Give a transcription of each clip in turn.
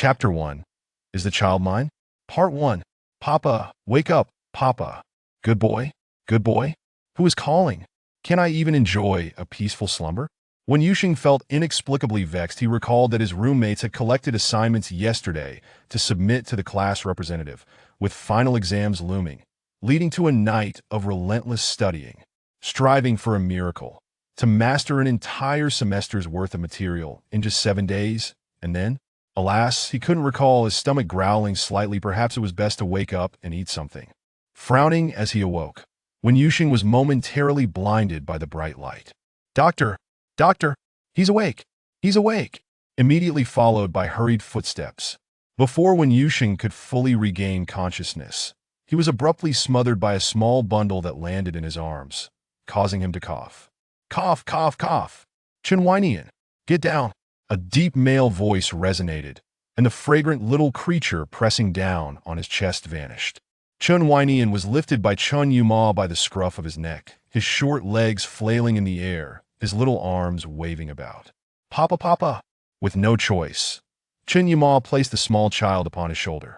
Chapter 1. Is the child mine? Part 1. Papa, wake up, Papa. Good boy? Good boy? Who is calling? Can I even enjoy a peaceful slumber? When Yuxing felt inexplicably vexed, he recalled that his roommates had collected assignments yesterday to submit to the class representative, with final exams looming, leading to a night of relentless studying, striving for a miracle, to master an entire semester's worth of material in just 7 days, and then, alas, he couldn't recall, his stomach growling slightly. Perhaps it was best to wake up and eat something. Frowning as he awoke, when Yuxing was momentarily blinded by the bright light. Doctor! Doctor! He's awake! He's awake! Immediately followed by hurried footsteps. Before Wen Yuxing could fully regain consciousness, he was abruptly smothered by a small bundle that landed in his arms, causing him to cough. Cough, cough, cough! Chen Weinian, get down! A deep male voice resonated, and the fragrant little creature pressing down on his chest vanished. Chen Weinian was lifted by Chen Yuma by the scruff of his neck, his short legs flailing in the air, his little arms waving about. Papa, Papa! With no choice, Chen Yuma placed the small child upon his shoulder.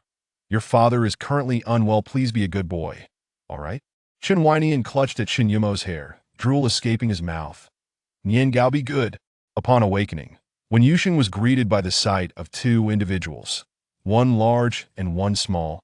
Your father is currently unwell. Please be a good boy. All right? Chen Weinian clutched at Chen Yuma's hair, drool escaping his mouth. Nian Gao, be good. Upon awakening, Wen Yuxing was greeted by the sight of two individuals, one large and one small,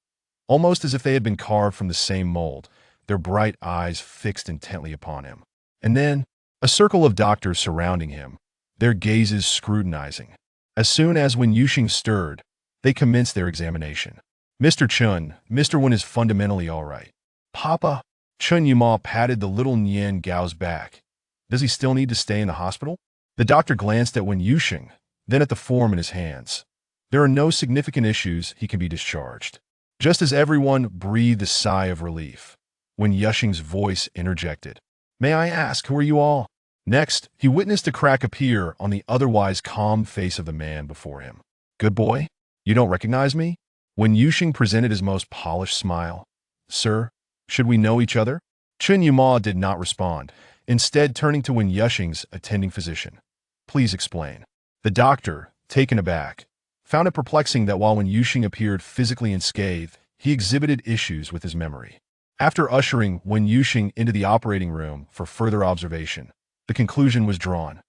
almost as if they had been carved from the same mold, their bright eyes fixed intently upon him. And then, a circle of doctors surrounding him, their gazes scrutinizing. As soon as Wen Yuxing stirred, they commenced their examination. Mr. Chen, Mr. Wen is fundamentally all right. Papa, Chen Yuma patted the little Nian Gao's back. Does he still need to stay in the hospital? The doctor glanced at Wen Yuxing, then at the form in his hands. There are no significant issues. He can be discharged. Just as everyone breathed a sigh of relief, Wen Yuxing's voice interjected. May I ask, who are you all? Next, he witnessed a crack appear on the otherwise calm face of the man before him. Good boy? You don't recognize me? Wen Yuxing presented his most polished smile. Sir, should we know each other? Chen Yuma did not respond, instead turning to Wen Yuxing's attending physician. Please explain. The doctor, taken aback, found it perplexing that while Wen Yuxing appeared physically unscathed, he exhibited issues with his memory. After ushering Wen Yuxing into the operating room for further observation, the conclusion was drawn.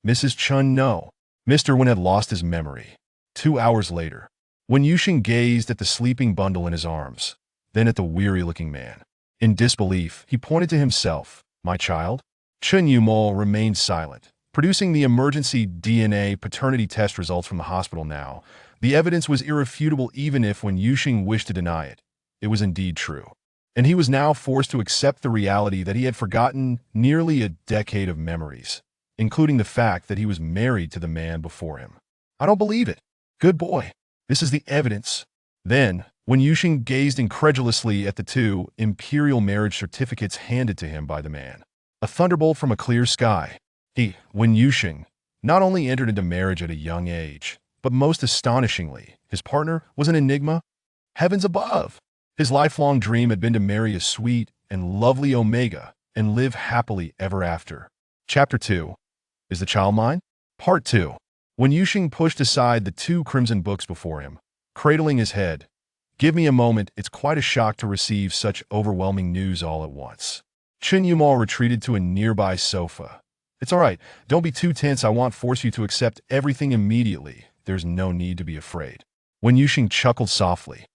Mrs. Chen, no. Mr. Wen had lost his memory. 2 hours later, Wen Yuxing gazed at the sleeping bundle in his arms, then at the weary-looking man. In disbelief, he pointed to himself. My child? Chen Yuma remained silent, producing the emergency DNA paternity test results from the hospital now. The evidence was irrefutable even if Wen Yuxing wished to deny it. It was indeed true. And he was now forced to accept the reality that he had forgotten nearly a decade of memories, including the fact that he was married to the man before him. I don't believe it. Good boy. This is the evidence. Then, Wen Yuxing gazed incredulously at the two imperial marriage certificates handed to him by the man. A thunderbolt from a clear sky. He, Wen Yuxing, not only entered into marriage at a young age, but most astonishingly, his partner was an enigma. Heavens above! His lifelong dream had been to marry a sweet and lovely Omega and live happily ever after. Chapter 2. Is the child mine? Part 2. Wen Yuxing pushed aside the 2 crimson books before him, cradling his head. Give me a moment. It's quite a shock to receive such overwhelming news all at once. Chen Yuma retreated to a nearby sofa. It's all right. Don't be too tense. I won't force you to accept everything immediately. There's no need to be afraid. Wen Yuxing chuckled softly.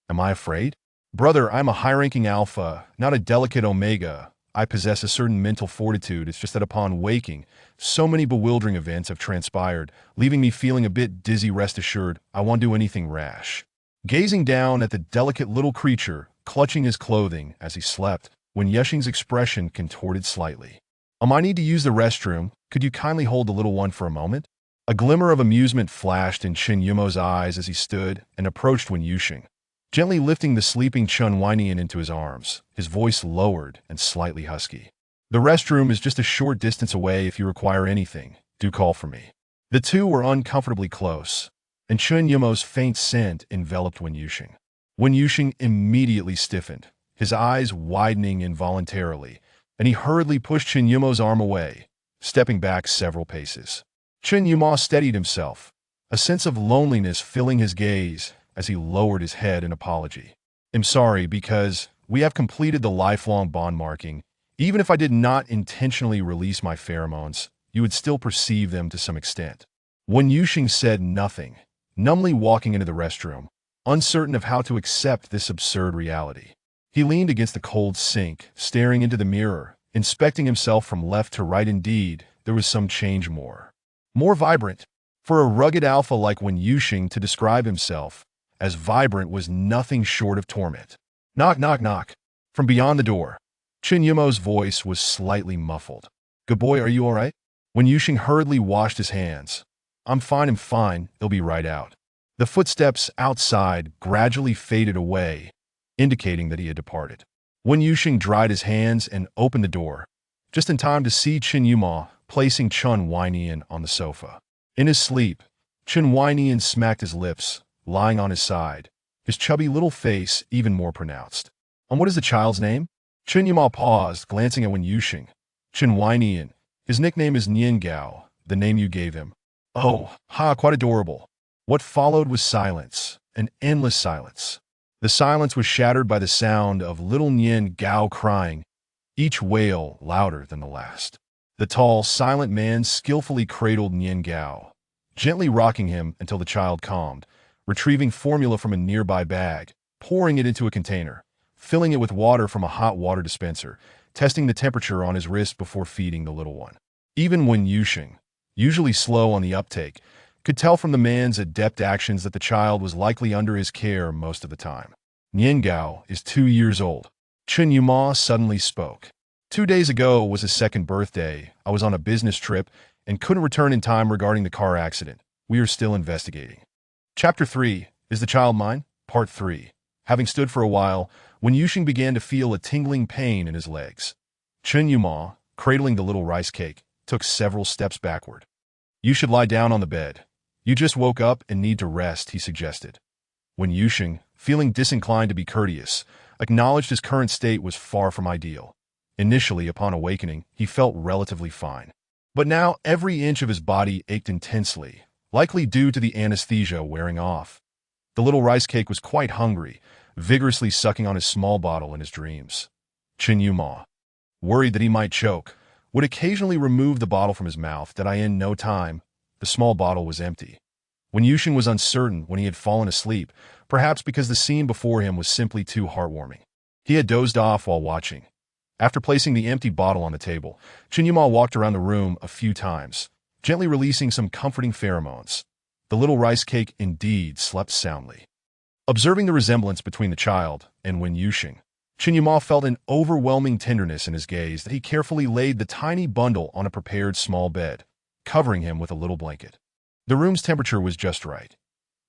Am I afraid? Brother, I'm a high-ranking alpha, not a delicate omega. I possess a certain mental fortitude. It's just that upon waking, so many bewildering events have transpired, leaving me feeling a bit dizzy. Rest assured, I won't do anything rash. Gazing down at the delicate little creature, clutching his clothing as he slept, Wen Yuxing's expression contorted slightly. I need to use the restroom. Could you kindly hold the little one for a moment? A glimmer of amusement flashed in Chen Yuma's eyes as he stood and approached Wen Yuxing, gently lifting the sleeping Chen Weinian into his arms, his voice lowered and slightly husky. The restroom is just a short distance away. If you require anything, do call for me. The two were uncomfortably close, and Chen Yuma's faint scent enveloped Wen Yuxing. Wen Yuxing immediately stiffened, his eyes widening involuntarily, and he hurriedly pushed Chen Yuma's arm away, stepping back several paces. Chen Yuma steadied himself, a sense of loneliness filling his gaze as he lowered his head in apology. I'm sorry because we have completed the lifelong bond marking. Even if I did not intentionally release my pheromones, you would still perceive them to some extent. Wen Yuxing said nothing, numbly walking into the restroom, uncertain of how to accept this absurd reality. He leaned against the cold sink, staring into the mirror, inspecting himself from left to right. Indeed, there was some change more vibrant. For a rugged alpha like Wen Yuxing to describe himself as vibrant was nothing short of torment. Knock, knock, knock. From beyond the door, Chen Yumo's voice was slightly muffled. Good boy, are you all right? Wen Yuxing hurriedly washed his hands. I'm fine, they'll be right out. The footsteps outside gradually faded away, indicating that he had departed. Wen Yuxing dried his hands and opened the door, just in time to see Chen Yumo placing Chen Weinian on the sofa. In his sleep, Chen Weinian smacked his lips, lying on his side, his chubby little face even more pronounced. What is the child's name? Chen Yumo paused, glancing at Wen Yuxing. Chen Weinian. His nickname is Nian Gao, the name you gave him. Oh, quite adorable. What followed was silence, an endless silence. The silence was shattered by the sound of little Nian Gao crying, each wail louder than the last. The tall, silent man skillfully cradled Nian Gao, gently rocking him until the child calmed, retrieving formula from a nearby bag, pouring it into a container, filling it with water from a hot water dispenser, testing the temperature on his wrist before feeding the little one. Even Wen Yuxing, usually slow on the uptake, could tell from the man's adept actions that the child was likely under his care most of the time. Nian Gao is 2 years old. Chen Yumo suddenly spoke. 2 days ago was his second birthday. I was on a business trip and couldn't return in time regarding the car accident. We are still investigating. Chapter 3, Is the Child Mine? Part 3. Having stood for a while, Wen Yuxing began to feel a tingling pain in his legs. Chen Yumo, cradling the little rice cake, took several steps backward. You should lie down on the bed. You just woke up and need to rest, he suggested. Wen Yuxing, feeling disinclined to be courteous, acknowledged his current state was far from ideal. Initially, upon awakening, he felt relatively fine. But now every inch of his body ached intensely, likely due to the anesthesia wearing off. The little rice cake was quite hungry, vigorously sucking on his small bottle in his dreams. Chen Yumo, worried that he might choke, would occasionally remove the bottle from his mouth. That in no time, the small bottle was empty. Wen Yuxing was uncertain when he had fallen asleep, perhaps because the scene before him was simply too heartwarming. He had dozed off while watching. After placing the empty bottle on the table, Chen Yumo walked around the room a few times, gently releasing some comforting pheromones. The little rice cake indeed slept soundly. Observing the resemblance between the child and Wen Yuxing, Chen Yumo felt an overwhelming tenderness in his gaze that he carefully laid the tiny bundle on a prepared small bed, covering him with a little blanket. The room's temperature was just right.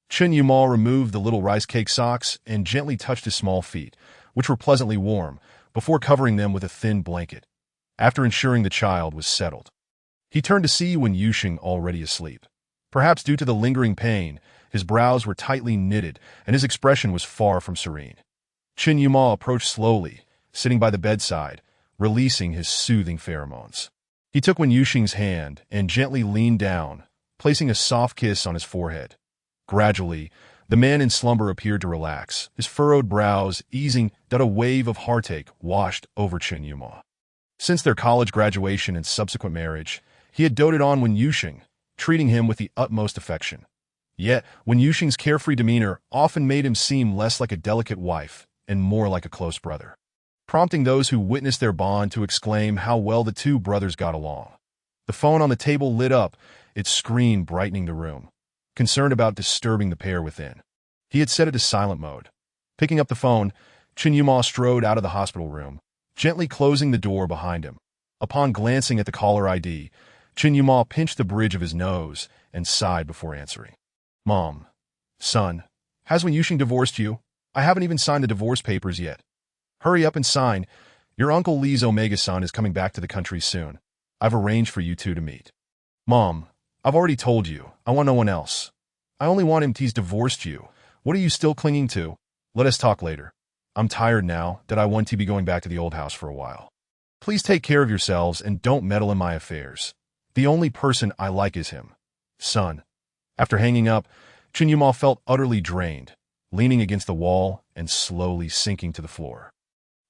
Chen Yumo removed the little rice cake socks and gently touched his small feet, which were pleasantly warm, before covering them with a thin blanket. After ensuring the child was settled, he turned to see Wen Yuxing already asleep. Perhaps due to the lingering pain, his brows were tightly knitted and his expression was far from serene. Chen Yumo approached slowly, sitting by the bedside, releasing his soothing pheromones. He took Wen Yuxing's hand and gently leaned down, placing a soft kiss on his forehead. Gradually, the man in slumber appeared to relax, his furrowed brows easing. That a wave of heartache washed over Chen Yumo. Since their college graduation and subsequent marriage, he had doted on Wen Yuxing, treating him with the utmost affection. Yet, Wen Yuxing's carefree demeanor often made him seem less like a delicate wife and more like a close brother, prompting those who witnessed their bond to exclaim how well the two brothers got along. The phone on the table lit up, its screen brightening the room. Concerned about disturbing the pair within, he had set it to silent mode. Picking up the phone, Chen Yumo strode out of the hospital room, gently closing the door behind him. Upon glancing at the caller ID, Chen Yumo pinched the bridge of his nose and sighed before answering. Mom. Son. Has Wen Yuxing divorced you? I haven't even signed the divorce papers yet. Hurry up and sign. Your Uncle Lee's Omega-san is coming back to the country soon. I've arranged for you two to meet. Mom. I've already told you. I want no one else. I only want him. He's divorced you. What are you still clinging to? Let us talk later. I'm tired now that I want to be going back to the old house for a while. Please take care of yourselves and don't meddle in my affairs. The only person I like is him. Son. After hanging up, Chen Yuma felt utterly drained, leaning against the wall and slowly sinking to the floor.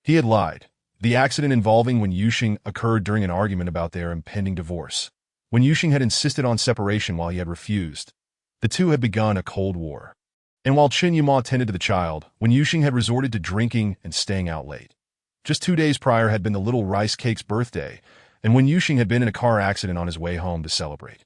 He had lied. The accident involving Wen Yuxing occurred during an argument about their impending divorce. Wen Yuxing had insisted on separation while he had refused. The two had begun a cold war. And while Chen Yuma tended to the child, Wen Yuxing had resorted to drinking and staying out late. Just 2 days prior had been the little rice cake's birthday, and Wen Yuxing had been in a car accident on his way home to celebrate.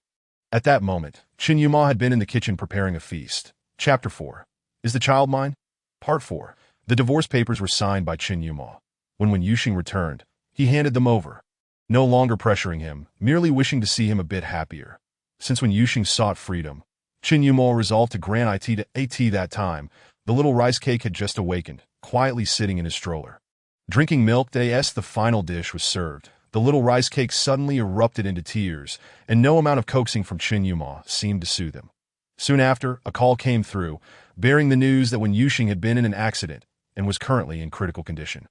At that moment, Chen Yuma had been in the kitchen preparing a feast. Chapter 4. Is the child mine? Part 4. The divorce papers were signed by Chen Yuma. When Wen Yuxing returned, he handed them over, no longer pressuring him, merely wishing to see him a bit happier. Since Wen Yuxing sought freedom, Chen Yuma resolved to grant it to AT that time. The little rice cake had just awakened, quietly sitting in his stroller. Drinking milk as the final dish was served, the little rice cake suddenly erupted into tears, and no amount of coaxing from Chen Yuma seemed to soothe him. Soon after, a call came through, bearing the news that Wen Yuxing had been in an accident and was currently in critical condition.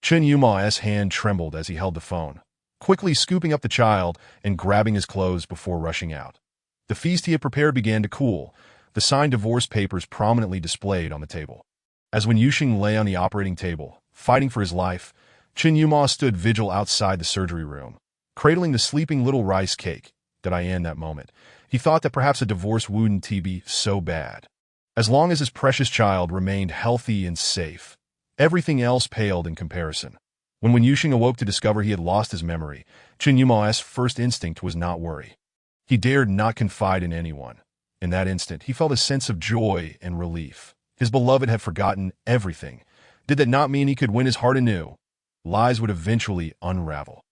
Chen Yuma's hand trembled as he held the phone, quickly scooping up the child and grabbing his clothes before rushing out. The feast he had prepared began to cool, the signed divorce papers prominently displayed on the table. As Wen Yuxing lay on the operating table, fighting for his life, Chen Yuma stood vigil outside the surgery room, cradling the sleeping little rice cake. In that moment, he thought that perhaps a divorce wouldn't be so bad. As long as his precious child remained healthy and safe, everything else paled in comparison. When Wen Yuxing awoke to discover he had lost his memory, Chen Yuma's first instinct was not worry. He dared not confide in anyone. In that instant, he felt a sense of joy and relief. His beloved had forgotten everything. Did that not mean he could win his heart anew? Lies would eventually unravel.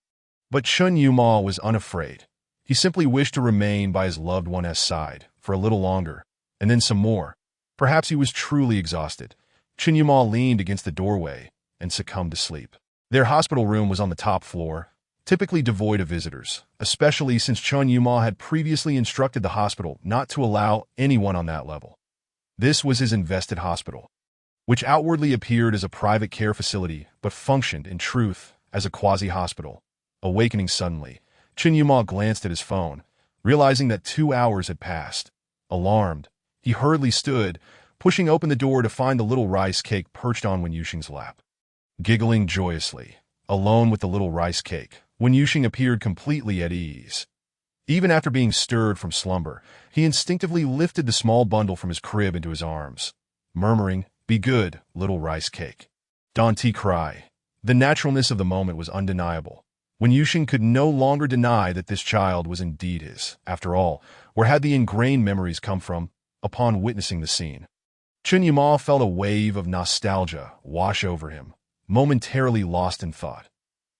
But Chen Yuma was unafraid. He simply wished to remain by his loved one's side for a little longer, and then some more. Perhaps he was truly exhausted. Chen Yuma leaned against the doorway and succumbed to sleep. Their hospital room was on the top floor, typically devoid of visitors, especially since Chen Yuma had previously instructed the hospital not to allow anyone on that level. This was his invested hospital, which outwardly appeared as a private care facility but functioned, in truth, as a quasi-hospital. Awakening suddenly, Chen Yuma glanced at his phone, realizing that 2 hours had passed. Alarmed, he hurriedly stood, pushing open the door to find the little rice cake perched on Wen Yuxing's lap. Giggling joyously, alone with the little rice cake, Wen Yuxing appeared completely at ease. Even after being stirred from slumber, he instinctively lifted the small bundle from his crib into his arms, murmuring, "Be good, little rice cake. Don't cry." The naturalness of the moment was undeniable. Wen Yuxing could no longer deny that this child was indeed his. After all, where had the ingrained memories come from? Upon witnessing the scene, Chen Yuma felt a wave of nostalgia wash over him, momentarily lost in thought.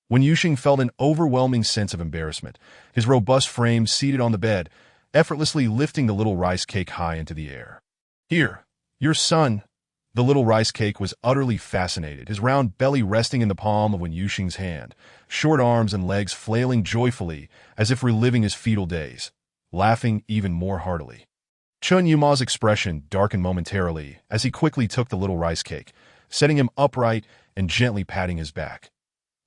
Wen Yuxing felt an overwhelming sense of embarrassment, his robust frame seated on the bed, effortlessly lifting the little rice cake high into the air. "Here, your son." The little rice cake was utterly fascinated, his round belly resting in the palm of Wen Yuxing's hand, short arms and legs flailing joyfully as if reliving his fetal days, laughing even more heartily. Chen Yuma's expression darkened momentarily as he quickly took the little rice cake, setting him upright and gently patting his back.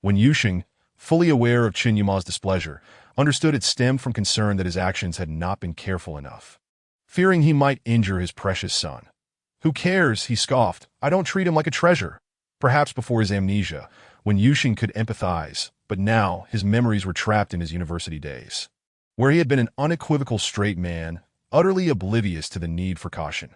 Wen Yuxing, fully aware of Chen Yuma's displeasure, understood it stemmed from concern that his actions had not been careful enough, fearing he might injure his precious son. "Who cares?" he scoffed. "I don't treat him like a treasure." Perhaps before his amnesia, Wen Yuxing could empathize, but now his memories were trapped in his university days, where he had been an unequivocal straight man, utterly oblivious to the need for caution.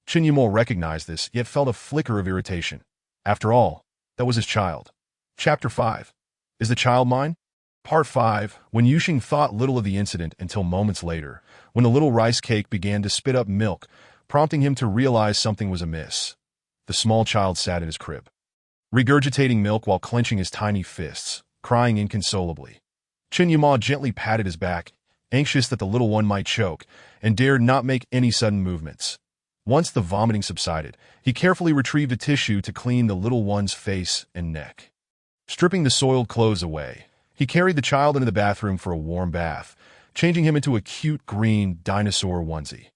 Chen Yuma recognized this, yet felt a flicker of irritation. After all, that was his child. Chapter 5. Is the child mine? Part 5. Wen Yuxing thought little of the incident until moments later, when the little rice cake began to spit up milk, prompting him to realize something was amiss. The small child sat in his crib, regurgitating milk while clenching his tiny fists, crying inconsolably. Chen Yuma gently patted his back, anxious that the little one might choke, and dared not make any sudden movements. Once the vomiting subsided, he carefully retrieved a tissue to clean the little one's face and neck. Stripping the soiled clothes away, he carried the child into the bathroom for a warm bath, changing him into a cute green dinosaur onesie.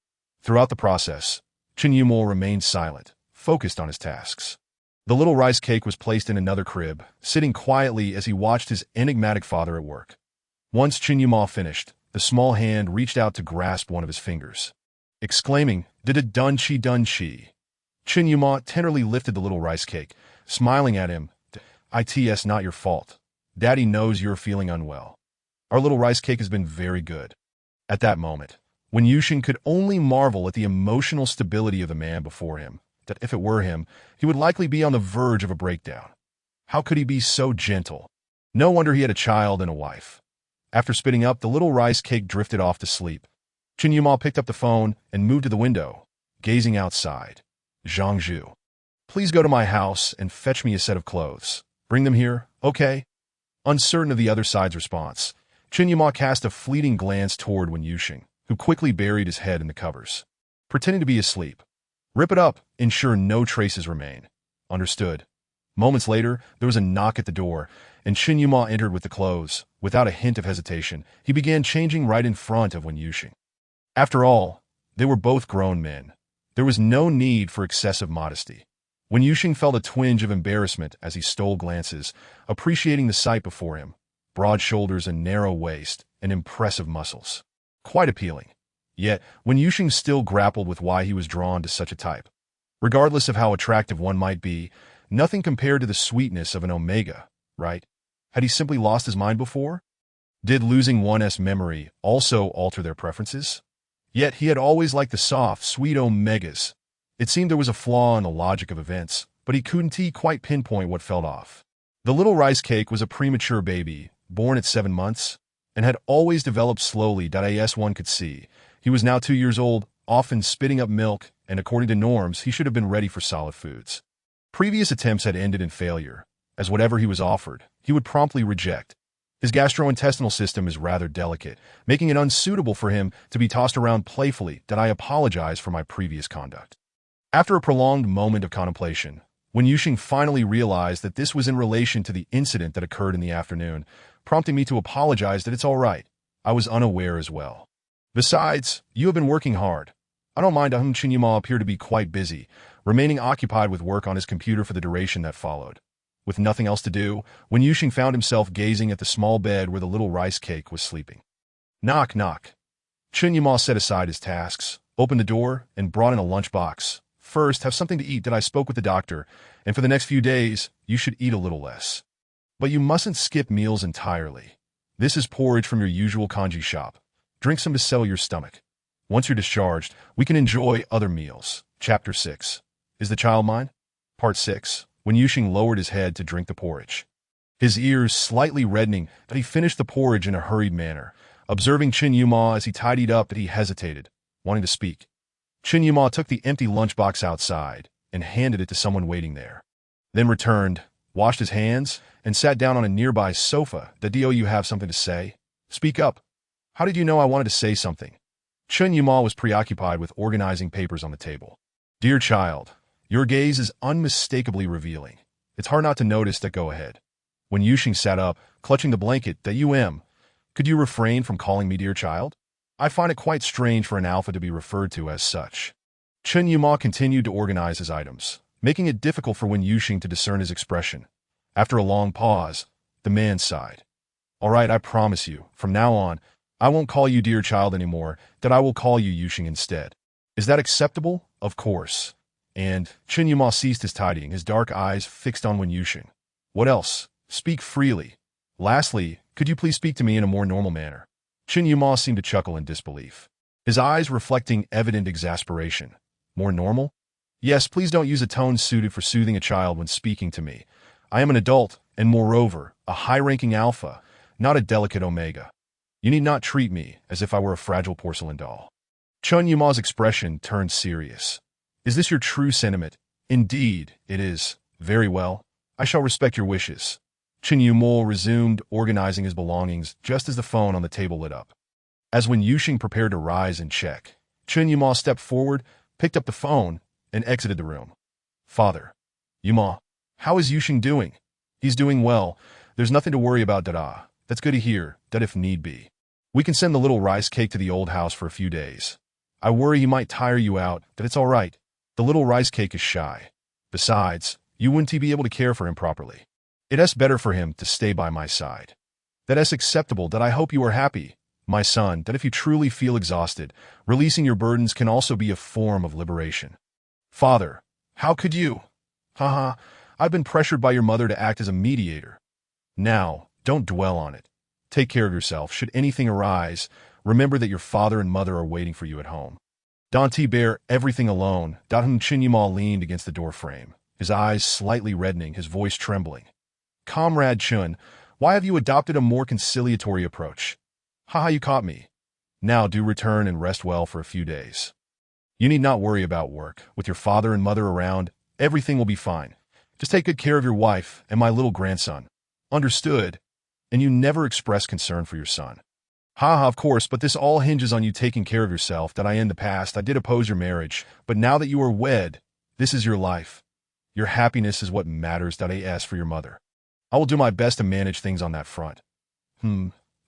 Throughout the process, Chen Yuma remained silent, focused on his tasks. The little rice cake was placed in another crib, sitting quietly as he watched his enigmatic father at work. Once Chen Yuma finished, the small hand reached out to grasp one of his fingers. exclaiming, "Did it done she done she?" Chen Yuma tenderly lifted the little rice cake, smiling at him. "It's not your fault. Daddy knows you're feeling unwell. Our little rice cake has been very good." At that moment, Wen Yuxing could only marvel at the emotional stability of the man before him, that if it were him, he would likely be on the verge of a breakdown. How could he be so gentle? No wonder he had a child and a wife. After spitting up, the little rice cake drifted off to sleep. Chen Yuma picked up the phone and moved to the window, gazing outside. "Zhang Zhu, please go to my house and fetch me a set of clothes. Bring them here, okay?" Uncertain of the other side's response, Chen Yuma cast a fleeting glance toward Wen Yuxing, who quickly buried his head in the covers, pretending to be asleep. "Rip it up, ensure no traces remain." "Understood." Moments later, there was a knock at the door, and Chen Yuma entered with the clothes. Without a hint of hesitation, he began changing right in front of Wen Yuxing. After all, they were both grown men. There was no need for excessive modesty. Wen Yuxing felt a twinge of embarrassment as he stole glances, appreciating the sight before him. Broad shoulders and narrow waist, and impressive muscles. Quite appealing. Yet, Wen Yuxing still grappled with why he was drawn to such a type. Regardless of how attractive one might be, nothing compared to the sweetness of an Omega, right? Had he simply lost his mind before? Did losing one's memory also alter their preferences? Yet he had always liked the soft, sweet Omegas. It seemed there was a flaw in the logic of events, but he couldn't quite pinpoint what fell off. The little rice cake was a premature baby, born at 7 months, and had always developed slowly. As one could see, he was now 2 years old, often spitting up milk, and according to norms, he should have been ready for solid foods. Previous attempts had ended in failure, as whatever he was offered, he would promptly reject. His gastrointestinal system is rather delicate, making it unsuitable for him to be tossed around playfully. I apologize for my previous conduct. After a prolonged moment of contemplation, Wen Yuxing finally realized that this was in relation to the incident that occurred in the afternoon, prompting me to apologize. That it's all right. I was unaware as well. Besides, you have been working hard. I don't mind. Chen Yuma appeared to be quite busy, remaining occupied with work on his computer for the duration that followed. With nothing else to do, Wen Yuxing found himself gazing at the small bed where the little rice cake was sleeping. Knock, knock. Chen Yuma set aside his tasks, opened the door, and brought in a lunchbox. "First, have something to eat. That I spoke with the doctor, and for the next few days, you should eat a little less. But you mustn't skip meals entirely. This is porridge from your usual kanji shop. Drink some to settle your stomach. Once you're discharged, we can enjoy other meals." Chapter 6. Is the Child Mine? Part 6. Wen Yuxing lowered his head to drink the porridge. His ears slightly reddening, that he finished the porridge in a hurried manner. Observing Chen Yuma as he tidied up, that he hesitated, wanting to speak. Chen Yuma took the empty lunchbox outside and handed it to someone waiting there. Then returned, washed his hands, and sat down on a nearby sofa. "Do you have something to say? Speak up. How did you know I wanted to say something?" Chen Yuma was preoccupied with organizing papers on the table. "Dear child, your gaze is unmistakably revealing. It's hard not to notice. Go ahead." Wen Yuxing sat up, clutching the blanket. Could you refrain from calling me dear child? I find it quite strange for an alpha to be referred to as such." Chen Yuma continued to organize his items, making it difficult for Wen Yuxing to discern his expression. After a long pause, the man sighed. "All right, I promise you, from now on, I won't call you dear child anymore. I will call you Yuxing instead. Is that acceptable?" "Of course." And Chen Yuma ceased his tidying, his dark eyes fixed on Wen Yuxing. "What else? Speak freely. Lastly, could you please speak to me in a more normal manner?" Chen Yuma seemed to chuckle in disbelief, his eyes reflecting evident exasperation. "More normal? Yes, please don't use a tone suited for soothing a child when speaking to me. I am an adult, and moreover, a high-ranking alpha, not a delicate Omega. You need not treat me as if I were a fragile porcelain doll." Chen Yuma's expression turned serious. "Is this your true sentiment?" "Indeed, it is. Very well. I shall respect your wishes." Chen Yuma resumed organizing his belongings just as the phone on the table lit up. As Wen Yuxing prepared to rise and check, Chen Yuma stepped forward, picked up the phone, and exited the room. "Father. Yuma, how is Yuxing doing?" "He's doing well. There's nothing to worry about. That's good to hear. If need be, we can send the little rice cake to the old house for a few days. I worry he might tire you out. It's all right. The little rice cake is shy. Besides, you wouldn't be able to care for him properly. It's better for him to stay by my side. That's acceptable. I hope you are happy. my son, that if you truly feel exhausted, releasing your burdens can also be a form of liberation. Father, how could you? Haha, I've been pressured by your mother to act as a mediator. Now, don't dwell on it. Take care of yourself. Should anything arise, remember that your father and mother are waiting for you at home. Dante bear everything alone. Chinyuma leaned against the door frame, his eyes slightly reddening, his voice trembling. Comrade Chun, why have you adopted a more conciliatory approach? Haha, you caught me. Now do return and rest well for a few days. You need not worry about work. With your father and mother around, everything will be fine. Just take good care of your wife and my little grandson. Understood? And you never express concern for your son. Haha, of course, but this all hinges on you taking care of yourself. That in the past I did oppose your marriage, but now that you are wed, this is your life. Your happiness is what matters. As for your mother, I will do my best to manage things on that front.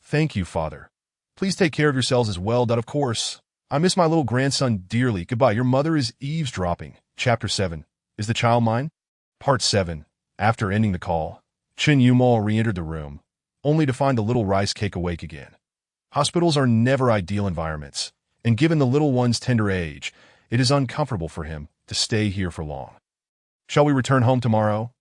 Thank you, father. Please take care of yourselves as well. Of course. I miss my little grandson dearly. Goodbye. Your mother is eavesdropping. Chapter 7. Is the child mine? Part 7. After ending the call, Chinyuma re-entered the room, only to find the little rice cake awake again. Hospitals are never ideal environments, and given the little one's tender age, it is uncomfortable for him to stay here for long. Shall we return home tomorrow?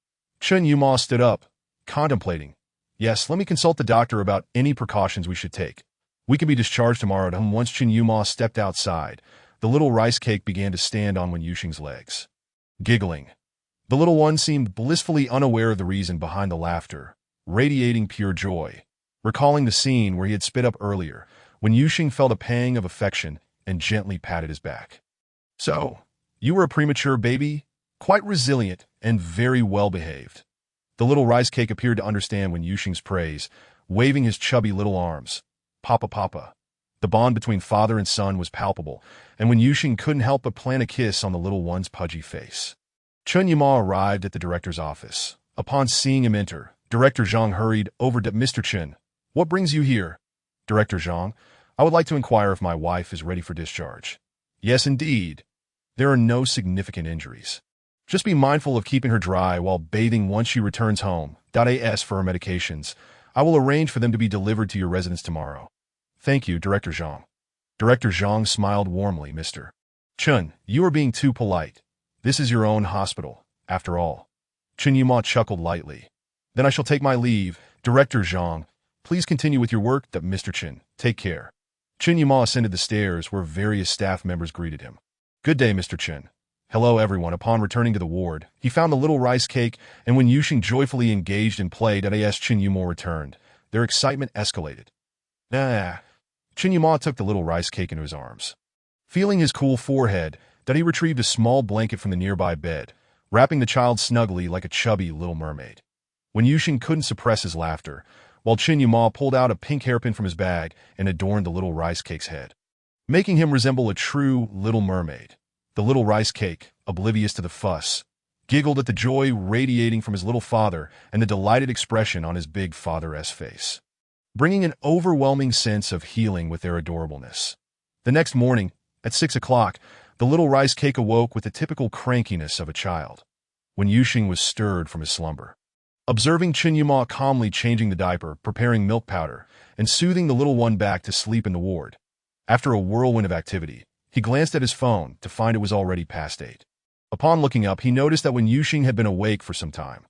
Chinyuma stood up, contemplating. Yes, let me consult the doctor about any precautions we should take. We can be discharged tomorrow. Once Chinyuma stepped outside, the little rice cake began to stand on Wen Yuxing's legs. Giggling. The little one seemed blissfully unaware of the reason behind the laughter, radiating pure joy. Recalling the scene where he had spit up earlier, when Yuxing felt a pang of affection and gently patted his back. So, you were a premature baby, quite resilient and very well-behaved. The little rice cake appeared to understand Wen Yuxing's praise, waving his chubby little arms. Papa, papa. The bond between father and son was palpable, and Wen Yuxing couldn't help but plant a kiss on the little one's pudgy face. Chinyuma arrived at the director's office. Upon seeing him enter, Director Zhang hurried over to Mr. Chen. What brings you here? Director Zhang, I would like to inquire if my wife is ready for discharge. Yes, indeed. There are no significant injuries. Just be mindful of keeping her dry while bathing once she returns home. As for her medications, I will arrange for them to be delivered to your residence tomorrow. Thank you, Director Zhang. Director Zhang smiled warmly. Mr. Chen, you are being too polite. This is your own hospital, after all. Chinyuma chuckled lightly. Then I shall take my leave. Director Zhang, please continue with your work. Mr. Chen, take care. Chinyuma ascended the stairs where various staff members greeted him. Good day, Mr. Chen. Hello, everyone. Upon returning to the ward, he found the little rice cake, and when Yuxing joyfully engaged in play, as Chinyuma returned, their excitement escalated. Chinyuma took the little rice cake into his arms. Feeling his cool forehead, he retrieved a small blanket from the nearby bed, wrapping the child snugly like a chubby little mermaid. When Yuxing couldn't suppress his laughter, while Chinyuma pulled out a pink hairpin from his bag and adorned the little rice cake's head, making him resemble a true little mermaid. The little rice cake, oblivious to the fuss, giggled at the joy radiating from his little father and the delighted expression on his big father's face, bringing an overwhelming sense of healing with their adorableness. The next morning, at 6 o'clock, the little rice cake awoke with the typical crankiness of a child. When Yuxing was stirred from his slumber, observing Chinyuma calmly changing the diaper, preparing milk powder, and soothing the little one back to sleep in the ward. After a whirlwind of activity, he glanced at his phone to find it was already past 8. Upon looking up, he noticed that Wen Yuxing had been awake for some time.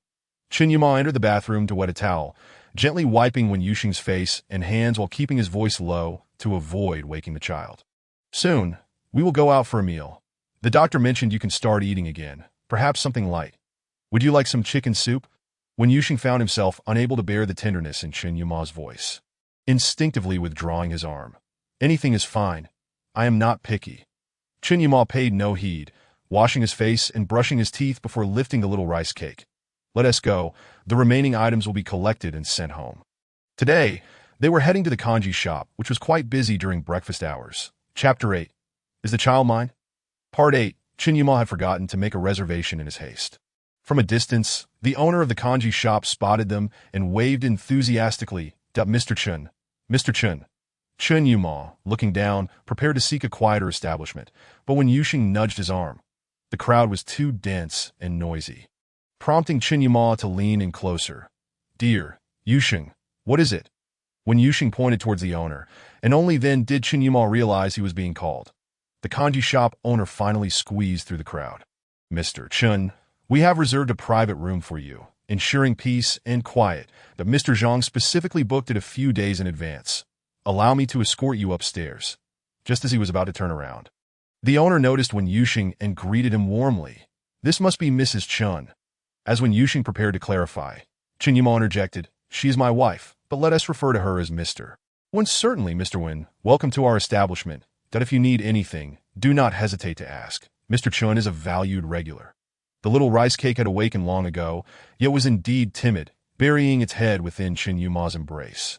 Chinyuma entered the bathroom to wet a towel, gently wiping Wen Yuxing's face and hands while keeping his voice low to avoid waking the child. Soon, we will go out for a meal. The doctor mentioned you can start eating again, perhaps something light. Would you like some chicken soup? Wen Yuxing found himself unable to bear the tenderness in Chinyuma's voice, instinctively withdrawing his arm. Anything is fine. I am not picky. Chinyuma paid no heed, washing his face and brushing his teeth before lifting the little rice cake. Let us go. The remaining items will be collected and sent home. Today, they were heading to the kanji shop, which was quite busy during breakfast hours. Chapter 8. Is the child mine? Part 8. Chinyuma had forgotten to make a reservation in his haste. From a distance, the owner of the kanji shop spotted them and waved enthusiastically. Mr. Chen. Mr. Chen. Chinyuma, looking down, prepared to seek a quieter establishment, but when Yuxing nudged his arm, the crowd was too dense and noisy, prompting Chinyuma to lean in closer. Dear Yuxing, what is it? Wen Yuxing pointed towards the owner, and only then did Chen Yuma realize he was being called. The kanji shop owner finally squeezed through the crowd. Mr. Chen, we have reserved a private room for you, ensuring peace and quiet, but Mr. Zhang specifically booked it a few days in advance. Allow me to escort you upstairs. Just as he was about to turn around, the owner noticed Wen Yuxing and greeted him warmly. This must be Mrs. Chen. As Wen Yuxing prepared to clarify, Chen Yuma interjected, she is my wife, but let us refer to her as Mr. Wen. Certainly, Mr. Wen, welcome to our establishment, that if you need anything, do not hesitate to ask. Mr. Chen is a valued regular. The little rice cake had awakened long ago, yet was indeed timid, burying its head within Chen Yuma's embrace,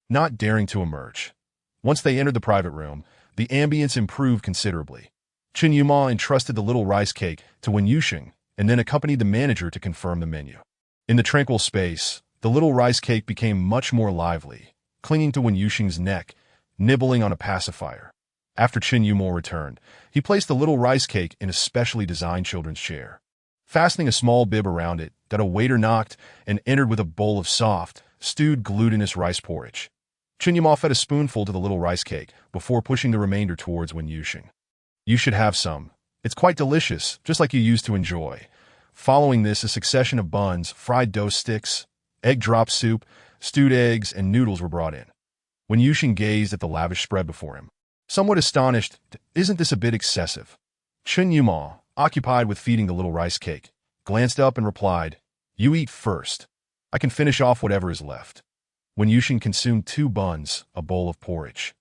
not daring to emerge. Once they entered the private room, the ambience improved considerably. Chen Yuma entrusted the little rice cake to Wen Yuxing and then accompanied the manager to confirm the menu. In the tranquil space, the little rice cake became much more lively, clinging to Wen Yuxing's neck, nibbling on a pacifier. After Chen Yuma returned, he placed the little rice cake in a specially designed children's chair, fastening a small bib around it that a waiter knocked and entered with a bowl of soft, stewed glutinous rice porridge. Chen Yuma fed a spoonful to the little rice cake before pushing the remainder towards Wen Yuxing. You should have some. It's quite delicious, just like you used to enjoy. Following this, a succession of buns, fried dough sticks, egg drop soup, stewed eggs, and noodles were brought in. Wen Yuxing gazed at the lavish spread before him, somewhat astonished. Isn't this a bit excessive? Chen Yuma, occupied with feeding the little rice cake, glanced up and replied, you eat first. I can finish off whatever is left. Wen Yuxing consumed 2 buns, a bowl of porridge,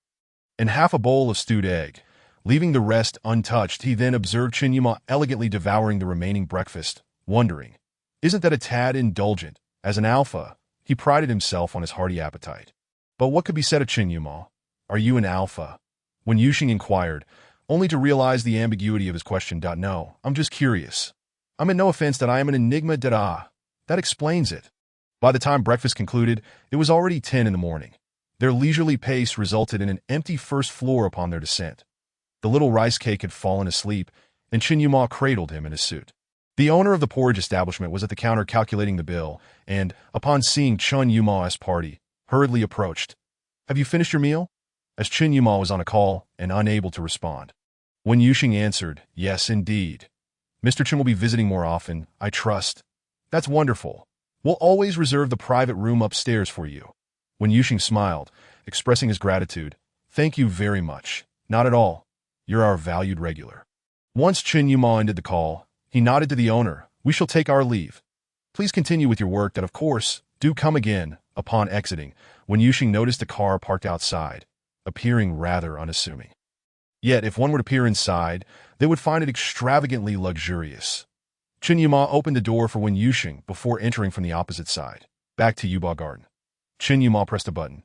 and half a bowl of stewed egg. Leaving the rest untouched, he then observed Chen Yuma elegantly devouring the remaining breakfast, wondering, isn't that a tad indulgent? As an alpha, he prided himself on his hearty appetite. But what could be said of Chen Yuma? Are you an alpha? Wen Yuxing inquired, only to realize the ambiguity of his question. No, I'm just curious. I meant no offense that I am an enigma. That explains it. By the time breakfast concluded, it was already 10 in the morning. Their leisurely pace resulted in an empty first floor upon their descent. The little rice cake had fallen asleep, and Chen Yuma cradled him in his suit. The owner of the porridge establishment was at the counter calculating the bill, and, upon seeing Chen Yuma's party, hurriedly approached. Have you finished your meal? As Chen Yuma was on a call and unable to respond, Wen Yuxing answered, yes, indeed. Mr. Chen will be visiting more often, I trust. That's wonderful. We'll always reserve the private room upstairs for you. Wen Yuxing smiled, expressing his gratitude. Thank you very much. Not at all. You're our valued regular. Once Chen Yuma ended the call, he nodded to the owner. We shall take our leave. Please continue with your work. That, of course, do come again. Upon exiting, Wen Yuxing noticed a car parked outside, appearing rather unassuming. Yet, if one were to peer inside, they would find it extravagantly luxurious. Chen Yuma opened the door for Wen Yuxing before entering from the opposite side. Back to Yuba Garden. Chen Yuma pressed a button,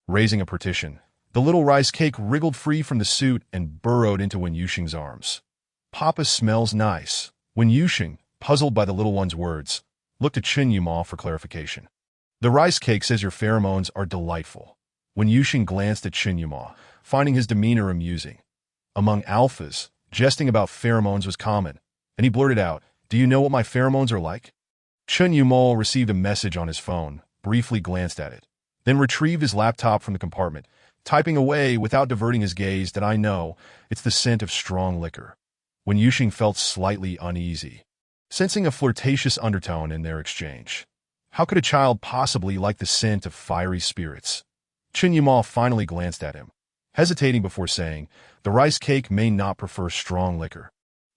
raising a partition. The little rice cake wriggled free from the suit and burrowed into Wen Yuxing's arms. Papa smells nice. Wen Yuxing, puzzled by the little one's words, looked at Chen Yuma for clarification. The rice cake says your pheromones are delightful. Wen Yuxing glanced at Chen Yuma, finding his demeanor amusing. Among alphas, jesting about pheromones was common, and he blurted out, do you know what my pheromones are like? Chen Yuma received a message on his phone, briefly glanced at it, then retrieved his laptop from the compartment, typing away without diverting his gaze. That I know, it's the scent of strong liquor. Wen Yuxing felt slightly uneasy, sensing a flirtatious undertone in their exchange. How could a child possibly like the scent of fiery spirits? Chen Yuma finally glanced at him, hesitating before saying, the rice cake may not prefer strong liquor.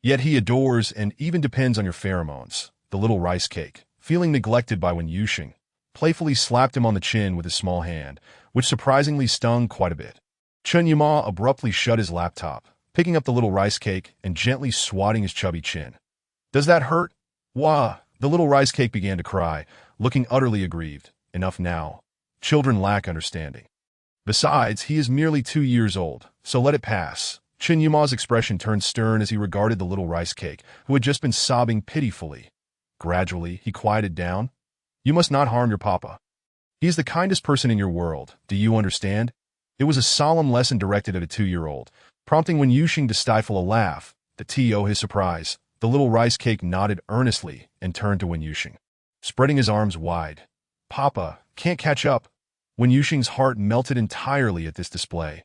Yet he adores and even depends on your pheromones. The little rice cake, feeling neglected by Wen Yuxing, playfully slapped him on the chin with his small hand, which surprisingly stung quite a bit. Chen Yuma abruptly shut his laptop, picking up the little rice cake and gently swatting his chubby chin. Does that hurt? Wah! The little rice cake began to cry, looking utterly aggrieved. Enough now. Children lack understanding. Besides, he is merely 2 years old, so let it pass. Chen Yuma's expression turned stern as he regarded the little rice cake, who had just been sobbing pitifully. Gradually, he quieted down. You must not harm your papa. He is the kindest person in your world, do you understand? It was a solemn lesson directed at a 2-year-old, prompting Wen Yuxing to stifle a laugh. To his surprise, the little rice cake nodded earnestly and turned to Wen Yuxing, spreading his arms wide. Papa, can't catch up. Wen Yuxing's heart melted entirely at this display.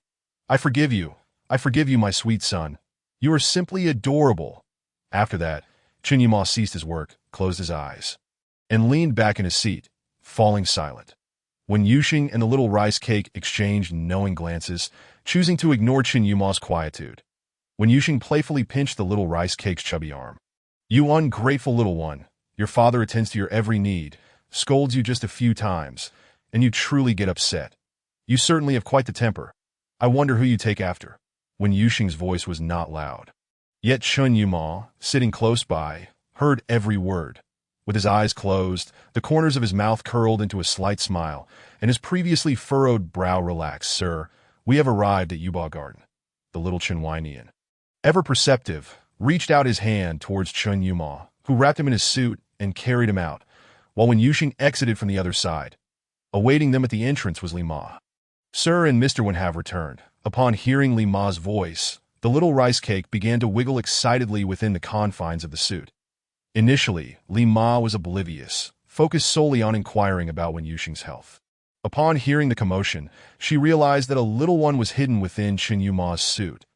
I forgive you. I forgive you, my sweet son. You are simply adorable. After that, Chen Yuma ceased his work, closed his eyes, and leaned back in his seat, falling silent. Wen Yuxing and the little rice cake exchanged knowing glances, choosing to ignore Chen Yuma's quietude. Wen Yuxing playfully pinched the little rice cake's chubby arm. You ungrateful little one. Your father attends to your every need, scolds you just a few times, and you truly get upset. You certainly have quite the temper. I wonder who you take after. Wen Yuxing's voice was not loud. Yet Chen Yuma, sitting close by, heard every word. With his eyes closed, the corners of his mouth curled into a slight smile, and his previously furrowed brow relaxed. Sir, we have arrived at Yuba Garden. The little Chenhuainian, ever perceptive, reached out his hand towards Chen Yuma, who wrapped him in his suit and carried him out, while Wen Yuxing exited from the other side. Awaiting them at the entrance was Li Ma. Sir and Mr. Wen have returned. Upon hearing Li Ma's voice, the little rice cake began to wiggle excitedly within the confines of the suit. Initially, Li Ma was oblivious, focused solely on inquiring about Wen Yuxing's health. Upon hearing the commotion, she realized that a little one was hidden within Chen Yuma's suit.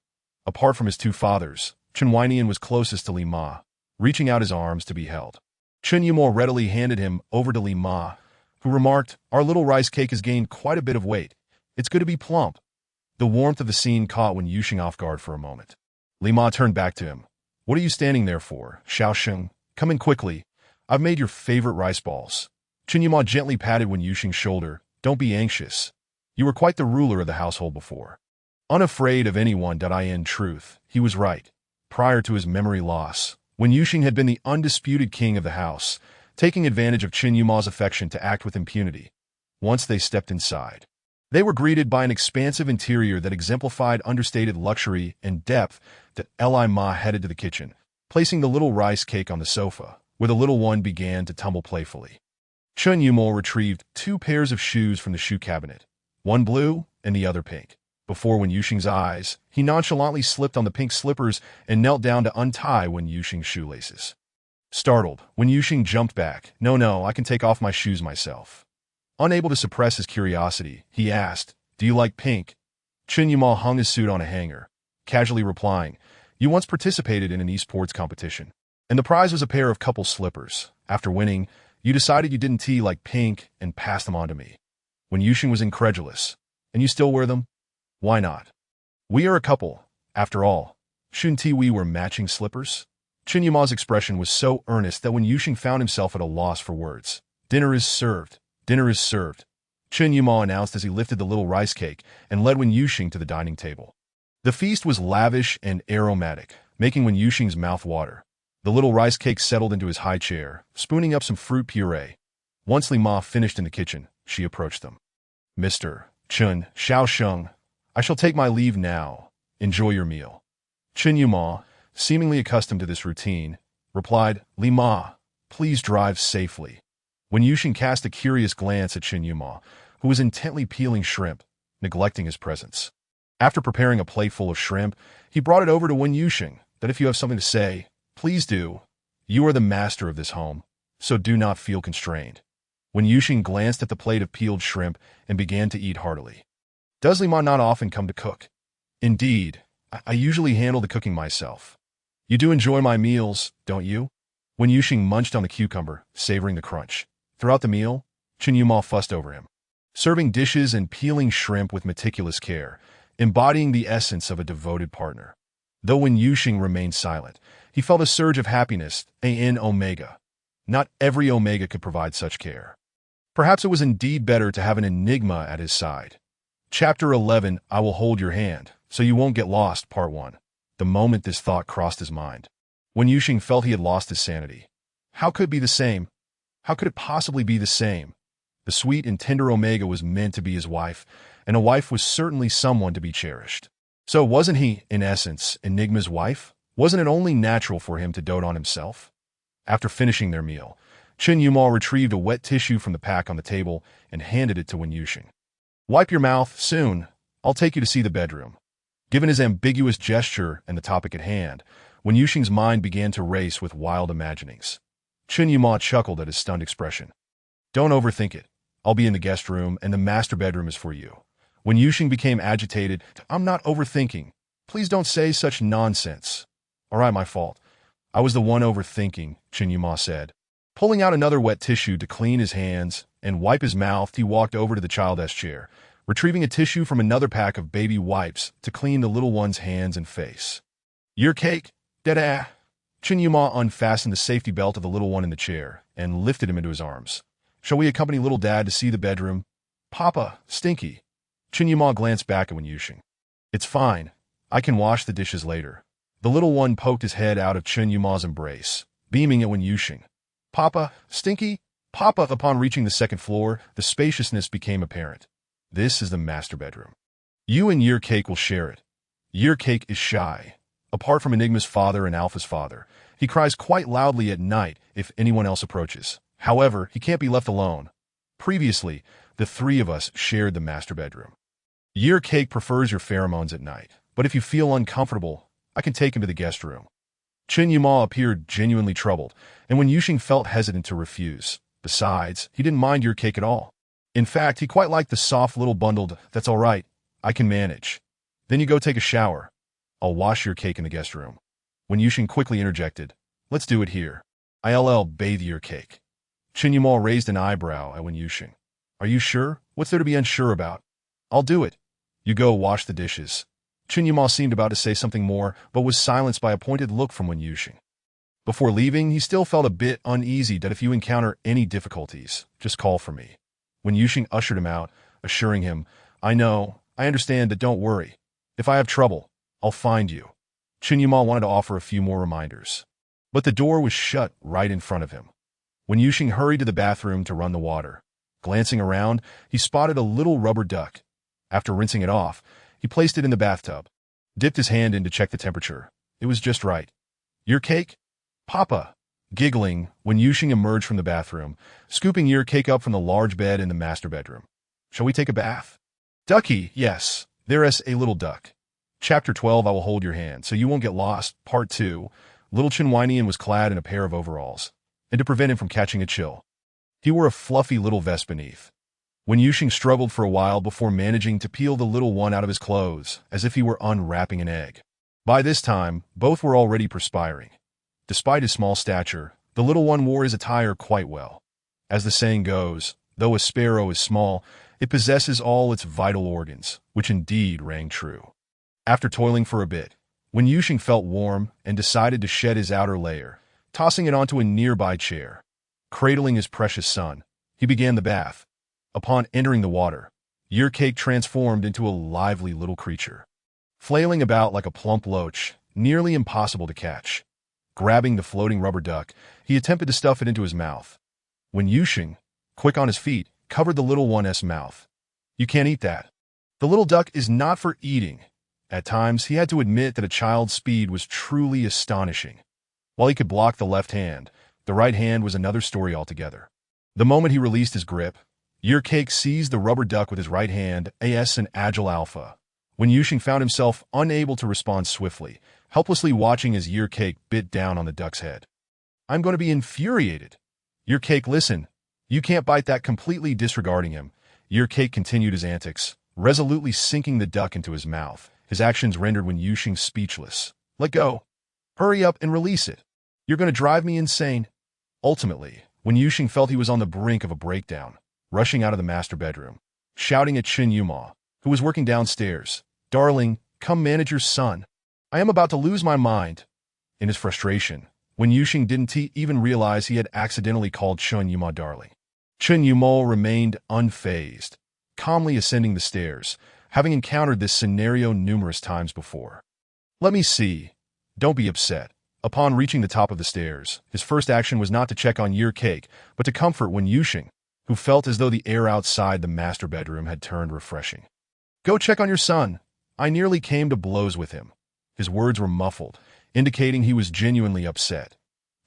Apart from his two fathers, Chen Weinian was closest to Li Ma, reaching out his arms to be held. Chen Yuma readily handed him over to Li Ma, who remarked, Our little rice cake has gained quite a bit of weight. It's good to be plump. The warmth of the scene caught Wen Yuxing off guard for a moment. Li Ma turned back to him. What are you standing there for, Xiaosheng? Come in quickly. I've made your favorite rice balls. Chen Yuma gently patted Wen Yuxing's shoulder. Don't be anxious. You were quite the ruler of the household before. Unafraid of anyone. In truth, he was right. Prior to his memory loss, Wen Yuxing had been the undisputed king of the house, taking advantage of Chen Yuma's affection to act with impunity. Once they stepped inside, they were greeted by an expansive interior that exemplified understated luxury and depth. That Li Ma headed to the kitchen, placing the little rice cake on the sofa, where the little one began to tumble playfully. Chen Yuma retrieved 2 pairs of shoes from the shoe cabinet, one blue and the other pink. Before Wen Yuxing's eyes, he nonchalantly slipped on the pink slippers and knelt down to untie Wen Yuxing's shoelaces. Startled, Wen Yuxing jumped back. No, I can take off my shoes myself. Unable to suppress his curiosity, he asked, Do you like pink? Chen Yuma hung his suit on a hanger, casually replying, You once participated in an esports competition, and the prize was a pair of couple slippers. After winning, you decided you didn't like pink and passed them on to me. Wen Yuxing was incredulous. And you still wear them? Why not? We are a couple, after all. Shouldn't we wear matching slippers? Chen Yuma's expression was so earnest that Wen Yuxing found himself at a loss for words. Dinner is served. Dinner is served. Chen Yuma announced as he lifted the little rice cake and led Wen Yuxing to the dining table. The feast was lavish and aromatic, making Wen Yuxing's mouth water. The little rice cake settled into his high chair, spooning up some fruit puree. Once Li Ma finished in the kitchen, she approached them. Mr. Chen Xiaosheng, I shall take my leave now. Enjoy your meal. Chen Yuma, seemingly accustomed to this routine, replied, Li Ma, please drive safely. Wen Yuxing cast a curious glance at Chen Yuma, who was intently peeling shrimp, neglecting his presence. After preparing a plate full of shrimp, he brought it over to Wen Yuxing, that if you have something to say, please do. You are the master of this home, so do not feel constrained. Wen Yuxing glanced at the plate of peeled shrimp and began to eat heartily. Does Li Ma not often come to cook? Indeed, I usually handle the cooking myself. You do enjoy my meals, don't you? Wen Yuxing munched on the cucumber, savoring the crunch. Throughout the meal, Chen Yuma fussed over him, serving dishes and peeling shrimp with meticulous care, embodying the essence of a devoted partner. Though Wen Yuxing remained silent, he felt a surge of happiness. In Omega. Not every Omega could provide such care. Perhaps it was indeed better to have an enigma at his side. Chapter 11, I Will Hold Your Hand, So You Won't Get Lost, Part 1. The moment this thought crossed his mind, Wen Yuxing felt he had lost his sanity. How could it be the same? How could it possibly be the same? The sweet and tender Omega was meant to be his wife, and a wife was certainly someone to be cherished. So wasn't he, in essence, Enigma's wife? Wasn't it only natural for him to dote on himself? After finishing their meal, Chen Yuma retrieved a wet tissue from the pack on the table and handed it to Wen Yuxing. Wipe your mouth, soon. I'll take you to see the bedroom. Given his ambiguous gesture and the topic at hand, Wen Yuxing's mind began to race with wild imaginings. Chen Yuma chuckled at his stunned expression. Don't overthink it. I'll be in the guest room, and the master bedroom is for you. When Yuxing became agitated, I'm not overthinking. Please don't say such nonsense. All right, my fault. I was the one overthinking, Chen Yuma said. Pulling out another wet tissue to clean his hands and wipe his mouth, he walked over to the child's chair, retrieving a tissue from another pack of baby wipes to clean the little one's hands and face. Your cake? Dada. Chen Yuma unfastened the safety belt of the little one in the chair and lifted him into his arms. Shall we accompany little dad to see the bedroom? Papa, Stinky. Chen Yuma glanced back at Wen Yuxing. It's fine. I can wash the dishes later. The little one poked his head out of Chen Yuma's embrace, beaming at Wen Yuxing. Papa, Stinky, Papa. Upon reaching the second floor, the spaciousness became apparent. This is the master bedroom. You and Your Cake will share it. Your Cake is shy. Apart from Enigma's father and Alpha's father, he cries quite loudly at night if anyone else approaches. However, he can't be left alone. Previously, the three of us shared the master bedroom. Your Cake prefers your pheromones at night, but if you feel uncomfortable, I can take him to the guest room. Chen Yuma appeared genuinely troubled, and Wen Yuxing felt hesitant to refuse. Besides, he didn't mind Your Cake at all. In fact, he quite liked the soft little bundled, that's all right, I can manage. Then you go take a shower. I'll wash Your Cake in the guest room. Wen Yuxing quickly interjected, let's do it here. I'll bathe Your Cake. Chen Yuma raised an eyebrow at Wen Yuxing. Are you sure? What's there to be unsure about? I'll do it. You go wash the dishes. Chen Yuma seemed about to say something more, but was silenced by a pointed look from Wen Yuxing. Before leaving, he still felt a bit uneasy that if you encounter any difficulties, just call for me. Wen Yuxing ushered him out, assuring him, I understand, but don't worry. If I have trouble, I'll find you. Chen Yuma wanted to offer a few more reminders, but the door was shut right in front of him. Wen Yuxing hurried to the bathroom to run the water. Glancing around, he spotted a little rubber duck. After rinsing it off, he placed it in the bathtub, dipped his hand in to check the temperature. It was just right. Your Cake? Papa. Giggling, Wen Yuxing emerged from the bathroom, scooping Your Cake up from the large bed in the master bedroom. Shall we take a bath? Ducky, yes. There's a little duck. Chapter 12, I will hold your hand, so you won't get lost. Part 2. Little Chen Weinian was clad in a pair of overalls, and to prevent him from catching a chill, he wore a fluffy little vest beneath. Wen Yuxing struggled for a while before managing to peel the little one out of his clothes, as if he were unwrapping an egg. By this time, both were already perspiring. Despite his small stature, the little one wore his attire quite well. As the saying goes, though a sparrow is small, it possesses all its vital organs, which indeed rang true. After toiling for a bit, Wen Yuxing felt warm and decided to shed his outer layer, tossing it onto a nearby chair. Cradling his precious son, he began the bath. Upon entering the water, Your Cake transformed into a lively little creature, flailing about like a plump loach, nearly impossible to catch. Grabbing the floating rubber duck, he attempted to stuff it into his mouth. Wen Yuxing, quick on his feet, covered the little one's mouth. You can't eat that. The little duck is not for eating. At times, he had to admit that a child's speed was truly astonishing. While he could block the left hand, the right hand was another story altogether. The moment he released his grip, Your Cake seized the rubber duck with his right hand, as an agile alpha. Wen Yuxing found himself unable to respond swiftly, helplessly watching as Your Cake bit down on the duck's head. I'm going to be infuriated. Your Cake, listen. You can't bite that. Completely disregarding him, Your Cake continued his antics, resolutely sinking the duck into his mouth. His actions rendered Wen Yuxing speechless. Let go. Hurry up and release it. You're going to drive me insane. Ultimately, Wen Yuxing felt he was on the brink of a breakdown, rushing out of the master bedroom, shouting at Chen Yuma, who was working downstairs. Darling, come manage your son. I am about to lose my mind. In his frustration, Wen Yuxing didn't even realize he had accidentally called Chen Yuma darling. Chen Yuma remained unfazed, calmly ascending the stairs, having encountered this scenario numerous times before. Let me see. Don't be upset. Upon reaching the top of the stairs, his first action was not to check on Your Cake, but to comfort Wen Yuxing, who felt as though the air outside the master bedroom had turned refreshing. Go check on your son. I nearly came to blows with him. His words were muffled, indicating he was genuinely upset.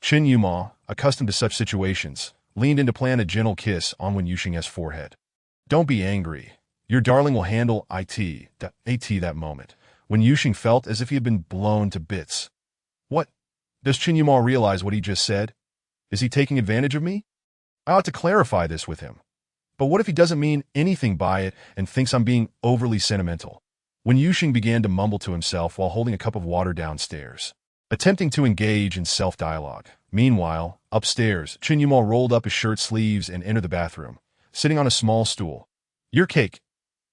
Chen Yuma, accustomed to such situations, leaned in to plant a gentle kiss on Wen Yuxing's forehead. Don't be angry. Your darling will handle that moment. Wen Yuxing felt as if he had been blown to bits. What? Does Chen Yuma realize what he just said? Is he taking advantage of me? I ought to clarify this with him. But what if he doesn't mean anything by it and thinks I'm being overly sentimental? Wen Yuxing began to mumble to himself while holding a cup of water downstairs, attempting to engage in self-dialogue. Meanwhile, upstairs, Chen Yuma rolled up his shirt sleeves and entered the bathroom, sitting on a small stool. "Your cake.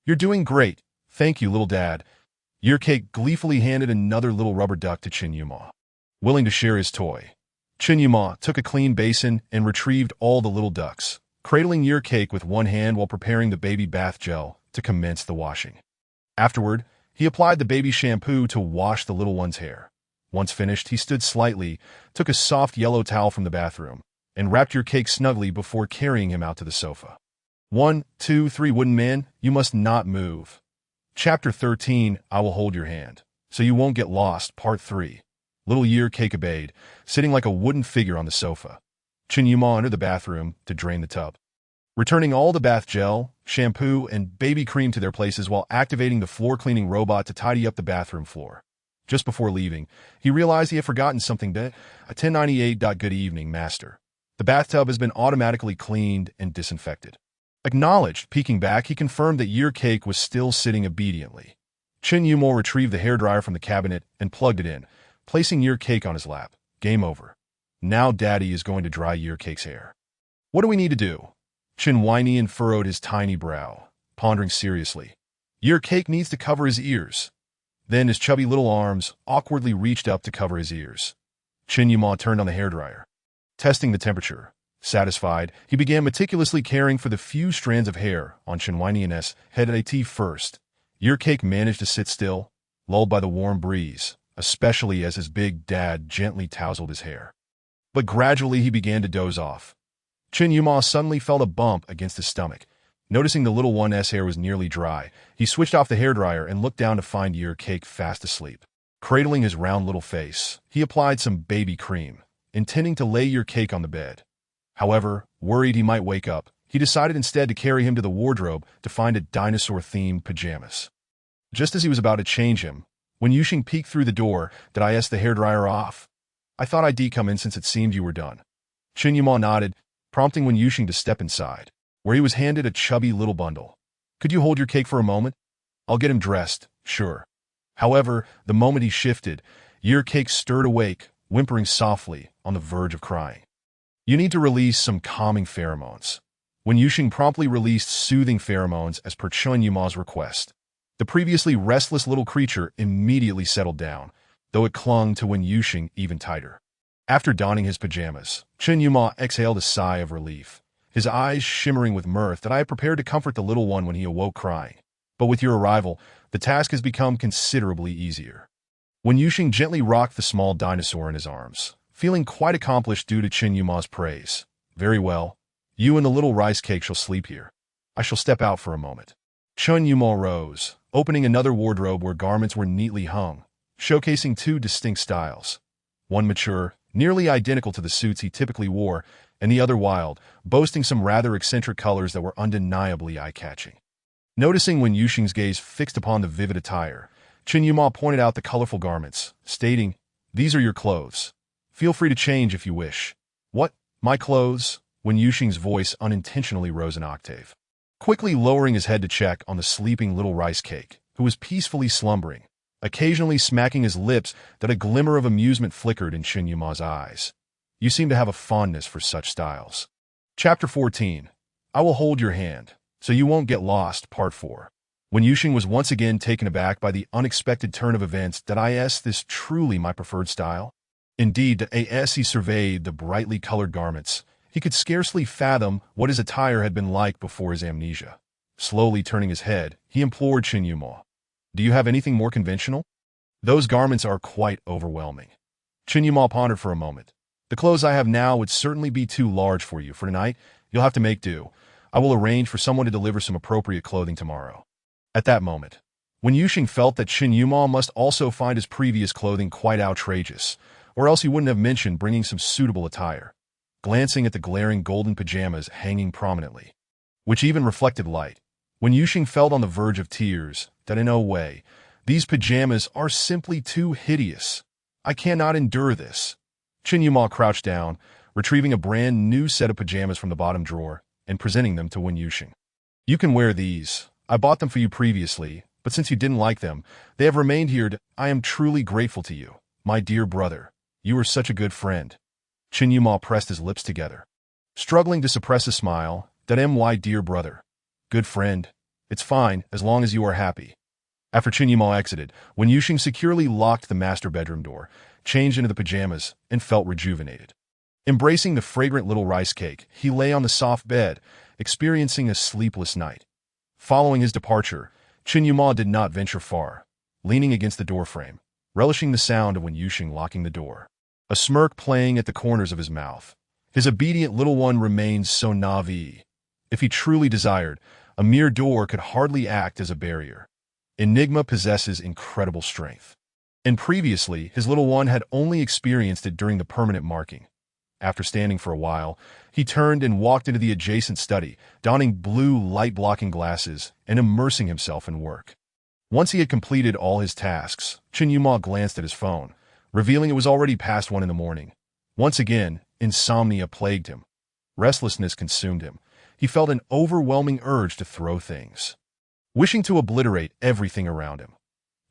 You're doing great. Thank you, little dad." Your cake gleefully handed another little rubber duck to Chen Yuma, willing to share his toy. Chen Yuma took a clean basin and retrieved all the little ducks, cradling your cake with one hand while preparing the baby bath gel to commence the washing. Afterward, he applied the baby shampoo to wash the little one's hair. Once finished, he stood slightly, took a soft yellow towel from the bathroom, and wrapped your cake snugly before carrying him out to the sofa. 1, 2, 3 Wooden Man, you must not move. Chapter 13, I Will Hold Your Hand, So You Won't Get Lost, Part 3. Little Year Cake obeyed, sitting like a wooden figure on the sofa. Chen Yuma entered the bathroom to drain the tub, returning all the bath gel, shampoo, and baby cream to their places while activating the floor-cleaning robot to tidy up the bathroom floor. Just before leaving, he realized he had forgotten something. A 1098. Good evening, Master. The bathtub has been automatically cleaned and disinfected. Acknowledged. Peeking back, he confirmed that your cake was still sitting obediently. Chen Yuma retrieved the hairdryer from the cabinet and plugged it in, placing your cake on his lap. Game over. Now Daddy is going to dry your cake's hair. What do we need to do? Chen Weinian furrowed his tiny brow, pondering seriously. Your cake needs to cover his ears. Then his chubby little arms awkwardly reached up to cover his ears. Chen Yuma turned on the hairdryer, testing the temperature. Satisfied, he began meticulously caring for the few strands of hair on Chen Weinian's head at first. Your cake managed to sit still, lulled by the warm breeze, especially as his big dad gently tousled his hair. But gradually he began to doze off. Chen Yuma suddenly felt a bump against his stomach. Noticing the little one's hair was nearly dry, he switched off the hairdryer and looked down to find your cake fast asleep. Cradling his round little face, he applied some baby cream, intending to lay your cake on the bed. However, worried he might wake up, he decided instead to carry him to the wardrobe to find a dinosaur-themed pajamas. Just as he was about to change him, when Yuxing peeked through the door, "Did I ask the hairdryer off? I thought I'd come in since it seemed you were done." Chen Yuma nodded, prompting Wen Yuxing to step inside, where he was handed a chubby little bundle. "Could you hold your cake for a moment? I'll get him dressed, sure." However, the moment he shifted, your cake stirred awake, whimpering softly, on the verge of crying. "You need to release some calming pheromones." Wen Yuxing promptly released soothing pheromones as per Chen Yuma's request. The previously restless little creature immediately settled down, though it clung to Wen Yuxing even tighter. After donning his pajamas, Chen Yuma exhaled a sigh of relief, his eyes shimmering with mirth that I had prepared to comfort the little one when he awoke crying. But with your arrival, the task has become considerably easier. Wen Yuxing gently rocked the small dinosaur in his arms, feeling quite accomplished due to Chen Yuma's praise. "Very well. You and the little rice cake shall sleep here. I shall step out for a moment." Chen Yuma rose, opening another wardrobe where garments were neatly hung, showcasing two distinct styles. One mature, nearly identical to the suits he typically wore, and the other wild, boasting some rather eccentric colors that were undeniably eye-catching. Noticing Wen Yuxing's gaze fixed upon the vivid attire, Chen Yuma pointed out the colorful garments, stating, "These are your clothes. Feel free to change if you wish." "What? My clothes?" Wen Yuxing's voice unintentionally rose an octave, quickly lowering his head to check on the sleeping little rice cake, who was peacefully slumbering, occasionally smacking his lips that a glimmer of amusement flickered in Chen Yuma's eyes. "You seem to have a fondness for such styles." Chapter 14, I Will Hold Your Hand, So You Won't Get Lost, Part 4. Wen Yuxing was once again taken aback by the unexpected turn of events. "Did I ask this truly my preferred style?" Indeed, as he surveyed the brightly colored garments, he could scarcely fathom what his attire had been like before his amnesia. Slowly turning his head, he implored Chen Yuma, "Do you have anything more conventional? Those garments are quite overwhelming." Chen Yuma pondered for a moment. "The clothes I have now would certainly be too large for you. For tonight, you'll have to make do. I will arrange for someone to deliver some appropriate clothing tomorrow." At that moment, Wen Yuxing felt that Chen Yuma must also find his previous clothing quite outrageous, or else he wouldn't have mentioned bringing some suitable attire. Glancing at the glaring golden pajamas hanging prominently, which even reflected light, Wen Yuxing felt on the verge of tears that in no way, these pajamas are simply too hideous. "I cannot endure this." Chen Yuma crouched down, retrieving a brand new set of pajamas from the bottom drawer, and presenting them to Wen Yuxing. You can wear these. I bought them for you previously, but since you didn't like them, they have remained here. I am truly grateful to you, my dear brother. You are such a good friend. Chen Yuma pressed his lips together, struggling to suppress a smile. My dear brother. Good friend. It's fine, as long as you are happy. After Chen Yuma exited, Wen Yuxing securely locked the master bedroom door, changed into the pajamas, and felt rejuvenated. Embracing the fragrant little rice cake, he lay on the soft bed, experiencing a sleepless night. Following his departure, Chen Yuma did not venture far, leaning against the doorframe, relishing the sound of Wen Yuxing locking the door, a smirk playing at the corners of his mouth. His obedient little one remained so naive. If he truly desired, a mere door could hardly act as a barrier. Enigma possesses incredible strength. And previously, his little one had only experienced it during the permanent marking. After standing for a while, he turned and walked into the adjacent study, donning blue light-blocking glasses and immersing himself in work. Once he had completed all his tasks, Chen Yuma glanced at his phone, revealing it was already past 1 a.m. Once again, insomnia plagued him. Restlessness consumed him. He felt an overwhelming urge to throw things, wishing to obliterate everything around him.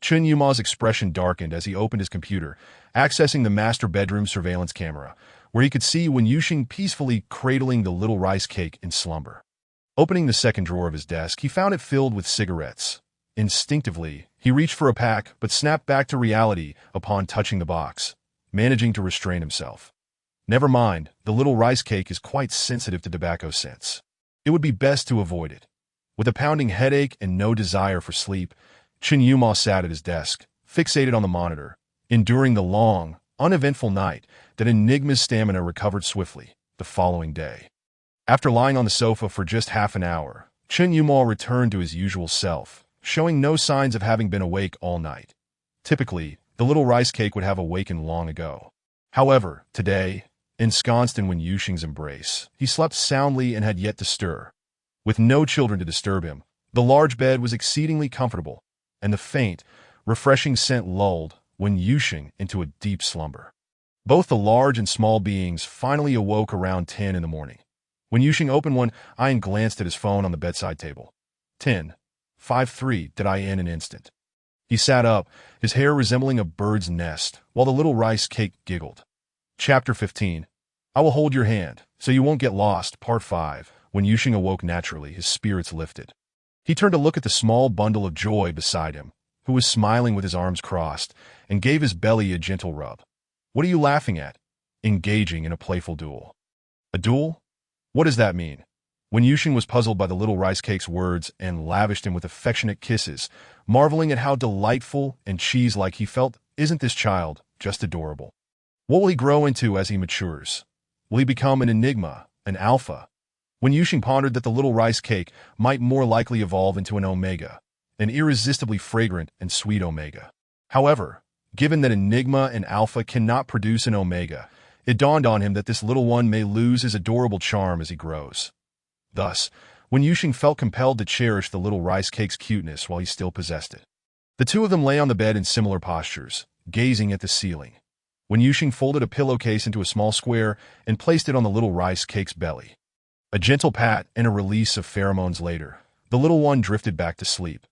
Chen Yuma's expression darkened as he opened his computer, accessing the master bedroom surveillance camera, where he could see Wen Yuxing peacefully cradling the little rice cake in slumber. Opening the second drawer of his desk, he found it filled with cigarettes. Instinctively, he reached for a pack, but snapped back to reality upon touching the box, managing to restrain himself. Never mind, the little rice cake is quite sensitive to tobacco scents. It would be best to avoid it. With a pounding headache and no desire for sleep, Chen Yuma sat at his desk, fixated on the monitor, enduring the long, uneventful night that Enigma's stamina recovered swiftly the following day. After lying on the sofa for just half an hour, Chen Yuma returned to his usual self, showing no signs of having been awake all night. Typically, the little rice cake would have awakened long ago. However, today, ensconced in Wen Yuxing's embrace, he slept soundly and had yet to stir. With no children to disturb him, the large bed was exceedingly comfortable, and the faint, refreshing scent lulled Wen Yuxing into a deep slumber. Both the large and small beings finally awoke around 10 in the morning. Wen Yuxing opened one eye and glanced at his phone on the bedside table. 10:53 did I in an instant. He sat up, his hair resembling a bird's nest, while the little rice cake giggled. Chapter 15. I will hold your hand, so you won't get lost, Part 5. Wen Yuxing awoke naturally, his spirits lifted. He turned to look at the small bundle of joy beside him, who was smiling with his arms crossed, and gave his belly a gentle rub. What are you laughing at? Engaging in a playful duel. A duel? What does that mean? Wen Yuxing was puzzled by the little rice cake's words and lavished him with affectionate kisses, marveling at how delightful and cheese-like he felt. Isn't this child just adorable? What will he grow into as he matures? Will he become an enigma, an alpha? Wen Yuxing pondered that the little rice cake might more likely evolve into an omega, an irresistibly fragrant and sweet omega. However, given that enigma and alpha cannot produce an omega, it dawned on him that this little one may lose his adorable charm as he grows. Thus, Wen Yuxing felt compelled to cherish the little rice cake's cuteness while he still possessed it. The two of them lay on the bed in similar postures, gazing at the ceiling. Wen Yuxing folded a pillowcase into a small square and placed it on the little rice cake's belly. A gentle pat and a release of pheromones later, the little one drifted back to sleep.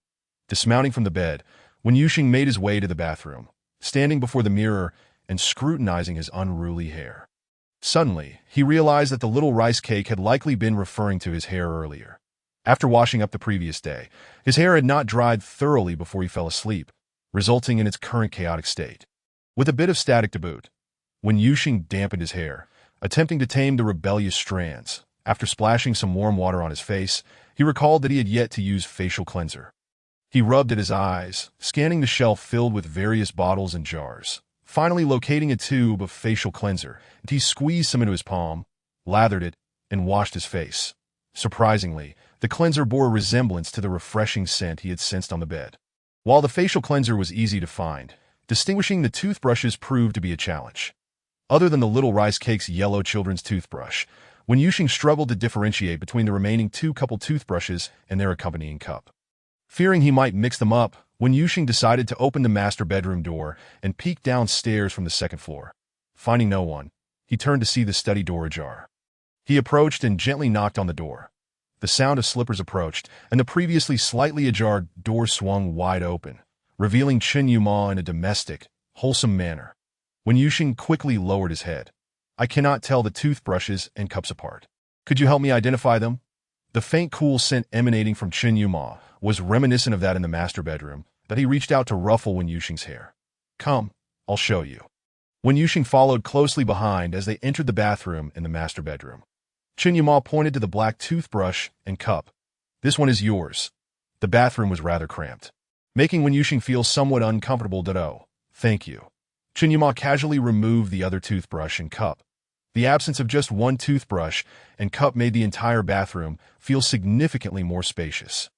Dismounting from the bed, Wen Yuxing made his way to the bathroom, standing before the mirror and scrutinizing his unruly hair. Suddenly, he realized that the little rice cake had likely been referring to his hair earlier. After washing up the previous day, his hair had not dried thoroughly before he fell asleep, resulting in its current chaotic state. With a bit of static to boot, Wen Yuxing dampened his hair, attempting to tame the rebellious strands. After splashing some warm water on his face, he recalled that he had yet to use facial cleanser. He rubbed at his eyes, scanning the shelf filled with various bottles and jars. Finally locating a tube of facial cleanser, he squeezed some into his palm, lathered it, and washed his face. Surprisingly, the cleanser bore a resemblance to the refreshing scent he had sensed on the bed. While the facial cleanser was easy to find, distinguishing the toothbrushes proved to be a challenge. Other than the little rice cake's yellow children's toothbrush, Wen Yuxing struggled to differentiate between the remaining 2 couple toothbrushes and their accompanying cup. Fearing he might mix them up, Wen Yuxing decided to open the master bedroom door and peek downstairs from the second floor. Finding no one, he turned to see the study door ajar. He approached and gently knocked on the door, The sound of slippers approached, and the previously slightly ajar door swung wide open, revealing Chen Yuma in a domestic, wholesome manner. Wen Yuxing quickly lowered his head. I cannot tell the toothbrushes and cups apart. Could you help me identify them? The faint cool scent emanating from Chen Yuma was reminiscent of that in the master bedroom, that he reached out to ruffle Wen Yuxing's hair. Come, I'll show you. Wen Yuxing followed closely behind as they entered the bathroom in the master bedroom. Chen Yuma pointed to the black toothbrush and cup. This one is yours. The bathroom was rather cramped, making Wen Yuxing feel somewhat uncomfortable. Thank you. Chen Yuma casually removed the other toothbrush and cup. The absence of just one toothbrush and cup made the entire bathroom feel significantly more spacious,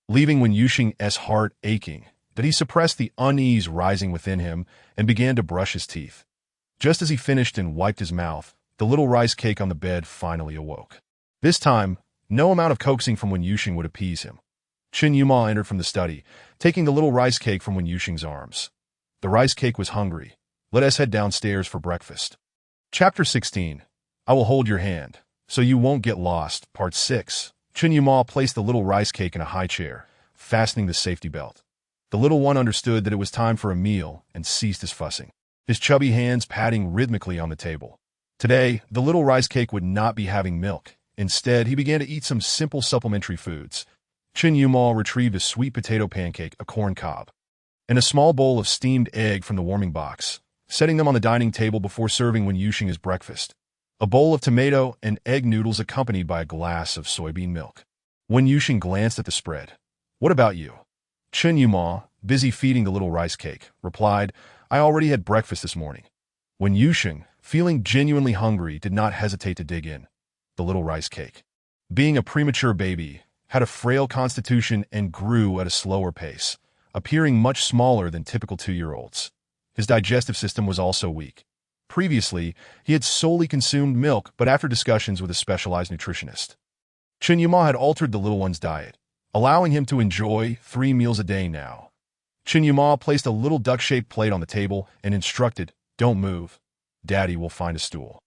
leaving Wen Yuxing's heart aching, that he suppressed the unease rising within him and began to brush his teeth. Just as he finished and wiped his mouth, the little rice cake on the bed finally awoke. This time, no amount of coaxing from Wen Yuxing would appease him. Chen Yuma entered from the study, taking the little rice cake from Wen Yuxing's arms. The rice cake was hungry. Let us head downstairs for breakfast. Chapter 16. I will hold your hand, so you won't get lost. Part 6. Chen Yuma placed the little rice cake in a high chair, fastening the safety belt. The little one understood that it was time for a meal and ceased his fussing, his chubby hands patting rhythmically on the table. Today, the little rice cake would not be having milk. Instead, he began to eat some simple supplementary foods. Chen Yuma retrieved a sweet potato pancake, a corn cob, and a small bowl of steamed egg from the warming box, setting them on the dining table before serving Wen Yuxing his breakfast. A bowl of tomato and egg noodles accompanied by a glass of soybean milk. Wen Yuxing glanced at the spread. What about you? Chen Yuma, busy feeding the little rice cake, replied, I already had breakfast this morning. Wen Yuxing, feeling genuinely hungry, did not hesitate to dig in. The little rice cake, being a premature baby, had a frail constitution and grew at a slower pace, appearing much smaller than typical 2-year-olds. His digestive system was also weak. Previously, he had solely consumed milk, but after discussions with a specialized nutritionist, Chen Yuma had altered the little one's diet, allowing him to enjoy 3 meals a day now. Chen Yuma placed a little duck-shaped plate on the table and instructed, Don't move. Daddy will find a stool.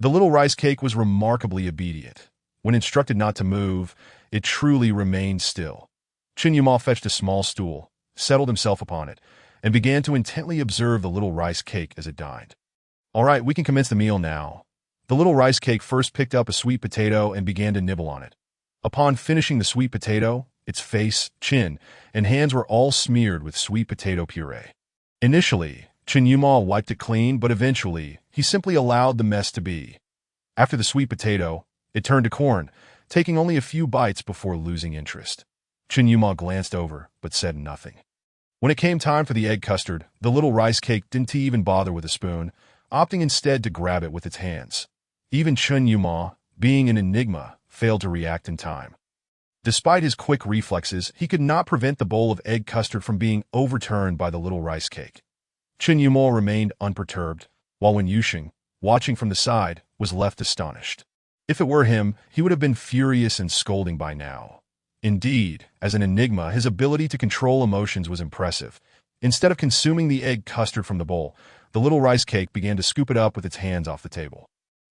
The little rice cake was remarkably obedient. When instructed not to move, it truly remained still. Chen Yuma fetched a small stool, settled himself upon it, and began to intently observe the little rice cake as it dined. All right, we can commence the meal now. The little rice cake first picked up a sweet potato and began to nibble on it. Upon finishing the sweet potato, its face, chin, and hands were all smeared with sweet potato puree. Initially, Chen Yuma wiped it clean, but eventually, he simply allowed the mess to be. After the sweet potato, it turned to corn, taking only a few bites before losing interest. Chen Yuma glanced over, but said nothing. When it came time for the egg custard, the little rice cake didn't even bother with a spoon, opting instead to grab it with its hands. Even Chen Yuma, being an enigma, failed to react in time. Despite his quick reflexes, he could not prevent the bowl of egg custard from being overturned by the little rice cake. Chen Yuma remained unperturbed, while Wen Yuxing, watching from the side, was left astonished. If it were him, he would have been furious and scolding by now. Indeed, as an enigma, his ability to control emotions was impressive. Instead of consuming the egg custard from the bowl, the little rice cake began to scoop it up with its hands off the table.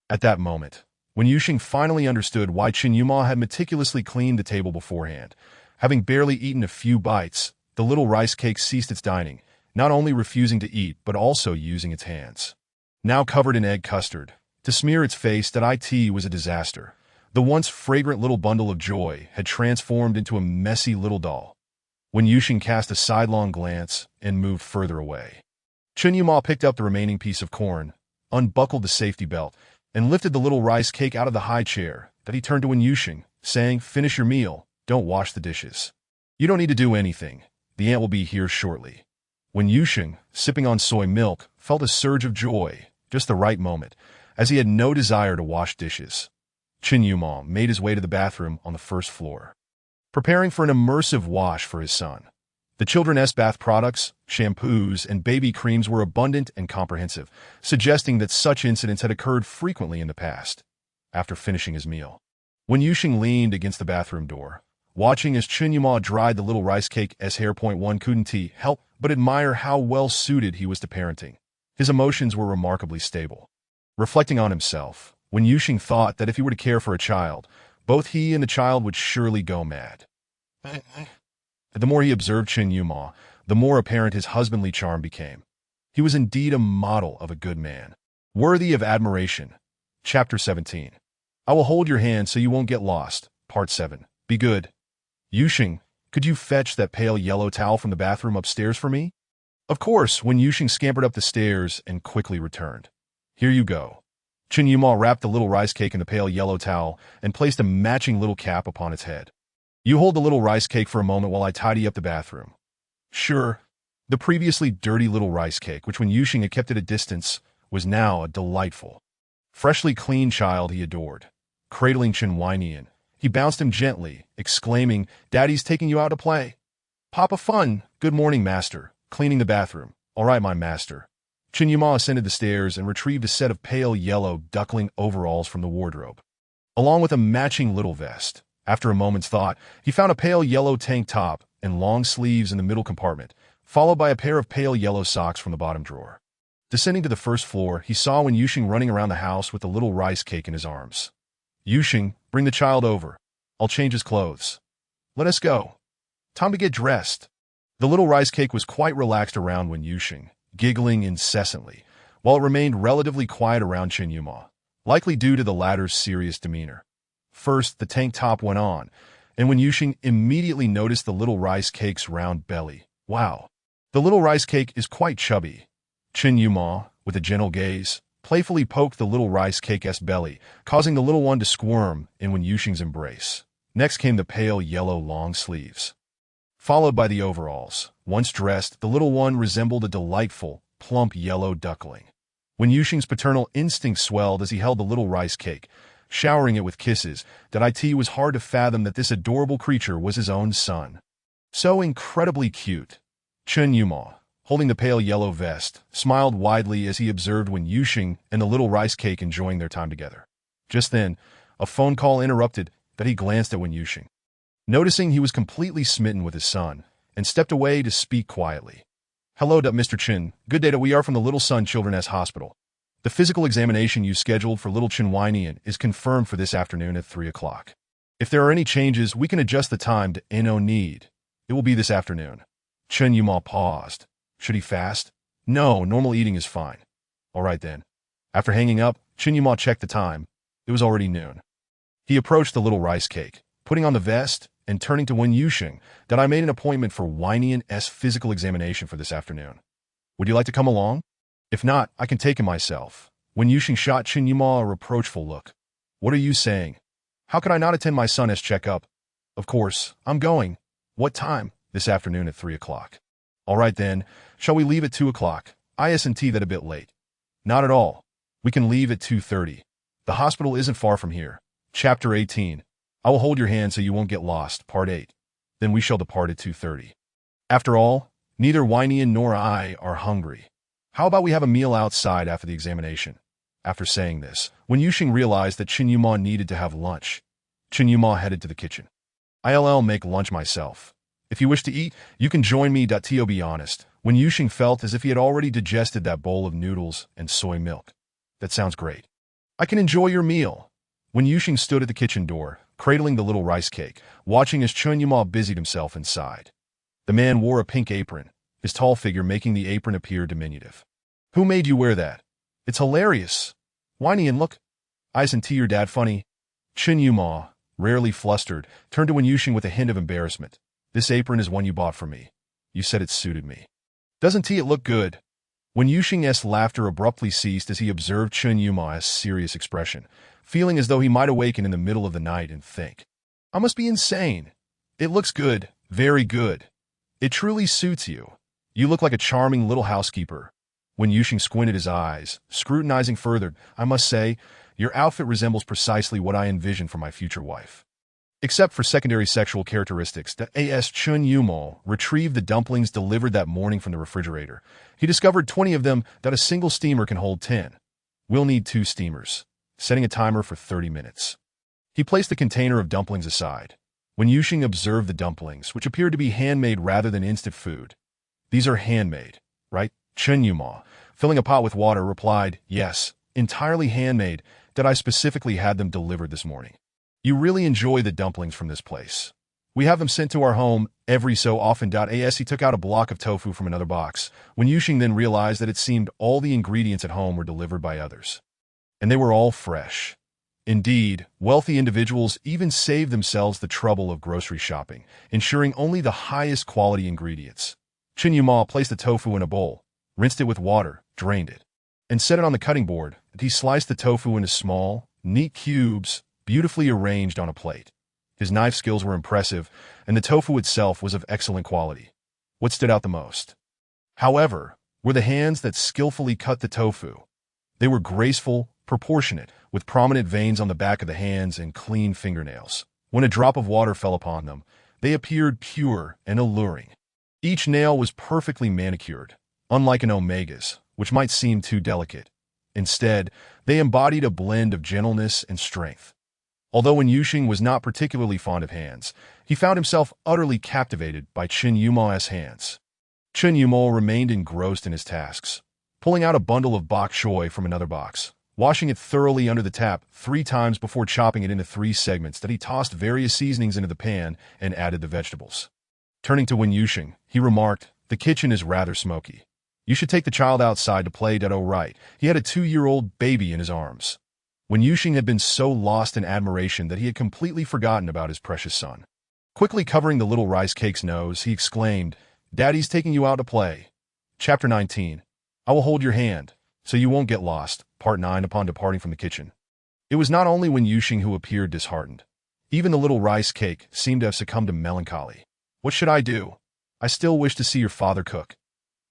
At that moment, Wen Yuxing finally understood why Chen Yuma had meticulously cleaned the table beforehand. Having barely eaten a few bites, the little rice cake ceased its dining, not only refusing to eat but also using its hands. Now covered in egg custard, to smear its face, that it was a disaster. The once fragrant little bundle of joy had transformed into a messy little doll. Wen Yuxing cast a sidelong glance and moved further away. Chen Yuma picked up the remaining piece of corn, unbuckled the safety belt, and lifted the little rice cake out of the high chair. That he turned to Wen Yuxing, saying, Finish your meal, don't wash the dishes. You don't need to do anything. The aunt will be here shortly. Wen Yuxing, sipping on soy milk, felt a surge of joy, just the right moment, as he had no desire to wash dishes. Chen Yuma made his way to the bathroom on the first floor, preparing for an immersive wash for his son. The children's bath products, shampoos, and baby creams were abundant and comprehensive, suggesting that such incidents had occurred frequently in the past. After finishing his meal, Wen Yuxing leaned against the bathroom door, watching as Chen Yuma dried the little rice cake's hair. One couldn't help but admire how well suited he was to parenting. His emotions were remarkably stable. Reflecting on himself, Wen Yuxing thought that if he were to care for a child, both he and the child would surely go mad. The more he observed Chen Yuma, the more apparent his husbandly charm became. He was indeed a model of a good man, worthy of admiration. Chapter 17. I will hold your hand so you won't get lost. Part 7. Be good. Yuxing, could you fetch that pale yellow towel from the bathroom upstairs for me? Of course, when Yuxing scampered up the stairs and quickly returned. Here you go. Chen Yuma wrapped the little rice cake in the pale yellow towel and placed a matching little cap upon its head. You hold the little rice cake for a moment while I tidy up the bathroom. Sure. The previously dirty little rice cake, which when Yuxing had kept at a distance, was now a delightful, freshly clean child he adored. Cradling Chen Weinian, he bounced him gently, exclaiming, "Daddy's taking you out to play." "Papa fun. Good morning, master." Cleaning the bathroom. "All right, my master." Chen Yuma ascended the stairs and retrieved a set of pale yellow duckling overalls from the wardrobe, along with a matching little vest. After a moment's thought, he found a pale yellow tank top and long sleeves in the middle compartment, followed by a pair of pale yellow socks from the bottom drawer. Descending to the first floor, he saw Wen Yuxing running around the house with the little rice cake in his arms. "Yuxing, bring the child over. I'll change his clothes. Let us go. Time to get dressed." The little rice cake was quite relaxed around Wen Yuxing, giggling incessantly, while it remained relatively quiet around Chen Yuma, likely due to the latter's serious demeanor. First, the tank top went on, and when Yuxing immediately noticed the little rice cake's round belly. Wow, the little rice cake is quite chubby. Chen Yuma, with a gentle gaze, playfully poked the little rice cake's belly, causing the little one to squirm in Wen Yuxing's embrace. Next came the pale yellow long sleeves, followed by the overalls. Once dressed, the little one resembled a delightful, plump yellow duckling. Wen Yuxing's paternal instinct swelled as he held the little rice cake, showering it with kisses, that it was hard to fathom that this adorable creature was his own son. So incredibly cute. Chen Yuma, holding the pale yellow vest, smiled widely as he observed Wen Yuxing and the little rice cake enjoying their time together. Just then, a phone call interrupted that he glanced at Wen Yuxing, noticing he was completely smitten with his son, and stepped away to speak quietly. "Hello, Mr. Chen. Good day. We are from the Little Sun Children's Hospital. The physical examination you scheduled for little Chen Weinian is confirmed for this afternoon at 3 o'clock. If there are any changes, we can adjust the time to no need. It will be this afternoon." Chen Yuma paused. Should he fast? No, normal eating is fine. All right then. After hanging up, Chen Yuma checked the time. It was already noon. He approached the little rice cake, putting on the vest and turning to Wen Yuxing, that I made an appointment for Weinian's physical examination for this afternoon. Would you like to come along? If not, I can take him myself. Wen Yuxing shot Chen Yuma a reproachful look. What are you saying? How could I not attend my son's checkup? Of course, I'm going. What time? This afternoon at 3 o'clock. All right then, shall we leave at 2 o'clock? Isn't that a bit late? Not at all. We can leave at 2:30. The hospital isn't far from here. Chapter 18. I will hold your hand so you won't get lost. Part 8. Then we shall depart at 2:30. After all, neither Weinian nor I are hungry. How about we have a meal outside after the examination? After saying this, Wen Yuxing realized that Chen Yuma needed to have lunch. Chen Yuma headed to the kitchen. "I'll make lunch myself. If you wish to eat, you can join me. To be honest, Wen Yuxing felt as if he had already digested that bowl of noodles and soy milk. That sounds great. I can enjoy your meal. Wen Yuxing stood at the kitchen door, cradling the little rice cake, watching as Chen Yuma busied himself inside. The man wore a pink apron, his tall figure making the apron appear diminutive. Who made you wear that? It's hilarious. Weinian, look. Isn't your dad funny? Chen Yuma, rarely flustered, turned to Wen Yuxing with a hint of embarrassment. This apron is one you bought for me. You said it suited me. Doesn't it look good? Wen Yuxing's laughter abruptly ceased as he observed Chen Yuma's serious expression, feeling as though he might awaken in the middle of the night and think, I must be insane. It looks good, very good. It truly suits you. You look like a charming little housekeeper. Wen Yuxing squinted his eyes, scrutinizing further. I must say, your outfit resembles precisely what I envisioned for my future wife. Except for secondary sexual characteristics, that Chen Yuma retrieved the dumplings delivered that morning from the refrigerator. He discovered 20 of them, that a single steamer can hold 10. We'll need 2 steamers, setting a timer for 30 minutes. He placed the container of dumplings aside. Wen Yuxing observed the dumplings, which appeared to be handmade rather than instant food. These are handmade, right? Chen Yuma, filling a pot with water, replied, yes, entirely handmade, that I specifically had them delivered this morning. You really enjoy the dumplings from this place. We have them sent to our home every so often. As he took out a block of tofu from another box, when Yuxing then realized that it seemed all the ingredients at home were delivered by others. And they were all fresh. Indeed, wealthy individuals even save themselves the trouble of grocery shopping, ensuring only the highest quality ingredients. Chen Yuma placed the tofu in a bowl, rinsed it with water, drained it, and set it on the cutting board. He sliced the tofu into small, neat cubes, beautifully arranged on a plate. His knife skills were impressive, and the tofu itself was of excellent quality. What stood out the most, however, were the hands that skillfully cut the tofu. They were graceful, proportionate, with prominent veins on the back of the hands and clean fingernails. When a drop of water fell upon them, they appeared pure and alluring. Each nail was perfectly manicured, unlike an omega's, which might seem too delicate. Instead, they embodied a blend of gentleness and strength. Although Wen Yuxing was not particularly fond of hands, he found himself utterly captivated by Chen Yuma's hands. Chen Yuma remained engrossed in his tasks, pulling out a bundle of bok choy from another box, washing it thoroughly under the tap 3 times before chopping it into 3 segments. That he tossed various seasonings into the pan and added the vegetables. Turning to Wen Yuxing, he remarked, "The kitchen is rather smoky. You should take the child outside to play." Oh right, he had a 2-year-old baby in his arms. Wen Yuxing had been so lost in admiration that he had completely forgotten about his precious son. Quickly covering the little rice cake's nose, he exclaimed, "Daddy's taking you out to play." Chapter 19. I will hold your hand, so you won't get lost. Part 9. Upon departing from the kitchen, it was not only Wen Yuxing who appeared disheartened. Even the little rice cake seemed to have succumbed to melancholy. "What should I do? I still wish to see your father cook."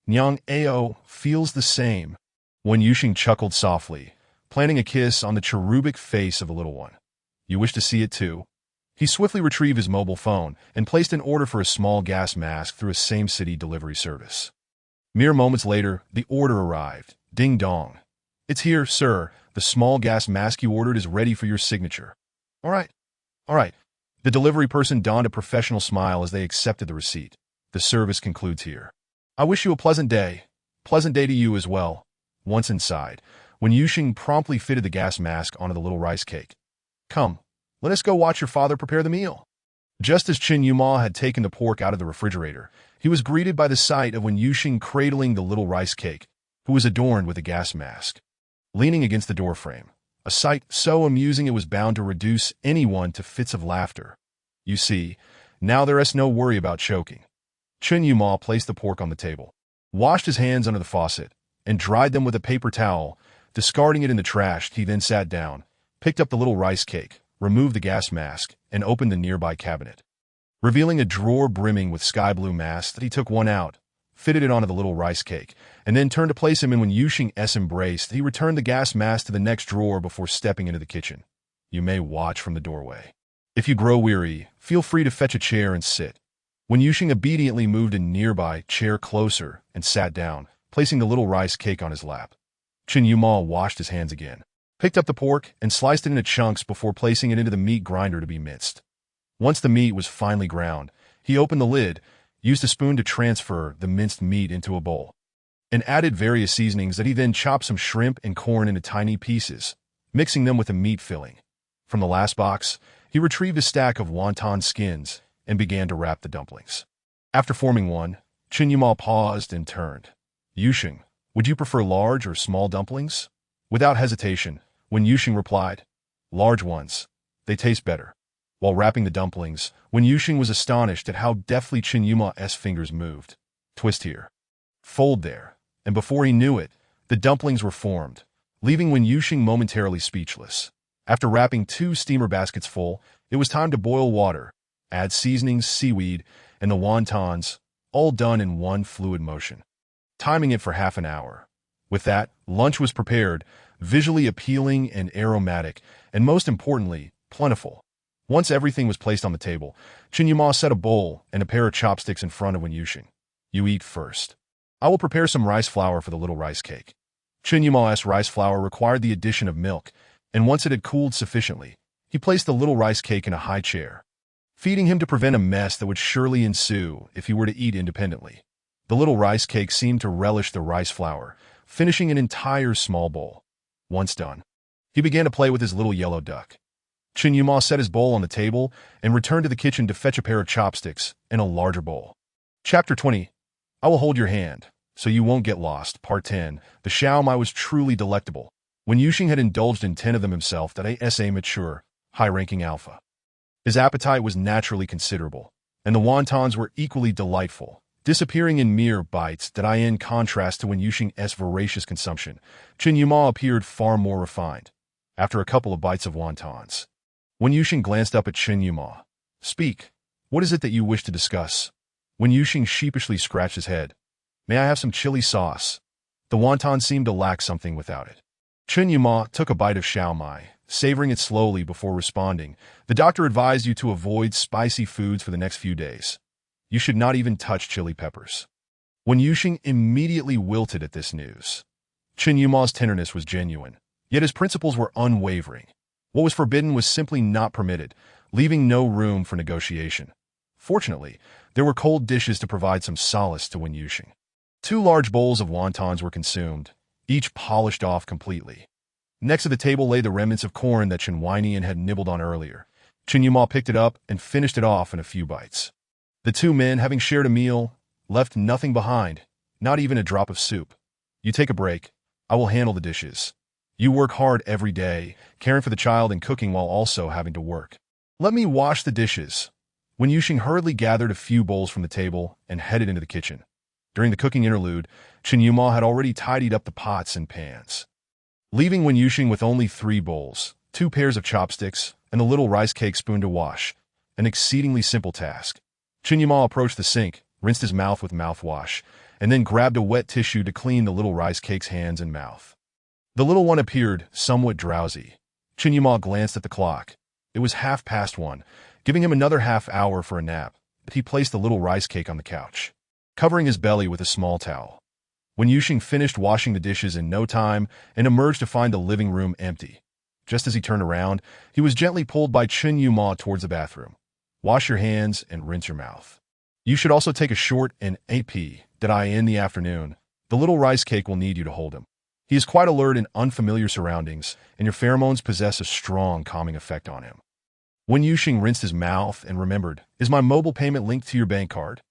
"Nyang Ao feels the same." Wen Yuxing chuckled softly, planting a kiss on the cherubic face of the little one. "You wish to see it too?" He swiftly retrieved his mobile phone and placed an order for a small gas mask through a same-city delivery service. Mere moments later, the order arrived. Ding dong. "It's here, sir. The small gas mask you ordered is ready for your signature." All right. The delivery person donned a professional smile as they accepted the receipt. "The service concludes here. I wish you a pleasant day." "Pleasant day to you as well." Once inside, Wen Yuxing promptly fitted the gas mask onto the little rice cake. "Come, let us go watch your father prepare the meal." Just as Chen Yuma had taken the pork out of the refrigerator, he was greeted by the sight of Wen Yuxing cradling the little rice cake, who was adorned with a gas mask, leaning against the doorframe, a sight so amusing it was bound to reduce anyone to fits of laughter. You see, now there is no worry about choking. Chen Yuma placed the pork on the table, washed his hands under the faucet, and dried them with a paper towel. Discarding it in the trash, he then sat down, picked up the little rice cake, removed the gas mask, and opened the nearby cabinet. Revealing a drawer brimming with sky blue masks, that he took one out, fitted it onto the little rice cake, and then turned to place him in Wen Yuxing's embrace. He returned the gas mask to the next drawer before stepping into the kitchen. You may watch from the doorway. If you grow weary, feel free to fetch a chair and sit. Wen Yuxing obediently moved a nearby chair closer and sat down, placing the little rice cake on his lap. Chen Yuma washed his hands again, picked up the pork, and sliced it into chunks before placing it into the meat grinder to be minced. Once the meat was finely ground, he opened the lid, used a spoon to transfer the minced meat into a bowl, and added various seasonings. That he then chopped some shrimp and corn into tiny pieces, mixing them with the meat filling. From the last box, he retrieved a stack of wonton skins and began to wrap the dumplings. After forming one, Chen Yuma paused and turned. "Yuxing, would you prefer large or small dumplings?" Without hesitation, Wen Yuxing replied, "Large ones. They taste better." While wrapping the dumplings, Wen Yuxing was astonished at how deftly Chen Yuma's fingers moved. Twist here, fold there, and before he knew it, the dumplings were formed, leaving Wen Yuxing momentarily speechless. After wrapping 2 steamer baskets full, it was time to boil water, add seasonings, seaweed, and the wontons, all done in one fluid motion, timing it for half an hour. With that, lunch was prepared, visually appealing and aromatic, and most importantly, plentiful. Once everything was placed on the table, Chen Yuma set a bowl and a pair of chopsticks in front of Wen Yuxing. "You eat first. I will prepare some rice flour for the little rice cake." Chen Yuma's rice flour required the addition of milk, and once it had cooled sufficiently, he placed the little rice cake in a high chair, feeding him to prevent a mess that would surely ensue if he were to eat independently. The little rice cake seemed to relish the rice flour, finishing an entire small bowl. Once done, he began to play with his little yellow duck. Chen Yuma set his bowl on the table and returned to the kitchen to fetch a pair of chopsticks and a larger bowl. Chapter 20. I will hold your hand, so you won't get lost. Part 10. The Xiao Mai was truly delectable. When Yuxing had indulged in 10 of them himself, that ASA mature, high-ranking alpha. His appetite was naturally considerable, and the wontons were equally delightful, disappearing in mere bites that in contrast to when Yuxing's voracious consumption. Chen Yuma appeared far more refined, after a couple of bites of wontons. When Yuxing glanced up at Chen Yuma, "Speak, what is it that you wish to discuss?" When Yuxing sheepishly scratched his head, "May I have some chili sauce?" The wonton seemed to lack something without it. Chen Yuma took a bite of Xiao Mai, savoring it slowly before responding. "The doctor advised you to avoid spicy foods for the next few days. You should not even touch chili peppers." When Yuxing immediately wilted at this news. Chen Yuma's tenderness was genuine, yet his principles were unwavering. What was forbidden was simply not permitted, leaving no room for negotiation. Fortunately, there were cold dishes to provide some solace to Wen Yuxing. 2 large bowls of wontons were consumed, each polished off completely. Next to the table lay the remnants of corn that Chen Weinian had nibbled on earlier. Chen Yuma picked it up and finished it off in a few bites. The 2 men, having shared a meal, left nothing behind, not even a drop of soup. "You take a break. I will handle the dishes. You work hard every day, caring for the child and cooking while also having to work. Let me wash the dishes." When Yuxing hurriedly gathered a few bowls from the table and headed into the kitchen. During the cooking interlude, Chen Yuma had already tidied up the pots and pans, leaving Wen Yuxing with only 3 bowls, 2 pairs of chopsticks, and a little rice cake spoon to wash, an exceedingly simple task. Chen Yuma approached the sink, rinsed his mouth with mouthwash, and then grabbed a wet tissue to clean the little rice cake's hands and mouth. The little one appeared somewhat drowsy. Chen Yuma glanced at the clock. It was 1:30, giving him another half hour for a nap. He placed the little rice cake on the couch, covering his belly with a small towel. When Yuxing finished washing the dishes in no time and emerged to find the living room empty. Just as he turned around, he was gently pulled by Chen Yuma towards the bathroom. "Wash your hands and rinse your mouth. You should also take a short nap in the afternoon. The little rice cake will need you to hold him. He is quite alert in unfamiliar surroundings, and your pheromones possess a strong calming effect on him." When Yuxing rinsed his mouth and remembered, "Is my mobile payment linked to your bank card?"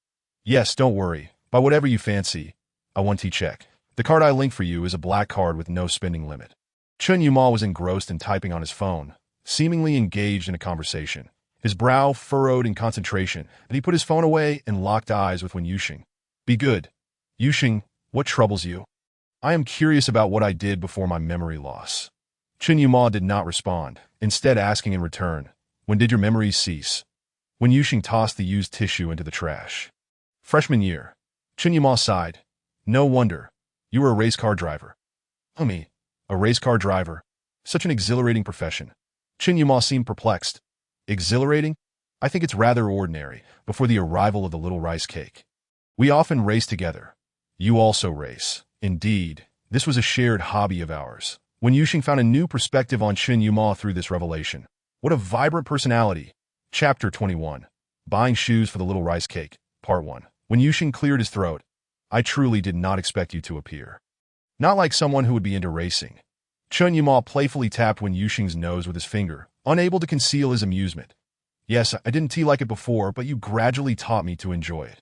"Yes, don't worry. Buy whatever you fancy. A 1T check. The card I linked for you is a black card with no spending limit." Chen Yuma was engrossed in typing on his phone, seemingly engaged in a conversation. His brow furrowed in concentration, and he put his phone away and locked eyes with Wen Yuxing. "Be good. Yuxing, what troubles you?" "I am curious about what I did before my memory loss." Chen Yuma did not respond, instead asking in return, "When did your memories cease?" Wen Yuxing tossed the used tissue into the trash. "Freshman year." Chen Yuma sighed. "No wonder. You were a race car driver." "Me? A race car driver? Such an exhilarating profession." Chen Yuma seemed perplexed. "Exhilarating? I think it's rather ordinary, before the arrival of the little rice cake. We often race together. You also race." Indeed, this was a shared hobby of ours. Wen Yuxing found a new perspective on Chen Yuma through this revelation. What a vibrant personality. Chapter 21. Buying shoes for the little rice cake. Part 1. When Yuxing cleared his throat, "I truly did not expect you to appear. Not like someone who would be into racing." Chen Yuma playfully tapped Wen Yuxing's nose with his finger, unable to conceal his amusement. "Yes, I didn't like it before, but you gradually taught me to enjoy it."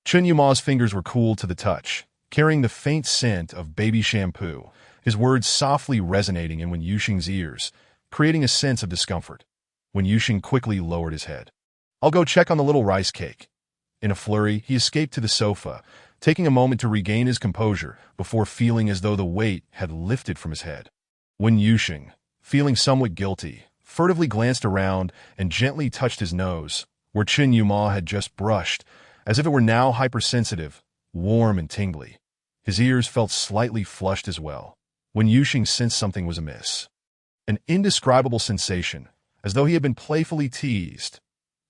Chen Yuma's fingers were cool to the touch, carrying the faint scent of baby shampoo, his words softly resonating in Wen Yuxing's ears, creating a sense of discomfort. Wen Yuxing quickly lowered his head. "I'll go check on the little rice cake." In a flurry, he escaped to the sofa, taking a moment to regain his composure before feeling as though the weight had lifted from his head. Wen Yuxing, feeling somewhat guilty, furtively glanced around and gently touched his nose, where Chen Yuma had just brushed, as if it were now hypersensitive, warm and tingly. His ears felt slightly flushed as well. Wen Yuxing sensed something was amiss. An indescribable sensation, as though he had been playfully teased.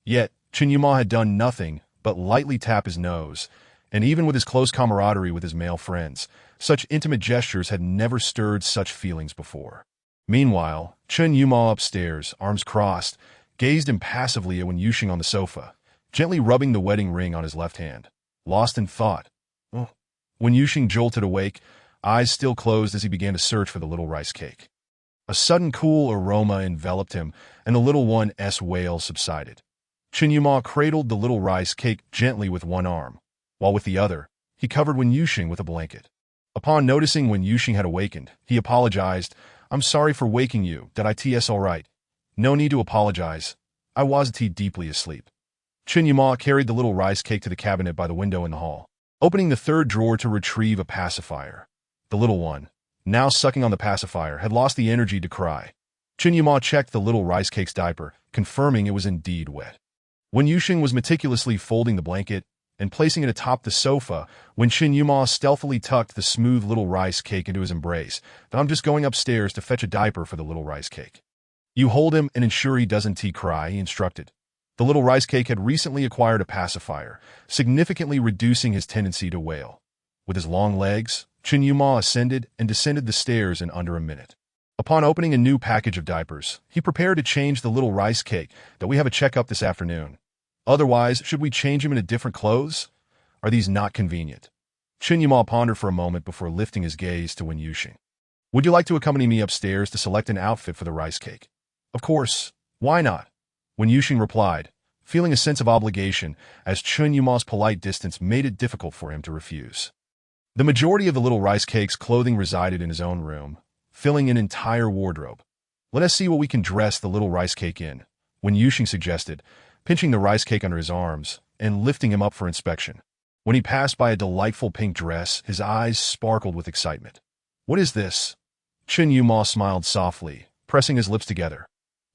Yet, Chen Yuma had done nothing but lightly tap his nose, and even with his close camaraderie with his male friends, such intimate gestures had never stirred such feelings before. Meanwhile, Chen Yuma upstairs, arms crossed, gazed impassively at Wen Yuxing on the sofa, gently rubbing the wedding ring on his left hand, lost in thought. Wen Yuxing jolted awake, eyes still closed as he began to search for the little rice cake. A sudden cool aroma enveloped him, and the little one's wail subsided. Chen Yuma cradled the little rice cake gently with one arm, while with the other, he covered Wen Yuxing with a blanket. Upon noticing Wen Yuxing had awakened, he apologized. "I'm sorry for waking you. Did it's all right?" "No need to apologize. I was deeply asleep." Chen Yuma carried the little rice cake to the cabinet by the window in the hall, opening the third drawer to retrieve a pacifier. The little one, now sucking on the pacifier, had lost the energy to cry. Chen Yuma checked the little rice cake's diaper, confirming it was indeed wet. Wen Yuxing was meticulously folding the blanket and placing it atop the sofa when Chen Yuma stealthily tucked the smooth little rice cake into his embrace. "I'm just going upstairs to fetch a diaper for the little rice cake. You hold him and ensure he doesn't cry," he instructed. The little rice cake had recently acquired a pacifier, significantly reducing his tendency to wail. With his long legs, Chen Yuma ascended and descended the stairs in under a minute. Upon opening a new package of diapers, he prepared to change the little rice cake. "That we have a checkup this afternoon. Otherwise, should we change him into different clothes? Are these not convenient?" Chen Yuma pondered for a moment before lifting his gaze to Wen Yuxing. "Would you like to accompany me upstairs to select an outfit for the rice cake?" "Of course. Why not?" Wen Yuxing replied, feeling a sense of obligation as Chen Yuma's polite distance made it difficult for him to refuse. The majority of the little rice cake's clothing resided in his own room, filling an entire wardrobe. "Let us see what we can dress the little rice cake in," Wen Yuxing suggested, pinching the rice cake under his arms and lifting him up for inspection. When he passed by a delightful pink dress, his eyes sparkled with excitement. "What is this?" Chen Yuma smiled softly, pressing his lips together.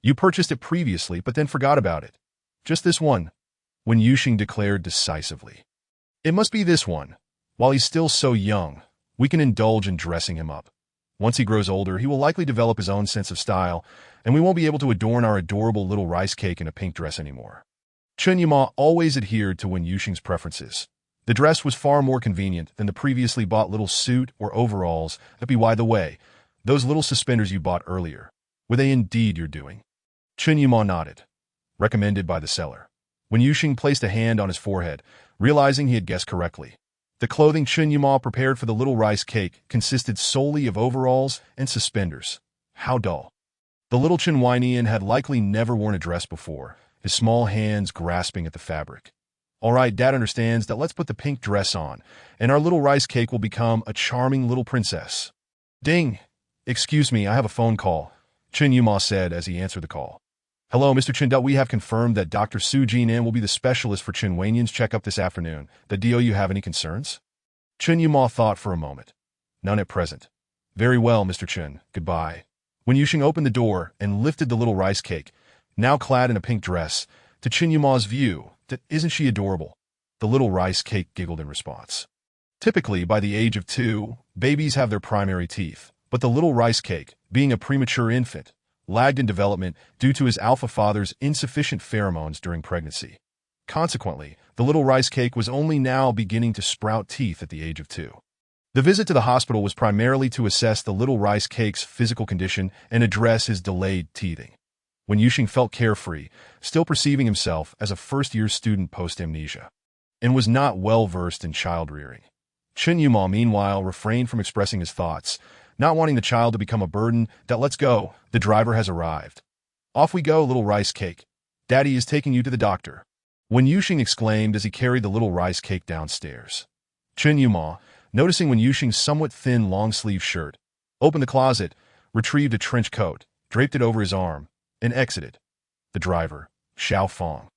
"You purchased it previously, but then forgot about it." "Just this one," Wen Yuxing declared decisively. "It must be this one. While he's still so young, we can indulge in dressing him up. Once he grows older, he will likely develop his own sense of style, and we won't be able to adorn our adorable little rice cake in a pink dress anymore." Chen Yuma always adhered to Wen Yuxing's preferences. The dress was far more convenient than the previously bought little suit or overalls. By the way, those little suspenders you bought earlier, were they indeed your doing?" Chen Yuma nodded. "Recommended by the seller." Wen Yuxing placed a hand on his forehead, realizing he had guessed correctly. The clothing Chen Yuma prepared for the little rice cake consisted solely of overalls and suspenders. How dull. The little Chen Weinian had likely never worn a dress before, his small hands grasping at the fabric. "All right, Dad understands that. Let's put the pink dress on, and our little rice cake will become a charming little princess." Ding! "Excuse me, I have a phone call," Chen Yuma said as he answered the call. "Hello, Mr. Chen. We have confirmed that Dr. Su Jinan will be the specialist for Chen Weinian's checkup this afternoon. Do you have any concerns?" Chen Yuma thought for a moment. "None at present." "Very well, Mr. Chen. Goodbye." Wen Yuxing opened the door and lifted the little rice cake, now clad in a pink dress, to Chen Yuma's view. "Isn't she adorable?" The little rice cake giggled in response. Typically, by the age of 2, babies have their primary teeth, but the little rice cake, being a premature infant, lagged in development due to his alpha father's insufficient pheromones during pregnancy. Consequently, the little rice cake was only now beginning to sprout teeth at the age of 2. The visit to the hospital was primarily to assess the little rice cake's physical condition and address his delayed teething. Wen Yuxing felt carefree, still perceiving himself as a first-year student post-amnesia, and was not well-versed in child-rearing. Chen Yuma, meanwhile, refrained from expressing his thoughts, not wanting the child to become a burden. "Let's go. The driver has arrived." "Off we go, little rice cake. Daddy is taking you to the doctor," Wen Yuxing exclaimed as he carried the little rice cake downstairs. Chen Yuma, noticing Wen Yuxing's somewhat thin long-sleeve shirt, opened the closet, retrieved a trench coat, draped it over his arm, and exited. The driver, Xiao Fong,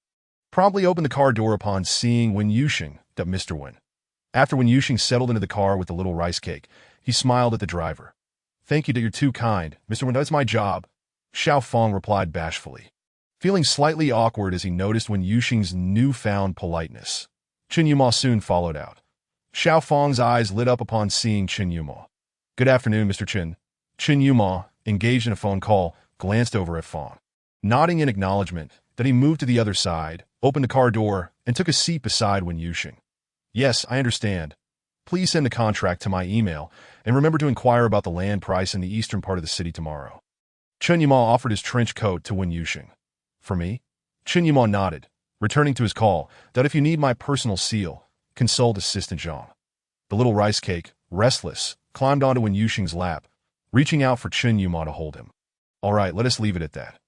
promptly opened the car door upon seeing Wen Yuxing. "Mr. Wen." After Wen Yuxing settled into the car with the little rice cake, he smiled at the driver. "Thank you, you're too kind, Mr. Wen. That's my job," Xiao Fong replied bashfully, feeling slightly awkward as he noticed Wen Yuxing's newfound politeness. Chen Yuma soon followed out. Xiao Fong's eyes lit up upon seeing Chen Yuma. "Good afternoon, Mr. Chen." Chen Yuma, engaged in a phone call, glanced over at Fong. Nodding in acknowledgement, that he moved to the other side, opened the car door, and took a seat beside Wen Yuxing. "Yes, I understand. Please send the contract to my email, and remember to inquire about the land price in the eastern part of the city tomorrow." Chen Yuma offered his trench coat to Wen Yuxing. "For me?" Chen Yuma nodded, returning to his call. "If you need my personal seal, consult Assistant Zhang." The little rice cake, restless, climbed onto Wen Yuxing's lap, reaching out for Chen Yuma to hold him. All right, let us leave it at that.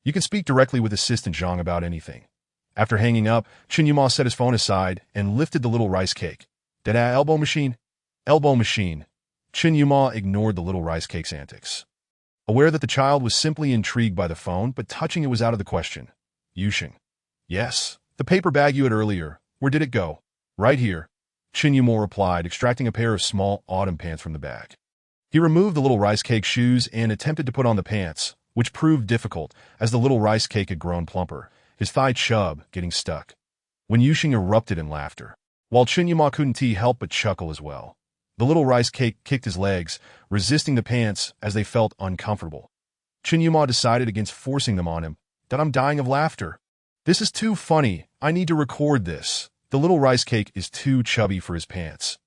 You can speak directly with Assistant Zhang about anything. After hanging up, Chen Yuma set his phone aside and lifted the little rice cake. Dada elbow machine? Elbow machine. Chen Yuma ignored the little rice cake's antics. Aware that the child was simply intrigued by the phone, but touching it was out of the question. Yuxing. Yes. The paper bag you had earlier. Where did it go? Right here. Chen Yuma replied, extracting a pair of small autumn pants from the bag. He removed the little rice cake shoes and attempted to put on the pants, which proved difficult as the little rice cake had grown plumper, his thigh chub getting stuck. When Yuxing erupted in laughter, while Chen Yuma couldn't help but chuckle as well. The little rice cake kicked his legs, resisting the pants as they felt uncomfortable. Chen Yuma decided against forcing them on him, that I'm dying of laughter. This is too funny. I need to record this. The little rice cake is too chubby for his pants.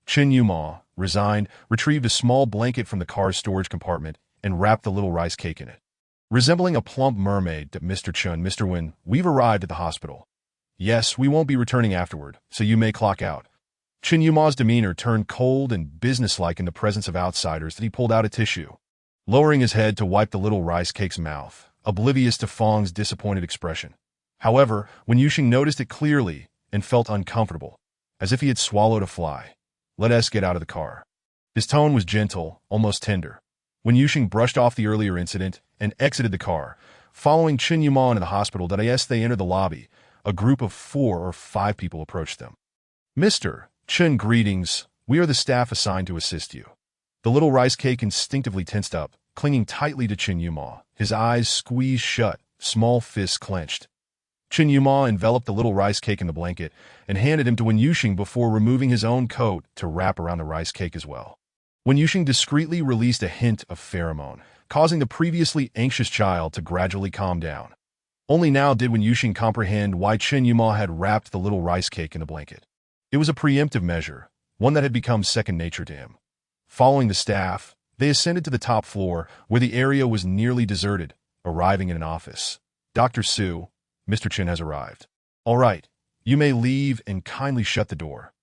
Chen Yuma, resigned, retrieved a small blanket from the car's storage compartment and wrapped the little rice cake in it. Resembling a plump mermaid to Mr. Chun, Mr. Wen, we've arrived at the hospital. Yes, we won't be returning afterward, so you may clock out. Chen Yuma's demeanor turned cold and businesslike in the presence of outsiders that he pulled out a tissue. Lowering his head to wipe the little rice cake's mouth, oblivious to Fang's disappointed expression. However, when Yuxing noticed it clearly and felt uncomfortable, as if he had swallowed a fly. Let us get out of the car. His tone was gentle, almost tender. When Yuxing brushed off the earlier incident and exited the car, following Chen Yuma into the hospital, as they entered the lobby, a group of 4 or 5 people approached them. Mr. Chen, greetings. We are the staff assigned to assist you. The little rice cake instinctively tensed up, clinging tightly to Chen Yuma, his eyes squeezed shut, small fists clenched. Chen Yuma enveloped the little rice cake in the blanket and handed him to Wen Yuxing before removing his own coat to wrap around the rice cake as well. Wen Yuxing discreetly released a hint of pheromone, causing the previously anxious child to gradually calm down. Only now did Wen Yuxing comprehend why Chen Yuma had wrapped the little rice cake in the blanket. It was a preemptive measure, one that had become second nature to him. Following the staff, they ascended to the top floor, where the area was nearly deserted, arriving in an office. Dr. Su, Mr. Chen has arrived. All right, you may leave and kindly shut the door.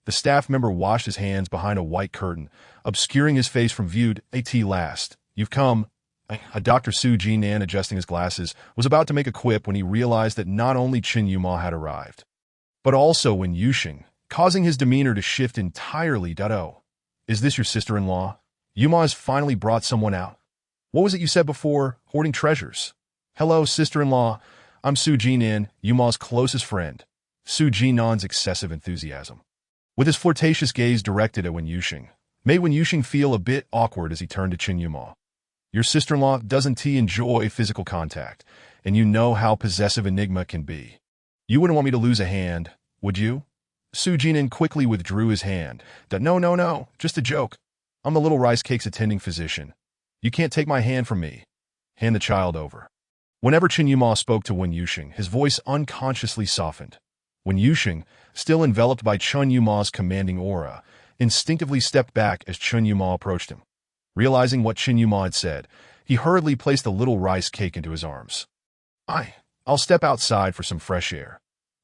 The staff member washed his hands behind a white curtain, obscuring his face from view. At last, you've come. Dr. Su Jinan, adjusting his glasses, was about to make a quip when he realized that not only Chen Yuma had arrived, but also Wen Yuxing, causing his demeanor to shift entirely. Oh, is this your sister-in-law? Yuma has finally brought someone out. What was it you said before? Hoarding treasures. Hello, sister-in-law. I'm Su Jinan, Yuma's closest friend. Su Jinan's excessive enthusiasm, with his flirtatious gaze directed at Wen Yuxing, made Wen Yuxing feel a bit awkward as he turned to Chen Yuma. Your sister-in-law doesn't enjoy physical contact, and you know how possessive Enigma can be. You wouldn't want me to lose a hand, would you? Su Jinan quickly withdrew his hand. No, just a joke. I'm the little rice cake's attending physician. You can't take my hand from me. Hand the child over. Whenever Chen Yuma spoke to Wen Yuxing, his voice unconsciously softened. Wen Yuxing, still enveloped by Chen Yuma's commanding aura, instinctively stepped back as Chen Yuma approached him. Realizing what Chen Yuma had said, he hurriedly placed the little rice cake into his arms. I'll step outside for some fresh air.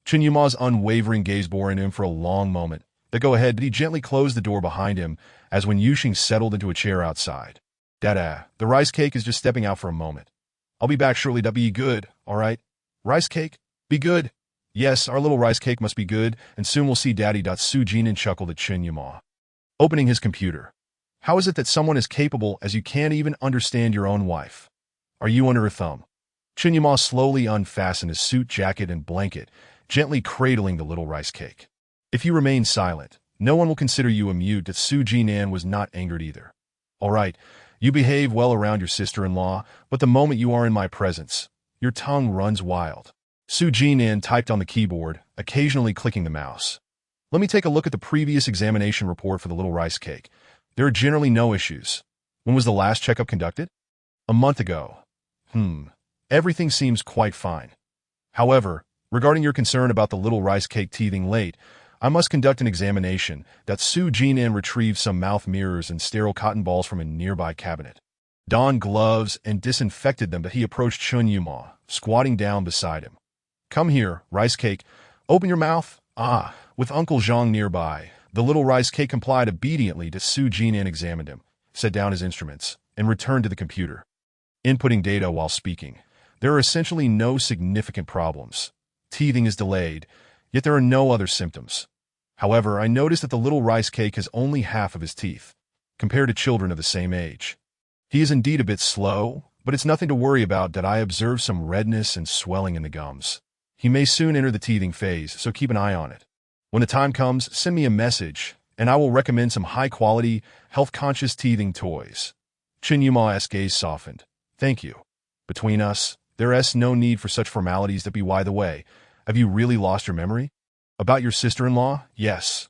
Chen Yuma's unwavering gaze bore in him for a long moment. Go ahead, but he gently closed the door behind him as Wen Yuxing settled into a chair outside. Dada, the rice cake is just stepping out for a moment. I'll be back shortly. Be good, all right? Rice cake? Be good. Yes, our little rice cake must be good, and soon we'll see Daddy. Su Jinan chuckled at Chen Yuma. Opening his computer. How is it that someone as capable as you can't even understand your own wife? Are you under her thumb? Chen Yuma slowly unfastened his suit jacket and blanket, gently cradling the little rice cake. If you remain silent, no one will consider you a mute. That Su Jinan was not angered either. All right, you behave well around your sister-in-law, but the moment you are in my presence, your tongue runs wild. Su Jinan typed on the keyboard, occasionally clicking the mouse. Let me take a look at the previous examination report for the little rice cake. There are generally no issues. When was the last checkup conducted? A month ago. Everything seems quite fine. However, regarding your concern about the little rice cake teething late, I must conduct an examination. That Su Jinan retrieved some mouth mirrors and sterile cotton balls from a nearby cabinet, donned gloves, and disinfected them. But he approached Chen Yuma, squatting down beside him. Come here, rice cake. Open your mouth. With Uncle Zhang nearby, the little rice cake complied obediently. To Su Jinan examined him, set down his instruments, and returned to the computer. Inputting data while speaking. There are essentially no significant problems. Teething is delayed, yet there are no other symptoms. However, I noticed that the little rice cake has only half of his teeth, compared to children of the same age. He is indeed a bit slow, but it's nothing to worry about that I observe some redness and swelling in the gums. He may soon enter the teething phase, so keep an eye on it. When the time comes, send me a message, and I will recommend some high-quality, health-conscious teething toys. Chen Yuma's gaze softened. Thank you. Between us, there is no need for such formalities to be by the way. Have you really lost your memory? About your sister-in-law? Yes.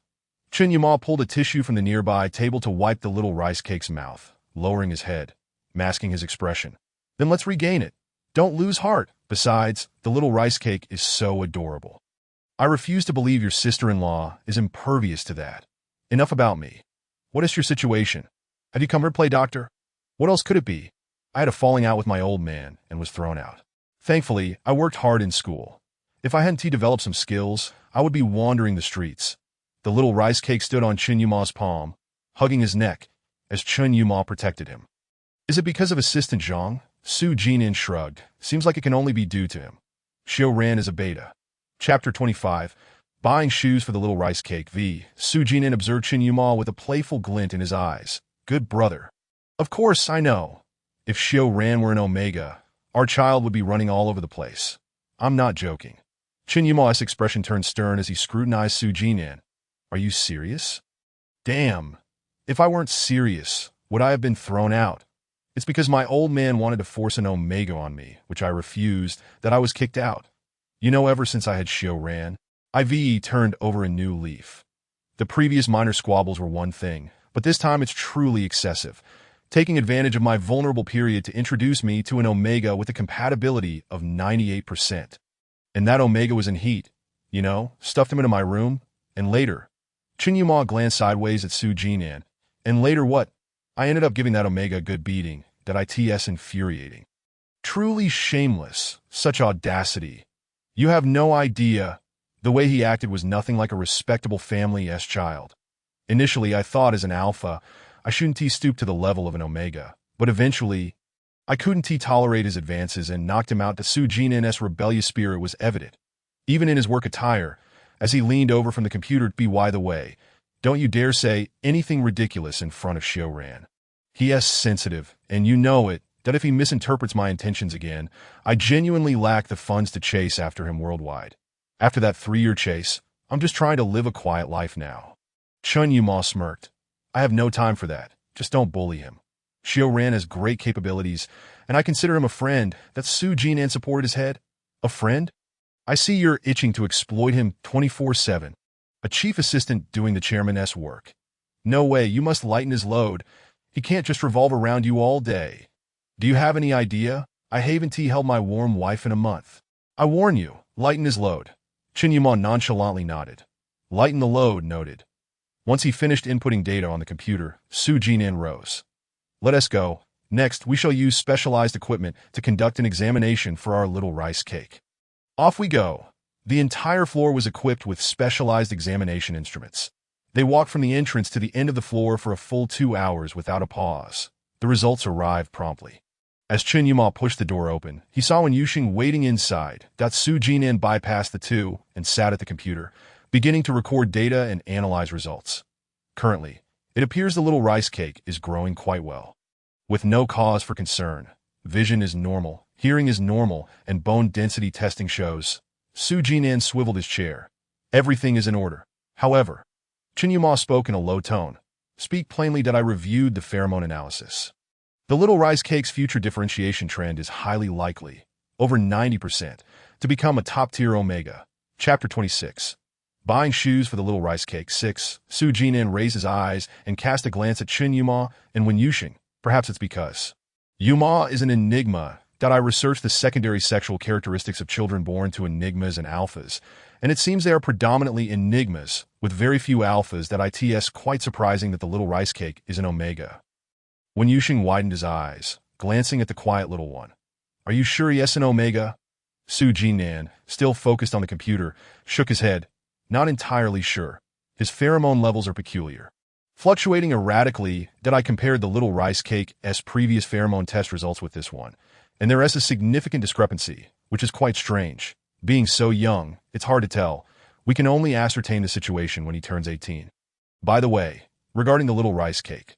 Chen Yuma pulled a tissue from the nearby table to wipe the little rice cake's mouth, lowering his head, masking his expression. Then let's regain it. Don't lose heart. Besides, the little rice cake is so adorable. I refuse to believe your sister-in-law is impervious to that. Enough about me. What is your situation? Have you come here to play doctor? What else could it be? I had a falling out with my old man and was thrown out. Thankfully, I worked hard in school. If I hadn't developed some skills, I would be wandering the streets. The little rice cake stood on Chen Yuma's palm, hugging his neck, as Chen Yuma protected him. Is it because of Assistant Zhang? Su Jinan shrugged. Seems like it can only be due to him. Xiao Ran is a beta. Chapter 25. Buying shoes for the little rice cake. Su Jinan observed Chen Yuma with a playful glint in his eyes. Good brother. Of course, I know. If Xiao Ran were an Omega, our child would be running all over the place. I'm not joking. Chen Yuma's expression turned stern as he scrutinized Su Jinan. Are you serious? Damn. If I weren't serious, would I have been thrown out? It's because my old man wanted to force an Omega on me, which I refused, that I was kicked out. You know, ever since I had Xiao Ran, I've turned over a new leaf. The previous minor squabbles were one thing, but this time it's truly excessive, taking advantage of my vulnerable period to introduce me to an Omega with a compatibility of 98%. And that Omega was in heat, you know, stuffed him into my room, and later, Chen Yuma glanced sideways at Su Jinan, and later what? I ended up giving that Omega a good beating, that ITS infuriating. Truly shameless, such audacity. You have no idea. The way he acted was nothing like a respectable family's child. Initially, I thought as an alpha, I shouldn't stoop to the level of an Omega, but eventually, I couldn't tolerate his advances and knocked him out. The Su Jinan's rebellious spirit was evident, even in his work attire, as he leaned over from the computer. By the way, don't you dare say anything ridiculous in front of Xiao Ran. He is sensitive, and you know it, that if he misinterprets my intentions again, I genuinely lack the funds to chase after him worldwide. After that 3-year chase, I'm just trying to live a quiet life now. Chen Yuma smirked. I have no time for that. Just don't bully him. Xiao Ran has great capabilities, and I consider him a friend. That Su Jinan supported his head. A friend? I see you're itching to exploit him 24/7. A chief assistant doing the chairman's work. No way, you must lighten his load. He can't just revolve around you all day. Do you have any idea? I haven't held my warm wife in a month. I warn you, lighten his load. Chen Yuma nonchalantly nodded. Lighten the load, noted. Once he finished inputting data on the computer, Su Jinan rose. Let us go. Next, we shall use specialized equipment to conduct an examination for our little rice cake. Off we go. The entire floor was equipped with specialized examination instruments. They walked from the entrance to the end of the floor for a full 2 hours without a pause. The results arrived promptly. As Chen Yuma pushed the door open, he saw Wen Yuxing waiting inside. Su Jinan bypassed the two and sat at the computer, beginning to record data and analyze results. Currently, it appears the little rice cake is growing quite well. With no cause for concern. Vision is normal, hearing is normal, and bone density testing shows. Su Jinan swiveled his chair. Everything is in order. However, Chen Yuma spoke in a low tone. Speak plainly that I reviewed the pheromone analysis. The little rice cake's future differentiation trend is highly likely, over 90%, to become a top-tier Omega. Chapter 26. Buying shoes for the little rice cake. 6. Su Jinan raised his eyes and cast a glance at Chen Yuma and Wen Yuxing. Perhaps it's because Yuma is an enigma that I researched the secondary sexual characteristics of children born to enigmas and alphas, and it seems they are predominantly enigmas, with very few alphas. That it's quite surprising that the little rice cake is an Omega. Wen Yuxing widened his eyes, glancing at the quiet little one. Are you sure yes an Omega? Su Jinan, still focused on the computer, shook his head. Not entirely sure. His pheromone levels are peculiar. Fluctuating erratically, that I compared the little rice cake's previous pheromone test results with this one, and there is a significant discrepancy, which is quite strange. Being so young, it's hard to tell. We can only ascertain the situation when he turns 18. By the way, regarding the little rice cake,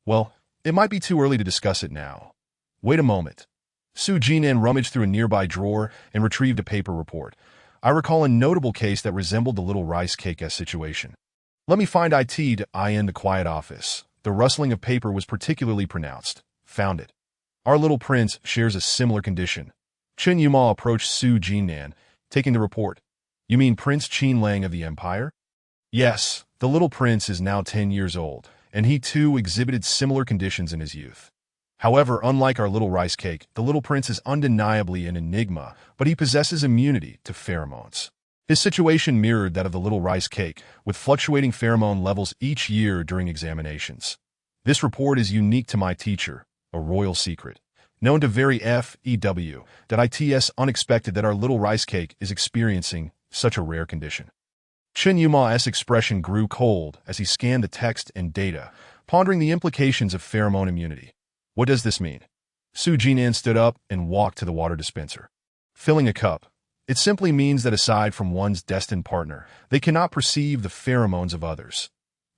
well, it might be too early to discuss it now. Wait a moment. Su Jinan rummaged through a nearby drawer and retrieved a paper report. I recall a notable case that resembled the little rice cake's situation. Let me find it to in the quiet office. The rustling of paper was particularly pronounced. Found it. Our little prince shares a similar condition. Chen Yuma approached Su Jinan, taking the report. You mean Prince Qin Lang of the Empire? Yes, the little prince is now 10 years old, and he too exhibited similar conditions in his youth. However, unlike our little rice cake, the little prince is undeniably an enigma, but he possesses immunity to pheromones. His situation mirrored that of the little rice cake, with fluctuating pheromone levels each year during examinations. This report is unique to my teacher, a royal secret. Known to very FEW, that it's unexpected that our little rice cake is experiencing such a rare condition. Chen Yuma's expression grew cold as he scanned the text and data, pondering the implications of pheromone immunity. What does this mean? Su Jinan stood up and walked to the water dispenser. Filling a cup. It simply means that aside from one's destined partner, they cannot perceive the pheromones of others.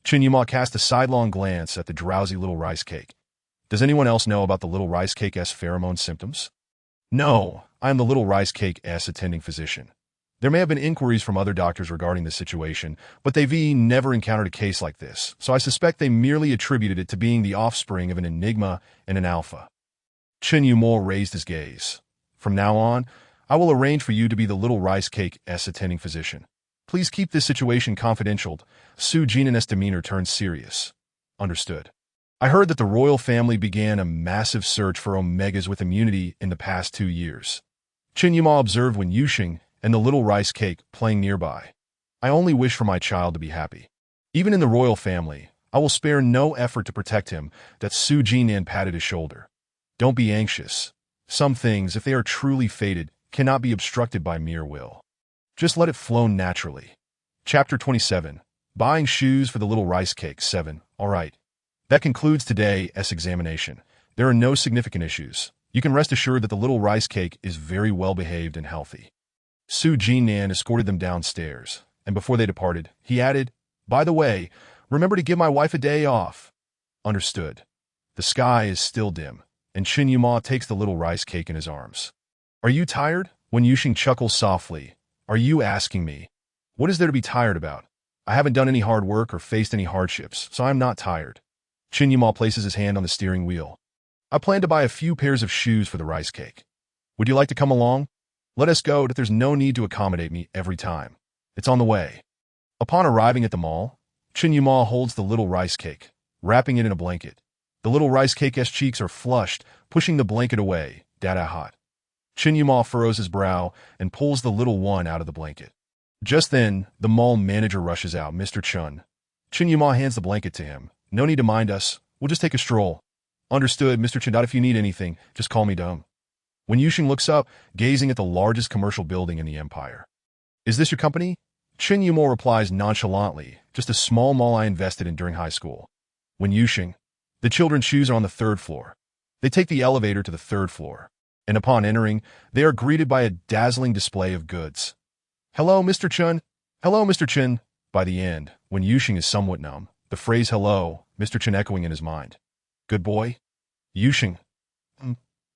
Chen Yuma cast a sidelong glance at the drowsy little rice cake. Does anyone else know about the little rice cake's pheromone symptoms? No, I am the little rice cake's attending physician. There may have been inquiries from other doctors regarding this situation, but they've never encountered a case like this, so I suspect they merely attributed it to being the offspring of an enigma and an alpha. Chen Yuma raised his gaze. From now on, I will arrange for you to be the little rice cake's attending physician. Please keep this situation confidential. Su Jinan's demeanor turned serious. Understood. I heard that the royal family began a massive search for omegas with immunity in the past 2 years. Chen Yuma observed Wen Yuxing and the little rice cake playing nearby. I only wish for my child to be happy. Even in the royal family, I will spare no effort to protect him. That Su Jinan patted his shoulder. Don't be anxious. Some things, if they are truly fated, cannot be obstructed by mere will. Just let it flow naturally. Chapter 27. Buying shoes for the little rice cake. 7. All right. That concludes today's examination. There are no significant issues. You can rest assured that the little rice cake is very well behaved and healthy. Su Jinan escorted them downstairs, and before they departed, he added, By the way, remember to give my wife a day off. Understood. The sky is still dim, and Chen Yuma takes the little rice cake in his arms. Are you tired? Wen Yuxing chuckles softly. Are you asking me? What is there to be tired about? I haven't done any hard work or faced any hardships, so I'm not tired. Chen Yuma places his hand on the steering wheel. I plan to buy a few pairs of shoes for the rice cake. Would you like to come along? Let us go, that there's no need to accommodate me every time. It's on the way. Upon arriving at the mall, Chen Yuma holds the little rice cake, wrapping it in a blanket. The little rice cake's cheeks are flushed, pushing the blanket away, dada hot. Chen Yuma furrows his brow and pulls the little one out of the blanket. Just then, the mall manager rushes out. Mr. Chun. Chen Yuma hands the blanket to him. No need to mind us. We'll just take a stroll. Understood, Mr. Chen. If you need anything, just call me dumb. Wen Yuxing looks up, gazing at the largest commercial building in the empire. Is this your company? Chen Yuma replies nonchalantly, just a small mall I invested in during high school. Wen Yuxing. The children's shoes are on the 3rd floor. They take the elevator to the 3rd floor, and upon entering, they are greeted by a dazzling display of goods. Hello, Mr. Chun. Hello, Mr. Chen. By the end, Wen Yuxing is somewhat numb, the phrase hello, Mr. Chen echoing in his mind. Good boy? Yuxing.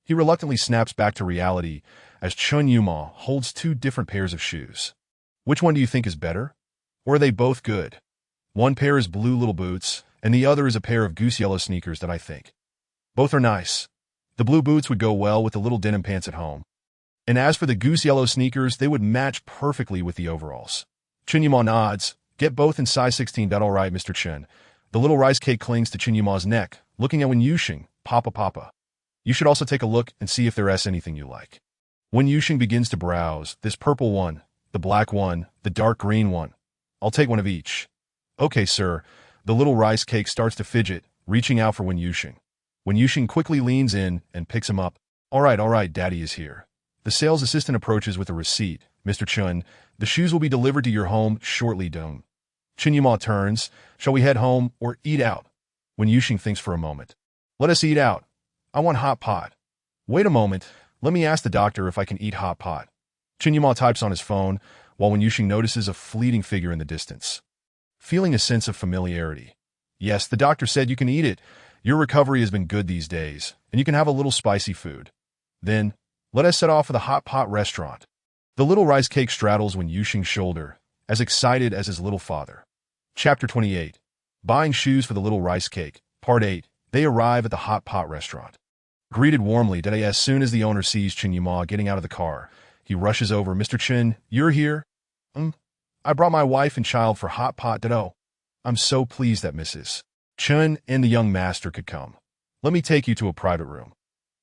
He reluctantly snaps back to reality as Chen Yuma holds 2 different pairs of shoes. Which one do you think is better? Or are they both good? One pair is blue little boots, and the other is a pair of goose yellow sneakers that I think. Both are nice. The blue boots would go well with the little denim pants at home. And as for the goose yellow sneakers, they would match perfectly with the overalls. Chen Yuma nods. Get both in size 16. That all right, Mr. Chen. The little rice cake clings to Chen Yuma's neck, looking at Wen Yuxing. Papa. You should also take a look and see if there's anything you like. Wen Yuxing begins to browse. This purple one, the black one, the dark green one. I'll take one of each. Okay, sir. The little rice cake starts to fidget, reaching out for Wen Yuxing. Wen Yuxing quickly leans in and picks him up. All right, Daddy is here. The sales assistant approaches with a receipt. Mr. Chun, the shoes will be delivered to your home shortly, Dong. Chen Yuma turns. Shall we head home or eat out? Wen Yuxing thinks for a moment. Let us eat out. I want hot pot. Wait a moment. Let me ask the doctor if I can eat hot pot. Chen Yuma types on his phone, while Wen Yuxing notices a fleeting figure in the distance. Feeling a sense of familiarity. Yes, the doctor said you can eat it. Your recovery has been good these days, and you can have a little spicy food. Then, let us set off for the hot pot restaurant. The little rice cake straddles Wen Yuxing's shoulder, as excited as his little father. Chapter 28. Buying shoes for the little rice cake. Part 8. They arrive at the hot pot restaurant. Greeted warmly, as soon as the owner sees Chen Yuma getting out of the car, he rushes over. Mr. Chen, you're here? I brought my wife and child for hot pot ditto. I'm so pleased that Mrs. Chen and the young master could come. Let me take you to a private room.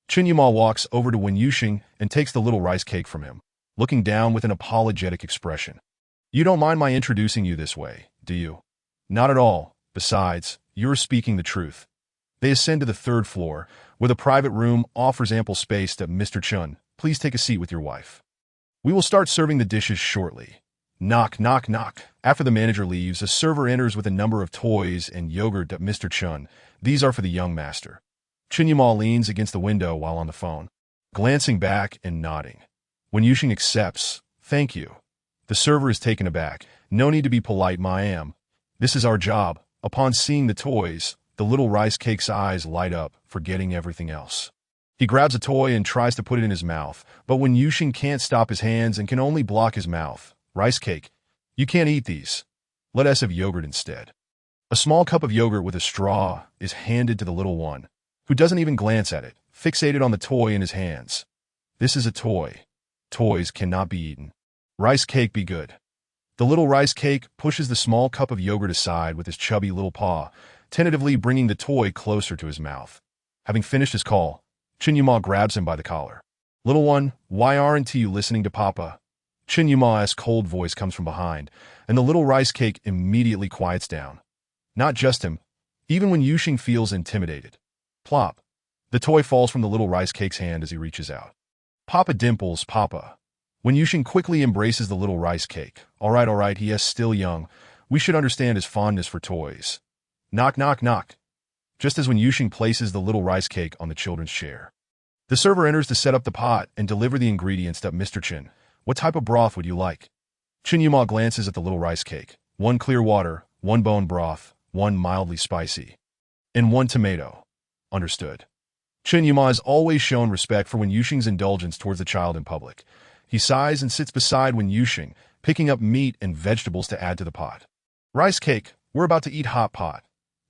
Chen Yuma walks over to Wen Yuxing and takes the little rice cake from him, looking down with an apologetic expression. You don't mind my introducing you this way, do you? Not at all. Besides, you're speaking the truth. They ascend to the third floor, where the private room offers ample space to Mr. Chen. Please take a seat with your wife. We will start serving the dishes shortly. Knock, knock, knock. After the manager leaves, a server enters with a number of toys and yogurt to Mr. Chen. These are for the young master. Chen Yuma leans against the window while on the phone, glancing back and nodding. Wen Yuxing accepts. Thank you. The server is taken aback. No need to be polite, ma'am. This is our job. Upon seeing the toys, the little rice cake's eyes light up, forgetting everything else. He grabs a toy and tries to put it in his mouth, but Wen Yuxing can't stop his hands and can only block his mouth. Rice cake. You can't eat these. Let us have yogurt instead. A small cup of yogurt with a straw is handed to the little one, who doesn't even glance at it, fixated on the toy in his hands. This is a toy. Toys cannot be eaten. Rice cake be good. The little rice cake pushes the small cup of yogurt aside with his chubby little paw, tentatively bringing the toy closer to his mouth. Having finished his call, Chen Yuma grabs him by the collar. Little one, why aren't you listening to Papa? Chen Yuma's cold voice comes from behind, and the little rice cake immediately quiets down. Not just him, even Wen Yuxing feels intimidated. Plop. The toy falls from the little rice cake's hand as he reaches out. Papa dimples, Papa. Wen Yuxing quickly embraces the little rice cake. All right, he is still young. We should understand his fondness for toys. Knock, knock, knock. Just as Wen Yuxing places the little rice cake on the children's chair. The server enters to set up the pot and deliver the ingredients to Mr. Chen. What type of broth would you like? Chen Yuma glances at the little rice cake. 1 clear water, 1 bone broth, 1 mildly spicy, and 1 tomato. Understood. Chen Yuma has always shown respect for Wen Yuxing's indulgence towards the child in public. He sighs and sits beside Wen Yuxing, picking up meat and vegetables to add to the pot. Rice cake, we're about to eat hot pot.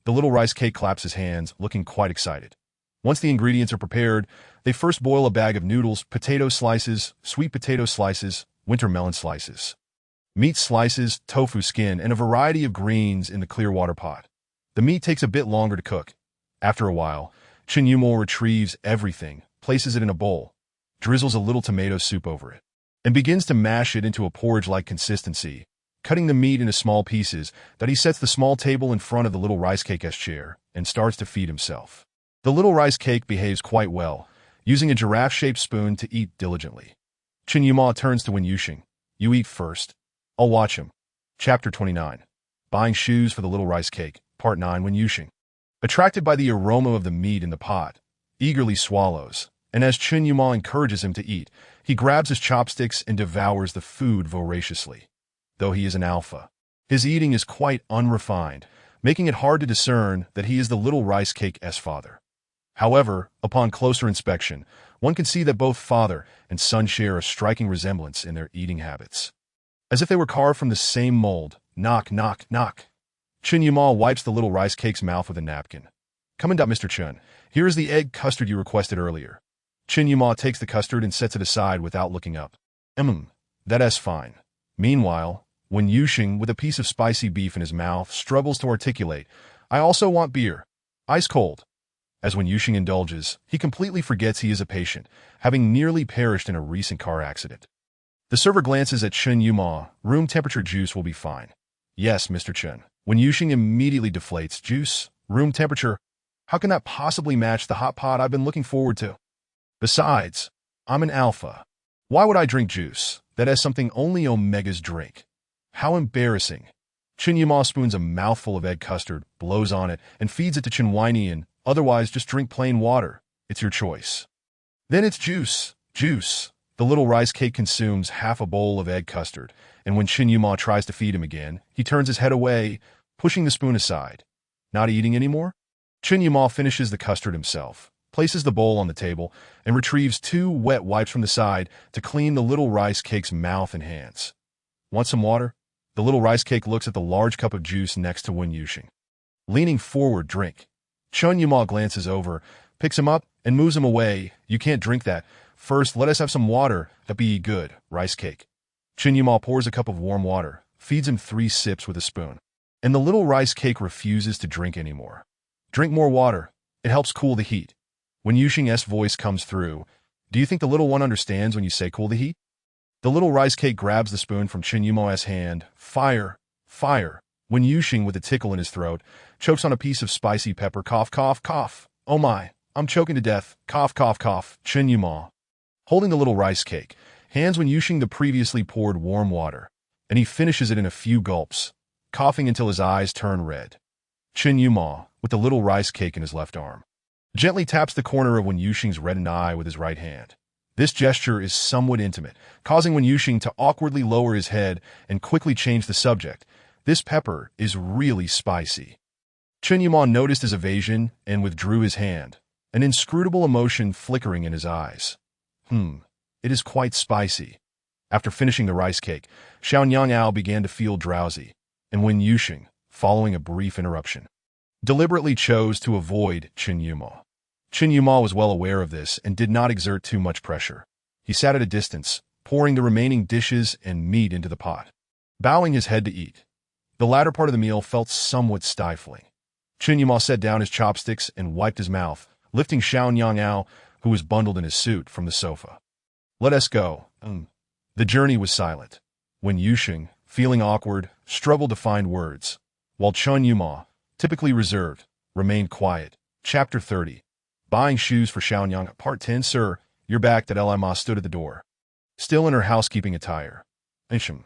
The little rice cake claps his hands, looking quite excited. Once the ingredients are prepared, they first boil a bag of noodles, potato slices, sweet potato slices, winter melon slices, meat slices, tofu skin, and a variety of greens in the clear water pot. The meat takes a bit longer to cook. After a while, Chen Yuma retrieves everything, places it in a bowl, drizzles a little tomato soup over it, and begins to mash it into a porridge-like consistency, cutting the meat into small pieces that he sets the small table in front of the little rice cake's chair and starts to feed himself. The little rice cake behaves quite well, using a giraffe-shaped spoon to eat diligently. Chen Yuma turns to Wen Yuxing. You eat first. I'll watch him. Chapter 29. Buying shoes for the little rice cake. Part 9. Wen Yuxing, attracted by the aroma of the meat in the pot, eagerly swallows, and as Chen Yuma encourages him to eat, he grabs his chopsticks and devours the food voraciously. Though he is an alpha, his eating is quite unrefined, making it hard to discern that he is the little rice cake's father. However, upon closer inspection, one can see that both father and son share a striking resemblance in their eating habits. As if they were carved from the same mold. Knock, knock, knock. Chen Yuma wipes the little rice cake's mouth with a napkin. Come in, Mr. Chen. Here is the egg custard you requested earlier. Chen Yuma takes the custard and sets it aside without looking up. That's fine. Meanwhile, Wen Yuxing, with a piece of spicy beef in his mouth, struggles to articulate, I also want beer. Ice cold. As Wen Yuxing indulges, he completely forgets he is a patient, having nearly perished in a recent car accident. The server glances at Chen Yuma. Room temperature juice will be fine. Yes, Mr. Chen. Wen Yuxing immediately deflates. Juice? Room temperature? How can that possibly match the hot pot I've been looking forward to? Besides, I'm an alpha. Why would I drink juice? That is something only Omegas drink. How embarrassing. Chen Yuma spoons a mouthful of egg custard, blows on it, and feeds it to Chen Weinian. Otherwise, just drink plain water. It's your choice. Then it's juice. Juice. The little rice cake consumes half a bowl of egg custard, and when Chen Yuma tries to feed him again, he turns his head away, pushing the spoon aside. Not eating anymore? Chen Yuma finishes the custard himself, places the bowl on the table, and retrieves 2 wet wipes from the side to clean the little rice cake's mouth and hands. Want some water? The little rice cake looks at the large cup of juice next to Wen Yuxing. Leaning forward, drink. Chen Yuma glances over, picks him up, and moves him away. You can't drink that. First, let us have some water. That be good, rice cake. Chen Yuma pours a cup of warm water, feeds him 3 sips with a spoon. And the little rice cake refuses to drink anymore. Drink more water. It helps cool the heat. When Yuxing's voice comes through, do you think the little one understands when you say cool the heat? The little rice cake grabs the spoon from Chen Yuma's hand. Fire! Fire! When Yuxing, with a tickle in his throat, chokes on a piece of spicy pepper. Cough, cough, cough. Oh my, I'm choking to death. Cough, cough, cough. Chen Yuma, holding the little rice cake, hands Wen Yuxing the previously poured warm water, and he finishes it in a few gulps, coughing until his eyes turn red. Chen Yuma, with the little rice cake in his left arm, gently taps the corner of Wen Yuxing's reddened eye with his right hand. This gesture is somewhat intimate, causing Wen Yuxing to awkwardly lower his head and quickly change the subject. This pepper is really spicy. Chen Yuma noticed his evasion and withdrew his hand, an inscrutable emotion flickering in his eyes. It is quite spicy. After finishing the rice cake, Xiao Nyang'ao began to feel drowsy, and Wen Yuxing, following a brief interruption, deliberately chose to avoid Chen Yuma. Chen Yuma was well aware of this and did not exert too much pressure. He sat at a distance, pouring the remaining dishes and meat into the pot, bowing his head to eat. The latter part of the meal felt somewhat stifling. Chen Yuma set down his chopsticks and wiped his mouth, lifting Xiao Nyang'ao, who was bundled in his suit, from the sofa. Let us go. The journey was silent. Wen Yuxing, feeling awkward, struggled to find words, while Chen Yuma, typically reserved, remained quiet. Chapter 30. Buying shoes for Xiao Nyang. Part 10. Sir, you're back. That Li Ma stood at the door, still in her housekeeping attire. Xiao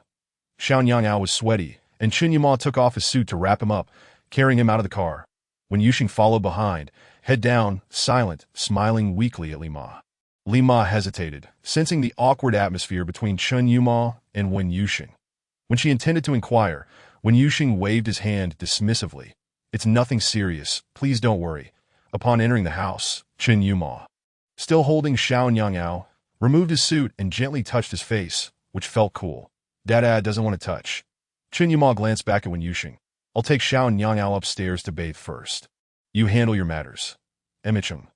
Nyang'ao was sweaty, and Chen Yuma took off his suit to wrap him up, carrying him out of the car. Wen Yuxing followed behind, head down, silent, smiling weakly at Li Ma. Li Ma hesitated, sensing the awkward atmosphere between Chen Yuma and Wen Yuxing. When she intended to inquire, Wen Yuxing waved his hand dismissively. It's nothing serious. Please don't worry. Upon entering the house, Chen Yuma, still holding Xiao Nyang'ao, removed his suit and gently touched his face, which felt cool. Dad doesn't want to touch. Chen Yuma glanced back at Wen Yuxing. I'll take Xiao Nyang'ao upstairs to bathe first. You handle your matters. Emichum.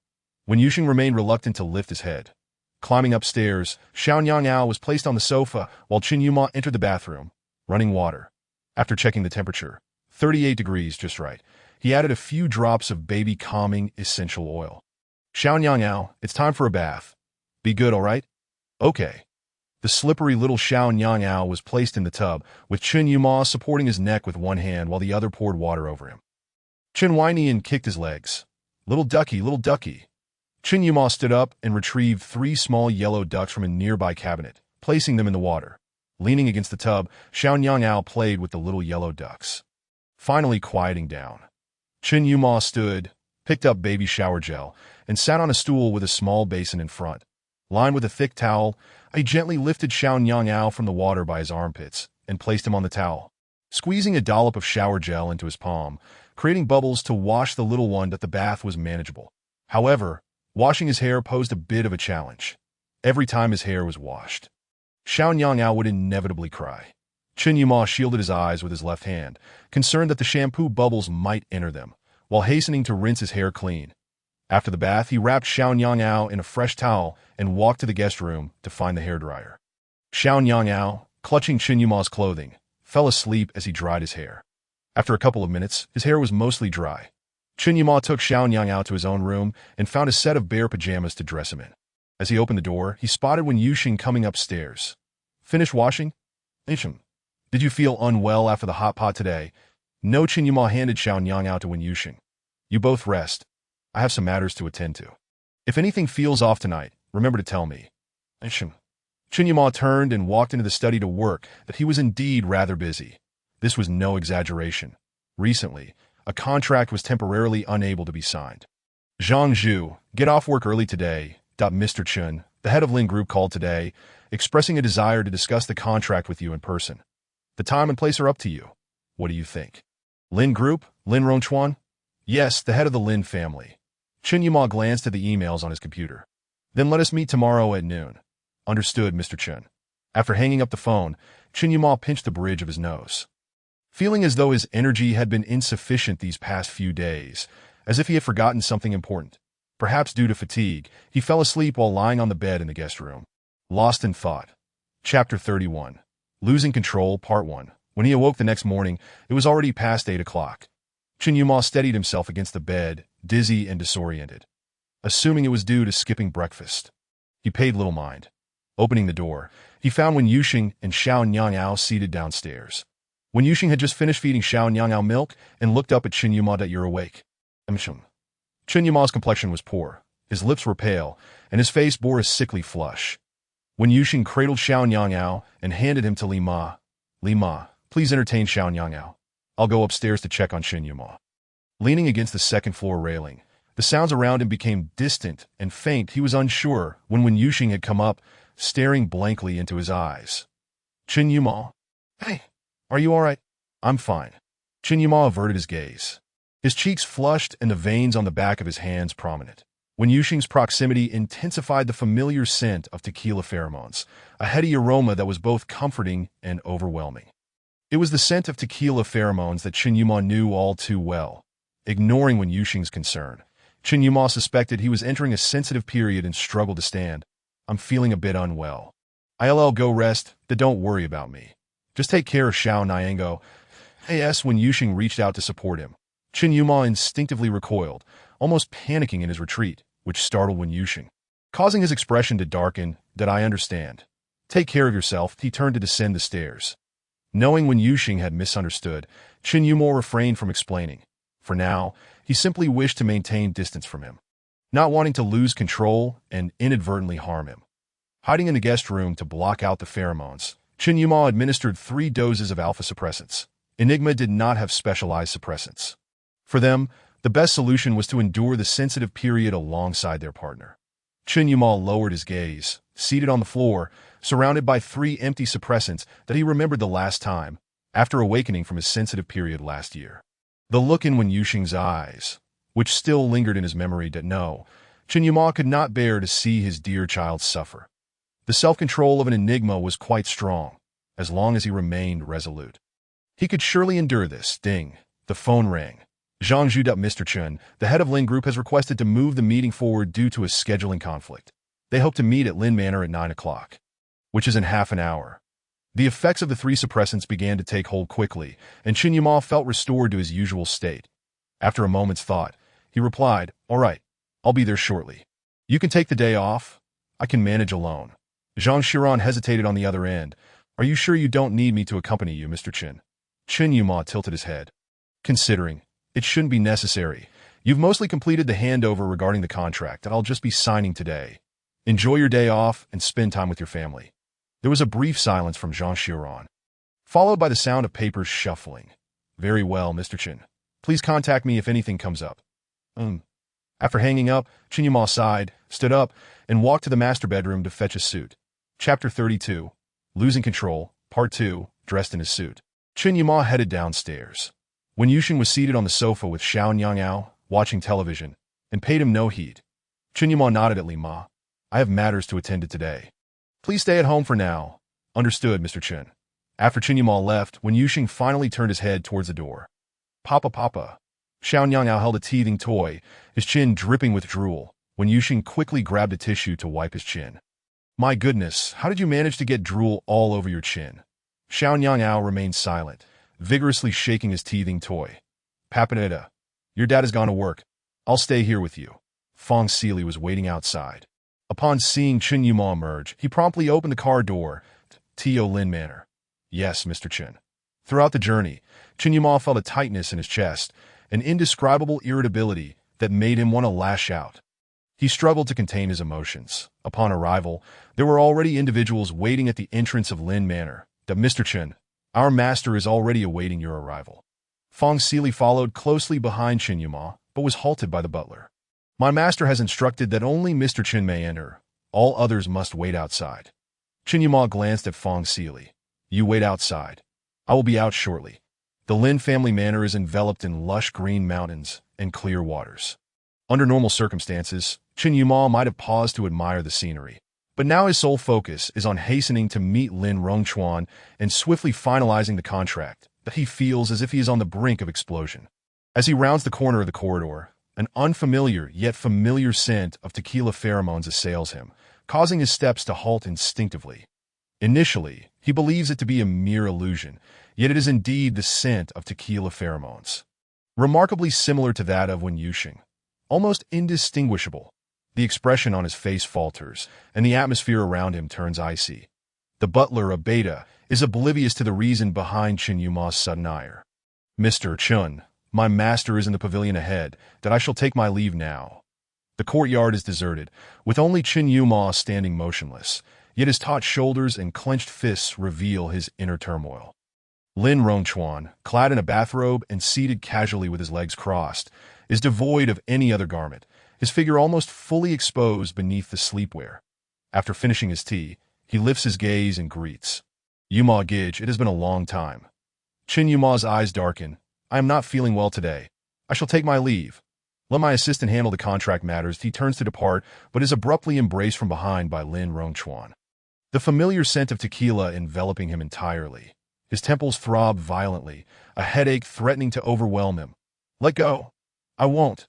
Wen Yuxing remained reluctant to lift his head. Climbing upstairs, Xiao Nyang'ao was placed on the sofa while Chen Yuma entered the bathroom, running water. After checking the temperature, 38 degrees just right, he added a few drops of baby calming essential oil. Xiao Nyang'ao, it's time for a bath. Be good, all right? Okay. The slippery little Xiao Nyang'ao was placed in the tub, with Chen Yuma supporting his neck with one hand while the other poured water over him. Chen Weinian kicked his legs. Little ducky, little ducky. Chen Yuma stood up and retrieved 3 small yellow ducks from a nearby cabinet, placing them in the water. Leaning against the tub, Xiao Nyang'ao played with the little yellow ducks. Finally quieting down, Chen Yuma stood, picked up baby shower gel, and sat on a stool with a small basin in front. Lined with a thick towel, he gently lifted Xiao Nyang'ao from the water by his armpits and placed him on the towel, squeezing a dollop of shower gel into his palm, creating bubbles to wash the little one. That the bath was manageable. However, washing his hair posed a bit of a challenge. Every time his hair was washed, Xiao Nyang'ao would inevitably cry. Chen Yuma shielded his eyes with his left hand, concerned that the shampoo bubbles might enter them, while hastening to rinse his hair clean. After the bath, he wrapped Xiao Nyang'ao in a fresh towel and walked to the guest room to find the hairdryer. Xiao Nyang'ao, clutching Chen Yuma's clothing, fell asleep as he dried his hair. After a couple of minutes, his hair was mostly dry. Chen Yuma took Xiao Nyang'ao to his own room and found a set of bare pajamas to dress him in. As he opened the door, he spotted Wen Yuxing coming upstairs. Finished washing? Did you feel unwell after the hot pot today? No. Chen Yuma handed Xiao Nyang'ao to Wen Yuxing. You both rest. I have some matters to attend to. If anything feels off tonight, remember to tell me. Chen Yuma turned and walked into the study to work, that he was indeed rather busy. This was no exaggeration. Recently, a contract was temporarily unable to be signed. Zhang Zhu, get off work early today. Mr. Chen, the head of Lin Group, called today, expressing a desire to discuss the contract with you in person. The time and place are up to you. What do you think? Lin Group? Lin Rongchuan? Yes, the head of the Lin family. Chen Yuma glanced at the emails on his computer. Then let us meet tomorrow at noon. Understood, Mr. Chen. After hanging up the phone, Chen Yuma pinched the bridge of his nose. Feeling as though his energy had been insufficient these past few days, as if he had forgotten something important. Perhaps due to fatigue, he fell asleep while lying on the bed in the guest room. Lost in thought. Chapter 31. Losing Control, Part 1. When he awoke the next morning, it was already past 8 o'clock. Chen Yuma steadied himself against the bed, dizzy and disoriented. Assuming it was due to skipping breakfast. He paid little mind. Opening the door, he found Wen Yuxing and Xiao Nyangao seated downstairs. Wen Yuxing had just finished feeding Xiao Nyangao milk and looked up at Chen Yuma. You're awake. Chen Yuma's complexion was poor, his lips were pale, and his face bore a sickly flush. Wen Yuxing cradled Xiao Nyangao and handed him to Li Ma. Li Ma, please entertain Xiao Nyangao. I'll go upstairs to check on Chen Yuma. Leaning against the second-floor railing, the sounds around him became distant and faint. He was unsure when Wen Yuxing had come up, staring blankly into his eyes. Chen Yuma? Hey, are you all right? I'm fine. Chen Yuma averted his gaze. His cheeks flushed and the veins on the back of his hands prominent. Wen Yuxing's proximity intensified the familiar scent of tequila pheromones, a heady aroma that was both comforting and overwhelming. It was the scent of tequila pheromones that Chen Yuma knew all too well. Ignoring Wen Yuxing's concern, Chen Yuma suspected he was entering a sensitive period and struggled to stand. I'm feeling a bit unwell. I'll go rest, but don't worry about me. Just take care of Xiao Nyangao. Wen Yuxing reached out to support him. Chen Yuma instinctively recoiled, almost panicking in his retreat, which startled Wen Yuxing, causing his expression to darken. That I understand. Take care of yourself. He turned to descend the stairs. Knowing Wen Yuxing had misunderstood, Chen Yuma refrained from explaining. For now, he simply wished to maintain distance from him, not wanting to lose control and inadvertently harm him. Hiding in the guest room to block out the pheromones, Chen Yuma administered 3 doses of alpha suppressants. Enigma did not have specialized suppressants. For them, the best solution was to endure the sensitive period alongside their partner. Chen Yuma lowered his gaze, seated on the floor, surrounded by 3 empty suppressants that he remembered the last time, after awakening from his sensitive period last year. The look in Wen Yuxing's eyes, which still lingered in his memory, that no, Chen Yuma could not bear to see his dear child suffer. The self-control of an enigma was quite strong, as long as he remained resolute. He could surely endure this. Ding. The phone rang. Zhang Zhu. Mr. Chen, the head of Lin Group, has requested to move the meeting forward due to a scheduling conflict. They hope to meet at Lin Manor at 9 o'clock, which is in half an hour. The effects of the 3 suppressants began to take hold quickly, and Chen Yuma felt restored to his usual state. After a moment's thought, he replied, All right, I'll be there shortly. You can take the day off. I can manage alone. Zhang Xiran hesitated on the other end. Are you sure you don't need me to accompany you, Mr. Chen? Chen Yuma tilted his head. Considering, it shouldn't be necessary. You've mostly completed the handover regarding the contract that I'll just be signing today. Enjoy your day off and spend time with your family. There was a brief silence from Zhang Xiran, followed by the sound of papers shuffling. Very well, Mr. Chen. Please contact me if anything comes up. After hanging up, Chen Yuma sighed, stood up, and walked to the master bedroom to fetch a suit. Chapter 32. Losing Control, Part 2, dressed in his suit. Chen Yuma headed downstairs. Wen Yuxing was seated on the sofa with Xiao Nyangao, watching television, and paid him no heed. Chen Yuma nodded at Li Ma. I have matters to attend to today. Please stay at home for now. Understood, Mr. Chen. After Chen Yuma left, Wen Yuxing finally turned his head towards the door. Papa. Xiao Nyangao held a teething toy, his chin dripping with drool. Wen Yuxing quickly grabbed a tissue to wipe his chin. My goodness, how did you manage to get drool all over your chin? Xiao Nyangao remained silent, vigorously shaking his teething toy. Papanetta, your dad has gone to work. I'll stay here with you. Fong Sili was waiting outside. Upon seeing Chen Yuma emerge, he promptly opened the car door. Tio Lin Manor. Yes, Mr. Chen. Throughout the journey, Chen Yuma felt a tightness in his chest, an indescribable irritability that made him want to lash out. He struggled to contain his emotions. Upon arrival, there were already individuals waiting at the entrance of Lin Manor. Mr. Chen, Our master is already awaiting your arrival. Fong Sili followed closely behind Chen Yuma, but was halted by the butler. My master has instructed that only Mr. Chen may enter. All others must wait outside. Chen Yuma glanced at Fong Sili. You wait outside. I will be out shortly. The Lin family manor is enveloped in lush green mountains and clear waters. Under normal circumstances, Chen Yuma might have paused to admire the scenery. But now his sole focus is on hastening to meet Lin Rongchuan and swiftly finalizing the contract that he feels as if he is on the brink of explosion. As he rounds the corner of the corridor, an unfamiliar yet familiar scent of tequila pheromones assails him, causing his steps to halt instinctively. Initially, he believes it to be a mere illusion, yet it is indeed the scent of tequila pheromones. Remarkably similar to that of Wen Yuxing. Almost indistinguishable. The expression on his face falters, and the atmosphere around him turns icy. The butler, Abeda, is oblivious to the reason behind Chen Yuma's sudden ire. Mr. Chen, my master is in the pavilion ahead, that I shall take my leave now. The courtyard is deserted, with only Chen Yuma standing motionless, yet his taut shoulders and clenched fists reveal his inner turmoil. Lin Rongchuan, clad in a bathrobe and seated casually with his legs crossed, is devoid of any other garment, his figure almost fully exposed beneath the sleepwear. After finishing his tea, he lifts his gaze and greets. Yuma Gij, it has been a long time. Chen Yuma's eyes darken. I am not feeling well today. I shall take my leave. Let my assistant handle the contract matters. He turns to depart, but is abruptly embraced from behind by Lin Rongchuan. The familiar scent of tequila enveloping him entirely. His temples throb violently, a headache threatening to overwhelm him. Let go. I won't.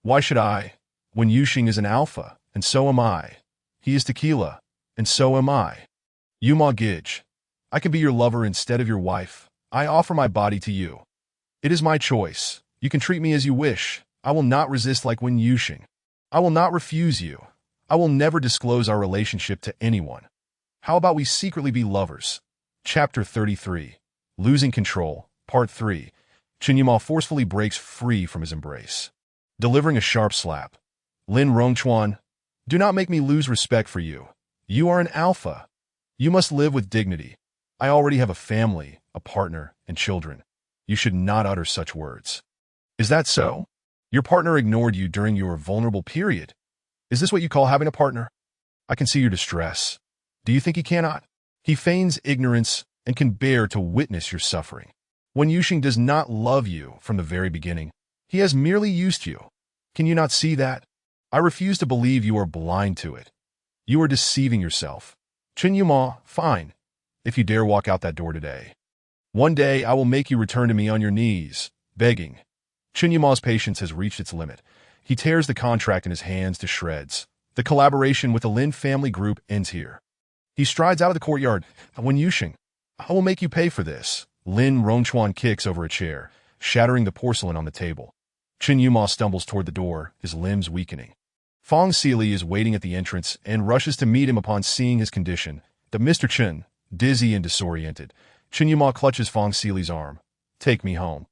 Why should I? Wen Yuxing is an alpha, and so am I. He is tequila, and so am I. Yuma Gij, I can be your lover instead of your wife. I offer my body to you. It is my choice. You can treat me as you wish. I will not resist like Wen Yuxing. I will not refuse you. I will never disclose our relationship to anyone. How about we secretly be lovers? Chapter 33. Losing Control, Part 3. Chen Yuma forcefully breaks free from his embrace. Delivering a sharp slap. Lin Rongchuan, do not make me lose respect for you. You are an alpha. You must live with dignity. I already have a family, a partner, and children. You should not utter such words. Is that so? Your partner ignored you during your vulnerable period. Is this what you call having a partner? I can see your distress. Do you think he cannot? He feigns ignorance and can bear to witness your suffering. Wen Yuxing does not love you from the very beginning. He has merely used you. Can you not see that? I refuse to believe you are blind to it. You are deceiving yourself. Chen Yuma, fine, if you dare walk out that door today. One day I will make you return to me on your knees, begging. Chen Yuma's patience has reached its limit. He tears the contract in his hands to shreds. The collaboration with the Lin family group ends here. He strides out of the courtyard. Wen Yuxing, I will make you pay for this. Lin Rongchuan kicks over a chair, shattering the porcelain on the table. Chen Yuma stumbles toward the door, his limbs weakening. Fong Sili is waiting at the entrance and rushes to meet him upon seeing his condition. The Mr. Chen, dizzy and disoriented. Chen Yuma clutches Fong Sili's arm. Take me home.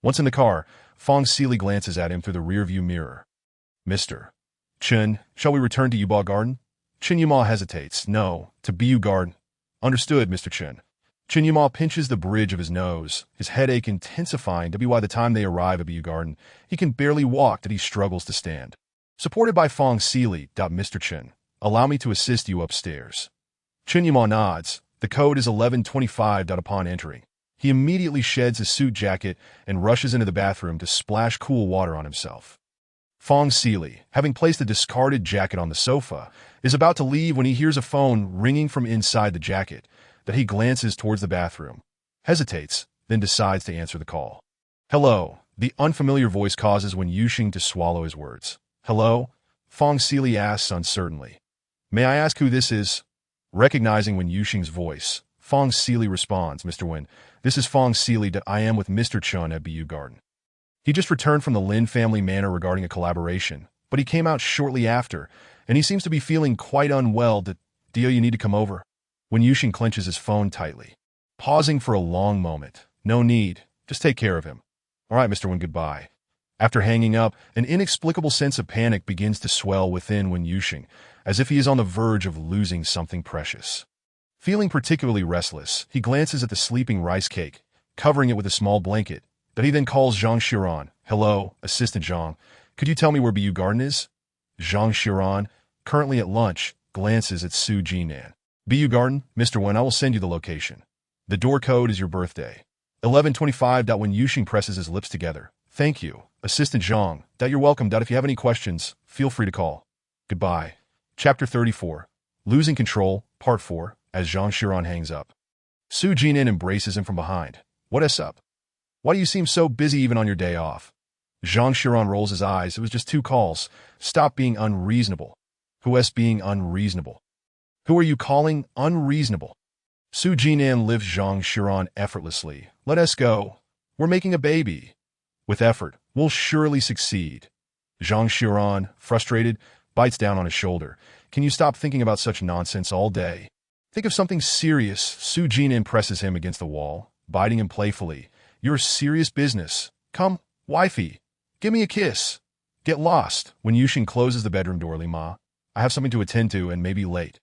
Once in the car, Fong Sili glances at him through the rearview mirror. Mr. Chen, shall we return to Yuba Garden? Chen Yuma hesitates. No, to Bu Garden. Understood, Mr. Chen. Chen Yuma pinches the bridge of his nose, his headache intensifying to be by the time they arrive at Bu Garden, he can barely walk that he struggles to stand. Supported by Fong Sili, Mr. Chen, allow me to assist you upstairs. Chen Yuma nods. The code is 1125. Upon entering, he immediately sheds his suit jacket and rushes into the bathroom to splash cool water on himself. Fong Sili, having placed the discarded jacket on the sofa, is about to leave when he hears a phone ringing from inside the jacket. That he glances towards the bathroom, hesitates, then decides to answer the call. Hello, the unfamiliar voice causes Wen Yuxing to swallow his words. Hello? Fong Sili asks uncertainly. May I ask who this is? Recognizing Wen Yuxing's voice, Fong Sili responds, Mr. Wen, this is Fong Sili. I am with Mr. Chen at Bu Garden. He just returned from the Lin family manor regarding a collaboration, but he came out shortly after, and he seems to be feeling quite unwell. Do you need to come over? Wen Yuxing clenches his phone tightly, pausing for a long moment. No need. Just take care of him. All right, Mr. Wen, goodbye. After hanging up, an inexplicable sense of panic begins to swell within Wen Yuxing, as if he is on the verge of losing something precious. Feeling particularly restless, he glances at the sleeping rice cake, covering it with a small blanket, that he then calls Zhang Xiran. Hello, Assistant Zhang. Could you tell me where Bu Garden is? Zhang Xiran, currently at lunch, glances at Su Jinan. Bu Garden, Mr. Wen, I will send you the location. The door code is your birthday. 1125. When Yuxing presses his lips together. Thank you, Assistant Zhang. You're welcome. If you have any questions, feel free to call. Goodbye. Chapter 34. Losing Control, Part 4, as Zhang Xiran hangs up. Su Jinan embraces him from behind. What is up? Why do you seem so busy even on your day off? Zhang Xiran rolls his eyes. It was just 2 calls. Stop being unreasonable. Who is being unreasonable? Who are you calling unreasonable? Su Jinan lifts Zhang Xiran effortlessly. Let us go. We're making a baby. With effort, we'll surely succeed. Zhang Xiran, frustrated, bites down on his shoulder. Can you stop thinking about such nonsense all day? Think of something serious. Su Jinan presses him against the wall, biting him playfully. You're serious business. Come, wifey. Give me a kiss. Get lost. When Yuxing closes the bedroom door, Lima, I have something to attend to and may be late.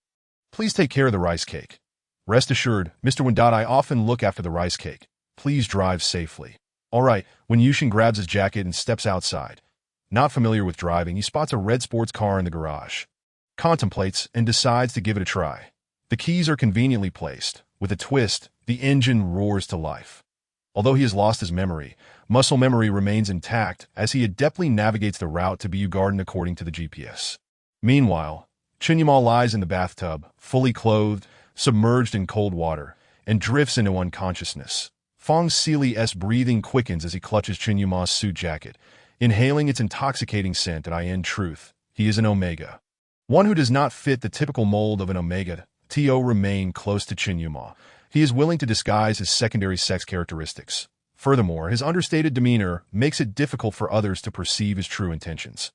Please take care of the rice cake. Rest assured, Mr. Wen. I often look after the rice cake. Please drive safely. All right. When Yuxing grabs his jacket and steps outside. Not familiar with driving, he spots a red sports car in the garage. Contemplates and decides to give it a try. The keys are conveniently placed. With a twist, the engine roars to life. Although he has lost his memory, muscle memory remains intact as he adeptly navigates the route to Bu Garden according to the GPS. Meanwhile, Chen Yuma lies in the bathtub, fully clothed, submerged in cold water, and drifts into unconsciousness. Fong Sili's breathing quickens as he clutches Chen Yuma's suit jacket, inhaling its intoxicating scent. In truth, he is an Omega. One who does not fit the typical mold of an Omega. To remain close to Chen Yuma, he is willing to disguise his secondary sex characteristics. Furthermore, his understated demeanor makes it difficult for others to perceive his true intentions.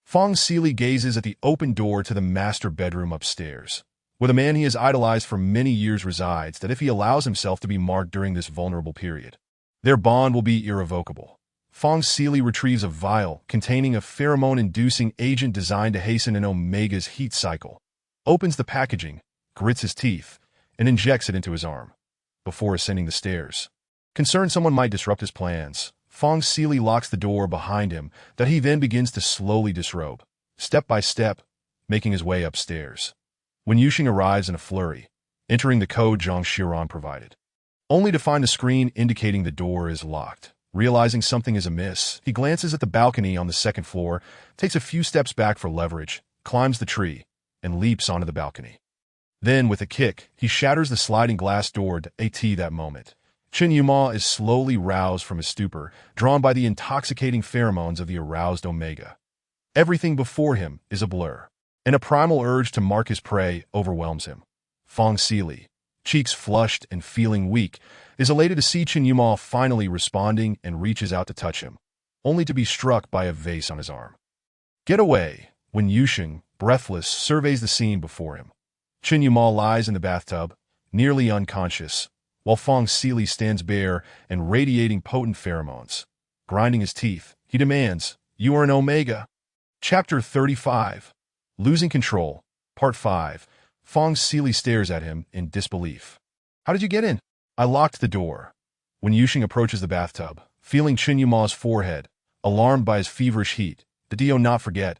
Fong Sili gazes at the open door to the master bedroom upstairs, where the man he has idolized for many years resides. That if he allows himself to be marked during this vulnerable period, their bond will be irrevocable. Fong Sili retrieves a vial containing a pheromone-inducing agent designed to hasten an Omega's heat cycle, opens the packaging, grits his teeth, and injects it into his arm. Before ascending the stairs, concerned someone might disrupt his plans, Fong Sili locks the door behind him that he then begins to slowly disrobe, step by step, making his way upstairs. When Yuxing arrives in a flurry, entering the code Zhang Xiran provided, only to find a screen indicating the door is locked. Realizing something is amiss, he glances at the balcony on the 2nd floor, takes a few steps back for leverage, climbs the tree, and leaps onto the balcony. Then, with a kick, he shatters the sliding glass door. That moment, Chen Yuma is slowly roused from his stupor, drawn by the intoxicating pheromones of the aroused Omega. Everything before him is a blur, and a primal urge to mark his prey overwhelms him. Fong Sili, cheeks flushed and feeling weak, is elated to see Chen Yuma finally responding and reaches out to touch him, only to be struck by a vase on his arm. Get away! When Yuxing, breathless, surveys the scene before him. Chen Yuma lies in the bathtub, nearly unconscious, while Fong Sili stands bare and radiating potent pheromones. Grinding his teeth, he demands, "You are an Omega." Chapter 35. Losing Control, Part 5. Fong Sili stares at him in disbelief. How did you get in? I locked the door. When Yuxing approaches the bathtub, feeling Chen Yuma's forehead, alarmed by his feverish heat, do not forget,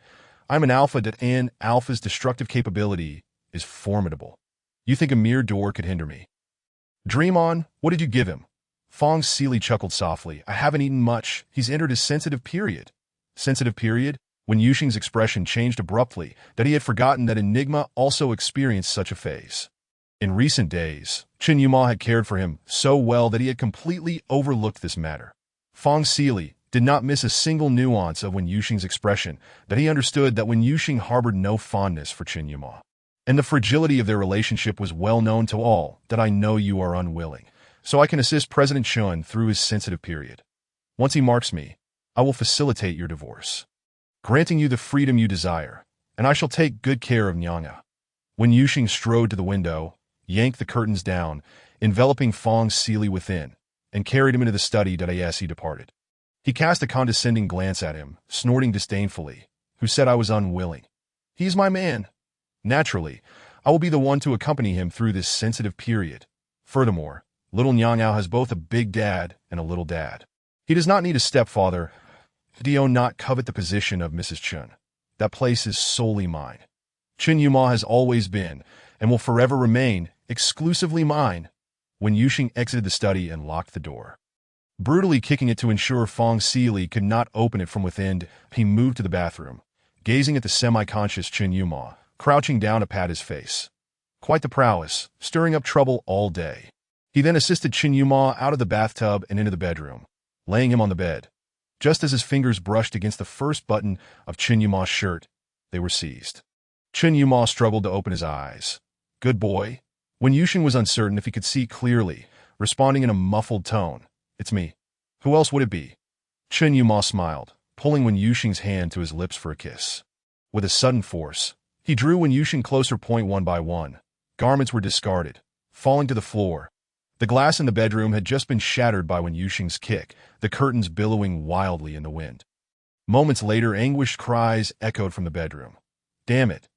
I'm an alpha. An alpha's destructive capability is formidable. You think a mere door could hinder me? Dream on. What did you give him? Fong Sili chuckled softly. I haven't eaten much. He's entered his sensitive period. Sensitive period? When Yuxing's expression changed abruptly, that he had forgotten that Enigma also experienced such a phase. In recent days, Chen Yuma had cared for him so well that he had completely overlooked this matter. Fong Sili did not miss a single nuance of Wen Yuxing's expression, that he understood that Wen Yuxing harbored no fondness for Chen Yuma. And the fragility of their relationship was well known to all. That I know you are unwilling, so I can assist President Chun through his sensitive period. Once he marks me, I will facilitate your divorce, granting you the freedom you desire, and I shall take good care of Nyanga. When Yuxing strode to the window, yanked the curtains down, enveloping Fong Sili within, and carried him into the study. As he departed, he cast a condescending glance at him, snorting disdainfully. Who said I was unwilling? He is my man. Naturally, I will be the one to accompany him through this sensitive period. Furthermore, little Nyang Ao has both a big dad and a little dad. He does not need a stepfather. Do not covet the position of Mrs. Chun. That place is solely mine. Chen Yuma has always been, and will forever remain, exclusively mine. When Yuxing exited the study and locked the door, brutally kicking it to ensure Fong Sili could not open it from within, he moved to the bathroom, gazing at the semi-conscious Chen Yuma, crouching down to pat his face. Quite the prowess, stirring up trouble all day. He then assisted Chen Yuma out of the bathtub and into the bedroom, laying him on the bed. Just as his fingers brushed against the first button of Chen Yuma's shirt, they were seized. Chen Yuma struggled to open his eyes. Good boy. When Yuxing was uncertain if he could see clearly, responding in a muffled tone, "It's me. Who else would it be?" Chen Yuma smiled, pulling Wen Yuxing's hand to his lips for a kiss. With a sudden force, he drew Wen Yuxing closer. One by one, garments were discarded, falling to the floor. The glass in the bedroom had just been shattered by Wen Yuxing's kick, the curtains billowing wildly in the wind. Moments later, anguished cries echoed from the bedroom. "Damn it.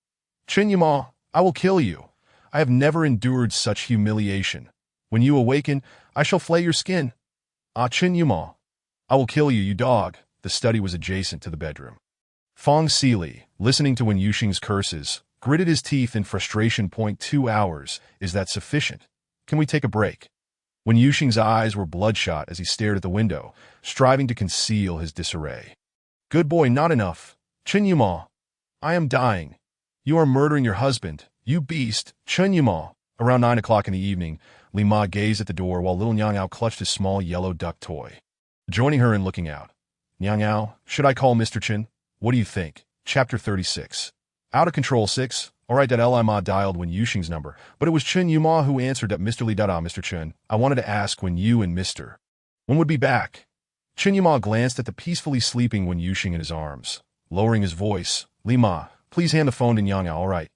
Chen Yuma, I will kill you. I have never endured such humiliation. When you awaken, I shall flay your skin. Ah, Chen Yuma, I will kill you, you dog." The study was adjacent to the bedroom. Fong Sili, listening to Wen Yuxing's curses, gritted his teeth in frustration. 2 hours, is that sufficient? Can we take a break? Wen Yuxing's eyes were bloodshot as he stared at the window, striving to conceal his disarray. "Good boy, not enough. Chen Yuma, I am dying. You are murdering your husband, you beast, Chen Yuma." Around 9 o'clock in the evening, Li Ma gazed at the door while little Nyang Ao clutched his small yellow duck toy. Joining her and looking out. "Nyang Ao, should I call Mr. Chen? What do you think?" Chapter 36. Out of control 6. Alright, that Li Ma dialed Wen Yuxing's number, but it was Chen Yuma who answered. That Mr. Li Dada, Mr. Chen, I wanted to ask when you and Mr. When would be back. Chen Yuma glanced at the peacefully sleeping Wen Yuxing in his arms. Lowering his voice, "Li Ma, please hand the phone to Nyang Ao." "Alright.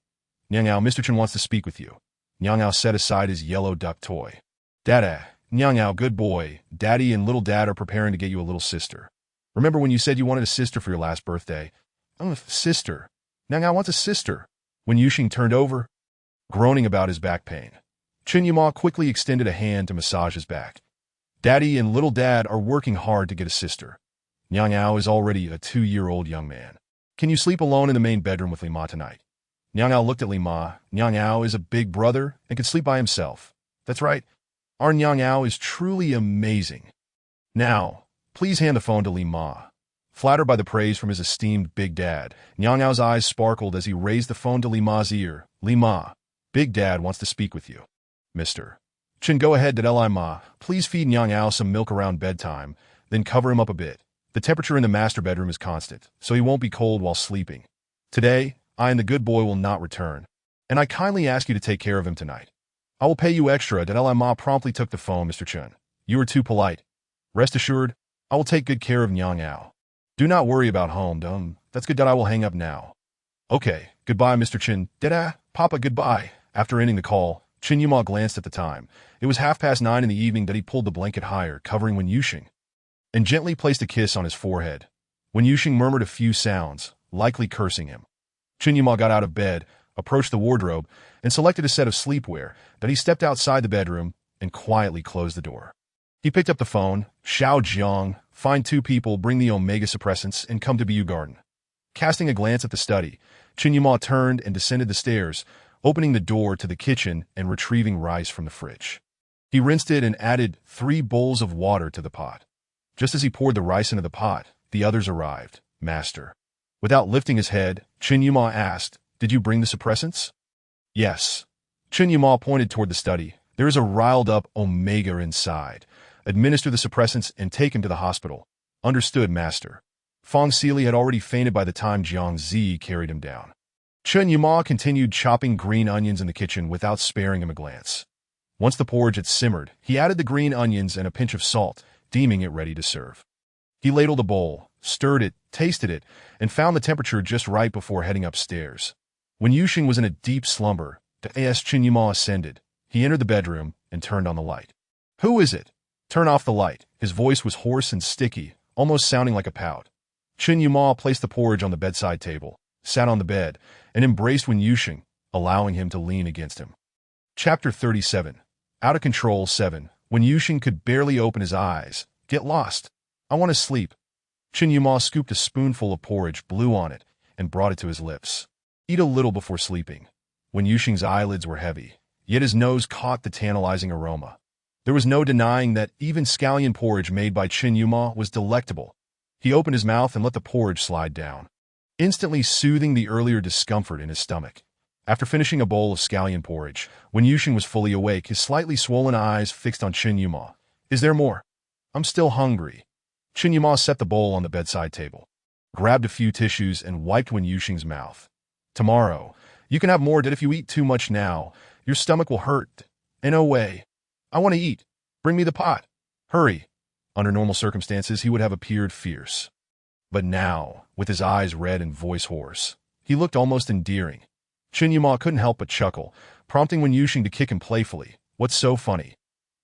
Nyang Ao, Mr. Chen wants to speak with you." Nyang Ao set aside his yellow duck toy. "Dada, Nyang Ao, good boy. Daddy and little dad are preparing to get you a little sister. Remember when you said you wanted a sister for your last birthday?" "Oh, sister. Nyang Ao wants a sister." When Yuxing turned over, groaning about his back pain, Chen Yuma quickly extended a hand to massage his back. "Daddy and little dad are working hard to get a sister. Nyang Ao is already a 2-year-old young man. Can you sleep alone in the main bedroom with Li Ma tonight?" Nyang Ao looked at Li Ma. Nyang Ao is a big brother and can sleep by himself. That's right. Our Nyang Ao is truly amazing. Now, please hand the phone to Li Ma. Flattered by the praise from his esteemed big dad, Nyang Ao's eyes sparkled as he raised the phone to Li Ma's ear. "Li Ma, Big Dad wants to speak with you." "Mr. Chen, go ahead, Li Ma. Please feed Nyang Ao some milk around bedtime, then cover him up a bit. The temperature in the master bedroom is constant, so he won't be cold while sleeping. Today, I and the good boy will not return, and I kindly ask you to take care of him tonight. I will pay you extra." Li Ma promptly took the phone. "Mr. Chen, you are too polite. Rest assured, I will take good care of Nyang Ao. Do not worry about home. That's good. I will hang up now." "Okay, goodbye, Mr. Chen." "Dada, Papa, goodbye." After ending the call, Chen Yuma glanced at the time. It was 9:30 in the evening. That he pulled the blanket higher, covering Wen Yuxing, and gently placed a kiss on his forehead. Wen Yuxing murmured a few sounds, likely cursing him. Chen Yuma got out of bed, approached the wardrobe, and selected a set of sleepwear. That he stepped outside the bedroom and quietly closed the door. He picked up the phone. "Xiao Jiang, find 2 people, bring the Omega suppressants, and come to Bu Garden." Casting a glance at the study, Chen Yuma turned and descended the stairs, opening the door to the kitchen and retrieving rice from the fridge. He rinsed it and added 3 bowls of water to the pot. Just as he poured the rice into the pot, the others arrived. "Master." Without lifting his head, Chen Yuma asked, "Did you bring the suppressants?" "Yes." Chen Yuma pointed toward the study. "There is a riled-up Omega inside. Administer the suppressants and take him to the hospital." "Understood, Master." Fong Sili had already fainted by the time Jiang Zi carried him down. Chen Yuma continued chopping green onions in the kitchen without sparing him a glance. Once the porridge had simmered, he added the green onions and a pinch of salt, deeming it ready to serve. He ladled a bowl, stirred it, tasted it, and found the temperature just right before heading upstairs. When Yuxing was in a deep slumber, as Chen Yuma ascended, he entered the bedroom and turned on the light. "Who is it?" "Turn off the light." His voice was hoarse and sticky, almost sounding like a pout. Chen Yuma placed the porridge on the bedside table, sat on the bed, and embraced Wen Yuxing, allowing him to lean against him. Chapter 37. Out of Control 7. When Yuxing could barely open his eyes. Get lost. I want to sleep. Chen Yuma scooped a spoonful of porridge, blew on it, and brought it to his lips. Eat a little before sleeping. When Yuxing's eyelids were heavy, yet his nose caught the tantalizing aroma. There was no denying that even scallion porridge made by Chen Yuma was delectable. He opened his mouth and let the porridge slide down, instantly soothing the earlier discomfort in his stomach. After finishing a bowl of scallion porridge, when Yuxing was fully awake, his slightly swollen eyes fixed on Chen Yuma. Is there more? I'm still hungry. Chen Yuma set the bowl on the bedside table, grabbed a few tissues, and wiped Wen Yuxing's mouth. Tomorrow, you can have more, but if you eat too much now, your stomach will hurt. No way. I want to eat. Bring me the pot. Hurry. Under normal circumstances, he would have appeared fierce. But now, with his eyes red and voice hoarse, he looked almost endearing. Chen Yuma couldn't help but chuckle, prompting Wen Yuxing to kick him playfully. What's so funny?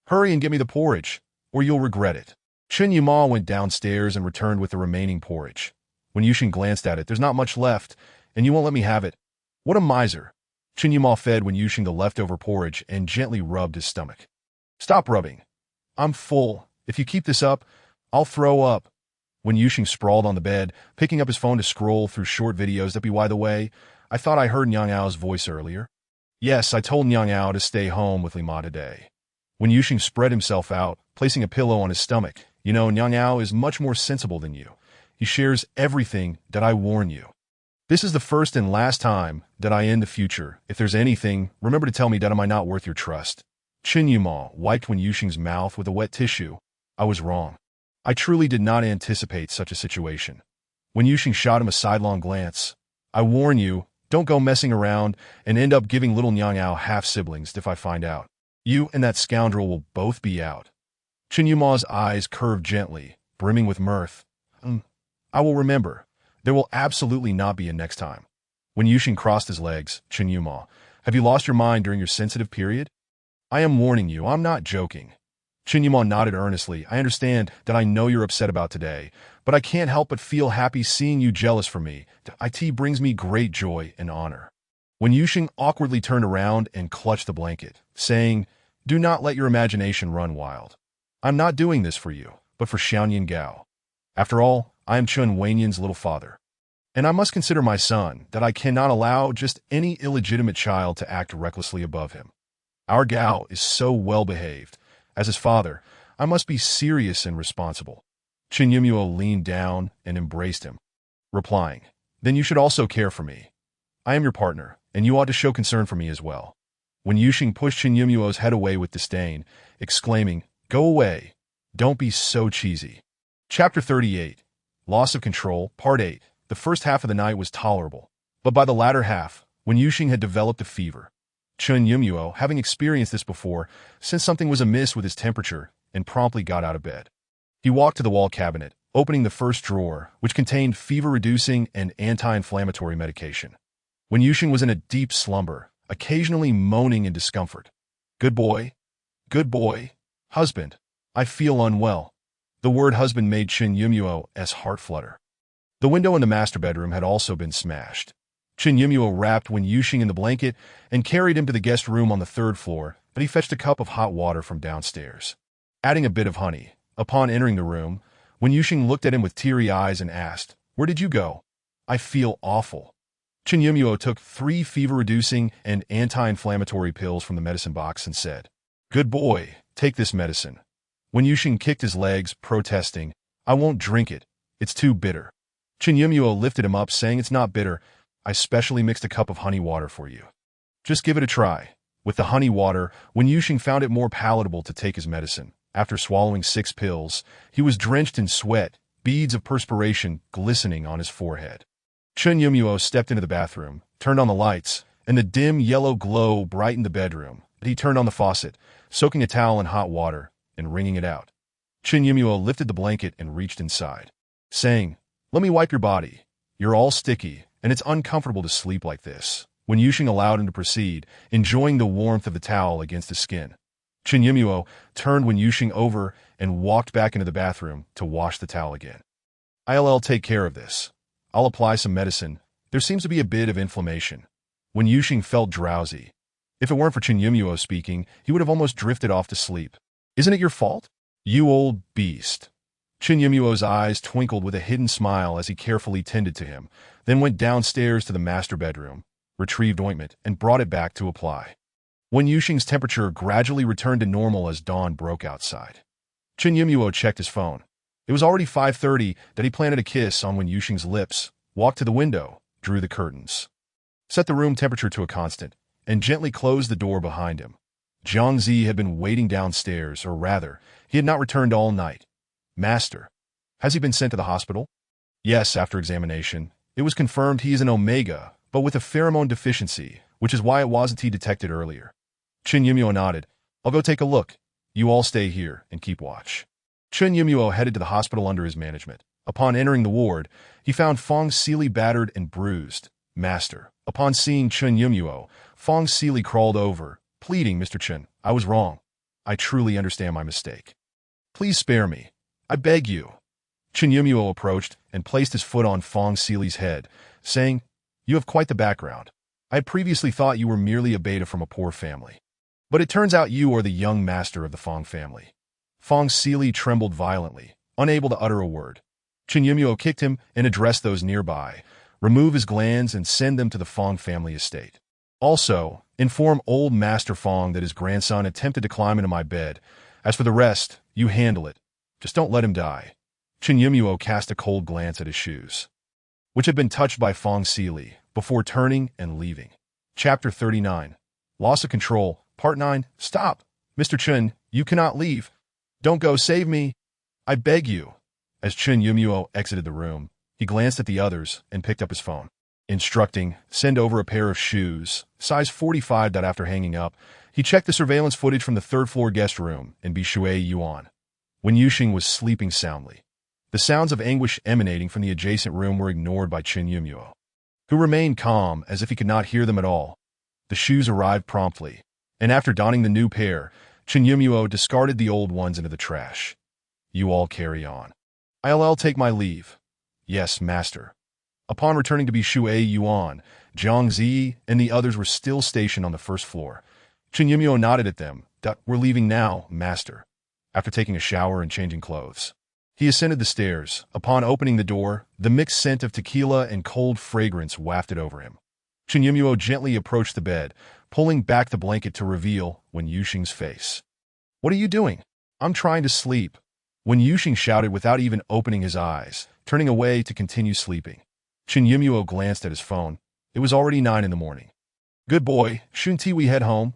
Hurry and get me the porridge, or you'll regret it. Chen Yuma went downstairs and returned with the remaining porridge. When Yuxing glanced at it, there's not much left, and you won't let me have it. What a miser. Chen Yuma fed Wen Yuxing the leftover porridge and gently rubbed his stomach. Stop rubbing. I'm full. If you keep this up, I'll throw up. Wen Yuxing sprawled on the bed, picking up his phone to scroll through short videos. By the way, I thought I heard Nyang Ao's voice earlier. Yes, I told Nyang Ao to stay home with Lima today. Wen Yuxing spread himself out, placing a pillow on his stomach. You know, Nyang Ao is much more sensible than you. He shares everything. That I warn you. This is the first and last time that I in the future. If there's anything, remember to tell me that am I not worth your trust. Chen Yuma wiped Wen Yuxing's mouth with a wet tissue. I was wrong. I truly did not anticipate such a situation. Wen Yuxing shot him a sidelong glance. I warn you, don't go messing around and end up giving little Nyang Ao half-siblings if I find out. You and that scoundrel will both be out. Chen Yuma's eyes curved gently, brimming with mirth. I will remember. There will absolutely not be a next time. When Yuxing crossed his legs, Chen Yuma, have you lost your mind during your sensitive period? I am warning you, I'm not joking. Chen Yuma nodded earnestly. I understand that I know you're upset about today, but I can't help but feel happy seeing you jealous for me. It brings me great joy and honor. When Yuxing awkwardly turned around and clutched the blanket, saying, do not let your imagination run wild. I'm not doing this for you, but for Xiaoyan Gao. After all, I am Chen Wanyan's little father. And I must consider my son that I cannot allow just any illegitimate child to act recklessly above him. Our Gao is so well-behaved. As his father, I must be serious and responsible. Chen Yumuo leaned down and embraced him, replying, then you should also care for me. I am your partner, and you ought to show concern for me as well. When Yuxing pushed Chen Yumuo's head away with disdain, exclaiming, go away. Don't be so cheesy. Chapter 38. Loss of Control, Part 8. The first half of the night was tolerable, but by the latter half, when Yuxing had developed a fever, Chen Yumuo, having experienced this before, sensed something was amiss with his temperature and promptly got out of bed. He walked to the wall cabinet, opening the first drawer, which contained fever-reducing and anti-inflammatory medication. When Yuxing was in a deep slumber, occasionally moaning in discomfort. Good boy. Good boy. Husband. I feel unwell. The word husband made Chen Yumuo's heart flutter. The window in the master bedroom had also been smashed. Chen Yumuo wrapped Wen Yuxing in the blanket and carried him to the guest room on the third floor, but he fetched a cup of hot water from downstairs, adding a bit of honey. Upon entering the room, Wen Yuxing looked at him with teary eyes and asked, where did you go? I feel awful. Chen Yumuo took 3 fever-reducing and anti-inflammatory pills from the medicine box and said, good boy, take this medicine. Wen Yuxing kicked his legs, protesting, I won't drink it. It's too bitter. Chen Yumuo lifted him up, saying it's not bitter. I specially mixed a cup of honey water for you. Just give it a try. With the honey water, Wen Yuxing found it more palatable to take his medicine. After swallowing 6 pills, he was drenched in sweat, beads of perspiration glistening on his forehead. Chen Yumuo stepped into the bathroom, turned on the lights, and the dim yellow glow brightened the bedroom. But he turned on the faucet, soaking a towel in hot water and wringing it out. Chen Yumuo lifted the blanket and reached inside, saying, let me wipe your body. You're all sticky, and it's uncomfortable to sleep like this. When Yuxing allowed him to proceed, enjoying the warmth of the towel against his skin, Chen Yumuo turned Wen Yuxing over and walked back into the bathroom to wash the towel again. I'll take care of this. I'll apply some medicine. There seems to be a bit of inflammation. Wen Yuxing felt drowsy. If it weren't for Chen Yumuo speaking, he would have almost drifted off to sleep. Isn't it your fault? You old beast. Chen Yumuo's eyes twinkled with a hidden smile as he carefully tended to him, then went downstairs to the master bedroom, retrieved ointment, and brought it back to apply. Wen Yuxing's temperature gradually returned to normal as dawn broke outside. Chen Yumuo checked his phone. It was already 5:30 that he planted a kiss on Wen Yuxing's lips, walked to the window, drew the curtains, set the room temperature to a constant, and gently closed the door behind him. Jiang Zi had been waiting downstairs, or rather, he had not returned all night. Master, has he been sent to the hospital? Yes, after examination. It was confirmed he is an Omega, but with a pheromone deficiency, which is why it wasn't detected earlier. Chen Yumuo nodded. I'll go take a look. You all stay here and keep watch. Chen Yumuo headed to the hospital under his management. Upon entering the ward, he found Fong Sili battered and bruised. Master, upon seeing Chen Yumuo, Fong Sili crawled over, pleading, Mr. Chen, I was wrong. I truly understand my mistake. Please spare me. I beg you. Chen Yumuo approached and placed his foot on Fong Sili's head, saying, You have quite the background. I had previously thought you were merely a beta from a poor family. But it turns out you are the young master of the Fong family. Fong Sili trembled violently, unable to utter a word. Chen Yumuo kicked him and addressed those nearby, remove his glands and send them to the Fong family estate. Also, inform old Master Fong that his grandson attempted to climb into my bed. As for the rest, you handle it. Just don't let him die. Chen Yumuo cast a cold glance at his shoes, which had been touched by Fong Sili, before turning and leaving. Chapter 39. Loss of Control, Part 9. Stop! Mr. Chen, you cannot leave. Don't go, save me. I beg you. As Chen Yumuo exited the room, he glanced at the others and picked up his phone, instructing, send over a pair of shoes, size 45. After hanging up, he checked the surveillance footage from the third-floor guest room in Bishui Yuan. Wen Yuxing was sleeping soundly. The sounds of anguish emanating from the adjacent room were ignored by Chen Yumuo, who remained calm as if he could not hear them at all. The shoes arrived promptly, and after donning the new pair, Chen Yumuo discarded the old ones into the trash. You all carry on. I'll take my leave. Yes, master. Upon returning to Bishui Yuan, Jiang Zi and the others were still stationed on the first floor. Chen Yumuo nodded at them. We're leaving now, master. After taking a shower and changing clothes, he ascended the stairs. Upon opening the door, the mixed scent of tequila and cold fragrance wafted over him. Chen Yumuo gently approached the bed, pulling back the blanket to reveal Wen Yuxing's face. What are you doing? I'm trying to sleep. Wen Yuxing shouted without even opening his eyes, turning away to continue sleeping. Chen Yumuo glanced at his phone. It was already 9 in the morning. Good boy, shouldn't we head home?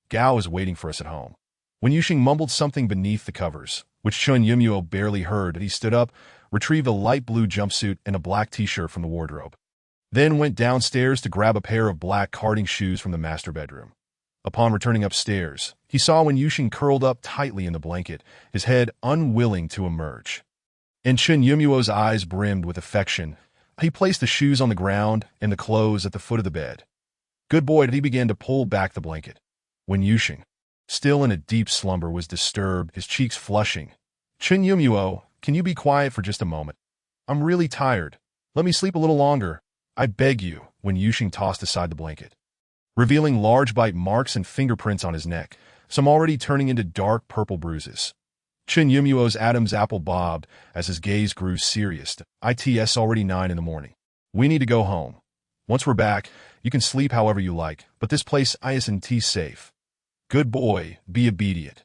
Gao is waiting for us at home. Wen Yuxing mumbled something beneath the covers, which Chen Yumuo barely heard. He stood up, retrieved a light blue jumpsuit and a black t-shirt from the wardrobe, then went downstairs to grab a pair of black carding shoes from the master bedroom. Upon returning upstairs, he saw Wen Yuxing curled up tightly in the blanket, his head unwilling to emerge. And Chen Yumuo's eyes brimmed with affection. He placed the shoes on the ground and the clothes at the foot of the bed. Good boy, he began to pull back the blanket. Wen Yuxing, still in a deep slumber, was disturbed, his cheeks flushing. Chen Yumuo, can you be quiet for just a moment? I'm really tired. Let me sleep a little longer. I beg you. Wen Yuxing tossed aside the blanket, revealing large bite marks and fingerprints on his neck, some already turning into dark purple bruises. Chen Yumuo's Adam's apple bobbed as his gaze grew serious. It's already 9 in the morning. We need to go home. Once we're back, you can sleep however you like, but this place isn't safe. Good boy, be obedient.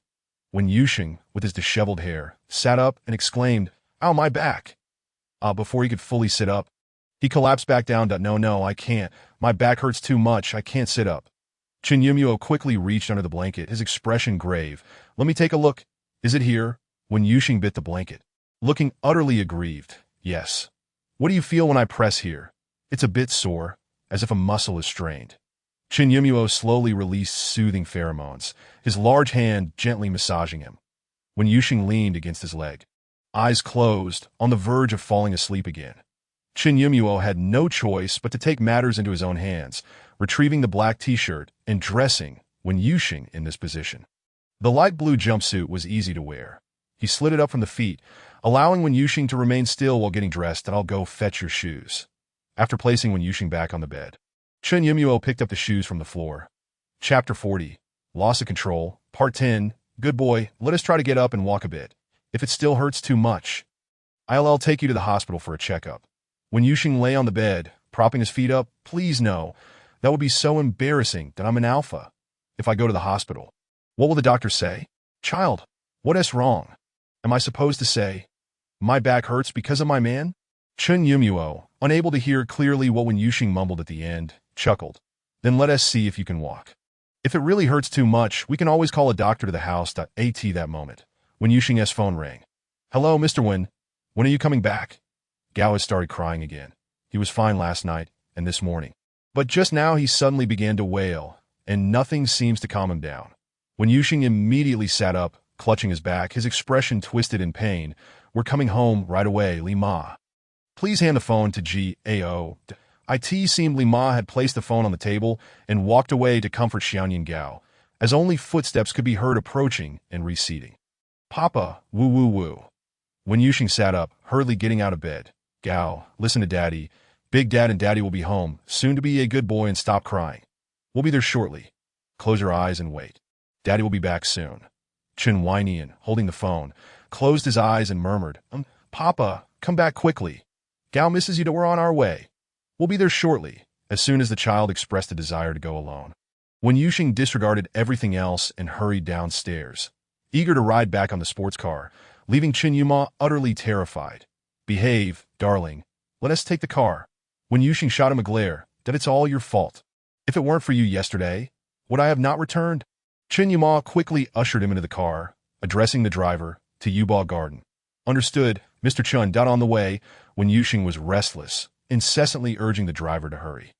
Wen Yuxing, with his disheveled hair, sat up and exclaimed, Ow, my back! Before he could fully sit up, he collapsed back down. No, I can't. My back hurts too much. I can't sit up. Chen Yumuo quickly reached under the blanket, his expression grave. Let me take a look. Is it here? Wen Yuxing bit the blanket, looking utterly aggrieved. Yes. What do you feel when I press here? It's a bit sore, as if a muscle is strained. Chen Yumuo slowly released soothing pheromones, his large hand gently massaging him. Wen Yuxing leaned against his leg, eyes closed, on the verge of falling asleep again. Chen Yumuo had no choice but to take matters into his own hands, retrieving the black t-shirt and dressing Wen Yuxing in this position. The light blue jumpsuit was easy to wear. He slid it up from the feet, allowing Wen Yuxing to remain still while getting dressed. I'll go fetch your shoes. After placing Wen Yuxing back on the bed, Chun Yumuo picked up the shoes from the floor. Chapter 40. Loss of Control. Part 10. Good boy, let us try to get up and walk a bit. If it still hurts too much, I'll take you to the hospital for a checkup. When Yuxing lay on the bed, propping his feet up, please no. That would be so embarrassing that I'm an alpha. If I go to the hospital, what will the doctor say? Child, what is wrong? Am I supposed to say, my back hurts because of my man? Chun Yumuo, unable to hear clearly what Wen Yuxing mumbled at the end, chuckled. Then let us see if you can walk. If it really hurts too much, we can always call a doctor to the house. At that moment, Wen Yuxing's phone rang. Hello, Mr. Wen. When are you coming back? Gao has started crying again. He was fine last night and this morning. But just now he suddenly began to wail, and nothing seems to calm him down. Wen Yuxing immediately sat up, clutching his back, his expression twisted in pain. We're coming home right away, Li Ma. Please hand the phone to Gao. It seemed Li Ma had placed the phone on the table and walked away to comfort Xiaoyan Gao, as only footsteps could be heard approaching and receding. Papa, woo woo woo. Wen Yuxing sat up, hurriedly getting out of bed. Gao, listen to Daddy. Big Dad and Daddy will be home, soon to be a good boy and stop crying. We'll be there shortly. Close your eyes and wait. Daddy will be back soon. Chun Weinian, holding the phone, closed his eyes and murmured, Papa, come back quickly. Gao misses you. We're on our way. We'll be there shortly, as soon as the child expressed a desire to go alone. Wen Yuxing disregarded everything else and hurried downstairs, eager to ride back on the sports car, leaving Chun Yumuo utterly terrified. Behave, darling. Let us take the car. Wen Yuxing shot him a glare, that it's all your fault. If it weren't for you yesterday, would I have not returned? Chun Yumuo quickly ushered him into the car, addressing the driver, to Yuba Garden. Understood, Mr. Chun. On the way, Wen Yuxing was restless, incessantly urging the driver to hurry.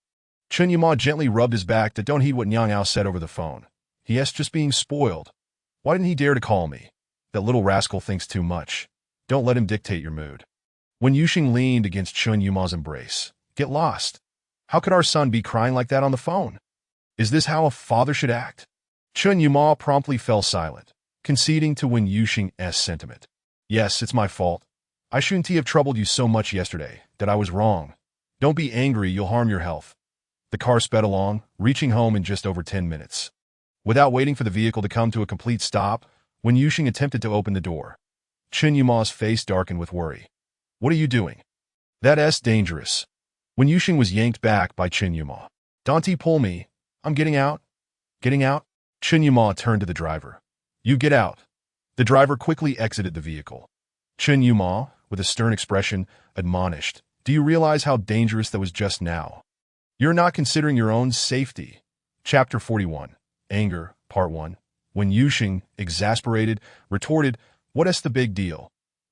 Chun Yumuo gently rubbed his back. Don't heed what Nyang Ao said over the phone. He is just being spoiled. Why didn't he dare to call me? That little rascal thinks too much. Don't let him dictate your mood. Wen Yuxing leaned against Chun Yuma's embrace. Get lost. How could our son be crying like that on the phone? Is this how a father should act? Chun Yumuo promptly fell silent, conceding to Wen Yuxing's sentiment. Yes, it's my fault. I shouldn't have troubled you so much yesterday, that I was wrong. Don't be angry, you'll harm your health. The car sped along, reaching home in just over 10 minutes. Without waiting for the vehicle to come to a complete stop, Wen Yuxing attempted to open the door. Chun Yuma's face darkened with worry. What are you doing? That's dangerous. Wen Yuxing was yanked back by Chun Yumuo. Don't pull me. I'm getting out. Getting out? Chun Yumuo turned to the driver. You get out. The driver quickly exited the vehicle. Chun Yumuo, with a stern expression, admonished, do you realize how dangerous that was just now? You're not considering your own safety. Chapter 41. Anger, Part 1. Wen Yuxing, exasperated, retorted, what is the big deal?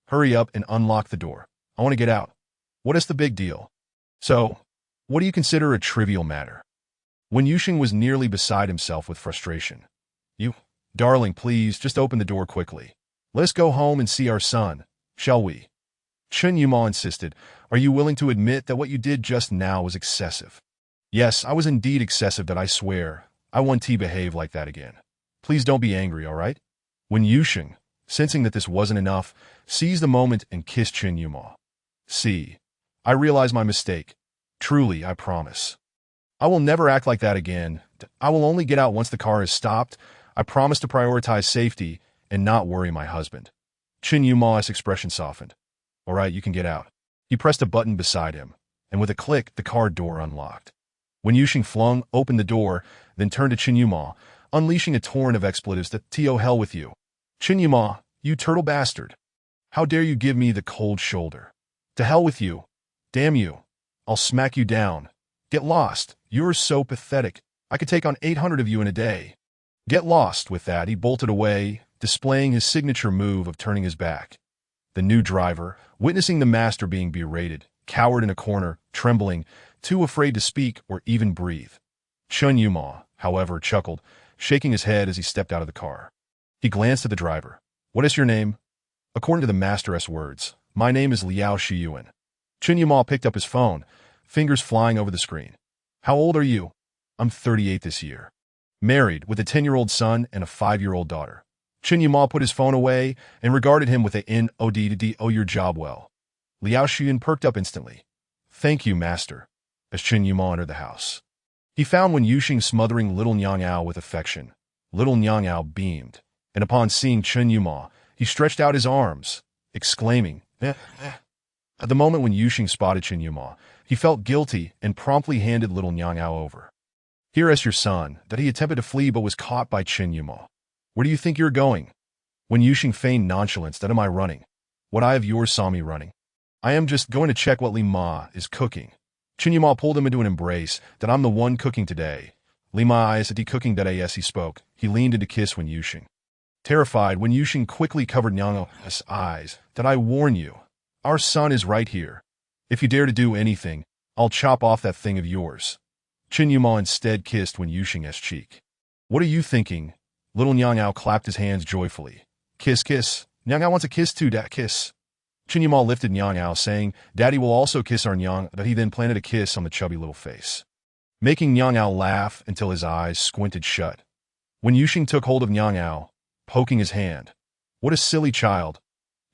Hurry up and unlock the door. I want to get out. What is the big deal? So, what do you consider a trivial matter? Wen Yuxing was nearly beside himself with frustration. You, darling, please, just open the door quickly. Let's go home and see our son, shall we? Chun Yumuo insisted, are you willing to admit that what you did just now was excessive? Yes, I was indeed excessive, that I swear. I won't behave like that again. Please don't be angry, all right? Wen Yuxing, sensing that this wasn't enough, seized the moment and kissed Chun Yumuo. See, I realize my mistake. Truly, I promise. I will never act like that again. I will only get out once the car is stopped. I promise to prioritize safety and not worry my husband. Chun Yuma's expression softened. All right, you can get out. He pressed a button beside him, and with a click, the car door unlocked. Wen Yuxing flung open the door, then turned to Chun Yumuo, unleashing a torrent of expletives. To hell with you. Chun Yumuo, you turtle bastard. How dare you give me the cold shoulder? To hell with you. Damn you. I'll smack you down. Get lost. You're so pathetic. I could take on 800 of you in a day. Get lost. With that, he bolted away, displaying his signature move of turning his back. The new driver, witnessing the master being berated, cowered in a corner, trembling, too afraid to speak or even breathe. Chun Yumuo, however, chuckled, shaking his head as he stepped out of the car. He glanced at the driver. What is your name? According to the master's words, my name is Liao Shiyuan. Chun Yumuo picked up his phone, fingers flying over the screen. How old are you? I'm 38 this year. Married, with a 10-year-old son and a 5-year-old daughter. Chun Yumuo put his phone away and regarded him with a nod. Oh, your job well. Liao Shiyuan perked up instantly. Thank you, master, as Chun Yumuo entered the house. He found Wen Yuxing smothering little Nyang Ao with affection. Little Nyang Ao beamed, and upon seeing Chen Yuma, he stretched out his arms, exclaiming, "Eh, eh." At the moment when Yuxing spotted Chen Yuma, he felt guilty and promptly handed little Nyang Ao over. "Here is your son," that he attempted to flee but was caught by Chen Yuma. "Where do you think you're going?" Wen Yuxing feigned nonchalance. "That am I running? What I of yours saw me running. I am just going to check what Li Ma is cooking." Chen Yuma pulled him into an embrace. "That I'm the one cooking today. Li Ma is at cooking that as he spoke. He leaned in to kiss Wen Yuxing. Terrified, Wen Yuxing quickly covered Nyang Ao's eyes. "That I warn you. Our son is right here. If you dare to do anything, I'll chop off that thing of yours." Chen Yuma instead kissed Wen Yuxing's cheek. "What are you thinking?" Little Nyang Ao clapped his hands joyfully. "Kiss, kiss. Nyang Ao wants a kiss too, Dad, kiss." Chen Yuma lifted Nyang Ao, saying, "Daddy will also kiss our Nyang," that he then planted a kiss on the chubby little face, making Nyang Ao laugh until his eyes squinted shut. Wen Yuxing took hold of Nyang Ao, poking his hand. "What a silly child.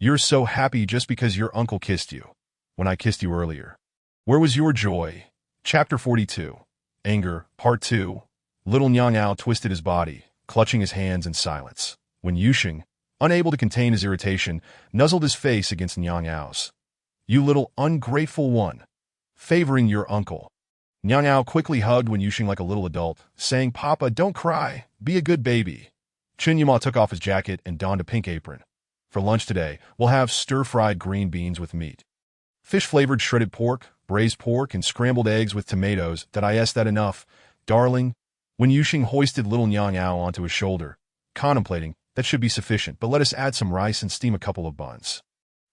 You're so happy just because your uncle kissed you, when I kissed you earlier. Where was your joy?" Chapter 42. Anger, Part 2. Little Nyang Ao twisted his body, clutching his hands in silence. Wen Yuxing, unable to contain his irritation, nuzzled his face against Nyang Ao's. "You little ungrateful one. Favoring your uncle." Nyang Ao quickly hugged Wen Yuxing like a little adult, saying, "Papa, don't cry. Be a good baby." Chen Yuma took off his jacket and donned a pink apron. "For lunch today, we'll have stir-fried green beans with meat. Fish-flavored shredded pork, braised pork, and scrambled eggs with tomatoes. That I asked that enough, darling?" Wen Yuxing hoisted little Nyang Ao onto his shoulder, contemplating, "That should be sufficient, but let us add some rice and steam a couple of buns."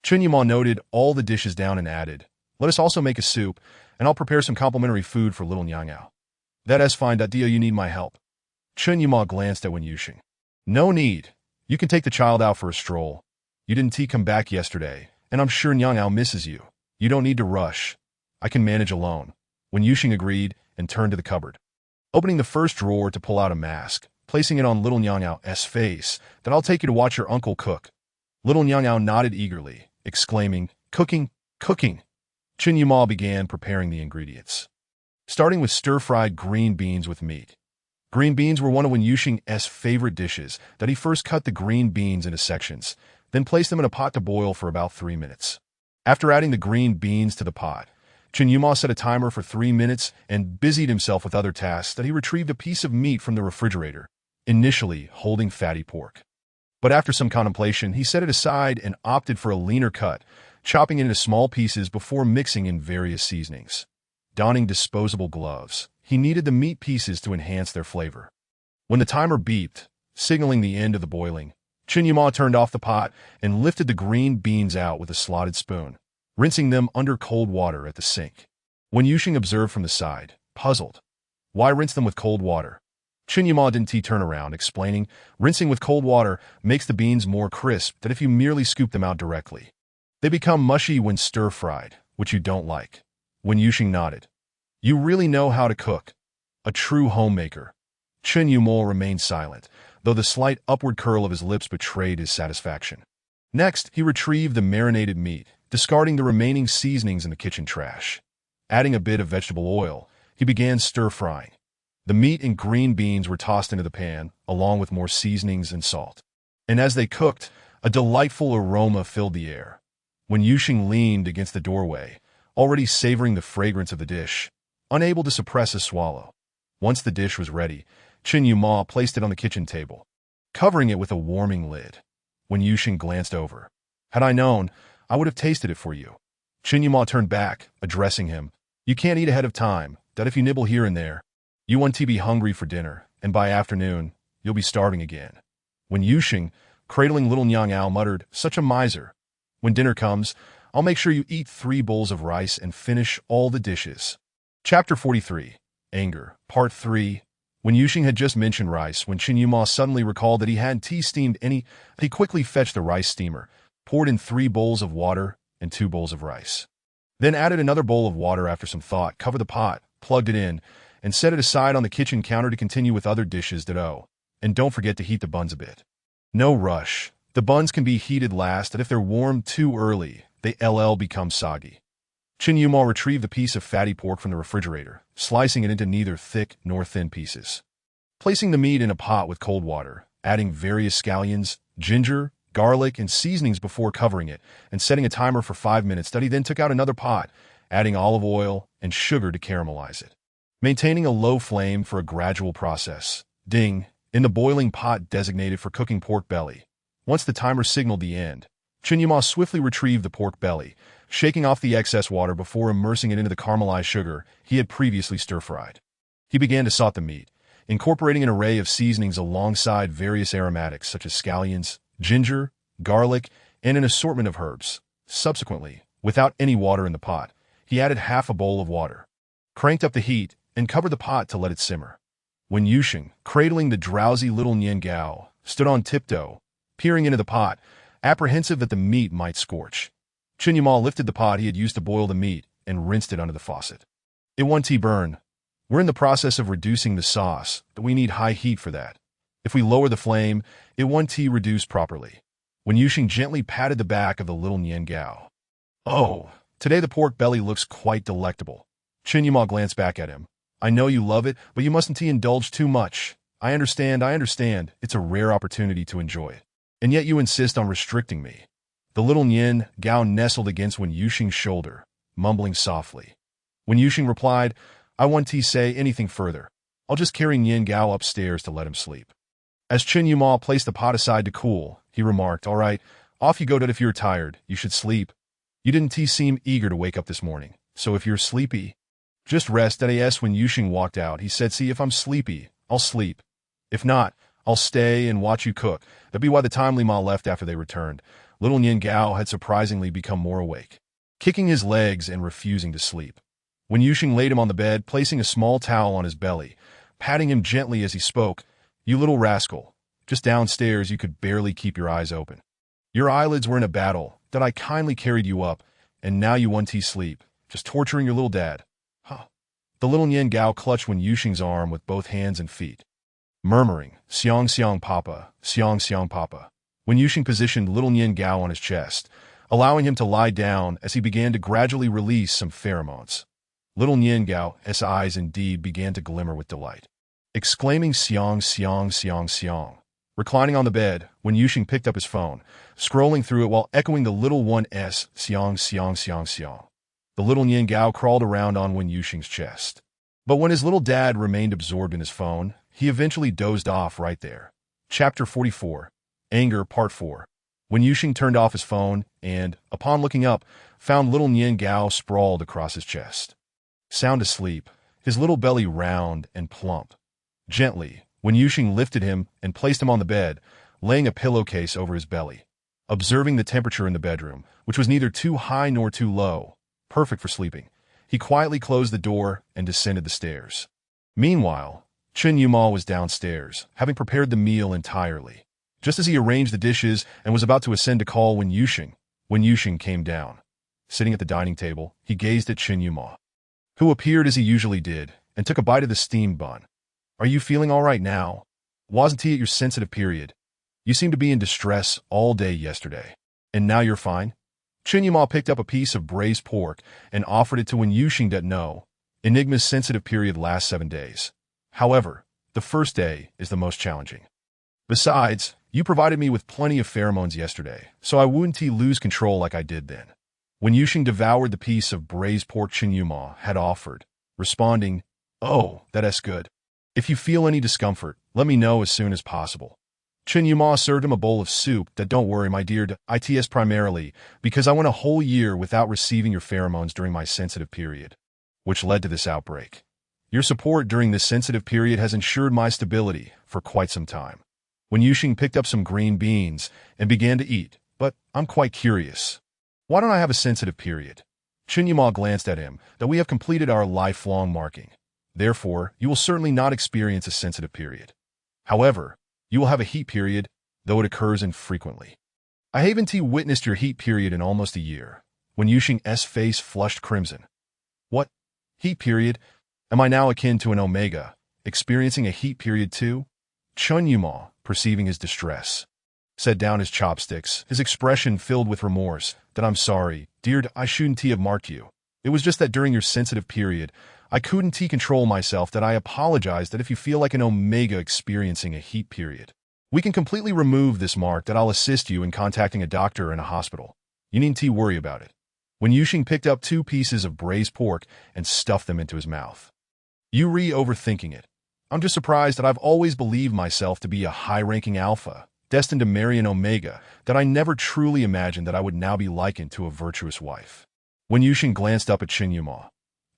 Chen Yuma noted all the dishes down and added, "Let us also make a soup, and I'll prepare some complimentary food for little Nyang Ao." "That is fine, Dio, you need my help." Chen Yuma glanced at Wen Yuxing. "No need. You can take the child out for a stroll. You didn't come back yesterday, and I'm sure Nyang Ao misses you. You don't need to rush. I can manage alone." Wen Yuxing agreed and turned to the cupboard, opening the first drawer to pull out a mask, placing it on little Nyang Ao's face. "That I'll take you to watch your uncle cook." Little Nyang Ao nodded eagerly, exclaiming, "Cooking, cooking." Chen Yuma began preparing the ingredients, starting with stir-fried green beans with meat. Green beans were one of Wen Yuxing's favorite dishes. That he first cut the green beans into sections, then placed them in a pot to boil for about 3 minutes. After adding the green beans to the pot, Chen Yuma set a timer for 3 minutes and busied himself with other tasks. That he retrieved a piece of meat from the refrigerator, initially holding fatty pork. But after some contemplation, he set it aside and opted for a leaner cut, chopping it into small pieces before mixing in various seasonings. Donning disposable gloves, he kneaded the meat pieces to enhance their flavor. When the timer beeped, signaling the end of the boiling, Chen Yuma turned off the pot and lifted the green beans out with a slotted spoon, rinsing them under cold water at the sink. Wen Yuxing observed from the side, puzzled. "Why rinse them with cold water?" Chen Yuma didn't turn around, explaining, "Rinsing with cold water makes the beans more crisp than if you merely scoop them out directly. They become mushy when stir-fried, which you don't like." Wen Yuxing nodded. "You really know how to cook. A true homemaker." Chen Yuma remained silent, though the slight upward curl of his lips betrayed his satisfaction. Next, he retrieved the marinated meat, discarding the remaining seasonings in the kitchen trash. Adding a bit of vegetable oil, he began stir-frying. The meat and green beans were tossed into the pan, along with more seasonings and salt. And as they cooked, a delightful aroma filled the air. Wen Yuxing leaned against the doorway, already savoring the fragrance of the dish, unable to suppress a swallow. Once the dish was ready, Chen Yuma placed it on the kitchen table, covering it with a warming lid. Wen Yuxing glanced over. "Had I known, I would have tasted it for you." Chen Yuma turned back, addressing him. "You can't eat ahead of time. That if you nibble here and there, you want to be hungry for dinner, and by afternoon, you'll be starving again." Wen Yuxing, cradling little Nyang Ao, muttered, "Such a miser. When dinner comes, I'll make sure you eat 3 bowls of rice and finish all the dishes." Chapter 43. Anger, Part 3. Wen Yuxing had just mentioned rice when Chen Yuma suddenly recalled that he hadn't steamed any. He quickly fetched the rice steamer, poured in 3 bowls of water and 2 bowls of rice. Then added another bowl of water after some thought, covered the pot, plugged it in, and set it aside on the kitchen counter to continue with other dishes. And don't forget to heat the buns a bit. No rush. The buns can be heated last, and if they're warm too early, they become soggy. Chen Yuma retrieved the piece of fatty pork from the refrigerator, slicing it into neither thick nor thin pieces. Placing the meat in a pot with cold water, adding various scallions, ginger, garlic, and seasonings before covering it, and setting a timer for 5 minutes. He then took out another pot, adding olive oil and sugar to caramelize it. Maintaining a low flame for a gradual process. Ding, in the boiling pot designated for cooking pork belly. Once the timer signaled the end, Chen Yuma swiftly retrieved the pork belly, shaking off the excess water before immersing it into the caramelized sugar he had previously stir-fried. He began to saute the meat, incorporating an array of seasonings alongside various aromatics such as scallions, ginger, garlic, and an assortment of herbs. Subsequently, without any water in the pot, he added half a bowl of water, cranked up the heat, and covered the pot to let it simmer. When Yusheng, cradling the drowsy little Nian Gao, stood on tiptoe, peering into the pot, apprehensive that the meat might scorch, Chen Yuma lifted the pot he had used to boil the meat and rinsed it under the faucet. It won't burn. We're in the process of reducing the sauce, but we need high heat for that. If we lower the flame, it won't reduce properly. When Yusheng gently patted the back of the little Nian Gao. Oh, today the pork belly looks quite delectable. Chen Yuma glanced back at him. I know you love it, but you mustn't indulge too much. I understand. It's a rare opportunity to enjoy it. And yet you insist on restricting me. The little Nian Gao nestled against Wen Yusheng's shoulder, mumbling softly. When Yusheng replied, I won't say anything further. I'll just carry Nian Gao upstairs to let him sleep. As Chen Yuma placed the pot aside to cool, he remarked, all right, off you go. If you're tired, you should sleep. You didn't seem eager to wake up this morning, so if you're sleepy, just rest. As when Yusheng walked out, he said, see, if I'm sleepy, I'll sleep. If not, I'll stay and watch you cook. That'd be why the time Li Ma left after they returned. Little Nian Gao had surprisingly become more awake, kicking his legs and refusing to sleep. When Yusheng laid him on the bed, placing a small towel on his belly, patting him gently as he spoke, you little rascal, just downstairs you could barely keep your eyes open. Your eyelids were in a battle, that I kindly carried you up, and now you won't sleep, just torturing your little dad. Huh. The little Nian Gao clutched Wen Yusheng's arm with both hands and feet, murmuring, Xiang Papa, Xiang Papa. Wen Yusheng positioned little Nian Gao on his chest, allowing him to lie down as he began to gradually release some pheromones. Little Nian Gao's eyes indeed began to glimmer with delight, exclaiming Xiang. Reclining on the bed, Wen Yusheng picked up his phone, scrolling through it while echoing the little one's Xiang. The little Nian Gao crawled around on Wen Yusheng's chest. But when his little dad remained absorbed in his phone, he eventually dozed off right there. Chapter 44. Anger, Part 4. Wen Yusheng turned off his phone and, upon looking up, found little Nian Gao sprawled across his chest. Sound asleep, his little belly round and plump. Gently, Wen Yusheng lifted him and placed him on the bed, laying a pillowcase over his belly. Observing the temperature in the bedroom, which was neither too high nor too low, perfect for sleeping, he quietly closed the door and descended the stairs. Meanwhile, Chen Yuma was downstairs, having prepared the meal entirely. Just as he arranged the dishes and was about to ascend to call Wen Yusheng came down. Sitting at the dining table, he gazed at Chen Yuma, who appeared as he usually did, and took a bite of the steamed bun. Are you feeling all right now? Wasn't he at your sensitive period? You seemed to be in distress all day yesterday, and now you're fine? Chen Yuma picked up a piece of braised pork and offered it to Wen Yusheng. No, Enigma's sensitive period lasts 7 days. However, the first day is the most challenging. Besides, you provided me with plenty of pheromones yesterday, so I wouldn't lose control like I did then. Wen Yusheng devoured the piece of braised pork Chen Yuma had offered, responding, oh, that's good. If you feel any discomfort, let me know as soon as possible. Chen Yuma served him a bowl of soup. Don't worry, my dear, it's primarily because I went a whole year without receiving your pheromones during my sensitive period, which led to this outbreak. Your support during this sensitive period has ensured my stability for quite some time. Wen Yusheng picked up some green beans and began to eat, but I'm quite curious. Why don't I have a sensitive period? Chen Yuma glanced at him, that we have completed our lifelong marking. Therefore, you will certainly not experience a sensitive period. However, you will have a heat period, though it occurs infrequently. I haven't witnessed your heat period in almost a year. Wen Yusheng's face flushed crimson. What? Heat period? Am I now akin to an omega, experiencing a heat period too? Chen Yuma, perceiving his distress, set down his chopsticks, his expression filled with remorse. That I'm sorry, dear, I shouldn't have marked you. It was just that during your sensitive period, I couldn't control myself. That I apologize. That if you feel like an omega experiencing a heat period, we can completely remove this mark. That I'll assist you in contacting a doctor and a hospital. You needn't worry about it. When Yuxing picked up 2 pieces of braised pork and stuffed them into his mouth. You overthinking it. I'm just surprised that I've always believed myself to be a high-ranking alpha, destined to marry an omega, that I never truly imagined that I would now be likened to a virtuous wife. When Yuxing glanced up at Chen Yuma.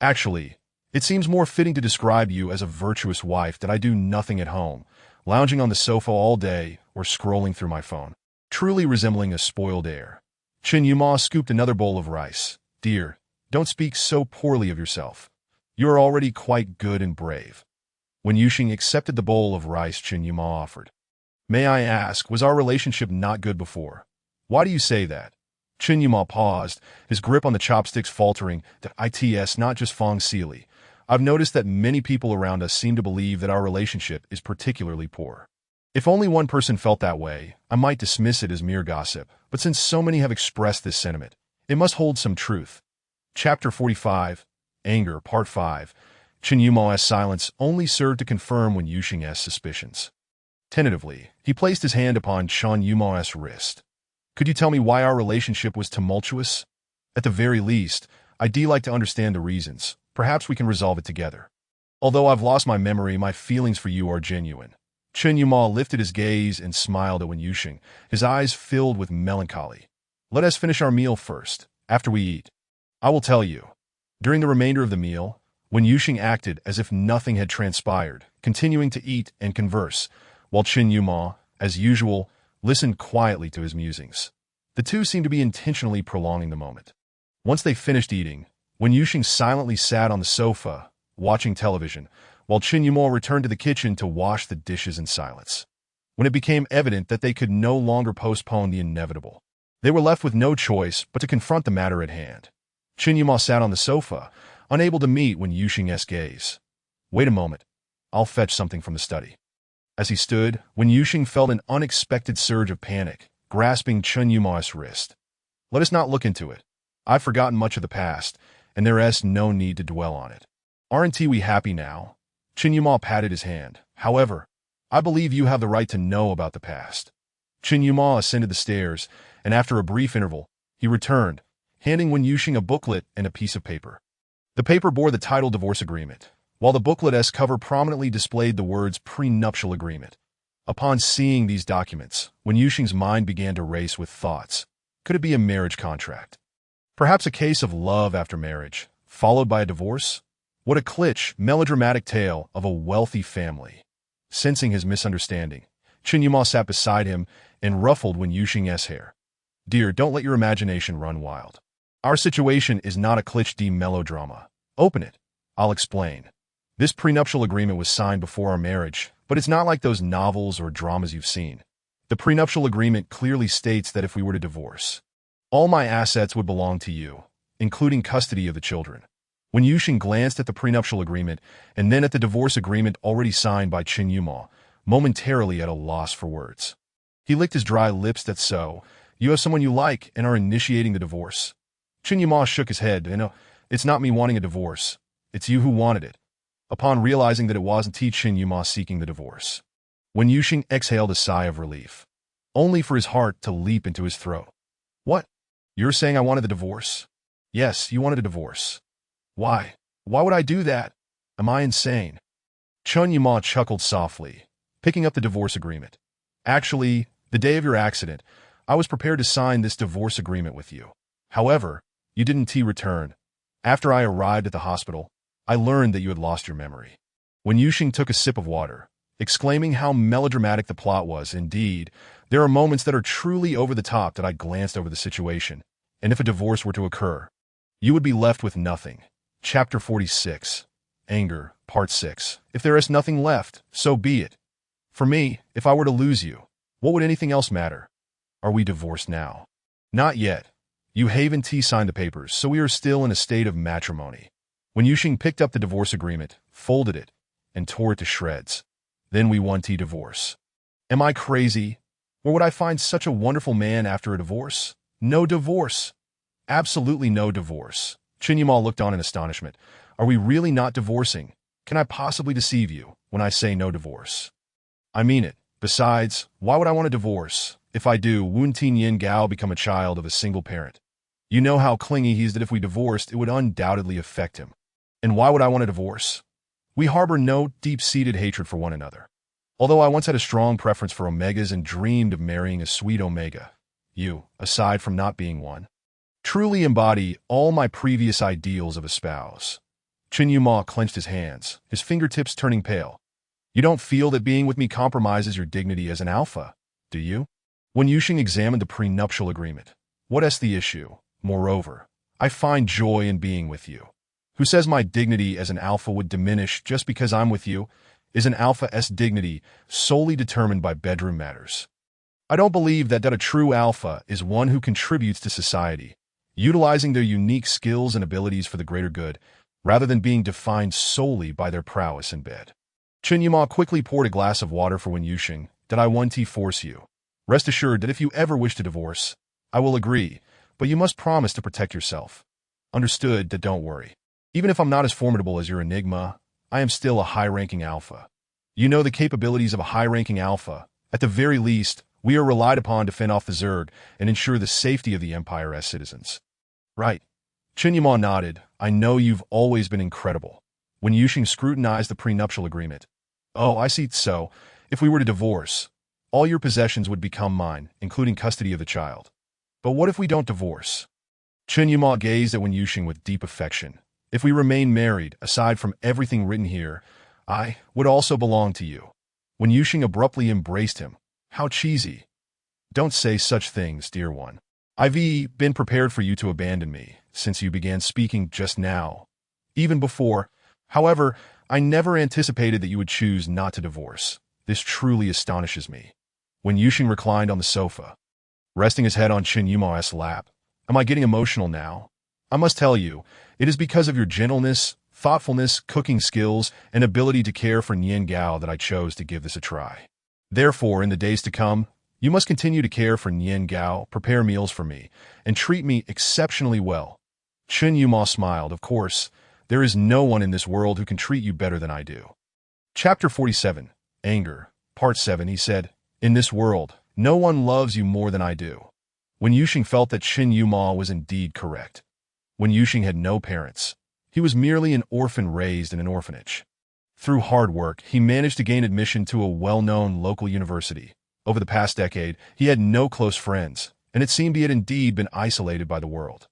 Actually, it seems more fitting to describe you as a virtuous wife. That I do nothing at home, lounging on the sofa all day or scrolling through my phone, truly resembling a spoiled heir. Chen Yuma scooped another bowl of rice. Dear, don't speak so poorly of yourself. You are already quite good and brave. When Yuxing accepted the bowl of rice Chen Yuma offered. May I ask, was our relationship not good before? Why do you say that? Chen Yuma paused, his grip on the chopsticks faltering. That it's not just Fong Sili. I've noticed that many people around us seem to believe that our relationship is particularly poor. If only one person felt that way, I might dismiss it as mere gossip, but since so many have expressed this sentiment, it must hold some truth. Chapter 45, Anger, Part 5. Chen Yuma's silence only served to confirm Wen Yuxing's suspicions. Tentatively, he placed his hand upon Chen Yuma's wrist. Could you tell me why our relationship was tumultuous? At the very least, I'd like to understand the reasons. Perhaps we can resolve it together. Although I've lost my memory, my feelings for you are genuine. Chen Yuma lifted his gaze and smiled at Wen Yuxing, his eyes filled with melancholy. Let us finish our meal first. After we eat, I will tell you. During the remainder of the meal, Wen Yuxing acted as if nothing had transpired, continuing to eat and converse, while Chen Yuma, as usual, listened quietly to his musings. The two seemed to be intentionally prolonging the moment. Once they finished eating, Wen Yuxing silently sat on the sofa, watching television, while Chen Yuma returned to the kitchen to wash the dishes in silence. When it became evident that they could no longer postpone the inevitable, they were left with no choice but to confront the matter at hand. Chen Yuma sat on the sofa, unable to meet Wen Yuxing's gaze. Wait a moment. I'll fetch something from the study. As he stood, Wen Yuxing felt an unexpected surge of panic, grasping Chen Yuma's wrist. Let us not look into it. I've forgotten much of the past, and there is no need to dwell on it. Aren't we happy now? Chen Yuma patted his hand. However, I believe you have the right to know about the past. Chen Yuma ascended the stairs, and after a brief interval, he returned, handing Wen Yuxing a booklet and a piece of paper. The paper bore the title Divorce Agreement, while the booklet's cover prominently displayed the words Prenuptial Agreement. Upon seeing these documents, Wen Yuxing's mind began to race with thoughts. Could it be a marriage contract? Perhaps a case of love after marriage, followed by a divorce? What a kitsch, melodramatic tale of a wealthy family. Sensing his misunderstanding, Chen Yuma sat beside him and ruffled Wen Yuxing's hair. Dear, don't let your imagination run wild. Our situation is not a cliché melodrama. Open it. I'll explain. This prenuptial agreement was signed before our marriage, but it's not like those novels or dramas you've seen. The prenuptial agreement clearly states that if we were to divorce, all my assets would belong to you, including custody of the children. Wen Yuxing glanced at the prenuptial agreement and then at the divorce agreement already signed by Chen Yuma, momentarily at a loss for words. He licked his dry lips. That's so. You have someone you like and are initiating the divorce. Chen Yuma shook his head. No, it's not me wanting a divorce. It's you who wanted it. Upon realizing that it wasn't Chen Yuma seeking the divorce, Wen Yuxing exhaled a sigh of relief, only for his heart to leap into his throat. What? You're saying I wanted the divorce? Yes, you wanted a divorce. Why? Why would I do that? Am I insane? Chen Yuma chuckled softly, picking up the divorce agreement. Actually, the day of your accident, I was prepared to sign this divorce agreement with you. However, you didn't return. After I arrived at the hospital, I learned that you had lost your memory. Wen Yuxing took a sip of water, exclaiming how melodramatic the plot was. Indeed, there are moments that are truly over the top. That I glanced over the situation, and if a divorce were to occur, you would be left with nothing. Chapter 46, Anger, Part 6. If there is nothing left, so be it. For me, if I were to lose you, what would anything else matter? Are we divorced now? Not yet. You haven't signed the papers, so we are still in a state of matrimony. Wen Yuxing picked up the divorce agreement, folded it, and tore it to shreds. Then we want divorce. Am I crazy? Where would I find such a wonderful man after a divorce? No divorce. Absolutely no divorce. Chen Yuma looked on in astonishment. Are we really not divorcing? Can I possibly deceive you when I say no divorce? I mean it. Besides, why would I want a divorce? If I do, wouldn't Tin Yin Gao become a child of a single parent? You know how clingy he is that if we divorced, it would undoubtedly affect him. And why would I want a divorce? We harbor no deep-seated hatred for one another. Although I once had a strong preference for Omegas and dreamed of marrying a sweet Omega, you, aside from not being one, truly embody all my previous ideals of a spouse. Chen Yuma clenched his hands, his fingertips turning pale. You don't feel that being with me compromises your dignity as an alpha, do you? When Yuxing examined the prenuptial agreement, what's the issue? Moreover, I find joy in being with you. Who says my dignity as an alpha would diminish just because I'm with you? Is an alpha's dignity solely determined by bedroom matters? I don't believe that a true alpha is one who contributes to society, utilizing their unique skills and abilities for the greater good, rather than being defined solely by their prowess in bed. Chen Yuma quickly poured a glass of water for Wen Yuxing. Did I want to force you? Rest assured that if you ever wish to divorce, I will agree, but you must promise to protect yourself. Understood? That don't worry. Even if I'm not as formidable as your Enigma, I am still a high-ranking alpha. You know the capabilities of a high-ranking alpha. At the very least, we are relied upon to fend off the Zerg and ensure the safety of the Empire as citizens. Right. Chen Yuma nodded. I know you've always been incredible. When Yuxing scrutinized the prenuptial agreement. Oh, I see. So, if we were to divorce, all your possessions would become mine, including custody of the child. But what if we don't divorce? Chen Yuma gazed at Wen Yuxing with deep affection. If we remain married, aside from everything written here, I would also belong to you. Wen Yuxing abruptly embraced him. How cheesy. Don't say such things, dear one. I've been prepared for you to abandon me since you began speaking just now. Even before, however, I never anticipated that you would choose not to divorce. This truly astonishes me. Wen Yuxing reclined on the sofa, resting his head on Chen Yuma's lap. Am I getting emotional now? I must tell you, it is because of your gentleness, thoughtfulness, cooking skills, and ability to care for Nian Gao that I chose to give this a try. Therefore, in the days to come, you must continue to care for Nian Gao, prepare meals for me, and treat me exceptionally well. Chen Yuma smiled. Of course, there is no one in this world who can treat you better than I do. Chapter 47, Anger, Part 7. He said, in this world, no one loves you more than I do. Wen Yuxing felt that Chen Yuma was indeed correct. Wen Yuxing had no parents. He was merely an orphan raised in an orphanage. Through hard work, he managed to gain admission to a well-known local university. Over the past decade, he had no close friends, and it seemed he had indeed been isolated by the world.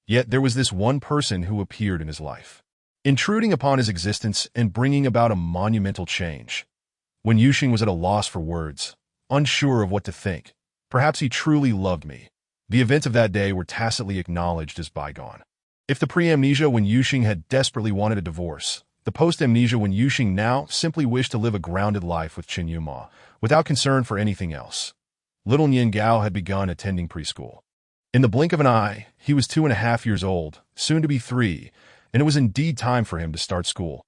Yet there was this one person who appeared in his life, intruding upon his existence and bringing about a monumental change. Wen Yuxing was at a loss for words, unsure of what to think. Perhaps he truly loved me. The events of that day were tacitly acknowledged as bygone. If the pre-amnesia Wen Yuxing had desperately wanted a divorce, the post-amnesia Wen Yuxing now simply wished to live a grounded life with Chen Yuma, without concern for anything else. Little Nian Gao had begun attending preschool. In the blink of an eye, he was 2.5 years old, soon to be 3, and it was indeed time for him to start school.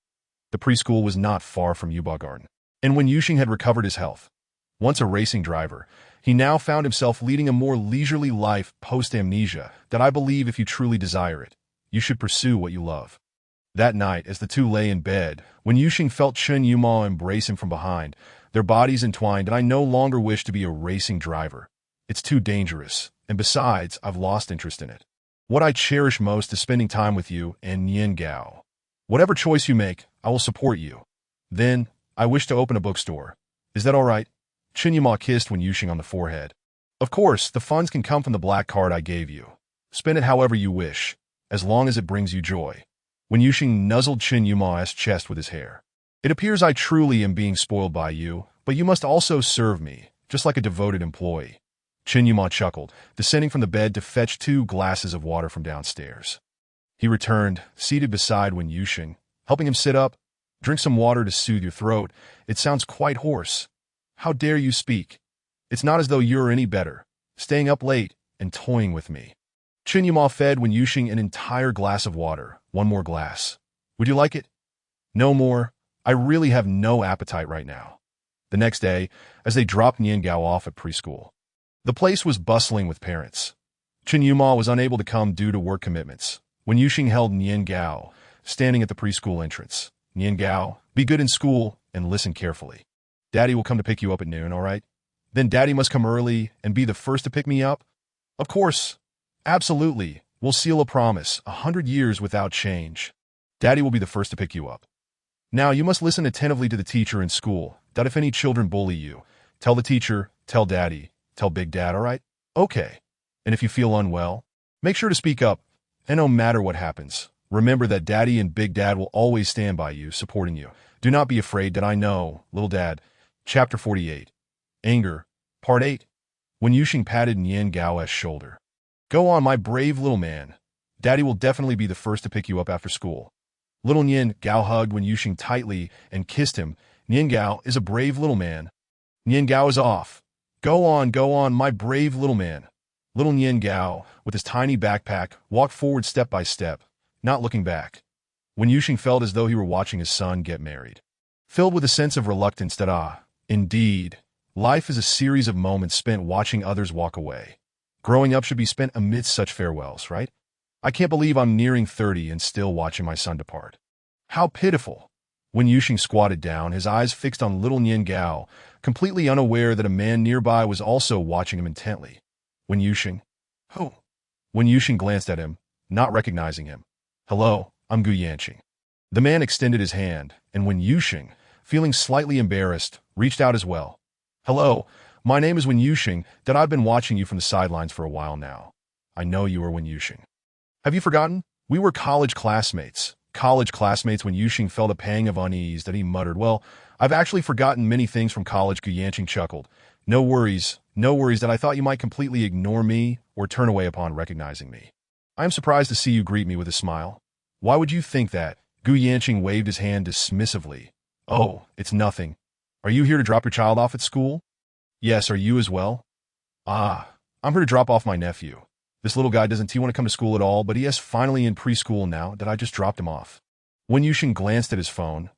The preschool was not far from Yuba Garden, and Wen Yuxing had recovered his health. Once a racing driver, he now found himself leading a more leisurely life post-amnesia that I believe if you truly desire it, you should pursue what you love. That night, as the two lay in bed, Wen Yuxing felt Chen Yuma embrace him from behind, their bodies entwined, and I no longer wish to be a racing driver. It's too dangerous, and besides, I've lost interest in it. What I cherish most is spending time with you and Nian Gao. Whatever choice you make, I will support you. Then, I wish to open a bookstore. Is that all right? Chen Yuma kissed Wen Yuxing on the forehead. Of course, the funds can come from the black card I gave you. Spend it however you wish, as long as it brings you joy. Wen Yuxing nuzzled Chen Yuma's chest with his hair. It appears I truly am being spoiled by you, but you must also serve me, just like a devoted employee. Chen Yuma chuckled, descending from the bed to fetch 2 glasses of water from downstairs. He returned, seated beside Wen Yuxing, helping him sit up. Drink some water to soothe your throat. It sounds quite hoarse. How dare you speak? It's not as though you're any better, staying up late and toying with me. Chen Yuma fed Wen Yuxing an entire glass of water. 1 more glass. Would you like it? No more. I really have no appetite right now. The next day, as they dropped Nian Gao off at preschool, the place was bustling with parents. Chen Yuma was unable to come due to work commitments, When Yuxing held Nian Gao, standing at the preschool entrance. Nian Gao, be good in school and listen carefully. Daddy will come to pick you up at noon, all right? Then Daddy must come early and be the first to pick me up? Of course. Absolutely. We'll seal a promise, 100 years without change. Daddy will be the first to pick you up. Now, you must listen attentively to the teacher in school, that if any children bully you, tell the teacher, tell Daddy, tell Big Dad, all right? Okay. And if you feel unwell, make sure to speak up. And no matter what happens, remember that Daddy and Big Dad will always stand by you, supporting you. Do not be afraid that I know, little dad. Chapter 48. Anger. Part 8. When Yuxing patted Nian Gao's shoulder. Go on, my brave little man. Daddy will definitely be the first to pick you up after school. Little Nian Gao hugged Wen Yuxing tightly and kissed him. Nian Gao is a brave little man. Nian Gao is off. Go on, my brave little man. Little Nian Gao, with his tiny backpack, walked forward step by step, not looking back. Wen Yuxing felt as though he were watching his son get married. Filled with a sense of reluctance that, indeed, life is a series of moments spent watching others walk away. Growing up should be spent amidst such farewells, right? I can't believe I'm nearing 30 and still watching my son depart. How pitiful. When Yuxing squatted down, his eyes fixed on little Nian Gao, completely unaware that a man nearby was also watching him intently. When Yuxing? Who? When Yuxing glanced at him, not recognizing him. Hello, I'm Gu Yanqing. The man extended his hand, and when Yuxing, feeling slightly embarrassed, reached out as well. Hello, my name is Wen Yuxing, that I've been watching you from the sidelines for a while now. I know you are Wen Yuxing. Have you forgotten? We were college classmates. College classmates. When Yuxing felt a pang of unease that he muttered, well, I've actually forgotten many things from college. Gu Yanqing chuckled. No worries that I thought you might completely ignore me or turn away upon recognizing me. I am surprised to see you greet me with a smile. Why would you think that? Gu Yanqing waved his hand dismissively. Oh, it's nothing. Are you here to drop your child off at school? Yes, are you as well? I'm here to drop off my nephew. This little guy doesn't he want to come to school at all, but he is finally in preschool now that I just dropped him off. Wen Yuxing glanced at his phone.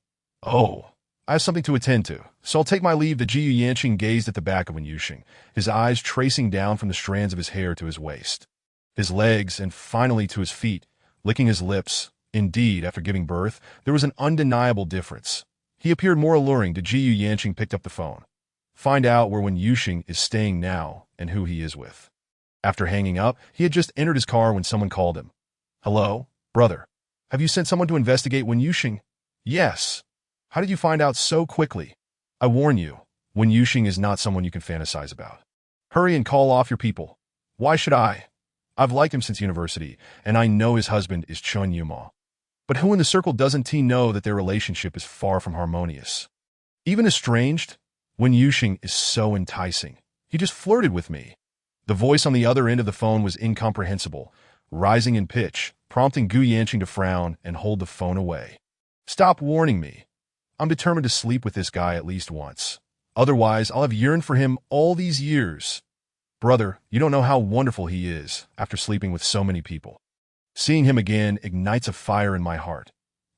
Oh, I have something to attend to, so I'll take my leave. The Gu Yanqing gazed at the back of Wen Yuxing, his eyes tracing down from the strands of his hair to his waist, his legs, and finally to his feet, licking his lips. Indeed, after giving birth, there was an undeniable difference. He appeared more alluring. The Gu Yanqing picked up the phone. Find out where Wen Yuxing is staying now and who he is with. After hanging up, he had just entered his car when someone called him. Hello, brother. Have you sent someone to investigate Wen Yuxing? Yes. How did you find out so quickly? I warn you, Wen Yuxing is not someone you can fantasize about. Hurry and call off your people. Why should I? I've liked him since university, and I know his husband is Chun Yuma. But who in the circle doesn't know that their relationship is far from harmonious? Even estranged? Wen Yuxing is so enticing. He just flirted with me. The voice on the other end of the phone was incomprehensible, rising in pitch, prompting Gu Yanqing to frown and hold the phone away. Stop warning me. I'm determined to sleep with this guy at least once. Otherwise, I'll have yearned for him all these years. Brother, you don't know how wonderful he is after sleeping with so many people. Seeing him again ignites a fire in my heart.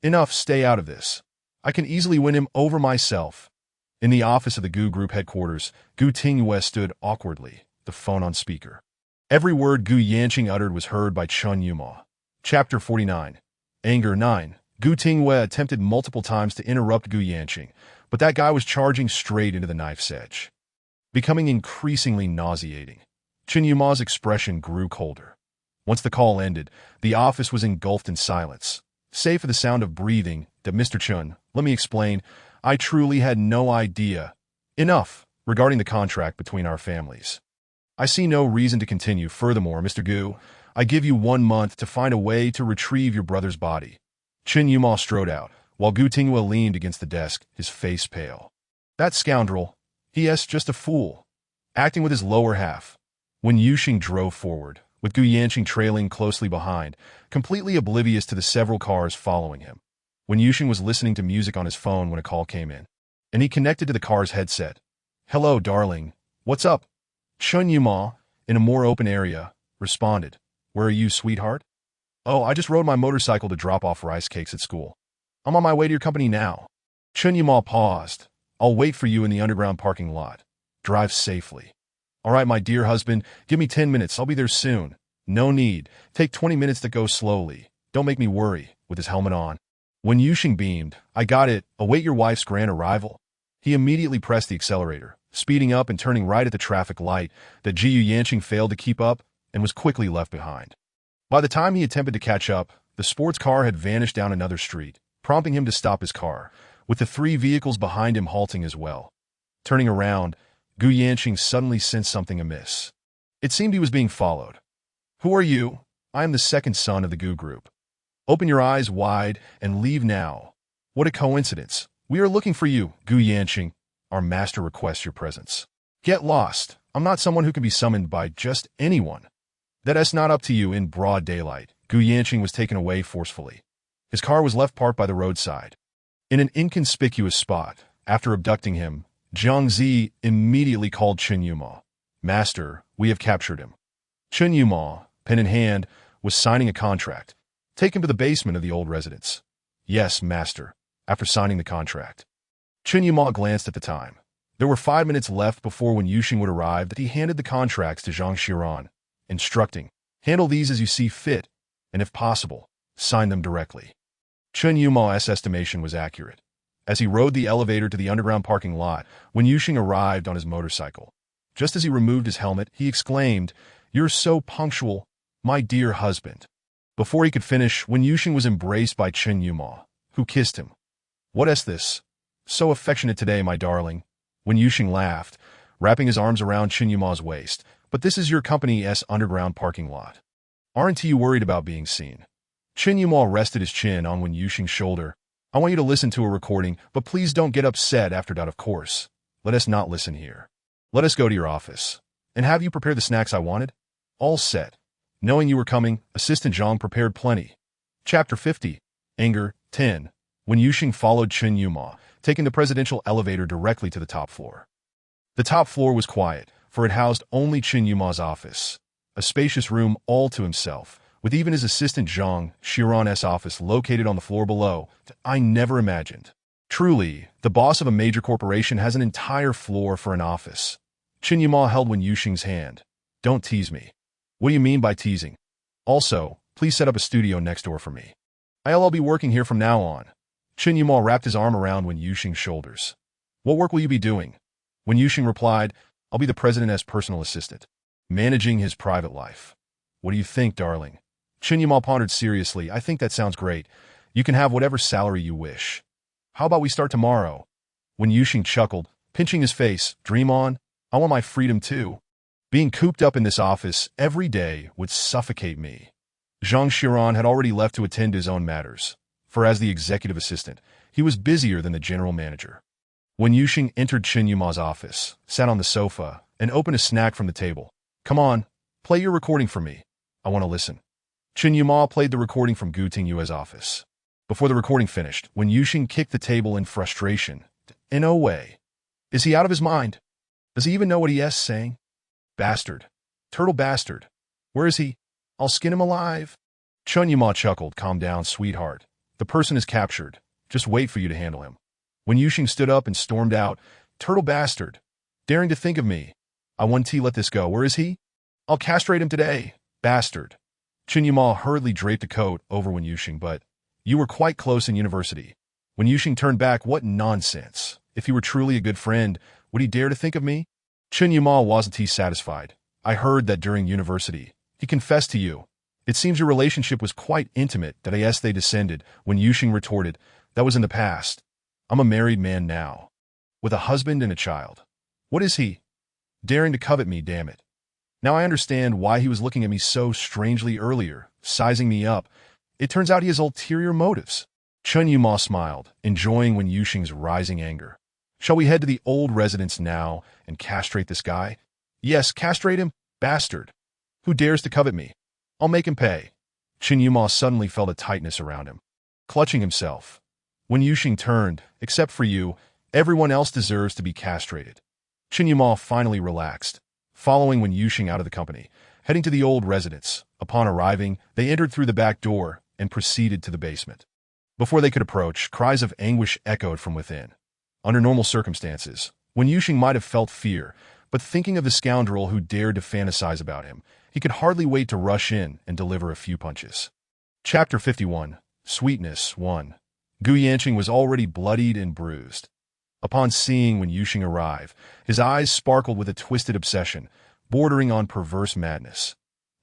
Enough, stay out of this. I can easily win him over myself. In the office of the Gu Group headquarters, Gu Tingyue stood awkwardly, the phone on speaker. Every word Gu Yanqing uttered was heard by Chun Yuma. Chapter 49. Anger 9. Gu Tingyue attempted multiple times to interrupt Gu Yanqing, but that guy was charging straight into the knife's edge. Becoming increasingly nauseating, Chun Yuma's expression grew colder. Once the call ended, the office was engulfed in silence, save for the sound of breathing that Mr. Chun, let me explain, I truly had no idea. Enough regarding the contract between our families. I see no reason to continue. Furthermore, Mr. Gu, I give you 1 month to find a way to retrieve your brother's body. Chun Yuma strode out, while Gu Tingyue leaned against the desk, his face pale. That scoundrel, he is just a fool, acting with his lower half. When Yuxing drove forward, with Gu Yanqing trailing closely behind, completely oblivious to the several cars following him. When Yuxing was listening to music on his phone when a call came in, and he connected to the car's headset. Hello, darling. What's up? Chun Yuma, in a more open area, responded. Where are you, sweetheart? Oh, I just rode my motorcycle to drop off rice cakes at school. I'm on my way to your company now. Chun Yuma paused. I'll wait for you in the underground parking lot. Drive safely. All right, my dear husband, give me 10 minutes. I'll be there soon. No need. Take 20 minutes to go slowly. Don't make me worry, with his helmet on. When Yuxing beamed, I got it, await your wife's grand arrival. He immediately pressed the accelerator, speeding up and turning right at the traffic light that Jiyu Yanqing failed to keep up and was quickly left behind. By the time he attempted to catch up, the sports car had vanished down another street, prompting him to stop his car, with the 3 vehicles behind him halting as well. Turning around, Gu Yanqing suddenly sensed something amiss. It seemed he was being followed. Who are you? I am the second son of the Gu group. Open your eyes wide and leave now. What a coincidence. We are looking for you, Gu Yanqing. Our master requests your presence. Get lost. I'm not someone who can be summoned by just anyone. That's not up to you. In broad daylight, Gu Yanqing was taken away forcefully. His car was left parked by the roadside. In an inconspicuous spot, after abducting him, Jiang Zi immediately called Chen Yuma. Master, we have captured him. Chen Yuma, pen in hand, was signing a contract. Take him to the basement of the old residence. Yes, master. After signing the contract. Chen Yuma glanced at the time. There were 5 minutes left before when Yuxing would arrive that he handed the contracts to Zhang Xiran, instructing, handle these as you see fit, and if possible, sign them directly. Chen Yuma's estimation was accurate. As he rode the elevator to the underground parking lot, when Yuxing arrived on his motorcycle, just as he removed his helmet, he exclaimed, "You're so punctual, my dear husband." Before he could finish, when Yuxing was embraced by Chen Yuma, who kissed him. What is this? So affectionate today, my darling. When Yuxing laughed, wrapping his arms around Chen Yuma's waist. But this is your company's underground parking lot. Aren't you worried about being seen? Chen Yuma rested his chin on Wen Yuxing's shoulder. I want you to listen to a recording, but please don't get upset after that, of course. Let us not listen here. Let us go to your office. And have you prepared the snacks I wanted? All set. Knowing you were coming, Assistant Zhang prepared plenty. Chapter 50. Anger, 10. When Yuxing followed Chen Yuma, taking the presidential elevator directly to the top floor. The top floor was quiet, for it housed only Chen Yuma's office, a spacious room all to himself, with even his assistant Zhang Xiran's office located on the floor below. I never imagined. Truly, the boss of a major corporation has an entire floor for an office. Chen Yuma held Wen Yuxing's hand. Don't tease me. What do you mean by teasing? Also, please set up a studio next door for me. I'll be working here from now on. Chen Yuma wrapped his arm around Wen Yuxing's shoulders. What work will you be doing? Wen Yuxing replied, I'll be the president's personal assistant, managing his private life. What do you think, darling? Chen Yuma pondered seriously. I think that sounds great. You can have whatever salary you wish. How about we start tomorrow? Wen Yuxing chuckled, pinching his face. Dream on. I want my freedom too. Being cooped up in this office every day would suffocate me. Zhang Xiran had already left to attend to his own matters, for as the executive assistant, he was busier than the general manager. When Yuxing entered Chen Yuma's office, sat on the sofa, and opened a snack from the table. Come on, play your recording for me. I want to listen. Chen Yuma played the recording from Gu Tingyue's office. Before the recording finished, when Yuxing kicked the table in frustration, in no way. Is he out of his mind? Does he even know what he is saying? Bastard. Turtle bastard. Where is he? I'll skin him alive. Chen Yuma chuckled. Calm down, sweetheart. The person is captured. Just wait for you to handle him. When Yuxing stood up and stormed out, Turtle bastard. Daring to think of me. I won't let this go. Where is he? I'll castrate him today. Bastard. Chen Yuma hurriedly draped a coat over Wen Yuxing, but you were quite close in university. When Yuxing turned back, what nonsense. If he were truly a good friend, would he dare to think of me? Chen Yuma wasn't satisfied. I heard that during university, he confessed to you. It seems your relationship was quite intimate. That they descended. When Yuxing retorted, that was in the past. I'm a married man now, with a husband and a child. What is he? Daring to covet me, damn it. Now I understand why he was looking at me so strangely earlier, sizing me up. It turns out he has ulterior motives. Chen Yuma smiled, enjoying Wen Yuxing's rising anger. Shall we head to the old residence now and castrate this guy? Yes, castrate him, bastard. Who dares to covet me? I'll make him pay. Chen Yuma suddenly felt a tightness around him. Clutching himself. When Yuxing turned, except for you, everyone else deserves to be castrated. Chen Yuma finally relaxed, following Wen Yuxing out of the company, heading to the old residence. Upon arriving, they entered through the back door and proceeded to the basement. Before they could approach, cries of anguish echoed from within. Under normal circumstances, Wen Yuxing might have felt fear, but thinking of the scoundrel who dared to fantasize about him, he could hardly wait to rush in and deliver a few punches. Chapter 51. Sweetness 1. Gu Yanqing was already bloodied and bruised. Upon seeing Wen Yuxing arrive, his eyes sparkled with a twisted obsession, bordering on perverse madness.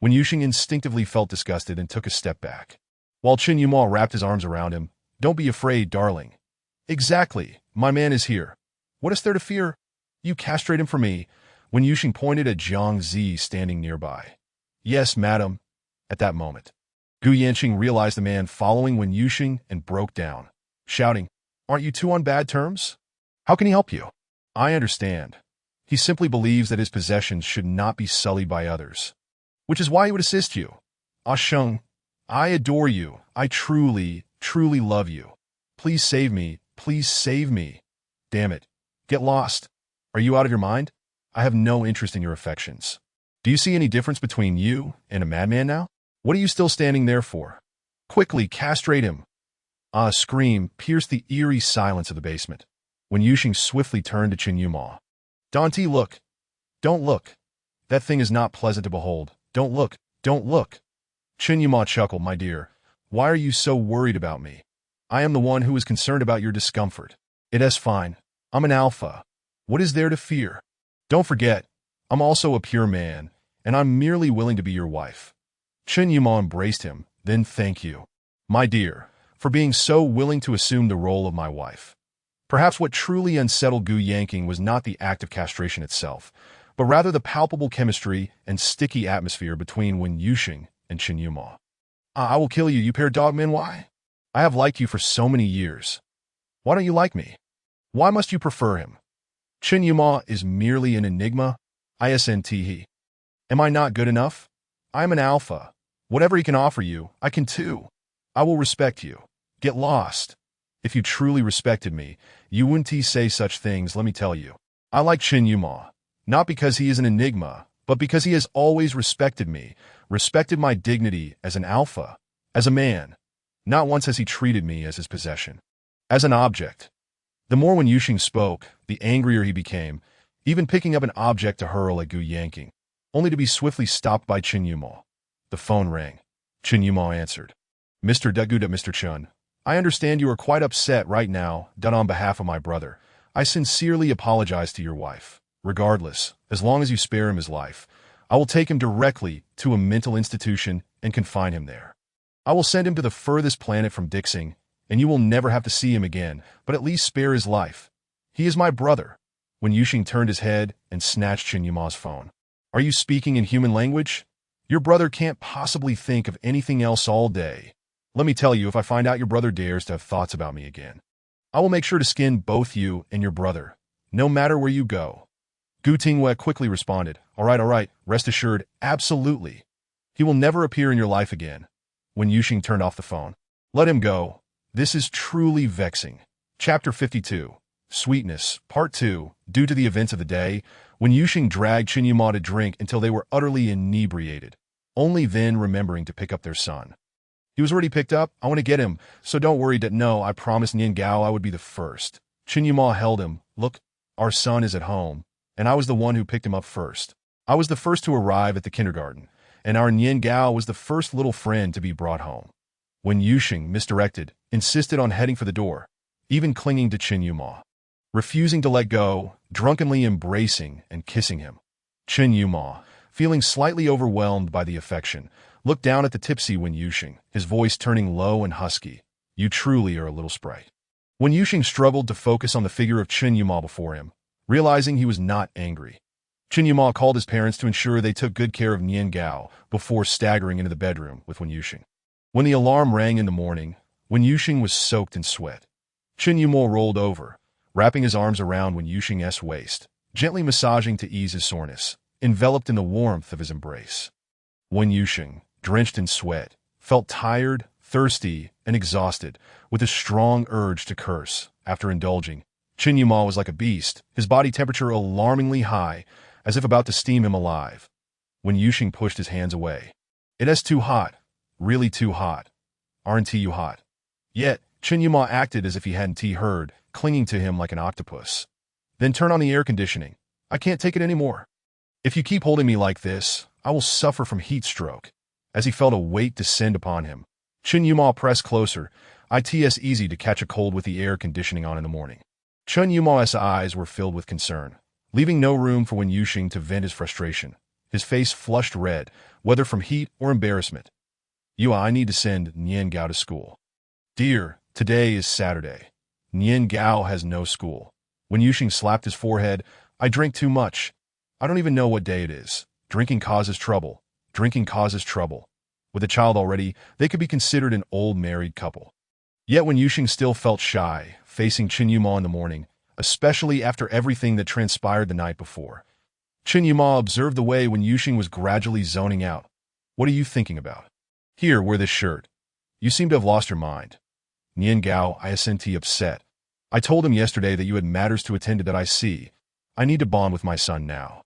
Wen Yuxing instinctively felt disgusted and took a step back. While Chen Yuma wrapped his arms around him, "Don't be afraid, darling." "Exactly. My man is here. What is there to fear? You castrate him for me." Wen Yuxing pointed at Jiang Zi standing nearby. "Yes, madam." At that moment, Gu Yanqing realized the man following Wen Yuxing and broke down, shouting, "Aren't you two on bad terms? How can he help you?" "I understand. He simply believes that his possessions should not be sullied by others, which is why he would assist you." "Ah Sheng, I adore you. I truly, truly love you. Please save me. Please save me." "Damn it. Get lost. Are you out of your mind? I have no interest in your affections. Do you see any difference between you and a madman now? What are you still standing there for? Quickly, castrate him." A scream pierced the eerie silence of the basement. Wen Yuxing swiftly turned to Chen Yuma. "Dante, look. Don't look. That thing is not pleasant to behold. Don't look. Don't look." Chen Yuma chuckled. "My dear, why are you so worried about me? I am the one who is concerned about your discomfort. It is fine. I'm an alpha. What is there to fear? Don't forget, I'm also a pure man, and I'm merely willing to be your wife." Chen Yuma embraced him, then "Thank you, my dear, for being so willing to assume the role of my wife." Perhaps what truly unsettled Gu Yanqing was not the act of castration itself, but rather the palpable chemistry and sticky atmosphere between Wen Yuxing and Chen Yuma. "I will kill you, you pair dogmen. Why? I have liked you for so many years. Why don't you like me? Why must you prefer him? Chen Yuma is merely an enigma. Isn't. Am I not good enough? I am an alpha. Whatever he can offer you, I can too. I will respect you. Get lost. If you truly respected me, you wouldn't say such things, let me tell you. I like Chen Yuma, not because he is an enigma, but because he has always respected me, respected my dignity as an alpha, as a man. Not once has he treated me as his possession, as an object." The more Wen Yuxing spoke, the angrier he became, even picking up an object to hurl at Gu Yanqing, only to be swiftly stopped by Chen Yuma. The phone rang. Chen Yuma answered. "Mr. Deguda, Mr. Chun, I understand you are quite upset right now, done on behalf of my brother. I sincerely apologize to your wife. Regardless, as long as you spare him his life, I will take him directly to a mental institution and confine him there. I will send him to the furthest planet from Dixing, and you will never have to see him again, but at least spare his life. He is my brother." Wen Yuxing turned his head and snatched Chen Yuma's phone. "Are you speaking in human language? Your brother can't possibly think of anything else all day. Let me tell you, if I find out your brother dares to have thoughts about me again, I will make sure to skin both you and your brother, no matter where you go." Gu Tingwei quickly responded, all right, rest assured, absolutely. He will never appear in your life again." Wen Yuxing turned off the phone. "Let him go. This is truly vexing." Chapter 52. Sweetness, Part 2. Due to the events of the day, Wen Yuxing dragged Chen Yuma to drink until they were utterly inebriated, only then remembering to pick up their son. "He was already picked up. I want to get him, so don't worry. No, I promised Nian Gao I would be the first." Chen Yuma held him. "Look, our son is at home, and I was the one who picked him up first. I was the first to arrive at the kindergarten, and our Nian Gao was the first little friend to be brought home." Wen Yuxing, misdirected, insisted on heading for the door, even clinging to Chen Yuma, refusing to let go, drunkenly embracing and kissing him. Chen Yuma, feeling slightly overwhelmed by the affection, looked down at the tipsy Wen Yuxing, his voice turning low and husky. "You truly are a little sprite." Wen Yuxing struggled to focus on the figure of Chen Yuma before him, realizing he was not angry. Chen Yuma called his parents to ensure they took good care of Nian Gao before staggering into the bedroom with Wen Yuxing. When the alarm rang in the morning, Wen Yuxing was soaked in sweat. Chen Yuma rolled over, wrapping his arms around Wen Yuxing's waist, gently massaging to ease his soreness, enveloped in the warmth of his embrace. Wen Yuxing, drenched in sweat, felt tired, thirsty, and exhausted, with a strong urge to curse. After indulging, Chen Yuma was like a beast, his body temperature alarmingly high, as if about to steam him alive. Wen Yuxing pushed his hands away. "It is too hot. Really too hot. Aren't you hot?" Yet, Chen Yuma acted as if he hadn't heard, clinging to him like an octopus. "Then turn on the air conditioning. I can't take it anymore. If you keep holding me like this, I will suffer from heat stroke." As he felt a weight descend upon him, Chen Yuma pressed closer. It's easy to catch a cold with the air conditioning on in the morning. Chen Yuma's eyes were filled with concern, leaving no room for Wen Yuxing to vent his frustration. His face flushed red, whether from heat or embarrassment. I need to send Nian Gao to school. Dear, today is Saturday. Nian Gao has no school. Wen Yuxing slapped his forehead. I drink too much. I don't even know what day it is. Drinking causes trouble. Drinking causes trouble. With a child already, they could be considered an old married couple. Yet Wen Yuxing still felt shy, facing Chen Yuma in the morning, especially after everything that transpired the night before. Chen Yuma observed the way Wen Yuxing was gradually zoning out. What are you thinking about? Here, wear this shirt. You seem to have lost your mind. Nian Gao, isn't upset. I told him yesterday that you had matters to attend to that I see. I need to bond with my son now.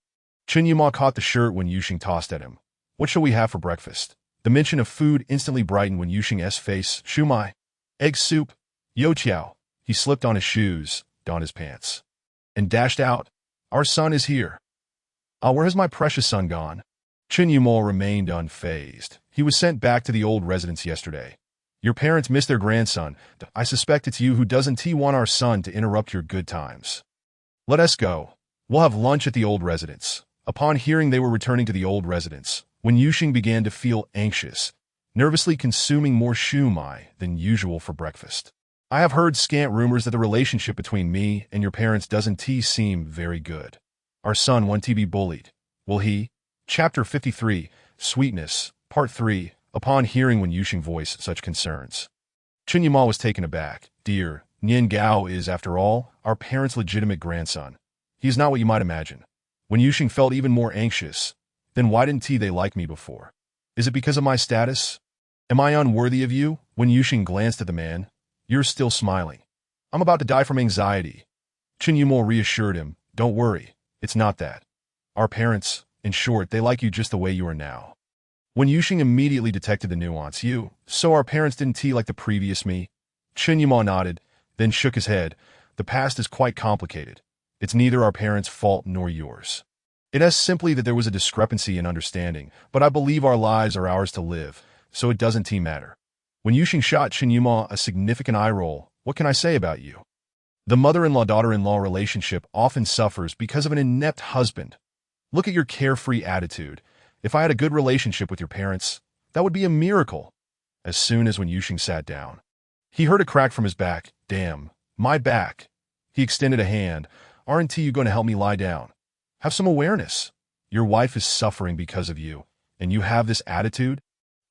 Chen Yuma caught the shirt Wen Yuxing tossed at him. What shall we have for breakfast? The mention of food instantly brightened Wen Yuxing's face. Shumai. Egg soup. Youtiao. He slipped on his shoes, donned his pants, and dashed out. Our son is here. Where has my precious son gone? Chen Yuma remained unfazed. He was sent back to the old residence yesterday. Your parents miss their grandson. I suspect it's you who doesn't want our son to interrupt your good times. Let us go. We'll have lunch at the old residence. Upon hearing they were returning to the old residence, Wen Yuxing began to feel anxious, nervously consuming more shumai than usual for breakfast. I have heard scant rumors that the relationship between me and your parents doesn't seem very good. Our son won't be bullied. Will he? Chapter 53, Sweetness, Part 3. Upon hearing Wen Yuxing voice such concerns, Chen Yuma was taken aback. Dear, Nian Gao is, after all, our parents' legitimate grandson. He is not what you might imagine. Wen Yuxing felt even more anxious. Then why didn't they like me before? Is it because of my status? Am I unworthy of you? Wen Yuxing glanced at the man. You're still smiling. I'm about to die from anxiety. Chen Yuma reassured him. Don't worry. It's not that. Our parents, in short, they like you just the way you are now. Wen Yuxing immediately detected the nuance. So our parents didn't like the previous me? Chen Yuma nodded, then shook his head. The past is quite complicated. It's neither our parents' fault nor yours. It is simply that there was a discrepancy in understanding, but I believe our lives are ours to live, so it doesn't matter. Wen Yuxing shot Chen Yuma a significant eye roll. What can I say about you? The mother-in-law-daughter-in-law relationship often suffers because of an inept husband. Look at your carefree attitude. If I had a good relationship with your parents, that would be a miracle. As soon as Wen Yuxing sat down, he heard a crack from his back. Damn, my back. He extended a hand. Aren't you going to help me lie down? Have some awareness. Your wife is suffering because of you, and you have this attitude?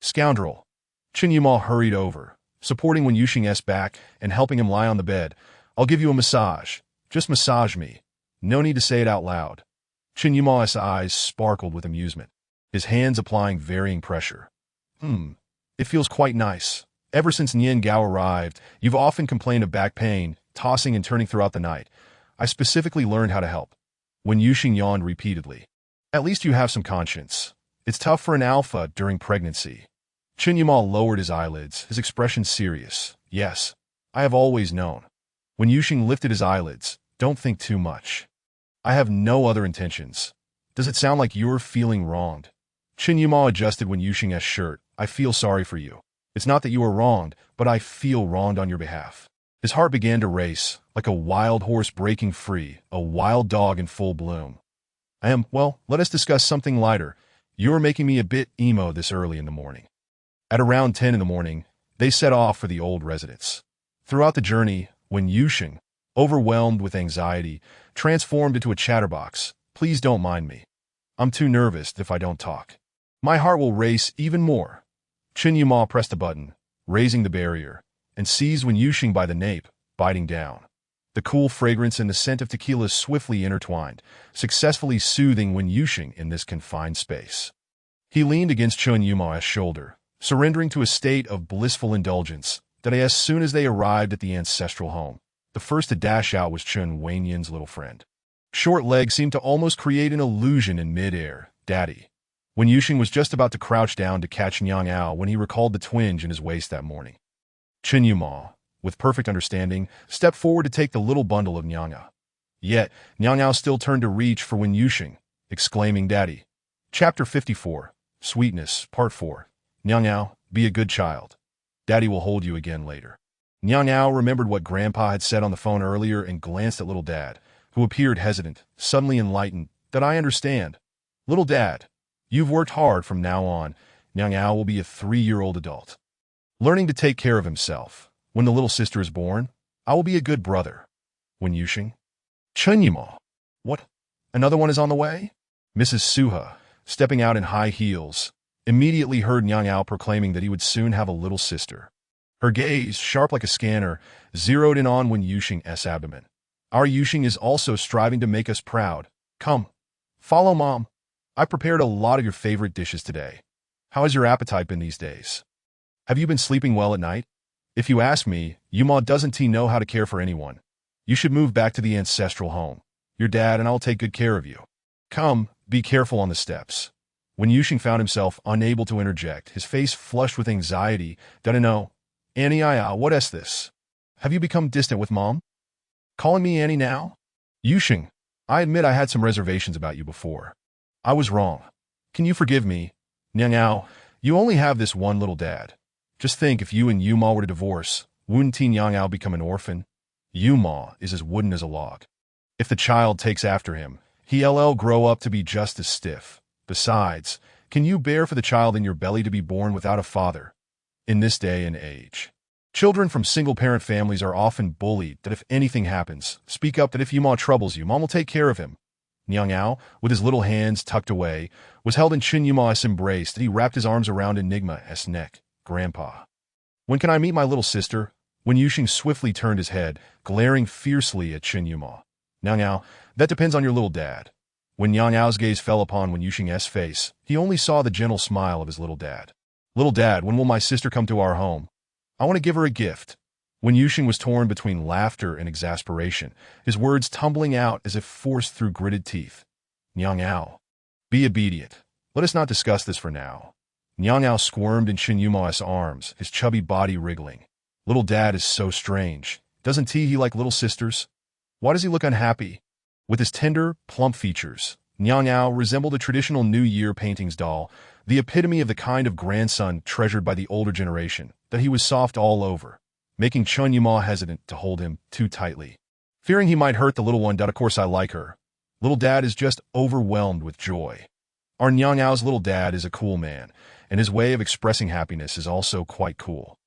Scoundrel. Chen Yuma hurried over, supporting Wen Yuxing's back and helping him lie on the bed. I'll give you a massage. Just massage me. No need to say it out loud. Chen Yuma's eyes sparkled with amusement, his hands applying varying pressure. It feels quite nice. Ever since Nian Gao arrived, you've often complained of back pain, tossing and turning throughout the night. I specifically learned how to help. Wen Yuxing yawned repeatedly. At least you have some conscience. It's tough for an alpha during pregnancy. Chen Yuma lowered his eyelids, his expression serious. Yes, I have always known. Wen Yuxing lifted his eyelids. Don't think too much. I have no other intentions. Does it sound like you're feeling wronged? Chen Yuma adjusted Wen Yuxing's shirt. I feel sorry for you. It's not that you are wronged, but I feel wronged on your behalf. His heart began to race, like a wild horse breaking free, a wild dog in full bloom. Let us discuss something lighter. You're making me a bit emo this early in the morning. At around 10 in the morning, they set off for the old residence. Throughout the journey, Wen Yuxing, overwhelmed with anxiety, transformed into a chatterbox. Please don't mind me. I'm too nervous if I don't talk. My heart will race even more. Chen Yuma pressed a button, raising the barrier, and seized Wen Yuxing by the nape, biting down. The cool fragrance and the scent of tequila swiftly intertwined, successfully soothing Wen Yuxing in this confined space. He leaned against Chen Yuma's shoulder, surrendering to a state of blissful indulgence that as soon as they arrived at the ancestral home, the first to dash out was Chen Wenyin's little friend. Short legs seemed to almost create an illusion in midair. Daddy. Wen Yuxing was just about to crouch down to catch Niang Ao when he recalled the twinge in his waist that morning. Chen Yuma, with perfect understanding, stepped forward to take the little bundle of Niang Ao. Yet, Niang Ao still turned to reach for Wen Yuxing, exclaiming, Daddy. Chapter 54, Sweetness, Part 4. Niang Ao, be a good child. Daddy will hold you again later. Nyang Ao remembered what Grandpa had said on the phone earlier and glanced at little Dad, who appeared hesitant, suddenly enlightened. That I understand. Little Dad, you've worked hard. From now on, Nyang Ao will be a 3-year-old adult, learning to take care of himself. When the little sister is born, I will be a good brother. When Yushing? Chen Yuma. What? Another one is on the way? Mrs. Suha, stepping out in high heels, immediately heard Nyang Ao proclaiming that he would soon have a little sister. Her gaze, sharp like a scanner, zeroed in on Wen Yuxing's abdomen. Our Yuxing is also striving to make us proud. Come, follow Mom. I prepared a lot of your favorite dishes today. How has your appetite been these days? Have you been sleeping well at night? If you ask me, Yuma doesn't know how to care for anyone. You should move back to the ancestral home. Your dad and I'll take good care of you. Come, be careful on the steps. When Yuxing found himself unable to interject, his face flushed with anxiety. Don't know. Annie, what is this? Have you become distant with Mom? Calling me Annie now? Yuxing, I admit I had some reservations about you before. I was wrong. Can you forgive me? Nyang Ao, you only have this one little dad. Just think if you and Yuma were to divorce, wouldn't Nyang Ao become an orphan? Yuma is as wooden as a log. If the child takes after him, he'll grow up to be just as stiff. Besides, can you bear for the child in your belly to be born without a father? In this day and age, children from single-parent families are often bullied that if anything happens, speak up that if Yuma troubles you, Mom will take care of him. Nyang Ao, with his little hands tucked away, was held in Chen Yuma's embrace that he wrapped his arms around Enigma's neck. Grandpa. When can I meet my little sister? When Yuxing swiftly turned his head, glaring fiercely at Chen Yuma. Nyang Ao, that depends on your little dad. When Nyang Ao's gaze fell upon Wen Yuxing's face, he only saw the gentle smile of his little dad. Little dad, when will my sister come to our home? I want to give her a gift. When Yuxing was torn between laughter and exasperation, his words tumbling out as if forced through gritted teeth. Nyang Ao, be obedient. Let us not discuss this for now. Nyang Ao squirmed in Chen Yuma's arms, his chubby body wriggling. Little dad is so strange. Doesn't he like little sisters? Why does he look unhappy? With his tender, plump features, Nyang Ao resembled a traditional New Year paintings doll, the epitome of the kind of grandson treasured by the older generation, that he was soft all over, making Chen Yuma hesitant to hold him too tightly. Fearing he might hurt the little one, of course I like her. Little dad is just overwhelmed with joy. Our Nyang Ao's little dad is a cool man, and his way of expressing happiness is also quite cool.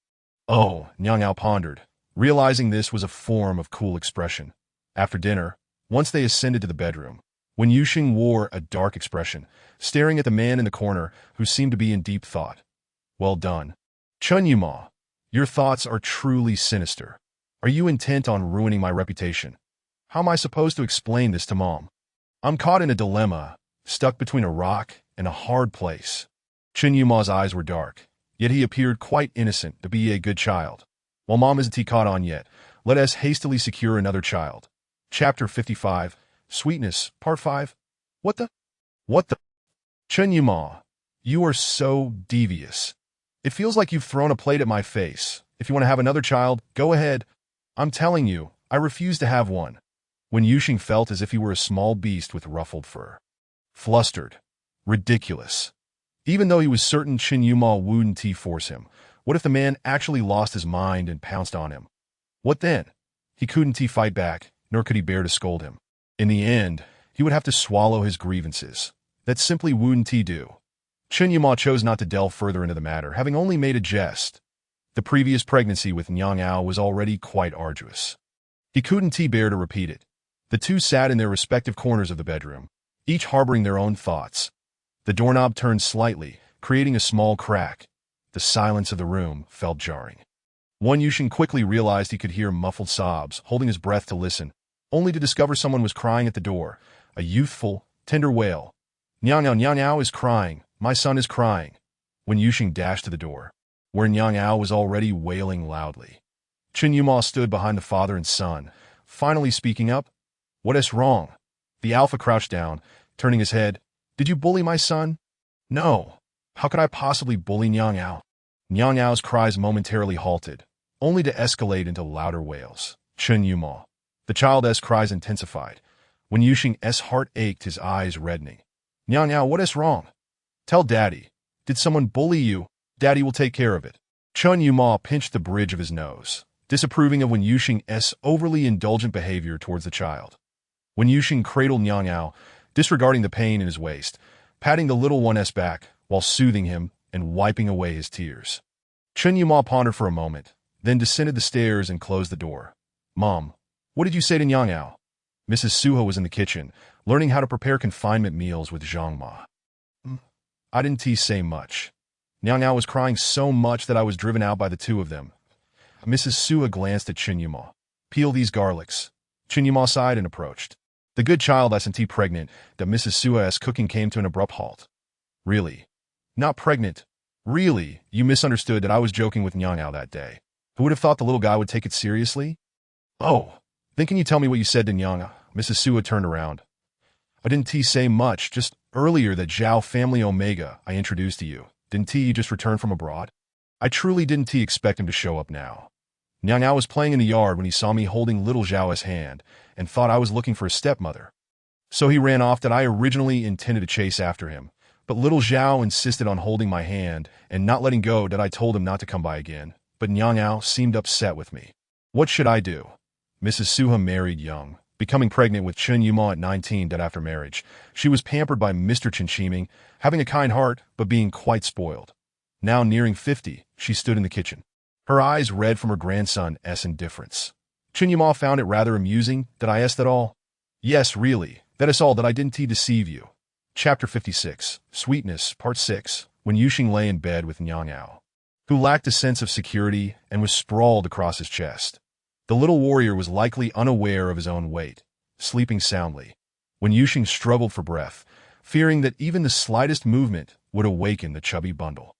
Oh, Nyang Ao pondered, realizing this was a form of cool expression. After dinner, once they ascended to the bedroom, when Yuxing wore a dark expression, staring at the man in the corner who seemed to be in deep thought. Well done. Chen Yuma, your thoughts are truly sinister. Are you intent on ruining my reputation? How am I supposed to explain this to Mom? I'm caught in a dilemma, stuck between a rock and a hard place. Chen Yuma's eyes were dark, yet he appeared quite innocent to be a good child. While Mom isn't caught on yet, let us hastily secure another child. Chapter 55, Sweetness, Part 5. What the? Chen Yuma, you are so devious. It feels like you've thrown a plate at my face. If you want to have another child, go ahead. I'm telling you, I refuse to have one. When Yuxing felt as if he were a small beast with ruffled fur. Flustered. Ridiculous. Even though he was certain Chen Yuma wouldn't force him, what if the man actually lost his mind and pounced on him? What then? He couldn't fight back, nor could he bear to scold him. In the end, he would have to swallow his grievances. That simply wouldn't do. Chen Yuma chose not to delve further into the matter, having only made a jest. The previous pregnancy with Nyang Ao was already quite arduous. He couldn't bear to repeat it. The two sat in their respective corners of the bedroom, each harboring their own thoughts. The doorknob turned slightly, creating a small crack. The silence of the room felt jarring. Wen Yuxing quickly realized he could hear muffled sobs, holding his breath to listen, only to discover someone was crying at the door, a youthful, tender wail. Nyang Ao is crying. My son is crying. Wen Yuxing dashed to the door, where Nyang Ao was already wailing loudly. Chen Yuma stood behind the father and son, finally speaking up. What is wrong? The alpha crouched down, turning his head. Did you bully my son? No. How could I possibly bully Nyang Ao? Nyang Ao's cries momentarily halted, only to escalate into louder wails. Chen Yuma. The child's cries intensified. When Yuxing's heart ached, his eyes reddening. Nyang Ao, what is wrong? Tell Daddy. Did someone bully you? Daddy will take care of it. Chun Yuma pinched the bridge of his nose, disapproving of Wen Yuxing's overly indulgent behavior towards the child. Wen Yuxing cradled Nyang Ao, disregarding the pain in his waist, patting the little one's back while soothing him and wiping away his tears. Chun Yuma pondered for a moment, then descended the stairs and closed the door. Mom, what did you say to Nyang Ao? Mrs. Suha was in the kitchen, learning how to prepare confinement meals with Zhang Ma. I didn't say much. Nyang Ao was crying so much that I was driven out by the two of them. Mrs. Suha glanced at Chun Yuma. Peel these garlics. Chun Yuma sighed and approached. The good child isn't pregnant that Mrs. Suha's cooking came to an abrupt halt. Really? Not pregnant? Really? You misunderstood that I was joking with Nyang Ao that day. Who would have thought the little guy would take it seriously? Oh, then can you tell me what you said to Nyang Ao? Mrs. Suha turned around. I didn't say much, just earlier that Zhao family Omega I introduced to you. Didn't you just return from abroad? I truly didn't expect him to show up now. Nyang Ao was playing in the yard when he saw me holding little Zhao's hand and thought I was looking for a stepmother. So he ran off that I originally intended to chase after him, but little Zhao insisted on holding my hand and not letting go that I told him not to come by again, but Nyang Ao seemed upset with me. What should I do? Mrs. Suha married young, becoming pregnant with Chun Yuma at 19 that after marriage. She was pampered by Mr. Chen Shiming, having a kind heart but being quite spoiled. Now nearing 50, she stood in the kitchen, her eyes red from her grandson's indifference. Chun Yuma found it rather amusing that I asked that all. Yes, really, that is all that I didn't deceive you. Chapter 56, Sweetness, Part 6, when Yuxing lay in bed with Nyang Ao, who lacked a sense of security and was sprawled across his chest. The little warrior was likely unaware of his own weight, sleeping soundly, when Yuxing struggled for breath, fearing that even the slightest movement would awaken the chubby bundle.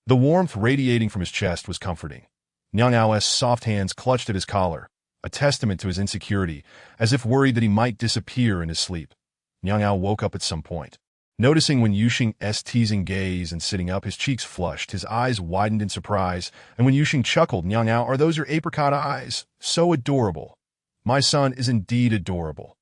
The warmth radiating from his chest was comforting. Nyang Ao's soft hands clutched at his collar, a testament to his insecurity, as if worried that he might disappear in his sleep. Nyang Ao woke up at some point. Noticing Wen Yuxing's teasing gaze and sitting up, his cheeks flushed, his eyes widened in surprise, and when Yuxing chuckled, Nyang Ao, are those your apricot eyes? So adorable. My son is indeed adorable.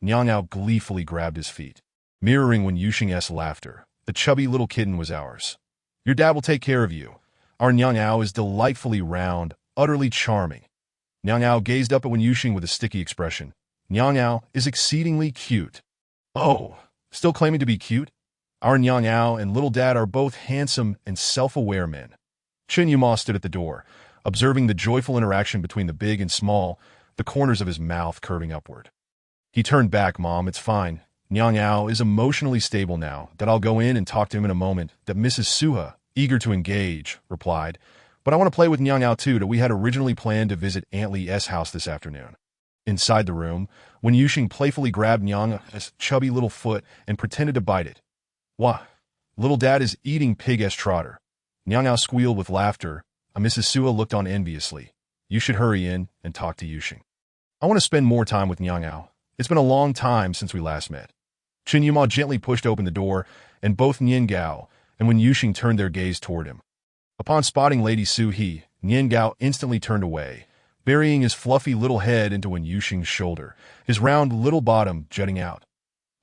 Nyang Ao gleefully grabbed his feet. Mirroring Wen Yuxing's laughter, the chubby little kitten was ours. Your dad will take care of you. Our Nyang Ao is delightfully round, utterly charming. Nyang Ao gazed up at Wen Yuxing with a sticky expression. Nyang Ao is exceedingly cute. Oh, still claiming to be cute? Our Nyang Ao and little dad are both handsome and self-aware men. Chun Yuma stood at the door, observing the joyful interaction between the big and small, the corners of his mouth curving upward. He turned back, Mom, it's fine. Nyang Ao is emotionally stable now, that I'll go in and talk to him in a moment, that Mrs. Suha, eager to engage, replied. But I want to play with Nyang Ao too, that we had originally planned to visit Aunt Lee's house this afternoon. Inside the room, Wen Yuxing playfully grabbed Nyang Ao's chubby little foot and pretended to bite it. Wah! Little dad is eating pig-ass trotter. Nyang Ao squealed with laughter. Mrs. Suha looked on enviously. You should hurry in and talk to Yuxing. I want to spend more time with Nyang Ao. It's been a long time since we last met. Chun Yuma gently pushed open the door, and both Nian Gao and Wen Yuxing turned their gaze toward him. Upon spotting Lady Su He, Nian Gao instantly turned away, burying his fluffy little head into Wen Yuxing's shoulder, his round little bottom jutting out.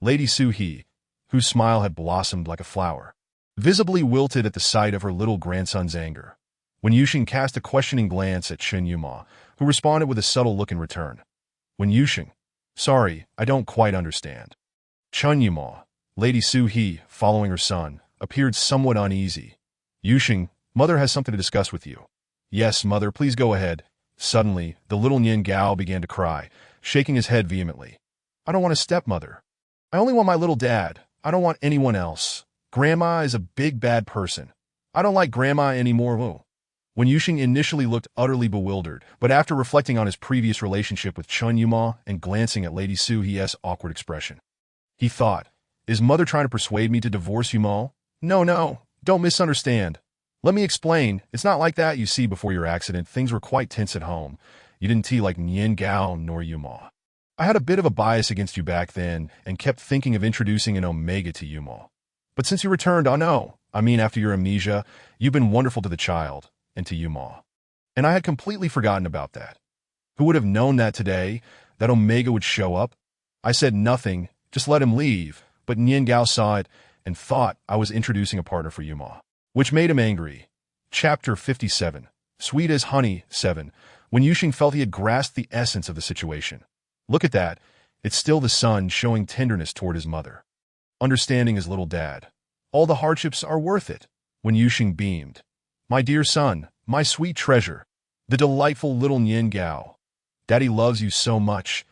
Lady Su He, whose smile had blossomed like a flower, visibly wilted at the sight of her little grandson's anger. Wen Yuxing cast a questioning glance at Chun Yuma, who responded with a subtle look in return. Wen Yuxing, sorry, I don't quite understand. Chun Yuma, Lady Su He, following her son, appeared somewhat uneasy. Yuxing, Mother has something to discuss with you. Yes, Mother, please go ahead. Suddenly, the little Nian Gao began to cry, shaking his head vehemently. I don't want a stepmother. I only want my little dad. I don't want anyone else. Grandma is a big bad person. I don't like Grandma anymore. Whoa. When Yuxing initially looked utterly bewildered, but after reflecting on his previous relationship with Chun Yuma and glancing at Lady Su He's awkward expression, he thought, is Mother trying to persuade me to divorce Yuma? No, don't misunderstand. Let me explain. It's not like that, you see. Before your accident, things were quite tense at home. You didn't like Nian Gao nor Yuma. I had a bit of a bias against you back then and kept thinking of introducing an Omega to Yuma. But since you returned, oh no, I mean after your amnesia, you've been wonderful to the child and to Yuma. And I had completely forgotten about that. Who would have known that today, that Omega would show up? I said nothing, just let him leave, but Nian Gao saw it and thought I was introducing a partner for Yuma, which made him angry. Chapter 57. Sweet as honey. 7. When Yuxing felt he had grasped the essence of the situation. Look at that. It's still the son showing tenderness toward his mother. Understanding his little dad. All the hardships are worth it. When Yuxing beamed. My dear son, my sweet treasure, the delightful little Nian Gao. Daddy loves you so much.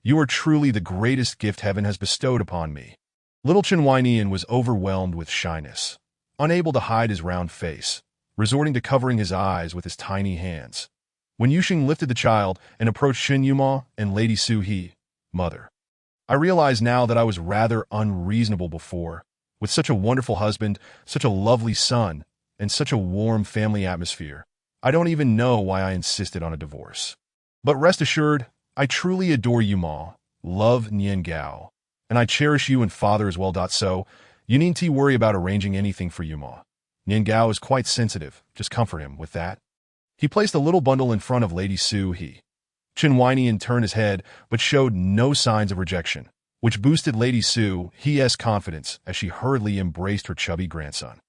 You are truly the greatest gift heaven has bestowed upon me. Little Chen Weinian was overwhelmed with shyness, unable to hide his round face, resorting to covering his eyes with his tiny hands. When Yuxing lifted the child and approached Chen Yuma and Lady Su He, mother. I realize now that I was rather unreasonable before. With such a wonderful husband, such a lovely son, and such a warm family atmosphere, I don't even know why I insisted on a divorce. But rest assured, I truly adore you, Ma, love Nian Gao, and I cherish you and father as well. So, you needn't worry about arranging anything for you, Ma. Nian Gao is quite sensitive, just comfort him with that. He placed a little bundle in front of Lady Su He. Chen Weinian turned his head, but showed no signs of rejection, which boosted Lady Su He's confidence as she hurriedly embraced her chubby grandson.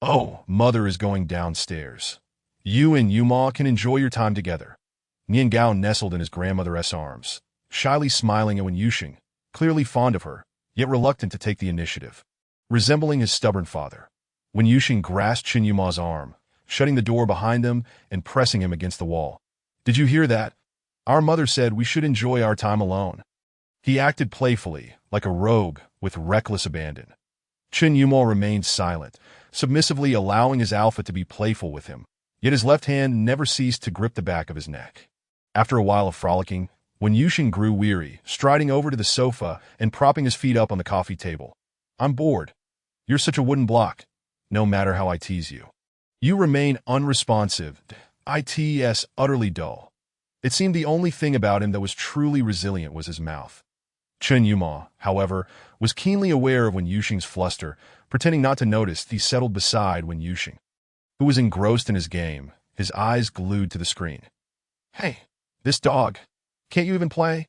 Oh, mother is going downstairs. You and Yuma can enjoy your time together. Nian Gao nestled in his grandmother's arms, shyly smiling at Wen Yuxing, clearly fond of her, yet reluctant to take the initiative. Resembling his stubborn father, Wen Yuxing grasped Chen Yuma's arm, shutting the door behind them and pressing him against the wall. Did you hear that? Our mother said we should enjoy our time alone. He acted playfully, like a rogue, with reckless abandon. Chen Yuma remained silent, submissively allowing his alpha to be playful with him, yet his left hand never ceased to grip the back of his neck. After a while of frolicking, Wen Yuxing grew weary, striding over to the sofa and propping his feet up on the coffee table. I'm bored. You're such a wooden block, no matter how I tease you. You remain unresponsive, it's utterly dull. It seemed the only thing about him that was truly resilient was his mouth. Chen Yuma, however, was keenly aware of Wen Yuxing's fluster, pretending not to notice. He settled beside Wen Yuxing, who was engrossed in his game, his eyes glued to the screen. Hey, this dog. Can't you even play?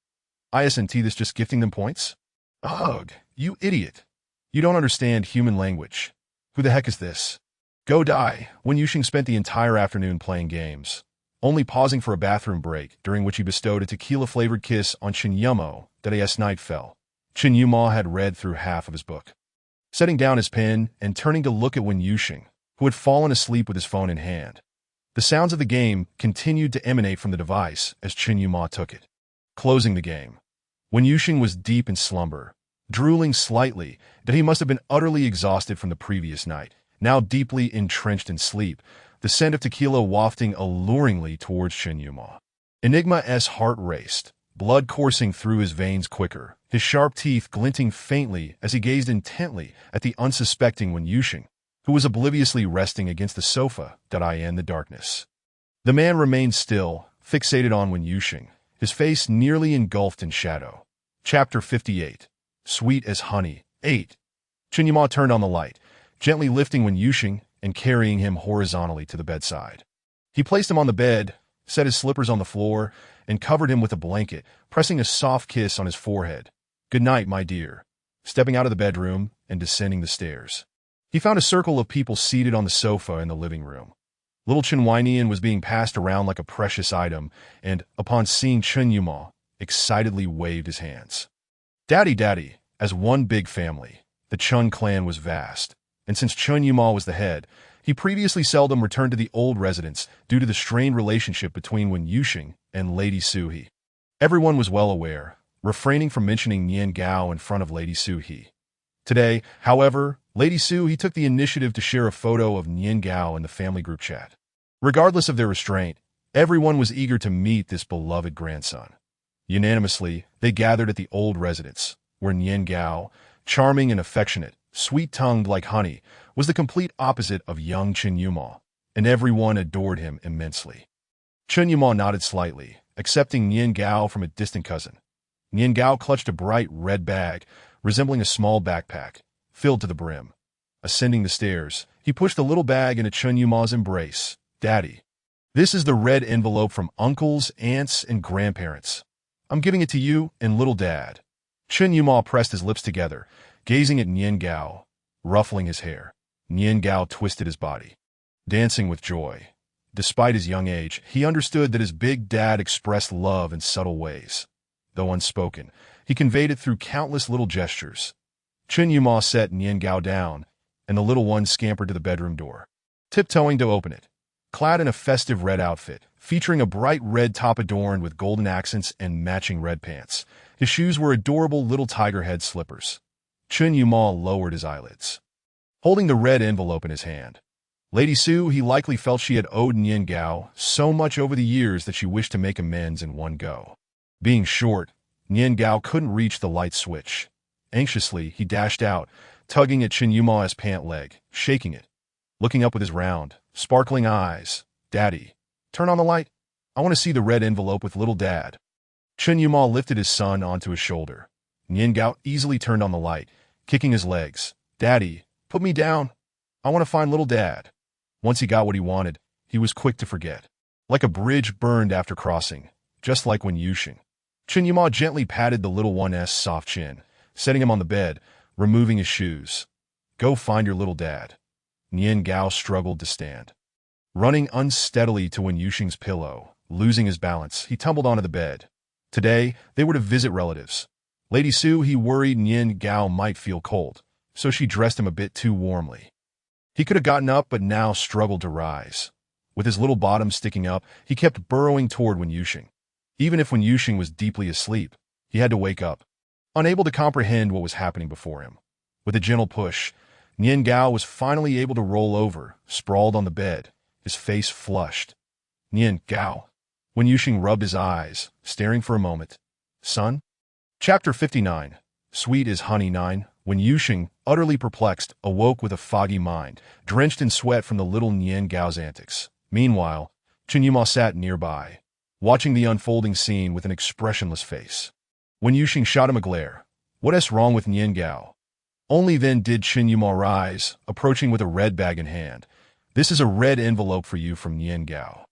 Isn't this just gifting them points? Ugh, you idiot. You don't understand human language. Who the heck is this? Go die. Wen Yuxing spent the entire afternoon playing games, only pausing for a bathroom break, during which he bestowed a tequila-flavored kiss on Chen Yuma that as night fell. Chen Yuma had read through half of his book. Setting down his pen and turning to look at Wen Yuxing, who had fallen asleep with his phone in hand. The sounds of the game continued to emanate from the device as Chen Yuma took it. Closing the game. Wen Yuxing was deep in slumber, drooling slightly that he must have been utterly exhausted from the previous night, now deeply entrenched in sleep, the scent of tequila wafting alluringly towards Chen Yuma. Enigma's heart raced, blood coursing through his veins quicker, his sharp teeth glinting faintly as he gazed intently at the unsuspecting Wen Yuxing, who was obliviously resting against the sofa in the darkness. The man remained still, fixated on Wen Yuxing, his face nearly engulfed in shadow. Chapter 58. Sweet as honey. 8. Chen Yuma turned on the light, gently lifting Wen Yuxing and carrying him horizontally to the bedside. He placed him on the bed, set his slippers on the floor, and covered him with a blanket, pressing a soft kiss on his forehead. Good night, my dear. Stepping out of the bedroom and descending the stairs, he found a circle of people seated on the sofa in the living room. Little Chen Weinian was being passed around like a precious item, and, upon seeing Chen Yuma, excitedly waved his hands. Daddy, daddy, as one big family. The Chen clan was vast, and since Chen Yuma was the head, he previously seldom returned to the old residence due to the strained relationship between Wen Yuxing and Lady Su He. Everyone was well aware, refraining from mentioning Nian Gao in front of Lady Su He. Today, however, Lady Su He took the initiative to share a photo of Nian Gao in the family group chat. Regardless of their restraint, everyone was eager to meet this beloved grandson. Unanimously, they gathered at the old residence, where Nian Gao, charming and affectionate, sweet-tongued like honey, was the complete opposite of young Chen Yuma, and everyone adored him immensely. Chen Yuma nodded slightly, accepting Nian Gao from a distant cousin. Nian Gao clutched a bright red bag, resembling a small backpack, filled to the brim. Ascending the stairs, he pushed the little bag into Chen Yuma's embrace. Daddy, this is the red envelope from uncles, aunts, and grandparents. I'm giving it to you and little dad. Chen Yuma pressed his lips together, gazing at Nian Gao, ruffling his hair. Nian Gao twisted his body. dancing with joy. Despite his young age, he understood that his big dad expressed love in subtle ways. Though unspoken, he conveyed it through countless little gestures. Chen Yuma set Nian Gao down, and the little one scampered to the bedroom door, tiptoeing to open it. Clad in a festive red outfit, featuring a bright red top adorned with golden accents and matching red pants, his shoes were adorable little tiger head slippers. Chen Yuma lowered his eyelids, holding the red envelope in his hand. Lady Su, he likely felt she had owed Nian Gao so much over the years that she wished to make amends in one go. Being short, Nian Gao couldn't reach the light switch. Anxiously, he dashed out, tugging at Chen Yuma's pant leg, shaking it, looking up with his round, sparkling eyes. "Daddy, turn on the light. I want to see the red envelope with little dad." Chen Yuma lifted his son onto his shoulder. Nian Gao easily turned on the light, kicking his legs. "Daddy, put me down. I want to find little dad." Once he got what he wanted, he was quick to forget. Like a bridge burned after crossing, just like when Yuxing. Chen Yuma gently patted the little one's soft chin, setting him on the bed, removing his shoes. "Go find your little dad." Nian Gao struggled to stand. Running unsteadily to Wen Yuxing's pillow, losing his balance, he tumbled onto the bed. Today, they were to visit relatives. Lady Su, he worried Nian Gao might feel cold, so she dressed him a bit too warmly. He could have gotten up, but now struggled to rise. With his little bottom sticking up, he kept burrowing toward Wen Yuxing. Even if Wen Yuxing was deeply asleep, he had to wake up, unable to comprehend what was happening before him. With a gentle push, Nian Gao was finally able to roll over, sprawled on the bed, his face flushed. "Nian Gao." Wen Yuxing rubbed his eyes, staring for a moment. "Son?" Chapter 59. Sweet as Honey 9. Wen Yuxing, utterly perplexed, awoke with a foggy mind, drenched in sweat from the little Nian Gao's antics. Meanwhile, Chen Yuma sat nearby, watching the unfolding scene with an expressionless face. Wen Yuxing shot him a glare. "What's wrong with Nian Gao?" Only then did Chen Yuma rise, approaching with a red bag in hand. "This is a red envelope for you from Nian Gao."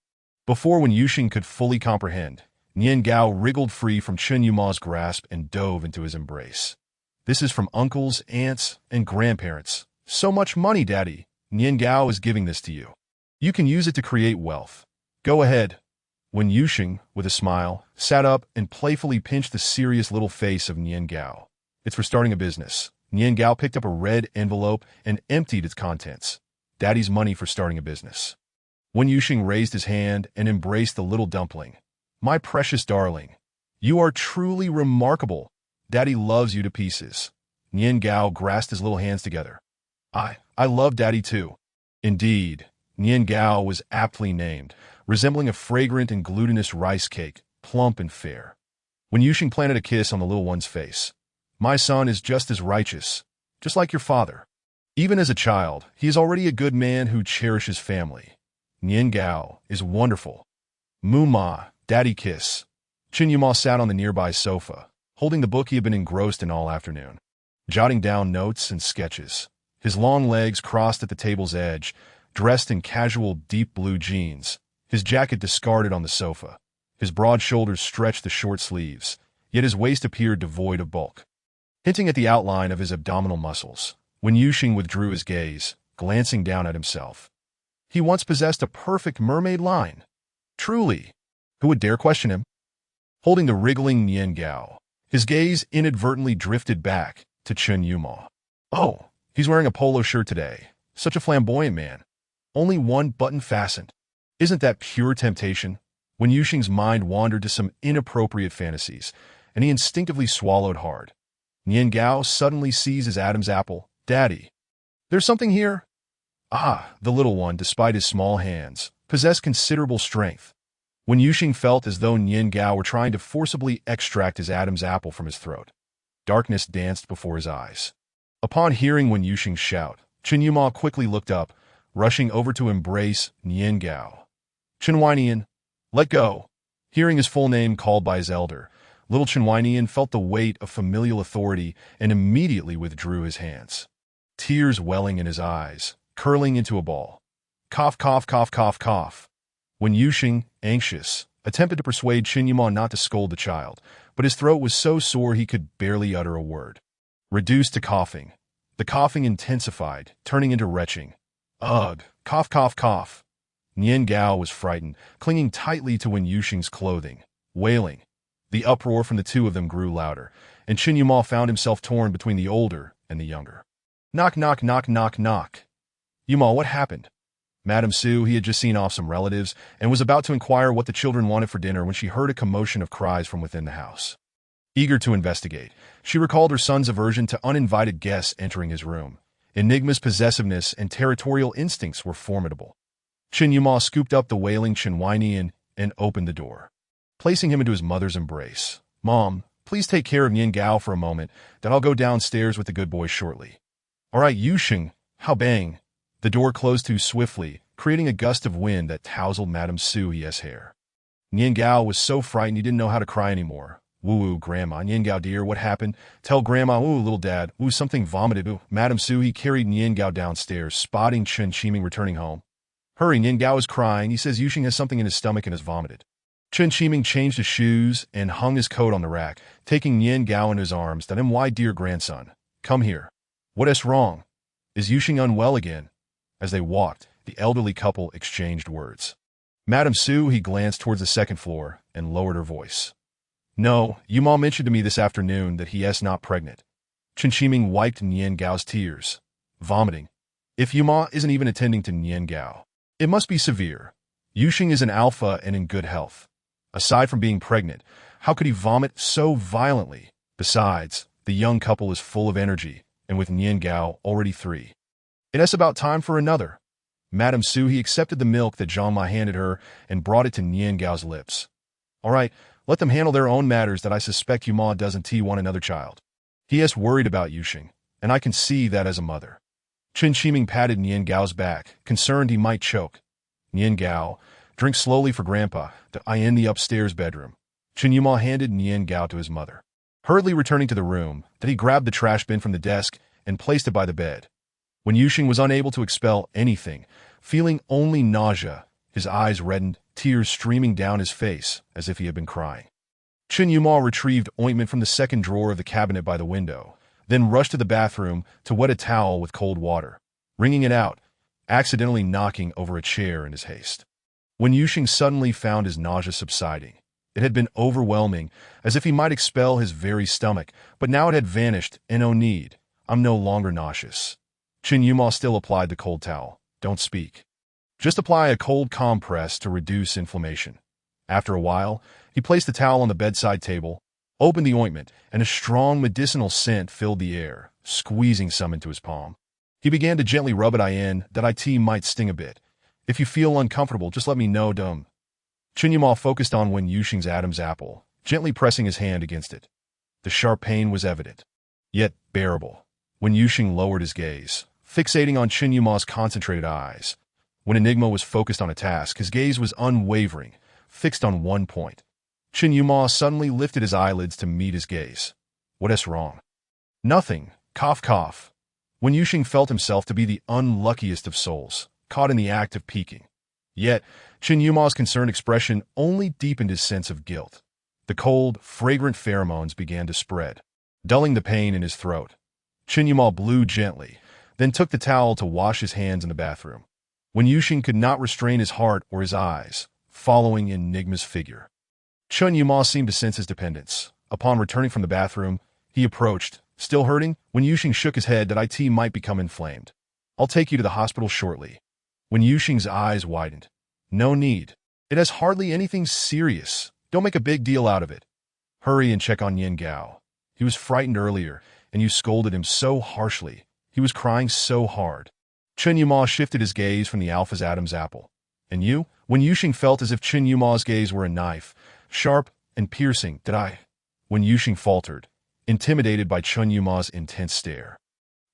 Before Wen Yuxing could fully comprehend, Nian Gao wriggled free from Chen Yuma's grasp and dove into his embrace. "This is from uncles, aunts, and grandparents. So much money, Daddy. Nian Gao is giving this to you. You can use it to create wealth. Go ahead." Wen Yuxing, with a smile, sat up and playfully pinched the serious little face of Nian Gao. "It's for starting a business." Nian Gao picked up a red envelope and emptied its contents. "Daddy's money for starting a business." Wen Yuxing raised his hand and embraced the little dumpling. "My precious darling, you are truly remarkable. Daddy loves you to pieces." Nian Gao grasped his little hands together. I love Daddy too." Indeed, Nian Gao was aptly named, resembling a fragrant and glutinous rice cake, plump and fair. Wen Yuxing planted a kiss on the little one's face. "My son is just as righteous, just like your father. Even as a child, he is already a good man who cherishes family. Nian Gao is wonderful." "Muma, Daddy kiss." Chen Yuma sat on the nearby sofa, holding the book he had been engrossed in all afternoon, jotting down notes and sketches. His long legs crossed at the table's edge, dressed in casual deep blue jeans, his jacket discarded on the sofa. His broad shoulders stretched the short sleeves, yet his waist appeared devoid of bulk, hinting at the outline of his abdominal muscles. Wen Yuxing withdrew his gaze, glancing down at himself. He once possessed a perfect mermaid line. Truly, who would dare question him? Holding the wriggling Nian Gao, his gaze inadvertently drifted back to Chen Yuma. "Oh, he's wearing a polo shirt today. Such a flamboyant man. Only one button fastened. Isn't that pure temptation?" Wen Yuxing's mind wandered to some inappropriate fantasies, and he instinctively swallowed hard. Nian Gao suddenly seized his Adam's apple. "Daddy, there's something here." The little one, despite his small hands, possessed considerable strength. Wen Yuxing felt as though Nian Gao were trying to forcibly extract his Adam's apple from his throat. Darkness danced before his eyes. Upon hearing Wen Yuxing's shout, Chen Yuma quickly looked up, rushing over to embrace Nian Gao. "Chen Weinian, let go." Hearing his full name called by his elder, little Chen Weinian felt the weight of familial authority and immediately withdrew his hands. Tears welling in his eyes, curling into a ball. Cough, cough, cough, cough, cough. Wen Yuxing, anxious, attempted to persuade Chen Yuma not to scold the child, but his throat was so sore he could barely utter a word. Reduced to coughing. The coughing intensified, turning into retching. "Ugh, Cough, cough, cough. Nian Gao was frightened, clinging tightly to Wen Yuxing's clothing, wailing. The uproar from the two of them grew louder, and Qin Yuma found himself torn between the older and the younger. Knock, knock, knock, knock, knock. Yuma, what happened? Madame Su, he had just seen off some relatives and was about to inquire what the children wanted for dinner when she heard a commotion of cries from within the house. Eager to investigate, she recalled her son's aversion to uninvited guests entering his room. Enigma's possessiveness and territorial instincts were formidable. Qin Yuma scooped up the wailing Chen Weinian and opened the door, placing him into his mother's embrace. Mom, please take care of Nian Gao for a moment, then I'll go downstairs with the good boys shortly. All right, Yuxing, how bang. The door closed too swiftly, creating a gust of wind that tousled Madame Su's hair. Nian Gao was so frightened he didn't know how to cry anymore. Woo, Grandma. Nian Gao, dear, what happened? Tell Grandma. Ooh, little dad. Ooh, something vomited. Ooh. Madame Su, he carried Nian Gao downstairs, spotting Chen Qiming returning home. Hurry, Nian Gao is crying. He says Yuxing has something in his stomach and has vomited. Chen Qiming changed his shoes and hung his coat on the rack, taking Nian Gao in his arms. That why, dear grandson. Come here. What is wrong? Is Yuxing unwell again? As they walked, the elderly couple exchanged words. Madame Su, he glanced towards the second floor and lowered her voice. No, Yuma mentioned to me this afternoon that he is not pregnant. Chen Qiming wiped Nian Gao's tears, vomiting. If Yuma isn't even attending to Nian Gao, it must be severe. Yuxing is an alpha and in good health. Aside from being pregnant, how could he vomit so violently? Besides, the young couple is full of energy, and with Nian Gao already 3. It is about time for another. Madame Su, he accepted the milk that Zhang Ma handed her and brought it to Nian Gao's lips. All right, let them handle their own matters that I suspect Yuma doesn't want another child. He is worried about Yuxing, and I can see that as a mother. Chen Qiming patted Nian Gao's back, concerned he might choke. Nian Gao, drink slowly for Grandpa, that I in the upstairs bedroom. Chen Yuma handed Nian Gao to his mother. Hurriedly returning to the room, that he grabbed the trash bin from the desk and placed it by the bed. When Yuxing was unable to expel anything, feeling only nausea, his eyes reddened, tears streaming down his face as if he had been crying. Chen Yuma retrieved ointment from the second drawer of the cabinet by the window, then rushed to the bathroom to wet a towel with cold water, wringing it out, accidentally knocking over a chair in his haste. When Yuxing suddenly found his nausea subsiding, it had been overwhelming, as if he might expel his very stomach, but now it had vanished, and no need. I'm no longer nauseous. Chen Yuma still applied the cold towel. Don't speak. Just apply a cold compress to reduce inflammation. After a while, he placed the towel on the bedside table, opened the ointment, and a strong medicinal scent filled the air, squeezing some into his palm. He began to gently rub it in, that it might sting a bit. If you feel uncomfortable, just let me know, dumb. Chen Yuma focused on Wen Yuxing's Adam's apple, gently pressing his hand against it. The sharp pain was evident, yet bearable. Wen Yuxing lowered his gaze, fixating on Chen Yuma's concentrated eyes. When Enigma was focused on a task, his gaze was unwavering, fixed on one point. Chen Yuma suddenly lifted his eyelids to meet his gaze. What is wrong? Nothing. Cough, cough. Wen Yuxing felt himself to be the unluckiest of souls, caught in the act of peeking. Yet, Chen Yuma's concerned expression only deepened his sense of guilt. The cold, fragrant pheromones began to spread, dulling the pain in his throat. Chen Yuma blew gently, then took the towel to wash his hands in the bathroom. Wen Yuxing could not restrain his heart or his eyes, following Enigma's figure. Chen Yuma seemed to sense his dependence. Upon returning from the bathroom, he approached. Still hurting? Wen Yuxing shook his head that it might become inflamed. I'll take you to the hospital shortly. Wen Yuxing's eyes widened. No need. It has hardly anything serious. Don't make a big deal out of it. Hurry and check on Nian Gao. He was frightened earlier, and you scolded him so harshly. He was crying so hard. Chen Yuma shifted his gaze from the Alpha's Adam's apple. And you? Wen Yuxing felt as if Chen Yuma's gaze were a knife, sharp and piercing. Wen Yuxing faltered, intimidated by Chen Yuma's intense stare,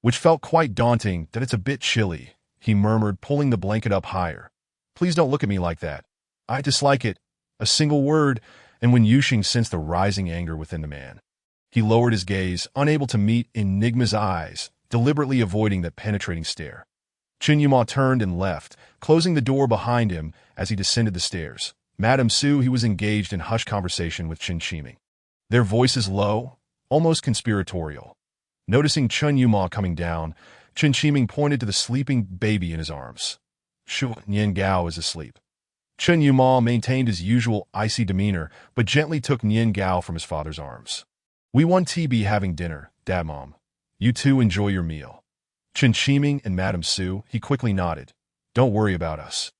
which felt quite daunting. It's a bit chilly, he murmured, pulling the blanket up higher. Please don't look at me like that. I dislike it. A single word, and Wen Yuxing sensed the rising anger within the man. He lowered his gaze, unable to meet Enigma's eyes, deliberately avoiding that penetrating stare. Chen Yuma turned and left, closing the door behind him as he descended the stairs. Madame Su, he was engaged in hushed conversation with Chen Qiming, their voices low, almost conspiratorial. Noticing Chen Yuma coming down, Chen Qiming pointed to the sleeping baby in his arms. Shu Nian Gao is asleep. Chen Yuma maintained his usual icy demeanor, but gently took Nian Gao from his father's arms. We want to be having dinner, Dad Mom. You two enjoy your meal. Chen Qiming and Madame Su, he quickly nodded. Don't worry about us.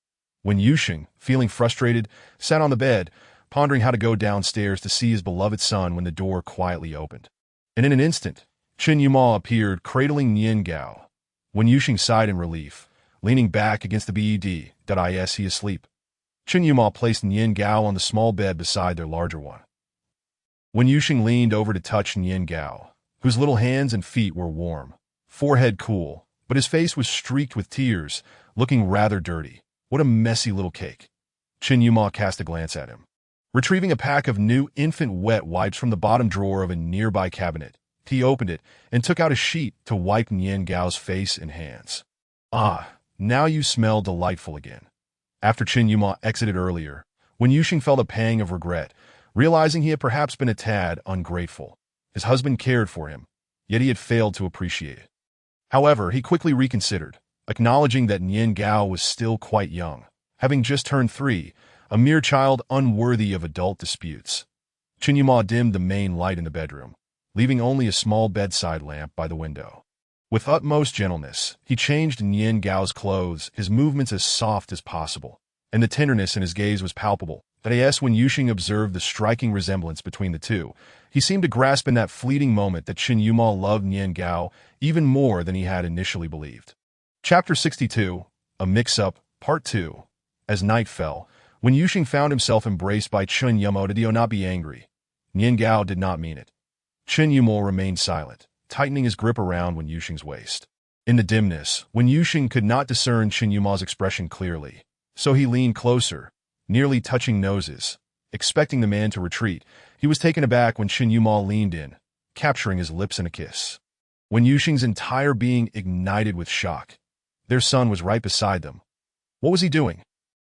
When Yusheng, feeling frustrated, sat on the bed, pondering how to go downstairs to see his beloved son when the door quietly opened. And in an instant, Chen Yuma appeared, cradling Nian Gao. When Yusheng sighed in relief, leaning back against the bed, he asleep. Chen Yuma placed Nian Gao on the small bed beside their larger one. When Yusheng leaned over to touch Nian Gao, whose little hands and feet were warm, forehead cool, but his face was streaked with tears, looking rather dirty. What a messy little cake. Chen Yuma cast a glance at him. Retrieving a pack of new infant wet wipes from the bottom drawer of a nearby cabinet, he opened it and took out a sheet to wipe Nian Gao's face and hands. Ah, now you smell delightful again. After Chen Yuma exited earlier, when Yusheng felt a pang of regret, realizing he had perhaps been a tad ungrateful. His husband cared for him, yet he had failed to appreciate it. However, he quickly reconsidered, acknowledging that Nian Gao was still quite young, having just turned 3, a mere child unworthy of adult disputes. Chen Yuma dimmed the main light in the bedroom, leaving only a small bedside lamp by the window. With utmost gentleness, he changed Nian Gao's clothes, his movements as soft as possible, and the tenderness in his gaze was palpable. When Yusheng observed the striking resemblance between the two, he seemed to grasp in that fleeting moment that Chen Yuma loved Nian Gao even more than he had initially believed. Chapter 62, A Mix-Up, Part 2. As night fell, when Yusheng found himself embraced by Chen Yuma, did he not be angry? Nian Gao did not mean it. Chen Yuma remained silent, tightening his grip around Wen Yusheng's waist. In the dimness, Wen Yusheng could not discern Chen Yuma's expression clearly, so he leaned closer, nearly touching noses. Expecting the man to retreat, he was taken aback when Chen Yuma leaned in, capturing his lips in a kiss. Wen Yusheng's entire being ignited with shock. Their son was right beside them. What was he doing?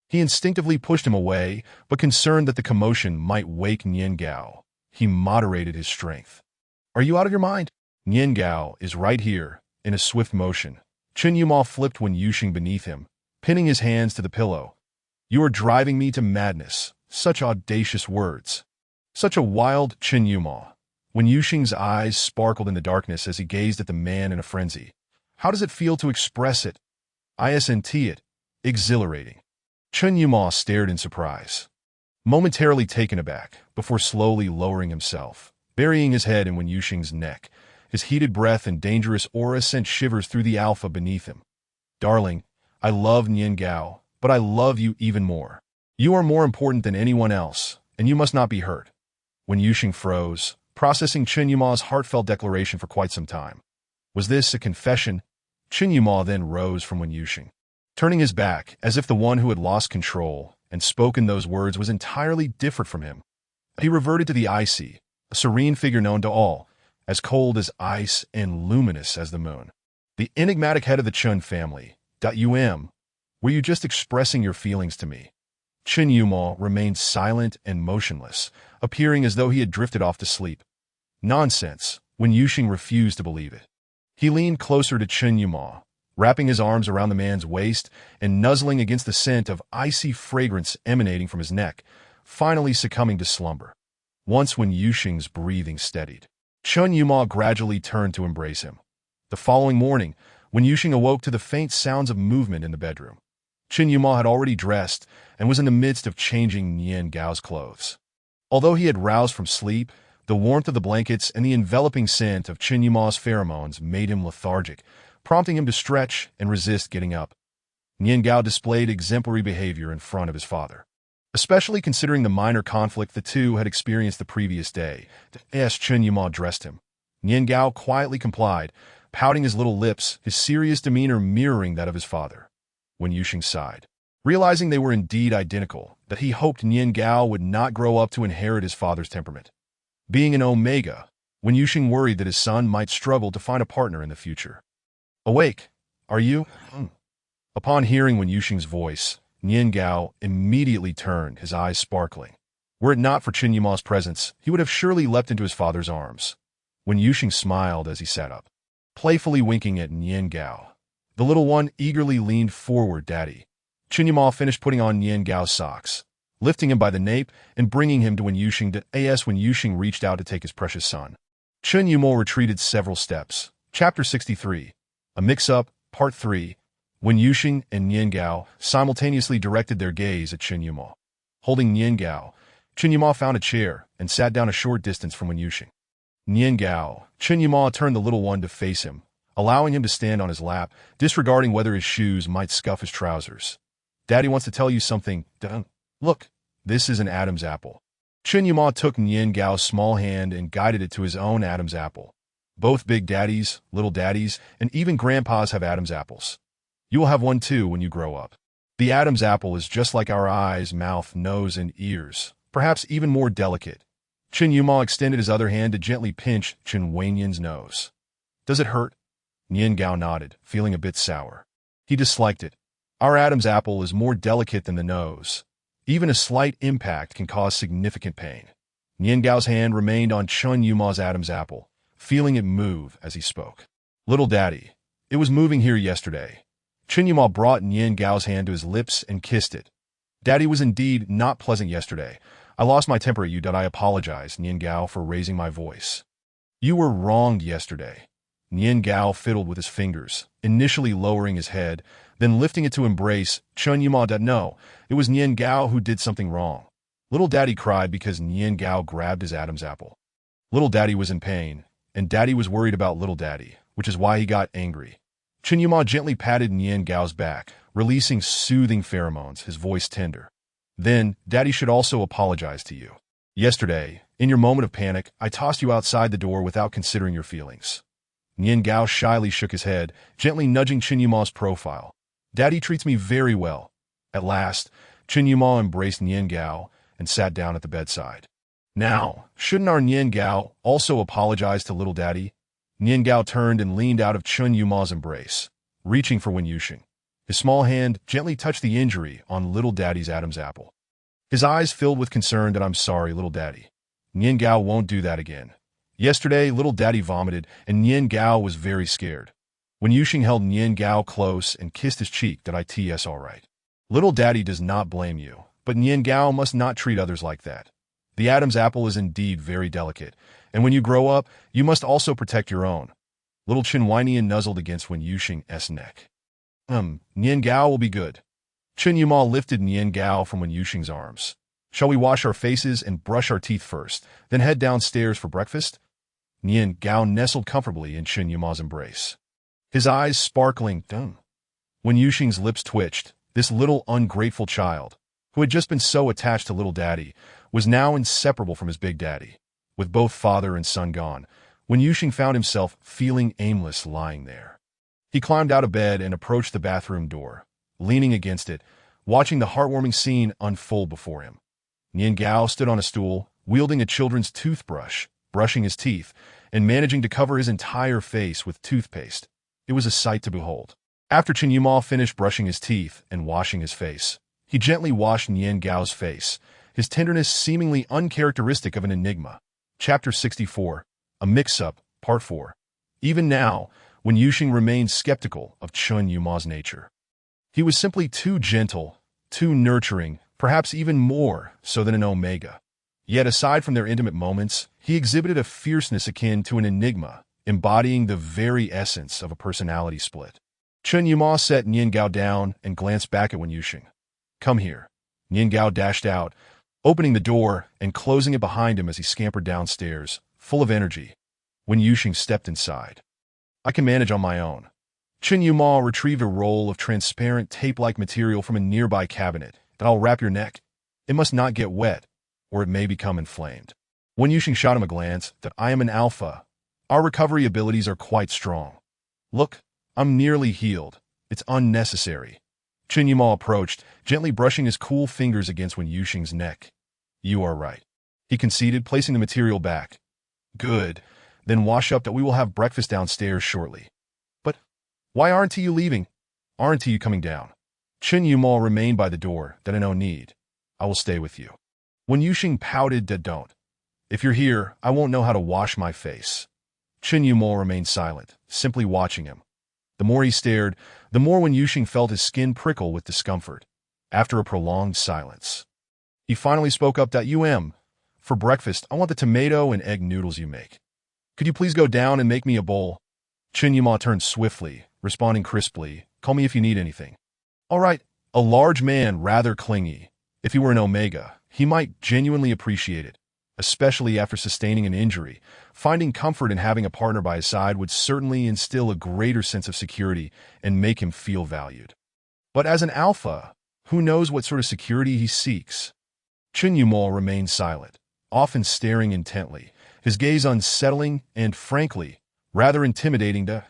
He instinctively pushed him away, but concerned that the commotion might wake Nian Gao, he moderated his strength. Are you out of your mind? Nian Gao is right here, in a swift motion. Chen Yuma flipped Wen Yusheng beneath him, pinning his hands to the pillow. You are driving me to madness. Such audacious words. Such a wild Chen Yuma. Wen Yusheng's eyes sparkled in the darkness as he gazed at the man in a frenzy. How does it feel to express it? Isn't it exhilarating? Chen Yuma stared in surprise, momentarily taken aback, before slowly lowering himself, burying his head in Wen Yusheng's neck. His heated breath and dangerous aura sent shivers through the alpha beneath him. Darling, I love Nian Gao, but I love you even more. You are more important than anyone else, and you must not be hurt. Wen Yusheng froze, processing Chen Yuma's heartfelt declaration for quite some time. Was this a confession? Chen Yuma then rose from Wen Yusheng, turning his back as if the one who had lost control and spoken those words was entirely different from him. He reverted to the icy, a serene figure known to all, as cold as ice and luminous as the moon. The enigmatic head of the Chen family. Were you just expressing your feelings to me? Chen Yuma remained silent and motionless, appearing as though he had drifted off to sleep. Nonsense, Wen Yusheng refused to believe it. He leaned closer to Chen Yuma, wrapping his arms around the man's waist and nuzzling against the scent of icy fragrance emanating from his neck, finally succumbing to slumber. Once Wen Yusheng's breathing steadied, Chen Yuma gradually turned to embrace him. The following morning, Wen Yusheng awoke to the faint sounds of movement in the bedroom. Chen Yuma had already dressed and was in the midst of changing Nian Gao's clothes. Although he had roused from sleep, the warmth of the blankets and the enveloping scent of Chen Yuma's pheromones made him lethargic, prompting him to stretch and resist getting up. Nian Gao displayed exemplary behavior in front of his father, especially considering the minor conflict the two had experienced the previous day. As Chen Yuma dressed him, Nian Gao quietly complied, pouting his little lips, his serious demeanor mirroring that of his father. Wen Yusheng sighed, realizing they were indeed identical, that he hoped Nian Gao would not grow up to inherit his father's temperament. Being an Omega, Wen Yusheng worried that his son might struggle to find a partner in the future. Awake, are you? Upon hearing Wen Yusheng's voice, Nian Gao immediately turned, his eyes sparkling. Were it not for Chen Yuma's presence, he would have surely leapt into his father's arms. Wen Yusheng smiled as he sat up, playfully winking at Nian Gao. The little one eagerly leaned forward. Daddy, Chen Yuma finished putting on Nian Gao's socks, lifting him by the nape and bringing him to Wen Yuxing when Yuxing reached out to take his precious son. Chen Yuma retreated several steps. Chapter 63. A Mix-Up, Part 3. Wen Yuxing and Nian Gao simultaneously directed their gaze at Chen Yuma. Holding Nian Gao, Chen Yuma found a chair and sat down a short distance from Wen Yuxing. Nian Gao, Chen Yuma turned the little one to face him, allowing him to stand on his lap, disregarding whether his shoes might scuff his trousers. Daddy wants to tell you something. Look, this is an Adam's apple. Chen Yuma took Nian Gao's small hand and guided it to his own Adam's apple. Both big daddies, little daddies, and even grandpas have Adam's apples. You will have one too when you grow up. The Adam's apple is just like our eyes, mouth, nose, and ears, perhaps even more delicate. Chen Yuma extended his other hand to gently pinch Chen Wenyan's nose. Does it hurt? Nian Gao nodded, feeling a bit sour. He disliked it. Our Adam's apple is more delicate than the nose. Even a slight impact can cause significant pain. Nian Gao's hand remained on Chen Yuma's Adam's apple, feeling it move as he spoke. Little daddy, it was moving here yesterday. Chen Yuma brought Nian Gao's hand to his lips and kissed it. Daddy was indeed not pleasant yesterday. I lost my temper at you. I apologize, Nian Gao, for raising my voice. You were wronged yesterday. Nian Gao fiddled with his fingers, initially lowering his head, then lifting it to embrace Chen Yuma. No, it was Nian Gao who did something wrong. Little daddy cried because Nian Gao grabbed his Adam's apple. Little daddy was in pain, and daddy was worried about little daddy, which is why he got angry. Chen Yuma gently patted Nian Gao's back, releasing soothing pheromones, his voice tender. Then, daddy should also apologize to you. Yesterday, in your moment of panic, I tossed you outside the door without considering your feelings. Nian Gao shyly shook his head, gently nudging Chen Yuma's profile. Daddy treats me very well. At last, Chen Yuma embraced Nian Gao and sat down at the bedside. Now, shouldn't our Nian Gao also apologize to little daddy? Nian Gao turned and leaned out of Chen Yuma's embrace, reaching for Wen Yuxing. His small hand gently touched the injury on little daddy's Adam's apple. His eyes filled with concern. I'm sorry, little daddy. Nian Gao won't do that again. Yesterday, little daddy vomited, and Nian Gao was very scared. Wen Yuxing held Nian Gao close and kissed his cheek. It's all right. Little daddy does not blame you, but Nian Gao must not treat others like that. The Adam's apple is indeed very delicate, and when you grow up, you must also protect your own. Little Chen Wenyan nuzzled against Wen Yuxing's neck. Nian Gao will be good. Chen Yuma lifted Nian Gao from Wen Yuxing's arms. Shall we wash our faces and brush our teeth first, then head downstairs for breakfast? Nian Gao nestled comfortably in Chen Yuma's embrace. His eyes sparkling. Wen Yuxing's lips twitched. This little ungrateful child, who had just been so attached to little daddy, was now inseparable from his big daddy. With both father and son gone, Wen Yuxing found himself feeling aimless lying there. He climbed out of bed and approached the bathroom door, leaning against it, watching the heartwarming scene unfold before him. Nian Gao stood on a stool, wielding a children's toothbrush, brushing his teeth, and managing to cover his entire face with toothpaste. It was a sight to behold. After Chen Yuma finished brushing his teeth and washing his face, he gently washed Nian Gao's face, his tenderness seemingly uncharacteristic of an enigma. Chapter 64. A Mix-Up, Part 4. Even now, Wen Yuxing remained skeptical of Chen Yuma's nature. He was simply too gentle, too nurturing, perhaps even more so than an omega. Yet aside from their intimate moments, he exhibited a fierceness akin to an enigma, embodying the very essence of a personality split. Chen Yuma set Nian Gao down and glanced back at Wen Yuxing. Come here. Nian Gao dashed out, opening the door and closing it behind him as he scampered downstairs, full of energy. Wen Yuxing stepped inside. I can manage on my own. Chen Yuma retrieved a roll of transparent tape-like material from a nearby cabinet. I'll wrap your neck. It must not get wet, or it may become inflamed. Wen Yuxing shot him a glance. I am an alpha. Our recovery abilities are quite strong. Look, I'm nearly healed. It's unnecessary. Chen Yuma approached, gently brushing his cool fingers against Wen Yuxing's neck. You are right. He conceded, placing the material back. Good. Then wash up. We will have breakfast downstairs shortly. But why aren't you leaving? Aren't you coming down? Chen Yuma remained by the door. No need. I will stay with you. Wen Yuxing pouted. Don't. If you're here, I won't know how to wash my face. Chen Yuma remained silent, simply watching him. The more he stared, the more Wen Yuxing felt his skin prickle with discomfort. After a prolonged silence, he finally spoke up that for breakfast, I want the tomato and egg noodles you make. Could you please go down and make me a bowl? Chen Yuma turned swiftly, responding crisply, call me if you need anything. All right, a large man, rather clingy. If he were an Omega, he might genuinely appreciate it, especially after sustaining an injury. Finding comfort in having a partner by his side would certainly instill a greater sense of security and make him feel valued. But as an alpha, who knows what sort of security he seeks? Chen Yuma remained silent, often staring intently, his gaze unsettling and, frankly, rather intimidating to.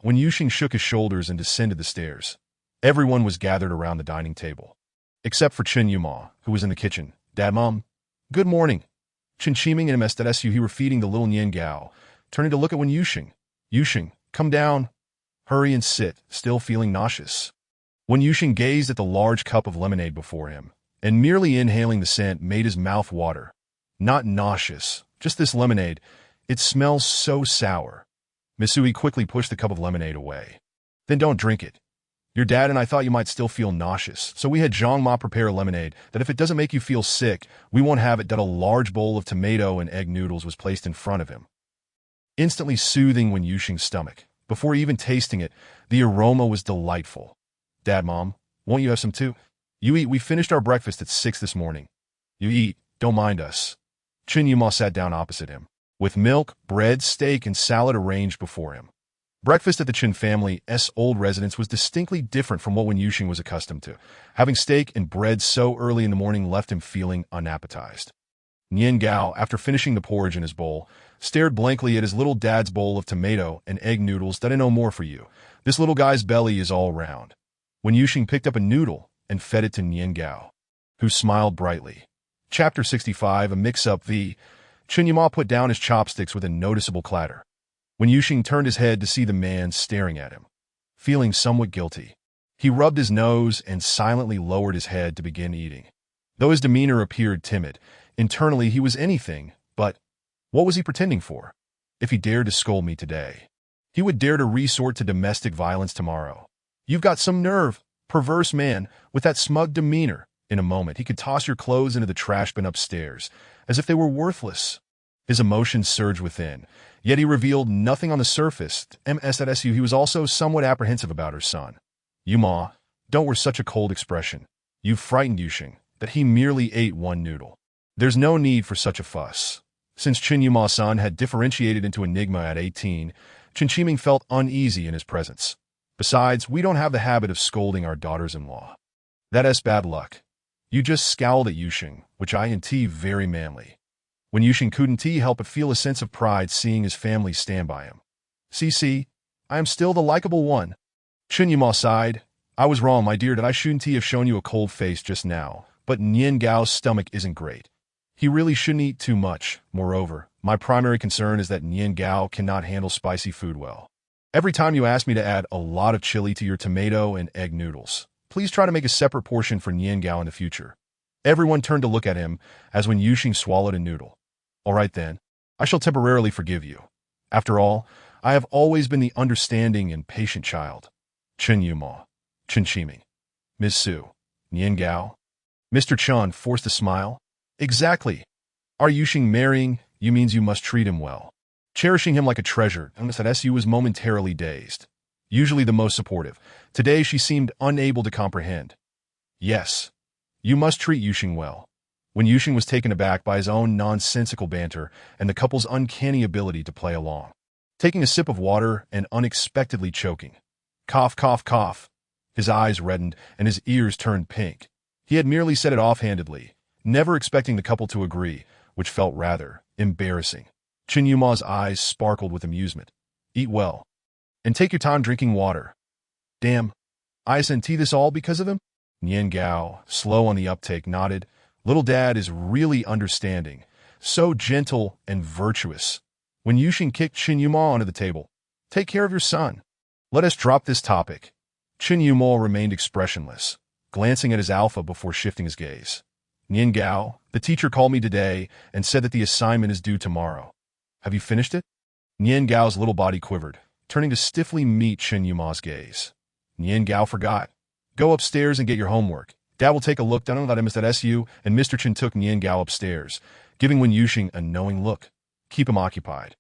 When Yuxing shook his shoulders and descended the stairs, everyone was gathered around the dining table. Except for Chen Yuma, who was in the kitchen. Dad, Mom, good morning. Chen Qiming and MSW he were feeding the little Nian Gao, turning to look at Wen Yuxing. Yuxing, come down. Hurry and sit, still feeling nauseous. Wen Yuxing gazed at the large cup of lemonade before him, and merely inhaling the scent made his mouth water. Not nauseous, just this lemonade. It smells so sour. Misui quickly pushed the cup of lemonade away. Then don't drink it. Your dad and I thought you might still feel nauseous, so we had Zhang Ma prepare a lemonade that if it doesn't make you feel sick, we won't have it. That a large bowl of tomato and egg noodles was placed in front of him, instantly soothing Wen Yuxing's stomach. Before even tasting it, the aroma was delightful. Dad, Mom, won't you have some too? You eat. We finished our breakfast at 6 this morning. You eat. Don't mind us. Chen Yuma sat down opposite him, with milk, bread, steak, and salad arranged before him. Breakfast at the Chen family's old residence was distinctly different from what Wen Yuxing was accustomed to. Having steak and bread so early in the morning left him feeling unappetized. Nian Gao, after finishing the porridge in his bowl, stared blankly at his little dad's bowl of tomato and egg noodles. That I know more for you. This little guy's belly is all round. Wen Yuxing picked up a noodle and fed it to Nian Gao, who smiled brightly. Chapter 65, a mix-up v. Chen Yuma put down his chopsticks with a noticeable clatter. Wen Yuxing turned his head to see the man staring at him, feeling somewhat guilty. He rubbed his nose and silently lowered his head to begin eating. Though his demeanor appeared timid, internally he was anything but. What was he pretending for? If he dared to scold me today, he would dare to resort to domestic violence tomorrow. You've got some nerve, perverse man, with that smug demeanor. In a moment, he could toss your clothes into the trash bin upstairs, as if they were worthless. His emotions surged within, yet he revealed nothing on the surface. MSW, he was also somewhat apprehensive about her son. Yuma, don't wear such a cold expression. You've frightened Yuxing, that he merely ate one noodle. There's no need for such a fuss. Since Chen Yuma-san had differentiated into Enigma at 18, Chen Qiming felt uneasy in his presence. Besides, we don't have the habit of scolding our daughters-in-law. That's bad luck. You just scowled at Yuxing, which I&T very manly. When Yuxing couldn't help but feel a sense of pride seeing his family stand by him. See, I am still the likable one. Chen Yuma sighed. I was wrong, my dear, that I shouldn't have shown you a cold face just now, but Nian Gao's stomach isn't great. He really shouldn't eat too much. Moreover, my primary concern is that Nian Gao cannot handle spicy food well. Every time you ask me to add a lot of chili to your tomato and egg noodles, please try to make a separate portion for Nian Gao in the future. Everyone turned to look at him as Wen Yuxing swallowed a noodle. All right then, I shall temporarily forgive you. After all, I have always been the understanding and patient child. Chen Yuma, Chen Qiming, Ms. Su, Nian Gao. Mr. Chen forced a smile. Exactly. Are Yuxing marrying you means you must treat him well. Cherishing him like a treasure, MSW was momentarily dazed. Usually the most supportive. Today she seemed unable to comprehend. Yes, you must treat Yuxing well. When Yuxing was taken aback by his own nonsensical banter and the couple's uncanny ability to play along. Taking a sip of water and unexpectedly choking. Cough, cough, cough. His eyes reddened and his ears turned pink. He had merely said it offhandedly, never expecting the couple to agree, which felt rather embarrassing. Chen Yuma's eyes sparkled with amusement. Eat well. And take your time drinking water. Damn. ISNT this all because of him? Nian Gao, slow on the uptake, nodded. Little dad is really understanding. So gentle and virtuous. When Yuxing kicked Chen Yuma onto the table, take care of your son. Let us drop this topic. Chen Yuma remained expressionless, glancing at his alpha before shifting his gaze. Nian Gao, the teacher called me today and said that the assignment is due tomorrow. Have you finished it? Nian Gao's little body quivered, turning to stiffly meet Chen Yuma's gaze. Nian Gao forgot. Go upstairs and get your homework. Dad will take a look down at him at SU, and Mr. Chen took Nian Gao upstairs, giving Wen Yuxing a knowing look. Keep him occupied.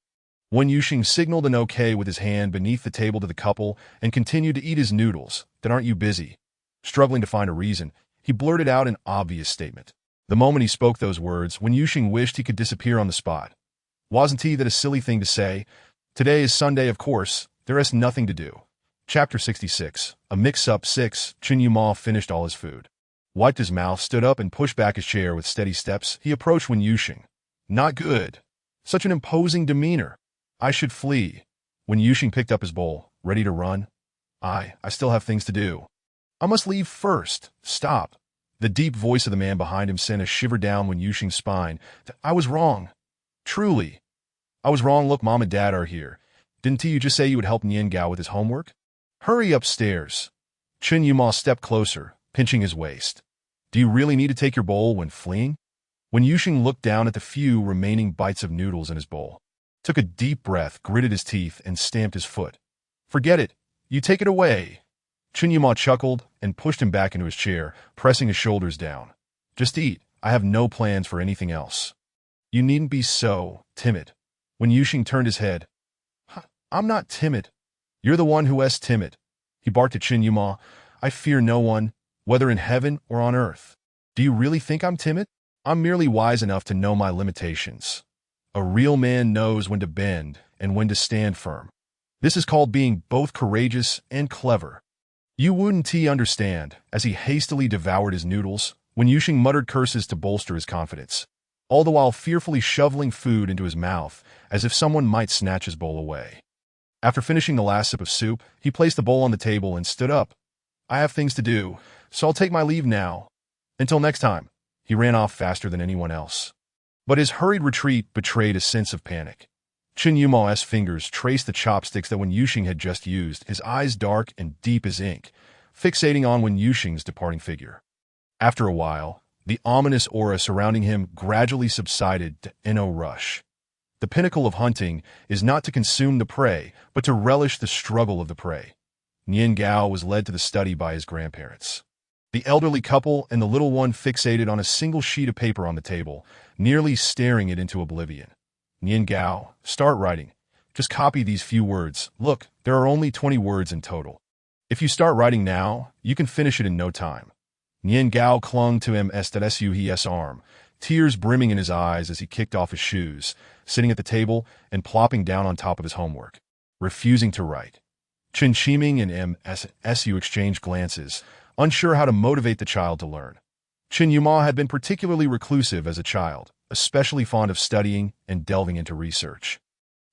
Wen Yuxing signaled an okay with his hand beneath the table to the couple and continued to eat his noodles. Then aren't you busy? Struggling to find a reason, he blurted out an obvious statement. The moment he spoke those words, Wen Yuxing wished he could disappear on the spot. Wasn't he that a silly thing to say? Today is Sunday, of course. There is nothing to do. Chapter 66. A mix-up 6. Chen Yuma finished all his food. Wiped his mouth, stood up, and pushed back his chair with steady steps. He approached Wen Yuxing. Not good. Such an imposing demeanor. I should flee. Wen Yuxing picked up his bowl, ready to run. I still have things to do. I must leave first. Stop. The deep voice of the man behind him sent a shiver down Wen Yuxing's spine. I was wrong. Truly. I was wrong. Look, Mom and Dad are here. Didn't you just say you would help Nian Gao with his homework? Hurry upstairs. Chen Yuma stepped closer, pinching his waist. Do you really need to take your bowl when fleeing? Wen Yuxing looked down at the few remaining bites of noodles in his bowl, took a deep breath, gritted his teeth, and stamped his foot. Forget it. You take it away. Chen Yuma chuckled and pushed him back into his chair, pressing his shoulders down. Just eat. I have no plans for anything else. You needn't be so timid. Wen Yuxing turned his head. I'm not timid. You're the one who is timid. He barked at Chen Yuma. I fear no one, whether in heaven or on earth. Do you really think I'm timid? I'm merely wise enough to know my limitations. A real man knows when to bend and when to stand firm. This is called being both courageous and clever. You wouldn't understand. As he hastily devoured his noodles, Wen Yuxing muttered curses to bolster his confidence, all the while fearfully shoveling food into his mouth as if someone might snatch his bowl away. After finishing the last sip of soup, he placed the bowl on the table and stood up. I have things to do, so I'll take my leave now. Until next time. He ran off faster than anyone else. But his hurried retreat betrayed a sense of panic. Chen Yuma's fingers traced the chopsticks that Wen Yuxing had just used, his eyes dark and deep as ink, fixating on Wen Yuxing's departing figure. After a while, the ominous aura surrounding him gradually subsided to no rush. The pinnacle of hunting is not to consume the prey, but to relish the struggle of the prey. Nian Gao was led to the study by his grandparents. The elderly couple and the little one fixated on a single sheet of paper on the table, nearly staring it into oblivion. Nian Gao, start writing. Just copy these few words. Look, there are only 20 words in total. If you start writing now, you can finish it in no time. Nian Gao clung to M's arm, tears brimming in his eyes as he kicked off his shoes, sitting at the table and plopping down on top of his homework, refusing to write. Chen Qiming and MSU exchanged glances, unsure how to motivate the child to learn. Chen Yuma had been particularly reclusive as a child, especially fond of studying and delving into research.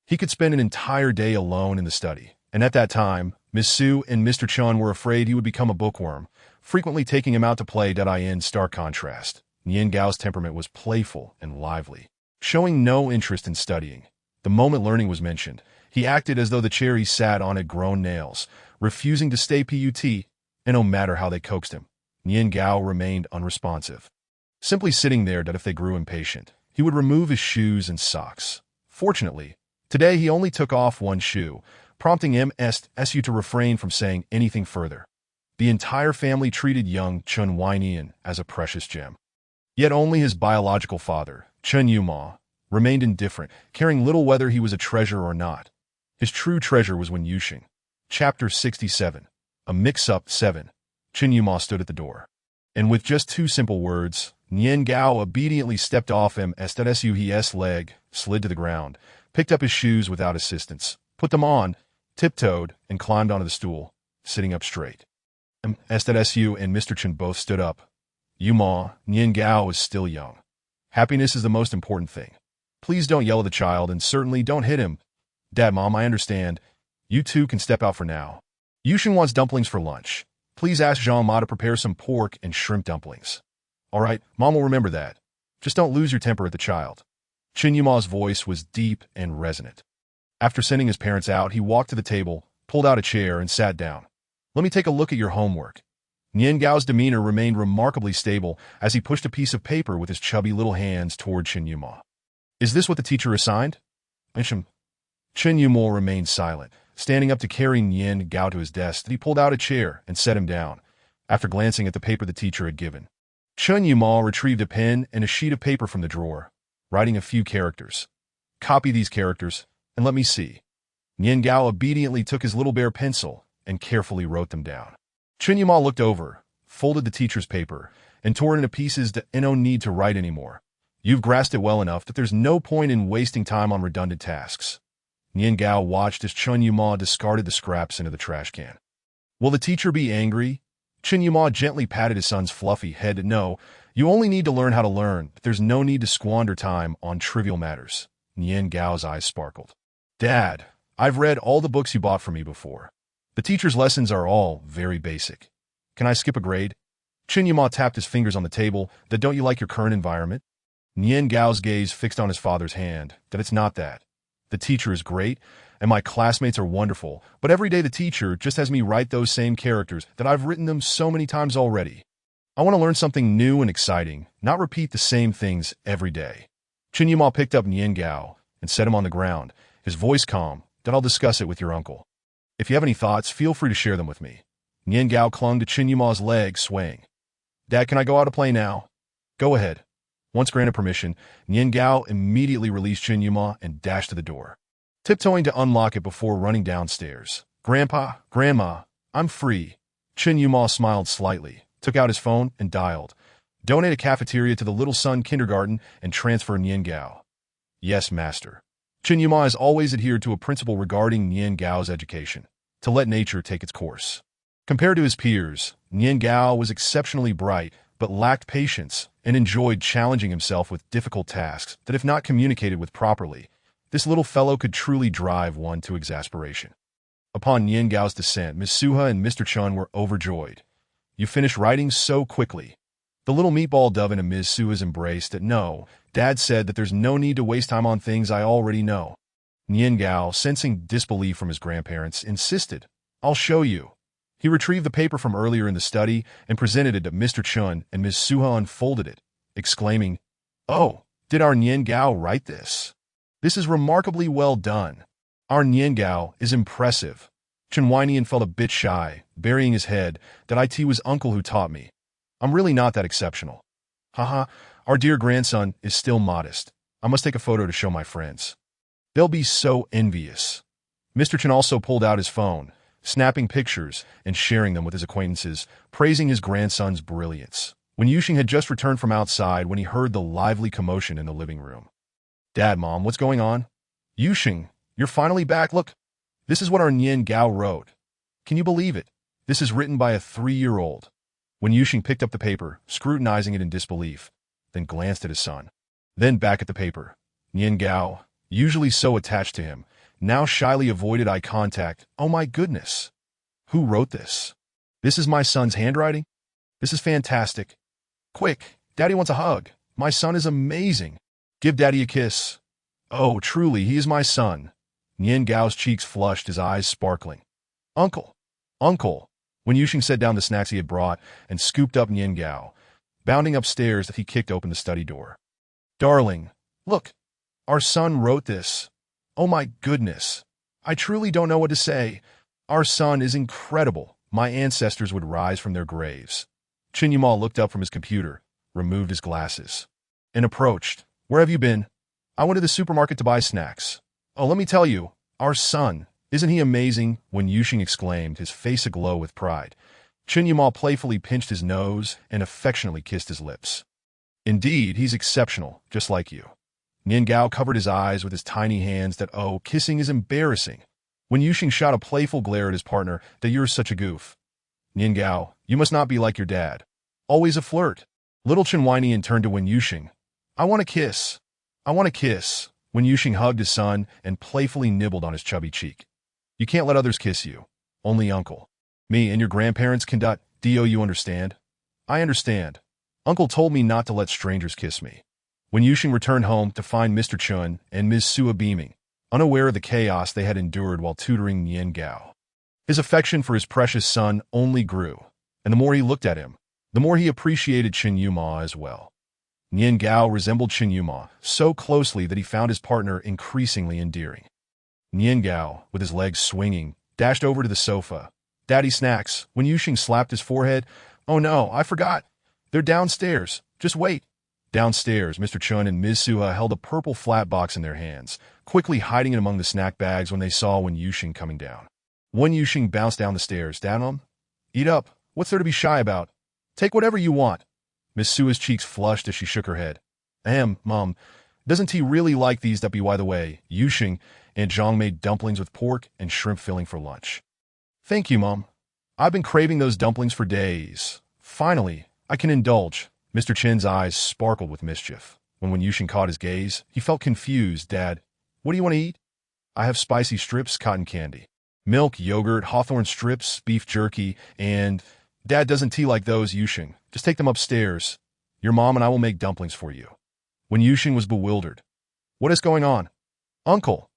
He could spend an entire day alone in the study, and at that time, Miss Su and Mr. Chen were afraid he would become a bookworm, frequently taking him out to play. In stark contrast, Nian Gao's temperament was playful and lively, showing no interest in studying. The moment learning was mentioned, he acted as though the chair he sat on had grown nails, refusing to stay put, and no matter how they coaxed him, Nian Gao remained unresponsive. Simply sitting there that if they grew impatient, he would remove his shoes and socks. Fortunately, today he only took off one shoe, prompting MSU to refrain from saying anything further. The entire family treated young Chen Weinian as a precious gem. Yet only his biological father, Chen Yuma, remained indifferent, caring little whether he was a treasure or not. His true treasure was Wen Yuxing. Chapter 67. A Mix-Up 7. Chen Yuma stood at the door, and with just two simple words, Nian Gao obediently stepped off M's leg, slid to the ground, picked up his shoes without assistance, put them on, tiptoed, and climbed onto the stool, sitting up straight. M's and Mr. Chen both stood up. Yuma, Nian Gao is still young. Happiness is the most important thing. Please don't yell at the child and certainly don't hit him. Dad, Mom, I understand. You two can step out for now. Yuxing wants dumplings for lunch. Please ask Jean-Ma to prepare some pork and shrimp dumplings. All right, Mom will remember that. Just don't lose your temper at the child. Chen Yuma's voice was deep and resonant. After sending his parents out, he walked to the table, pulled out a chair, and sat down. Let me take a look at your homework. Nian Gao's demeanor remained remarkably stable as he pushed a piece of paper with his chubby little hands toward Chen Yuma. Is this what the teacher assigned? Chen Yuma remained silent, standing up to carry Nian Gao to his desk. He pulled out a chair and set him down. after glancing at the paper the teacher had given. Chun Yuma retrieved a pen and a sheet of paper from the drawer, writing a few characters. Copy these characters, and let me see. Nian Gao obediently took his little bare pencil and carefully wrote them down. Chun Yuma looked over, folded the teacher's paper, and tore it into pieces that no need to write anymore. You've grasped it well enough that there's no point in wasting time on redundant tasks. Nian Gao watched as Chun Yuma discarded the scraps into the trash can. Will the teacher be angry? Chun Yuma gently patted his son's fluffy head. No, you only need to learn how to learn. There's no need to squander time on trivial matters. Nian Gao's eyes sparkled. Dad, I've read all the books you bought for me before. The teacher's lessons are all very basic. Can I skip a grade? Chun Yuma tapped his fingers on the table. That don't you like your current environment? Nian Gao's gaze fixed on his father's hand. That it's not that. The teacher is great, and my classmates are wonderful, but every day the teacher just has me write those same characters that I've written them so many times already. I want to learn something new and exciting, not repeat the same things every day. Chun Yuma picked up Nian Gao and set him on the ground, his voice calm. Then I'll discuss it with your uncle. If you have any thoughts, feel free to share them with me. Nian Gao clung to Chun Yuma's leg, swaying. Dad, can I go out to play now? Go ahead. Once granted permission, Nian Gao immediately released Chun Yuma and dashed to the door, tiptoeing to unlock it before running downstairs. Grandpa, Grandma, I'm free. Chun Yuma smiled slightly, took out his phone, and dialed. Donate a cafeteria to the Little Sun Kindergarten and transfer Nian Gao. Yes, master. Chun Yuma has always adhered to a principle regarding Nian Gao's education, to let nature take its course. Compared to his peers, Nian Gao was exceptionally bright, but lacked patience and enjoyed challenging himself with difficult tasks that if not communicated with properly, this little fellow could truly drive one to exasperation. Upon Nian Gao's descent, Ms. Suha and Mr. Chun were overjoyed. You finished writing so quickly. The little meatball dove into Ms. Suha's embrace that no, Dad said that there's no need to waste time on things I already know. Nian Gao, sensing disbelief from his grandparents, insisted, I'll show you. He retrieved the paper from earlier in the study and presented it to Mr. Chun, and Ms. Suha unfolded it, exclaiming, Oh, did our Nian Gao write this? This is remarkably well done. Our Nian Gao is impressive. Chun Weinian felt a bit shy, burying his head, that it was uncle who taught me. I'm really not that exceptional. Haha, our dear grandson is still modest. I must take a photo to show my friends. They'll be so envious. Mr. Chun also pulled out his phone, snapping pictures and sharing them with his acquaintances, praising his grandson's brilliance. When Yuxing had just returned from outside when he heard the lively commotion in the living room. Dad, Mom, what's going on? Yuxing, you're finally back. Look, this is what our Nian Gao wrote. Can you believe it? This is written by a 3-year-old. When Yuxing picked up the paper, scrutinizing it in disbelief, then glanced at his son. Then back at the paper. Nian Gao, usually so attached to him, now shyly avoided eye contact. Oh my goodness. Who wrote this? This is my son's handwriting? This is fantastic. Quick, Daddy wants a hug. My son is amazing. Give Daddy a kiss. Oh, truly, he is my son. Nian Gao's cheeks flushed, his eyes sparkling. Uncle, Uncle. When Yuxing set down the snacks he had brought and scooped up Nian Gao, bounding upstairs that he kicked open the study door. Darling, look, our son wrote this. Oh my goodness. I truly don't know what to say. Our son is incredible. My ancestors would rise from their graves. Chun Yuma looked up from his computer, removed his glasses, and approached. Where have you been? I went to the supermarket to buy snacks. Oh, let me tell you, our son, isn't he amazing? When Yuxing exclaimed, his face aglow with pride. Chun Yuma playfully pinched his nose and affectionately kissed his lips. Indeed, he's exceptional, just like you. Nian Gao covered his eyes with his tiny hands that, oh, kissing is embarrassing. When Yuxing shot a playful glare at his partner, that you're such a goof. Nian Gao, you must not be like your dad. Always a flirt. Little Chun Weinian turned to Wen Yuxing. I want a kiss. I want a kiss. When Yuxing hugged his son and playfully nibbled on his chubby cheek. You can't let others kiss you. Only uncle. Me and your grandparents can do you understand? I understand. Uncle told me not to let strangers kiss me. When Yuxing returned home to find Mr. Chun and Ms. Suha beaming, unaware of the chaos they had endured while tutoring Nian Gao. His affection for his precious son only grew, and the more he looked at him, the more he appreciated Chun Yuma as well. Nian Gao resembled Chun Yuma so closely that he found his partner increasingly endearing. Nian Gao, with his legs swinging, dashed over to the sofa. Daddy snacks. When Yuxing slapped his forehead, Oh no, I forgot. They're downstairs. Just wait. Downstairs, Mr. Chun and Ms. Suha held a purple flat box in their hands, quickly hiding it among the snack bags when they saw Wen Yuxing coming down. Wen Yuxing bounced down the stairs. Dad, Mom? Eat up. What's there to be shy about? Take whatever you want. Miss Sua's cheeks flushed as she shook her head. Mom. Doesn't he really like these? By the way, Yuxing and Zhang made dumplings with pork and shrimp filling for lunch. Thank you, Mom. I've been craving those dumplings for days. Finally, I can indulge. Mr. Chen's eyes sparkled with mischief. When Yuxing caught his gaze, he felt confused. Dad, what do you want to eat? I have spicy strips, cotton candy, milk, yogurt, hawthorn strips, beef jerky, and... Dad doesn't tea like those, Yuxing. Just take them upstairs. Your mom and I will make dumplings for you. When Yuxing was bewildered. What is going on? Uncle.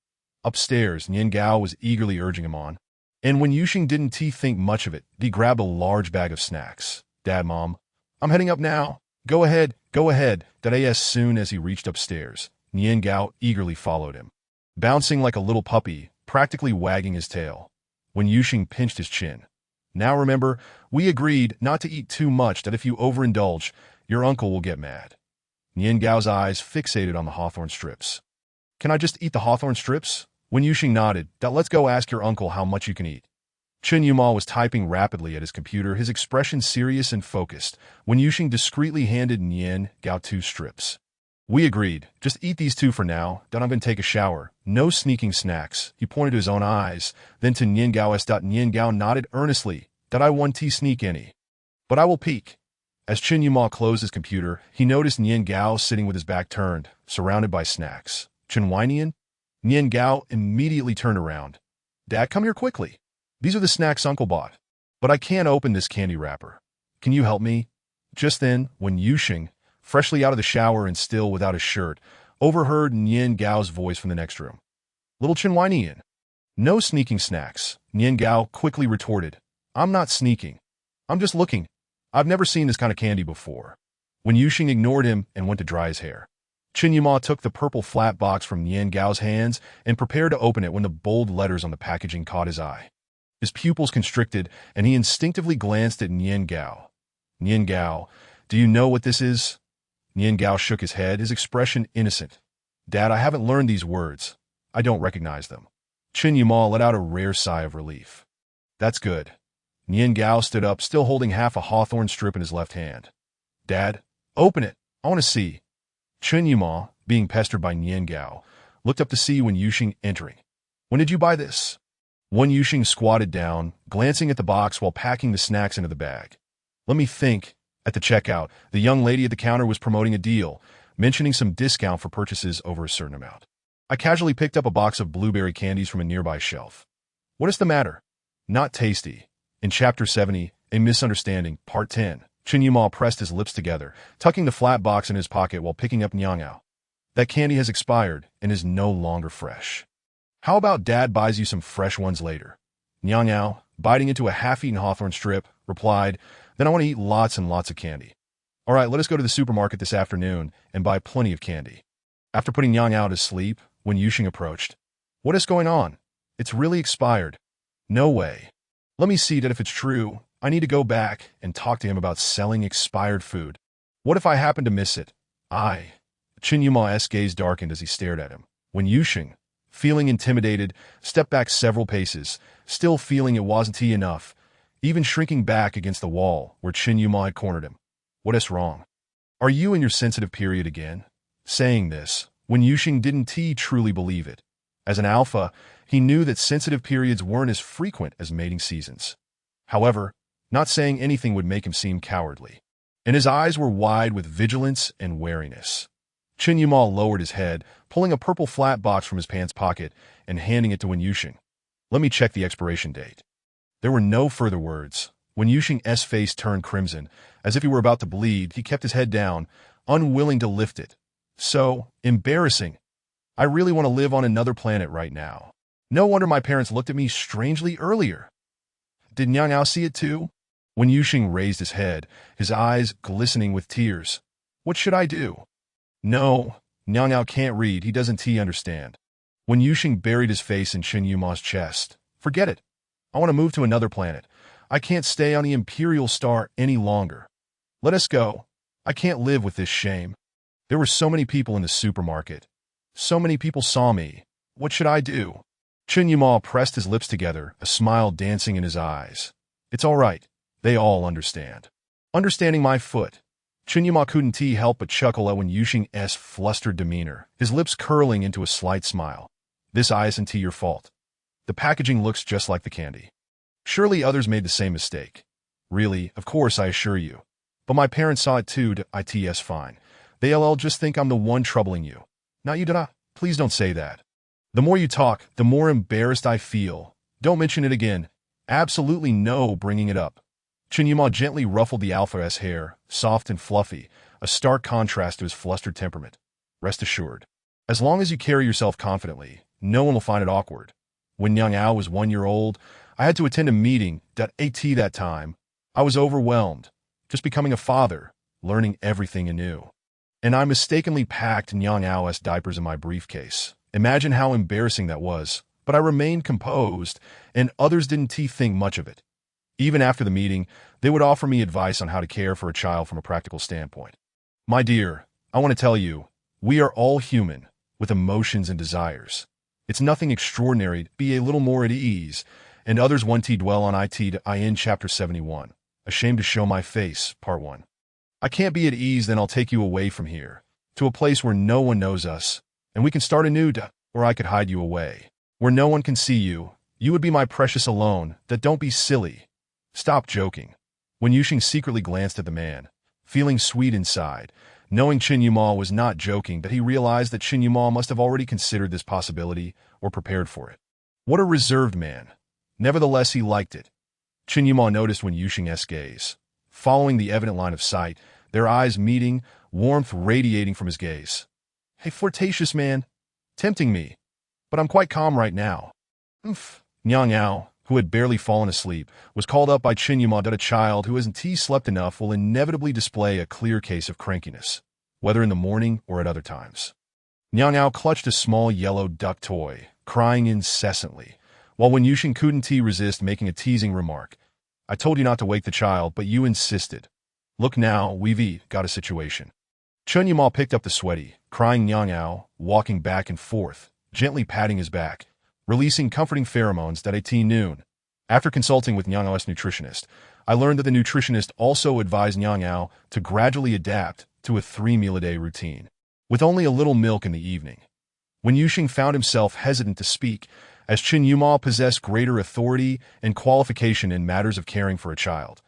Upstairs, Nian Gao was eagerly urging him on. And when Yuxing didn't think much of it, he grabbed a large bag of snacks. Dad, Mom, I'm heading up now. Go ahead. As soon as he reached upstairs, Nian Gao eagerly followed him, bouncing like a little puppy, practically wagging his tail. When Yuxing pinched his chin. Now remember, we agreed not to eat too much, that if you overindulge, your uncle will get mad. Nian Gao's eyes fixated on the hawthorn strips. Can I just eat the hawthorn strips? When Yuxing nodded, let's go ask your uncle how much you can eat. Chen Yuma was typing rapidly at his computer, his expression serious and focused, when Yuxing discreetly handed Nian Gao 2 strips. We agreed. Just eat these 2 for now, then I'm going to take a shower. No sneaking snacks. He pointed to his own eyes, then to Nian Gao's. Nian Gao nodded earnestly. I won't sneak any. But I will peek. As Chen Yuma closed his computer, he noticed Nian Gao sitting with his back turned, surrounded by snacks. Chen Weinian? Nian Gao immediately turned around. Dad, come here quickly. These are the snacks Uncle bought. But I can't open this candy wrapper. Can you help me? Just then, when Yuxing, freshly out of the shower and still without his shirt, overheard Nian Gao's voice from the next room. Little Chen Weinian. No sneaking snacks. Nian Gao quickly retorted. I'm not sneaking. I'm just looking. I've never seen this kind of candy before. When Yuxing ignored him and went to dry his hair, Chen Yuma took the purple flat box from Nian Gao's hands and prepared to open it when the bold letters on the packaging caught his eye. His pupils constricted, and he instinctively glanced at Nian Gao. Nian Gao, do you know what this is? Nian Gao shook his head, his expression innocent. Dad, I haven't learned these words. I don't recognize them. Chen Yuma let out a rare sigh of relief. That's good. Nian Gao stood up, still holding half a hawthorn strip in his left hand. Dad, open it. I want to see. Chen Yuma, being pestered by Nian Gao, looked up to see Wen Yuxing entering. When did you buy this? Wen Yuxing squatted down, glancing at the box while packing the snacks into the bag. Let me think. At the checkout, the young lady at the counter was promoting a deal, mentioning some discount for purchases over a certain amount. I casually picked up a box of blueberry candies from a nearby shelf. What is the matter? Not tasty. In Chapter 70, A Misunderstanding, Part 10, Chen Yuma pressed his lips together, tucking the flat box in his pocket while picking up Nyangao. That candy has expired and is no longer fresh. How about Dad buys you some fresh ones later? Nyangao, biting into a half-eaten hawthorn strip, replied, Then I want to eat lots and lots of candy. All right, let us go to the supermarket this afternoon and buy plenty of candy. After putting Nyangao to sleep, when Yuxing approached, What is going on? It's really expired. No way. Let me see that if it's true. I need to go back and talk to him about selling expired food. What if I happen to miss it? Chen Yuma's gaze darkened as he stared at him. When Yuxing, feeling intimidated, stepped back several paces, still feeling it wasn't he enough, even shrinking back against the wall where Chen Yuma had cornered him. What is wrong? Are you in your sensitive period again? Saying this, when Yuxing didn't truly believe it. As an alpha, he knew that sensitive periods weren't as frequent as mating seasons. However, not saying anything would make him seem cowardly, and his eyes were wide with vigilance and wariness. Chen Yuma lowered his head, pulling a purple flat box from his pants pocket and handing it to Wen Yuxing. Let me check the expiration date. There were no further words. When Yuxing's face turned crimson, as if he were about to bleed, he kept his head down, unwilling to lift it. So embarrassing. I really want to live on another planet right now. No wonder my parents looked at me strangely earlier. Did Nyangao see it too? When Yuxing raised his head, his eyes glistening with tears. What should I do? No, Nyangao can't read, he doesn't understand. When Yuxing buried his face in Chen Yuma's chest. Forget it. I want to move to another planet. I can't stay on the Imperial Star any longer. Let us go. I can't live with this shame. There were so many people in the supermarket. So many people saw me. What should I do? Chen Yimou pressed his lips together, a smile dancing in his eyes. It's all right. They all understand. Understanding my foot. Chen Yimou couldn't help but chuckle at Wen Yuxing's flustered demeanor, his lips curling into a slight smile. This isn't your fault. The packaging looks just like the candy. Surely others made the same mistake. Really, of course, I assure you. But my parents saw it too. It's fine. They'll just think I'm the one troubling you. Not you. Please don't say that. The more you talk, the more embarrassed I feel. Don't mention it again. Absolutely no bringing it up. Chen Yimou gently ruffled the Alpha's hair, soft and fluffy, a stark contrast to his flustered temperament. Rest assured. As long as you carry yourself confidently, no one will find it awkward. When Yang Ao was 1 year old, I had to attend a meeting at that time. I was overwhelmed, just becoming a father, learning everything anew. And I mistakenly packed Yang Ao's diapers in my briefcase. Imagine how embarrassing that was, but I remained composed, and others didn't think much of it. Even after the meeting, they would offer me advice on how to care for a child from a practical standpoint. My dear, I want to tell you, we are all human, with emotions and desires. It's nothing extraordinary to be a little more at ease, and others want to dwell on in Chapter 71. Ashamed to show my face, Part 1. I can't be at ease, then I'll take you away from here, to a place where no one knows us, and we can start anew, or I could hide you away. Where no one can see you, you would be my precious alone, don't be silly. Stop joking. Wen Yuxing secretly glanced at the man, feeling sweet inside, knowing Chen Yimou was not joking, but he realized that Chen Yimou must have already considered this possibility or prepared for it. What a reserved man. Nevertheless, he liked it. Chen Yimou noticed Wen Yuxing's gaze. Following the evident line of sight, their eyes meeting, warmth radiating from his gaze. Hey, flirtatious man. Tempting me. But I'm quite calm right now. Yang Ao, who had barely fallen asleep, was called up by Chen Yimou that a child who hasn't slept enough will inevitably display a clear case of crankiness, whether in the morning or at other times. Yang Ao clutched a small yellow duck toy, crying incessantly, while Wen Yuxing couldn't resist making a teasing remark. I told you not to wake the child, but you insisted. Look now, we've got a situation. Chen Yimou picked up the sweaty, crying Yang Ao, walking back and forth, gently patting his back, releasing comforting pheromones at noon. After consulting with Yang Ao's nutritionist, I learned that the nutritionist also advised Yang Ao to gradually adapt to a 3-meal-a-day routine, with only a little milk in the evening. Wen Yuxing found himself hesitant to speak, as Chen Yimou possessed greater authority and qualification in matters of caring for a child.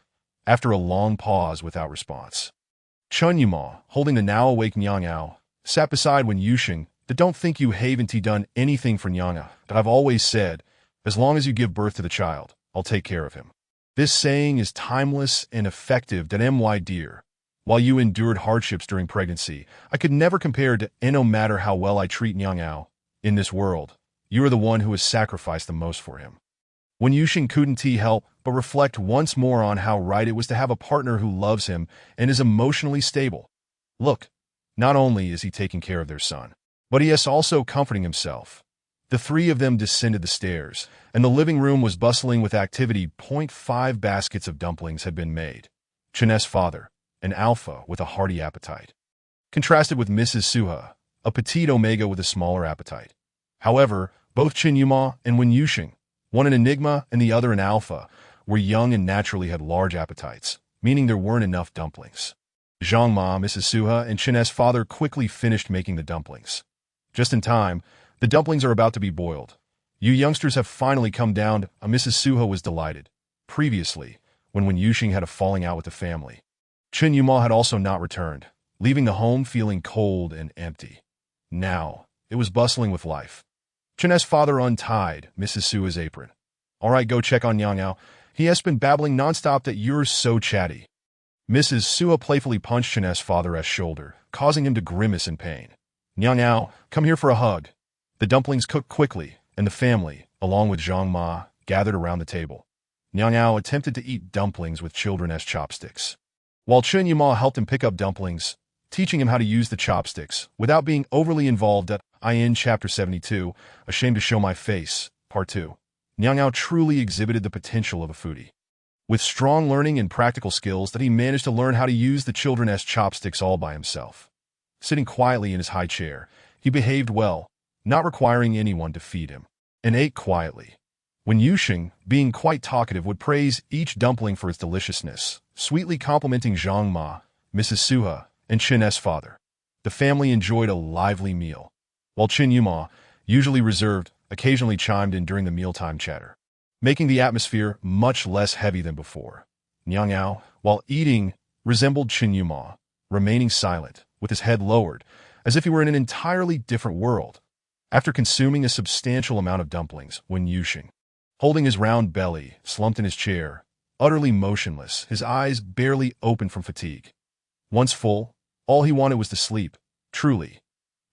After a long pause without response, Chen Yimou, holding the now-awake Yang Ao, sat beside Wen Yuxing. Don't think you haven't done anything for Yang Ao, but I've always said, as long as you give birth to the child, I'll take care of him. This saying is timeless and effective. My dear, while you endured hardships during pregnancy, I could never compare to no matter how well I treat Yang Ao. In this world, you are the one who has sacrificed the most for him. Wen Yuxing couldn't help but reflect once more on how right it was to have a partner who loves him and is emotionally stable. Look, not only is he taking care of their son, but he is also comforting himself. The three of them descended the stairs, and the living room was bustling with activity. 5 baskets of dumplings had been made. Chen's father, an alpha with a hearty appetite, contrasted with Mrs. Suha, a petite omega with a smaller appetite. However, both Chen Yimou and Wen Yuxing, one an enigma and the other an alpha, were young and naturally had large appetites, meaning there weren't enough dumplings. Zhang Ma, Mrs. Suha, and Chen's father quickly finished making the dumplings. Just in time, the dumplings are about to be boiled. You youngsters have finally come down. Mrs. Suha was delighted. Previously, when Wen Yuxing had a falling out with the family, Chen Yimou had also not returned, leaving the home feeling cold and empty. Now, it was bustling with life. Chen's father untied Mrs. Suha's apron. All right, go check on Yang Ao. He has been babbling nonstop that you're so chatty. Mrs. Suha playfully punched Chen's father's shoulder, causing him to grimace in pain. Yang Ao, come here for a hug. The dumplings cooked quickly, and the family, along with Zhang Ma, gathered around the table. Yang Ao attempted to eat dumplings with children as chopsticks, while Chen Yimou helped him pick up dumplings, teaching him how to use the chopsticks without being overly involved. In Chapter 72, Ashamed to Show My Face, Part 2. Yang Ao truly exhibited the potential of a foodie. with strong learning and practical skills that he managed to learn how to use the children as chopsticks all by himself. Sitting quietly in his high chair, he behaved well, not requiring anyone to feed him, and ate quietly. When Yuxing, being quite talkative, would praise each dumpling for its deliciousness, sweetly complimenting Zhang Ma, Mrs. Suha, and Chen S' father, the family enjoyed a lively meal, while Chen Yuma, usually reserved, occasionally chimed in during the mealtime chatter, making the atmosphere much less heavy than before. Niang Ao, while eating, resembled Chen Yuma, remaining silent, with his head lowered, as if he were in an entirely different world. After consuming a substantial amount of dumplings, Wen Yuxing, holding his round belly, slumped in his chair, utterly motionless, his eyes barely open from fatigue. Once full, all he wanted was to sleep, truly.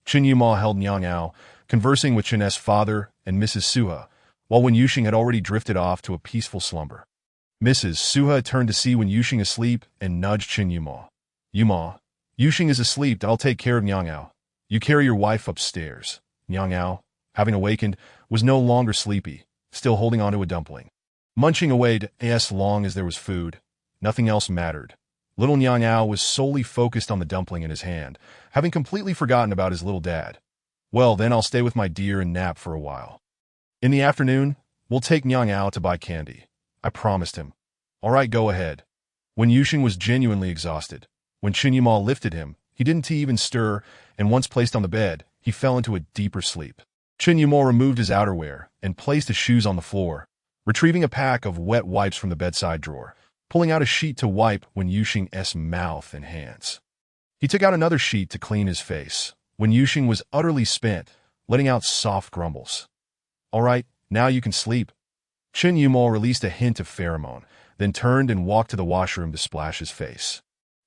Chen Yuma held Niang Ao, conversing with Chen S' father and Mrs. Suha, while Wen Yuxing had already drifted off to a peaceful slumber. Mrs. Suha turned to see Wen Yuxing asleep and nudged Chen Yuma. Yuma, Yuxing is asleep, I'll take care of Niang Ao. You carry your wife upstairs. Niang Ao, having awakened, was no longer sleepy, still holding onto a dumpling. Munching away as long as there was food, nothing else mattered. Little Niang Ao was solely focused on the dumpling in his hand, having completely forgotten about his little dad. Well, then I'll stay with my dear and nap for a while. In the afternoon, we'll take Niang Ao to buy candy. I promised him. All right, go ahead. When Yuxing was genuinely exhausted, when Chen Yuma lifted him, he didn't even stir, and once placed on the bed, he fell into a deeper sleep. Chen Yuma removed his outerwear and placed his shoes on the floor, retrieving a pack of wet wipes from the bedside drawer, pulling out a sheet to wipe Wen Yuxing's mouth and hands. He took out another sheet to clean his face. Wen Yuxing was utterly spent, letting out soft grumbles. All right, now you can sleep. Chen Yuma released a hint of pheromone, then turned and walked to the washroom to splash his face,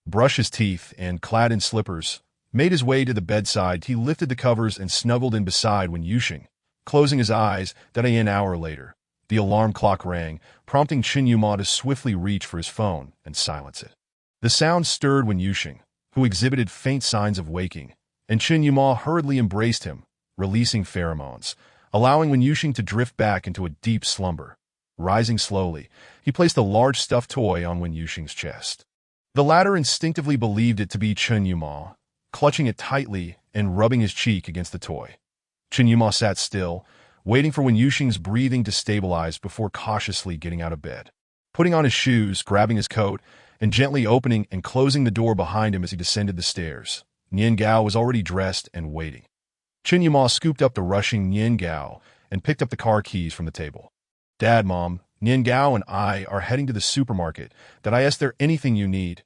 brush his teeth, and, clad in slippers, made his way to the bedside. He lifted the covers and snuggled in beside Wen Yuxing, closing his eyes. That an hour later, the alarm clock rang, prompting Chen Yuma to swiftly reach for his phone and silence it. The sound stirred Wen Yuxing, who exhibited faint signs of waking, and Chen Yuma hurriedly embraced him, releasing pheromones, allowing Wen Yuxing to drift back into a deep slumber. Rising slowly, he placed a large stuffed toy on Wen Yuxing's chest. The latter instinctively believed it to be Chen Yuma, clutching it tightly and rubbing his cheek against the toy. Chen Yuma sat still, waiting for Wen Yuxing's breathing to stabilize before cautiously getting out of bed, putting on his shoes, grabbing his coat, and gently opening and closing the door behind him as he descended the stairs. Nian Gao was already dressed and waiting. Chen Yuma scooped up the rushing Nian Gao and picked up the car keys from the table. Dad, Mom, Nian Gao and I are heading to the supermarket. Did I ask there anything you need?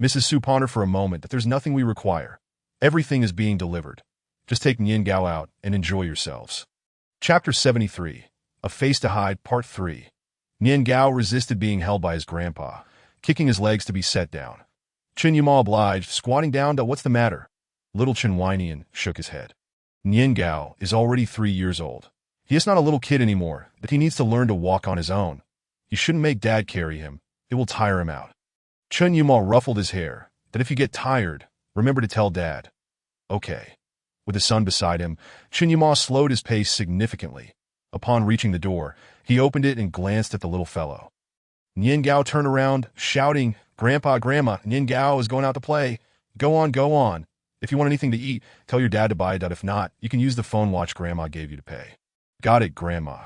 Mrs. Su pondered for a moment. That there's nothing we require. Everything is being delivered. Just take Nian Gao out and enjoy yourselves. Chapter 73, A Face to Hide, Part 3. Nian Gao resisted being held by his grandpa, kicking his legs to be set down. Chen Yuma obliged, squatting down to what's the matter. Little Chen Weinian shook his head. Nian Gao is already 3 years old. He is not a little kid anymore, that he needs to learn to walk on his own. You shouldn't make Dad carry him. It will tire him out. Chen Yuma ruffled his hair, that if you get tired, remember to tell Dad. Okay. With his son beside him, Chen Yuma slowed his pace significantly. Upon reaching the door, he opened it and glanced at the little fellow. Nian Gao turned around, shouting, Grandpa, Grandma, Nian Gao is going out to play. Go on, go on. If you want anything to eat, tell your dad to buy it. If not, you can use the phone watch Grandma gave you to pay. Got it, Grandma.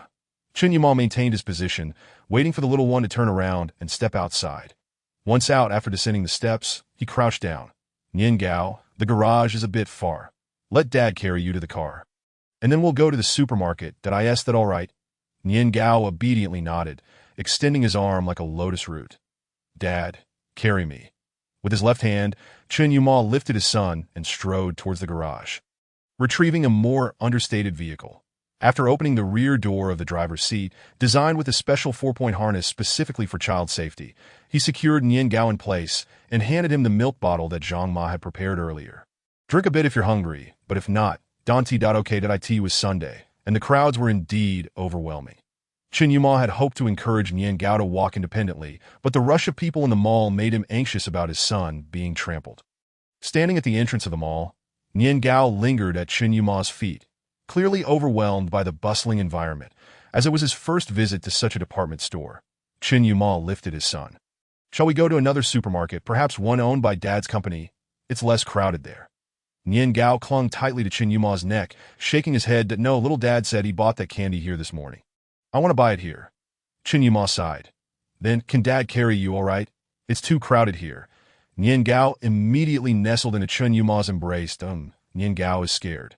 Chen Yuma maintained his position, waiting for the little one to turn around and step outside. Once out after descending the steps, he crouched down. Nian Gao, the garage is a bit far. Let Dad carry you to the car. And then we'll go to the supermarket. Did I ask that all right? Nian Gao obediently nodded, extending his arm like a lotus root. Dad, carry me. With his left hand, Chen Yuma lifted his son and strode towards the garage, retrieving a more understated vehicle. After opening the rear door of the driver's seat, designed with a special 4-point harness specifically for child safety, he secured Nian Gao in place and handed him the milk bottle that Zhang Ma had prepared earlier. Drink a bit if you're hungry, but if not, Danti.ok.it was Sunday, and the crowds were indeed overwhelming. Chen Yuma had hoped to encourage Nian Gao to walk independently, but the rush of people in the mall made him anxious about his son being trampled. Standing at the entrance of the mall, Nian Gao lingered at Chen Yuma's feet, clearly overwhelmed by the bustling environment, as it was his first visit to such a department store. Chen Yuma lifted his son. Shall we go to another supermarket, perhaps one owned by Dad's company? It's less crowded there. Nian Gao clung tightly to Chen Yuma's neck, shaking his head that no, little dad said he bought that candy here this morning. I want to buy it here. Chen Yuma sighed. Then, can Dad carry you, all right? It's too crowded here. Nian Gao immediately nestled into Chen Yuma's embrace. Nian Gao is scared.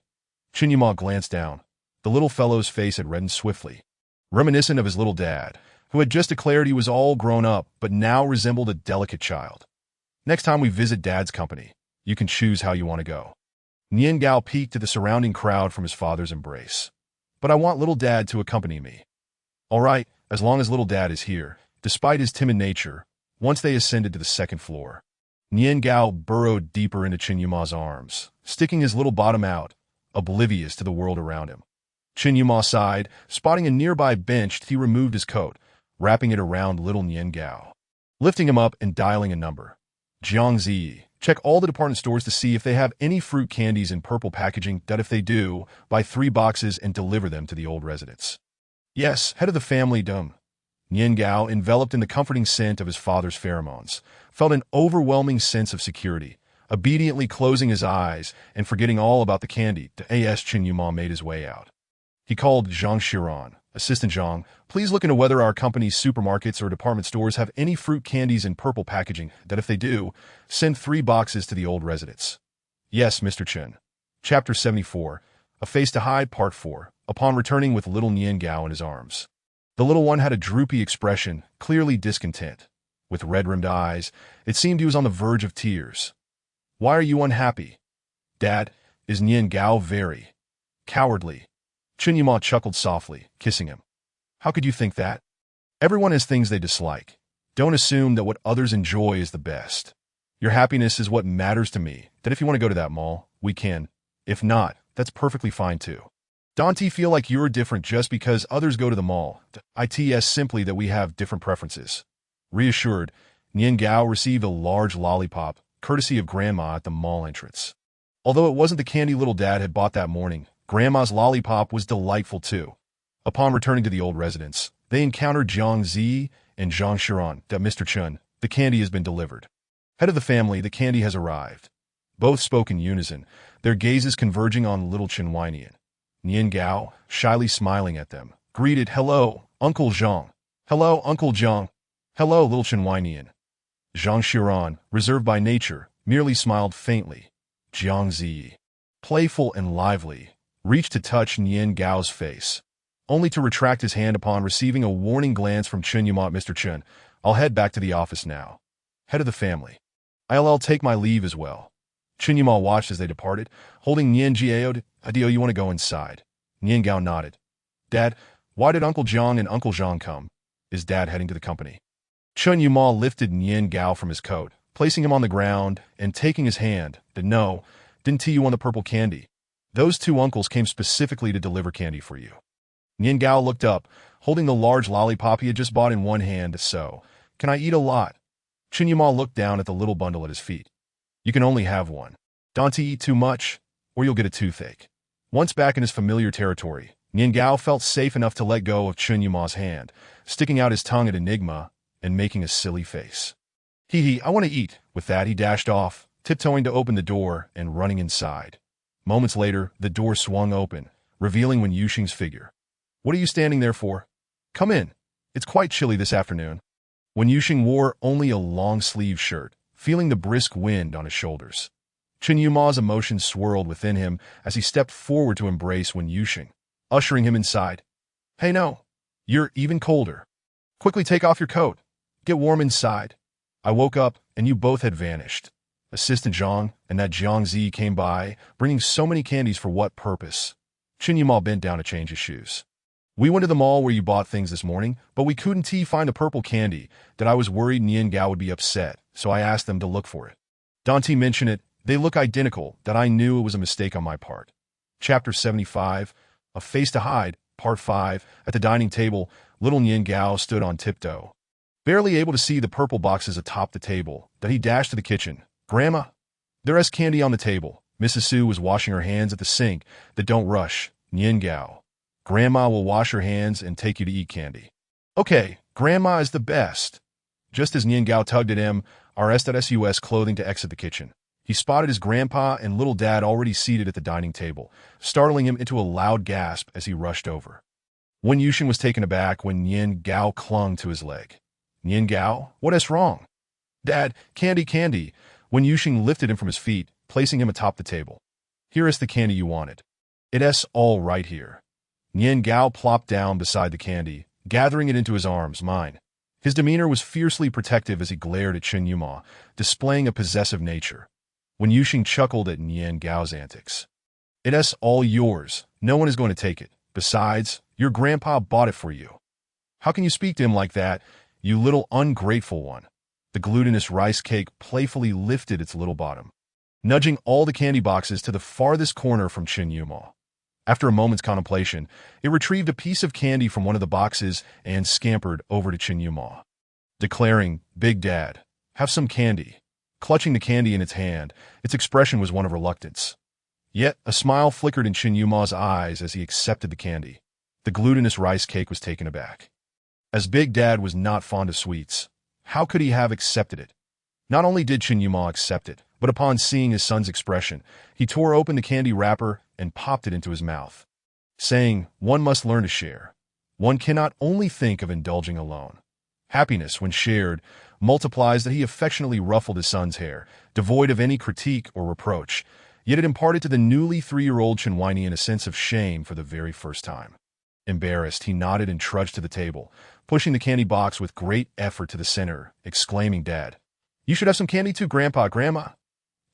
Chen Yuma glanced down. The little fellow's face had reddened swiftly, reminiscent of his little dad, who had just declared he was all grown up, but now resembled a delicate child. Next time we visit Dad's company, you can choose how you want to go. Nian Gao peeked at the surrounding crowd from his father's embrace. But I want little Dad to accompany me. All right, as long as little Dad is here, despite his timid nature. Once they ascended to the second floor, Nian Gao burrowed deeper into Chen Yuma's arms, sticking his little bottom out, oblivious to the world around him. Chen Yuma sighed. Spotting a nearby bench, he removed his coat, wrapping it around little Nian Gao, lifting him up and dialing a number. Jiangzi, check all the department stores to see if they have any fruit candies in purple packaging. That if they do, buy 3 boxes and deliver them to the old residents. Yes, head of the family. Nian Gao, enveloped in the comforting scent of his father's pheromones, felt an overwhelming sense of security, obediently closing his eyes and forgetting all about the candy. Chen Yuma made his way out. He called Zhang Shiran. Assistant Zhang, please look into whether our company's supermarkets or department stores have any fruit candies in purple packaging. That if they do, send 3 boxes to the old residents. Yes, Mr. Chen. Chapter 74, A Face to Hide, Part 4. Upon returning with little Nian Gao in his arms, the little one had a droopy expression, clearly discontent. With red-rimmed eyes, it seemed he was on the verge of tears. Why are you unhappy? Dad, is Nian Gao very cowardly? Chen Yuma chuckled softly, kissing him. How could you think that? Everyone has things they dislike. Don't assume that what others enjoy is the best. Your happiness is what matters to me. That if you want to go to that mall, we can. If not, that's perfectly fine too. Don't feel like you're different just because others go to the mall. It's simply that we have different preferences. Reassured, Nian Gao received a large lollipop, courtesy of Grandma at the mall entrance. Although it wasn't the candy little Dad had bought that morning, Grandma's lollipop was delightful too. Upon returning to the old residence, they encountered Jiang Zi and Zhang Shiran. Mr. Chen, the candy has been delivered. Head of the family, the candy has arrived. Both spoke in unison, their gazes converging on little Chen Weinian. Nian Gao, shyly smiling at them, greeted, Hello, Uncle Zhang. Hello, Uncle Zhang. Hello, little Chen Weinian. Zhang Shiran, reserved by nature, merely smiled faintly. Jiang Zi, playful and lively, reached to touch Nian Gao's face, only to retract his hand upon receiving a warning glance from Chen Yuma. Mr. Chen, I'll head back to the office now. Head of the family, I'll take my leave as well. Chen Yuma watched as they departed, holding Nian Gao. Adio, you want to go inside? Nian Gao nodded. Dad, why did Uncle Zhang and Uncle Zhang come? Is Dad heading to the company? Chen Yuma lifted Nian Gao from his coat, placing him on the ground and taking his hand. No, didn't you want the purple candy? Those 2 uncles came specifically to deliver candy for you. Nian Gao looked up, holding the large lollipop he had just bought in one hand. So, can I eat a lot? Chen Yuma looked down at the little bundle at his feet. You can only have one. Don't eat too much, or you'll get a toothache. Once back in his familiar territory, Nian Gao felt safe enough to let go of Chen Yuma's hand, sticking out his tongue at Enigma and making a silly face. Hee, I want to eat. With that, he dashed off, tiptoeing to open the door and running inside. Moments later, the door swung open, revealing Wen Yuxing's figure. What are you standing there for? Come in. It's quite chilly this afternoon. Wen Yuxing wore only a long-sleeved shirt, feeling the brisk wind on his shoulders. Chen Yuma's emotions swirled within him as he stepped forward to embrace Wen Yuxing, ushering him inside. Hey no, you're even colder. Quickly take off your coat. Get warm inside. I woke up and you both had vanished. Assistant Zhang and that Jiang Zi came by, bringing so many candies for what purpose? Chen Yuma bent down to change his shoes. We went to the mall where you bought things this morning, but we couldn't find the purple candy. That I was worried Nian Gao would be upset, so I asked them to look for it. Dante mentioned it. They look identical. That I knew it was a mistake on my part. Chapter 75, A Face to Hide, Part 5. At the dining table, little Nian Gao stood on tiptoe, barely able to see the purple boxes atop the table. That he dashed to the kitchen. Grandma, there's candy on the table. Mrs. Su was washing her hands at the sink. That don't rush, Nian Gao. Grandma will wash her hands and take you to eat candy. Okay, Grandma is the best. Just as Nian Gao tugged at him, RS.SUS clothing to exit the kitchen, he spotted his grandpa and little dad already seated at the dining table, startling him into a loud gasp as he rushed over. Wen Yuxing was taken aback when Nian Gao clung to his leg. Nian Gao, what is wrong? Dad, candy, candy. Wen Yuxing lifted him from his feet, placing him atop the table. Here is the candy you wanted. It's all right here. Nian Gao plopped down beside the candy, gathering it into his arms, mine. His demeanor was fiercely protective as he glared at Chen Yuma, displaying a possessive nature. Wen Yuxing chuckled at Nian Gao's antics. It's all yours. No one is going to take it. Besides, your grandpa bought it for you. How can you speak to him like that, you little ungrateful one? The glutinous rice cake playfully lifted its little bottom, nudging all the candy boxes to the farthest corner from Chen Yuma. After a moment's contemplation, it retrieved a piece of candy from one of the boxes and scampered over to Chen Yuma, declaring, Big Dad, have some candy. Clutching the candy in its hand, its expression was one of reluctance. Yet a smile flickered in Chen Yuma's eyes as he accepted the candy. The glutinous rice cake was taken aback. As Big Dad was not fond of sweets, how could he have accepted it? Not only did Chen Yuma accept it, but upon seeing his son's expression, he tore open the candy wrapper and popped it into his mouth, saying, one must learn to share. One cannot only think of indulging alone. Happiness, when shared, multiplies. That he affectionately ruffled his son's hair, devoid of any critique or reproach, yet it imparted to the newly 3-year-old Chen Weinian a sense of shame for the very first time. Embarrassed, he nodded and trudged to the table, pushing the candy box with great effort to the center, exclaiming, Dad, you should have some candy too, Grandpa, Grandma.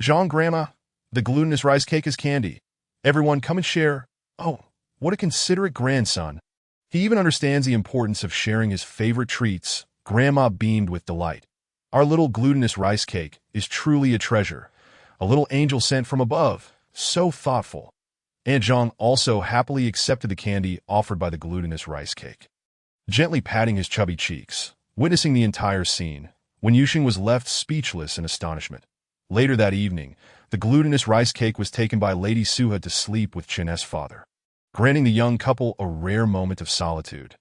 Jean, Grandma, the glutinous rice cake is candy. Everyone come and share. Oh, what a considerate grandson. He even understands the importance of sharing his favorite treats. Grandma beamed with delight. Our little glutinous rice cake is truly a treasure. A little angel sent from above. So thoughtful. Aunt Zhang also happily accepted the candy offered by the glutinous rice cake, gently patting his chubby cheeks. Witnessing the entire scene, Wen Yuxing was left speechless in astonishment. Later that evening, the glutinous rice cake was taken by Lady Suha to sleep with Chen's father, granting the young couple a rare moment of solitude.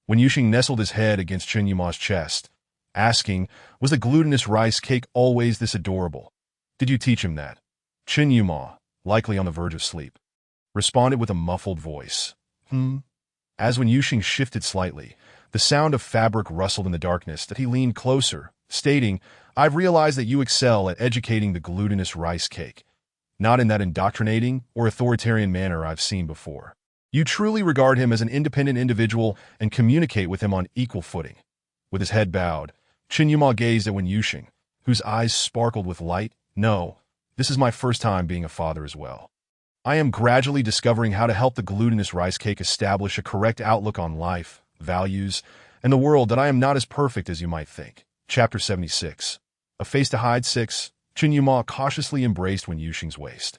Wen Yuxing nestled his head against Chen Yuma's chest, asking, was the glutinous rice cake always this adorable? Did you teach him that? Chen Yuma, likely on the verge of sleep, responded with a muffled voice. As Wen Yuxing shifted slightly, the sound of fabric rustled in the darkness that he leaned closer, stating, I've realized that you excel at educating the glutinous rice cake, not in that indoctrinating or authoritarian manner I've seen before. You truly regard him as an independent individual and communicate with him on equal footing. With his head bowed, Chen Yuma gazed at Wen Yuxing, whose eyes sparkled with light. No, this is my first time being a father as well. I am gradually discovering how to help the glutinous rice cake establish a correct outlook on life, values, and the world, that I am not as perfect as you might think. Chapter 76. A Face to Hide 6. Chen Yuma cautiously embraced Wen Yuxing's waist,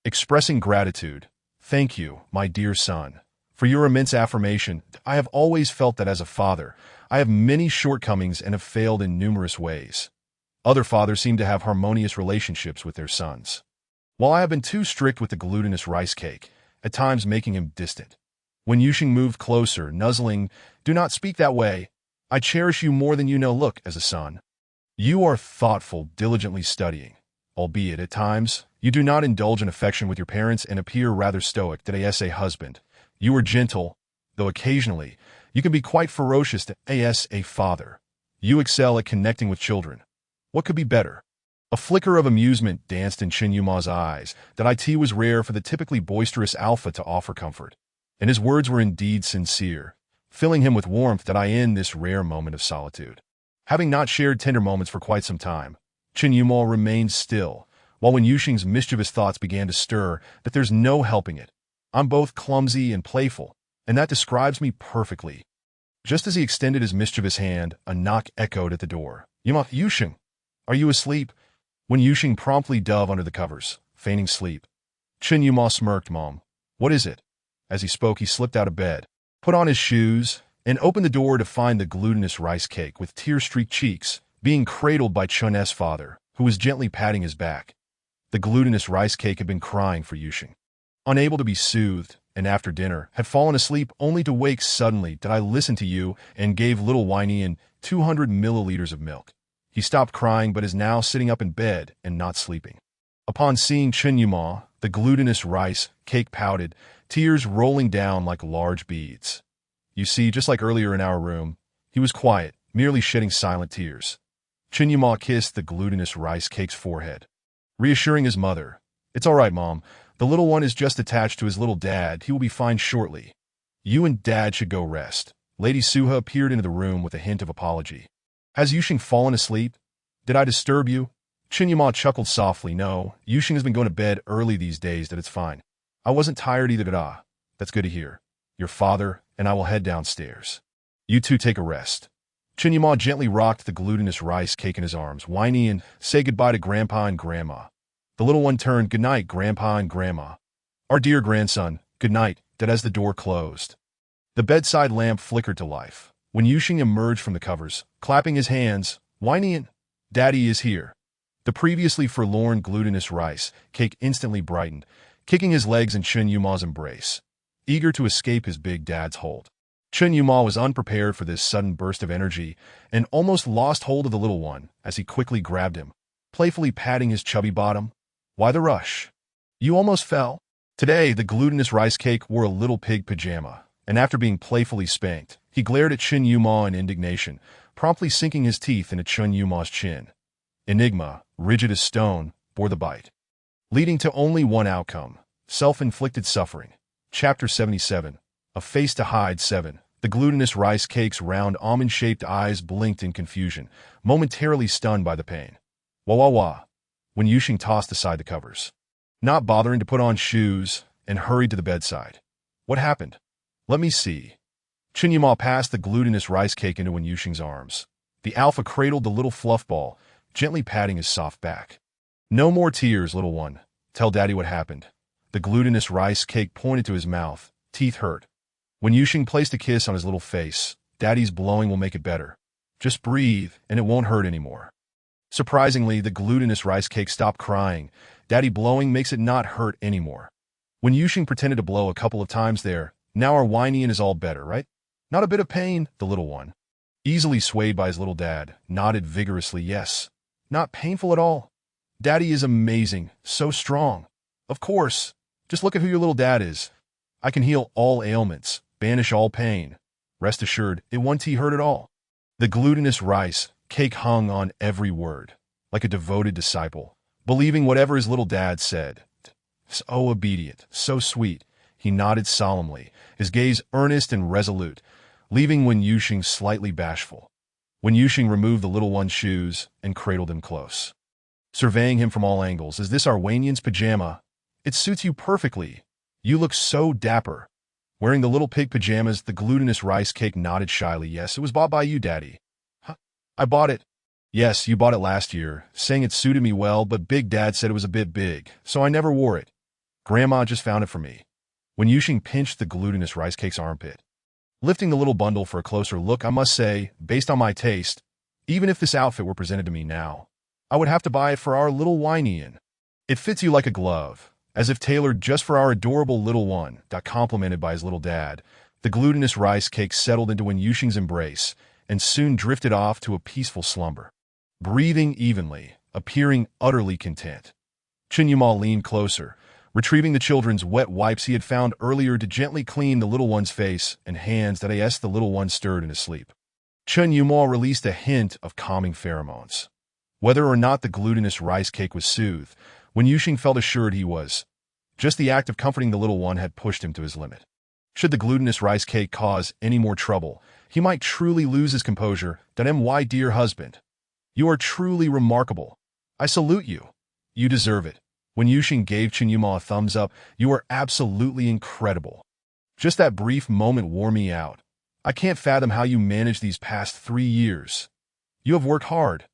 expressing gratitude. Thank you, my dear son, for your immense affirmation. I have always felt that as a father, I have many shortcomings and have failed in numerous ways. Other fathers seem to have harmonious relationships with their sons, while I have been too strict with the glutinous rice cake, at times making him distant. Wen Yuxing moved closer, nuzzling, do not speak that way. I cherish you more than you know. Look, as a son, you are thoughtful, diligently studying, albeit at times you do not indulge in affection with your parents and appear rather stoic. As a husband, you are gentle, though occasionally you can be quite ferocious. As a father, you excel at connecting with children. What could be better? A flicker of amusement danced in Chen Yuma's eyes. That it was rare for the typically boisterous alpha to offer comfort, and his words were indeed sincere, filling him with warmth. In this rare moment of solitude, having not shared tender moments for quite some time, Chen Yuma remained still, while Wen Yuxing's mischievous thoughts began to stir. That there's no helping it. I'm both clumsy and playful, and that describes me perfectly. Just as he extended his mischievous hand, a knock echoed at the door. Yuxing, are you asleep? Wen Yuxing promptly dove under the covers, feigning sleep. Chen Yuma smirked. Mom, what is it? As he spoke, he slipped out of bed, put on his shoes, and opened the door to find the glutinous rice cake with tear-streaked cheeks being cradled by Chen's father, who was gently patting his back. The glutinous rice cake had been crying for Yuxing. Unable to be soothed, and after dinner had fallen asleep only to wake suddenly did I listen to you and gave little Whinian 200 milliliters of milk. He stopped crying but is now sitting up in bed and not sleeping. Upon seeing Chunyuma, the glutinous rice cake pouted, tears rolling down like large beads. You see, just like earlier in our room, he was quiet, merely shedding silent tears. Chunyuma kissed the glutinous rice cake's forehead, reassuring his mother. It's all right, Mom. The little one is just attached to his little dad. He will be fine shortly. You and Dad should go rest. Lady Suha appeared into the room with a hint of apology. Has Yuxing fallen asleep? Did I disturb you? Chunyuma chuckled softly. No, Yuxing has been going to bed early these days. That it's fine. I wasn't tired either. That's good to hear. Your father and I will head downstairs. You two take a rest. Chunyuma gently rocked the glutinous rice cake in his arms, whining and say goodbye to Grandpa and Grandma. The little one turned, "Good night, Grandpa and Grandma. Our dear grandson, good night," that as the door closed. The bedside lamp flickered to life. When Yuxing emerged from the covers, clapping his hands, whining and, "Daddy is here." The previously forlorn glutinous rice cake instantly brightened, kicking his legs in Chunyuma's embrace, eager to escape his big dad's hold. Chunyuma was unprepared for this sudden burst of energy and almost lost hold of the little one as he quickly grabbed him, playfully patting his chubby bottom. Why the rush? You almost fell. Today, the glutinous rice cake wore a little pig pajama, and after being playfully spanked, he glared at Chunyuma in indignation, promptly sinking his teeth into Chunyuma's chin. Enigma, rigid as stone, bore the bite, leading to only one outcome: self-inflicted suffering. Chapter 77. A Face to Hide 7. The glutinous rice cake's round almond-shaped eyes blinked in confusion, momentarily stunned by the pain. Wah wah wah. When Yuxing tossed aside the covers, not bothering to put on shoes, and hurried to the bedside. What happened? Let me see. Chunyuma passed the glutinous rice cake into Wen Yuxing's arms. The alpha cradled the little fluff ball, gently patting his soft back. No more tears, little one. Tell Daddy what happened. The glutinous rice cake pointed to his mouth. Teeth hurt. When Yuxing placed a kiss on his little face, Daddy's blowing will make it better. Just breathe, and it won't hurt anymore. Surprisingly, the glutinous rice cake stopped crying. Daddy blowing makes it not hurt anymore. When Yuxing pretended to blow a couple of times there, now our whinian is all better, right? Not a bit of pain, the little one, easily swayed by his little dad, nodded vigorously. Yes. Not painful at all. Daddy is amazing, so strong. Of course. Just look at who your little dad is. I can heal all ailments, banish all pain. Rest assured, it won't hurt at all. The glutinous rice cake hung on every word, like a devoted disciple, believing whatever his little dad said. So obedient, so sweet. He nodded solemnly, his gaze earnest and resolute, leaving Wen Yuxing slightly bashful. Wen Yuxing removed the little one's shoes and cradled him close, surveying him from all angles. Is this our Wanian's pajama? It suits you perfectly. You look so dapper. Wearing the little pig pajamas, the glutinous rice cake nodded shyly. Yes, it was bought by you, Daddy. Huh? I bought it. Yes, you bought it last year, saying it suited me well, but Big Dad said it was a bit big, so I never wore it. Grandma just found it for me. When Yuxing pinched the glutinous rice cake's armpit, lifting the little bundle for a closer look, I must say, based on my taste, even if this outfit were presented to me now, I would have to buy it for our little Whinian. It fits you like a glove, as if tailored just for our adorable little one. Complimented by his little dad, the glutinous rice cake settled into Wen Yuxing's embrace and soon drifted off to a peaceful slumber, breathing evenly, appearing utterly content. Chunyuma leaned closer, retrieving the children's wet wipes he had found earlier to gently clean the little one's face and hands that as the little one stirred in his sleep. Chunyuma released a hint of calming pheromones. Whether or not the glutinous rice cake was soothed, Wen Yuxing felt assured he was. Just the act of comforting the little one had pushed him to his limit. Should the glutinous rice cake cause any more trouble, he might truly lose his composure. My dear husband, you are truly remarkable. I salute you. You deserve it. When Yuxing gave Chunyuma a thumbs up, you are absolutely incredible. Just that brief moment wore me out. I can't fathom how you managed these past 3 years. You have worked hard.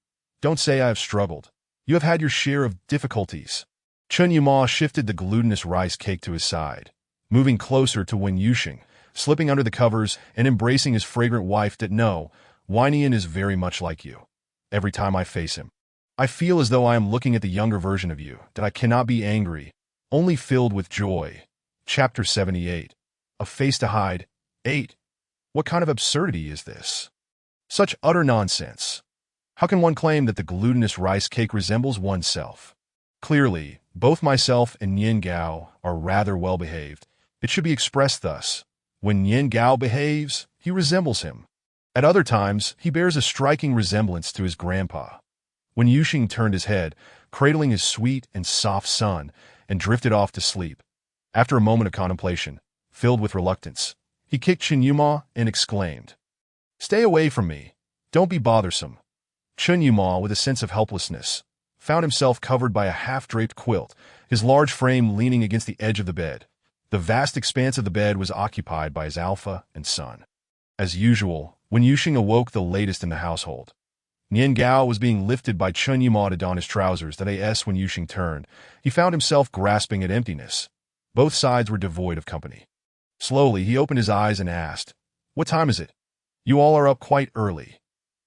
Don't say I have struggled. You have had your share of difficulties. Chunyuma shifted the glutinous rice cake to his side, moving closer to Wen Yuxing, slipping under the covers and embracing his fragrant wife. No, Whinian is very much like you. Every time I face him, I feel as though I am looking at the younger version of you, that I cannot be angry, only filled with joy. Chapter 78. A Face to Hide. 8. What kind of absurdity is this? Such utter nonsense. How can one claim that the glutinous rice cake resembles oneself? Clearly, both myself and Nian Gao are rather well behaved. It should be expressed thus. When Nian Gao behaves, he resembles him. At other times, he bears a striking resemblance to his grandpa. When Yuxing turned his head, cradling his sweet and soft son, and drifted off to sleep, after a moment of contemplation, filled with reluctance, he kicked Chen Yuma and exclaimed, "Stay away from me. Don't be bothersome." Chen Yuma, with a sense of helplessness, found himself covered by a half-draped quilt, his large frame leaning against the edge of the bed. The vast expanse of the bed was occupied by his alpha and son. As usual, when Yuxing awoke the latest in the household, Nian Gao was being lifted by Chen Yuma to don his trousers. That as when Yuxing turned, he found himself grasping at emptiness. Both sides were devoid of company. Slowly, he opened his eyes and asked, "What time is it? You all are up quite early."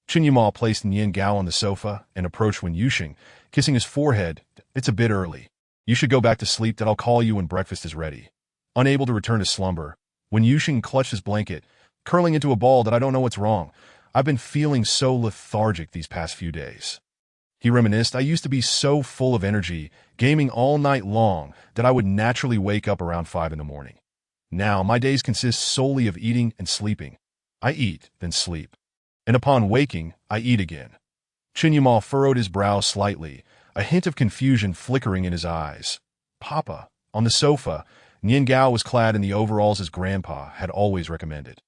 Chen Yuma placed Nian Gao on the sofa and approached Wen Yuxing, kissing his forehead. "It's a bit early. You should go back to sleep. That I'll call you when breakfast is ready." Unable to return to slumber, Wen Yuxing clutched his blanket, curling into a ball. "That I don't know what's wrong. I've been feeling so lethargic these past few days." He reminisced, "I used to be so full of energy, gaming all night long, that I would naturally wake up around 5 in the morning. Now, my days consist solely of eating and sleeping. I eat, then sleep. And upon waking, I eat again." Chen Yuma furrowed his brow slightly, a hint of confusion flickering in his eyes. "Papa." On the sofa, Nian Gao was clad in the overalls his grandpa had always recommended.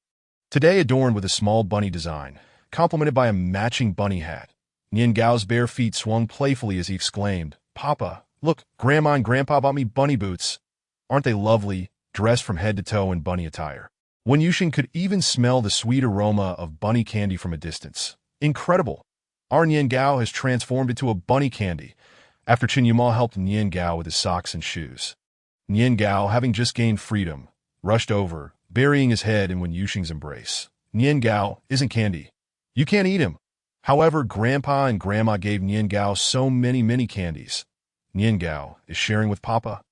Today adorned with a small bunny design, complemented by a matching bunny hat. Nian Gao's bare feet swung playfully as he exclaimed, "Papa, look, Grandma and Grandpa bought me bunny boots. Aren't they lovely, dressed from head to toe in bunny attire?" Wen Yuxing could even smell the sweet aroma of bunny candy from a distance. "Incredible! Our Nian Gao has transformed into a bunny candy," after Chen Yuma helped Nian Gao with his socks and shoes. Nian Gao, having just gained freedom, rushed over, burying his head in Wen Yuxing's embrace. "Nian Gao isn't candy. You can't eat him." However, Grandpa and Grandma gave Nian Gao so many candies. Nian Gao is sharing with Papa.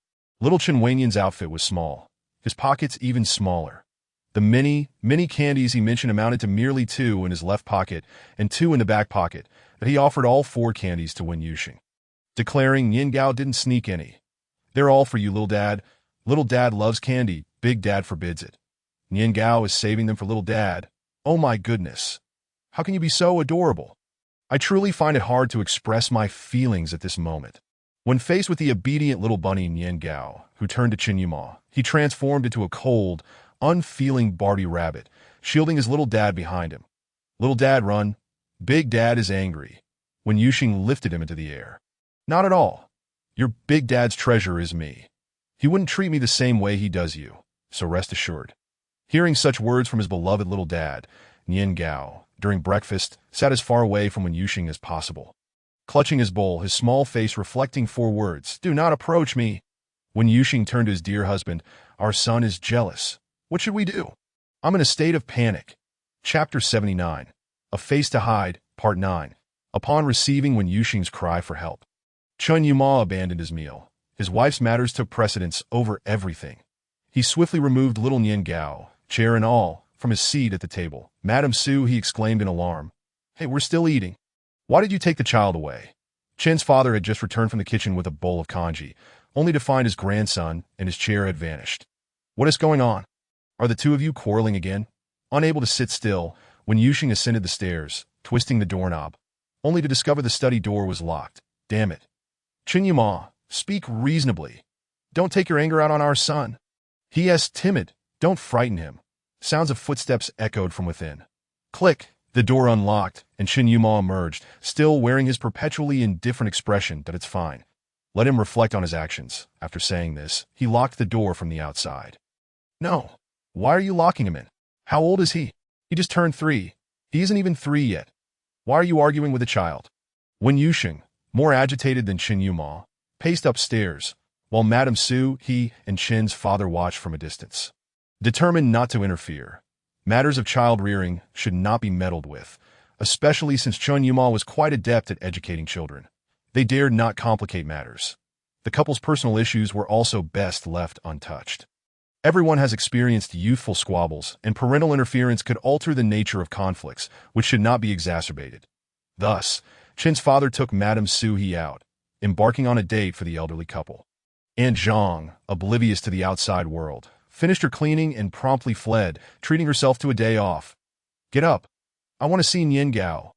Little Chen Wanyan's outfit was small, his pockets even smaller. The many candies he mentioned amounted to merely 2 in his left pocket and 2 in the back pocket, but he offered all 4 candies to Wen Yuxing, declaring Nian Gao didn't sneak any. "They're all for you, little dad. Little dad loves candy, big dad forbids it. Nian Gao is saving them for little dad. Oh my goodness. How can you be so adorable? I truly find it hard to express my feelings at this moment." When faced with the obedient little bunny Nian Gao, who turned to Chen Yuma, he transformed into a cold, unfeeling Barty rabbit, shielding his little dad behind him. "Little dad, run. Big dad is angry." When Yuxing lifted him into the air. "Not at all. Your big dad's treasure is me. He wouldn't treat me the same way he does you, so rest assured." Hearing such words from his beloved little dad, Nian Gao, during breakfast, sat as far away from Wen Yuxing as possible, clutching his bowl, his small face reflecting 4 words, "Do not approach me." When Yuxing turned to his dear husband, "Our son is jealous. What should we do? I'm in a state of panic." Chapter 79. A Face to Hide, Part 9. Upon receiving Wen Yuxing's cry for help, Chen Yuma abandoned his meal. His wife's matters took precedence over everything. He swiftly removed little Nian Gao, chair and all, from his seat at the table. "Madam Su," he exclaimed in alarm. "Hey, we're still eating. Why did you take the child away?" Chen's father had just returned from the kitchen with a bowl of congee, only to find his grandson and his chair had vanished. "What is going on? Are the 2 of you quarreling again?" Unable to sit still, Wen Yuxing ascended the stairs, twisting the doorknob, only to discover the study door was locked. "Damn it. Chen Yuma, speak reasonably. Don't take your anger out on our son. He is timid. Don't frighten him." Sounds of footsteps echoed from within. Click! The door unlocked, and Chen Yuma emerged, still wearing his perpetually indifferent expression. "That it's fine. Let him reflect on his actions." After saying this, he locked the door from the outside. "No. Why are you locking him in? How old is he? He just turned 3. He isn't even 3 yet. Why are you arguing with a child?" Wen Yuxing, more agitated than Chen Yuma, paced upstairs, while Madame Su, he, and Chen's father watched from a distance. Determined not to interfere, matters of child-rearing should not be meddled with, especially since Chen Yuma was quite adept at educating children. They dared not complicate matters. The couple's personal issues were also best left untouched. Everyone has experienced youthful squabbles, and parental interference could alter the nature of conflicts, which should not be exacerbated. Thus, Chen's father took Madame Su-hee out, embarking on a date for the elderly couple. Aunt Zhang, oblivious to the outside world, finished her cleaning and promptly fled, treating herself to a day off. Get up. I want to see Nian Gao.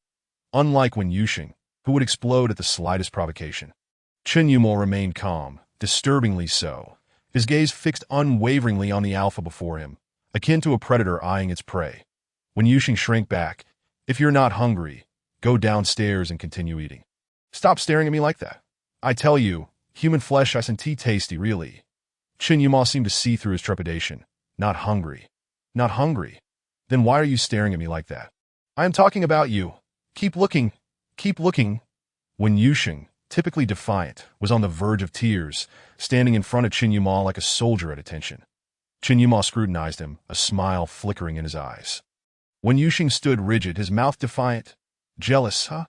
Unlike Wen Yuxing, who would explode at the slightest provocation, Chen Yumol remained calm, disturbingly so, his gaze fixed unwaveringly on the alpha before him, akin to a predator eyeing its prey. Wen Yuxing shrank back. If you're not hungry, go downstairs and continue eating. Stop staring at me like that. I tell you, human flesh isn't tasty, really. Chen Yumol seemed to see through his trepidation. Not hungry. Not hungry. Then why are you staring at me like that? I am talking about you. Keep looking. Keep looking. Wen Yuxing, typically defiant, was on the verge of tears, standing in front of Chen Yumol like a soldier at attention. Chen Yumol scrutinized him, a smile flickering in his eyes. Wen Yuxing stood rigid, his mouth defiant. Jealous, huh?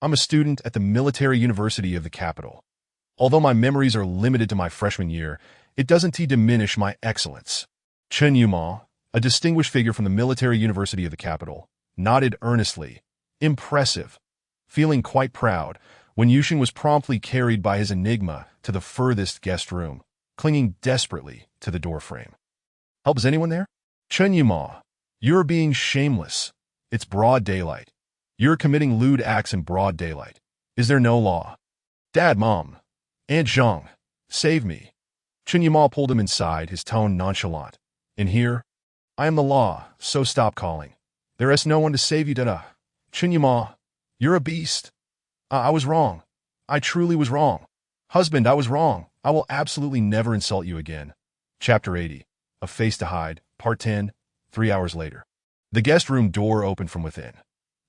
I'm a student at the military university of the capital. Although my memories are limited to my freshman year, it doesn't diminish my excellence. Chen Yumol, a distinguished figure from the military university of the capital, nodded earnestly. Impressive. Feeling quite proud, Wen Yuxing was promptly carried by his enigma to the furthest guest room, clinging desperately to the doorframe. Help, is anyone there? Chen Yumol, you're being shameless. It's broad daylight. You're committing lewd acts in broad daylight. Is there no law? Dad, Mom, Aunt Zhang, save me. Chen Yumol pulled him inside, his tone nonchalant. In here, I am the law, so stop calling. There is no one to save you, da-da. Chen Yumol, you're a beast. I was wrong. I truly was wrong. Husband, I was wrong. I will absolutely never insult you again. Chapter 80. A Face to Hide, Part 10, 3 hours later. The guest room door opened from within.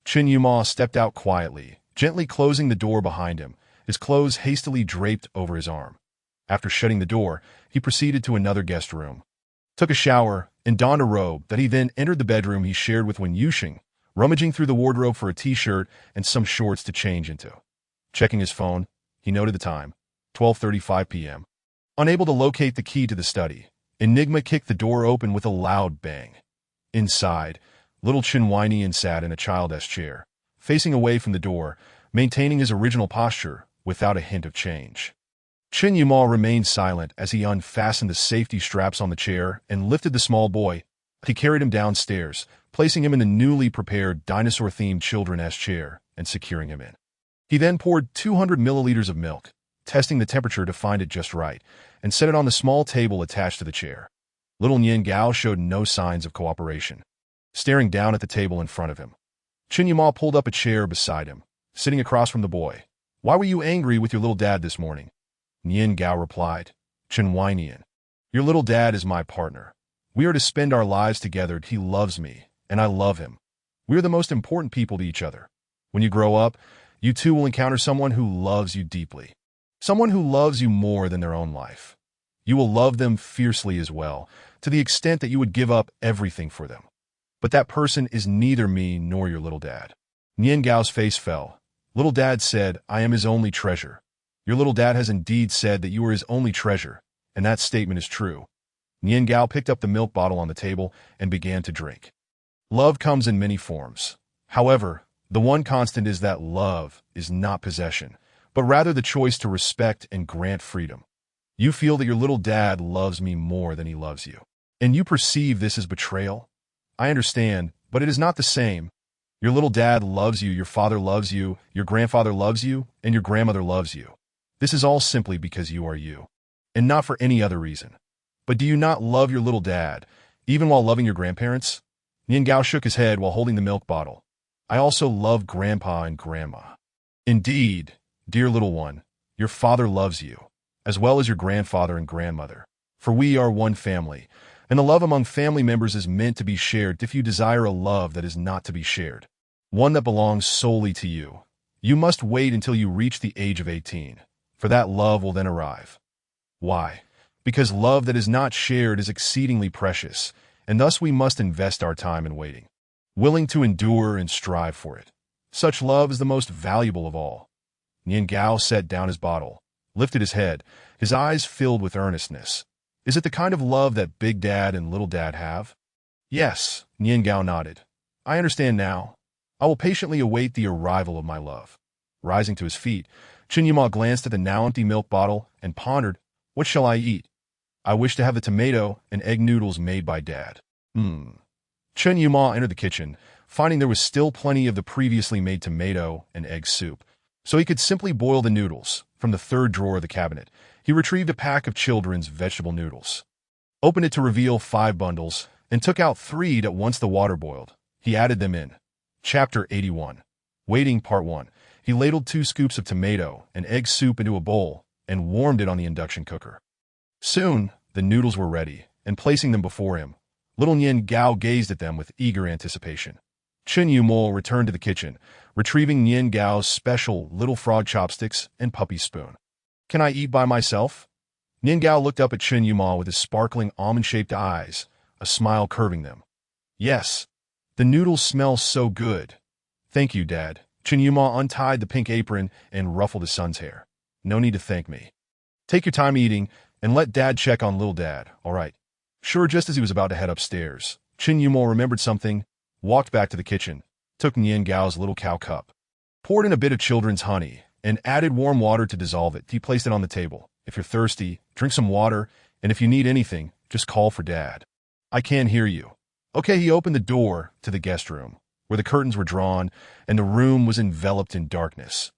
Chen Yumol stepped out quietly, gently closing the door behind him, his clothes hastily draped over his arm. After shutting the door, he proceeded to another guest room, took a shower, and donned a robe that he then entered the bedroom he shared with Wen Yuxing, rummaging through the wardrobe for a t-shirt and some shorts to change into. Checking his phone, he noted the time, 12:35 p.m. Unable to locate the key to the study, Enigma kicked the door open with a loud bang. Inside, little Chen Weinian sat in a childish chair, facing away from the door, maintaining his original posture without a hint of change. Chen Yumol remained silent as he unfastened the safety straps on the chair and lifted the small boy. He carried him downstairs, placing him in the newly prepared dinosaur-themed children's chair and securing him in. He then poured 200 milliliters of milk, testing the temperature to find it just right, and set it on the small table attached to the chair. Little Nian Gao showed no signs of cooperation, staring down at the table in front of him. Chen Yumol pulled up a chair beside him, sitting across from the boy. Why were you angry with your little dad this morning? Nian Gao replied. Chen Weinian, your little dad is my partner. We are to spend our lives together. He loves me, and I love him. We are the most important people to each other. When you grow up, you too will encounter someone who loves you deeply. Someone who loves you more than their own life. You will love them fiercely as well, to the extent that you would give up everything for them. But that person is neither me nor your little dad. Nian Gao's face fell. Little dad said, I am his only treasure. Your little dad has indeed said that you are his only treasure, and that statement is true. Nian Gao picked up the milk bottle on the table and began to drink. Love comes in many forms. However, the one constant is that love is not possession, but rather the choice to respect and grant freedom. You feel that your little dad loves me more than he loves you, and you perceive this as betrayal? I understand, but it is not the same. Your little dad loves you, your father loves you, your grandfather loves you, and your grandmother loves you. This is all simply because you are you, and not for any other reason. But do you not love your little dad, even while loving your grandparents? Nian Gao shook his head while holding the milk bottle. I also love Grandpa and Grandma. Indeed, dear little one, your father loves you, as well as your grandfather and grandmother. For we are one family, and the love among family members is meant to be shared if you desire a love that is not to be shared, one that belongs solely to you. You must wait until you reach the age of 18, for that love will then arrive. Why? Because love that is not shared is exceedingly precious, and thus we must invest our time in waiting, willing to endure and strive for it. Such love is the most valuable of all. Nian Gao set down his bottle, lifted his head, his eyes filled with earnestness. Is it the kind of love that Big Dad and Little Dad have? Yes, Nian Gao nodded. I understand now. I will patiently await the arrival of my love. Rising to his feet, Chen Yuma glanced at the now empty milk bottle and pondered, what shall I eat? I wish to have the tomato and egg noodles made by Dad. Chen Yuma entered the kitchen, finding there was still plenty of the previously made tomato and egg soup, so he could simply boil the noodles. From the third drawer of the cabinet, he retrieved a pack of children's vegetable noodles, opened it to reveal 5 bundles, and took out 3 that once the water boiled. He added them in. Chapter 81. Waiting Part 1. He ladled 2 scoops of tomato and egg soup into a bowl and warmed it on the induction cooker. Soon, the noodles were ready, and placing them before him, little Nian Gao gazed at them with eager anticipation. Chen Yumol returned to the kitchen, retrieving Nian Gao's special little frog chopsticks and puppy spoon. Can I eat by myself? Nian Gao looked up at Chen Yumol with his sparkling almond-shaped eyes, a smile curving them. Yes. The noodles smell so good. Thank you, Dad. Chen Yumol untied the pink apron and ruffled his son's hair. No need to thank me. Take your time eating and let Dad check on little Dad, all right? Sure, just as he was about to head upstairs, Chen Yumol remembered something, walked back to the kitchen, took Nian Gao's little cow cup, poured in a bit of children's honey, and added warm water to dissolve it. He placed it on the table. If you're thirsty, drink some water, and if you need anything, just call for Dad. I can't hear you. Okay, he opened the door to the guest room, where the curtains were drawn, and the room was enveloped in darkness.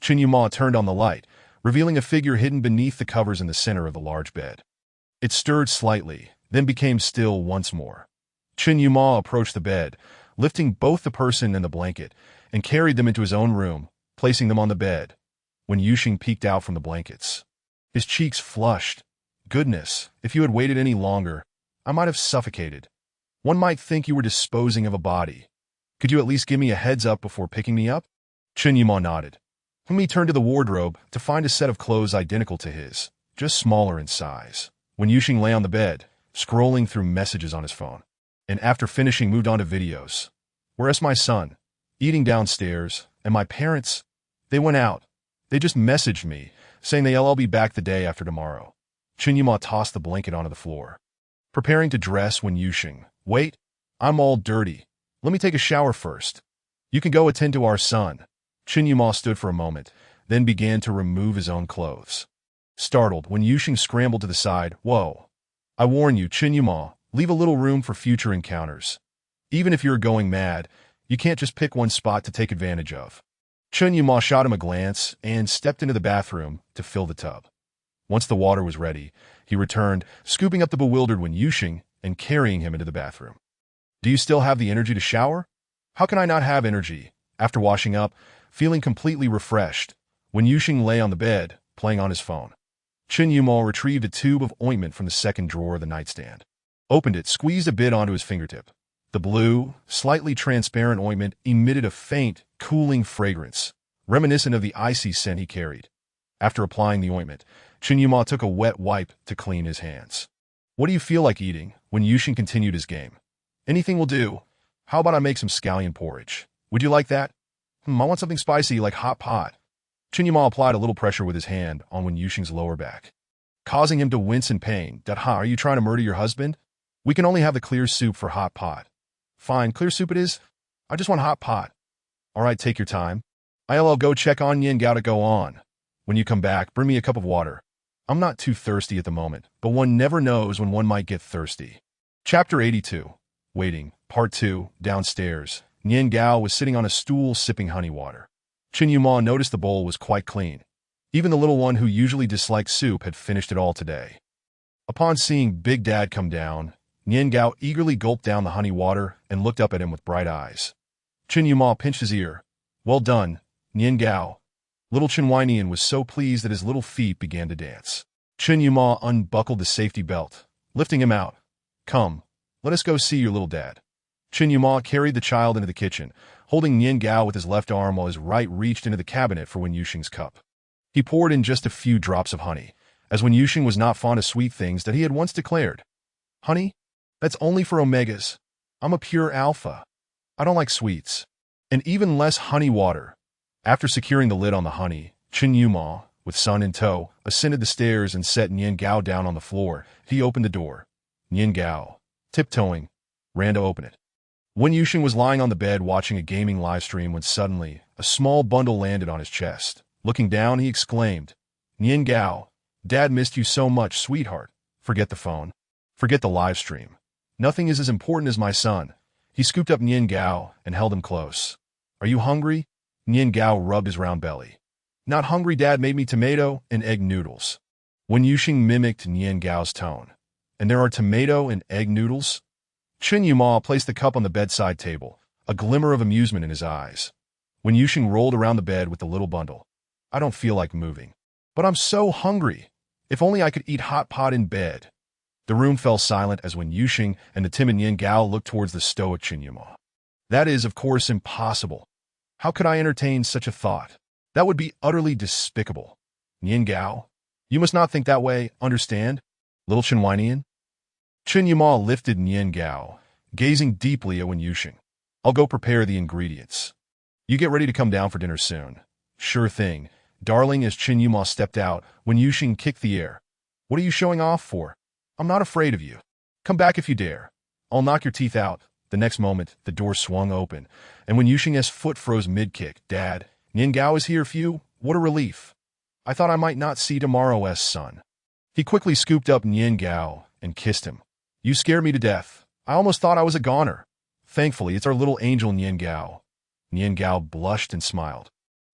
Chen Yuma turned on the light, revealing a figure hidden beneath the covers in the center of the large bed. It stirred slightly, then became still once more. Chen Yuma approached the bed, lifting both the person and the blanket, and carried them into his own room, placing them on the bed, when Yuxing peeked out from the blankets. His cheeks flushed. Goodness, if you had waited any longer, I might have suffocated. One might think you were disposing of a body. Could you at least give me a heads up before picking me up? Chen Yuma nodded. He turned to the wardrobe to find a set of clothes identical to his, just smaller in size. When Yuxing lay on the bed, scrolling through messages on his phone, and after finishing moved on to videos. Where's my son? Eating downstairs, and my parents? They went out. They just messaged me, saying they'll all be back the day after tomorrow. Chen Yuma tossed the blanket onto the floor, preparing to dress when Yuxing. Wait, I'm all dirty. Let me take a shower first. You can go attend to our son. Chen Yuma stood for a moment, then began to remove his own clothes. Startled when Yuxing scrambled to the side, Whoa. I warn you, Chen Yuma, leave a little room for future encounters. Even if you're going mad, you can't just pick one spot to take advantage of. Chen Yuma shot him a glance and stepped into the bathroom to fill the tub. Once the water was ready, he returned, scooping up the bewildered Wen Yuxing and carrying him into the bathroom. Do you still have the energy to shower? How can I not have energy? After washing up, feeling completely refreshed, Wen Yuxing lay on the bed, playing on his phone. Chen Yuma retrieved a tube of ointment from the second drawer of the nightstand, opened it, squeezed a bit onto his fingertip. The blue, slightly transparent ointment emitted a faint, cooling fragrance, reminiscent of the icy scent he carried. After applying the ointment, Chen Yuma took a wet wipe to clean his hands. What do you feel like eating? When Yuxing continued his game. Anything will do. How about I make some scallion porridge? Would you like that? I want something spicy like hot pot. Chen Yuma applied a little pressure with his hand on Wen Yuxing's lower back, causing him to wince in pain. Are you trying to murder your husband? We can only have the clear soup for hot pot. Fine, clear soup it is. I just want hot pot. All right, take your time. I'll go check on Nian Gao to go on. When you come back, bring me a cup of water. I'm not too thirsty at the moment, but one never knows when one might get thirsty. Chapter 82. Waiting. Part 2. Downstairs. Nian Gao was sitting on a stool sipping honey water. Chen Yuma noticed the bowl was quite clean. Even the little one who usually disliked soup had finished it all today. Upon seeing Big Dad come down, Nian Gao eagerly gulped down the honey water and looked up at him with bright eyes. Chen Yuma pinched his ear. Well done, Nian Gao. Little Chen Weinian was so pleased that his little feet began to dance. Chen Yuma unbuckled the safety belt, lifting him out. Come, let us go see your little dad. Chen Yuma carried the child into the kitchen, holding Nian Gao with his left arm while his right reached into the cabinet for Wen Yuxing's cup. He poured in just a few drops of honey, as Wen Yuxing was not fond of sweet things that he had once declared. Honey? That's only for omegas. I'm a pure alpha. I don't like sweets. And even less honey water. After securing the lid on the honey, Chen Yuma, with son in tow, ascended the stairs and set Nian Gao down on the floor. He opened the door. Nian Gao, tiptoeing, ran to open it. Wen Yuxing was lying on the bed watching a gaming livestream when suddenly a small bundle landed on his chest. Looking down, he exclaimed, "Nian Gao, Dad missed you so much, sweetheart. Forget the phone. Forget the livestream. Nothing is as important as my son." He scooped up Nian Gao and held him close. "Are you hungry?" Nian Gao rubbed his round belly. "Not hungry, Dad made me tomato and egg noodles." Wen Yuxing mimicked Nian Gao's tone. "And there are tomato and egg noodles?" Chen Yuma placed the cup on the bedside table, a glimmer of amusement in his eyes. Wen Yuxing rolled around the bed with the little bundle. "I don't feel like moving. But I'm so hungry. If only I could eat hot pot in bed." The room fell silent as Wen Yuxing and the timid Nian Gao looked towards the stoic Chen Yuma. "That is, of course, impossible. How could I entertain such a thought? That would be utterly despicable. Nian Gao, you must not think that way, understand? Little Chen Weinian?" Chen Yuma lifted Nian Gao, gazing deeply at Wen Yuxing. "I'll go prepare the ingredients. You get ready to come down for dinner soon." "Sure thing, darling." As Chen Yuma stepped out, Wen Yuxing kicked the air. "What are you showing off for? I'm not afraid of you. Come back if you dare. I'll knock your teeth out." The next moment, the door swung open, and Wen Yuxing's foot froze mid-kick. "Dad, Nian Gao is here for you? What a relief. I thought I might not see tomorrow's sun." He quickly scooped up Nian Gao and kissed him. "You scared me to death. I almost thought I was a goner. Thankfully, it's our little angel Nian Gao." Nian Gao blushed and smiled.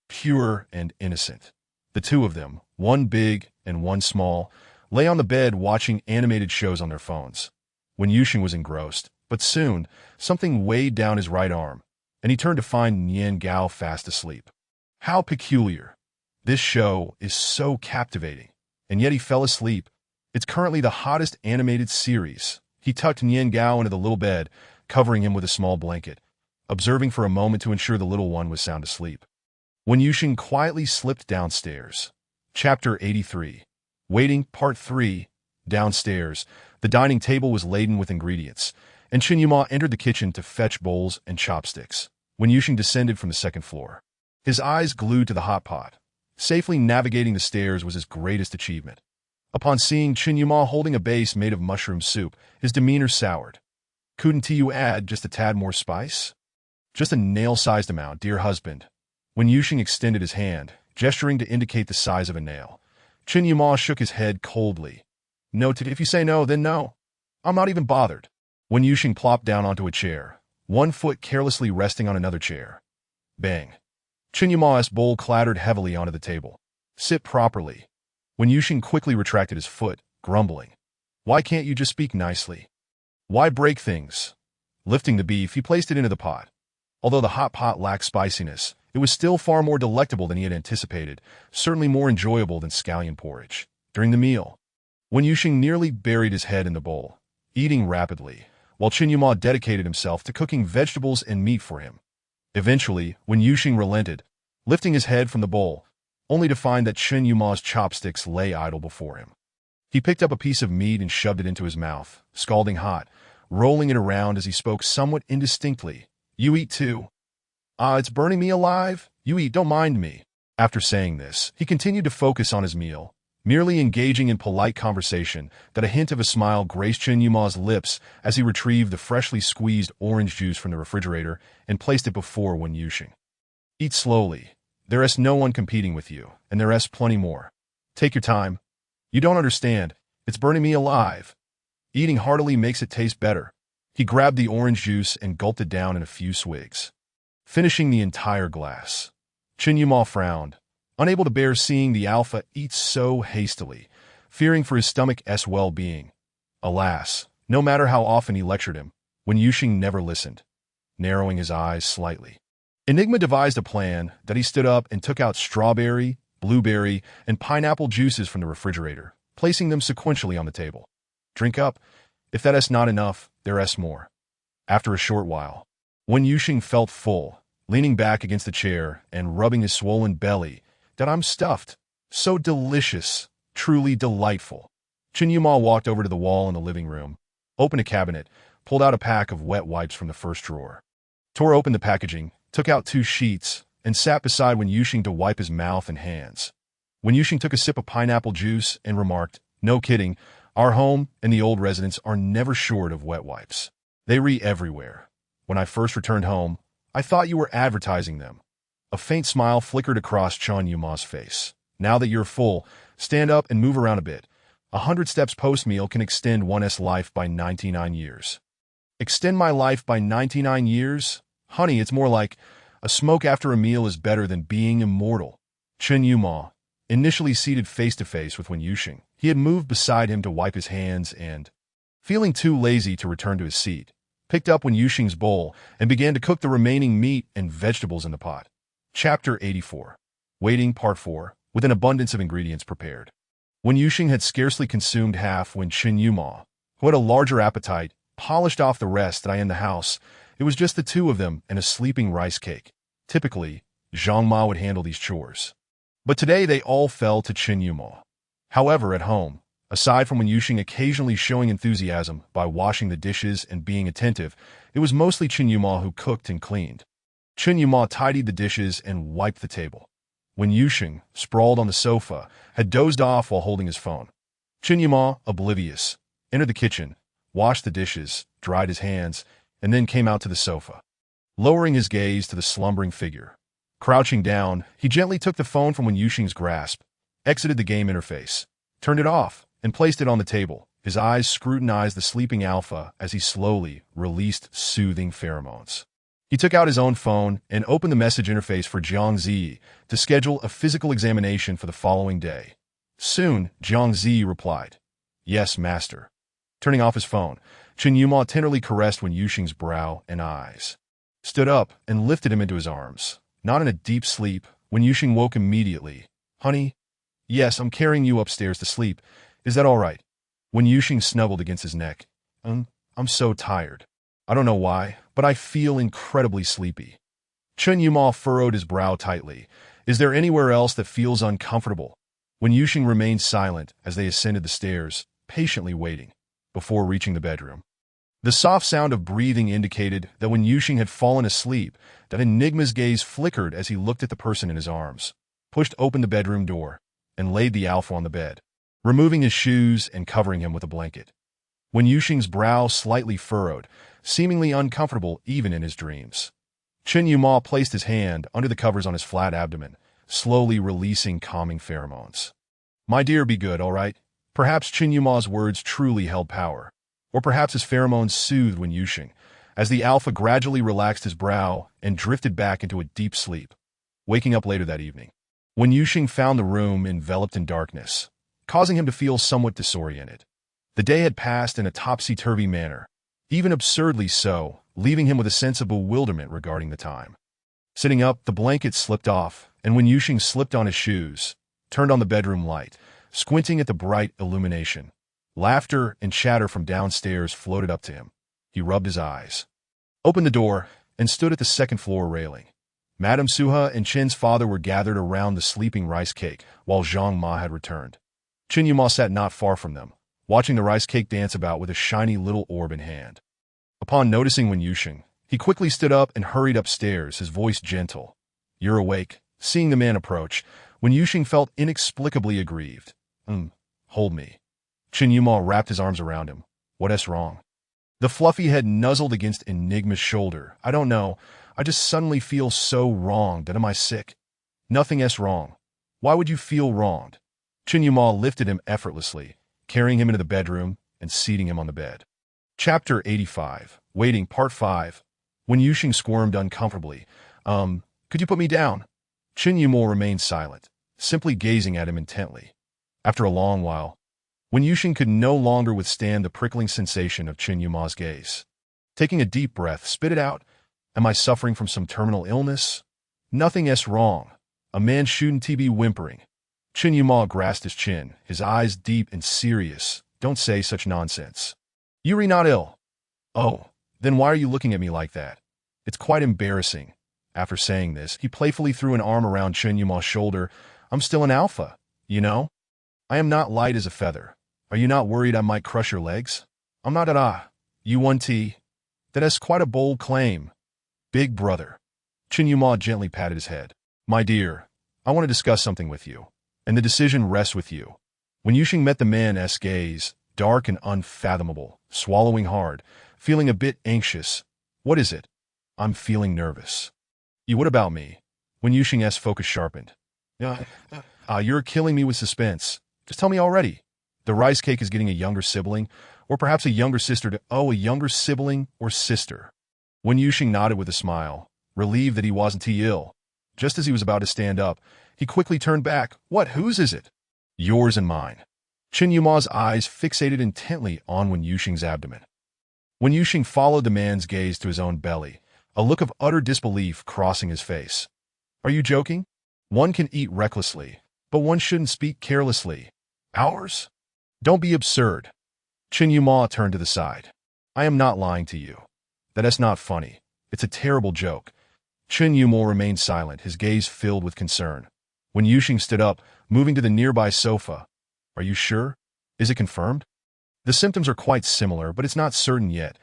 Pure and innocent. The two of them, one big and one small, lay on the bed watching animated shows on their phones. Wen Yuxing was engrossed, but soon something weighed down his right arm, and he turned to find Nian Gao fast asleep. How peculiar. This show is so captivating, and yet he fell asleep. It's currently the hottest animated series. He tucked Nian Gao into the little bed, covering him with a small blanket, observing for a moment to ensure the little one was sound asleep. Wen Yuxing quietly slipped downstairs. Chapter 83. Waiting, Part 3. Downstairs, the dining table was laden with ingredients, and Chen Yuma entered the kitchen to fetch bowls and chopsticks. Wen Yuxing descended from the second floor, his eyes glued to the hot pot. Safely navigating the stairs was his greatest achievement. Upon seeing Chen Yuma holding a base made of mushroom soup, his demeanor soured. "Couldn't you add just a tad more spice?" "Just a nail-sized amount, dear husband." Wen Yuxing extended his hand, gesturing to indicate the size of a nail. Chen Yuma shook his head coldly. "Noted, if you say no, then no. I'm not even bothered." Wen Yuxing plopped down onto a chair, one foot carelessly resting on another chair. Bang. Chen Yuma's bowl clattered heavily onto the table. "Sit properly." Wen Yuxing quickly retracted his foot, grumbling. "Why can't you just speak nicely? Why break things?" Lifting the beef, he placed it into the pot. Although the hot pot lacked spiciness, it was still far more delectable than he had anticipated, certainly more enjoyable than scallion porridge. During the meal, Wen Yuxing nearly buried his head in the bowl, eating rapidly, while Chen Yuma dedicated himself to cooking vegetables and meat for him. Eventually, Wen Yuxing relented, lifting his head from the bowl, only to find that Chen Yuma's chopsticks lay idle before him. He picked up a piece of meat and shoved it into his mouth, scalding hot, rolling it around as he spoke somewhat indistinctly. "You eat too." "Ah, it's burning me alive. You eat, don't mind me." After saying this, he continued to focus on his meal, merely engaging in polite conversation that a hint of a smile graced Chen Yuma's lips as he retrieved the freshly squeezed orange juice from the refrigerator and placed it before Wen Yuxing. "Eat slowly. There is no one competing with you, and there is plenty more. Take your time. You don't understand. It's burning me alive. Eating heartily makes it taste better." He grabbed the orange juice and gulped it down in a few swigs, finishing the entire glass. Chen Yuma frowned, unable to bear seeing the alpha eat so hastily, fearing for his stomach's well-being. Alas, no matter how often he lectured him, Wen Yuxing never listened, narrowing his eyes slightly. Enigma devised a plan that he stood up and took out strawberry, blueberry, and pineapple juices from the refrigerator, placing them sequentially on the table. "Drink up. If that is not enough, there is more." After a short while, Wen Yuxing felt full, leaning back against the chair and rubbing his swollen belly. "That I'm stuffed. So delicious. Truly delightful." Chen Yuma walked over to the wall in the living room, opened a cabinet, pulled out a pack of wet wipes from the first drawer, tore open the packaging, took out 2 sheets, and sat beside Wen Yuxing to wipe his mouth and hands. Wen Yuxing took a sip of pineapple juice and remarked, "No kidding, our home and the old residents are never short of wet wipes. They re everywhere. When I first returned home, I thought you were advertising them." A faint smile flickered across Chun Yuma's face. "Now that you're full, stand up and move around a bit. 100 steps post-meal can extend one's life by 99 years. Extend my life by 99 years? Honey, it's more like a smoke after a meal is better than being immortal." Chun Yuma, initially seated face-to-face with Wen Yuxing, he had moved beside him to wipe his hands and, feeling too lazy to return to his seat, picked up Wen Yuxing's bowl and began to cook the remaining meat and vegetables in the pot. Chapter 84. Waiting, Part 4, with an abundance of ingredients prepared. Wen Yuxing had scarcely consumed half when Chun Yuma, who had a larger appetite, polished off the rest that I in the house. It was just the two of them and a sleeping rice cake. Typically, Zhang Ma would handle these chores. But today they all fell to Chun Yuma. However, at home, aside from Wen Yuxing occasionally showing enthusiasm by washing the dishes and being attentive, it was mostly Chun Yuma who cooked and cleaned. Chun Yuma tidied the dishes and wiped the table. Wen Yuxing, sprawled on the sofa, had dozed off while holding his phone. Chun Yuma, oblivious, entered the kitchen, washed the dishes, dried his hands, and then came out to the sofa. Lowering his gaze to the slumbering figure, crouching down, he gently took the phone from Wen Yuxing's grasp, exited the game interface, turned it off, and placed it on the table. His eyes scrutinized the sleeping alpha as he slowly released soothing pheromones. He took out his own phone and opened the message interface for Jiang Zi to schedule a physical examination for the following day. Soon, Jiang Zi replied, "Yes, master." Turning off his phone, Chun Yuma tenderly caressed Wen Yuxing's brow and eyes, stood up, and lifted him into his arms. Not in a deep sleep, Wen Yuxing woke immediately. "Honey? Yes, I'm carrying you upstairs to sleep. Is that all right?" Wen Yuxing snuggled against his neck. I'm so tired. I don't know why, but I feel incredibly sleepy." Chun Yuma furrowed his brow tightly. "Is there anywhere else that feels uncomfortable?" Wen Yuxing remained silent as they ascended the stairs, patiently waiting, before reaching the bedroom. The soft sound of breathing indicated that Wen Yuxing had fallen asleep. That Enigma's gaze flickered as he looked at the person in his arms, pushed open the bedroom door, and laid the alpha on the bed, removing his shoes and covering him with a blanket. Wen Yuxing's brow slightly furrowed, seemingly uncomfortable even in his dreams. Chun Yuma placed his hand under the covers on his flat abdomen, slowly releasing calming pheromones. "My dear, be good, all right?" Perhaps Chun Yuma's words truly held power, or perhaps his pheromones soothed Wen Yuxing, as the alpha gradually relaxed his brow and drifted back into a deep sleep. Waking up later that evening, Wen Yuxing found the room enveloped in darkness, causing him to feel somewhat disoriented. The day had passed in a topsy-turvy manner, even absurdly so, leaving him with a sense of bewilderment regarding the time. Sitting up, the blanket slipped off, and Wen Yuxing slipped on his shoes, turned on the bedroom light, squinting at the bright illumination. Laughter and chatter from downstairs floated up to him. He rubbed his eyes, opened the door, and stood at the second-floor railing. Madame Suha and Chen's father were gathered around the sleeping rice cake, while Zhang Ma had returned. Chun Yuma sat not far from them, watching the rice cake dance about with a shiny little orb in hand. Upon noticing Wen Yuxing, he quickly stood up and hurried upstairs, his voice gentle. "You're awake." Seeing the man approach, Wen Yuxing felt inexplicably aggrieved. Hold me." Chun Yuma wrapped his arms around him. "What's wrong?" The fluffy head nuzzled against Enigma's shoulder. "I don't know. I just suddenly feel so wronged. Am I sick?" "Nothing's wrong. Why would you feel wronged?" Chun Yuma lifted him effortlessly, carrying him into the bedroom and seating him on the bed. Chapter 85. Waiting, Part 5. Wen Yuxing squirmed uncomfortably. Could you put me down?" Chun Yuma remained silent, simply gazing at him intently. After a long while, Wen Yuxing could no longer withstand the prickling sensation of Chun Yuma's gaze. Taking a deep breath, spit it out. "Am I suffering from some terminal illness?" "Nothing's wrong. A man shouldn't be whimpering." Chun Yuma grasped his chin, his eyes deep and serious. "Don't say such nonsense. You're not ill." "Oh, then why are you looking at me like that? It's quite embarrassing." After saying this, he playfully threw an arm around Chun Yuma's shoulder. "I'm still an alpha, you know? I am not light as a feather. Are you not worried I might crush your legs?" "I'm not at you 1T. That's quite a bold claim. Big brother." Chun Yuma gently patted his head. "My dear, I want to discuss something with you. and the decision rests with you. When Yuxing met the man's gaze, dark and unfathomable, swallowing hard, feeling a bit anxious. What is it? I'm feeling nervous. What about me? When Yuxing's focus sharpened. You're killing me with suspense. Just tell me already. The rice cake is getting a younger sibling, or perhaps a younger sister to, a younger sibling or sister. When Yuxing nodded with a smile, relieved that he wasn't too ill. Just as he was about to stand up, he quickly turned back. What, whose is it? Yours and mine. Chen Yuma's eyes fixated intently on Wen Yuxing's abdomen. Wen Yuxing followed the man's gaze to his own belly, a look of utter disbelief crossing his face. Are you joking? One can eat recklessly, but one shouldn't speak carelessly. Ours? Don't be absurd. Chen Yuma turned to the side. I am not lying to you. That's not funny. It's a terrible joke. Chen Yuma remained silent, his gaze filled with concern. When Yuxing stood up, moving to the nearby sofa. Are you sure? Is it confirmed? The symptoms are quite similar, but it's not certain yet.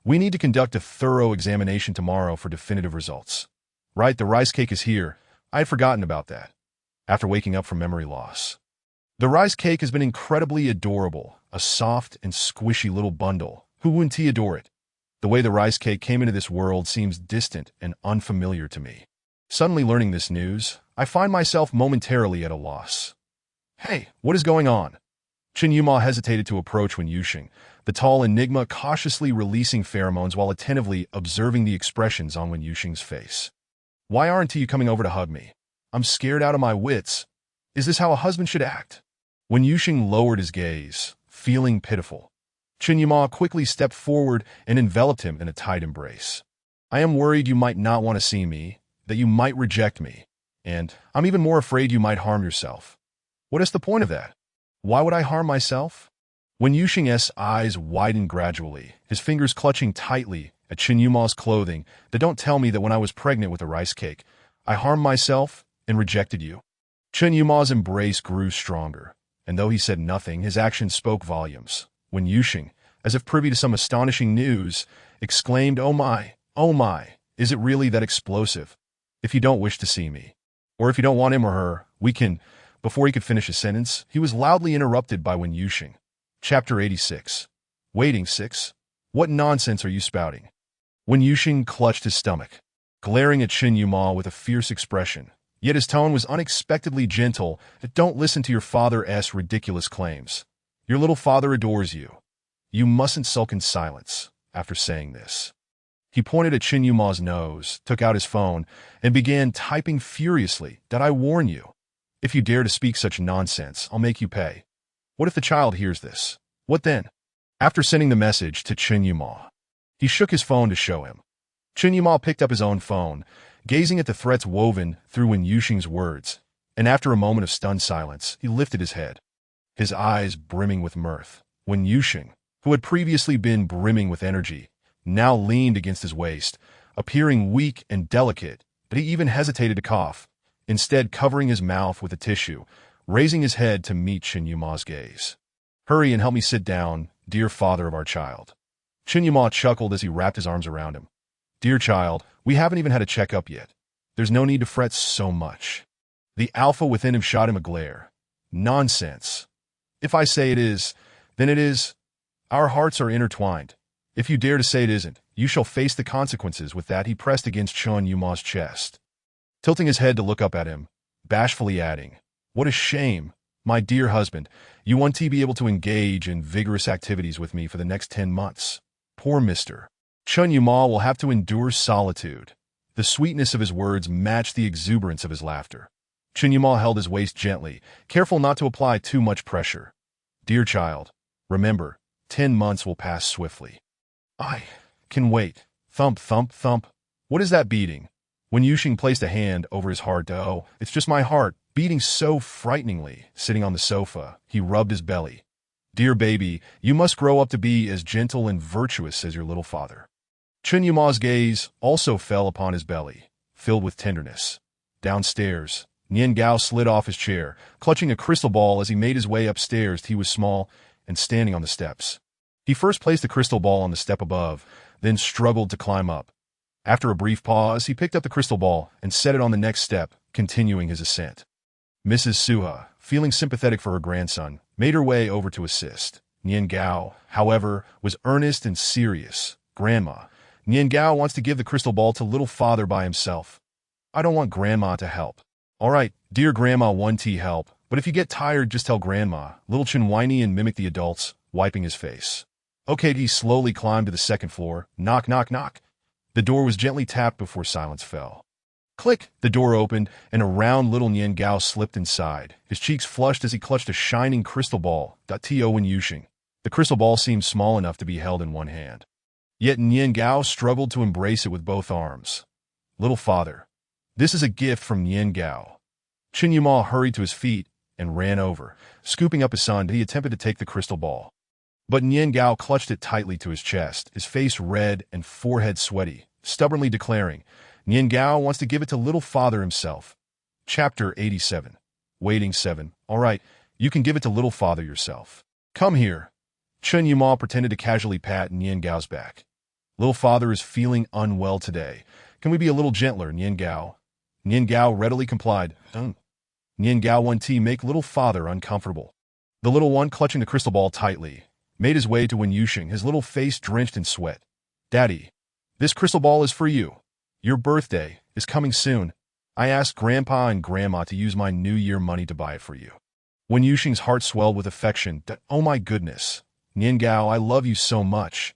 We need to conduct a thorough examination tomorrow for definitive results. Right, the rice cake is here. I had forgotten about that. After waking up from memory loss. The rice cake has been incredibly adorable, a soft and squishy little bundle. Who wouldn't adore it? The way the rice cake came into this world seems distant and unfamiliar to me. Suddenly learning this news, I find myself momentarily at a loss. Hey, what is going on? Chen Yuma hesitated to approach Wen Yuxing, the tall enigma cautiously releasing pheromones while attentively observing the expressions on Wen Yuxing's face. Why aren't you coming over to hug me? I'm scared out of my wits. Is this how a husband should act? Wen Yuxing lowered his gaze, feeling pitiful. Chen Yuma quickly stepped forward and enveloped him in a tight embrace. I am worried you might not want to see me, that you might reject me, and I'm even more afraid you might harm yourself. What is the point of that? Why would I harm myself? When Yuxing's eyes widened gradually, his fingers clutching tightly at Chen Yuma's clothing, that don't tell me that when I was pregnant with the rice cake, I harmed myself and rejected you. Chen Yuma's embrace grew stronger, and though he said nothing, his actions spoke volumes. When Yuxing, as if privy to some astonishing news, exclaimed, oh my, is it really that explosive? If you don't wish to see me, or if you don't want him or her, we can... Before he could finish his sentence, he was loudly interrupted by Wen Yuxing. Chapter 86. Waiting 6. What nonsense are you spouting? Wen Yuxing clutched his stomach, glaring at Chen Yuma with a fierce expression, yet his tone was unexpectedly gentle. Don't listen to your father's ridiculous claims. Your little father adores you. You mustn't sulk in silence. After saying this, he pointed at Chen Yuma's nose, took out his phone, and began typing furiously. That I warn you. If you dare to speak such nonsense, I'll make you pay. What if the child hears this? What then? After sending the message to Chen Yuma, he shook his phone to show him. Chen Yuma picked up his own phone, gazing at the threats woven through Wen Yuxing's words, and after a moment of stunned silence, he lifted his head, his eyes brimming with mirth. Wen Yuxing, who had previously been brimming with energy, now leaned against his waist, appearing weak and delicate, but he even hesitated to cough, instead covering his mouth with a tissue, raising his head to meet Chen Yuma's gaze. Hurry and help me sit down, dear father of our child. Chen Yuma chuckled as he wrapped his arms around him. Dear child, we haven't even had a checkup yet. There's no need to fret so much. The alpha within him shot him a glare. Nonsense. If I say it is, then it is. Our hearts are intertwined. If you dare to say it isn't, you shall face the consequences. With that, he pressed against Chen Yuma's chest, tilting his head to look up at him, bashfully adding, what a shame, my dear husband, you won't be able to engage in vigorous activities with me for the next 10 months. Poor Mr. Chen Yuma will have to endure solitude. The sweetness of his words matched the exuberance of his laughter. Chen Yuma held his waist gently, careful not to apply too much pressure. Dear child, remember, 10 months will pass swiftly. I can wait. Thump, thump, thump. What is that beating? When Yuxing placed a hand over his heart, oh, it's just my heart, beating so frighteningly. Sitting on the sofa, he rubbed his belly. Dear baby, you must grow up to be as gentle and virtuous as your little father. Chen Yuma's gaze also fell upon his belly, filled with tenderness. Downstairs, Nian Gao slid off his chair, clutching a crystal ball as he made his way upstairs. He was small and standing on the steps. He first placed the crystal ball on the step above, then struggled to climb up. After a brief pause, he picked up the crystal ball and set it on the next step, continuing his ascent. Mrs. Suha, feeling sympathetic for her grandson, made her way over to assist. Nian Gao, however, was earnest and serious. Grandma, Nian Gao wants to give the crystal ball to little father by himself. I don't want Grandma to help. All right, dear Grandma, 1T help, but if you get tired, just tell Grandma. Little Chen whiny and mimicked the adults, wiping his face. Okay, he slowly climbed to the second floor. Knock, knock, knock. The door was gently tapped before silence fell. Click! The door opened, and a round little Nian Gao slipped inside. His cheeks flushed as he clutched a shining crystal ball. To Wen Yuxing. The crystal ball seemed small enough to be held in one hand. Yet Nian Gao struggled to embrace it with both arms. Little father. This is a gift from Nian Gao. Chen Yuma hurried to his feet and ran over. Scooping up his son, he attempted to take the crystal ball. But Nian Gao clutched it tightly to his chest, his face red and forehead sweaty, stubbornly declaring, Nian Gao wants to give it to little father himself. Chapter 87. Waiting 7. All right, you can give it to little father yourself. Come here. Chen Yuma pretended to casually pat Nian Gao's back. Little father is feeling unwell today. Can we be a little gentler, Nian Gao? Nian Gao readily complied. Nian Gao 1T make little father uncomfortable. The little one, clutching the crystal ball tightly, made his way to Wen Yuxing, his little face drenched in sweat. Daddy, this crystal ball is for you. Your birthday is coming soon. I asked Grandpa and Grandma to use my New Year money to buy it for you. Wen Yuxing's heart swelled with affection. Oh my goodness. Nian Gao, I love you so much.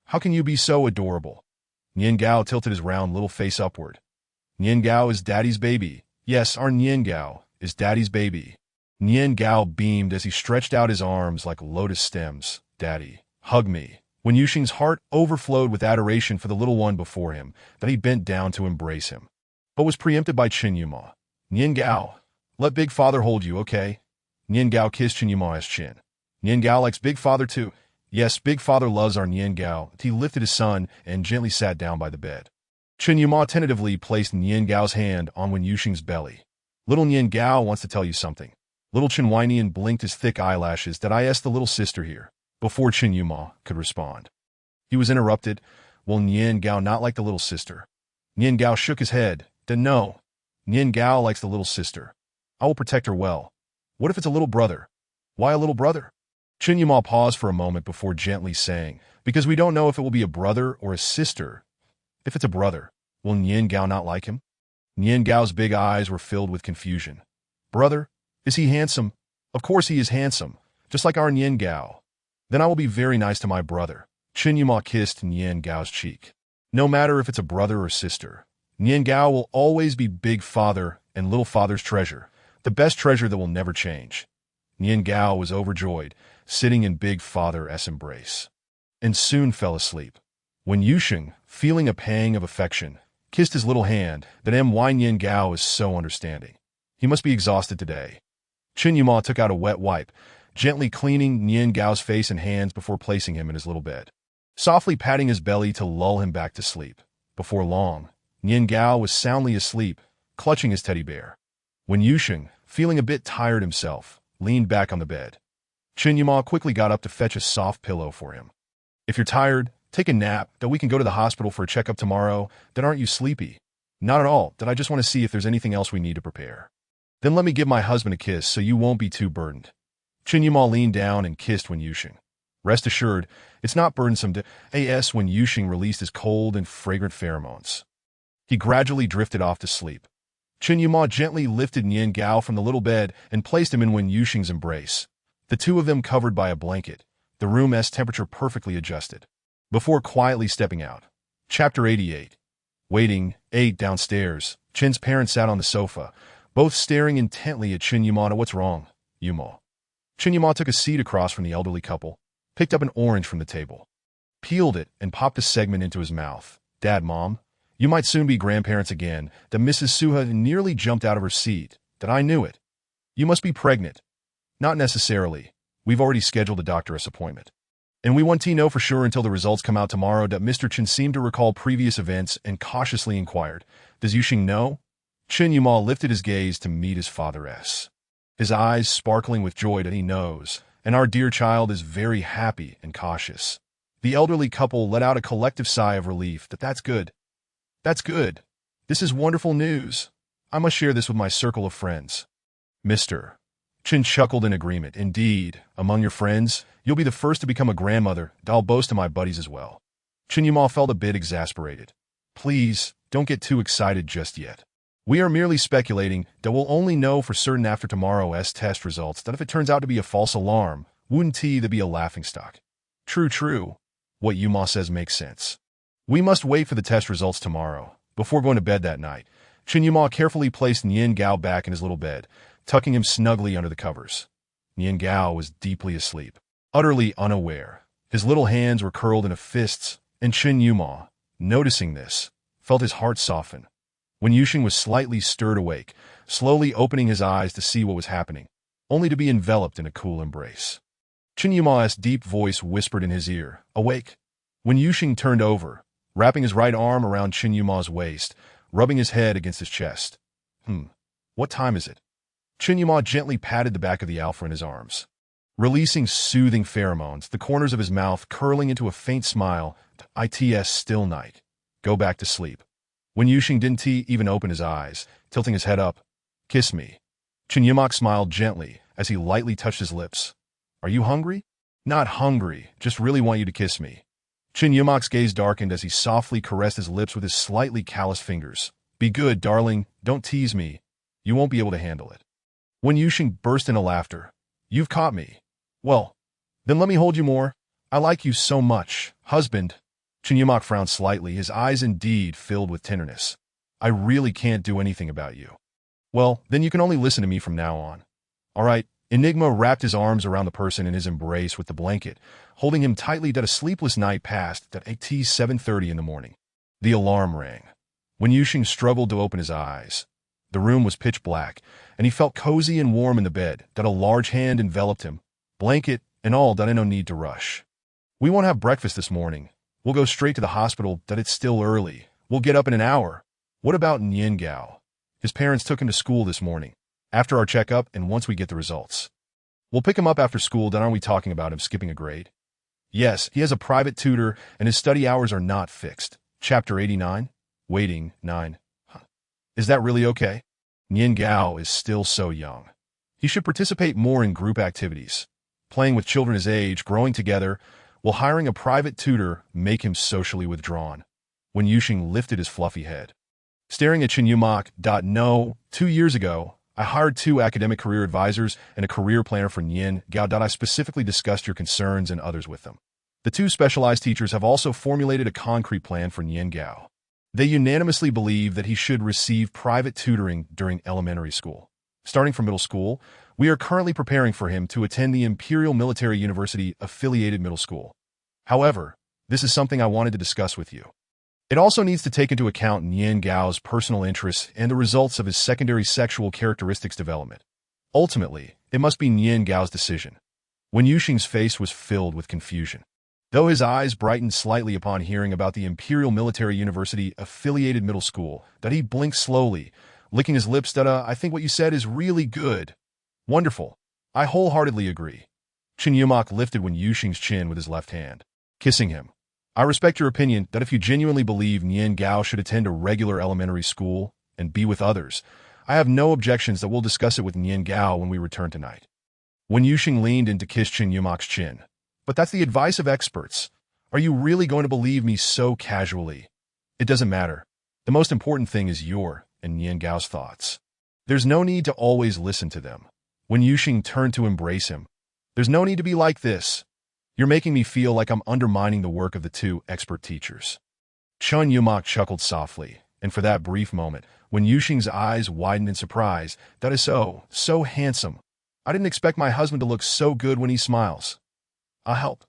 How can you be so adorable? Nian Gao tilted his round little face upward. Nian Gao is Daddy's baby. Yes, our Nian Gao is Daddy's baby. Nian Gao beamed as he stretched out his arms like lotus stems. Daddy, hug me. Wen Yuxing's heart overflowed with adoration for the little one before him, that he bent down to embrace him, but was preempted by Chen Yuma. Nian Gao, let Big Father hold you, okay? Nian Gao kissed Chen Yuma's chin. Nian Gao likes Big Father too. Yes, Big Father loves our Nian Gao. He lifted his son and gently sat down by the bed. Chen Yuma tentatively placed Nian Gao's hand on Wen Yuxing's belly. Little Nian Gao wants to tell you something. Little Chen whiny and blinked his thick eyelashes. Did I ask the little sister here? Before Chen Yuma could respond, he was interrupted. Will Nian Gao not like the little sister? Nian Gao shook his head. Then no. Nian Gao likes the little sister. I will protect her well. What if it's a little brother? Why a little brother? Chen Yuma paused for a moment before gently saying, because we don't know if it will be a brother or a sister. If it's a brother, will Nian Gao not like him? Nian Gao's big eyes were filled with confusion. Brother? Is he handsome? Of course he is handsome, just like our Nian Gao. Then I will be very nice to my brother. Chen Yuma kissed Nian Gao's cheek. No matter if it's a brother or sister, Nian Gao will always be Big Father and Little Father's treasure, the best treasure that will never change. Nian Gao was overjoyed, sitting in Big Father's embrace, and soon fell asleep. Wen Yuxing, feeling a pang of affection, kissed his little hand. That Nian Gao is so understanding. He must be exhausted today. Chen Yuma took out a wet wipe, gently cleaning Nian Gao's face and hands before placing him in his little bed, softly patting his belly to lull him back to sleep. Before long, Nian Gao was soundly asleep, clutching his teddy bear. Wen Yuxing, feeling a bit tired himself, leaned back on the bed. Chen Yuma quickly got up to fetch a soft pillow for him. If you're tired, take a nap, that we can go to the hospital for a checkup tomorrow. Then aren't you sleepy? Not at all, that I just want to see if there's anything else we need to prepare. Then let me give my husband a kiss so you won't be too burdened. Chen Yuma leaned down and kissed Wen Yuxing. Rest assured, it's not burdensome to as Wen Yuxing released his cold and fragrant pheromones. He gradually drifted off to sleep. Chen Yuma gently lifted Nian Gao from the little bed and placed him in Wen Yuxing's embrace, the two of them covered by a blanket, the room's temperature perfectly adjusted, before quietly stepping out. Chapter 88. Waiting 8 downstairs, Chen's parents sat on the sofa, both staring intently at Chen Yuma. What's wrong, Yuma? Chen Yuma took a seat across from the elderly couple, picked up an orange from the table, peeled it, and popped a segment into his mouth. Dad, Mom, you might soon be grandparents again. That Mrs. Suha nearly jumped out of her seat. That I knew it. You must be pregnant. Not necessarily. We've already scheduled a doctor's appointment. And we won't know for sure until the results come out tomorrow. That Mr. Chen seemed to recall previous events and cautiously inquired, Does Yuxing know? Chen Yuma lifted his gaze to meet his father's, his eyes sparkling with joy. That he knows, and our dear child is very happy and cautious. The elderly couple let out a collective sigh of relief. That's good. That's good. This is wonderful news. I must share this with my circle of friends. Mister. Chin chuckled in agreement. Indeed, among your friends, you'll be the first to become a grandmother. I'll boast to my buddies as well. Chin Yuma felt a bit exasperated. Please, don't get too excited just yet. We are merely speculating that we'll only know for certain after tomorrow's test results that if it turns out to be a false alarm, wouldn't there be a laughingstock? True. What Yuma says makes sense. We must wait for the test results tomorrow, before going to bed that night. Chin Yuma carefully placed Nian Gao back in his little bed, tucking him snugly under the covers. Nian Gao was deeply asleep, utterly unaware. His little hands were curled into fists, and Chin Yuma, noticing this, felt his heart soften. When Yuxing was slightly stirred awake, slowly opening his eyes to see what was happening, only to be enveloped in a cool embrace. Chin Yuma's deep voice whispered in his ear, "Awake." When Yuxing turned over, wrapping his right arm around Chin Yuma's waist, rubbing his head against his chest. What time is it? Chin Yuma gently patted the back of the alpha in his arms, releasing soothing pheromones, the corners of his mouth curling into a faint smile. It's still night. Go back to sleep. When Yuxing didn't even open his eyes, tilting his head up. Kiss me. Chin Yuma smiled gently as he lightly touched his lips. Are you hungry? Not hungry, just really want you to kiss me. Chin Yuma's gaze darkened as he softly caressed his lips with his slightly calloused fingers. Be good, darling, don't tease me. You won't be able to handle it. When Yuxing burst into laughter. You've caught me. Well, then let me hold you more. I like you so much, husband. Chin Yuma frowned slightly, his eyes indeed filled with tenderness. I really can't do anything about you. Well, then you can only listen to me from now on. All right. Enigma wrapped his arms around the person in his embrace with the blanket, holding him tightly. That a sleepless night passed at 7:30 in the morning. The alarm rang. When Yuxing struggled to open his eyes, the room was pitch black, and he felt cozy and warm in the bed. That a large hand enveloped him, blanket and all. That no need to rush. We won't have breakfast this morning. We'll go straight to the hospital. That it's still early. We'll get up in an hour. What about Nian Gao? His parents took him to school this morning. After our checkup and once we get the results. We'll pick him up after school. Then aren't we talking about him skipping a grade? Yes, he has a private tutor and his study hours are not fixed. Chapter 89. Waiting 9. Is that really okay? Nian Gao is still so young. He should participate more in group activities. Playing with children his age, growing together, while hiring a private tutor make him socially withdrawn. When Yuxing lifted his fluffy head. Staring at Chin Yuma. No, 2 years ago, I hired 2 academic career advisors and a career planner for Nian Gao. I specifically discussed your concerns and others with them. The 2 specialized teachers have also formulated a concrete plan for Nian Gao. They unanimously believe that he should receive private tutoring during elementary school. Starting from middle school, we are currently preparing for him to attend the Imperial Military University affiliated middle school. However, this is something I wanted to discuss with you. It also needs to take into account Nian Gao's personal interests and the results of his secondary sexual characteristics development. Ultimately, it must be Nian Gao's decision. When Yuxing's face was filled with confusion, though his eyes brightened slightly upon hearing about the Imperial Military University affiliated middle school, that he blinked slowly, licking his lips. I think what you said is really good. Wonderful. I wholeheartedly agree. Chin Yuma lifted when Yuxing's chin with his left hand, kissing him. I respect your opinion that if you genuinely believe Nian Gao should attend a regular elementary school and be with others, I have no objections. That we'll discuss it with Nian Gao when we return tonight. When Yuxing leaned in to kiss Chin Yuma's chin. But that's the advice of experts. Are you really going to believe me so casually? It doesn't matter. The most important thing is your and Nian Gao's thoughts. There's no need to always listen to them. When Yuxing turned to embrace him. There's no need to be like this. You're making me feel like I'm undermining the work of the 2 expert teachers. Chin Yuma chuckled softly, and for that brief moment, when Yuxing's eyes widened in surprise, that is so handsome. I didn't expect my husband to look so good when he smiles. I'll help.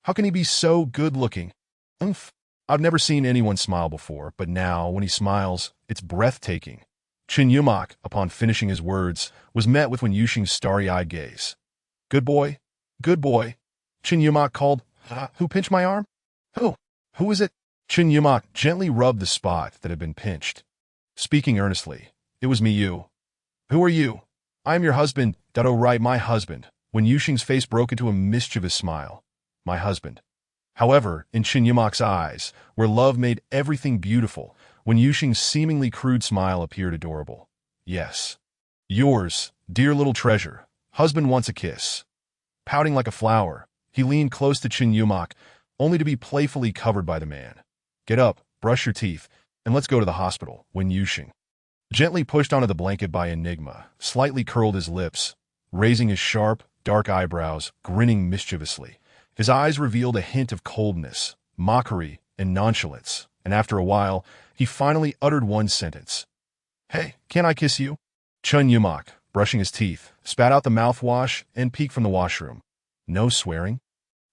How can he be so good-looking? I've never seen anyone smile before, but now, when he smiles, it's breathtaking. Chin Yuma, upon finishing his words, was met with when Yuxing's starry-eyed gaze. Good boy. Good boy. Chin Yuma called. Who pinched my arm? Who is it? Chin Yuma gently rubbed the spot that had been pinched. Speaking earnestly, it was me. You. Who are you? I am your husband. Oh right, my husband. When Yuxing's face broke into a mischievous smile. My husband. However, in Chin Yuma's eyes, where love made everything beautiful, when Yuxing's seemingly crude smile appeared adorable. Yes. Yours. Dear little treasure, husband wants a kiss. Pouting like a flower, he leaned close to Chen Yumak, only to be playfully covered by the man. Get up, brush your teeth, and let's go to the hospital, Wen Yuxing. Gently pushed onto the blanket by Enigma, slightly curled his lips, raising his sharp, dark eyebrows, grinning mischievously. His eyes revealed a hint of coldness, mockery, and nonchalance, and after a while, he finally uttered one sentence. Hey, can I kiss you? Chen Yumak, brushing his teeth, spat out the mouthwash and peeked from the washroom. No swearing?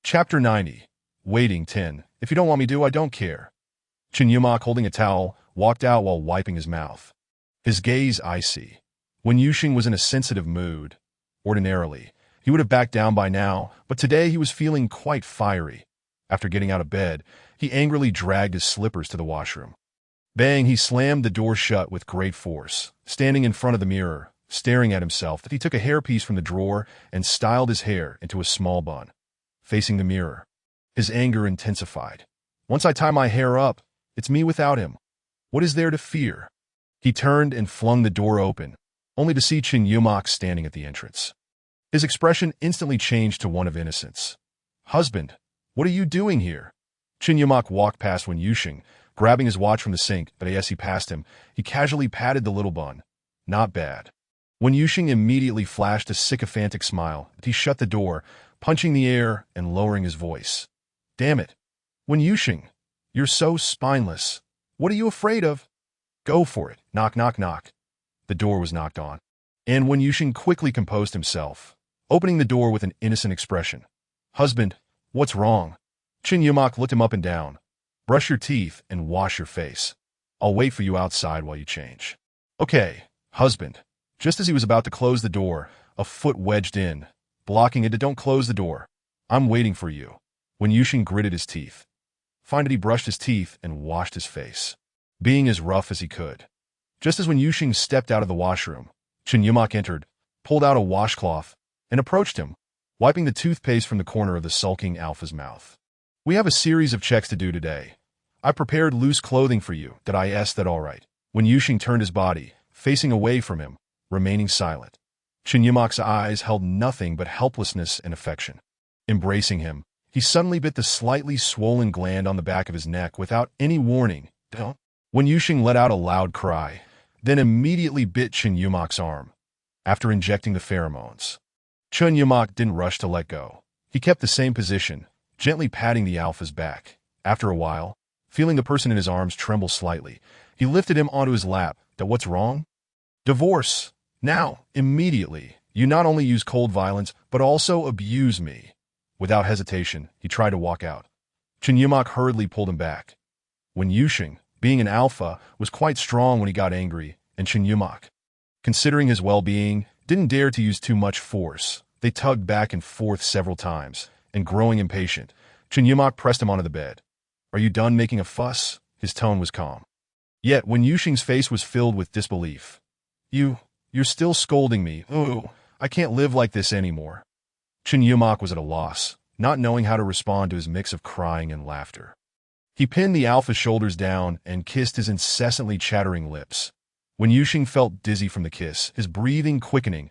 Chapter 90. Waiting 10. If you don't want me to, I don't care. Chen Yumak, holding a towel, walked out while wiping his mouth. His gaze icy. Wen Yuxing was in a sensitive mood. Ordinarily, he would have backed down by now, but today he was feeling quite fiery. After getting out of bed, he angrily dragged his slippers to the washroom. Bang, he slammed the door shut with great force. Standing in front of the mirror, staring at himself, he took a hairpiece from the drawer and styled his hair into a small bun. Facing the mirror, his anger intensified. Once I tie my hair up, it's me without him. What is there to fear? He turned and flung the door open, only to see Chen Yumak standing at the entrance. His expression instantly changed to one of innocence. Husband, what are you doing here? Chen Yumak walked past Wen Yuxing, grabbing his watch from the sink, but as he passed him, he casually patted the little bun. Not bad. Wen Yuxing immediately flashed a sycophantic smile, but he shut the door, punching the air and lowering his voice. Damn it. Wen Yuxing, you're so spineless. What are you afraid of? Go for it. Knock, knock, knock. The door was knocked on, and Wen Yuxing quickly composed himself, opening the door with an innocent expression. Husband, what's wrong? Chen Yumak looked him up and down. Brush your teeth and wash your face. I'll wait for you outside while you change. Okay, husband. Just as he was about to close the door, a foot wedged in, blocking it. Don't close the door. I'm waiting for you. Wen Yuxing gritted his teeth. Finally, he brushed his teeth and washed his face, being as rough as he could. Just as Wen Yuxing stepped out of the washroom, Chen Yumak entered, pulled out a washcloth, and approached him, wiping the toothpaste from the corner of the sulking alpha's mouth. We have a series of checks to do today. I prepared loose clothing for you. Did I ask that all right? Wen Yuxing turned his body, facing away from him, remaining silent. Chen Yumak's eyes held nothing but helplessness and affection. Embracing him, he suddenly bit the slightly swollen gland on the back of his neck without any warning. Don't. Wen Yuxing let out a loud cry, then immediately bit Chen Yumak's arm. After injecting the pheromones, Chen Yumak didn't rush to let go. He kept the same position, gently patting the alpha's back. After a while, feeling the person in his arms tremble slightly, he lifted him onto his lap. What's wrong? Divorce. Now, immediately. You not only use cold violence, but also abuse me. Without hesitation, he tried to walk out. Chen Yumak hurriedly pulled him back. Wen Yuxing, being an alpha, was quite strong when he got angry, and Chen Yumak, considering his well-being, didn't dare to use too much force. They tugged back and forth several times, and growing impatient, Chen Yumak pressed him onto the bed. Are you done making a fuss? His tone was calm. Yet, Wen Yuxing's face was filled with disbelief. You're still scolding me. Ooh, I can't live like this anymore. Chen Yumak was at a loss, not knowing how to respond to his mix of crying and laughter. He pinned the alpha's shoulders down and kissed his incessantly chattering lips. Wen Yuxing felt dizzy from the kiss, his breathing quickening.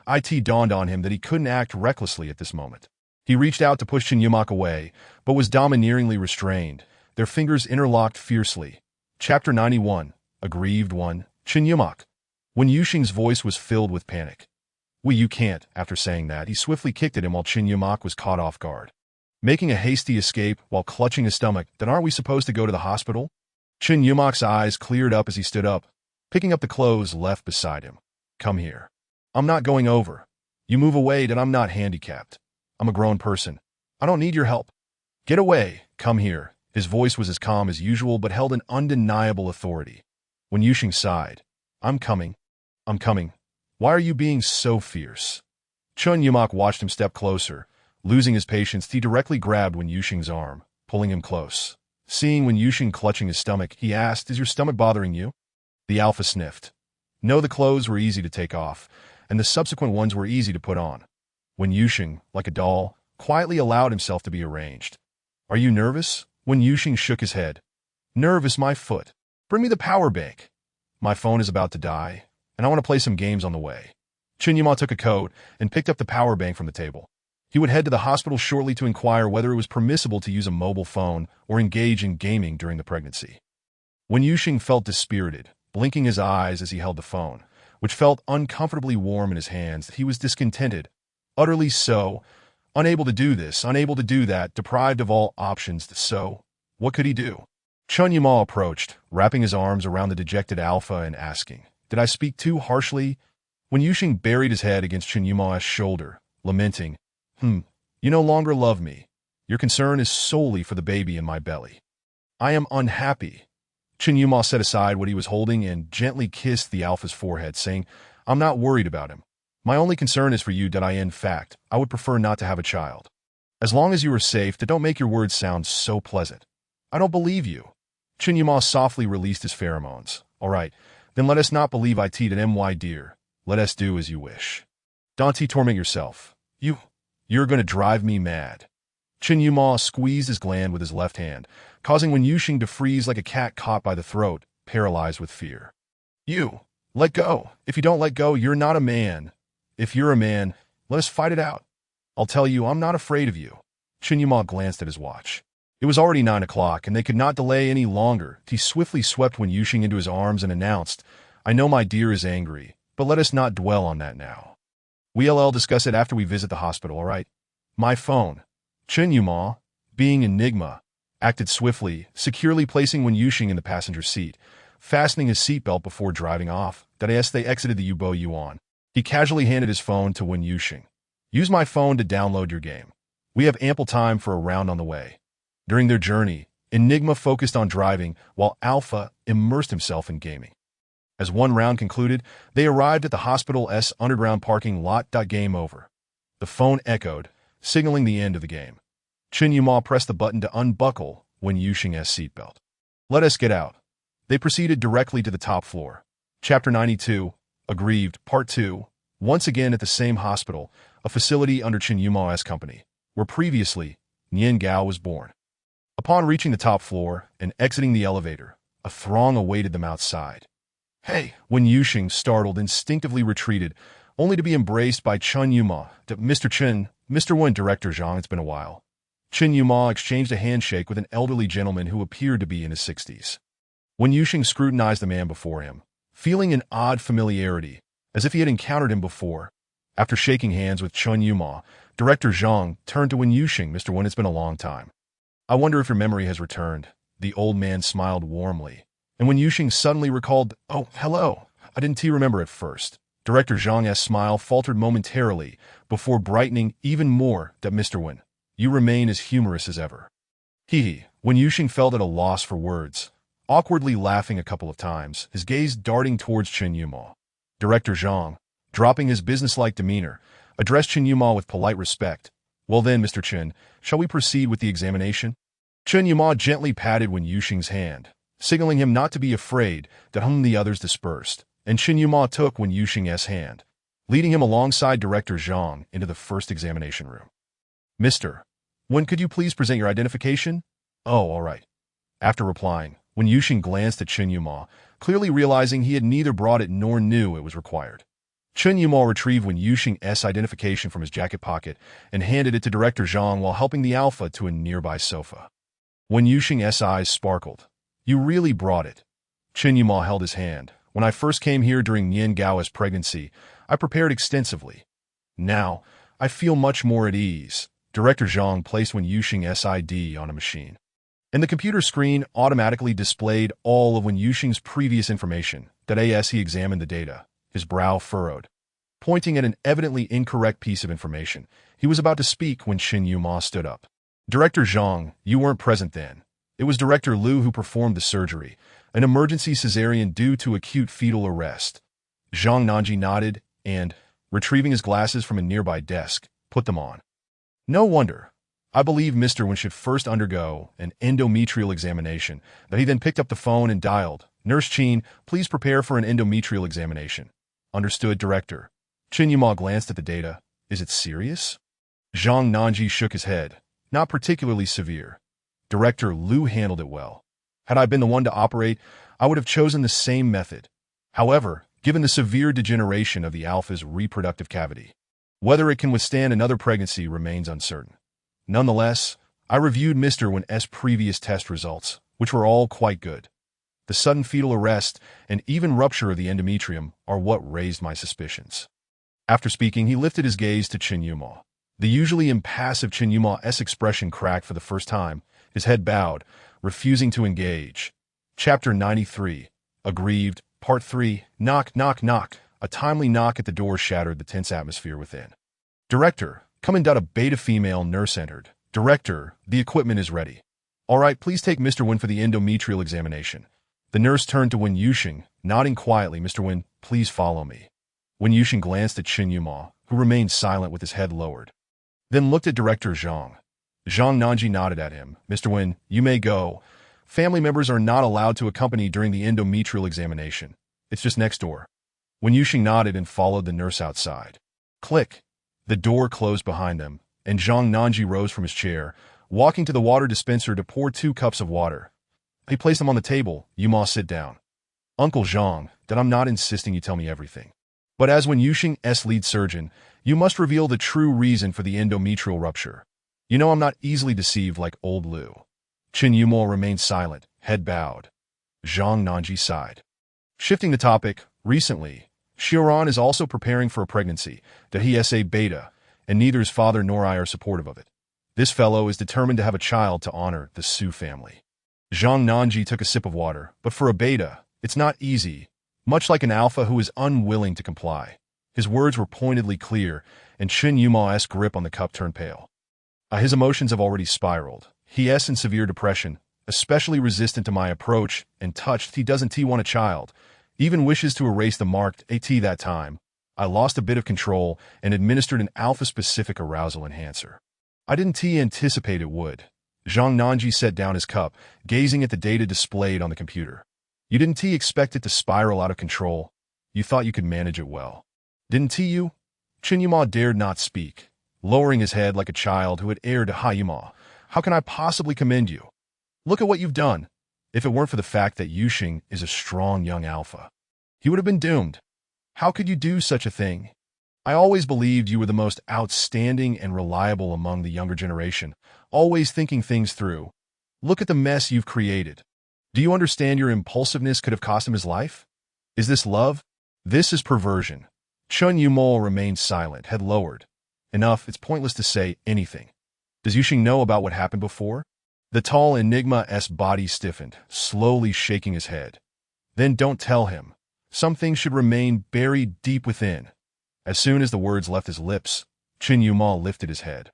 It dawned on him that he couldn't act recklessly at this moment. He reached out to push Chen Yumak away, but was domineeringly restrained. Their fingers interlocked fiercely. Chapter 91. Aggrieved one. Chen Yumak. Wen Yuxing's voice was filled with panic. You can't. After saying that, he swiftly kicked at him while Chen Yumak was caught off guard. Making a hasty escape while clutching his stomach. Then aren't we supposed to go to the hospital? Chen Yumak's eyes cleared up as he stood up, picking up the clothes left beside him. Come here. I'm not going over. You move away, then I'm not handicapped. I'm a grown person. I don't need your help. Get away. Come here. His voice was as calm as usual but held an undeniable authority. Wen Yuxing sighed. I'm coming. I'm coming. Why are you being so fierce? Chen Yumak watched him step closer. Losing his patience, he directly grabbed Wen Yuxing's arm, pulling him close. Seeing Wen Yuxing clutching his stomach, he asked, Is your stomach bothering you? The alpha sniffed. No, the clothes were easy to take off, and the subsequent ones were easy to put on. Wen Yuxing, like a doll, quietly allowed himself to be arranged. Are you nervous? Wen Yuxing shook his head. Nervous, my foot. Bring me the power bank. My phone is about to die, and I want to play some games on the way. Chen Yuma took a coat and picked up the power bank from the table. He would head to the hospital shortly to inquire whether it was permissible to use a mobile phone or engage in gaming during the pregnancy. Wen Yuxing felt dispirited, blinking his eyes as he held the phone, which felt uncomfortably warm in his hands. He was discontented, utterly so, unable to do this, unable to do that, deprived of all options. So, what could he do? Chen Yuma approached, wrapping his arms around the dejected Alpha and asking, "Did I speak too harshly?" Wen Yuxing buried his head against Chen Yuma's shoulder, lamenting, "You no longer love me. Your concern is solely for the baby in my belly." "I am unhappy." Chen Yuma set aside what he was holding and gently kissed the Alpha's forehead, saying, "I'm not worried about him. My only concern is for you that in fact, I would prefer not to have a child. As long as you are safe, don't make your words sound so pleasant. I don't believe you." Chen Yuma softly released his pheromones. "All right, then let us not believe it and my dear. Let us do as you wish. Don't torment yourself. You're going to drive me mad." Chen Yuma squeezed his gland with his left hand, causing Wen Yuxing to freeze like a cat caught by the throat, paralyzed with fear. Let go. If you don't let go, you're not a man. If you're a man, let us fight it out. I'll tell you, I'm not afraid of you." Chen Yuma glanced at his watch. It was already 9 o'clock, and they could not delay any longer. He swiftly swept Wen Yuxing into his arms and announced, "I know my dear is angry, but let us not dwell on that now. We'll discuss it after we visit the hospital, all right? My phone." Chen Yuma, being Enigma, acted swiftly, securely placing Wen Yuxing in the passenger seat, fastening his seatbelt before driving off. As they exited the U-Bo Yuan, he casually handed his phone to Wen Yuxing. "Use my phone to download your game. We have ample time for a round on the way." During their journey, Enigma focused on driving, while Alpha immersed himself in gaming. As one round concluded, they arrived at the hospital's underground parking lot. Game over. The phone echoed, signaling the end of the game. Chen Yuma pressed the button to unbuckle Wen Yuxing's seatbelt. "Let us get out." They proceeded directly to the top floor. Chapter 92, Aggrieved, Part 2, once again at the same hospital, a facility under Chen Yuma's company, where previously Nian Gao was born. Upon reaching the top floor and exiting the elevator, a throng awaited them outside. "Hey!" Wen Yuxing, startled, instinctively retreated, only to be embraced by Chen Yuma. "Mr. Chen, Mr. Wen, Director Zhang, it's been a while." Chen Yuma exchanged a handshake with an elderly gentleman who appeared to be in his 60s. Wen Yuxing scrutinized the man before him, feeling an odd familiarity, as if he had encountered him before. After shaking hands with Chen Yuma, Director Zhang turned to Wen Yuxing. "Mr. Wen, it's been a long time. I wonder if your memory has returned." The old man smiled warmly, and Wen Yuxing suddenly recalled, "Oh, hello. I didn't remember at first." Director Zhang's smile faltered momentarily before brightening even more. "Mr. Wen, you remain as humorous as ever." Wen Yuxing felt at a loss for words, awkwardly laughing a couple of times, his gaze darting towards Chen Yuma. Director Zhang, dropping his businesslike demeanor, addressed Chen Yuma with polite respect. "Well then, Mr. Chen, shall we proceed with the examination?" Chen Yuma gently patted Wen Yuxing's hand, signaling him not to be afraid. The others dispersed, and Chen Yuma took Wen Yuxing's hand, leading him alongside Director Zhang into the first examination room. "Mr. Wen, could you please present your identification?" "Oh, all right." After replying, Wen Yuxing glanced at Chen Yuma, clearly realizing he had neither brought it nor knew it was required. Chen Yuma retrieved Wen Yuxing's identification from his jacket pocket and handed it to Director Zhang while helping the Alpha to a nearby sofa. Wen Yuxing's eyes sparkled. "You really brought it." Chen Yuma held his hand. "When I first came here during Nian Gao's pregnancy, I prepared extensively. Now, I feel much more at ease." Director Zhang placed Wen Yuxing's ID on a machine, and the computer screen automatically displayed all of Wen Yuxing's previous information. As he examined the data, his brow furrowed. Pointing at an evidently incorrect piece of information, he was about to speak when Chen Yuma stood up. "Director Zhang, you weren't present then. It was Director Liu who performed the surgery, an emergency cesarean due to acute fetal arrest." Zhang Nanji nodded and, retrieving his glasses from a nearby desk, put them on. "No wonder. I believe Mr. Wen should first undergo an endometrial examination." He then picked up the phone and dialed, "Nurse Qin, please prepare for an endometrial examination." "Understood, Director." Chen Yuma glanced at the data. "Is it serious?" Zhang Nanji shook his head. "Not particularly severe. Director Liu handled it well. Had I been the one to operate, I would have chosen the same method. However, given the severe degeneration of the alpha's reproductive cavity. Whether it can withstand another pregnancy remains uncertain. Nonetheless, I reviewed Mr. Win's previous test results, which were all quite good. The sudden fetal arrest and even rupture of the endometrium are what raised my suspicions. After speaking, he lifted his gaze to Chen Yuma. The usually impassive Chen Yuma's expression cracked for the first time, his head bowed, refusing to engage. Chapter 93. Aggrieved, Part 3. Knock, knock, knock. A timely knock at the door shattered the tense atmosphere within. Director, come in. A beta female nurse entered. Director, the equipment is ready. All right, please take Mr. Wen for the endometrial examination. The nurse turned to Wen Yuxing, nodding quietly. Mr. Wen, please follow me. Wen Yuxing glanced at Chen Yuma, who remained silent with his head lowered. Then looked at Director Zhang. Zhang Nanji nodded at him. Mr. Wen, you may go. Family members are not allowed to accompany during the endometrial examination. It's just next door. Wen Yuxing nodded and followed the nurse outside. Click. The door closed behind them, and Zhang Nanji rose from his chair, walking to the water dispenser to pour 2 cups of water. He placed them on the table. Yuma, sit down. Uncle Zhang, that I'm not insisting you tell me everything. But as Wen Yuxing's lead surgeon, you must reveal the true reason for the endometrial rupture. You know I'm not easily deceived like old Lu. Chen Yuma remained silent, head bowed. Zhang Nanji sighed. Shifting the topic, recently, Xiaoran is also preparing for a pregnancy, that he is a beta, and neither his father nor I are supportive of it. This fellow is determined to have a child to honor the Su family. Zhang Nanji took a sip of water, but for a beta, it's not easy, much like an alpha who is unwilling to comply. His words were pointedly clear, and Chen Yuma's grip on the cup turned pale. His emotions have already spiraled. He is in severe depression, especially resistant to my approach, and touched he doesn't want a child, even wishes to erase the marked AT that time. I lost a bit of control and administered an alpha-specific arousal enhancer. I didn't anticipate it would. Zhang Nanji set down his cup, gazing at the data displayed on the computer. You didn't expect it to spiral out of control. You thought you could manage it well. Didn't you? Chen Yuma dared not speak, lowering his head like a child who had erred to Yuma. How can I possibly commend you? Look at what you've done. If it weren't for the fact that Yuxing is a strong young alpha, he would have been doomed. How could you do such a thing? I always believed you were the most outstanding and reliable among the younger generation, always thinking things through. Look at the mess you've created. Do you understand your impulsiveness could have cost him his life? Is this love? This is perversion. Chen Yuma remained silent, head lowered. Enough, it's pointless to say anything. Does Yuxing know about what happened before? The tall Enigma's body stiffened, slowly shaking his head. Then don't tell him. Some things should remain buried deep within. As soon as the words left his lips, Chen Yuma lifted his head.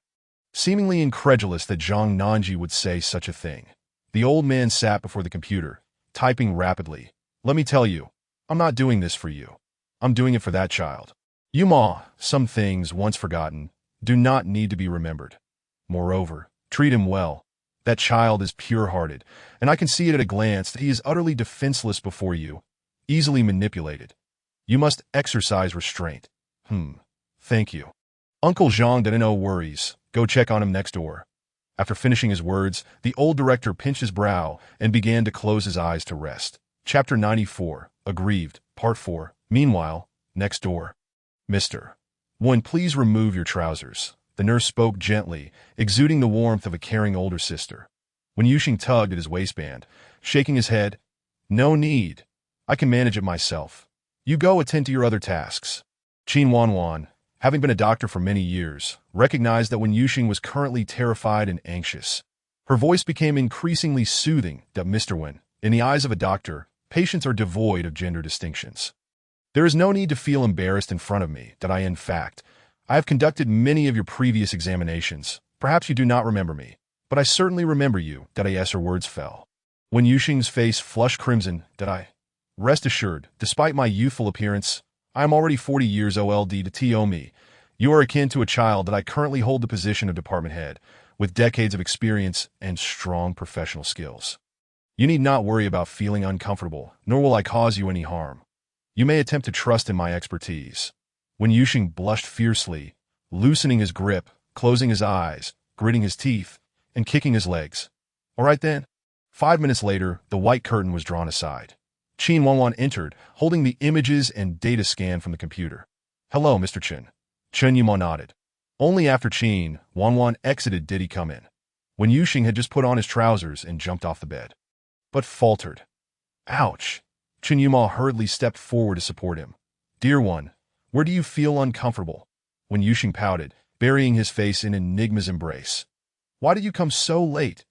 Seemingly incredulous that Zhang Nanji would say such a thing, the old man sat before the computer, typing rapidly. Let me tell you, I'm not doing this for you. I'm doing it for that child. Yuma, some things, once forgotten, do not need to be remembered. Moreover, treat him well. That child is pure-hearted, and I can see it at a glance that he is utterly defenseless before you, easily manipulated. You must exercise restraint. Thank you. Uncle Zhang didn't know worries. Go check on him next door. After finishing his words, the old director pinched his brow and began to close his eyes to rest. Chapter 94. Aggrieved. Part 4. Meanwhile, next door. Mr. Wen, please remove your trousers. The nurse spoke gently, exuding the warmth of a caring older sister. Wen Yuxing tugged at his waistband, shaking his head. No need. I can manage it myself. You go attend to your other tasks. Qin Wanwan, having been a doctor for many years, recognized that Wen Yuxing was currently terrified and anxious. Her voice became increasingly soothing. That Mr. Wen, in the eyes of a doctor, patients are devoid of gender distinctions. There is no need to feel embarrassed in front of me, that in fact, I have conducted many of your previous examinations. Perhaps you do not remember me, but I certainly remember you, that as her words fell. Wen Yuxing's face flushed crimson, Rest assured, despite my youthful appearance, I am already 40 years old to me. You are akin to a child that I currently hold the position of department head, with decades of experience and strong professional skills. You need not worry about feeling uncomfortable, nor will I cause you any harm. You may attempt to trust in my expertise. Wen Yuxing blushed fiercely, loosening his grip, closing his eyes, gritting his teeth, and kicking his legs. All right then. 5 minutes later, the white curtain was drawn aside. Qin Wanwan entered, holding the images and data scan from the computer. "Hello, Mr. Chen." Chen Yuma nodded. Only after Qin Wanwan exited did he come in. When Yuxing had just put on his trousers and jumped off the bed, but faltered. "Ouch." Chen Yuma hurriedly stepped forward to support him. "Dear one, where do you feel uncomfortable?" When Yuxing pouted, burying his face in Enigma's embrace. "Why did you come so late?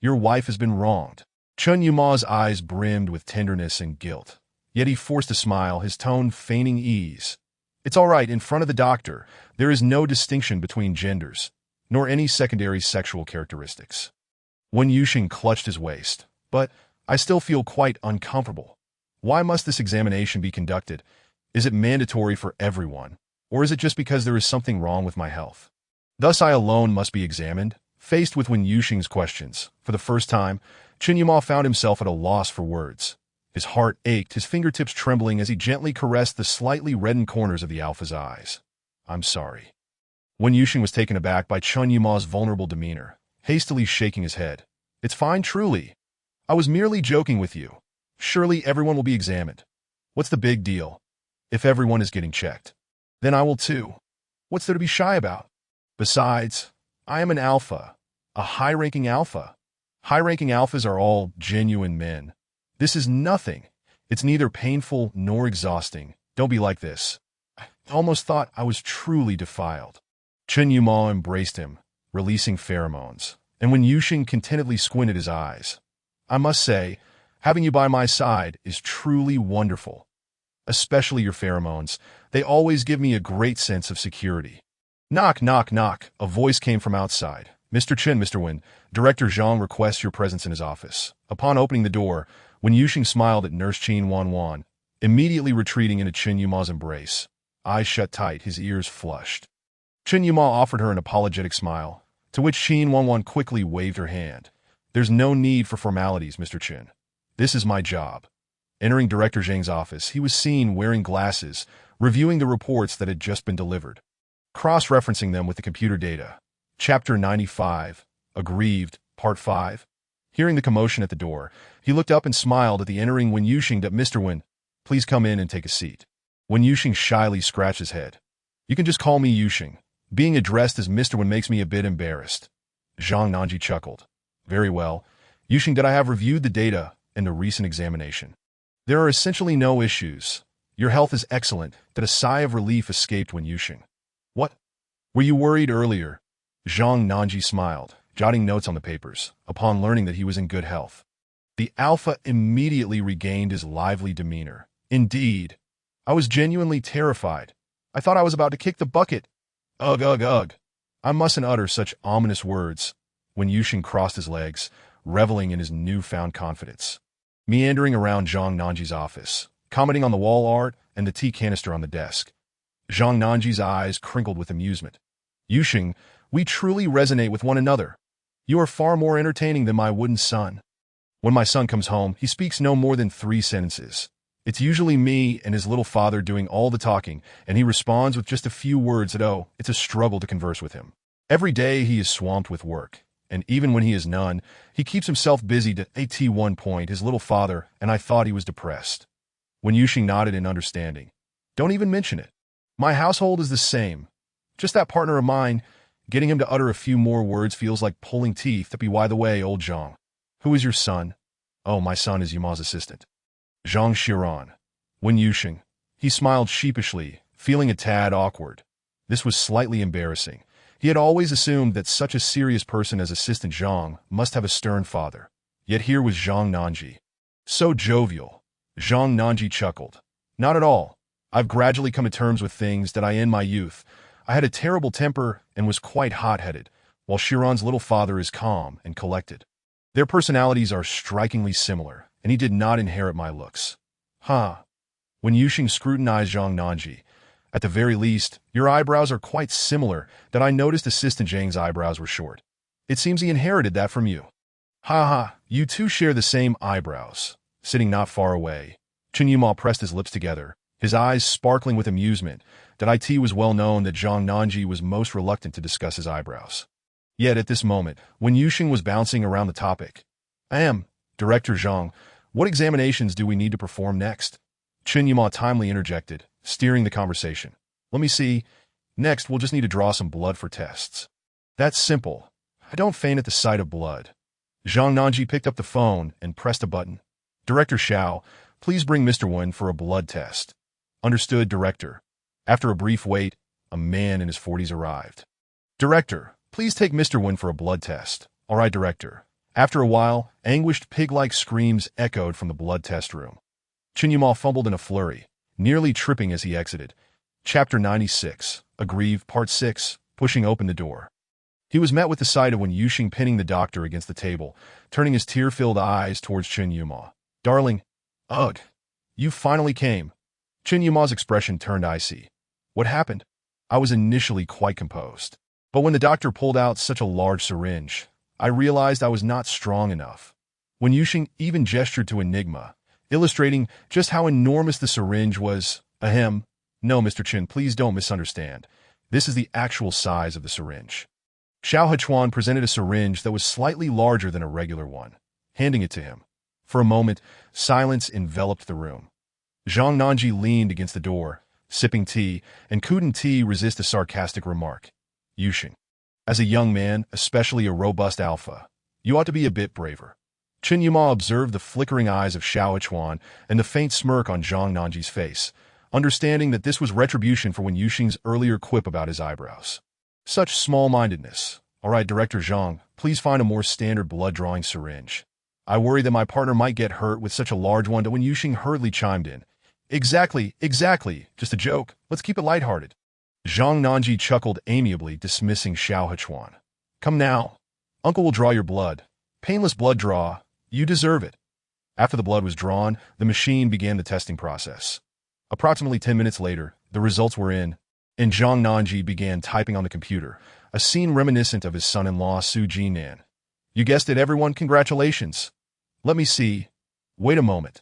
Your wife has been wronged." Chen Yuma's eyes brimmed with tenderness and guilt, yet he forced a smile, his tone feigning ease. "It's all right, in front of the doctor. There is no distinction between genders, nor any secondary sexual characteristics." When Yuxing clutched his waist. "But I still feel quite uncomfortable. Why must this examination be conducted? Is it mandatory for everyone? Or is it just because there is something wrong with my health? Thus I alone must be examined?" Faced with Wen Yuxing's questions, for the first time, Chen Yuma found himself at a loss for words. His heart ached, his fingertips trembling as he gently caressed the slightly reddened corners of the Alpha's eyes. "I'm sorry." Wen Yuxing was taken aback by Chen Yuma's vulnerable demeanor, hastily shaking his head. "It's fine, truly. I was merely joking with you. Surely everyone will be examined. What's the big deal? If everyone is getting checked, then I will too. What's there to be shy about? Besides, I am an alpha, a high-ranking alpha. High-ranking alphas are all genuine men. This is nothing. It's neither painful nor exhausting. Don't be like this. I almost thought I was truly defiled." Chen Yuma embraced him, releasing pheromones, and when Yuxing contentedly squinted his eyes, "I must say, having you by my side is truly wonderful. Especially your pheromones. They always give me a great sense of security." Knock, knock, knock. A voice came from outside. "Mr. Chen, Mr. Wen, Director Zhang requests your presence in his office." Upon opening the door, when Yuxing smiled at Nurse Qin Wanwan, immediately retreating into Chen Yuma's embrace. Eyes shut tight, his ears flushed. Chen Yuma offered her an apologetic smile, to which Qin Wanwan quickly waved her hand. "There's no need for formalities, Mr. Chen. This is my job." Entering Director Zhang's office, he was seen wearing glasses, reviewing the reports that had just been delivered, cross-referencing them with the computer data. Chapter 95, Aggrieved, Part 5. Hearing the commotion at the door, he looked up and smiled at the entering Wen Yuxing. "Mr. Wen, please come in and take a seat." Wen Yuxing shyly scratched his head. "You can just call me Yuxing. Being addressed as Mr. Wen makes me a bit embarrassed." Zhang Nanji chuckled. "Very well. Yuxing, did I have reviewed the data in the recent examination? There are essentially no issues. Your health is excellent." That a sigh of relief escaped Wen Yuxing. "What? Were you worried earlier?" Zhang Nanji smiled, jotting notes on the papers, upon learning that he was in good health. The Alpha immediately regained his lively demeanor. "Indeed. I was genuinely terrified. I thought I was about to kick the bucket. Ugh, ugh, ugh. I mustn't utter such ominous words." When Yuxing crossed his legs, reveling in his newfound confidence. Meandering around Zhang Nanji's office, commenting on the wall art and the tea canister on the desk. Zhang Nanji's eyes crinkled with amusement. "Yuxing, we truly resonate with one another. You are far more entertaining than my wooden son. When my son comes home, he speaks no more than 3 sentences. It's usually me and his little father doing all the talking, and he responds with just a few words that, oh, it's a struggle to converse with him. Every day he is swamped with work, and even when he is none, he keeps himself busy to at one point his little father, and I thought he was depressed." When Yuxing nodded in understanding. "Don't even mention it. My household is the same. Just that partner of mine, getting him to utter a few more words feels like pulling teeth. That be by the way, old Zhang. Who is your son?" "Oh, my son is Yuma's assistant. Zhang Xiran." When Yuxing. He smiled sheepishly, feeling a tad awkward. This was slightly embarrassing. He had always assumed that such a serious person as Assistant Zhang must have a stern father. Yet here was Zhang Nanji. So jovial. Zhang Nanji chuckled. "Not at all. I've gradually come to terms with things that I in my youth. I had a terrible temper and was quite hot-headed, while Xiran's little father is calm and collected. Their personalities are strikingly similar, and he did not inherit my looks." "Huh." When Yuxing scrutinized Zhang Nanji, "At the very least, your eyebrows are quite similar. That I noticed Assistant Zhang's eyebrows were short. It seems he inherited that from you." "Ha ha, you two share the same eyebrows." Sitting not far away, Chen Yuma pressed his lips together, his eyes sparkling with amusement. That it was well known that Zhang Nanji was most reluctant to discuss his eyebrows. Yet at this moment, when Yuxing was bouncing around the topic, "I am, Director Zhang, What examinations do we need to perform next? Chen Yuma timely interjected, steering the conversation. Let me see. Next, we'll just need to draw some blood for tests. That's simple. I don't faint at the sight of blood. Zhang Nanji picked up the phone and pressed a button. Director Xiao, please bring Mr. Wen for a blood test. Understood, Director. After a brief wait, a man in his 40s arrived. Director, please take Mr. Wen for a blood test. All right, Director. After a while, anguished pig-like screams echoed from the blood test room. Chen Yuma fumbled in a flurry, nearly tripping as he exited. Chapter 96, Aggrieved, Part 6, pushing open the door. He was met with the sight of Wen Yuxing pinning the doctor against the table, turning his tear-filled eyes towards Chen Yuma. Darling, ugh, you finally came. Chen Yuma's expression turned icy. What happened? I was initially quite composed. But when the doctor pulled out such a large syringe, I realized I was not strong enough. Wen Yuxing even gestured to Enigma, illustrating just how enormous the syringe was. Ahem. No, Mr. Chen, please don't misunderstand. This is the actual size of the syringe. Xiao Hechuan presented a syringe that was slightly larger than a regular one, handing it to him. For a moment, silence enveloped the room. Zhang Nanji leaned against the door, sipping tea, and couldn't resist a sarcastic remark. Yuxing, as a young man, especially a robust alpha, you ought to be a bit braver. Chen Yuma observed the flickering eyes of Xiao Hechuan and the faint smirk on Zhang Nanji's face, understanding that this was retribution for Wen Yuxing's earlier quip about his eyebrows. Such small-mindedness. All right, Director Zhang, please find a more standard blood-drawing syringe. I worry that my partner might get hurt with such a large one. Wen Yuxing hurriedly chimed in. Exactly. Just a joke. Let's keep it lighthearted. Zhang Nanji chuckled amiably, dismissing Xiao Hechuan. Come now. Uncle will draw your blood. Painless blood draw. You deserve it. After the blood was drawn, the machine began the testing process. Approximately 10 minutes later, the results were in, and Zhang Nanji began typing on the computer, a scene reminiscent of his son-in-law Su Jinan. You guessed it, everyone. Congratulations. Let me see. Wait a moment.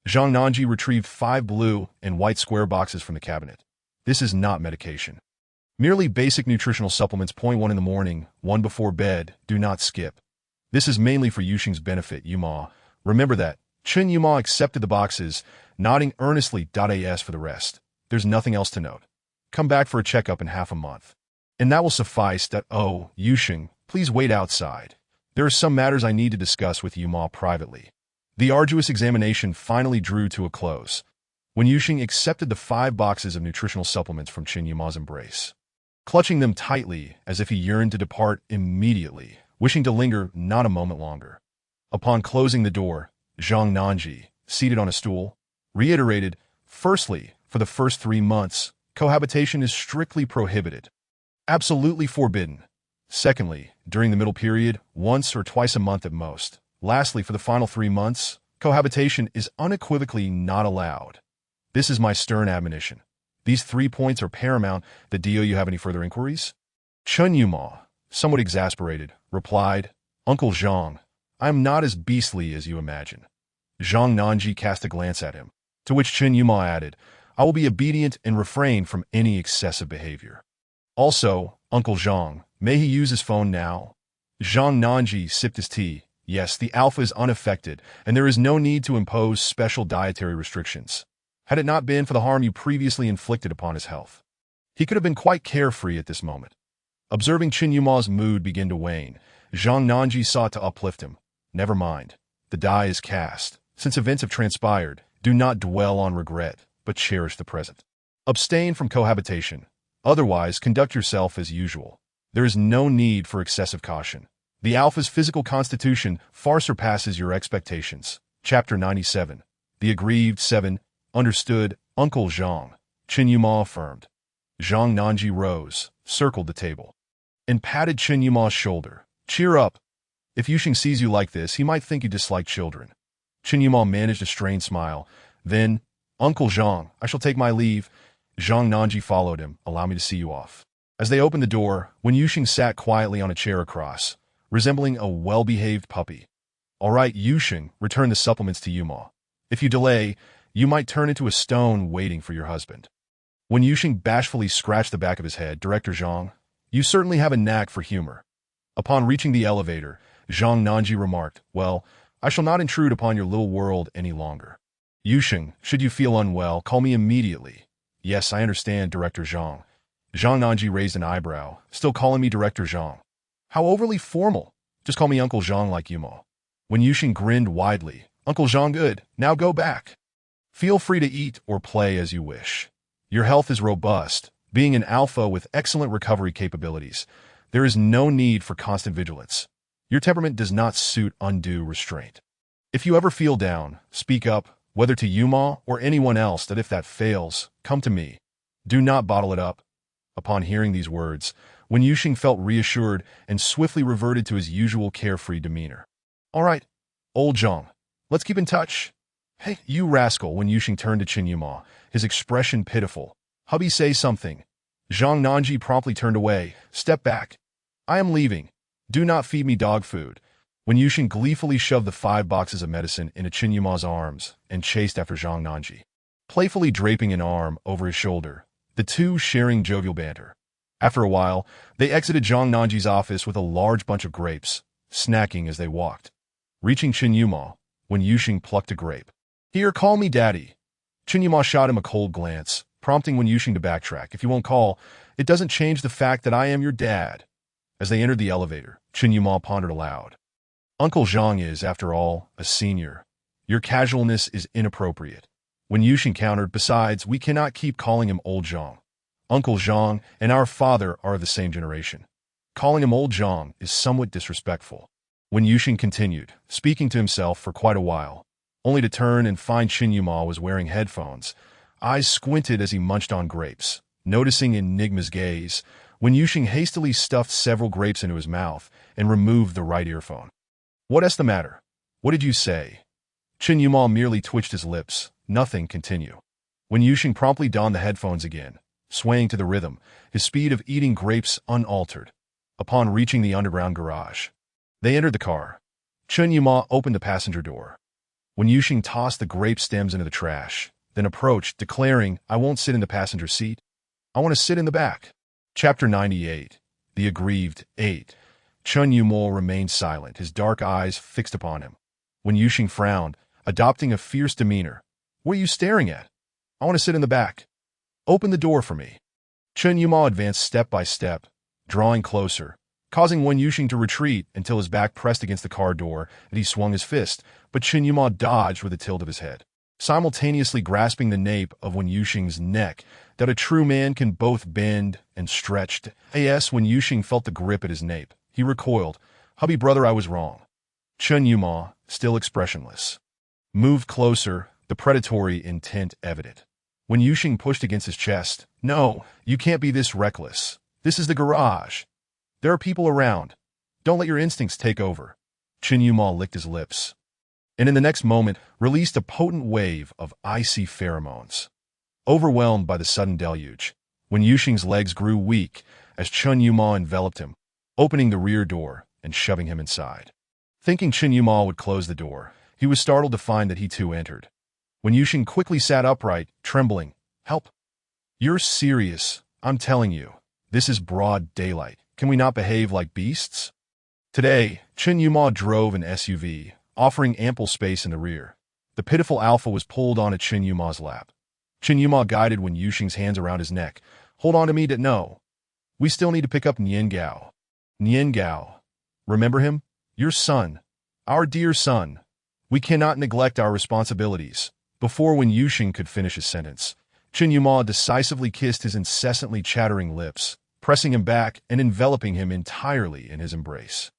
Zhang Nanji retrieved 5 blue and white square boxes from the cabinet. This is not medication. Merely basic nutritional supplements. 1 in the morning, 1 before bed. Do not skip. This is mainly for Yuxing's benefit, Yuma. Remember that. Chen Yuma accepted the boxes, nodding earnestly. As for the rest, there's nothing else to note. Come back for a checkup in half a month. And that will suffice. Oh, Yuxing, please wait outside. There are some matters I need to discuss with Yuma privately. The arduous examination finally drew to a close, when Yuxing accepted the 5 boxes of nutritional supplements from Chen Yuma's embrace. Clutching them tightly as if he yearned to depart immediately, wishing to linger not a moment longer. Upon closing the door, Zhang Nanji, seated on a stool, reiterated, firstly, for the first 3 months, cohabitation is strictly prohibited. Absolutely forbidden. Secondly, during the middle period, once or twice a month at most. Lastly, for the final 3 months, cohabitation is unequivocally not allowed. This is my stern admonition. These 3 points are paramount. Do you have any further inquiries? Chen Yuma, somewhat exasperated, replied, Uncle Zhang, I am not as beastly as you imagine. Zhang Nanji cast a glance at him, to which Chen Yuma added, I will be obedient and refrain from any excessive behavior. Also, Uncle Zhang, may he use his phone now? Zhang Nanji sipped his tea. Yes, the alpha is unaffected, and there is no need to impose special dietary restrictions. Had it not been for the harm you previously inflicted upon his health, he could have been quite carefree at this moment. Observing Chen Yuma's mood begin to wane, Zhang Nanji sought to uplift him. Never mind. The die is cast. Since events have transpired, do not dwell on regret, but cherish the present. Abstain from cohabitation. Otherwise, conduct yourself as usual. There is no need for excessive caution. The alpha's physical constitution far surpasses your expectations. Chapter 97. The Aggrieved 7. Understood, Uncle Zhang. Chen Yuma affirmed. Zhang Nanji rose, circled the table, and patted Chen Yuma's shoulder. Cheer up. If Yuxing sees you like this, he might think you dislike children. Chen Yuma managed a strained smile. Then, Uncle Zhang, I shall take my leave. Zhang Nanji followed him. Allow me to see you off. As they opened the door, Wen Yuxing sat quietly on a chair across, resembling a well-behaved puppy. All right, Yuxing, return the supplements to Yuma. If you delay, you might turn into a stone waiting for your husband. When Yuxing bashfully scratched the back of his head, Director Zhang, you certainly have a knack for humor. Upon reaching the elevator, Zhang Nanji remarked, well, I shall not intrude upon your little world any longer. Yusheng, should you feel unwell, call me immediately. Yes, I understand, Director Zhang. Zhang Nanji raised an eyebrow, still calling me Director Zhang. How overly formal. Just call me Uncle Zhang like Yumo. When Yusheng grinned widely, Uncle Zhang, good, now go back. Feel free to eat or play as you wish. Your health is robust, being an alpha with excellent recovery capabilities. There is no need for constant vigilance. Your temperament does not suit undue restraint. If you ever feel down, speak up, whether to Yuma or anyone else, that if that fails, come to me. Do not bottle it up. Upon hearing these words, Wen Yusheng felt reassured and swiftly reverted to his usual carefree demeanor. All right, old Zhang, let's keep in touch. Hey, you rascal, Wen Yusheng turned to Chen Yuma, his expression pitiful. Hubby, say something. Zhang Nanji promptly turned away. Step back. I am leaving. Do not feed me dog food. Wen Yusheng gleefully shoved the 5 boxes of medicine into Chen Yuma's arms and chased after Zhang Nanji, playfully draping an arm over his shoulder, the two sharing jovial banter. After a while, they exited Zhang Nanji's office with a large bunch of grapes, snacking as they walked. Reaching Chen Yuma, Wen Yusheng plucked a grape. Here, call me Daddy. Chen Yuma shot him a cold glance, prompting Wen Yusheng to backtrack. If you won't call, it doesn't change the fact that I am your dad. As they entered the elevator, Chen Yuma pondered aloud. Uncle Zhang is, after all, a senior. Your casualness is inappropriate. Wen Yusheng countered, besides, we cannot keep calling him Old Zhang. Uncle Zhang and our father are of the same generation. Calling him Old Zhang is somewhat disrespectful. Wen Yusheng continued, speaking to himself for quite a while, only to turn and find Chen Yuma was wearing headphones, eyes squinted as he munched on grapes. Noticing Enigma's gaze, Wen Yusheng hastily stuffed several grapes into his mouth and removed the right earphone. What's the matter? What did you say? Chen Yuma merely twitched his lips. Nothing, continue. Wen Yusheng promptly donned the headphones again, swaying to the rhythm, his speed of eating grapes unaltered. Upon reaching the underground garage, they entered the car. Chen Yuma opened the passenger door. Wen Yusheng tossed the grape stems into the trash, then approached, declaring, I won't sit in the passenger seat. I want to sit in the back. Chapter 98. The Aggrieved 8. Chen Yuma remained silent, his dark eyes fixed upon him. Wen Yusheng frowned, adopting a fierce demeanor. What are you staring at? I want to sit in the back. Open the door for me. Chen Yuma advanced step by step, drawing closer, causing Wen Yusheng to retreat until his back pressed against the car door and he swung his fist, but Chen Yuma dodged with a tilt of his head, simultaneously grasping the nape of Wen Yusheng's neck that a true man can both bend and stretch. As Wen Yusheng felt the grip at his nape, he recoiled. Hubby brother, I was wrong. Chen Yuma, still expressionless, moved closer, the predatory intent evident. Wen Yusheng pushed against his chest. No, you can't be this reckless. This is the garage. There are people around. Don't let your instincts take over. Chen Yuma licked his lips, and in the next moment released a potent wave of icy pheromones. Overwhelmed by the sudden deluge, Wen Yusheng's legs grew weak as Chen Yuma enveloped him, opening the rear door and shoving him inside. Thinking Chen Yuma would close the door, he was startled to find that he too entered. Wen Yusheng quickly sat upright, trembling. Help! You're serious, I'm telling you. This is broad daylight. Can we not behave like beasts? Today, Chen Yuma drove an SUV, offering ample space in the rear. The pitiful alpha was pulled onto Chen Yuma's lap. Chen Yuma guided Wen Yusheng's hands around his neck. Hold on to me, no. We still need to pick up Nian Gao. Nian Gao. Remember him? Your son. Our dear son. We cannot neglect our responsibilities. Before Wen Yusheng could finish his sentence, Chen Yuma decisively kissed his incessantly chattering lips, pressing him back and enveloping him entirely in his embrace.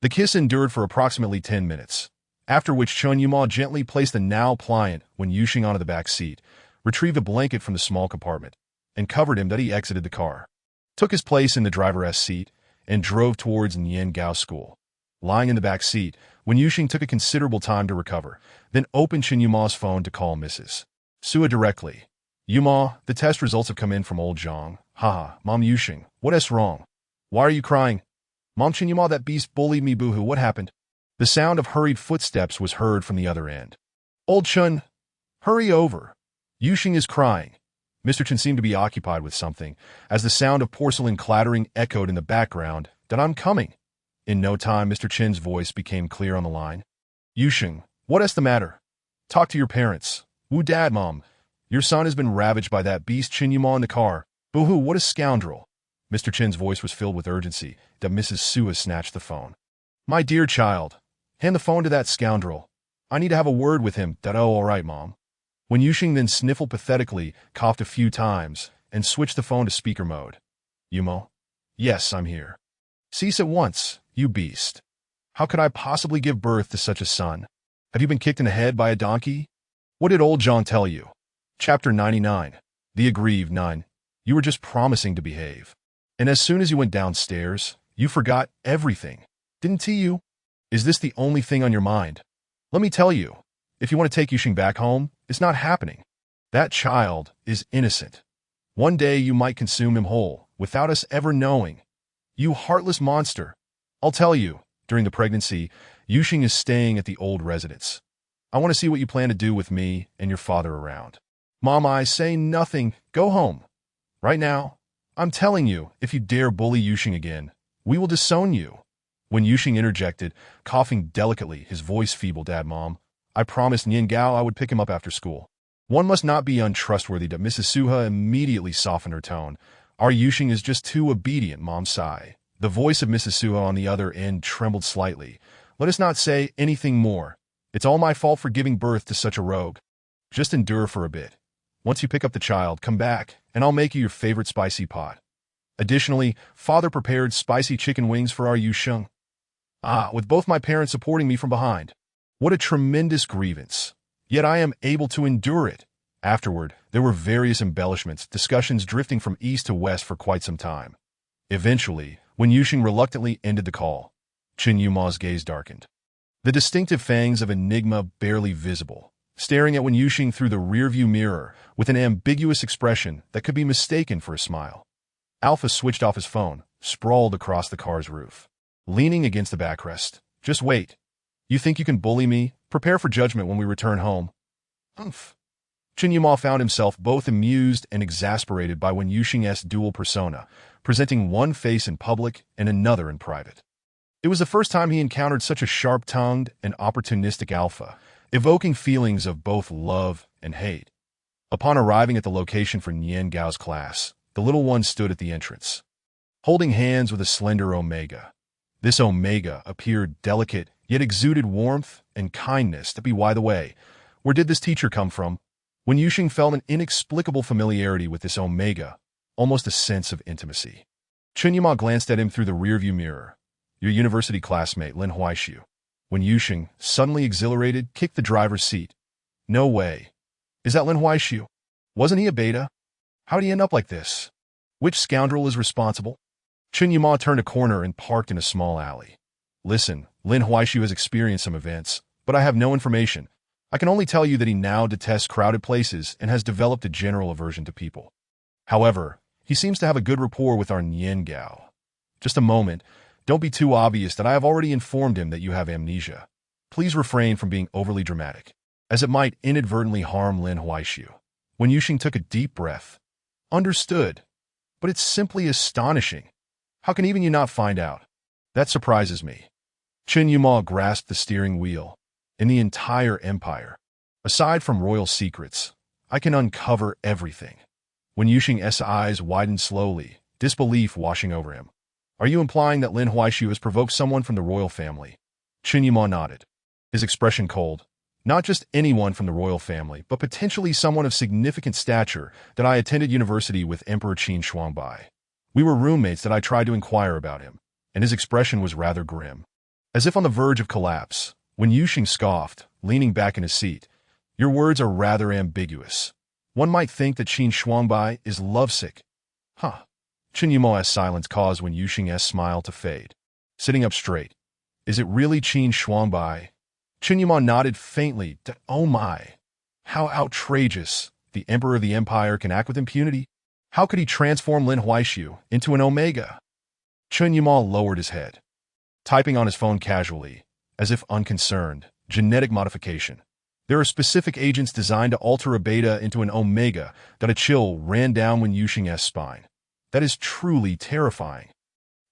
The kiss endured for approximately 10 minutes, after which Chen Yuma gently placed the now pliant Wen Yusheng onto the back seat, retrieved a blanket from the small compartment, and covered him that he exited the car, took his place in the driver's seat, and drove towards Nian Gao School. Lying in the back seat, Wen Yusheng took a considerable time to recover, then opened Chen Yuma's phone to call Mrs. Sua directly. Yuma, the test results have come in from Old Zhang. Haha, Mom Yusheng, what's wrong? Why are you crying? Mom Chen Yuma, that beast bullied me, boohoo, what happened? The sound of hurried footsteps was heard from the other end. Old Chen, hurry over. Yusheng is crying. Mr. Chen seemed to be occupied with something, as the sound of porcelain clattering echoed in the background. That I'm coming. In no time, Mr. Chen's voice became clear on the line. Yusheng, what is the matter? Talk to your parents. Wu dad, mom. Your son has been ravaged by that beast Chen Yuma in the car. Boo-hoo, what a scoundrel. Mr. Chen's voice was filled with urgency that Mrs. Sua snatched the phone. My dear child, hand the phone to that scoundrel. I need to have a word with him. All right, mom. When Yusheng then sniffled pathetically, coughed a few times, and switched the phone to speaker mode. Yumo? Yes, I'm here. Cease at once, you beast. How could I possibly give birth to such a son? Have you been kicked in the head by a donkey? What did old John tell you? Chapter 99. The Aggrieved 9. You were just promising to behave. And as soon as you went downstairs, you forgot everything. Didn't you? Is this the only thing on your mind? Let me tell you, if you want to take Yusheng back home, it's not happening. That child is innocent. One day you might consume him whole, without us ever knowing. You heartless monster. I'll tell you, during the pregnancy, Yusheng is staying at the old residence. I want to see what you plan to do with me and your father around. Mom, I say nothing. Go home. Right now, I'm telling you, if you dare bully Yusheng again, we will disown you. When Yusheng interjected, coughing delicately, his voice feeble, Dad, Mom, I promised Nian Gao I would pick him up after school. One must not be untrustworthy. That Mrs. Suha immediately softened her tone. Our Yusheng is just too obedient, Mom sighed. The voice of Mrs. Suha on the other end trembled slightly. Let us not say anything more. It's all my fault for giving birth to such a rogue. Just endure for a bit. Once you pick up the child, come back, and I'll make you your favorite spicy pot. Additionally, Father prepared spicy chicken wings for our Yusheng. With both my parents supporting me from behind. What a tremendous grievance. Yet I am able to endure it. Afterward, there were various embellishments, discussions drifting from east to west for quite some time. Eventually, when Yusheng reluctantly ended the call, Chen Yuma's gaze darkened. The distinctive fangs of enigma barely visible, staring at Wen Yusheng through the rearview mirror with an ambiguous expression that could be mistaken for a smile. Alpha switched off his phone, sprawled across the car's roof, leaning against the backrest. Just wait. You think you can bully me? Prepare for judgment when we return home. Umph. Chen Yuma found himself both amused and exasperated by Wen Yusheng's dual persona, presenting one face in public and another in private. It was the first time he encountered such a sharp-tongued and opportunistic alpha, evoking feelings of both love and hate. Upon arriving at the location for Nian Gao's class, the little one stood at the entrance, holding hands with a slender Omega. This Omega appeared delicate, yet exuded warmth and kindness. To be by the way, where did this teacher come from? When Yusheng felt an inexplicable familiarity with this Omega, almost a sense of intimacy. Chen Yuma glanced at him through the rearview mirror. Your university classmate, Lin Huaishu. When Yusheng, suddenly exhilarated, kicked the driver's seat. No way. Is that Lin Huaishu? Wasn't he a beta? How'd he end up like this? Which scoundrel is responsible? Chen Yuma turned a corner and parked in a small alley. Listen, Lin Huaishu has experienced some events, but I have no information. I can only tell you that he now detests crowded places and has developed a general aversion to people. However, he seems to have a good rapport with our Nian Gao. Just a moment. Don't be too obvious that I have already informed him that you have amnesia. Please refrain from being overly dramatic, as it might inadvertently harm Lin Huaishu. When Yusheng took a deep breath. Understood. But it's simply astonishing. How can even you not find out? That surprises me. Chen Yuma grasped the steering wheel. In the entire empire, aside from royal secrets, I can uncover everything. When Yusheng's eyes widened slowly, disbelief washing over him. Are you implying that Lin Huaishu has provoked someone from the royal family? Chen Yuma nodded, his expression cold. Not just anyone from the royal family, but potentially someone of significant stature that I attended university with Emperor Qin Shuangbai. We were roommates that I tried to inquire about him, and his expression was rather grim. As if on the verge of collapse, when Yusheng scoffed, leaning back in his seat, your words are rather ambiguous. One might think that Qin Shuangbai is lovesick. Chen Yuma's silence caused Wen Yusheng's smile to fade. Sitting up straight. Is it really Qin Shuangbai? Chen Yuma nodded faintly. Oh my. How outrageous. The Emperor of the Empire can act with impunity? How could he transform Lin Huaishu into an Omega? Chen Yuma lowered his head, typing on his phone casually, as if unconcerned. Genetic modification. There are specific agents designed to alter a beta into an Omega. That a chill ran down Wen Yusheng's spine. That is truly terrifying.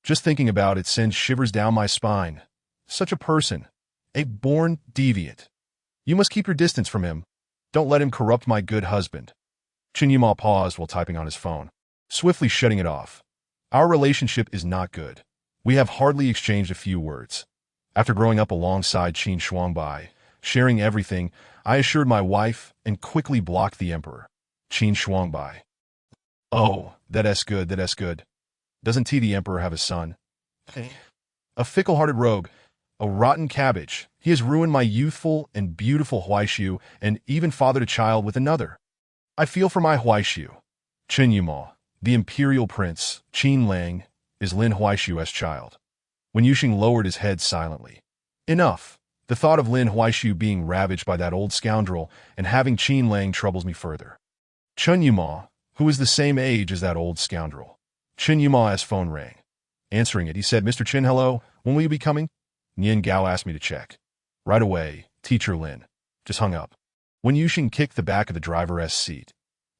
Just thinking about it sends shivers down my spine. Such a person. a born deviant. You must keep your distance from him. Don't let him corrupt my good husband. Chen Yuma paused while typing on his phone, swiftly shutting it off. Our relationship is not good. We have hardly exchanged a few words. After growing up alongside Qin Shuangbai, sharing everything, I assured my wife and quickly blocked the emperor. Qin Shuangbai. Oh, that's good. Doesn't T the emperor have a son? A fickle-hearted rogue, a rotten cabbage. He has ruined my youthful and beautiful Huaishu and even fathered a child with another. I feel for my Huaishu. Chen Yuma, the imperial prince, Qin Lang, is Lin Huaishu's child. Wen Yuxing lowered his head silently. Enough. The thought of Lin Huaishu being ravaged by that old scoundrel and having Qin Lang troubles me further. Chen Yuma, who is the same age as that old scoundrel. Chen Yuma's phone rang. Answering it, he said, Mr. Chen, hello, when will you be coming? Nian Gao asked me to check. Right away, Teacher Lin. Just hung up. Wen Yuxing kicked the back of the driver's seat.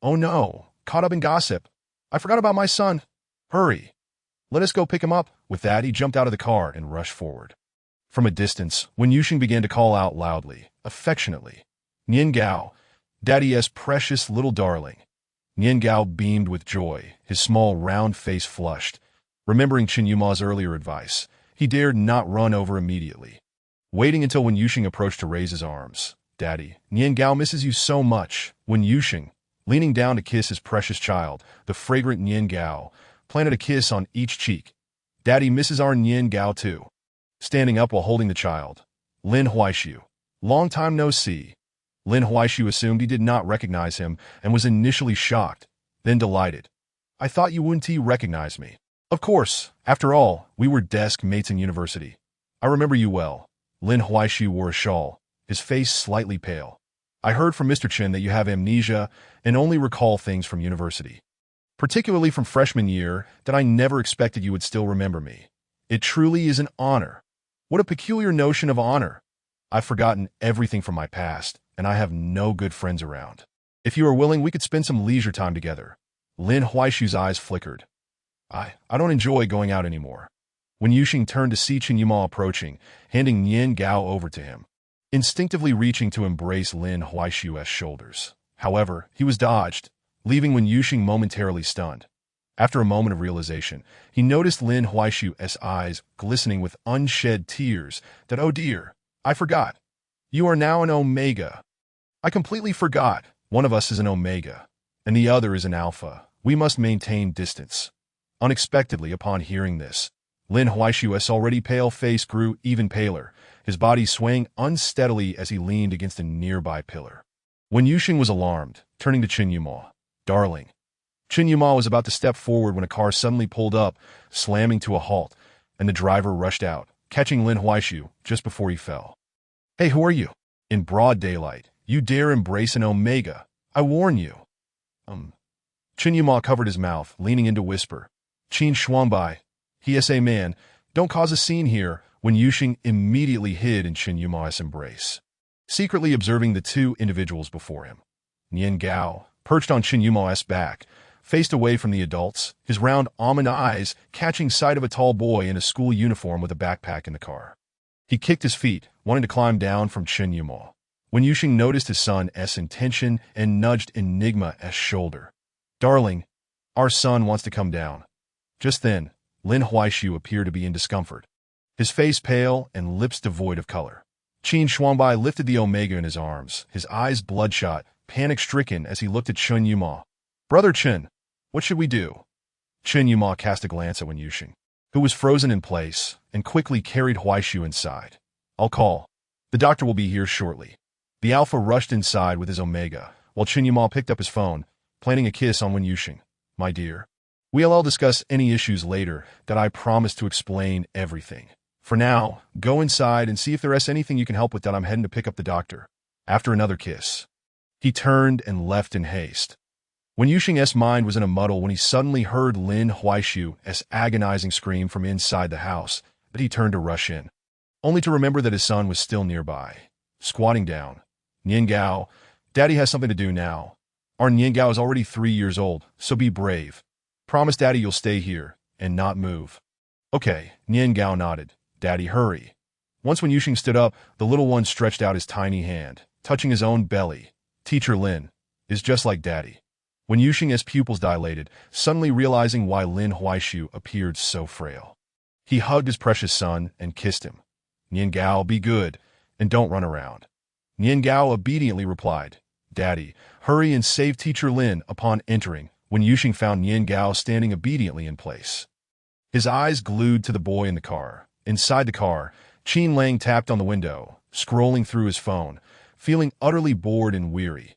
Oh no, caught up in gossip. I forgot about my son. Hurry. Let us go pick him up. With that, he jumped out of the car and rushed forward. From a distance, Wen Yuxing began to call out loudly, affectionately. Nian Gao, Daddy's precious little darling. Nian Gao beamed with joy, his small round face flushed. Remembering Chen Yuma's earlier advice, he dared not run over immediately. Waiting until Wen Yuxing approached to raise his arms. Daddy, Nian Gao misses you so much. Wen Yuxing, leaning down to kiss his precious child, the fragrant Nian Gao, planted a kiss on each cheek. Daddy misses our Nian Gao too. Standing up while holding the child. Lin Huaishu. Long time no see. Lin Huaishu assumed he did not recognize him and was initially shocked, then delighted. I thought you wouldn't recognize me. Of course, after all, we were desk mates in university. I remember you well. Lin Huaishu wore a shawl, his face slightly pale. I heard from Mr. Chen that you have amnesia and only recall things from university. Particularly from freshman year, that I never expected you would still remember me. It truly is an honor. What a peculiar notion of honor. I've forgotten everything from my past, and I have no good friends around. If you are willing, we could spend some leisure time together. Lin Huaishu's eyes flickered. I don't enjoy going out anymore. Wen Yuxing turned to see Chen Yuma approaching, handing Nian Gao over to him, instinctively reaching to embrace Lin Huaishu's shoulders. However, he was dodged, leaving Wen Yuxing momentarily stunned. After a moment of realization, he noticed Lin Huaishu's eyes glistening with unshed tears that, oh dear, I forgot. You are now an Omega. I completely forgot. One of us is an Omega, and the other is an Alpha. We must maintain distance. Unexpectedly, upon hearing this, Lin Huaishu's already pale face grew even paler, his body swaying unsteadily as he leaned against a nearby pillar. Wen Yuxing was alarmed, turning to Chen Yuma. Darling. Chen Yuma was about to step forward when a car suddenly pulled up, slamming to a halt, and the driver rushed out, catching Lin Huaishu just before he fell. Hey, who are you? In broad daylight, you dare embrace an Omega. I warn you. Chen Yuma covered his mouth, leaning in to whisper. Qin Shuangbai, he is a man. Don't cause a scene here. Wen Yuxing immediately hid in Chen Yuma's embrace, secretly observing the two individuals before him. Nian Gao, perched on Chen Yuma's back, faced away from the adults, his round almond eyes catching sight of a tall boy in a school uniform with a backpack in the car. He kicked his feet, wanting to climb down from Chen Yuma. Wen Yuxing noticed his son's intention and nudged Enigma's shoulder. Darling, our son wants to come down. Just then, Lin Huaishu appeared to be in discomfort, his face pale and lips devoid of color. Qin Shuangbai lifted the Omega in his arms, his eyes bloodshot, panic-stricken as he looked at Chen Yuma. Brother Chen, what should we do? Chen Yuma cast a glance at Wen Yuxing, who was frozen in place, and quickly carried Huaishu inside. I'll call. The doctor will be here shortly. The Alpha rushed inside with his Omega, while Chen Yuma picked up his phone, planting a kiss on Wen Yuxing. My dear, we'll discuss any issues later that I promise to explain everything. For now, go inside and see if there is anything you can help with that. I'm heading to pick up the doctor. After another kiss, he turned and left in haste. Wen Yuxing's mind was in a muddle when he suddenly heard Lin Huaishu's agonizing scream from inside the house, but he turned to rush in, only to remember that his son was still nearby. Squatting down. Nian Gao, Daddy has something to do now. Our Nian Gao is already 3 years old, so be brave. Promise Daddy you'll stay here and not move. Okay, Nian Gao nodded. Daddy, hurry. Once when Yuxing stood up, the little one stretched out his tiny hand, touching his own belly. Teacher Lin is just like Daddy. When Yuxing's pupils dilated, suddenly realizing why Lin Huaishu appeared so frail. He hugged his precious son and kissed him. Nian Gao, be good, and don't run around. Nian Gao obediently replied, Daddy, hurry and save Teacher Lin. Upon entering, when Yuxing found Nian Gao standing obediently in place, his eyes glued to the boy in the car. Inside the car, Qin Lang tapped on the window, scrolling through his phone, feeling utterly bored and weary.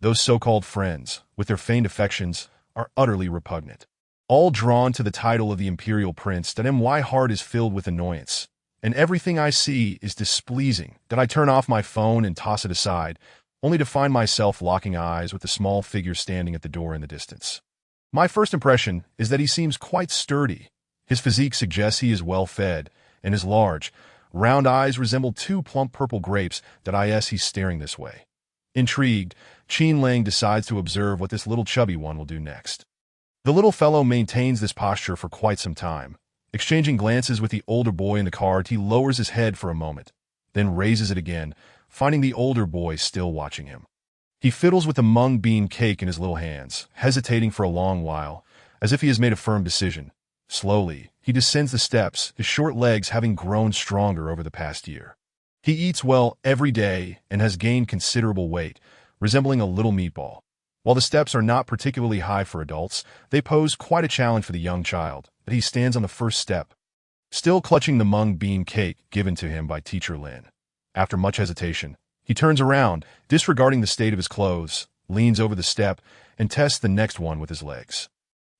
Those so-called friends, with their feigned affections, are utterly repugnant. All drawn to the title of the imperial prince, that my heart is filled with annoyance, and everything I see is displeasing, that I turn off my phone and toss it aside, only to find myself locking eyes with the small figure standing at the door in the distance. My first impression is that he seems quite sturdy. His physique suggests he is well-fed, and his large, round eyes resemble two plump purple grapes that he's staring this way. Intrigued, Qin Lang decides to observe what this little chubby one will do next. The little fellow maintains this posture for quite some time. Exchanging glances with the older boy in the car, he lowers his head for a moment, then raises it again, finding the older boy still watching him. He fiddles with the mung bean cake in his little hands, hesitating for a long while, as if he has made a firm decision. Slowly, he descends the steps, his short legs having grown stronger over the past year. He eats well every day and has gained considerable weight, resembling a little meatball. While the steps are not particularly high for adults, they pose quite a challenge for the young child, but he stands on the first step, still clutching the mung bean cake given to him by Teacher Lin. After much hesitation, he turns around, disregarding the state of his clothes, leans over the step, and tests the next one with his legs.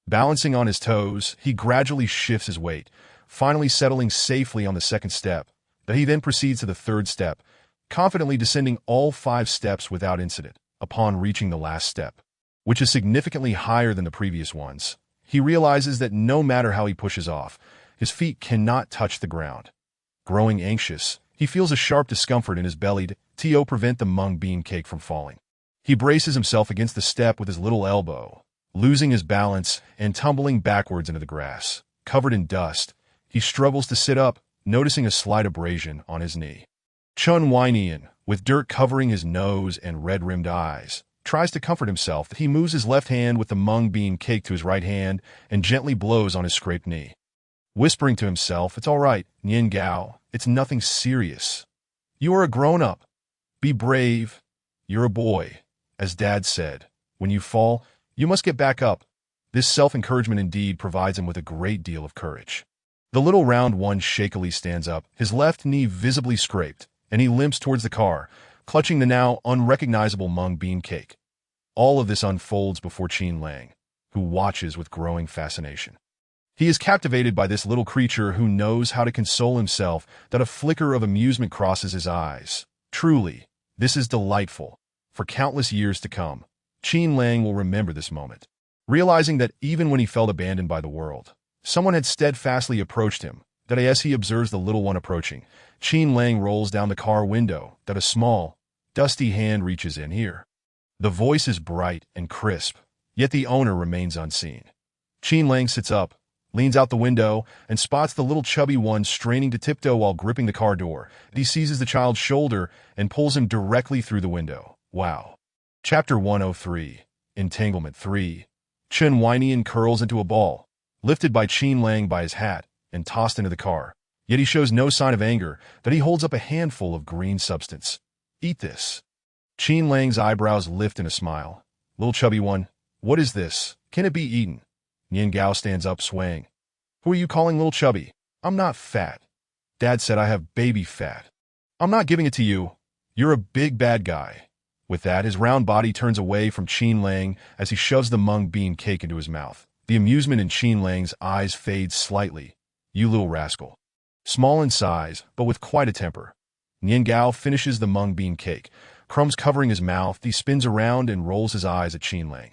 Balancing on his toes, he gradually shifts his weight, finally settling safely on the second step. He then proceeds to the third step, confidently descending all 5 steps without incident. Upon reaching the last step, which is significantly higher than the previous ones, he realizes that no matter how he pushes off, his feet cannot touch the ground. Growing anxious, he feels a sharp discomfort in his belly to prevent the mung bean cake from falling. He braces himself against the step with his little elbow, losing his balance and tumbling backwards into the grass. Covered in dust, he struggles to sit up, noticing a slight abrasion on his knee. Chun Weinian, with dirt covering his nose and red-rimmed eyes, tries to comfort himself. He moves his left hand with the mung bean cake to his right hand and gently blows on his scraped knee. Whispering to himself, "It's all right, Nian Gao, it's nothing serious. You are a grown-up. Be brave. You're a boy. As Dad said, when you fall, you must get back up." This self-encouragement indeed provides him with a great deal of courage. The little round one shakily stands up, his left knee visibly scraped, and he limps towards the car, clutching the now unrecognizable mung bean cake. All of this unfolds before Qin Lang, who watches with growing fascination. He is captivated by this little creature who knows how to console himself, that a flicker of amusement crosses his eyes. Truly, this is delightful. For countless years to come, Qin Lang will remember this moment, realizing that even when he felt abandoned by the world, someone had steadfastly approached him. That as he observes the little one approaching, Qin Lang rolls down the car window, that a small, dusty hand reaches in here. The voice is bright and crisp, yet the owner remains unseen. Qin Lang sits up, leans out the window, and spots the little chubby one straining to tiptoe while gripping the car door. He seizes the child's shoulder and pulls him directly through the window. Wow. Chapter 103. Entanglement 3. Chun Weinian curls into a ball, lifted by Qin Lang by his hat, and tossed into the car. Yet he shows no sign of anger, that he holds up a handful of green substance. "Eat this." Qin Lang's eyebrows lift in a smile. "Little chubby one, what is this? Can it be eaten?" Nian Gao stands up, swaying. "Who are you calling little chubby? I'm not fat. Dad said I have baby fat. I'm not giving it to you. You're a big bad guy." With that, his round body turns away from Qin Lang as he shoves the mung bean cake into his mouth. The amusement in Qin Lang's eyes fades slightly. "You little rascal." Small in size, but with quite a temper, Nian Gao finishes the mung bean cake, crumbs covering his mouth. He spins around and rolls his eyes at Qin Lang.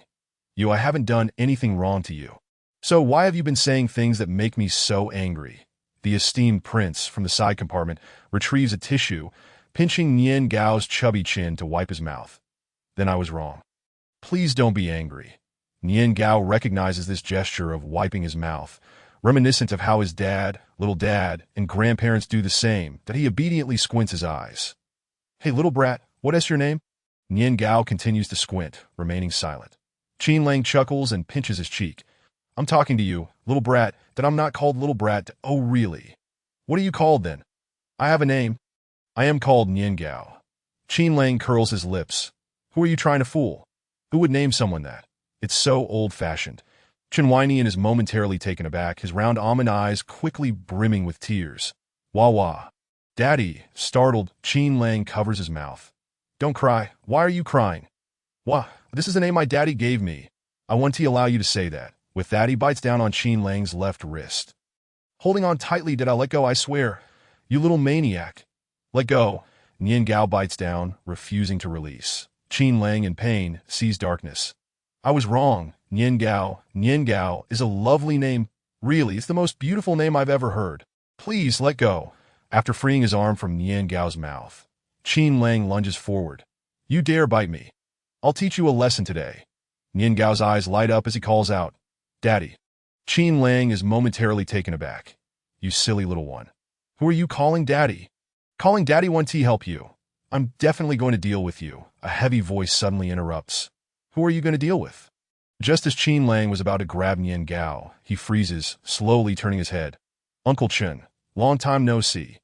I haven't done anything wrong to you. So why have you been saying things that make me so angry?" The esteemed prince from the side compartment retrieves a tissue, pinching Nian Gao's chubby chin to wipe his mouth. "Then I was wrong. Please don't be angry." Nian Gao recognizes this gesture of wiping his mouth, reminiscent of how his dad, little dad, and grandparents do the same, that he obediently squints his eyes. Hey, little brat, what is your name? Nian Gao continues to squint, remaining silent. Qin Lang chuckles and pinches his cheek. I'm talking to you, little brat, that I'm not called little brat. Oh, really? What are you called then? I have a name. I am called Nian Gao. Qin Lang curls his lips. Who are you trying to fool? Who would name someone that? It's so old-fashioned. Chen Weinian is momentarily taken aback, his round almond eyes quickly brimming with tears. Wah wah. Daddy, startled, Qin Lang covers his mouth. Don't cry. Why are you crying? Wah, this is the name my daddy gave me. I want to allow you to say that. With that, he bites down on Qin Lang's left wrist. Holding on tightly, did I let go, I swear. You little maniac. Let go. Nian Gao bites down, refusing to release. Qin Lang, in pain, sees darkness. I was wrong. Nian Gao is a lovely name. Really, it's the most beautiful name I've ever heard. Please, let go. After freeing his arm from Nian Gao's mouth, Qin Lang lunges forward. You dare bite me. I'll teach you a lesson today. Nian Gao's eyes light up as he calls out, Daddy. Qin Lang is momentarily taken aback. You silly little one. Who are you calling Daddy? Calling Daddy won't help you. I'm definitely going to deal with you. A heavy voice suddenly interrupts. Who are you going to deal with? Just as Qin Lang was about to grab Nian Gao, he freezes, slowly turning his head. Uncle Chen, long time no see.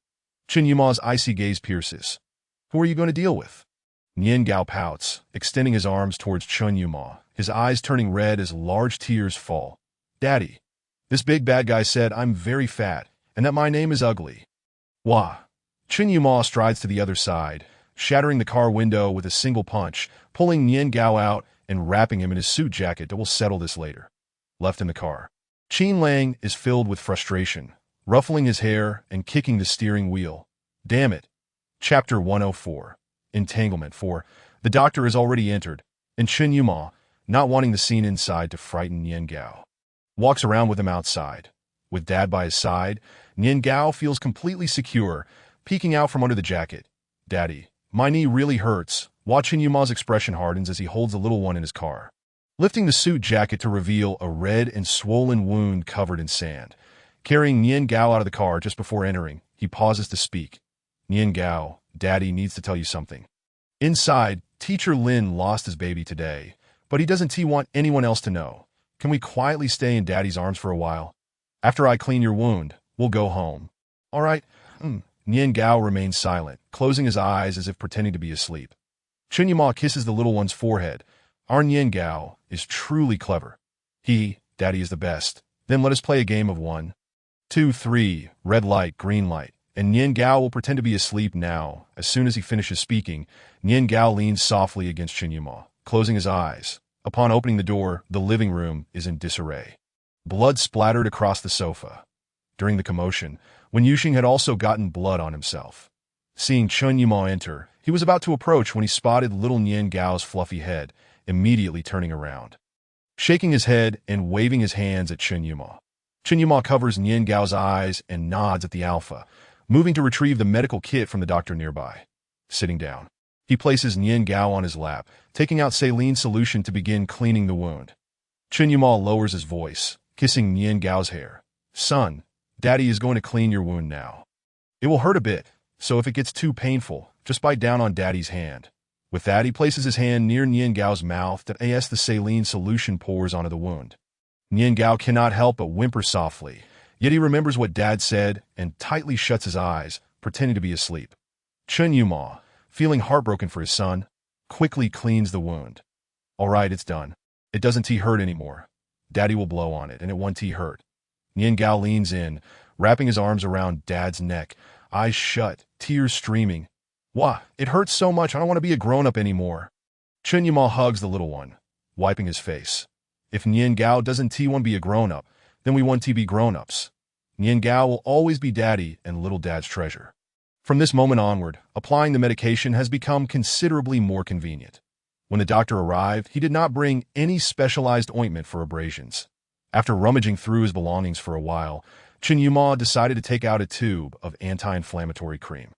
Chen Yuma's icy gaze pierces. Who are you going to deal with? Nian Gao pouts, extending his arms towards Chen Yuma, his eyes turning red as large tears fall. Daddy, this big bad guy said I'm very fat, and that my name is ugly. Wah. Chen Yuma strides to the other side, shattering the car window with a single punch, pulling Nian Gao out and wrapping him in his suit jacket that will settle this later. Left in the car, Qin Lang is filled with frustration, ruffling his hair and kicking the steering wheel. Damn it. Chapter 104. Entanglement 4. The doctor has already entered, and Chen Yuma, not wanting the scene inside to frighten Nian Gao, walks around with him outside. With Dad by his side, Nian Gao feels completely secure, peeking out from under the jacket. Daddy, my knee really hurts. Watching Yuma's expression hardens as he holds the little one in his car, lifting the suit jacket to reveal a red and swollen wound covered in sand. Carrying Nian Gao out of the car just before entering, he pauses to speak. Nian Gao, Daddy needs to tell you something. Inside, Teacher Lin lost his baby today, but he doesn't want anyone else to know. Can we quietly stay in Daddy's arms for a while? After I clean your wound, we'll go home. All right? Nian Gao remains silent, closing his eyes as if pretending to be asleep. Chen Yuma kisses the little one's forehead. Our Nian Gao is truly clever. Daddy, is the best. Then let us play a game of 1, 2, 3, red light, green light. And Nian Gao will pretend to be asleep now. As soon as he finishes speaking, Nian Gao leans softly against Chen Yuma, closing his eyes. Upon opening the door, the living room is in disarray. Blood splattered across the sofa. During the commotion, Wen Yuxing had also gotten blood on himself. Seeing Chen Yuma enter, he was about to approach when he spotted little Nian Gao's fluffy head, immediately turning around. Shaking his head and waving his hands at Chen Yuma covers Nian Gao's eyes and nods at the alpha, moving to retrieve the medical kit from the doctor nearby. Sitting down, he places Nian Gao on his lap, taking out saline solution to begin cleaning the wound. Chen Yuma lowers his voice, kissing Nian Gao's hair. Son, Daddy is going to clean your wound now. It will hurt a bit, so if it gets too painful, just bite down on Daddy's hand. With that, he places his hand near Nian Gao's mouth as the saline solution pours onto the wound. Nian Gao cannot help but whimper softly, yet he remembers what Dad said and tightly shuts his eyes, pretending to be asleep. Chen Yuma, feeling heartbroken for his son, quickly cleans the wound. All right, it's done. It doesn't hurt anymore. Daddy will blow on it, and it won't hurt. Nian Gao leans in, wrapping his arms around Dad's neck, eyes shut, tears streaming. Wah, it hurts so much, I don't want to be a grown-up anymore. Chen Yuma hugs the little one, wiping his face. If Nian Gao doesn't want to be a grown-up, then we want to be grown-ups. Nian Gao will always be Daddy and little Dad's treasure. From this moment onward, applying the medication has become considerably more convenient. When the doctor arrived, he did not bring any specialized ointment for abrasions. After rummaging through his belongings for a while, Chen Yuma decided to take out a tube of anti-inflammatory cream.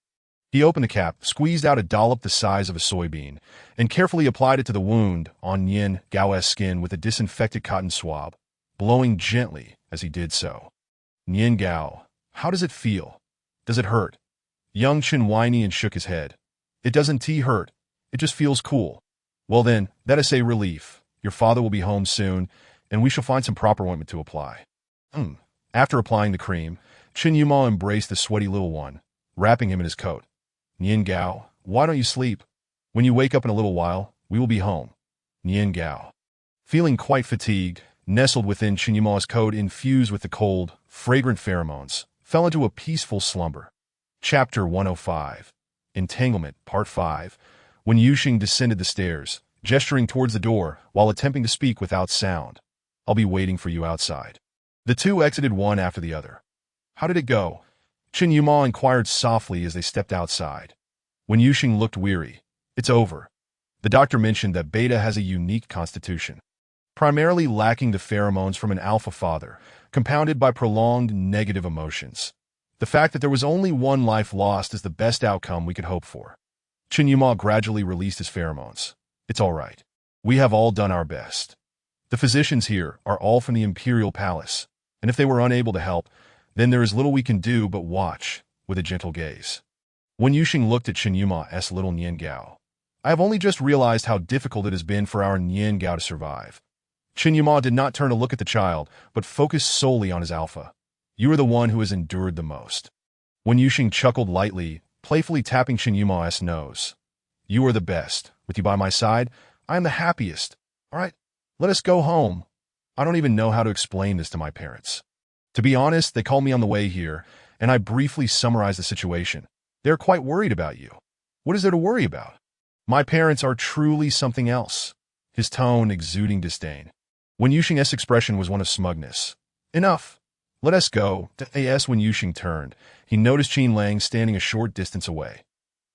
He opened the cap, squeezed out a dollop the size of a soybean, and carefully applied it to the wound on Nian Gao's skin with a disinfected cotton swab, blowing gently as he did so. Nian Gao, how does it feel? Does it hurt? Young Chen whined and shook his head. It doesn't hurt. It just feels cool. Well then, that is a relief. Your father will be home soon, and we shall find some proper ointment to apply. After applying the cream, Chen Yuma embraced the sweaty little one, wrapping him in his coat. Nian Gao, why don't you sleep? When you wake up in a little while, we will be home. Nian Gao, feeling quite fatigued, nestled within Chen Yuma's coat infused with the cold, fragrant pheromones, fell into a peaceful slumber. Chapter 105. Entanglement, Part 5. When Yuxing descended the stairs, gesturing towards the door while attempting to speak without sound. I'll be waiting for you outside. The two exited one after the other. How did it go? Chen Yuma inquired softly as they stepped outside. When Yuxing looked weary, it's over. The doctor mentioned that Beta has a unique constitution, primarily lacking the pheromones from an alpha father, compounded by prolonged negative emotions. The fact that there was only one life lost is the best outcome we could hope for. Chen Yuma gradually released his pheromones. It's all right. We have all done our best. The physicians here are all from the Imperial Palace, and if they were unable to help, then there is little we can do but watch, with a gentle gaze. When Yuxing looked at Chen Yuma's little Nian Gao, I have only just realized how difficult it has been for our Nian Gao to survive. Chen Yuma did not turn to look at the child, but focused solely on his alpha. You are the one who has endured the most. When Yuxing chuckled lightly, playfully tapping Chen Yuma's nose. You are the best. With you by my side, I am the happiest. All right, let us go home. I don't even know how to explain this to my parents. To be honest, they called me on the way here, and I briefly summarized the situation. They're quite worried about you. What is there to worry about? My parents are truly something else. His tone exuding disdain. When Yuxing's expression was one of smugness. Enough. Let us go. As when Yuxing turned, he noticed Qin Lang standing a short distance away.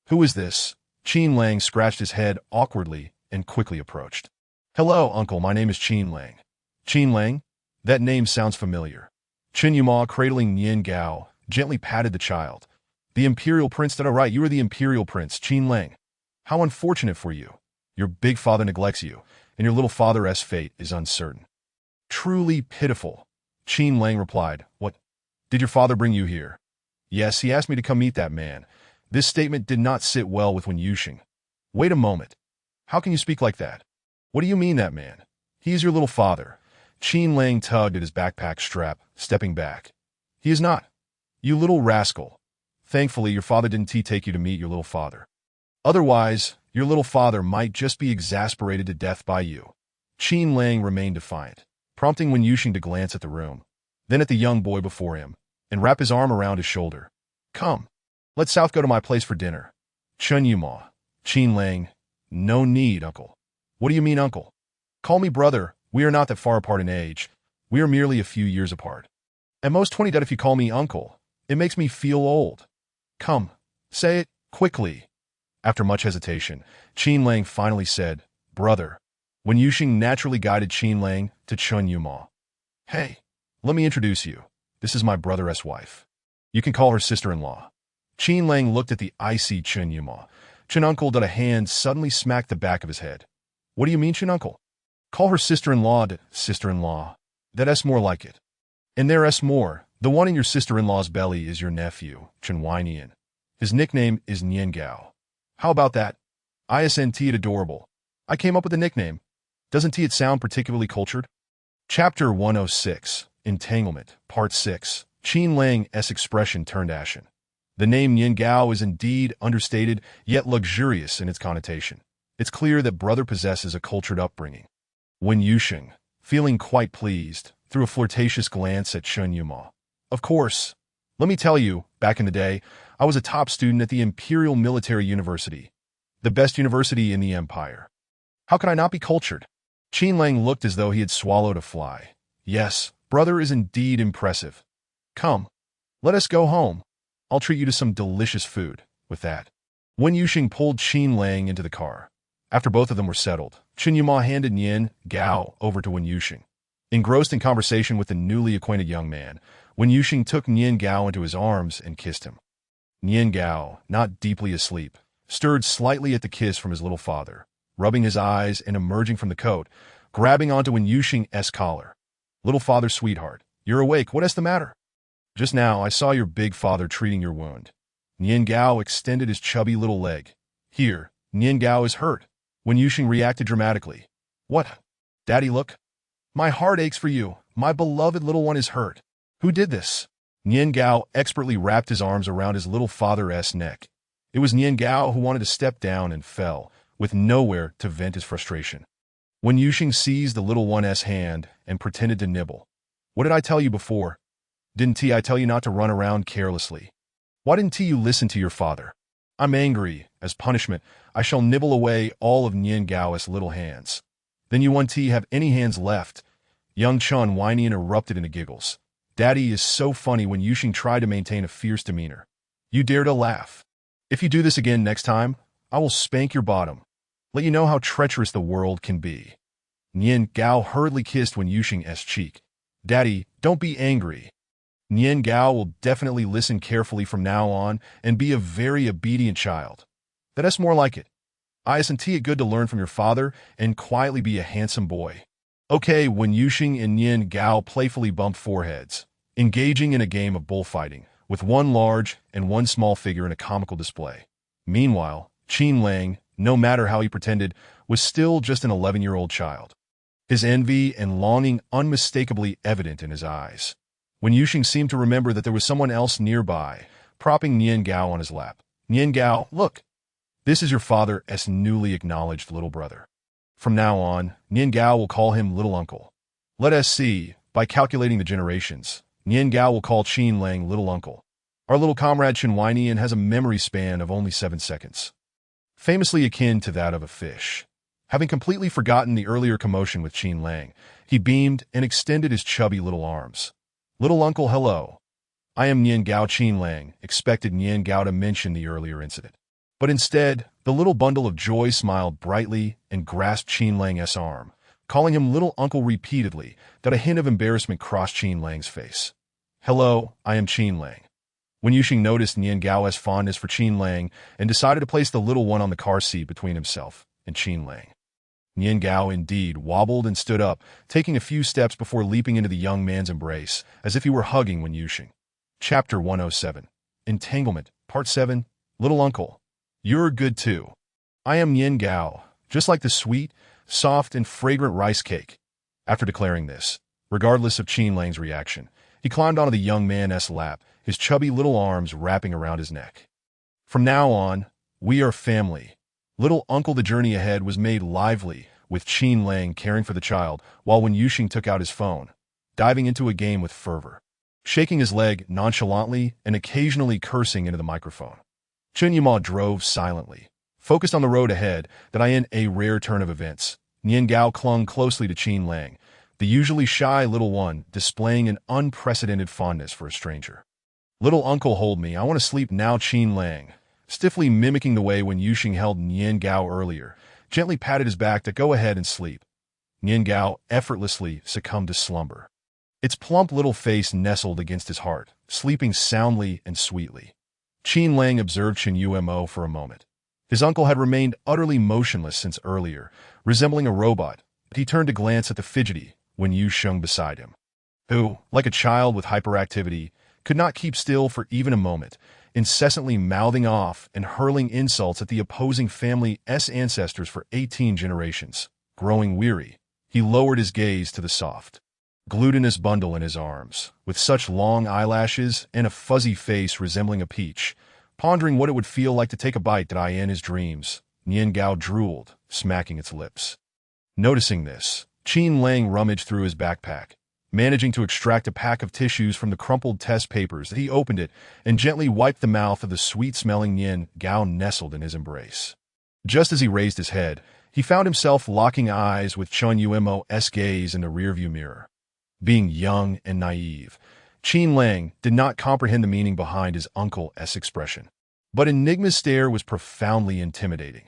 Who is this? Qin Lang scratched his head awkwardly and quickly approached. Hello, uncle, my name is Qin Lang. Qin Lang? That name sounds familiar. Chen Yuma, cradling Nian Gao, gently patted the child. The Imperial Prince, that are right, you are the Imperial Prince, Qin Lang. How unfortunate for you. Your big father neglects you, and your little father's fate is uncertain. Truly pitiful. Qin Lang replied, What? Did your father bring you here? Yes, he asked me to come meet that man. This statement did not sit well with Wen Yuxing. Wait a moment. How can you speak like that? What do you mean, that man? He is your little father. Qin Lang tugged at his backpack strap, stepping back. He is not. You little rascal. Thankfully, your father didn't take you to meet your little father. Otherwise, your little father might just be exasperated to death by you. Qin Lang remained defiant, prompting Wen Yuxing to glance at the room, then at the young boy before him, and wrap his arm around his shoulder. Come. Let's south go to my place for dinner. Chen Yuma. Qin Lang. No need, uncle. What do you mean, uncle? Call me brother. We are not that far apart in age. We are merely a few years apart. At most 20 that if you call me uncle. It makes me feel old. Come. Say it quickly. After much hesitation, Qin Lang finally said, Brother. When Yuxing naturally guided Qin Lang to Chen Yuma. Hey, let me introduce you. This is my brother's wife. You can call her sister-in-law. Qin Lang looked at the icy Chen Yuma. Chen uncle did a hand suddenly smacked the back of his head. What do you mean, Chen uncle? Call her sister-in-law sister-in-law. That's more like it. And there's more. The one in your sister-in-law's belly is your nephew, Chen Weinian. His nickname is Nian Gao. How about that? Isn't it adorable? I came up with the nickname. Doesn't it sound particularly cultured? Chapter 106. Entanglement, Part 6. Qin Lang's expression turned ashen. The name Nian Gao is indeed understated, yet luxurious in its connotation. It's clear that brother possesses a cultured upbringing. Wen Yuxing, feeling quite pleased, threw a flirtatious glance at Chen Yuma. Of course. Let me tell you, back in the day, I was a top student at the Imperial Military University, the best university in the Empire. How could I not be cultured? Qin Lang looked as though he had swallowed a fly. Yes, brother is indeed impressive. Come, let us go home. I'll treat you to some delicious food. With that, Wen Yuxing pulled Qin Lang into the car. After both of them were settled, Chen Yuma handed Nian Gao over to Wen Yuxing. Engrossed in conversation with the newly acquainted young man, Wen Yuxing took Nian Gao into his arms and kissed him. Nian Gao, not deeply asleep, stirred slightly at the kiss from his little father, rubbing his eyes and emerging from the coat, grabbing onto Wen Yuxing's collar. Little father, sweetheart, you're awake. What is the matter? Just now, I saw your big father treating your wound. Nian Gao extended his chubby little leg. Here, Nian Gao is hurt. Wen Yuxing reacted dramatically. What? Daddy, look. My heart aches for you. My beloved little one is hurt. Who did this? Nian Gao expertly wrapped his arms around his little father's neck. It was Nian Gao who wanted to step down and fell, with nowhere to vent his frustration. Wen Yuxing seized the little one's hand and pretended to nibble. What did I tell you before? Didn't I tell you not to run around carelessly? Why didn't you listen to your father? I'm angry. As punishment, I shall nibble away all of Nian Gao's little hands. Then you won't have any hands left. Young Chun whiny and erupted into giggles. Daddy is so funny. When Yuxing tried to maintain a fierce demeanor. You dare to laugh. If you do this again next time, I will spank your bottom. Let you know how treacherous the world can be. Nian Gao hurriedly kissed Wen Yuxing's cheek. Daddy, don't be angry. Nian Gao will definitely listen carefully from now on and be a very obedient child. That's more like it. Isn't it good to learn from your father and quietly be a handsome boy? Okay, Wen Yuxing and Nian Gao playfully bumped foreheads, engaging in a game of bullfighting, with one large and one small figure in a comical display. Meanwhile, Qin Lang, no matter how he pretended, was still just an 11-year-old child. His envy and longing unmistakably evident in his eyes. Wen Yuxing seemed to remember that there was someone else nearby, propping Nian Gao on his lap. Nian Gao, look. This is your father's newly acknowledged little brother. From now on, Nian Gao will call him little uncle. Let us see, by calculating the generations, Nian Gao will call Qin Lang little uncle. Our little comrade Chen Weinian has a memory span of only 7 seconds. Famously akin to that of a fish. Having completely forgotten the earlier commotion with Qin Lang, he beamed and extended his chubby little arms. Little uncle, hello. I am Nian Gao. Qin Lang expected Nian Gao to mention the earlier incident. But instead, the little bundle of joy smiled brightly and grasped Qin Lang's arm, calling him little uncle repeatedly, that a hint of embarrassment crossed Qin Lang's face. Hello, I am Qin Lang. Wen Yuxing noticed Nian Gao's fondness for Qin Lang and decided to place the little one on the car seat between himself and Qin Lang. Nian Gao indeed wobbled and stood up, taking a few steps before leaping into the young man's embrace, as if he were hugging Wen Yuxing. Chapter 107. Entanglement, Part 7. Little Uncle. You're good too. I am Nian Gao, just like the sweet, soft, and fragrant rice cake. After declaring this, regardless of Qin Lang's reaction, he climbed onto the young man's lap, his chubby little arms wrapping around his neck. From now on, we are family. Little uncle. The journey ahead was made lively, with Qin Lang caring for the child, while Wen Yuxing took out his phone, diving into a game with fervor, shaking his leg nonchalantly and occasionally cursing into the microphone. Chen Yima drove silently, focused on the road ahead. That in a rare turn of events, Nian Gao clung closely to Qin Lang, the usually shy little one displaying an unprecedented fondness for a stranger. Little uncle, hold me, I want to sleep now. Qin Lang, stiffly mimicking the way Wen Yuxing held Nian Gao earlier, gently patted his back to go ahead and sleep. Nian Gao effortlessly succumbed to slumber. Its plump little face nestled against his heart, sleeping soundly and sweetly. Qin Lang observed Chen Yumo for a moment. His uncle had remained utterly motionless since earlier, resembling a robot, but he turned to glance at the fidgety Wen Yuxing beside him, who, like a child with hyperactivity, could not keep still for even a moment, incessantly mouthing off and hurling insults at the opposing family's ancestors for 18 generations. Growing weary, he lowered his gaze to the soft, glutinous bundle in his arms, with such long eyelashes and a fuzzy face resembling a peach. Pondering what it would feel like to take a bite that in his dreams, Nian Gao drooled, smacking its lips. Noticing this, Qin Lang rummaged through his backpack, managing to extract a pack of tissues from the crumpled test papers. That he opened it and gently wiped the mouth of the sweet-smelling Nian Gao nestled in his embrace. Just as he raised his head, he found himself locking eyes with Chen Yumo's gaze in the rearview mirror. Being young and naive, Qin Lang did not comprehend the meaning behind his uncle's expression. But Enigma's stare was profoundly intimidating.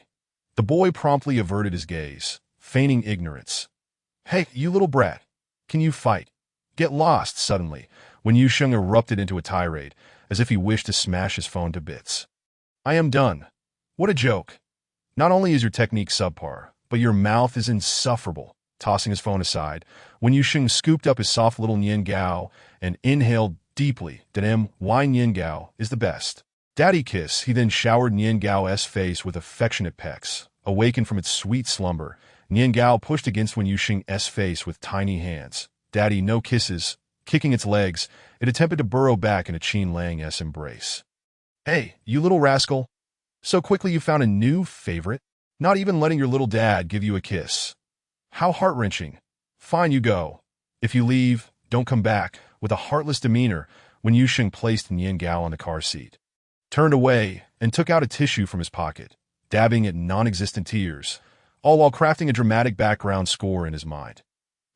The boy promptly averted his gaze, feigning ignorance. Hey, you little brat. Can you fight? Get lost. Suddenly, Wen Yuxing erupted into a tirade, as if he wished to smash his phone to bits. I am done. What a joke. Not only is your technique subpar, but your mouth is insufferable. Tossing his phone aside, Wen Yuxing scooped up his soft little Nian Gao and inhaled deeply that why Nian Gao is the best. Daddy kiss, he then showered Nian Gao's face with affectionate pecks. Awakened from its sweet slumber, Nian Gao pushed against Wen Yuxing's face with tiny hands. Daddy, no kisses. Kicking its legs, it attempted to burrow back into Qin Lang's embrace. Hey, you little rascal. So quickly you found a new favorite? Not even letting your little dad give you a kiss. How heart-wrenching. Fine, you go. If you leave, don't come back. With a heartless demeanor, Wen Yuxing placed Nian Gao on the car seat, turned away, and took out a tissue from his pocket, dabbing at non-existent tears, all while crafting a dramatic background score in his mind.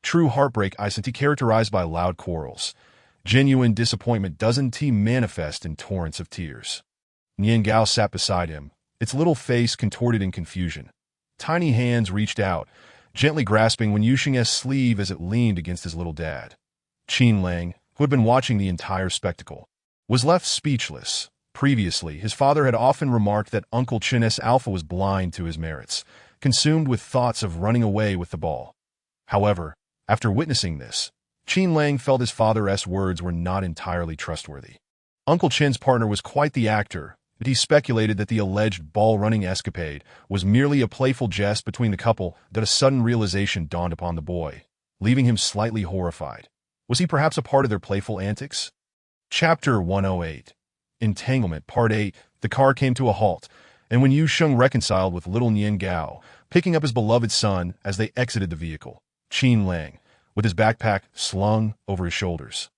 True heartbreak isn't characterized by loud quarrels. Genuine disappointment doesn't manifest in torrents of tears. Nian Gao sat beside him, its little face contorted in confusion. Tiny hands reached out, gently grasping Wen Yuxing's sleeve as it leaned against his little dad. Qin Lang, who had been watching the entire spectacle, was left speechless. Previously, his father had often remarked that Uncle Chin's alpha was blind to his merits, consumed with thoughts of running away with the ball. However, after witnessing this, Qin Lang felt his father's words were not entirely trustworthy. Uncle Chin's partner was quite the actor, but he speculated that the alleged ball-running escapade was merely a playful jest between the couple. That a sudden realization dawned upon the boy, leaving him slightly horrified. Was he perhaps a part of their playful antics? Chapter 108. Entanglement Part 8. The car came to a halt, and Wen Yuxing reconciled with little Nian Gao, picking up his beloved son as they exited the vehicle. Qin Lang, with his backpack slung over his shoulders,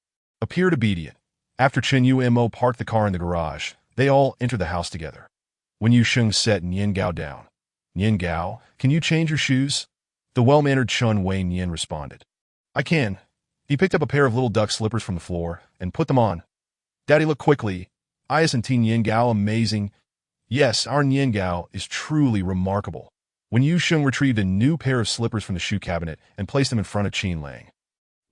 appeared obedient. After Chen Yumo parked the car in the garage, they all entered the house together. Wen Yuxing set Nian Gao down. Nian Gao, can you change your shoes? The well-mannered Chun Wei Nian responded. I can. He picked up a pair of little duck slippers from the floor and put them on. Daddy, look quickly. Isn't Nian Gao amazing? Yes, our Nian Gao is truly remarkable. Wen Yuxing retrieved a new pair of slippers from the shoe cabinet and placed them in front of Qin Lang.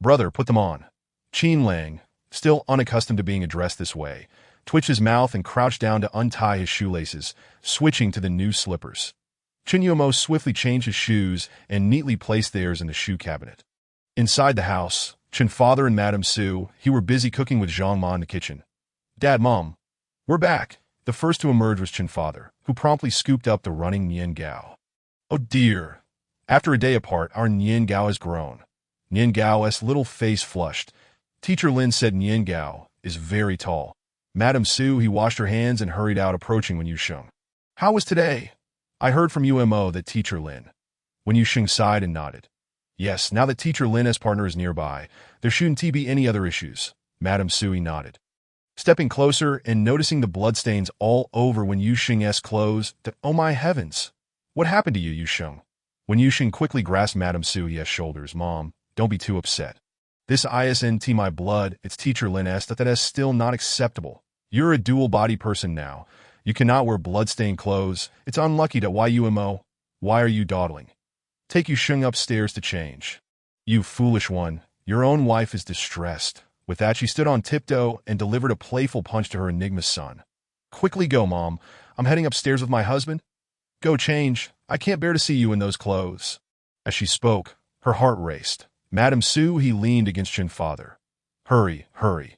Brother, put them on. Qin Lang, still unaccustomed to being addressed this way, twitched his mouth and crouched down to untie his shoelaces, switching to the new slippers. Chen Yumo swiftly changed his shoes and neatly placed theirs in the shoe cabinet. Inside the house, Chen father and Madame Su, he were busy cooking with Zhang Ma in the kitchen. Dad, Mom, we're back. The first to emerge was Chen father, who promptly scooped up the running Nian Gao. Oh dear. After a day apart, our Nian Gao has grown. Nian Gao's little face flushed. Teacher Lin said Nian Gao is very tall. Madame Su, he washed her hands and hurried out, approaching Wen Yuxing. How was today? I heard from Umo that Teacher Lin. Wen Yuxing sighed and nodded. Yes, now that Teacher Lin's partner is nearby, there shouldn't be any other issues. Madame Sui nodded. Stepping closer and noticing the bloodstains all over Wen Yuxing's clothes, oh my heavens! What happened to you, Yuxing? Wen Yuxing quickly grasped Madame Sui's shoulders. Mom, don't be too upset. This isn't my blood, it's Teacher Lin's that is still not acceptable. You're a dual-body person now. You cannot wear blood-stained clothes. It's unlucky that YUMO. Why are you dawdling? Take Yuxing upstairs to change. You foolish one, your own wife is distressed. With that, she stood on tiptoe and delivered a playful punch to her enigma son. Quickly go, Mom. I'm heading upstairs with my husband. Go change. I can't bear to see you in those clothes. As she spoke, her heart raced. Madame Su, he leaned against Chen father. Hurry, hurry.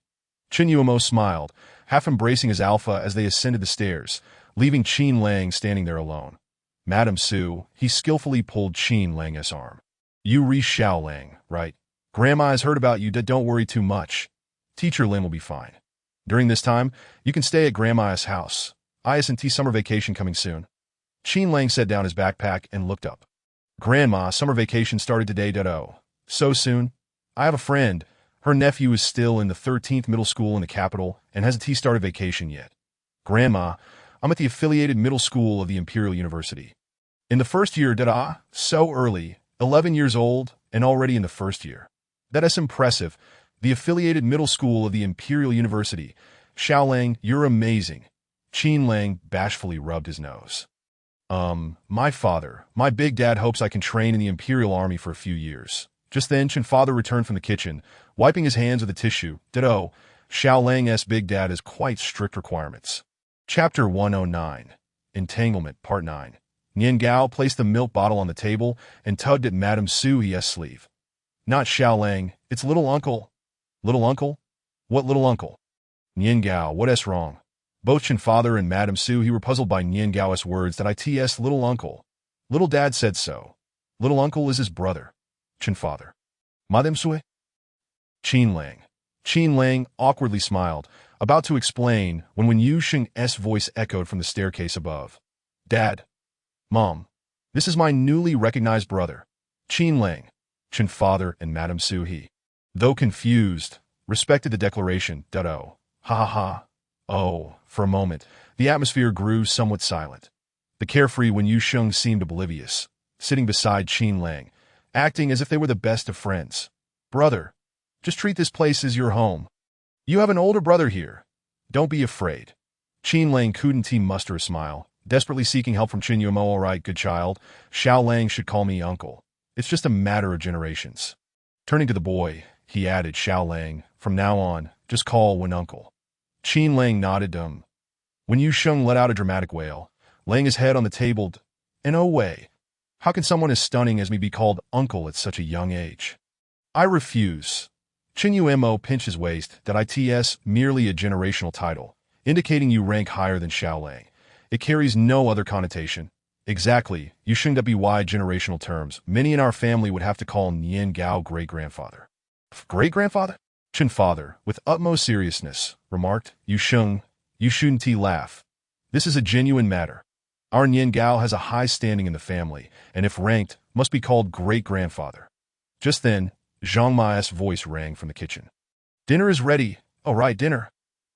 Chen Yumo smiled, half embracing his alpha as they ascended the stairs, leaving Qin Lang standing there alone. Madame Su, he skillfully pulled Qin Lang's arm. You Xiao Lang, right? Grandma has heard about you, don't worry too much. Teacher Lin will be fine. During this time, you can stay at Grandma's house. IS&T summer vacation coming soon. Qin Lang set down his backpack and looked up. Grandma, summer vacation started today. Oh, so soon? I have a friend. Her nephew is still in the 13th middle school in the capital and hasn't started vacation yet. Grandma, I'm at the affiliated middle school of the Imperial University. In the first year, so early, 11 years old and already in the first year. That is impressive. The affiliated middle school of the Imperial University. Xiao Lang, you're amazing. Qin Lang bashfully rubbed his nose. My father, my big dad hopes I can train in the Imperial Army for a few years. Just then, Chen father returned from the kitchen, wiping his hands with a tissue. Ditto, Xiao Lang's big dad has quite strict requirements. Chapter 109. Entanglement, Part 9. Nian Gao placed the milk bottle on the table and tugged at Madame Sui's sleeve. Not Xiao Lang, it's little uncle. Little uncle? What little uncle? Nian Gao, what wrong? Both Chen father and Madame Su were puzzled by Nian Gao's words that its little uncle. Little dad said so. Little uncle is his brother. Chen father. Madame Sui? Qin Lang. Qin Lang awkwardly smiled, about to explain when Yu Sheng's voice echoed from the staircase above. Dad. Mom. This is my newly recognized brother. Qin Lang. Chen father and Madame Su He. Though confused, respected the declaration. Oh. Ha ha ha. Oh, for a moment, the atmosphere grew somewhat silent. The carefree Yu Sheng seemed oblivious, sitting beside Qin Lang, acting as if they were the best of friends. Brother, just treat this place as your home. You have an older brother here. Don't be afraid. Qin Lang couldn't muster a smile, desperately seeking help from Qin Yumo. All right, good child. Xiao Lang should call me uncle. It's just a matter of generations. Turning to the boy, he added, Xiao Lang, from now on, just call Wen uncle. Qin Lang nodded dumb. When Yu Sheng let out a dramatic wail, laying his head on the table, and oh way, how can someone as stunning as me be called uncle at such a young age? I refuse. Qin Yumo pinched his waist, that it's merely a generational title, indicating you rank higher than Xiao Lang. It carries no other connotation. Exactly, you shouldn't be wide generational terms. Many in our family would have to call Nian Gao great-grandfather. Great-grandfather? Chen father, with utmost seriousness, remarked, You shouldn't laugh. This is a genuine matter. Our Nian Gao has a high standing in the family, and if ranked, must be called great-grandfather. Just then, Zhang Mai's voice rang from the kitchen. Dinner is ready. Oh right, dinner.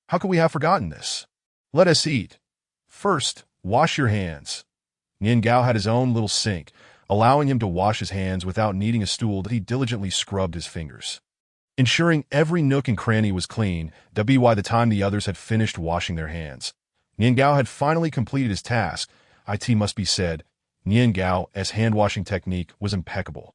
How could we have forgotten this? Let us eat. First, wash your hands. Nian Gao had his own little sink, allowing him to wash his hands without needing a stool that he diligently scrubbed his fingers. Ensuring every nook and cranny was clean, by the time the others had finished washing their hands. Nian Gao had finally completed his task. It must be said, Nian Gao's hand-washing technique was impeccable.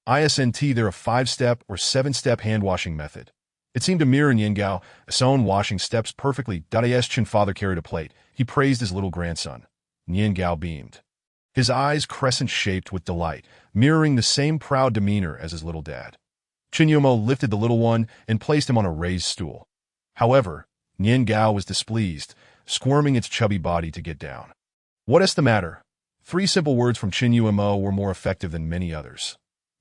Isn't there a 5-step or 7-step hand-washing method? It seemed to mirror Nian Gao's own washing steps perfectly. As Chen father carried a plate, he praised his little grandson. Nian Gao beamed. His eyes crescent-shaped with delight, mirroring the same proud demeanor as his little dad. Qin Yumo lifted the little one and placed him on a raised stool. However, Nian Gao was displeased, squirming its chubby body to get down. What's the matter? 3 simple words from Qin Yumo were more effective than many others.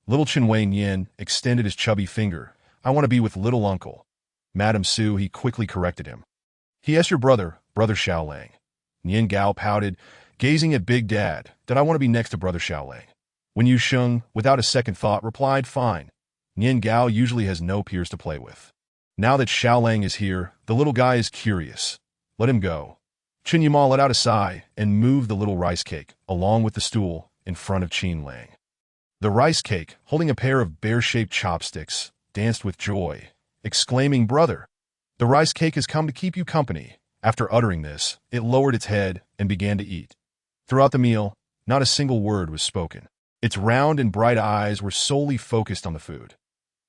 Little Chen Wei Nian extended his chubby finger. I want to be with little uncle. Madame Su, he quickly corrected him. He your brother Xiao Lang. Nian Gao pouted, gazing at Big Dad, that I want to be next to brother Xiao Lang. When Yu Sheng, without a second thought, replied, fine. Nian Gao usually has no peers to play with. Now that Xiao Lang is here, the little guy is curious. Let him go. Qin Yumo let out a sigh and moved the little rice cake, along with the stool, in front of Qin Lang. The rice cake, holding a pair of bear-shaped chopsticks, danced with joy, exclaiming, Brother, the rice cake has come to keep you company. After uttering this, it lowered its head and began to eat. Throughout the meal, not a single word was spoken. Its round and bright eyes were solely focused on the food.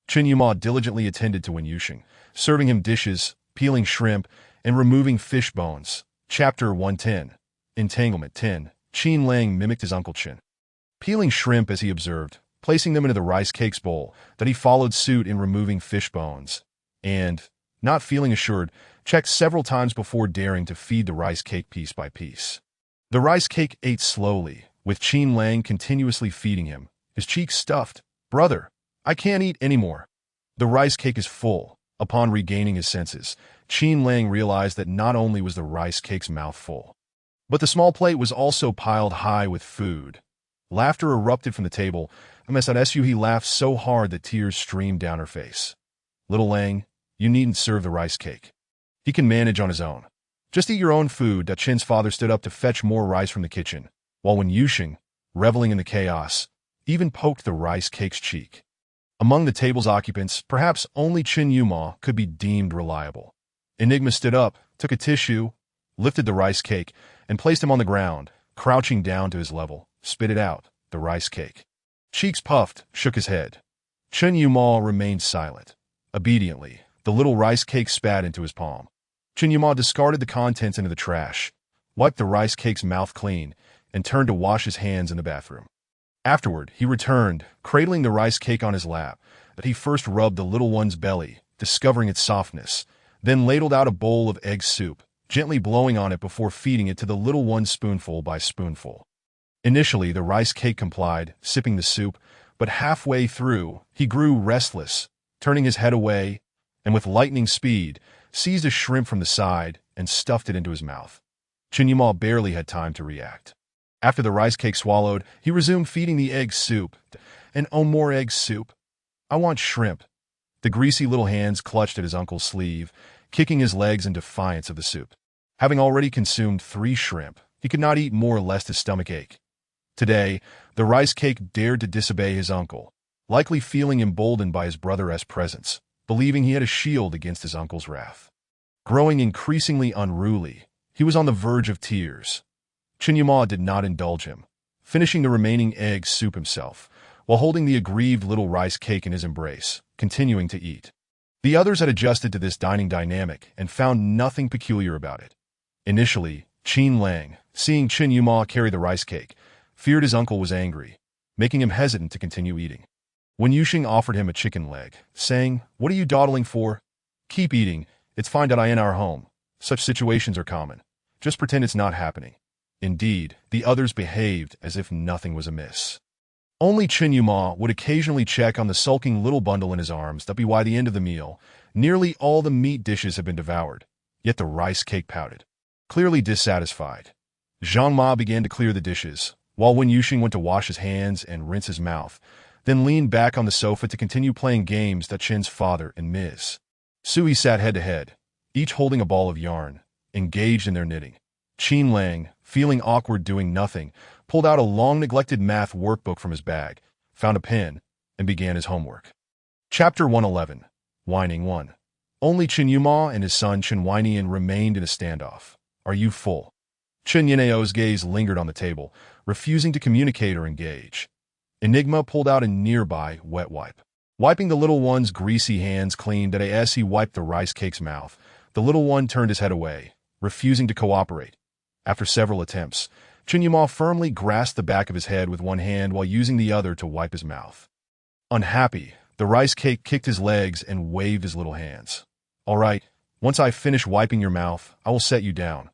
Qin Yumo diligently attended to Wen Yusheng, serving him dishes, peeling shrimp, and removing fish bones. Chapter 110. Entanglement 10. Qin Lang mimicked his Uncle Qin, peeling shrimp as he observed, placing them into the rice cake's bowl, that he followed suit in removing fish bones, and, not feeling assured, checked several times before daring to feed the rice cake piece by piece. The rice cake ate slowly, with Qin Lang continuously feeding him, his cheeks stuffed. Brother, I can't eat anymore. The rice cake is full. Upon regaining his senses, Qin Lang realized that not only was the rice cake's mouth full, but the small plate was also piled high with food. Laughter erupted from the table. He laughed so hard that tears streamed down her face. Little Lang, you needn't serve the rice cake. He can manage on his own. Just eat your own food. Qin's father stood up to fetch more rice from the kitchen, while Wen Yusheng, reveling in the chaos, even poked the rice cake's cheek. Among the table's occupants, perhaps only Qin Yumo could be deemed reliable. Enigma stood up, took a tissue, lifted the rice cake, and placed him on the ground, crouching down to his level, spit it out, the rice cake. Cheeks puffed, shook his head. Qin Yumo remained silent. Obediently, the little rice cake spat into his palm. Qin Yumo discarded the contents into the trash, wiped the rice cake's mouth clean, and turned to wash his hands in the bathroom. Afterward, he returned, cradling the rice cake on his lap, but he first rubbed the little one's belly, discovering its softness, then ladled out a bowl of egg soup, gently blowing on it before feeding it to the little one spoonful by spoonful. Initially, the rice cake complied, sipping the soup, but halfway through, he grew restless, turning his head away, and with lightning speed, seized a shrimp from the side and stuffed it into his mouth. Chinyuma barely had time to react. After the rice cake swallowed, he resumed feeding the egg soup. And oh, more egg soup. I want shrimp. The greasy little hands clutched at his uncle's sleeve, kicking his legs in defiance of the soup. Having already consumed 3 shrimp, he could not eat more lest his stomach ache. Today, the rice cake dared to disobey his uncle, likely feeling emboldened by his brother's presence, believing he had a shield against his uncle's wrath. Growing increasingly unruly, he was on the verge of tears. Chinyuma did not indulge him, finishing the remaining egg soup himself, while holding the aggrieved little rice cake in his embrace, continuing to eat. The others had adjusted to this dining dynamic and found nothing peculiar about it. Initially, Qin Lang, seeing Chinyuma carry the rice cake, feared his uncle was angry, making him hesitant to continue eating. When Yuxing offered him a chicken leg, saying, "What are you dawdling for? Keep eating, it's fine that I in our home. Such situations are common. Just pretend it's not happening." Indeed, the others behaved as if nothing was amiss. Only Chinyuma would occasionally check on the sulking little bundle in his arms that by the end of the meal, nearly all the meat dishes had been devoured, yet the rice cake pouted. Clearly dissatisfied, Zhang Ma began to clear the dishes, while Wen Yuxing went to wash his hands and rinse his mouth, then leaned back on the sofa to continue playing games that Chen's father and Ms. Sui sat head-to-head, each holding a ball of yarn, engaged in their knitting. Qin Lang, feeling awkward doing nothing, pulled out a long-neglected math workbook from his bag, found a pen, and began his homework. Chapter 111. Whining 1. Only Chinyuma and his son Chen Weinian remained in a standoff. Are you full? Chen Yineo's gaze lingered on the table, refusing to communicate or engage. Enigma pulled out a nearby wet wipe. Wiping the little one's greasy hands clean as he wiped the rice cake's mouth, the little one turned his head away, refusing to cooperate. After several attempts, Chinyuma firmly grasped the back of his head with one hand while using the other to wipe his mouth. Unhappy, the rice cake kicked his legs and waved his little hands. All right, once I finish wiping your mouth, I will set you down.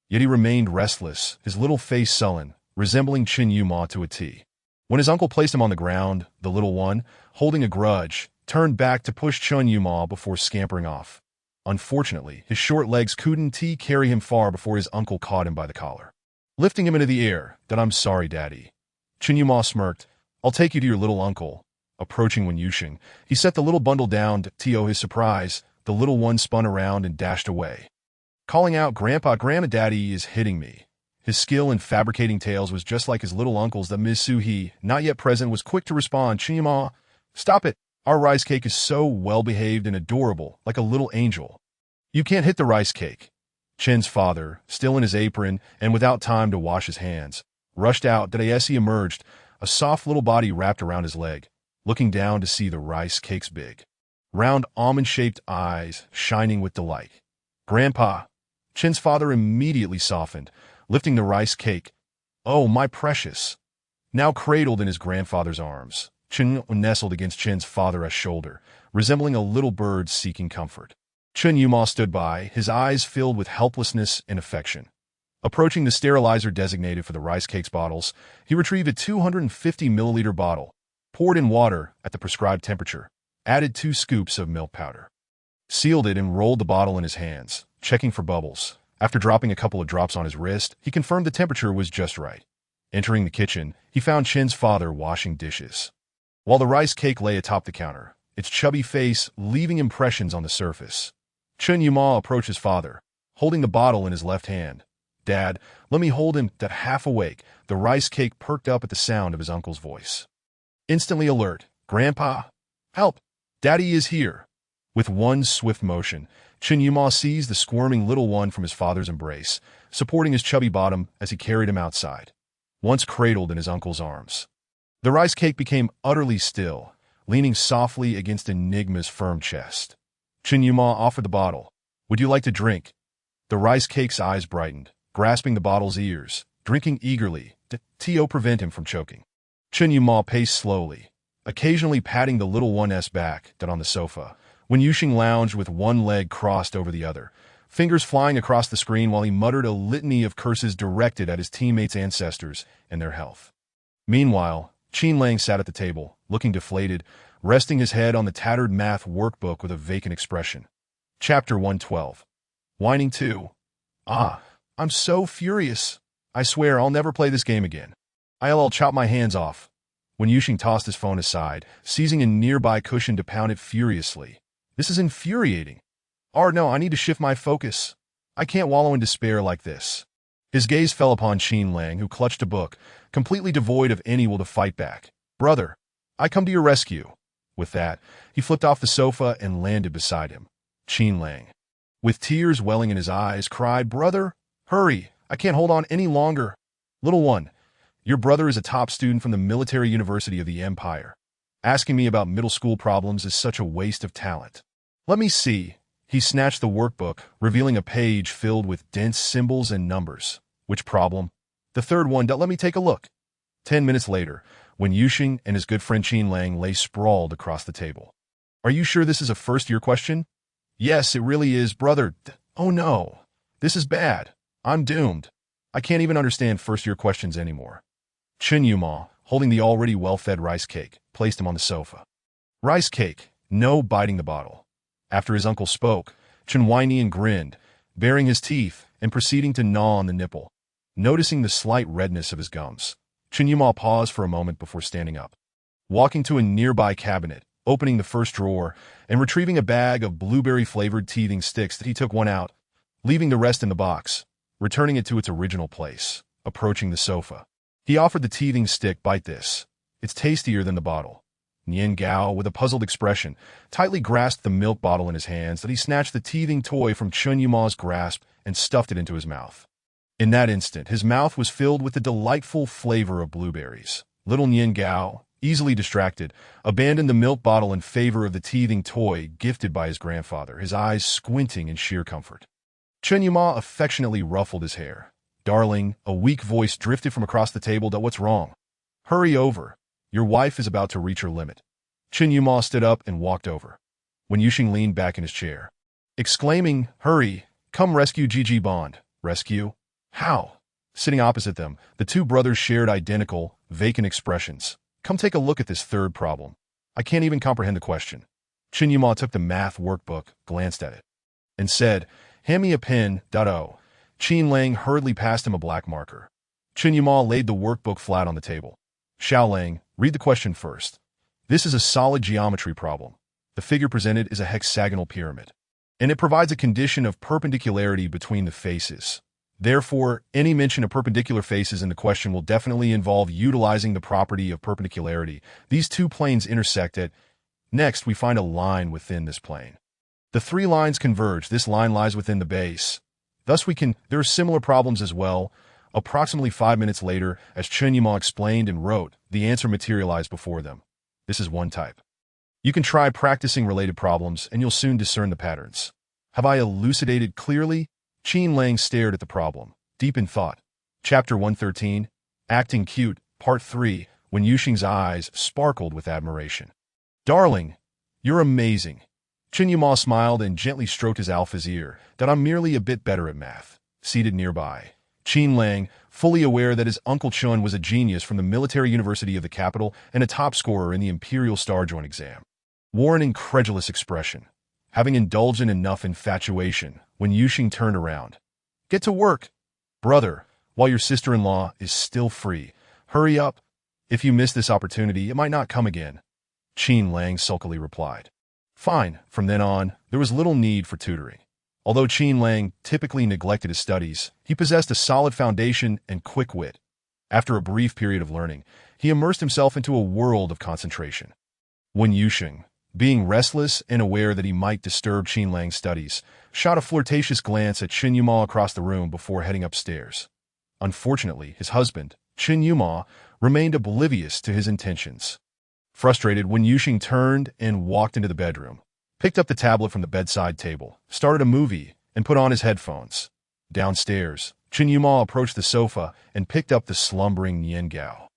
Yet he remained restless, his little face sullen, resembling Chinyuma to a T. When his uncle placed him on the ground, the little one, holding a grudge, turned back to push Chinyuma before scampering off. Unfortunately, his short legs couldn't carry him far before his uncle caught him by the collar. Lifting him into the air, "That I'm sorry, Daddy." Chinyuma smirked. "I'll take you to your little uncle." Approaching Wen Yuxing, he set the little bundle down to his surprise. The little one spun around and dashed away, calling out, "Grandpa, Grandma, Daddy is hitting me." His skill in fabricating tales was just like his little uncle's that Ms. Suhi, not yet present, was quick to respond. "Chinyuma, stop it. Our rice cake is so well-behaved and adorable, like a little angel. You can't hit the rice cake." Chen's father, still in his apron and without time to wash his hands, rushed out as he emerged, a soft little body wrapped around his leg, looking down to see the rice cake's big, round almond-shaped eyes shining with delight. "Grandpa." Chen's father immediately softened, lifting the rice cake. "Oh, my precious." Now cradled in his grandfather's arms, Chen nestled against Chen's father's shoulder, resembling a little bird seeking comfort. Chinyuma stood by, his eyes filled with helplessness and affection. Approaching the sterilizer designated for the rice cake's bottles, he retrieved a 250-milliliter bottle, poured in water at the prescribed temperature, added 2 scoops of milk powder, sealed it and rolled the bottle in his hands, checking for bubbles. After dropping a couple of drops on his wrist, he confirmed the temperature was just right. Entering the kitchen, he found Chen's father washing dishes, while the rice cake lay atop the counter, its chubby face leaving impressions on the surface. Chinyuma approached his father, holding the bottle in his left hand. "Dad, let me hold him." That half awake, the rice cake perked up at the sound of his uncle's voice. Instantly alert, "Grandpa, help! Daddy is here." With one swift motion, Chinyuma seized the squirming little one from his father's embrace, supporting his chubby bottom as he carried him outside, once cradled in his uncle's arms. The rice cake became utterly still, leaning softly against Enigma's firm chest. Chinyuma offered the bottle. "Would you like to drink?" The rice cake's eyes brightened, grasping the bottle's ears, drinking eagerly, to prevent him from choking. Chinyuma paced slowly, occasionally patting the little one's back on the sofa, Wen Yuxing lounged with one leg crossed over the other, fingers flying across the screen while he muttered a litany of curses directed at his teammates' ancestors and their health. Meanwhile, Qin Lang sat at the table, looking deflated, resting his head on the tattered math workbook with a vacant expression. Chapter 112. Whining 2. Ah, I'm so furious. I swear I'll never play this game again. I'll chop my hands off. Wen Yuxing tossed his phone aside, seizing a nearby cushion to pound it furiously. This is infuriating. No, I need to shift my focus. I can't wallow in despair like this. His gaze fell upon Qin Lang, who clutched a book, completely devoid of any will to fight back. Brother, I come to your rescue. With that, he flipped off the sofa and landed beside him. Qin Lang, with tears welling in his eyes, cried, Brother, hurry, I can't hold on any longer. Little one, your brother is a top student from the military university of the Empire. Asking me about middle school problems is such a waste of talent. Let me see. He snatched the workbook, revealing a page filled with dense symbols and numbers. Which problem? The third one. Let me take a look. 10 minutes later, Wen Yuxing and his good friend Qin Lang lay sprawled across the table. Are you sure this is a first-year question? Yes, it really is, brother. Oh no, this is bad. I'm doomed. I can't even understand first-year questions anymore. Chen Yuma, holding the already well-fed rice cake, placed him on the sofa. Rice cake, no biting the bottle. After his uncle spoke, Chen Weinian grinned, baring his teeth and proceeding to gnaw on the nipple. Noticing the slight redness of his gums, Chen Yuma paused for a moment before standing up. Walking to a nearby cabinet, opening the first drawer, and retrieving a bag of blueberry-flavored teething sticks, that he took one out, leaving the rest in the box, returning it to its original place. Approaching the sofa, he offered the teething stick. Bite this. It's tastier than the bottle. Nian Gao, with a puzzled expression, tightly grasped the milk bottle in his hands. That he snatched the teething toy from Chen Yuma's grasp and stuffed it into his mouth. In that instant, his mouth was filled with the delightful flavor of blueberries. Little Nian Gao, easily distracted, abandoned the milk bottle in favor of the teething toy gifted by his grandfather, his eyes squinting in sheer comfort. Chen Yuma affectionately ruffled his hair. Darling, a weak voice drifted from across the table. What's wrong? Hurry over. Your wife is about to reach her limit. Chen Yuma stood up and walked over. Wen Yuxing leaned back in his chair, exclaiming, Hurry, come rescue Gigi Bond. Rescue? How? Sitting opposite them, the two brothers shared identical, vacant expressions. Come take a look at this third problem. I can't even comprehend the question. Chen Yuma took the math workbook, glanced at it, and said, Hand me a pen. Qin Lang hurriedly passed him a black marker. Chen Yuma laid the workbook flat on the table. Xiao Lang, read the question first. This is a solid geometry problem. The figure presented is a hexagonal pyramid, and it provides a condition of perpendicularity between the faces. Therefore, any mention of perpendicular faces in the question will definitely involve utilizing the property of perpendicularity. These two planes intersect at. Next, we find a line within this plane. The three lines converge. This line lies within the base. Thus there are similar problems as well. Approximately 5 minutes later, as Chen Yuma explained and wrote, the answer materialized before them. This is one type. You can try practicing related problems, and you'll soon discern the patterns. Have I elucidated clearly? Qin Lang stared at the problem, deep in thought. Chapter 113, Acting Cute, Part 3, Wen Yuxing's eyes sparkled with admiration. Darling, you're amazing. Chen Yuma smiled and gently stroked his alpha's ear. That I'm merely a bit better at math. Seated nearby, Qin Lang, fully aware that his Uncle Chun was a genius from the military university of the capital and a top scorer in the Imperial Star Joint exam, wore an incredulous expression. Having indulged in enough infatuation, Wen Yuxing turned around. Get to work, brother, while your sister-in-law is still free. Hurry up. If you miss this opportunity, it might not come again. Qin Lang sulkily replied. Fine. From then on, there was little need for tutoring. Although Qin Lang typically neglected his studies, he possessed a solid foundation and quick wit. After a brief period of learning, he immersed himself into a world of concentration. Wen Yuxing, being restless and aware that he might disturb Qin Lang's studies, shot a flirtatious glance at Chen Yuma across the room before heading upstairs. Unfortunately, his husband, Chen Yuma, remained oblivious to his intentions. Frustrated, Wen Yuxing turned and walked into the bedroom, picked up the tablet from the bedside table, started a movie, and put on his headphones. Downstairs, Chen Yuma approached the sofa and picked up the slumbering Nian Gao,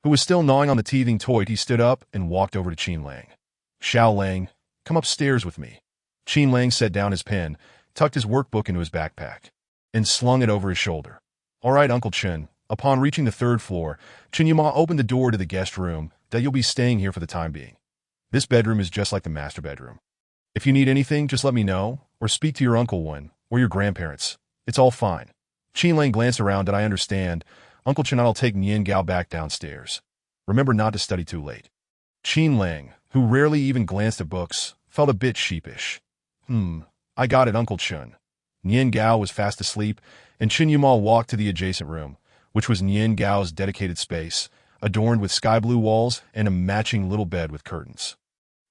who was still gnawing on the teething toy. He stood up and walked over to Qin Lang. Xiao Lang, Come upstairs with me. Qin Lang set down his pen, tucked his workbook into his backpack, and slung it over his shoulder. All right, Uncle Chen. Upon reaching the third floor, Chen Yuma opened the door to the guest room that you'll be staying here for the time being. This bedroom is just like the master bedroom. If you need anything, just let me know, or speak to your Uncle Wen, or your grandparents. It's all fine. Qin Lang glanced around. Did I understand? Uncle Chen, I'll take Nian Gao back downstairs. Remember not to study too late. Qin Lang, who rarely even glanced at books, felt a bit sheepish. I got it, Uncle Chen. Nian Gao was fast asleep, and Chen Yuma walked to the adjacent room, which was Nian Gao's dedicated space, adorned with sky-blue walls and a matching little bed with curtains.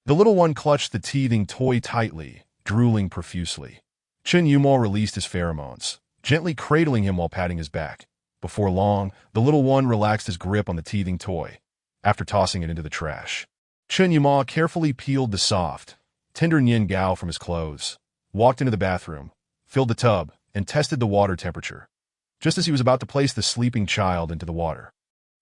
The little one clutched the teething toy tightly, drooling profusely. Chen Yuma released his pheromones, gently cradling him while patting his back. Before long, the little one relaxed his grip on the teething toy, after tossing it into the trash. Chen Yuma carefully peeled the soft, tender Nian Gao from his clothes, walked into the bathroom, filled the tub, and tested the water temperature. Just as he was about to place the sleeping child into the water,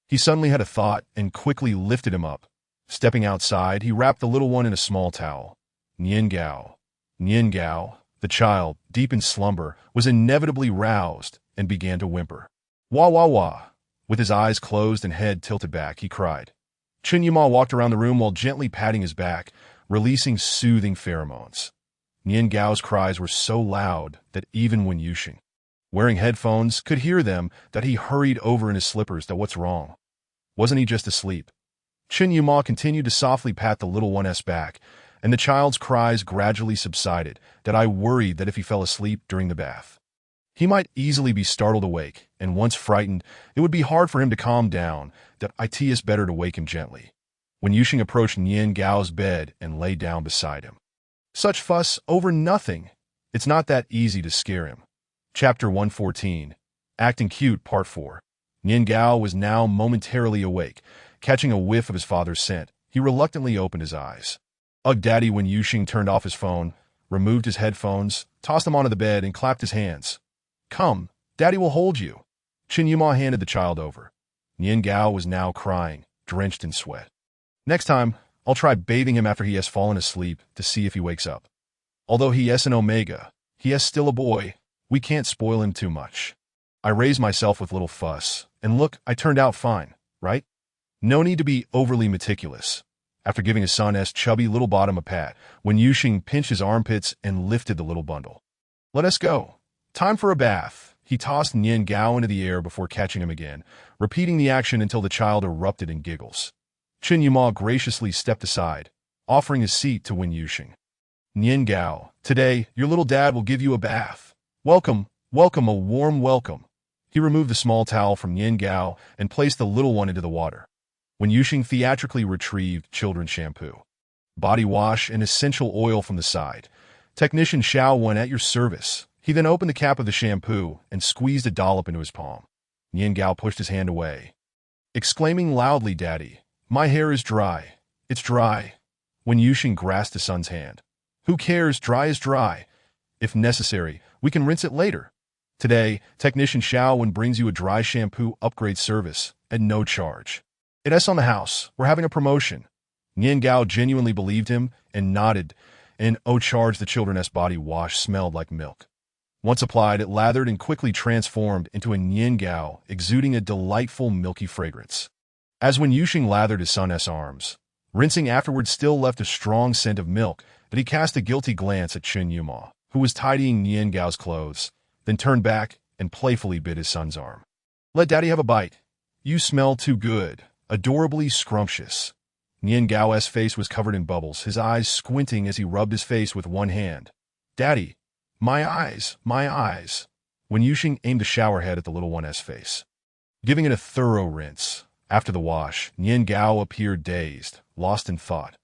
he suddenly had a thought and quickly lifted him up. Stepping outside, he wrapped the little one in a small towel. Nian Gao, the child, deep in slumber, was inevitably roused and began to whimper. Wah, wah, wah. With his eyes closed and head tilted back, he cried. Chen Yuma walked around the room while gently patting his back, releasing soothing pheromones. Nian Gao's cries were so loud that even Wen Yuxing, wearing headphones, could hear them. That he hurried over in his slippers. That what's wrong? Wasn't he just asleep? Chen Yuma continued to softly pat the little one's back, and the child's cries gradually subsided. That I worried that if he fell asleep during the bath, he might easily be startled awake, and once frightened, it would be hard for him to calm down. That it is better to wake him gently. Wen Yuxing approached Nian Gao's bed and lay down beside him. Such fuss over nothing. It's not that easy to scare him. Chapter 114. Acting Cute, Part 4. Nian Gao was now momentarily awake. Catching a whiff of his father's scent, he reluctantly opened his eyes. Ugh, Daddy. Wen Yuxing turned off his phone, removed his headphones, tossed them onto the bed, and clapped his hands. Come, Daddy will hold you. Chen Yuma handed the child over. Nian Gao was now crying, drenched in sweat. Next time, I'll try bathing him after he has fallen asleep to see if he wakes up. Although he is an omega, he is still a boy. We can't spoil him too much. I raised myself with little fuss, and look, I turned out fine, right? No need to be overly meticulous. After giving his son's chubby little bottom a pat, Wen Yuxing pinched his armpits and lifted the little bundle. Let us go. Time for a bath. He tossed Nian Gao into the air before catching him again, repeating the action until the child erupted in giggles. Chen Yuma graciously stepped aside, offering his seat to Wen Yuxing. Nian Gao, today, your little dad will give you a bath. Welcome, welcome, a warm welcome. He removed the small towel from Nian Gao and placed the little one into the water. Wen Yuxing theatrically retrieved children's shampoo, body wash, and essential oil from the side. Technician Xiao Wen at your service. He then opened the cap of the shampoo and squeezed a dollop into his palm. Nian Gao pushed his hand away, exclaiming loudly, Daddy, my hair is dry. It's dry. Wen Yuxing grasped his son's hand. Who cares? Dry is dry. If necessary, we can rinse it later. Today, Technician Xiao Wen brings you a dry shampoo upgrade service at no charge. It's on the house. We're having a promotion. Nian Gao genuinely believed him and nodded, and charge. The children's body wash smelled like milk. Once applied, it lathered and quickly transformed into a Nian Gao, exuding a delightful milky fragrance. As Wen Yuxing lathered his son's arms, rinsing afterward still left a strong scent of milk, that he cast a guilty glance at Chen Yuma, who was tidying Nian Gao's clothes, then turned back and playfully bit his son's arm. Let Daddy have a bite. You smell too good. Adorably scrumptious. Nian Gao's face was covered in bubbles, his eyes squinting as he rubbed his face with one hand. Daddy, my eyes, my eyes. Wen Yuxing aimed the shower head at the little one's face, giving it a thorough rinse. After the wash, Nian Gao appeared dazed, lost in thought.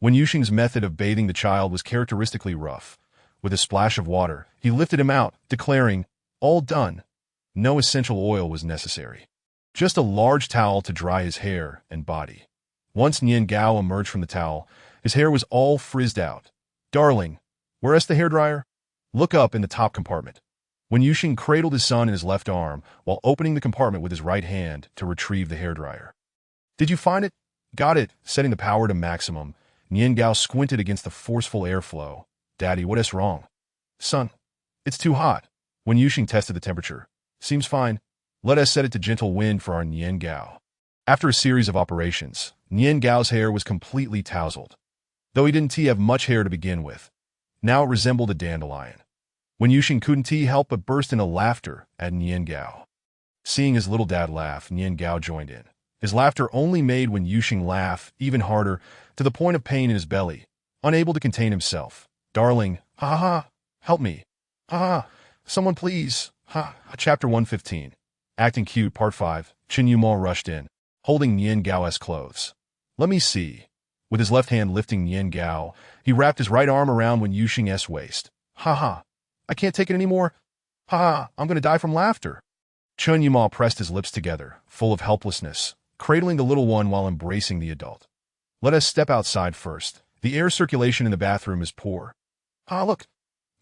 Wen Yuxing's method of bathing the child was characteristically rough. With a splash of water, he lifted him out, declaring, all done. No essential oil was necessary. Just a large towel to dry his hair and body. Once Nian Gao emerged from the towel, his hair was all frizzed out. Darling, where's the hairdryer? Look up in the top compartment. Wen Yuxing cradled his son in his left arm while opening the compartment with his right hand to retrieve the hairdryer. Did you find it? Got it. Setting the power to maximum, Nian Gao squinted against the forceful airflow. Daddy, what is wrong? Son, it's too hot. When Yuxing tested the temperature, seems fine. Let us set it to gentle wind for our Nian Gao. After a series of operations, Nian Gao's hair was completely tousled. Though he didn't have much hair to begin with, now it resembled a dandelion. When Yuxing couldn't help but burst into laughter at Nian Gao. Seeing his little dad laugh, Nian Gao joined in. His laughter only made when Yuxing laugh even harder, to the point of pain in his belly, unable to contain himself. Darling, ha ha ha, help me. Ha ha, someone please. Ha. Chapter 115. Acting Cute Part 5. Chen Yumao rushed in, holding Nian Gao's clothes. Let me see. With his left hand lifting Nian Gao, he wrapped his right arm around Wen Yuxing's waist. Ha ha, I can't take it anymore. Ha ha, I'm going to die from laughter. Chen Yumao pressed his lips together, full of helplessness, cradling the little one while embracing the adult. Let us step outside first. The air circulation in the bathroom is poor. Ah, look.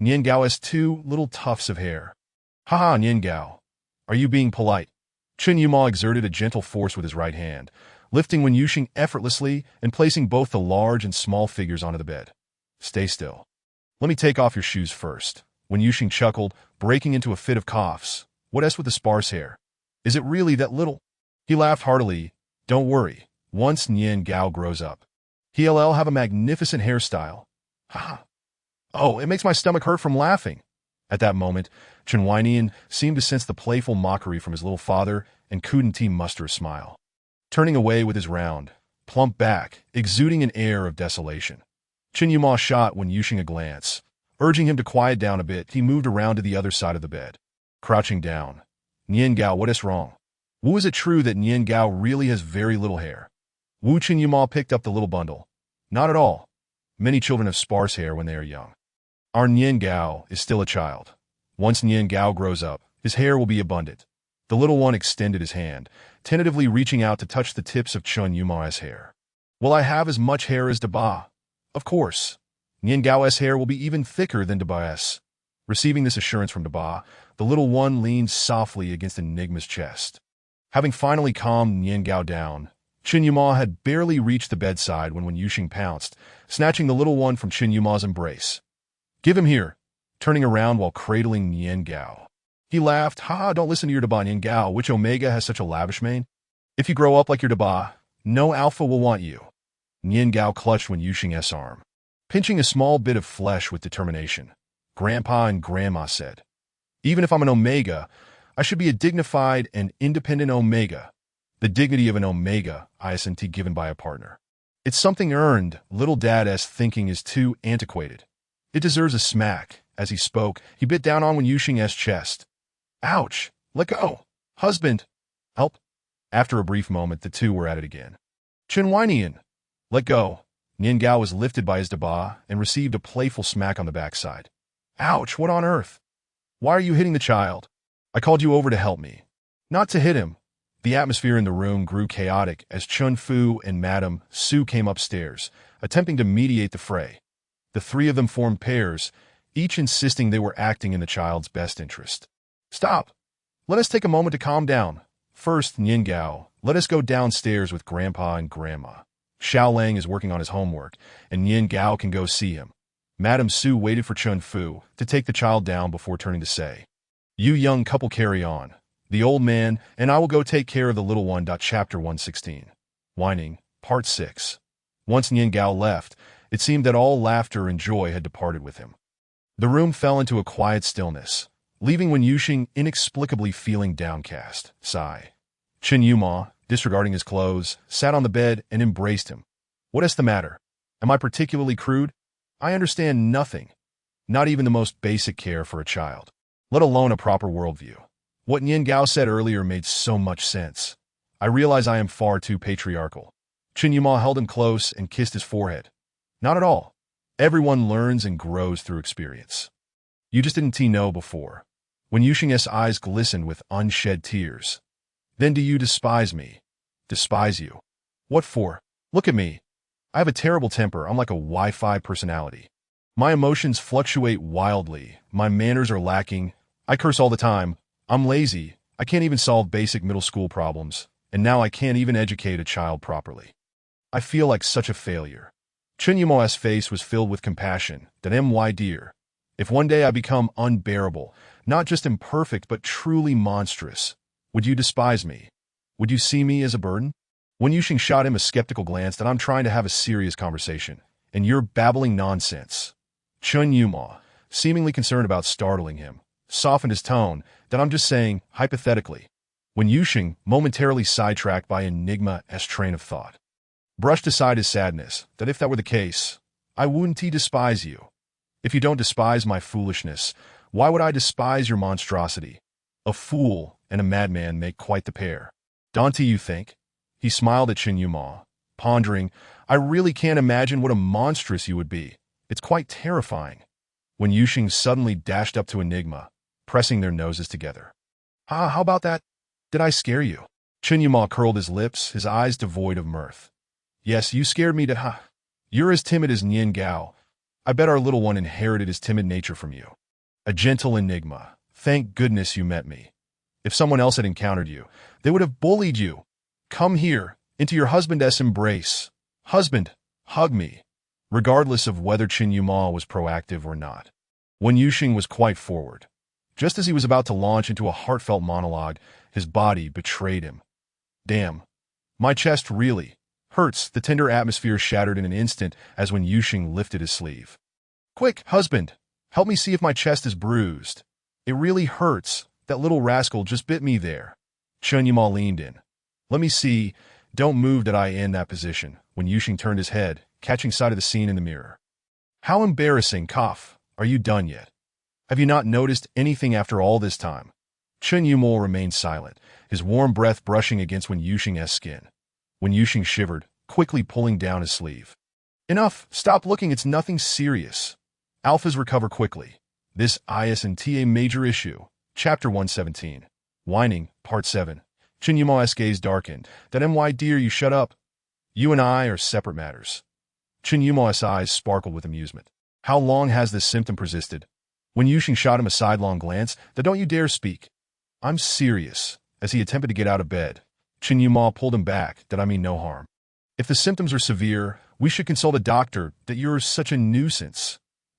Nian Gao has two little tufts of hair. Ha ha, Nian Gao. Are you being polite? Chen Yumao exerted a gentle force with his right hand, lifting Wen Yuxing effortlessly and placing both the large and small figures onto the bed. Stay still. Let me take off your shoes first. Wen Yuxing chuckled, breaking into a fit of coughs. What else with the sparse hair? Is it really that little? He laughed heartily. Don't worry. Once Nian Gao grows up, he'll have a magnificent hairstyle. Ha ha. Oh, it makes my stomach hurt from laughing. At that moment, Chen Weinian seemed to sense the playful mockery from his little father and couldn't muster a smile. Turning away with his round, plump back, exuding an air of desolation. Chen Yumao shot Wen Yuxing a glance. Urging him to quiet down a bit, he moved around to the other side of the bed. Crouching down. Nian Gao, what is wrong? Wu, is it true that Nian Gao really has very little hair? Wu. Chen Yumao picked up the little bundle. Not at all. Many children have sparse hair when they are young. Our Nian Gao is still a child. Once Nian Gao grows up, his hair will be abundant. The little one extended his hand, tentatively reaching out to touch the tips of Chen Yumao's hair. Will I have as much hair as Daba? Of course. Nian Gao's hair will be even thicker than Daba's. Receiving this assurance from Daba, the little one leaned softly against Enigma's chest. Having finally calmed Nian Gao down, Chen Yumao had barely reached the bedside when Wen Yuxing pounced, snatching the little one from Chen Yumao's embrace. Give him here, turning around while cradling Nian Gao. He laughed. Ha, don't listen to your Daba, Nian Gao. Which Omega has such a lavish mane? If you grow up like your Daba, no alpha will want you. Nian Gao clutched Wen Yuxing's arm, pinching a small bit of flesh with determination. Grandpa and Grandma said, even if I'm an Omega, I should be a dignified and independent Omega. The dignity of an Omega, isn't given by a partner. It's something earned. Little Dad's thinking is too antiquated. It deserves a smack. As he spoke, he bit down on Wen Yuxing's chest. Ouch! Let go! Husband! Help! After a brief moment, the two were at it again. Chen Weinian! Let go! Nian Gao was lifted by his Daba and received a playful smack on the backside. Ouch! What on earth? Why are you hitting the child? I called you over to help me. Not to hit him. The atmosphere in the room grew chaotic as Chun Fu and Madame Su came upstairs, attempting to mediate the fray. The three of them formed pairs, each insisting they were acting in the child's best interest. Stop! Let us take a moment to calm down. First, Nian Gao, let us go downstairs with Grandpa and Grandma. Xiao Lang is working on his homework, and Nian Gao can go see him. Madame Su waited for Chun Fu to take the child down before turning to say, You young couple carry on. The old man and I will go take care of the little one. Chapter 116. Whining, Part 6. Once Nian Gao left, it seemed that all laughter and joy had departed with him. The room fell into a quiet stillness, leaving Wen Yuxing inexplicably feeling downcast. Sigh. Chen Yumao, disregarding his clothes, sat on the bed and embraced him. What is the matter? Am I particularly crude? I understand nothing, not even the most basic care for a child, let alone a proper worldview. What Nian Gao said earlier made so much sense. I realize I am far too patriarchal. Chen Yumao held him close and kissed his forehead. Not at all. Everyone learns and grows through experience. You just didn't know before. Wen Yuxing's eyes glistened with unshed tears. Then do you despise me? Despise you? What for? Look at me. I have a terrible temper. I'm like a Wi-Fi personality. My emotions fluctuate wildly. My manners are lacking. I curse all the time. I'm lazy. I can't even solve basic middle school problems. And now I can't even educate a child properly. I feel like such a failure. Chun Yumo's face was filled with compassion. That my dear, if one day I become unbearable, not just imperfect but truly monstrous, would you despise me? Would you see me as a burden? Wen Yuxing shot him a skeptical glance that I'm trying to have a serious conversation, and you're babbling nonsense. Chun Yumo, seemingly concerned about startling him, softened his tone that I'm just saying, hypothetically. Wen Yuxing, momentarily sidetracked by Enigma's train of thought, brushed aside his sadness that if that were the case, I wouldn't despise you. If you don't despise my foolishness, why would I despise your monstrosity? A fool and a madman make quite the pair. Don't you think? He smiled at Chun Yumo, pondering, I really can't imagine what a monstrous you would be. It's quite terrifying. Wen Yuxing suddenly dashed up to Enigma, pressing their noses together. How about that? Did I scare you? Chun Yumo curled his lips, his eyes devoid of mirth. Yes, you scared me to You're as timid as Nian Gao. I bet our little one inherited his timid nature from you. A gentle Enigma. Thank goodness you met me. If someone else had encountered you, they would have bullied you. Come here, into your husband's embrace. Husband, hug me. Regardless of whether Chun Yumo was proactive or not. Wen Yuxing was quite forward. Just as he was about to launch into a heartfelt monologue, his body betrayed him. Damn. My chest really hurts. The tender atmosphere shattered in an instant as Wen Yuxing lifted his sleeve. Quick, husband, help me see if my chest is bruised. It really hurts. That little rascal just bit me there. Chun Yumo leaned in. Let me see. Don't move that I in that position. Wen Yuxing turned his head, catching sight of the scene in the mirror. How embarrassing, cough. Are you done yet? Have you not noticed anything after all this time? Chun Yumo remained silent, his warm breath brushing against Wen Yuxing's skin. Wen Yuxing shivered, quickly pulling down his sleeve. Enough, stop looking, it's nothing serious. Alphas recover quickly. This is a major issue. Chapter 117. Whining, Part 7. Chun Yumo's gaze darkened. That my dear, you shut up. You and I are separate matters. Chun Yumo's eyes sparkled with amusement. How long has this symptom persisted? Wen Yuxing shot him a sidelong glance. That don't you dare speak. I'm serious. As he attempted to get out of bed, Chun Yumo pulled him back. That I mean no harm. If the symptoms are severe, we should consult a doctor. That you're such a nuisance.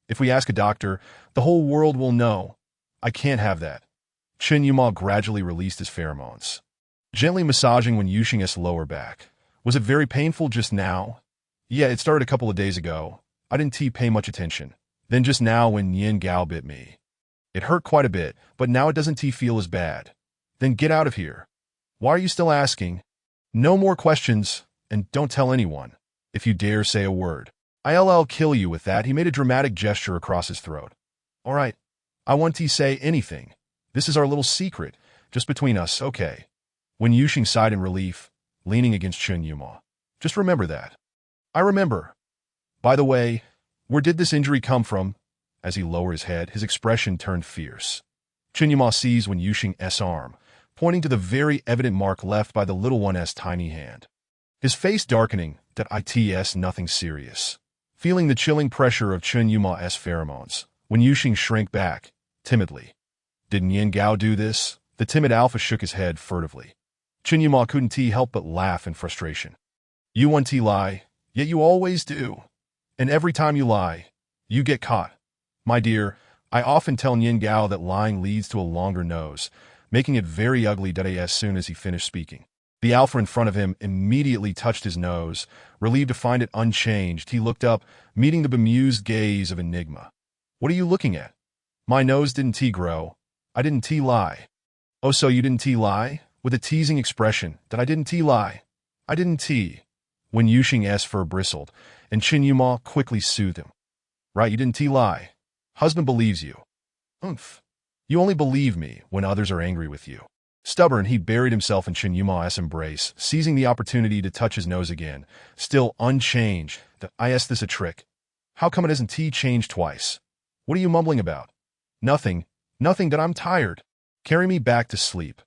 If we ask a doctor, the whole world will know. I can't have that. Chun Yumo gradually released his pheromones, gently massaging Wen Yuxing's lower back. Was it very painful just now? Yeah, it started a couple of days ago. I didn't pay much attention. Then just now when Nian Gao bit me. It hurt quite a bit, but now it doesn't feel as bad. Then get out of here. Why are you still asking? No more questions, and don't tell anyone. If you dare say a word, I'll kill you with that. He made a dramatic gesture across his throat. All right. I won't say anything. This is our little secret, just between us, okay? Wen Yuxing sighed in relief, leaning against Chun Yumo. Just remember that. I remember. By the way, where did this injury come from? As he lowered his head, his expression turned fierce. Chun Yumo seized Wen Yuxing's arm, pointing to the very evident mark left by the little one's tiny hand. His face darkening, that it's nothing serious. Feeling the chilling pressure of Chun Yumo's pheromones, Wen Yuxing shrank back, timidly. Did Nian Gao do this? The timid alpha shook his head furtively. Chun Yumo couldn't help but laugh in frustration. You want to lie, yet you always do. And every time you lie, you get caught. My dear, I often tell Nian Gao that lying leads to a longer nose, making it very ugly. As soon as he finished speaking, the alpha in front of him immediately touched his nose. Relieved to find it unchanged, he looked up, meeting the bemused gaze of Enigma. What are you looking at? My nose didn't grow. I didn't lie. Oh, so you didn't lie? With a teasing expression, that I didn't lie. I didn't Wen Yuxing's fur bristled, and Chun Yumo quickly soothed him. Right, you didn't lie. Husband believes you. Oomph. You only believe me when others are angry with you. Stubborn, he buried himself in Chun Yumo's embrace, seizing the opportunity to touch his nose again. Still unchanged. Is this a trick? How come it hasn't changed twice? What are you mumbling about? Nothing. Nothing, that I'm tired. Carry me back to sleep.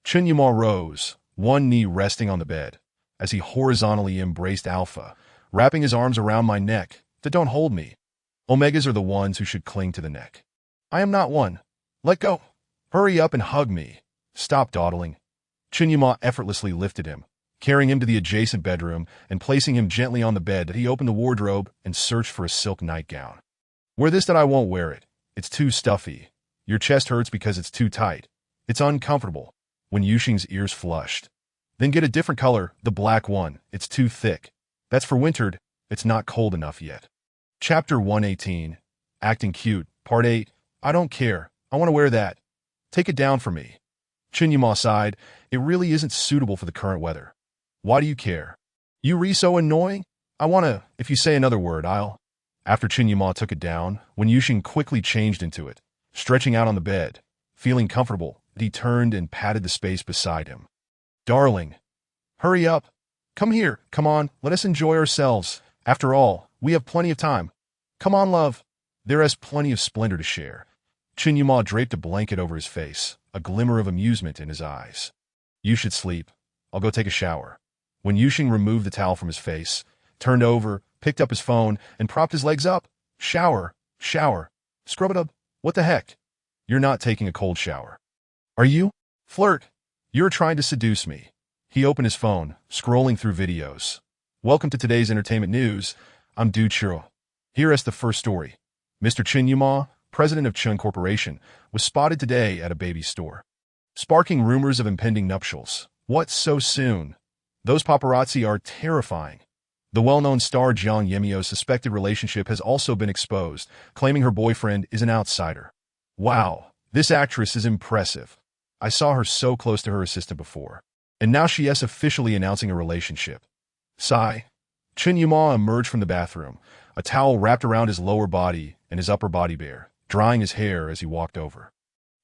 Chun Yumo rose, one knee resting on the bed, as he horizontally embraced Alpha, wrapping his arms around my neck. That don't hold me. Omegas are the ones who should cling to the neck. I am not one. Let go. Hurry up and hug me. Stop dawdling. Chun Yumo effortlessly lifted him, carrying him to the adjacent bedroom and placing him gently on the bed. He opened the wardrobe and searched for a silk nightgown. Wear this. That I won't wear it. It's too stuffy. Your chest hurts because it's too tight. It's uncomfortable. When Yuxing's ears flushed. Then get a different color, the black one. It's too thick. That's for wintered. It's not cold enough yet. Chapter 118. Acting Cute, Part 8. I don't care. I want to wear that. Take it down for me. Chen Yuma sighed. It really isn't suitable for the current weather. Why do you care? You re so annoying? I want to, if you say another word, I'll. After Chen Yuma took it down, when Yuxing quickly changed into it, stretching out on the bed, feeling comfortable, he turned and patted the space beside him. Darling, hurry up. Come here. Come on. Let us enjoy ourselves. After all, we have plenty of time. Come on, love. There is plenty of splendor to share. Chen Yuma draped a blanket over his face, a glimmer of amusement in his eyes. You should sleep. I'll go take a shower. When Yuxing removed the towel from his face, turned over, picked up his phone, and propped his legs up. Shower. Shower. Scrub it up. What the heck? You're not taking a cold shower. Are you? Flirt. You're trying to seduce me. He opened his phone, scrolling through videos. Welcome to today's entertainment news. I'm Du Chiro. Here is the first story. Mr. Chen Yuma, president of Chen Corporation, was spotted today at a baby store, sparking rumors of impending nuptials. What, so soon? Those paparazzi are terrifying. The well-known star Jiang Yemio's suspected relationship has also been exposed, claiming her boyfriend is an outsider. Wow, this actress is impressive. I saw her so close to her assistant before. And now she is officially announcing a relationship. Sigh. Chen Yuma emerged from the bathroom, a towel wrapped around his lower body and his upper body bare, drying his hair as he walked over.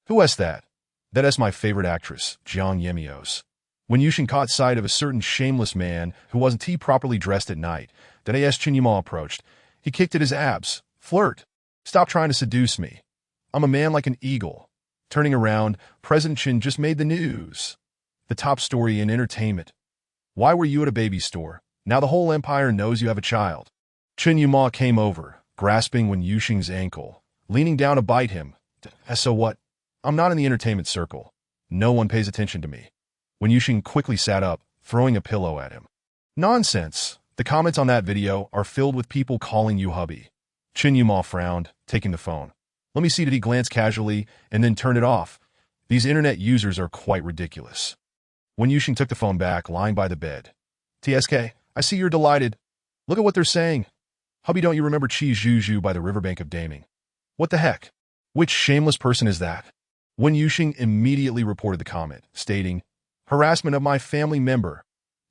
Who is that? That is my favorite actress, Jiang Yemios. When Yuxing caught sight of a certain shameless man who wasn't properly dressed at night, that as Chen Yuma approached, he kicked at his abs. Flirt. Stop trying to seduce me. I'm a man like an eagle. Turning around, President Chen just made the news. The top story in entertainment. Why were you at a baby store? Now the whole empire knows you have a child. Chen Yuma came over, grasping Wen Yuxing's ankle, leaning down to bite him. So what? I'm not in the entertainment circle. No one pays attention to me. Wen Yuxing quickly sat up, throwing a pillow at him. Nonsense. The comments on that video are filled with people calling you hubby. Chen Yuma frowned, taking the phone. Let me see. Did he glance casually and then turn it off? These internet users are quite ridiculous. Wen Yuxing took the phone back, lying by the bed. TSK, I see you're delighted. Look at what they're saying. Hubby, don't you remember Chi Zhu by the riverbank of Daming? What the heck? Which shameless person is that? Wen Yuxing immediately reported the comment, stating, harassment of my family member.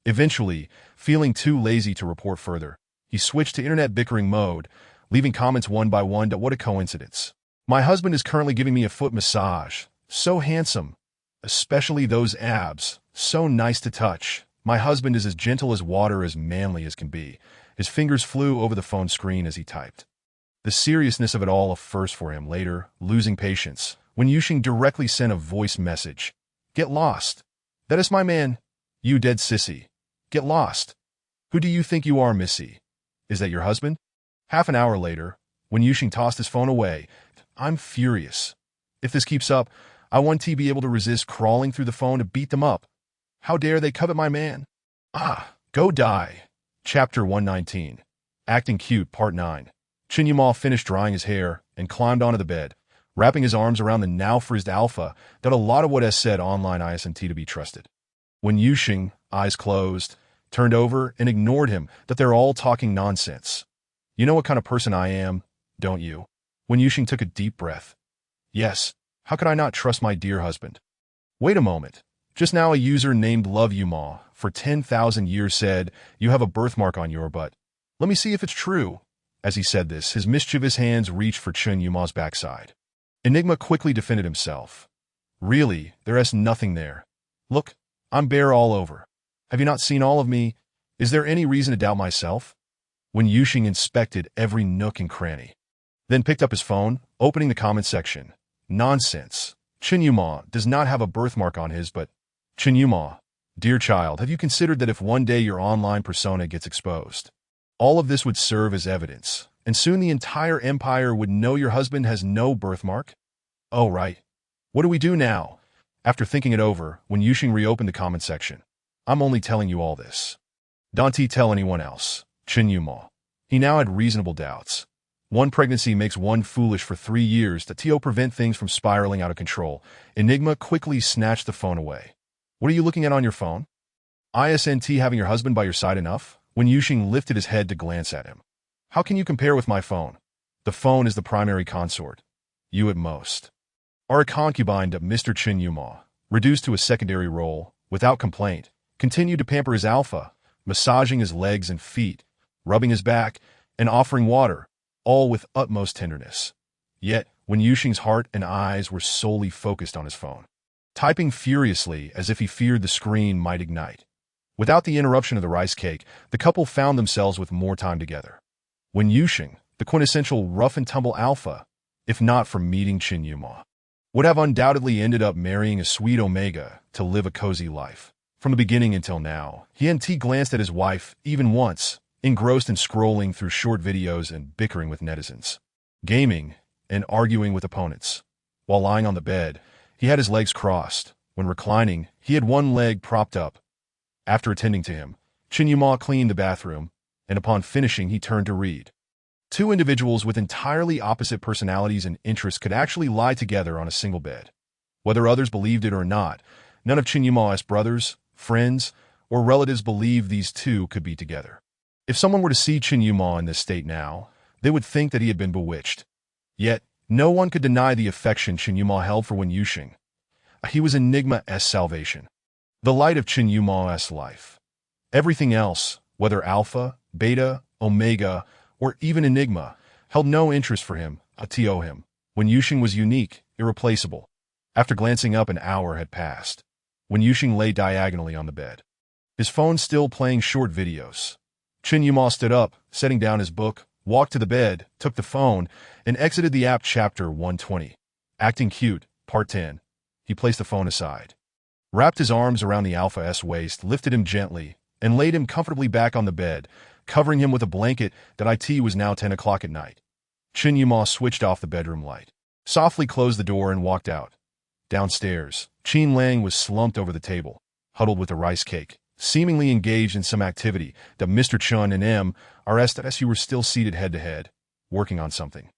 Eventually, feeling too lazy to report further, he switched to internet bickering mode, leaving comments one by one. What a coincidence. My husband is currently giving me a foot massage. So handsome. Especially those abs. So nice to touch. My husband is as gentle as water, as manly as can be. His fingers flew over the phone screen as he typed. The seriousness of it all a first for him. Later, losing patience, Wen Yuxing directly sent a voice message. Get lost. That is my man. You dead sissy. Get lost. Who do you think you are, missy? Is that your husband? Half an hour later, Wen Yuxing tossed his phone away. I'm furious. If this keeps up, I won't be able to resist crawling through the phone to beat them up. How dare they covet my man? Go die. Chapter 119. Acting Cute, Part 9. Chen Yuma finished drying his hair and climbed onto the bed, wrapping his arms around the now-frizzed alpha that a lot of what is said online isn't to be trusted. When Yuxing, eyes closed, turned over and ignored him, that they're all talking nonsense. You know what kind of person I am, don't you? When Yuxing took a deep breath. Yes, how could I not trust my dear husband? Wait a moment. Just now a user named Love Yuma for 10,000 years said, you have a birthmark on your butt. Let me see if it's true. As he said this, his mischievous hands reached for Chen Yuma's backside. Enigma quickly defended himself. Really, there is nothing there. Look, I'm bare all over. Have you not seen all of me? Is there any reason to doubt myself? When Yuxing inspected every nook and cranny, then picked up his phone, opening the comment section. Nonsense. Chen Yuma does not have a birthmark on his butt. Chen Yuma, dear child, have you considered that if one day your online persona gets exposed, all of this would serve as evidence, and soon the entire empire would know your husband has no birthmark? Oh, right. What do we do now? After thinking it over, when Yuxing reopened the comment section, I'm only telling you all this. Don't tell anyone else. Chen Yuma. He now had reasonable doubts. One pregnancy makes one foolish for 3 years to prevent things from spiraling out of control. Enigma quickly snatched the phone away. What are you looking at on your phone? Isn't having your husband by your side enough? When Yuxing lifted his head to glance at him. How can you compare with my phone? The phone is the primary consort. You at most are a concubine to Mr. Chen Yuma, reduced to a secondary role, without complaint, continued to pamper his alpha, massaging his legs and feet, rubbing his back, and offering water, all with utmost tenderness. Yet, when Yuxing's heart and eyes were solely focused on his phone, typing furiously as if he feared the screen might ignite. Without the interruption of the rice cake, the couple found themselves with more time together. When Yuxing, the quintessential rough-and-tumble alpha, if not for meeting Chen Yuma, would have undoubtedly ended up marrying a sweet omega to live a cozy life. From the beginning until now, he hadn't glanced at his wife even once, engrossed in scrolling through short videos and bickering with netizens, gaming, and arguing with opponents. While lying on the bed, he had his legs crossed. When reclining, he had one leg propped up. After attending to him, Chen Yuma cleaned the bathroom, and upon finishing he turned to read. Two individuals with entirely opposite personalities and interests could actually lie together on a single bed. Whether others believed it or not, none of Chen Yuma's brothers, friends, or relatives believed these two could be together. If someone were to see Chen Yuma in this state now, they would think that he had been bewitched. Yet, no one could deny the affection Chen Yuma held for Wen Yuxing. He was Enigma's salvation, the light of Chen Yuma's life. Everything else, whether alpha, beta, omega, or even Enigma, held no interest for him, to him. Wen Yuxing was unique, irreplaceable. After glancing up, an hour had passed. Wen Yuxing lay diagonally on the bed, his phone still playing short videos. Chen Yuma stood up, setting down his book, walked to the bed, took the phone, and exited the app. Chapter 120. Acting Cute, Part 10. He placed the phone aside, wrapped his arms around the alpha's waist, lifted him gently, and laid him comfortably back on the bed, covering him with a blanket. That it was now 10 o'clock at night. Chen Yuma switched off the bedroom light, softly closed the door, and walked out. Downstairs, Qin Lang was slumped over the table, huddled with a rice cake, seemingly engaged in some activity. That Mr. Chun and Mr. were still seated head-to-head, working on something.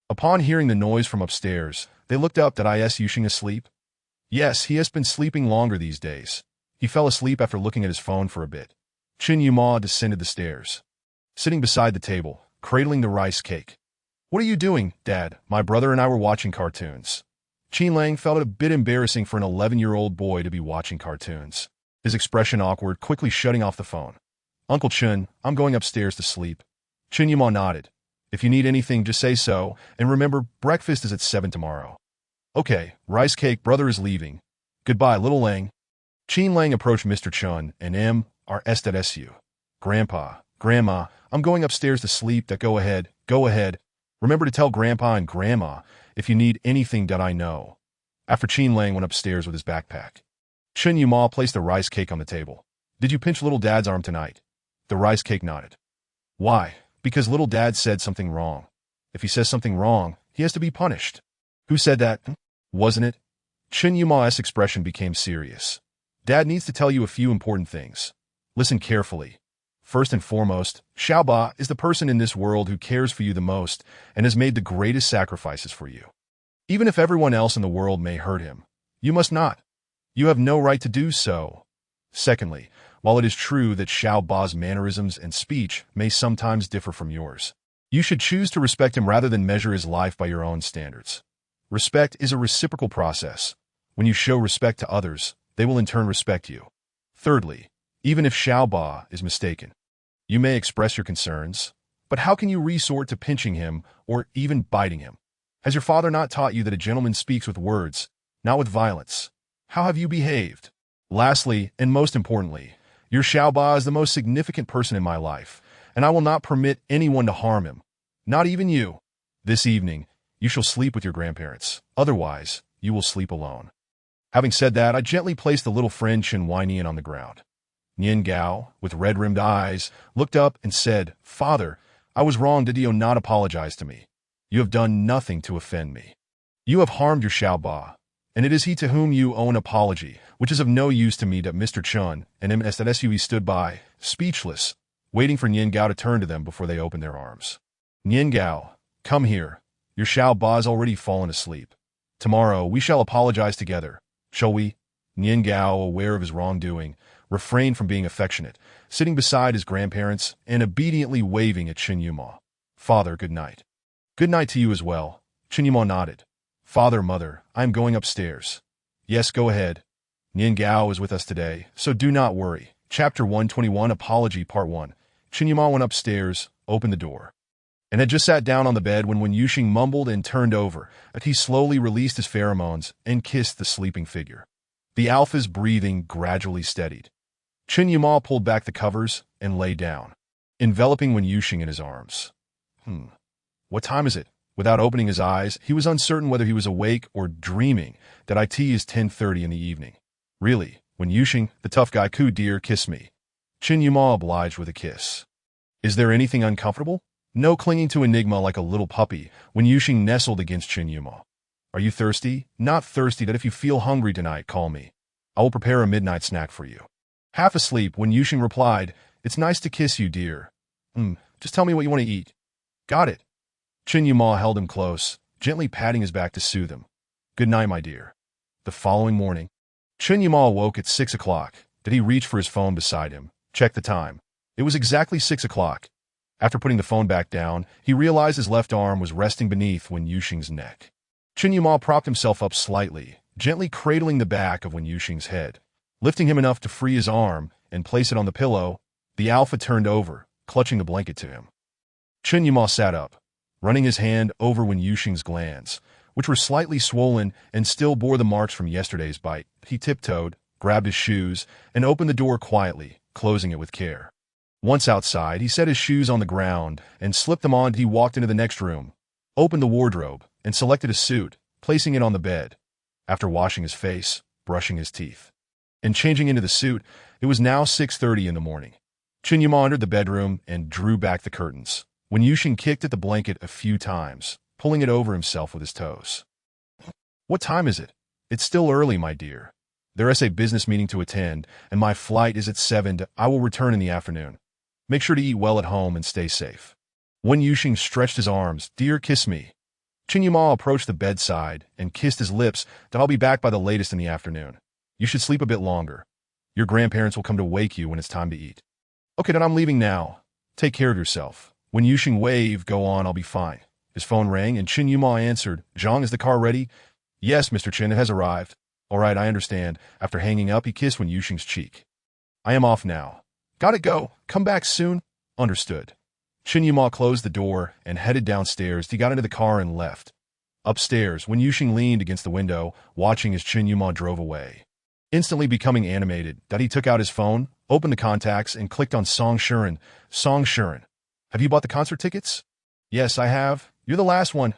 Upon hearing the noise from upstairs, they looked up. That Yuxing asleep? Yes, he has been sleeping longer these days. He fell asleep after looking at his phone for a bit. Chen Yuma descended the stairs, sitting beside the table, cradling the rice cake. What are you doing, Dad? My brother and I were watching cartoons. Qin Lang felt it a bit embarrassing for an 11-year-old boy to be watching cartoons. His expression awkward, quickly shutting off the phone. Uncle Chen, I'm going upstairs to sleep. Chen Yuma nodded. If you need anything, just say so, and remember, breakfast is at 7 tomorrow. Okay, rice cake, brother is leaving. Goodbye, little Lang. Qin Lang approached Mr. Chun and Mr. Grandpa, Grandma, I'm going upstairs to sleep. That go ahead. Remember to tell Grandpa and Grandma if you need anything. I know. After Qin Lang went upstairs with his backpack, Chen Yuma placed the rice cake on the table. Did you pinch little Dad's arm tonight? The rice cake nodded. Why? Because little Dad said something wrong. If he says something wrong, he has to be punished. Who said that? Wasn't it? Chen Yuma's expression became serious. Dad needs to tell you a few important things. Listen carefully. First and foremost, Xiaoba is the person in this world who cares for you the most and has made the greatest sacrifices for you. Even if everyone else in the world may hurt him, you must not. You have no right to do so. Secondly, while it is true that Xiaoba's mannerisms and speech may sometimes differ from yours, you should choose to respect him rather than measure his life by your own standards. Respect is a reciprocal process. When you show respect to others, they will in turn respect you. Thirdly, even if Xiaoba is mistaken, you may express your concerns, but how can you resort to pinching him or even biting him? Has your father not taught you that a gentleman speaks with words, not with violence? How have you behaved? Lastly, and most importantly, your Xiaoba is the most significant person in my life, and I will not permit anyone to harm him, not even you. This evening, you shall sleep with your grandparents. Otherwise, you will sleep alone. Having said that, I gently placed the little friend Chen Weinian on the ground. Nian Gao, with red-rimmed eyes, looked up and said, Father, I was wrong. Did you not apologize to me? You have done nothing to offend me. You have harmed your Xiaoba. and it is he to whom you owe an apology, which is of no use to me that Mr. Chun and MSSUE stood by, speechless, waiting for Nian Gao to turn to them before they opened their arms. Nian Gao, come here. Your Xiao Ba's already fallen asleep. Tomorrow we shall apologize together, shall we? Nian Gao, aware of his wrongdoing, refrained from being affectionate, sitting beside his grandparents and obediently waving at Chen Yuma. Father, good night. Good night to you as well. Chen Yuma nodded. Father, mother, I am going upstairs. Yes, go ahead. Nian Gao is with us today, so do not worry. Chapter 121, Apology, Part 1. Chen Yuma went upstairs, opened the door, and had just sat down on the bed when Yuxing mumbled and turned over, but he slowly released his pheromones and kissed the sleeping figure. The alpha's breathing gradually steadied. Chen Yuma pulled back the covers and lay down, enveloping Yuxing in his arms. What time is it? Without opening his eyes, he was uncertain whether he was awake or dreaming that it is 10:30 in the evening. Really, Yuxing, the tough guy, could dear, kiss me. Chen Yuma obliged with a kiss. Is there anything uncomfortable? No clinging to Enigma like a little puppy when Yuxing nestled against Chen Yuma. Are you thirsty? Not thirsty, that if you feel hungry tonight, call me. I will prepare a midnight snack for you. Half asleep when Yuxing replied, It's nice to kiss you, dear. Just tell me what you want to eat. Got it. Chen Yuma held him close, gently patting his back to soothe him. Good night, my dear. The following morning, Chen Yuma awoke at 6 o'clock. Did he reach for his phone beside him? Check the time. It was exactly 6 o'clock. After putting the phone back down, he realized his left arm was resting beneath Yuxing's neck. Chen Yuma propped himself up slightly, gently cradling the back of Yuxing's head. Lifting him enough to free his arm and place it on the pillow, the alpha turned over, clutching the blanket to him. Chen Yuma sat up, running his hand over Yuxing's glands, which were slightly swollen and still bore the marks from yesterday's bite. He tiptoed, grabbed his shoes, and opened the door quietly, closing it with care. Once outside, he set his shoes on the ground and slipped them on. He walked into the next room, opened the wardrobe, and selected a suit, placing it on the bed. After washing his face, brushing his teeth, and changing into the suit, it was now 6:30 in the morning. Chen Yuma entered the bedroom and drew back the curtains, when Yuxing kicked at the blanket a few times, pulling it over himself with his toes. What time is it? It's still early, my dear. There is a business meeting to attend, and my flight is at 7. I will return in the afternoon. Make sure to eat well at home and stay safe. When Yuxing stretched his arms, Dear, kiss me. Chen Yuma approached the bedside and kissed his lips. I'll be back by the latest in the afternoon. You should sleep a bit longer. Your grandparents will come to wake you when it's time to eat. Okay, then I'm leaving now. Take care of yourself. When Yuxing waved, go on, I'll be fine. His phone rang and Chen Yuma answered. Zhang, is the car ready? Yes, Mr. Chen, it has arrived. All right, I understand. After hanging up, he kissed Yuxing's cheek. I am off now. Gotta go. Come back soon. Understood. Chen Yuma closed the door and headed downstairs. He got into the car and left. Upstairs, when Yuxing leaned against the window, watching as Chen Yuma drove away. Instantly becoming animated, he took out his phone, opened the contacts, and clicked on Song Shuren. Song Shuren. Have you bought the concert tickets? Yes, I have. You're the last one.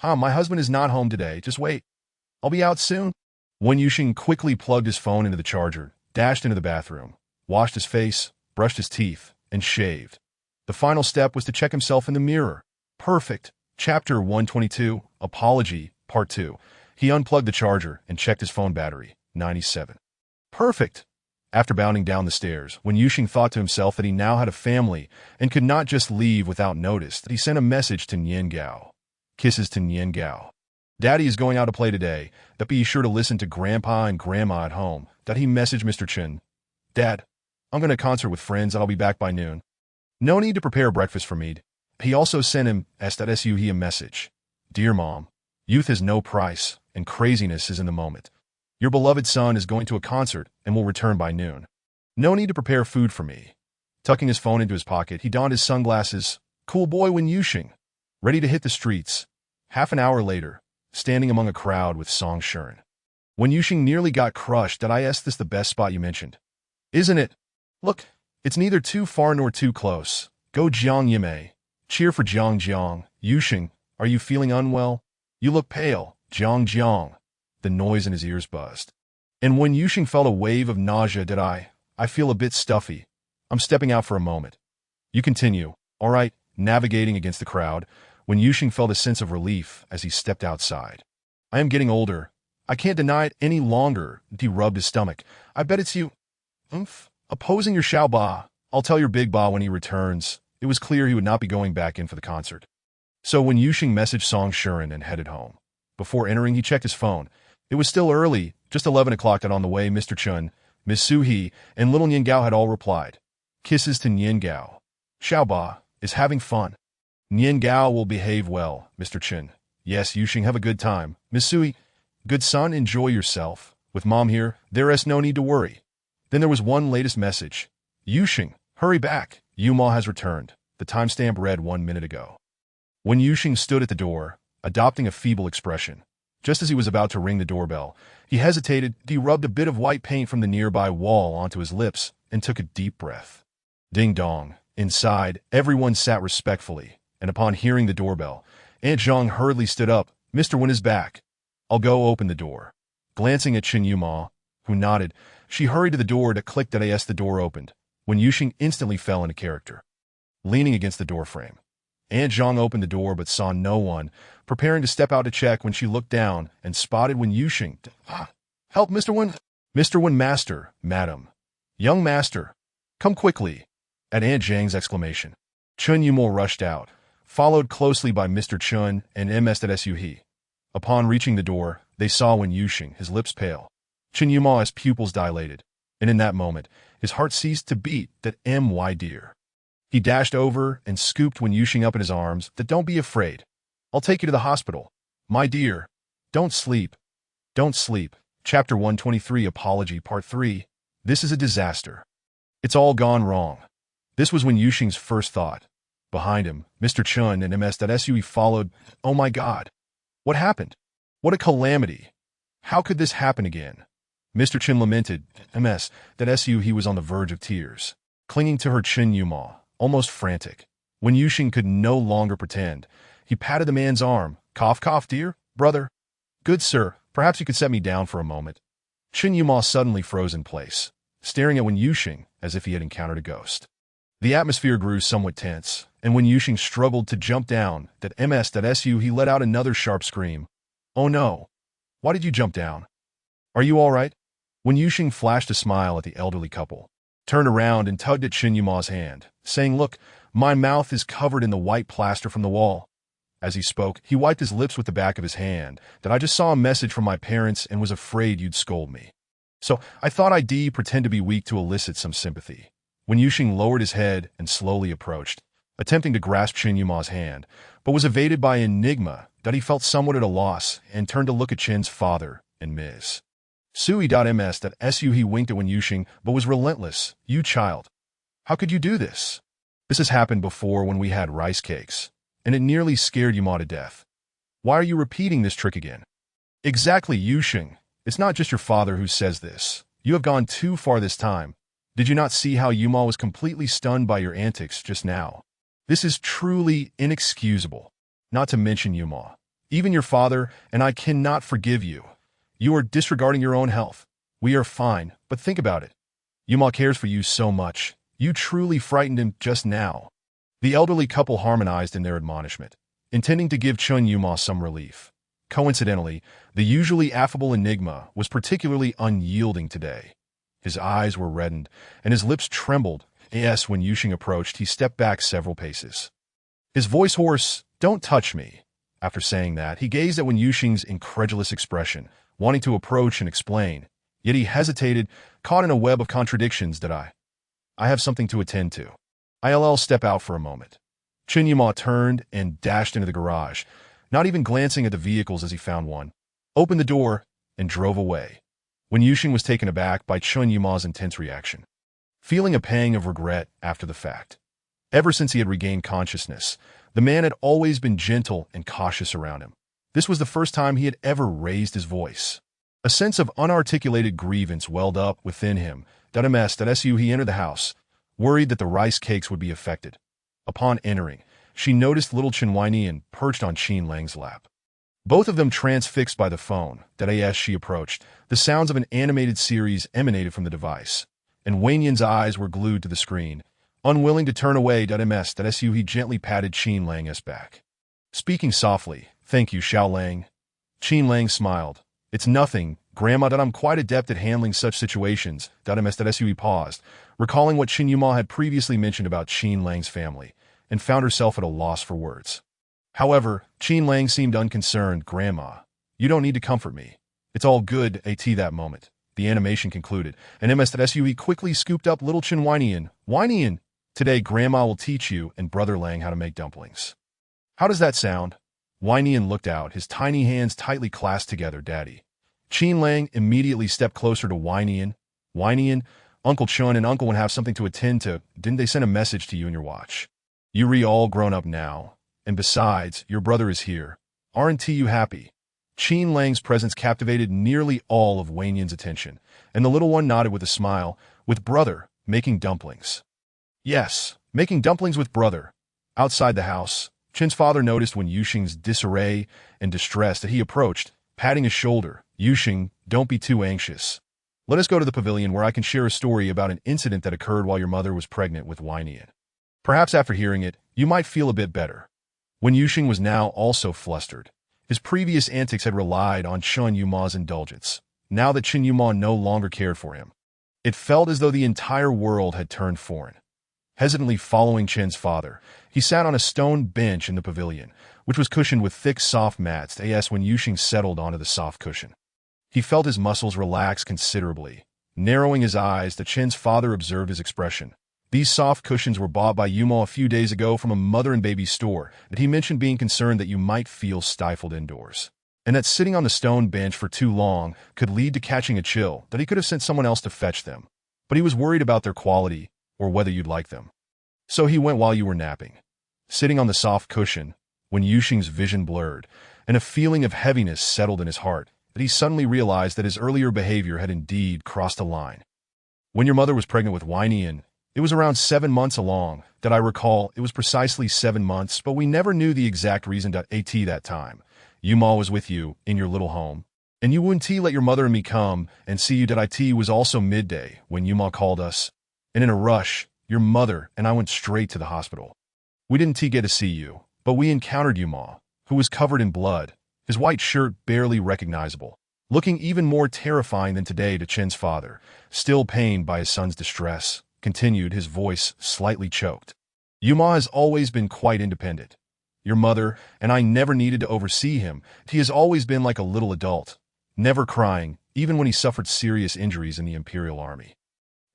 My husband is not home today. Just wait. I'll be out soon. When Yuxing quickly plugged his phone into the charger, dashed into the bathroom, washed his face, brushed his teeth, and shaved. The final step was to check himself in the mirror. Perfect. Chapter 122, Apology, Part 2. He unplugged the charger and checked his phone battery, 97. Perfect. After bounding down the stairs, when Yuxing thought to himself that he now had a family and could not just leave without notice, he sent a message to Nian Gao. Kisses to Nian Gao. Daddy is going out to play today. Be sure to listen to Grandpa and Grandma at home. He messaged Mr. Chen. Dad, I'm going to concert with friends and I'll be back by noon. No need to prepare breakfast for me. He also sent him a message. Dear Mom, youth has no price, and craziness is in the moment. Your beloved son is going to a concert and will return by noon. No need to prepare food for me. Tucking his phone into his pocket, he donned his sunglasses. Cool boy when Yuxing. Ready to hit the streets. Half an hour later, standing among a crowd with Song Shuren. When Yuxing nearly got crushed, is this the best spot you mentioned? Isn't it? Look, it's neither too far nor too close. Go Jiang Yimei. Cheer for Jiang Jiang. Yuxing, are you feeling unwell? You look pale. Jiang Jiang. The noise in his ears buzzed. And when Yuxing felt a wave of nausea, I feel a bit stuffy. I'm stepping out for a moment. You continue. All right, navigating against the crowd, when Yuxing felt a sense of relief as he stepped outside. I am getting older. I can't deny it any longer. He rubbed his stomach. I bet it's you. Opposing your Xiao Ba. I'll tell your big Ba when he returns. It was clear he would not be going back in for the concert. So when Yuxing messaged Song Shuren and headed home, before entering he checked his phone. It was still early, just 11 o'clock, that on the way Mr. Chun, Miss Su He, and little Nian Gao had all replied. Kisses to Nian Gao. Xiao Ba is having fun. Nian Gao will behave well, Mr. Chun. Yes, Yuxing, have a good time. Miss Su He, good son, enjoy yourself. With Mom here, there is no need to worry. Then there was one latest message. Yuxing, hurry back. Yuma has returned. The timestamp read 1 minute ago. When Yuxing stood at the door, adopting a feeble expression, just as he was about to ring the doorbell, he hesitated. He rubbed a bit of white paint from the nearby wall onto his lips and took a deep breath. Ding dong. Inside, everyone sat respectfully, and upon hearing the doorbell, Aunt Zhang hurriedly stood up. Mr. Wen is back. I'll go open the door. Glancing at Chen Yuma, who nodded, she hurried to the door to click that as the door opened, when Yuxing instantly fell into character. Leaning against the doorframe, Aunt Zhang opened the door but saw no one, preparing to step out to check when she looked down and spotted Wen Yuxing. Help, Mr. Wen! Mr. Wen, master, madam. Young master, come quickly. At Aunt Zhang's exclamation, Chun Yuma rushed out, followed closely by Mr. Chun and Ms. He. Upon reaching the door, they saw Wen Yuxing, his lips pale, Chun Yuma's pupils dilated, and in that moment, his heart ceased to beat. That my dear. He dashed over and scooped Wen Yuxing up in his arms. That don't be afraid. I'll take you to the hospital. My dear. Don't sleep. Don't sleep. Chapter 123 Apology Part 3. This is a disaster. It's all gone wrong. This was Wen Yuxing's first thought. Behind him, Mr. Chun and Ms. followed. Oh my God. What happened? What a calamity. How could this happen again? Mr. Chun lamented. Ms. He was on the verge of tears, clinging to her Chen Yuma, almost frantic. When Yuxing could no longer pretend, he patted the man's arm. Cough, cough, dear brother. Good sir, perhaps you could set me down for a moment. Chen Yuma suddenly froze in place, staring at Wen Yuxing as if he had encountered a ghost. The atmosphere grew somewhat tense, and when Yuxing struggled to jump down, that Ms. He let out another sharp scream. Oh no. Why did you jump down? Are you all right? When Yuxing flashed a smile at the elderly couple, turned around and tugged at Chen Yuma's hand, saying, Look, my mouth is covered in the white plaster from the wall. As he spoke, he wiped his lips with the back of his hand. That I just saw a message from my parents and was afraid you'd scold me. So I thought I'd pretend to be weak to elicit some sympathy. When Yuxing lowered his head and slowly approached, attempting to grasp Chen Yuma's hand, but was evaded by enigma, that he felt somewhat at a loss and turned to look at Chen's father and Ms. Sui.ms. He winked at Wen Yuxing, but was relentless. You child. How could you do this? This has happened before when we had rice cakes, and it nearly scared Yuma to death. Why are you repeating this trick again? Exactly, Yuxing. It's not just your father who says this. You have gone too far this time. Did you not see how Yuma was completely stunned by your antics just now? This is truly inexcusable. Not to mention Yuma. Even your father and I cannot forgive you. You are disregarding your own health. We are fine, but think about it. Yuma cares for you so much. You truly frightened him just now. The elderly couple harmonized in their admonishment, intending to give Chun Yuma some relief. Coincidentally, the usually affable enigma was particularly unyielding today. His eyes were reddened, and his lips trembled. Yes, when Yuxing approached, he stepped back several paces. His voice hoarse, Don't touch me. After saying that, he gazed at Wen Yuxing's incredulous expression, wanting to approach and explain. Yet he hesitated, caught in a web of contradictions. I have something to attend to. I'll step out for a moment. Chen Yuma turned and dashed into the garage, not even glancing at the vehicles as he found one, opened the door, and drove away. Wen Yuxing was taken aback by Chen Yuma's intense reaction, feeling a pang of regret after the fact. Ever since he had regained consciousness, the man had always been gentle and cautious around him. This was the first time he had ever raised his voice. A sense of unarticulated grievance welled up within him. He entered the house, worried that the rice cakes would be affected. Upon entering, she noticed little Chen Weinian perched on Qin Lang's lap. Both of them transfixed by the phone. As she approached, the sounds of an animated series emanated from the device, and Weinian's eyes were glued to the screen. Unwilling to turn away, he gently patted Qin Lang's back. Speaking softly, Thank you, Xiao Lang. Qin Lang smiled. It's nothing, Grandma, that I'm quite adept at handling such situations. Sue paused, recalling what Chen Yuma had previously mentioned about Qin Lang's family, and found herself at a loss for words. However, Qin Lang seemed unconcerned. Grandma, you don't need to comfort me. It's all good, that moment. The animation concluded, and Sue quickly scooped up little Chen Weinian. Weinian, today Grandma will teach you and Brother Lang how to make dumplings. How does that sound? Weinian looked out, his tiny hands tightly clasped together. Daddy. Qin Lang immediately stepped closer to Weinian. Weinian, Uncle Chun and Uncle would have something to attend to. Didn't they send a message to you in your watch? You're all grown up now. And besides, your brother is here. Aren't you happy? Qin Lang's presence captivated nearly all of Weinian's attention, and the little one nodded with a smile. With brother, making dumplings. Yes, making dumplings with brother. Outside the house, Chen's father noticed when Yuxing's disarray and distress that he approached, patting his shoulder. Yuxing, don't be too anxious. Let us go to the pavilion where I can share a story about an incident that occurred while your mother was pregnant with Weinian. Perhaps after hearing it, you might feel a bit better. When Yuxing was now also flustered, his previous antics had relied on Chen Yuma's indulgence. Now that Chen Yuma no longer cared for him, it felt as though the entire world had turned foreign. Hesitantly following Chen's father, he sat on a stone bench in the pavilion, which was cushioned with thick, soft mats. When Yuxing settled onto the soft cushion, he felt his muscles relax considerably. Narrowing his eyes, the Chen's father observed his expression. These soft cushions were bought by Yuma a few days ago from a mother and baby store, that he mentioned being concerned that you might feel stifled indoors, and that sitting on the stone bench for too long could lead to catching a chill, that he could have sent someone else to fetch them. But he was worried about their quality, or whether you'd like them. So he went while you were napping. Sitting on the soft cushion, when Yuxing's vision blurred, and a feeling of heaviness settled in his heart, that he suddenly realized that his earlier behavior had indeed crossed a line. When your mother was pregnant with Weinian, it was around 7 months along, that I recall. It was precisely 7 months, but we never knew the exact reason. That time, Yuma was with you in your little home, and you wouldn't let your mother and me come and see you. It was also midday when Yuma called us, and in a rush, your mother and I went straight to the hospital. We didn't get to see you, but we encountered Yuma, who was covered in blood, his white shirt barely recognizable, looking even more terrifying than today. To Chen's father, still pained by his son's distress, continued, his voice slightly choked. Yuma has always been quite independent. Your mother and I never needed to oversee him. He has always been like a little adult, never crying, even when he suffered serious injuries in the Imperial Army.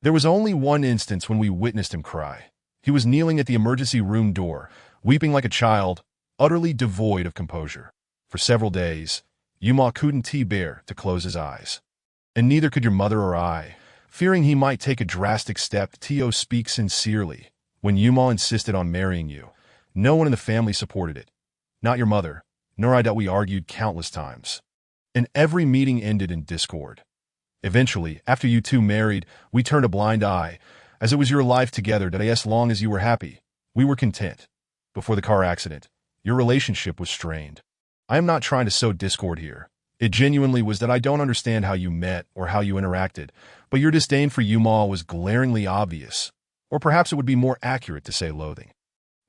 There was only one instance when we witnessed him cry. He was kneeling at the emergency room door, weeping like a child, utterly devoid of composure. For several days, Yuma couldn't bear to close his eyes. And neither could your mother or I, fearing he might take a drastic step. Tio speak sincerely. When Yuma insisted on marrying you, no one in the family supported it. Not your mother, nor I. We argued countless times, and every meeting ended in discord. Eventually, after you two married, we turned a blind eye, as it was your life together. As long as you were happy, we were content. Before the car accident, your relationship was strained. I am not trying to sow discord here. It genuinely was that I don't understand how you met or how you interacted, but your disdain for Yuma was glaringly obvious, or perhaps it would be more accurate to say loathing.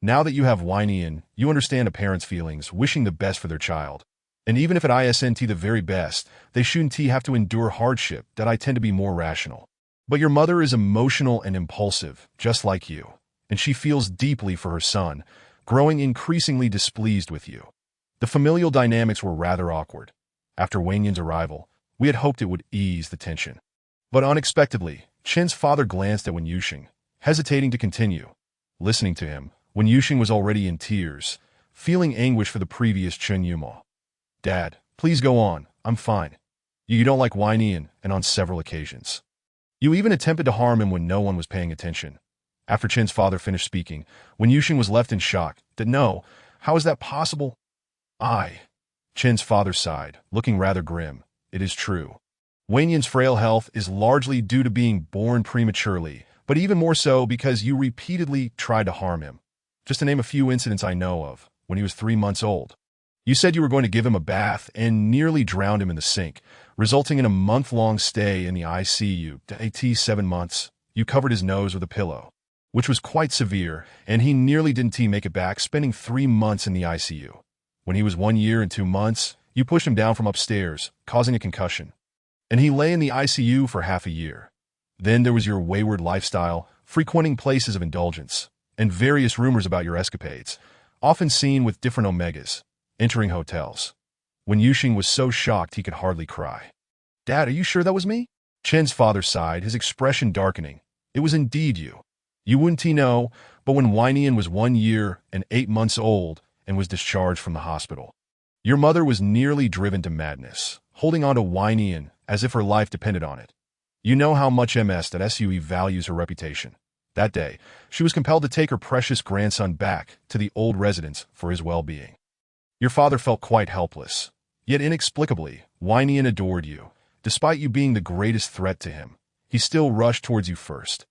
Now that you have Weinian, you understand a parent's feelings, wishing the best for their child. And even if it isn't the very best, they shouldn't have to endure hardship. I tend to be more rational. But your mother is emotional and impulsive, just like you, and she feels deeply for her son, growing increasingly displeased with you. The familial dynamics were rather awkward. After Weinian's arrival, we had hoped it would ease the tension. But unexpectedly, Chen's father glanced at Wen Yuxing, hesitating to continue. Listening to him, Wen Yuxing was already in tears, feeling anguish for the previous Chen Yuma. Dad, please go on, I'm fine. You don't like Weinian, and on several occasions. You even attempted to harm him when no one was paying attention. After Chen's father finished speaking, Wen Yuxing was left in shock. No, how is that possible? Chen's father sighed, looking rather grim. It is true. Weinian's frail health is largely due to being born prematurely, but even more so because you repeatedly tried to harm him. Just to name a few incidents I know of, when he was 3 months old. You said you were going to give him a bath and nearly drowned him in the sink, resulting in a month-long stay in the ICU. 7 months, you covered his nose with a pillow, which was quite severe, and he nearly didn't make it back, spending 3 months in the ICU. When he was 1 year and 2 months, You pushed him down from upstairs, causing a concussion. And he lay in the ICU for half a year. Then there was your wayward lifestyle, frequenting places of indulgence, and various rumors about your escapades, often seen with different Omegas, entering hotels. When Yuxing was so shocked he could hardly cry. "Dad, are you sure that was me?" Chen's father sighed, his expression darkening. "It was indeed you. You wouldn't know, but when Weinian was 1 year and 8 months old and was discharged from the hospital, your mother was nearly driven to madness, holding on to Weinian as if her life depended on it. You know how much MS.SUE values her reputation. That day, she was compelled to take her precious grandson back to the old residence for his well-being. Your father felt quite helpless. Yet inexplicably, Weinian adored you. Despite you being the greatest threat to him, he still rushed towards you first.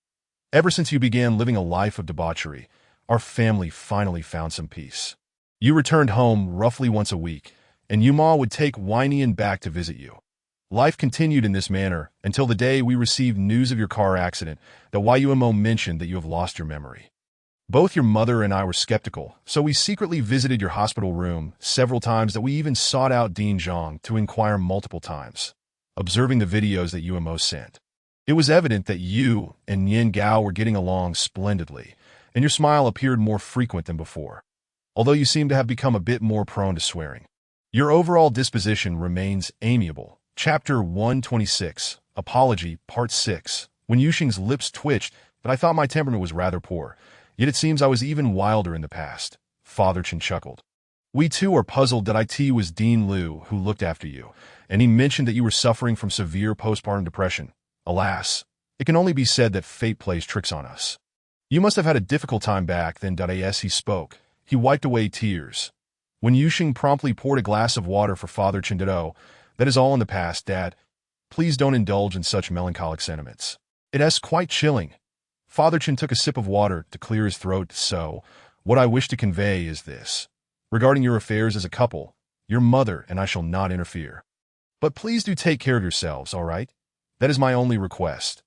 Ever since you began living a life of debauchery, our family finally found some peace. You returned home roughly once a week, and Yuma would take Weinian back to visit you. Life continued in this manner until the day we received news of your car accident that YUMO mentioned that you have lost your memory. Both your mother and I were skeptical, so we secretly visited your hospital room several times that we even sought out Dean Zhang to inquire multiple times, observing the videos that UMO sent. It was evident that you and Yin Gao were getting along splendidly, and your smile appeared more frequent than before, although you seem to have become a bit more prone to swearing. Your overall disposition remains amiable. Chapter 126, Apology, Part 6. When Yuxing's lips twitched, but I thought my temperament was rather poor, yet it seems I was even wilder in the past. Father Chen chuckled. We too are puzzled that it was Dean Liu who looked after you, and he mentioned that you were suffering from severe postpartum depression. Alas, it can only be said that fate plays tricks on us. You must have had a difficult time back then. As he spoke, he wiped away tears. When Yuxing promptly poured a glass of water for Father Chen, "That is all in the past, Dad. Please don't indulge in such melancholic sentiments. It's quite chilling." Father Chen took a sip of water to clear his throat. "So, what I wish to convey is this. Regarding your affairs as a couple, your mother and I shall not interfere. But please do take care of yourselves, all right? That is my only request.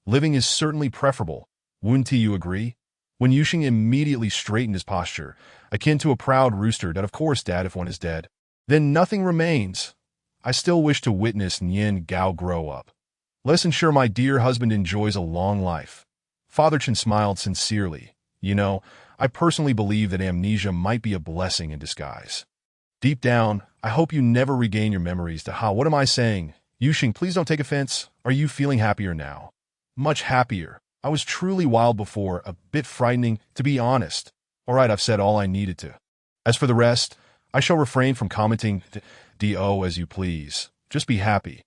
Living is certainly preferable. Wouldn't you agree?" When Yuxing immediately straightened his posture, akin to a proud rooster, "That of course, Dad, if one is dead, then nothing remains. I still wish to witness Nian Gao grow up. Let's ensure my dear husband enjoys a long life." Father Chen smiled sincerely. "You know, I personally believe that amnesia might be a blessing in disguise. Deep down, I hope you never regain your memories. What am I saying? Yuxing, please don't take offense. Are you feeling happier now?" "Much happier. I was truly wild before, a bit frightening, to be honest. All right, I've said all I needed to. As for the rest, I shall refrain from commenting. Do as you please. Just be happy.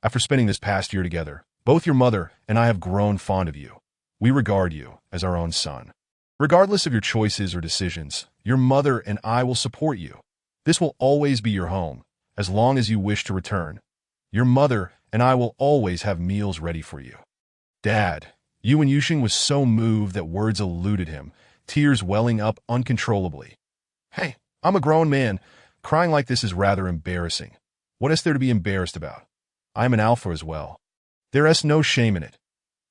After spending this past year together, both your mother and I have grown fond of you. We regard you as our own son. Regardless of your choices or decisions, your mother and I will support you. This will always be your home, as long as you wish to return. Your mother and I will always have meals ready for you." "Dad." Yuan Yuxing was so moved that words eluded him, tears welling up uncontrollably. "Hey, I'm a grown man. Crying like this is rather embarrassing. What is there to be embarrassed about? I am an alpha as well. There is no shame in it.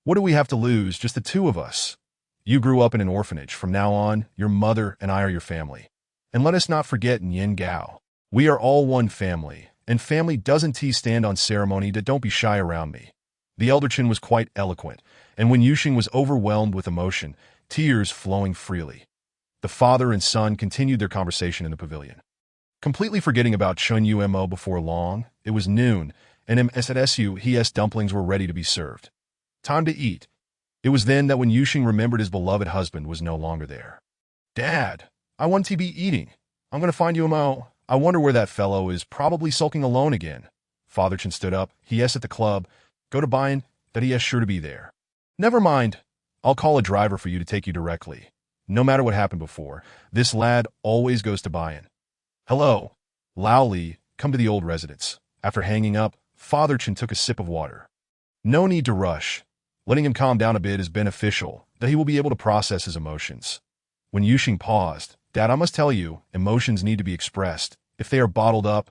What do we have to lose, just the two of us? You grew up in an orphanage. From now on, your mother and I are your family. And let us not forget Nian Gao. We are all one family, and family doesn't stand on ceremony. Don't be shy around me." The elder Chen was quite eloquent, and when Yuxing was overwhelmed with emotion, tears flowing freely. The father and son continued their conversation in the pavilion. Completely forgetting about Chun Umo before long, it was noon, and MSSU dumplings were ready to be served. Time to eat. It was then that when Yuxing remembered his beloved husband was no longer there. "Dad, I want to be eating. I'm going to find Umo. I wonder where that fellow is, probably sulking alone again." Father Chen stood up. "He at the club. Go to Bayan. That he is sure to be there." "Never mind. I'll call a driver for you to take you directly. No matter what happened before, this lad always goes to Bayan." "Hello, Lao Li, come to the old residence." After hanging up, Father Chen took a sip of water. "No need to rush. Letting him calm down a bit is beneficial, that he will be able to process his emotions." When Yuxing paused, "Dad, I must tell you, emotions need to be expressed. If they are bottled up,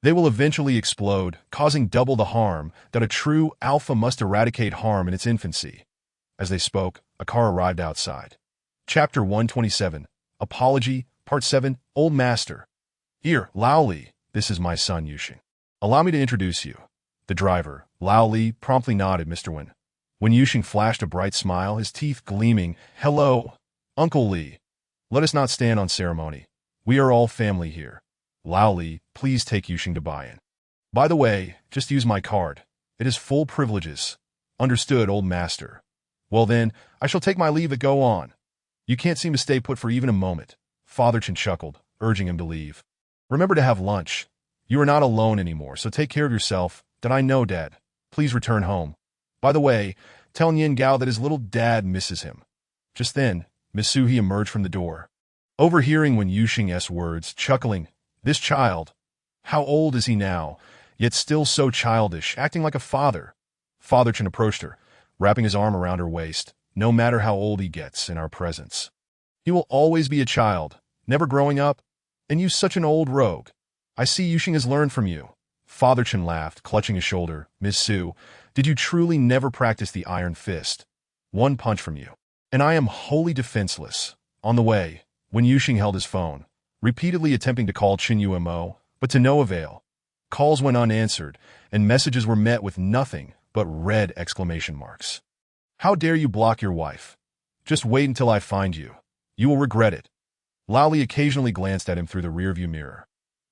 they will eventually explode, causing double the harm. That a true alpha must eradicate harm in its infancy." As they spoke, a car arrived outside. Chapter 127, Apology, Part 7, Old Master. "Here, Lao Li, This is my son, Yuxing. Allow me to introduce you. The driver, Lao Li, promptly nodded Mr. Wen. When Yuxing flashed a bright smile, his teeth gleaming, "Hello, Uncle Li. Let us not stand on ceremony. We are all family here. Lao Li, please take Yuxing to buy-in. By the way, just use my card. It has full privileges." "Understood, old master." "Well then, I shall take my leave and go on. You can't seem to stay put for even a moment." Father Chen chuckled, urging him to leave. "Remember to have lunch. You are not alone anymore, so take care of yourself. Did I know, Dad? Please return home. By the way, tell Nian Gao that his little dad misses him." Just then, Miss Suhi emerged from the door. Overhearing Wen Yuxing's words, chuckling, "This child, how old is he now, yet still so childish, acting like a father?" Father Chen approached her, wrapping his arm around her waist. "No matter how old he gets in our presence, he will always be a child, never growing up, and you such an old rogue. I see Yuxing has learned from you." Father Chen laughed, clutching his shoulder. "Miss Su, did you truly never practice the iron fist? One punch from you, and I am wholly defenseless." On the way, Wen Yuxing held his phone, repeatedly attempting to call Chen Yuemo, but to no avail. Calls went unanswered, and messages were met with nothing but red exclamation marks. "How dare you block your wife? Just wait until I find you. You will regret it." Lao Li occasionally glanced at him through the rearview mirror.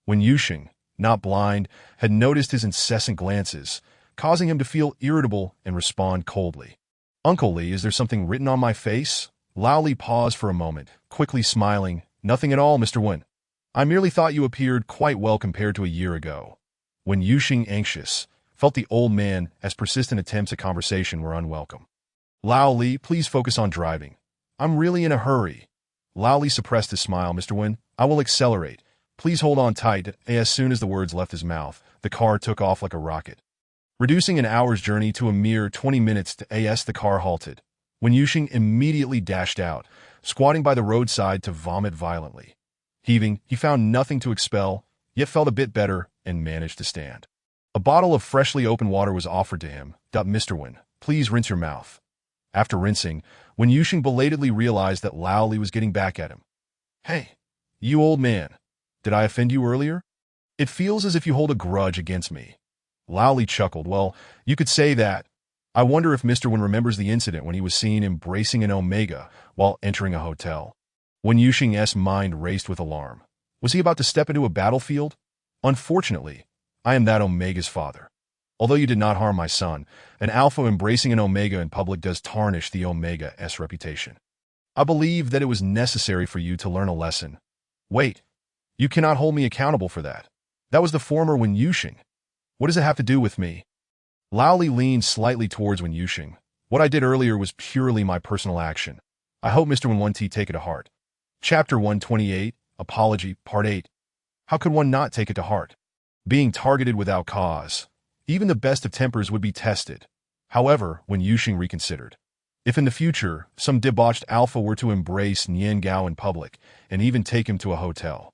When Yuxing, not blind, had noticed his incessant glances, causing him to feel irritable and respond coldly. "Uncle Li, is there something written on my face?" Lao Li paused for a moment, quickly smiling. "Nothing at all, Mr. Wen. I merely thought you appeared quite well compared to a year ago." When Yuxing, anxious, felt the old man as persistent attempts at conversation were unwelcome. "Lao Li, please focus on driving. I'm really in a hurry." Lao Li suppressed his smile. "Mr. Wen, I will accelerate. Please hold on tight." As soon as the words left his mouth, the car took off like a rocket. Reducing an hour's journey to a mere 20 minutes the car halted. When Yuxing immediately dashed out, squatting by the roadside to vomit violently. Heaving, he found nothing to expel, yet felt a bit better and managed to stand. A bottle of freshly opened water was offered to him. "Mr. Wen, please rinse your mouth." After rinsing, when Yuxing belatedly realized that Lao Li was getting back at him. "Hey, you old man, did I offend you earlier? It feels as if you hold a grudge against me." Lao Li chuckled. "Well, you could say that. I wonder if Mr. Wen remembers the incident when he was seen embracing an Omega while entering a hotel." When Yuxing's mind raced with alarm. Was he about to step into a battlefield? "Unfortunately, I am that Omega's father. Although you did not harm my son, an Alpha embracing an Omega in public does tarnish the Omega's reputation. I believe that it was necessary for you to learn a lesson." "Wait, you cannot hold me accountable for that. That was the former Wen Yuxing. What does it have to do with me?" Lao Li leaned slightly towards Wen Yuxing. "What I did earlier was purely my personal action. I hope Mr. Wen 1T take it to heart." Chapter 128, Apology, Part 8. How could one not take it to heart? Being targeted without cause. Even the best of tempers would be tested. However, when Yuxing reconsidered, if in the future some debauched alpha were to embrace Nian Gao in public and even take him to a hotel,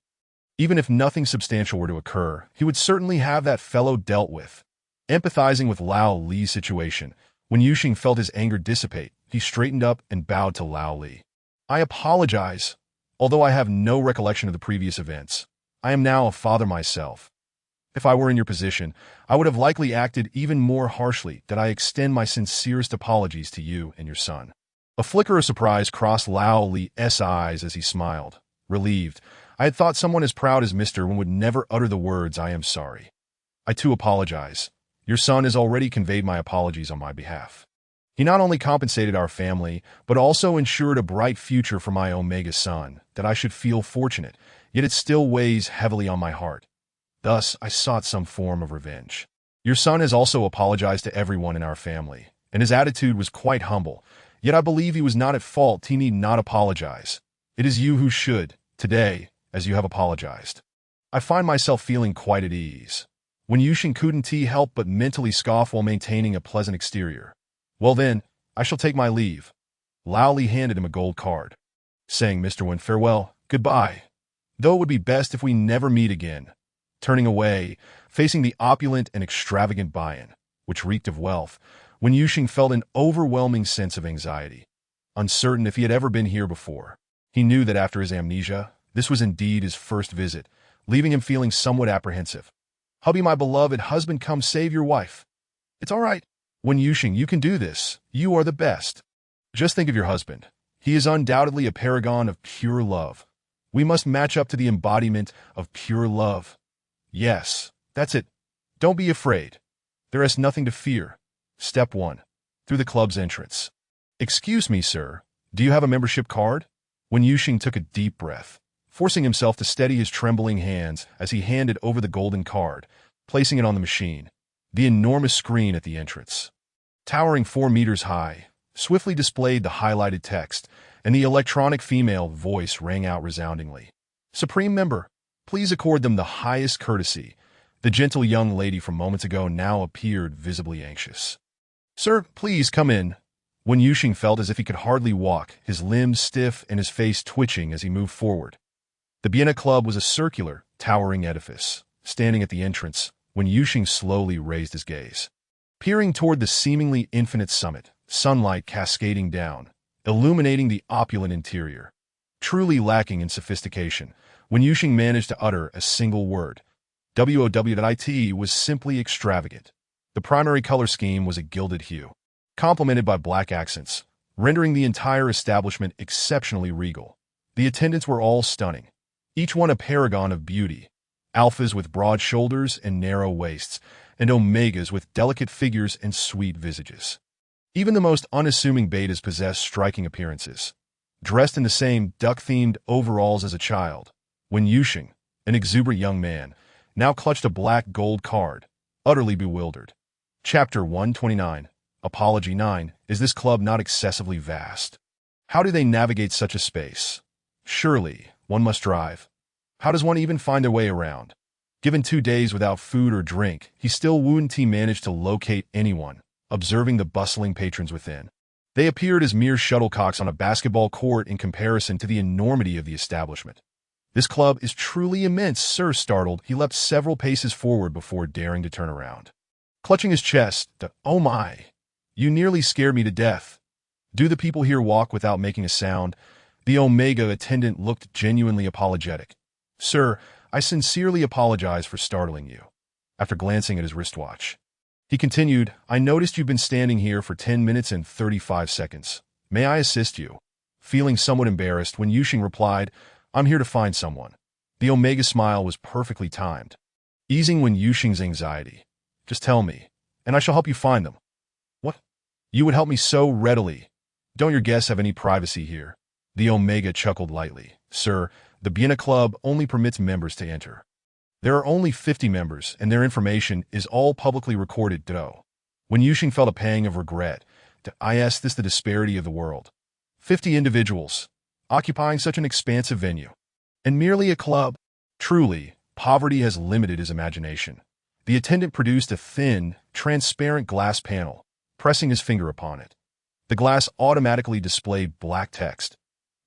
even if nothing substantial were to occur, he would certainly have that fellow dealt with. Empathizing with Lao Li's situation, when Yuxing felt his anger dissipate, he straightened up and bowed to Lao Li. "I apologize. Although I have no recollection of the previous events, I am now a father myself. If I were in your position, I would have likely acted even more harshly. That I extend my sincerest apologies to you and your son." A flicker of surprise crossed Lao Li's eyes as he smiled. Relieved, I had thought someone as proud as Mr. Wen would never utter the words, "I am sorry." "I too apologize. Your son has already conveyed my apologies on my behalf. He not only compensated our family, but also ensured a bright future for my Omega son, that I should feel fortunate, yet it still weighs heavily on my heart. Thus, I sought some form of revenge. Your son has also apologized to everyone in our family, and his attitude was quite humble, yet I believe he was not at fault. He need not apologize. It is you who should, today, as you have apologized." I find myself feeling quite at ease. When Yuxing couldn't help but mentally scoff while maintaining a pleasant exterior. "Well then, I shall take my leave." Lao Li handed him a gold card, saying, "Mr. Wen, farewell, goodbye. Though it would be best if we never meet again." Turning away, facing the opulent and extravagant buy-in, which reeked of wealth, when Yuxing felt an overwhelming sense of anxiety. Uncertain if he had ever been here before, he knew that after his amnesia, this was indeed his first visit, leaving him feeling somewhat apprehensive. "Hubby, my beloved husband, come save your wife." "It's all right. Wen Yuxing, you can do this. You are the best. Just think of your husband. He is undoubtedly a paragon of pure love. We must match up to the embodiment of pure love." "Yes, that's it. Don't be afraid. There is nothing to fear." Step 1. Through the club's entrance. "Excuse me, sir. Do you have a membership card?" Wen Yuxing took a deep breath, forcing himself to steady his trembling hands as he handed over the golden card, placing it on the machine. The enormous screen at the entrance, towering 4 meters high, swiftly displayed the highlighted text, and the electronic female voice rang out resoundingly. "Supreme member, please accord them the highest courtesy." The gentle young lady from moments ago now appeared visibly anxious. "Sir, please come in." Wen Yuxing felt as if he could hardly walk, his limbs stiff and his face twitching as he moved forward. The Biena Club was a circular, towering edifice. Standing at the entrance, Wen Yuxing slowly raised his gaze. Peering toward the seemingly infinite summit, sunlight cascading down, illuminating the opulent interior. Truly lacking in sophistication, Wen Yuxing managed to utter a single word. WOW.IT was simply extravagant. The primary color scheme was a gilded hue, complemented by black accents, rendering the entire establishment exceptionally regal. The attendants were all stunning, each one a paragon of beauty, alphas with broad shoulders and narrow waists, and omegas with delicate figures and sweet visages. Even the most unassuming betas possessed striking appearances. Dressed in the same duck-themed overalls as a child, Wen Yuxing, an exuberant young man, now clutched a black gold card, utterly bewildered. Chapter 129. Apology 9. Is this club not excessively vast? How do they navigate such a space? Surely, one must drive. How does one even find their way around? Given 2 days without food or drink, he still wouldn't manage to locate anyone, observing the bustling patrons within. They appeared as mere shuttlecocks on a basketball court in comparison to the enormity of the establishment. "This club is truly immense, sir." Startled, he leapt several paces forward before daring to turn around. Clutching his chest, "Oh my! You nearly scared me to death. Do the people here walk without making a sound?" The Omega attendant looked genuinely apologetic. "Sir, I sincerely apologize for startling you." After glancing at his wristwatch, he continued, "I noticed you've been standing here for 10 minutes and 35 seconds. May I assist you?" Feeling somewhat embarrassed, Wen Yuxing replied, "I'm here to find someone." The Omega smile was perfectly timed, easing Wen Yuxing's anxiety. "Just tell me, and I shall help you find them." "What? You would help me so readily? Don't your guests have any privacy here?" The Omega chuckled lightly. "Sir, the Biena Club only permits members to enter. There are only 50 members, and their information is all publicly recorded, though." Wen Yuxing felt a pang of regret. Is this the disparity of the world? 50 individuals, occupying such an expansive venue, and merely a club? Truly, poverty has limited his imagination. The attendant produced a thin, transparent glass panel, pressing his finger upon it. The glass automatically displayed black text.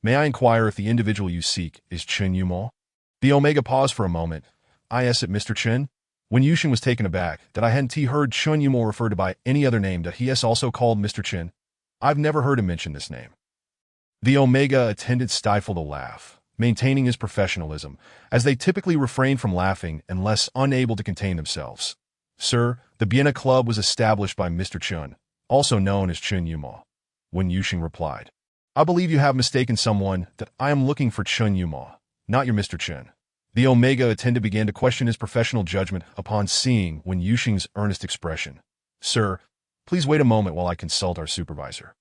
"May I inquire if the individual you seek is Chen Yumo?" The Omega paused for a moment. "Is it Mr. Chen?" Wen Yuxing was taken aback that I hadn't heard Chen Yumo referred to by any other name, that he is also called Mr. Chen. I've never heard him mention this name. The Omega attendant stifled a laugh, maintaining his professionalism, as they typically refrain from laughing unless unable to contain themselves. "Sir, the Biena Club was established by Mr. Chen, also known as Chen Yumo." Wen Yuxing replied, "I believe you have mistaken someone, that I am looking for Chen Yumo, not your Mr. Chen." The Omega attendant began to question his professional judgment upon seeing Wen Yuxing's earnest expression. "Sir, please wait a moment while I consult our supervisor."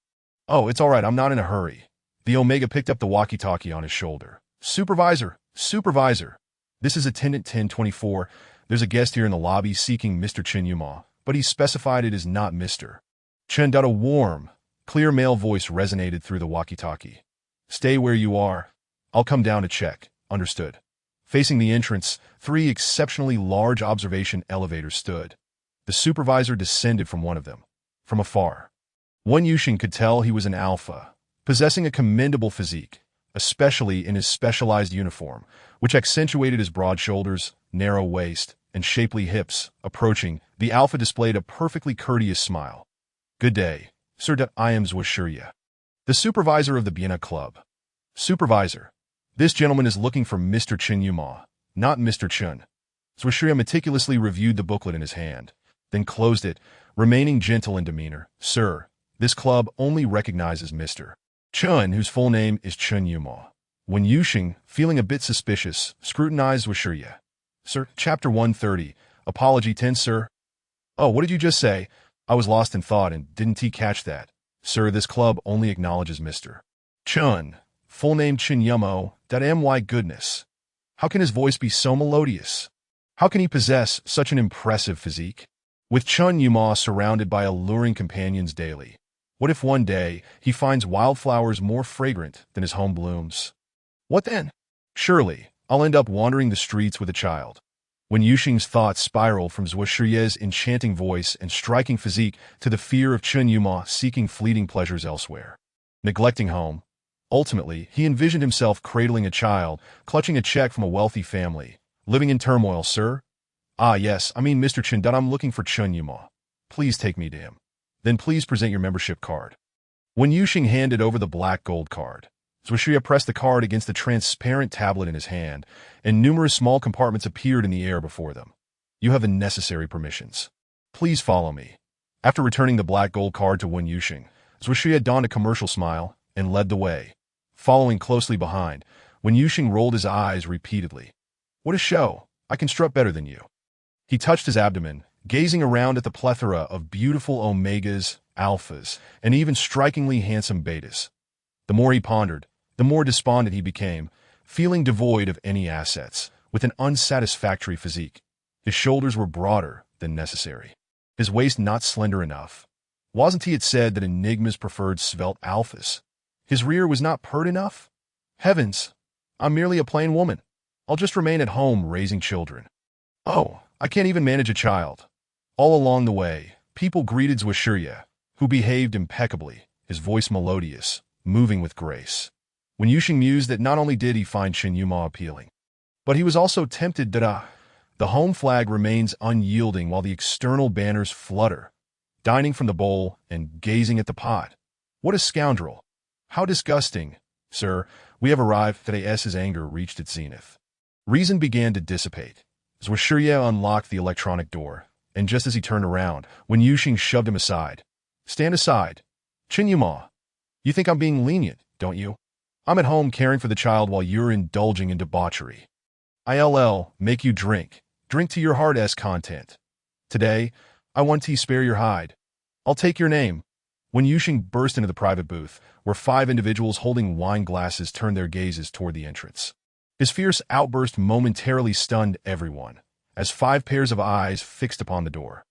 "Oh, it's all right, I'm not in a hurry." The Omega picked up the walkie-talkie on his shoulder. "Supervisor, supervisor. This is Attendant 1024. There's a guest here in the lobby seeking Mr. Chen Yumo, but he specified it is not Mr. Chen." A warm, clear male voice resonated through the walkie-talkie. "Stay where you are. I'll come down to check." "Understood." Facing the entrance, 3 exceptionally large observation elevators stood. The supervisor descended from one of them. From afar, Wen Yuxing could tell he was an alpha, possessing a commendable physique, especially in his specialized uniform, which accentuated his broad shoulders, narrow waist, and shapely hips. Approaching, the alpha displayed a perfectly courteous smile. "Good day, Sir. I am Zhuo, the supervisor of the Biena Club." "Supervisor, this gentleman is looking for Mr. Chen Yumo, not Mr. Chun. Zhuoshya meticulously reviewed the booklet in his hand, then closed it, remaining gentle in demeanor. Sir, this club only recognizes Mr. Chun, whose full name is Chun Yuma. Wen Yuxing, feeling a bit suspicious, scrutinized Zhuoshya. Sir, Chapter 130, Apology 10, sir. Oh, what did you just say? I was lost in thought and didn't catch that. Sir, this club only acknowledges Mr. Chun, full name Chun Yumo. My goodness. How can his voice be so melodious? How can he possess such an impressive physique? With Chun Yuma surrounded by alluring companions daily, what if one day he finds wildflowers more fragrant than his home blooms? What then? Surely, I'll end up wandering the streets with a child. Wen Yuxing's thoughts spiraled from Zhuoshya's enchanting voice and striking physique to the fear of Chun Yuma seeking fleeting pleasures elsewhere. Neglecting home, ultimately, he envisioned himself cradling a child, clutching a check from a wealthy family, living in turmoil. Sir? Ah yes, I mean Mr. Chun, I'm looking for Chun Yuma. Please take me to him. Then please present your membership card. Wen Yuxing handed over the black gold card, Zhuoshya pressed the card against the transparent tablet in his hand, and numerous small compartments appeared in the air before them. You have the necessary permissions. Please follow me. After returning the black gold card to Wen Yuxing, Zhuoshya donned a commercial smile and led the way. Following closely behind, Wen Yuxing rolled his eyes repeatedly. What a show! I can strut better than you. He touched his abdomen, gazing around at the plethora of beautiful omegas, alphas, and even strikingly handsome betas. The more he pondered, the more despondent he became, feeling devoid of any assets, with an unsatisfactory physique. His shoulders were broader than necessary. His waist not slender enough. Wasn't he had said that enigmas preferred svelte alphas? His rear was not pert enough? Heavens, I'm merely a plain woman. I'll just remain at home raising children. Oh, I can't even manage a child. All along the way, people greeted Zhuoshya, who behaved impeccably, his voice melodious, moving with grace. Wen Yuxing mused that not only did he find Chun Yuma appealing, but he was also tempted that the home flag remains unyielding while the external banners flutter, dining from the bowl and gazing at the pot. What a scoundrel! How disgusting! Sir, we have arrived. His anger reached its zenith. Reason began to dissipate. Zhuoshya unlocked the electronic door, and just as he turned around, Wen Yuxing shoved him aside. Stand aside. Chun Yuma. You think I'm being lenient, don't you? I'm at home caring for the child while you're indulging in debauchery. ILL, make you drink. Drink to your heart's content. Today, I want to spare your hide. I'll take your name. Wen Yuxing burst into the private booth, where 5 individuals holding wine glasses turned their gazes toward the entrance. His fierce outburst momentarily stunned everyone, as 5 pairs of eyes fixed upon the door.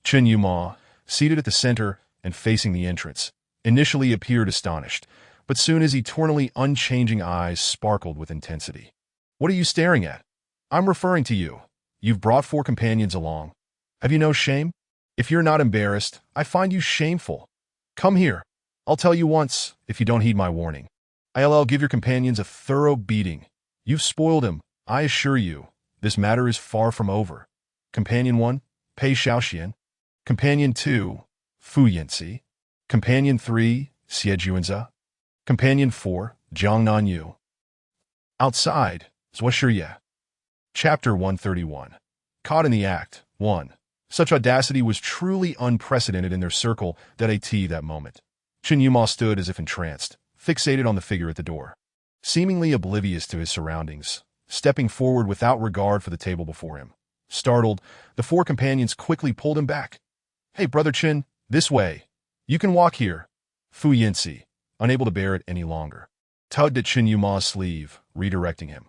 Chun Yuma, seated at the center and facing the entrance, initially appeared astonished, but soon his eternally unchanging eyes sparkled with intensity. What are you staring at? I'm referring to you. You've brought 4 companions along. Have you no shame? If you're not embarrassed, I find you shameful. Come here. I'll tell you once, if you don't heed my warning. I'll give your companions a thorough beating. You've spoiled him, I assure you. This matter is far from over. Companion 1, Pei Shaoxian. Companion 2, Fu Yanci. Companion 3, Xie Juanza. Companion 4, Jiang Nanyu. Outside, Zhuoshya. Chapter 131. Caught in the act. 1. Such audacity was truly unprecedented in their circle that moment. Chun Yuma stood as if entranced, fixated on the figure at the door, seemingly oblivious to his surroundings, stepping forward without regard for the table before him. Startled, the 4 companions quickly pulled him back. Hey, Brother Chun, this way. You can walk here. Fu Yanci, unable to bear it any longer, tugged at Chun Yuma's sleeve, redirecting him.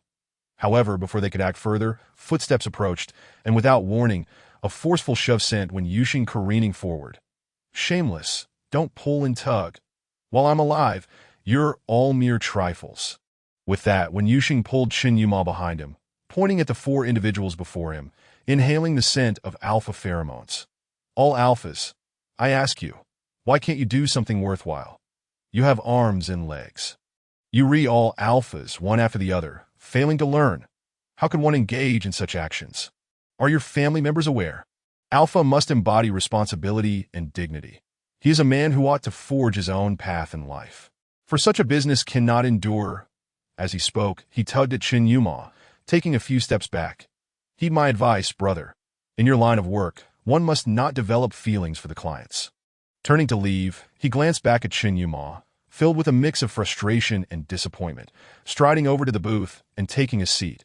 However, before they could act further, footsteps approached, and without warning, a forceful shove sent Wen Yuxing careening forward. Shameless, don't pull and tug. While I'm alive, you're all mere trifles. With that, Wen Yuxing pulled Chun Yuma behind him, pointing at the 4 individuals before him, inhaling the scent of alpha pheromones. All alphas. I ask you, why can't you do something worthwhile? You have arms and legs. You all alphas, one after the other, failing to learn. How could one engage in such actions? Are your family members aware? Alpha must embody responsibility and dignity. He is a man who ought to forge his own path in life. For such a business cannot endure. As he spoke, he tugged at Chun Yuma, taking a few steps back. Heed my advice, brother. In your line of work, one must not develop feelings for the clients. Turning to leave, he glanced back at Chen Yuma, filled with a mix of frustration and disappointment, striding over to the booth and taking a seat.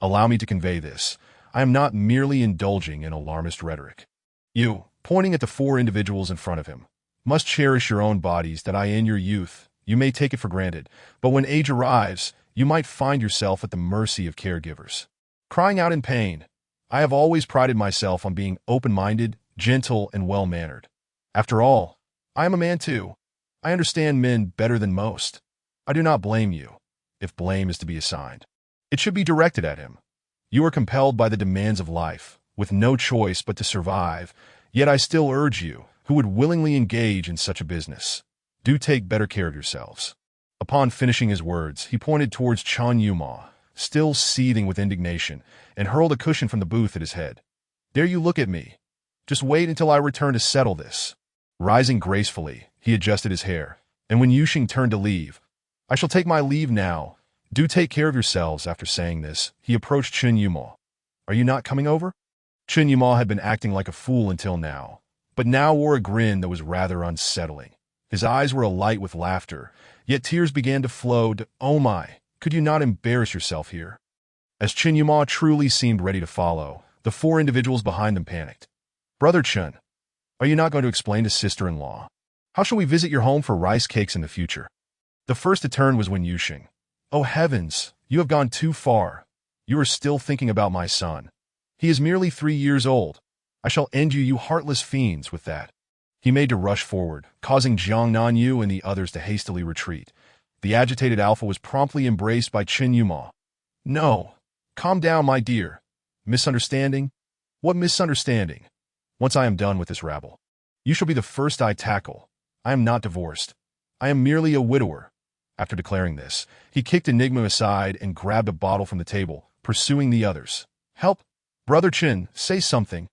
Allow me to convey this. I am not merely indulging in alarmist rhetoric. You, pointing at the 4 individuals in front of him, must cherish your own bodies that in your youth you may take it for granted, but when age arrives, you might find yourself at the mercy of caregivers. Crying out in pain, I have always prided myself on being open-minded, gentle, and well-mannered. After all, I am a man too. I understand men better than most. I do not blame you, if blame is to be assigned. It should be directed at him. You are compelled by the demands of life, with no choice but to survive, yet I still urge you, who would willingly engage in such a business, do take better care of yourselves. Upon finishing his words, he pointed towards Chen Yuma, still seething with indignation, and hurled a cushion from the booth at his head. Dare you look at me? Just wait until I return to settle this. Rising gracefully, he adjusted his hair, and when Yuxing turned to leave, I shall take my leave now. Do take care of yourselves. After saying this, he approached Chen Yuma. Are you not coming over? Chen Yuma had been acting like a fool until now, but now wore a grin that was rather unsettling. His eyes were alight with laughter, yet tears began to flow. Oh my, could you not embarrass yourself here? As Chen Yuma truly seemed ready to follow, the 4 individuals behind them panicked. Brother Chen, are you not going to explain to sister-in-law? How shall we visit your home for rice cakes in the future? The first to turn was Wen Yuxing. Oh heavens, you have gone too far. You are still thinking about my son. He is merely 3 years old. I shall end you, you heartless fiends, with that. He made to rush forward, causing Jiang Nanyu and the others to hastily retreat. The agitated alpha was promptly embraced by Chen Yuma. No, calm down, my dear. Misunderstanding? What misunderstanding? Once I am done with this rabble, you shall be the first I tackle. I am not divorced. I am merely a widower. After declaring this, he kicked Enigma aside and grabbed a bottle from the table, pursuing the others. Help! Brother Chen, say something.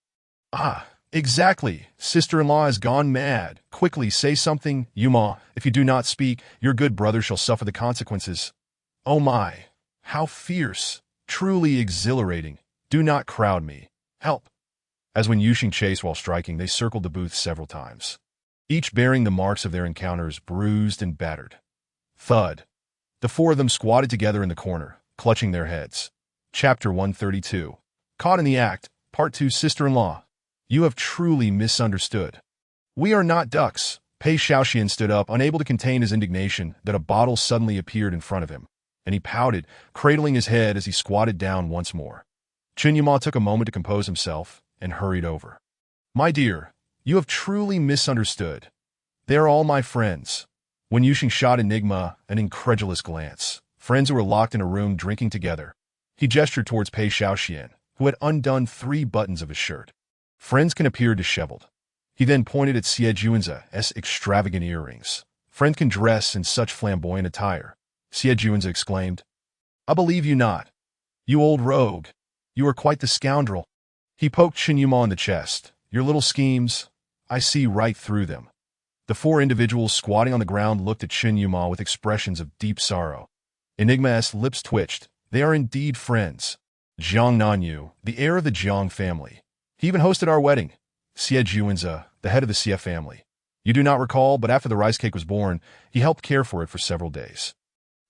Ah, exactly. Sister-in-law has gone mad. Quickly, say something, Yuma. If you do not speak, your good brother shall suffer the consequences. Oh my, how fierce. Truly exhilarating. Do not crowd me. Help! As when Yuxing chased while striking, they circled the booth several times, each bearing the marks of their encounters, bruised and battered. Thud. The 4 of them squatted together in the corner, clutching their heads. Chapter 132. Caught in the act, Part 2. Sister-in-law, you have truly misunderstood. We are not ducks. Pei Shaoxian stood up, unable to contain his indignation that a bottle suddenly appeared in front of him, and he pouted, cradling his head as he squatted down once more. Chen Yuma took a moment to compose himself and hurried over. My dear, you have truly misunderstood. They are all my friends. When Yuxing shot Enigma an incredulous glance, friends who were locked in a room drinking together, he gestured towards Pei Shaoxian, who had undone 3 buttons of his shirt. Friends can appear disheveled. He then pointed at Xie Juan's extravagant earrings. Friend can dress in such flamboyant attire. Xie Juanza exclaimed. I believe you not. You old rogue. You are quite the scoundrel. He poked Chen Yuma on the chest. Your little schemes, I see right through them. The 4 individuals squatting on the ground looked at Chen Yuma with expressions of deep sorrow. Enigma's lips twitched. They are indeed friends. Jiang Nanyu, the heir of the Jiang family. He even hosted our wedding. Xie Juanza, the head of the Xie family. You do not recall, but after the rice cake was born, he helped care for it for several days.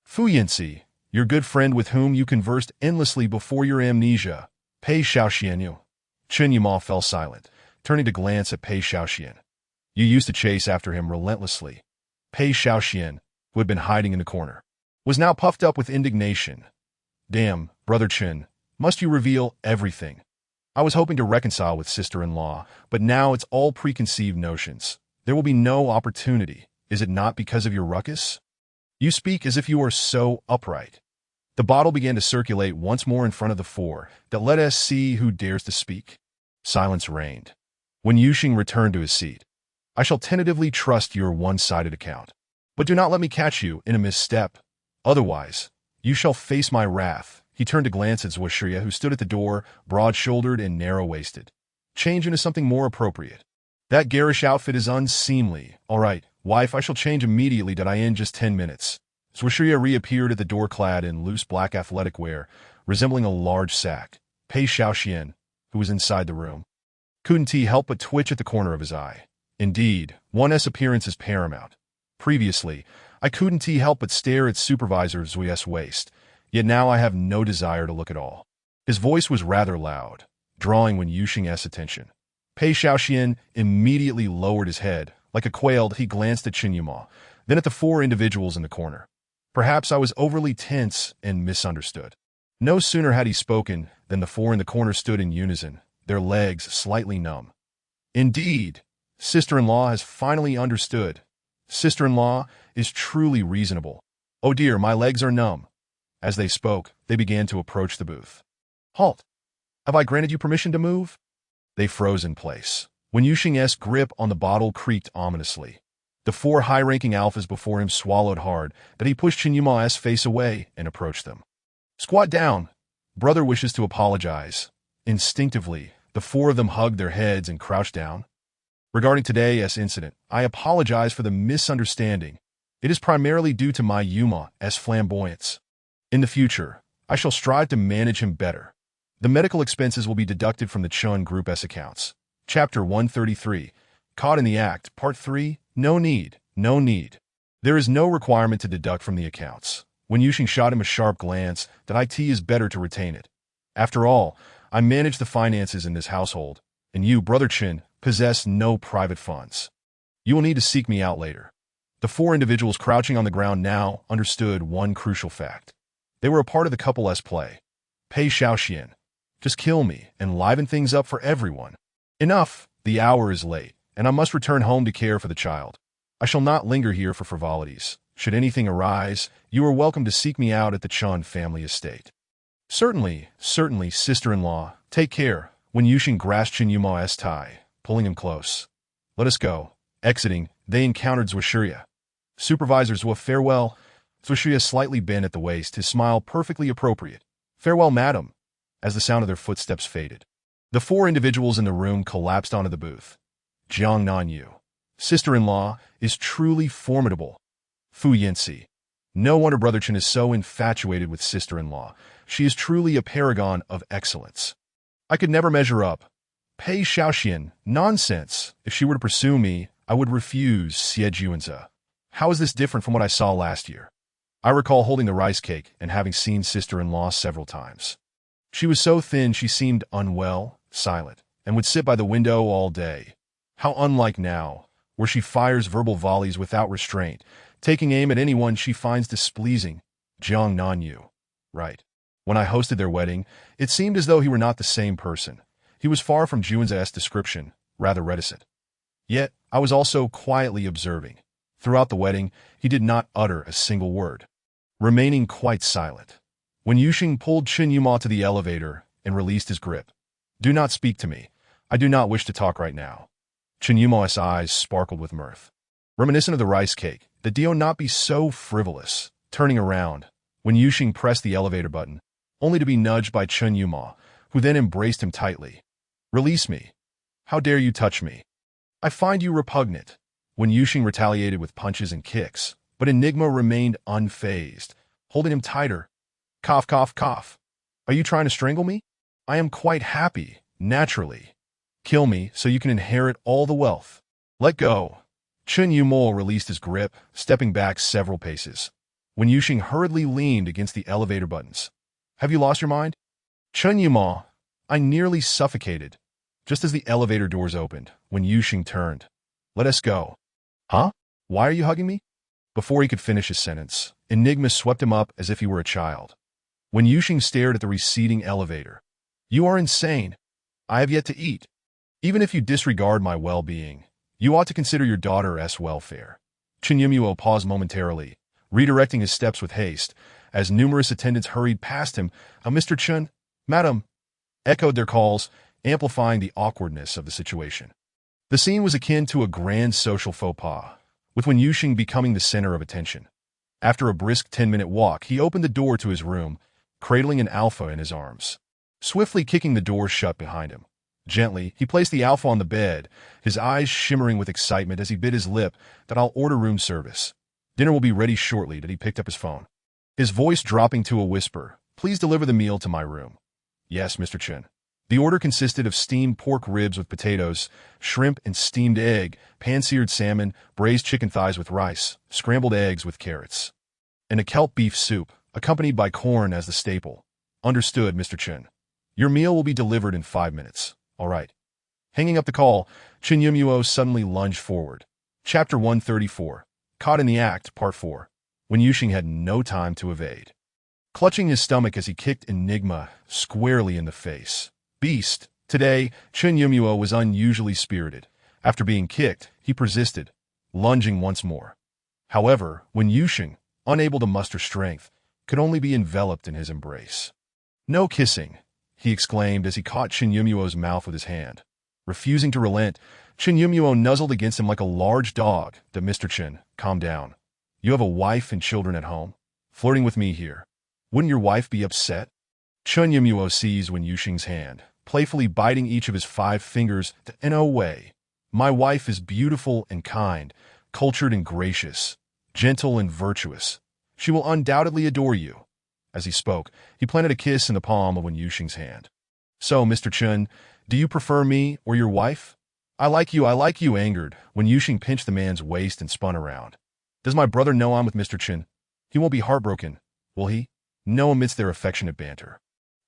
Fu Yanxi, your good friend with whom you conversed endlessly before your amnesia. Pei Shaoxian. Chen Yuma fell silent, turning to glance at Pei Shaoxian. You used to chase after him relentlessly. Pei Shaoxian, who had been hiding in the corner, was now puffed up with indignation. Damn, Brother Chen, must you reveal everything? I was hoping to reconcile with sister-in-law, but now it's all preconceived notions. There will be no opportunity. Is it not because of your ruckus? You speak as if you are so upright. The bottle began to circulate once more in front of the 4, that let us see who dares to speak. Silence reigned. When Yuxing returned to his seat, I shall tentatively trust your one-sided account. But do not let me catch you in a misstep. Otherwise, you shall face my wrath. He turned to glance at Zhuo Shiya, who stood at the door, broad-shouldered and narrow-waisted. Change into something more appropriate. That garish outfit is unseemly. All right, wife, I shall change immediately. In just 10 minutes. Zhuo Shiya reappeared at the door clad in loose black athletic wear, resembling a large sack. Pei Xiaoxian, who was inside the room, couldn't he help but twitch at the corner of his eye. Indeed, one's appearance is paramount. Previously, I couldn't help but stare at Supervisor Zui's waist, yet now I have no desire to look at all. His voice was rather loud, drawing Wen Yuxing's attention. Pei Xiaoxian immediately lowered his head. Like a quail, he glanced at Chen Yuma, then at the four individuals in the corner. Perhaps I was overly tense and misunderstood. No sooner had he spoken than the four in the corner stood in unison, their legs slightly numb. Indeed, sister-in-law has finally understood. Sister-in-law is truly reasonable. Oh dear, my legs are numb. As they spoke, they began to approach the booth. Halt! Have I granted you permission to move? They froze in place. Wen Yuxing's grip on the bottle creaked ominously. The four high-ranking alphas before him swallowed hard that he pushed Chen Yuma's face away and approached them. Squat down. Brother wishes to apologize. Instinctively, the four of them hugged their heads and crouched down. Regarding today's incident, I apologize for the misunderstanding. It is primarily due to my Yuma's flamboyance. In the future, I shall strive to manage him better. The medical expenses will be deducted from the Chun Group's accounts. Chapter 133, Caught in the Act, Part 3, No need. There is no requirement to deduct from the accounts. Wen Yuxing shot him a sharp glance that it is better to retain it. After all, I manage the finances in this household, and you, Brother Chen, possess no private funds. You will need to seek me out later. The four individuals crouching on the ground now understood one crucial fact. They were a part of the couple's play. Pei Xiaoxian, just kill me and liven things up for everyone. Enough, the hour is late, and I must return home to care for the child. I shall not linger here for frivolities. Should anything arise, you are welcome to seek me out at the Chun family estate. Certainly, sister-in-law. Take care. Wen Yuxing grasped Chen Yuma's tie, pulling him close. Let us go. Exiting, they encountered Zhuxia. Supervisor Zhu, farewell. Zhuxia slightly bent at the waist, his smile perfectly appropriate. Farewell, madam. As the sound of their footsteps faded, the four individuals in the room collapsed onto the booth. Jiang Nanyu, sister-in-law, is truly formidable. Fu Yanxi. No wonder Brother Chen is so infatuated with sister-in-law. She is truly a paragon of excellence. I could never measure up. Pei Xiaoxian, nonsense. If she were to pursue me, I would refuse, Xie Juanzi. How is this different from what I saw last year? I recall holding the rice cake and having seen sister-in-law several times. She was so thin she seemed unwell, silent, and would sit by the window all day. How unlike now, where she fires verbal volleys without restraint, taking aim at anyone she finds displeasing. Jiang Nanyu. Right. When I hosted their wedding, it seemed as though he were not the same person. He was far from Juanzi's description, rather reticent. Yet, I was also quietly observing. Throughout the wedding, he did not utter a single word, remaining quite silent. Wen Yuxing pulled Chen Yuma to the elevator and released his grip. Do not speak to me. I do not wish to talk right now. Chen Yuma's eyes sparkled with mirth. Reminiscent of the rice cake, the Dio not be so frivolous. Turning around, Wen Yuxing pressed the elevator button, only to be nudged by Chen Yuma, who then embraced him tightly. Release me. How dare you touch me? I find you repugnant. Wen Yuxing retaliated with punches and kicks, but Enigma remained unfazed, holding him tighter. Cough, cough, cough. Are you trying to strangle me? I am quite happy, naturally. Kill me so you can inherit all the wealth. Let go. Chen Yuma released his grip, stepping back several paces. Wen Yuxing hurriedly leaned against the elevator buttons. Have you lost your mind? Chen Yuma, I nearly suffocated. Just as the elevator doors opened, Wen Yuxing turned. Let us go. Huh? Why are you hugging me? Before he could finish his sentence, Enigma swept him up as if he were a child. Wen Yuxing stared at the receding elevator. You are insane. I have yet to eat. Even if you disregard my well-being, you ought to consider your daughter's welfare. Chen Yumuo paused momentarily, redirecting his steps with haste, as numerous attendants hurried past him. Mr. Chen, Madam, echoed their calls, amplifying the awkwardness of the situation. The scene was akin to a grand social faux pas, with Wen Yuxing becoming the center of attention. After a brisk 10-minute walk, he opened the door to his room, cradling an alpha in his arms. Swiftly kicking the door shut behind him. Gently, he placed the alpha on the bed, his eyes shimmering with excitement as he bit his lip that I'll order room service. Dinner will be ready shortly. That he picked up his phone. His voice dropping to a whisper, Please deliver the meal to my room. Yes, Mr. Chen. The order consisted of steamed pork ribs with potatoes, shrimp and steamed egg, pan-seared salmon, braised chicken thighs with rice, scrambled eggs with carrots, and a kelp beef soup, accompanied by corn as the staple. Understood, Mr. Chen. Your meal will be delivered in 5 minutes. All right. Hanging up the call, Chen Yumuo suddenly lunged forward. Chapter 134. Caught in the Act, Part 4. When Yuxing had no time to evade. Clutching his stomach as he kicked Enigma squarely in the face. Beast. Today, Chen Yumuo was unusually spirited. After being kicked, he persisted, lunging once more. However, when Yuxing, unable to muster strength, could only be enveloped in his embrace. No kissing, he exclaimed as he caught Chen Yumuo's mouth with his hand. Refusing to relent, Chen Yumuo nuzzled against him like a large dog. Mr. Chen, calm down. You have a wife and children at home. Flirting with me here. Wouldn't your wife be upset? Chen Yumuo seized Wen Yuxing's hand, playfully biting each of his 5 fingers. No way. My wife is beautiful and kind, cultured and gracious, gentle and virtuous. She will undoubtedly adore you. As he spoke, he planted a kiss in the palm of Wen Yuxing's hand. So, Mr. Chen, do you prefer me or your wife? I like you, angered. Wen Yuxing pinched the man's waist and spun around. Does my brother know I'm with Mr. Chen? He won't be heartbroken, will he? No, amidst their affectionate banter.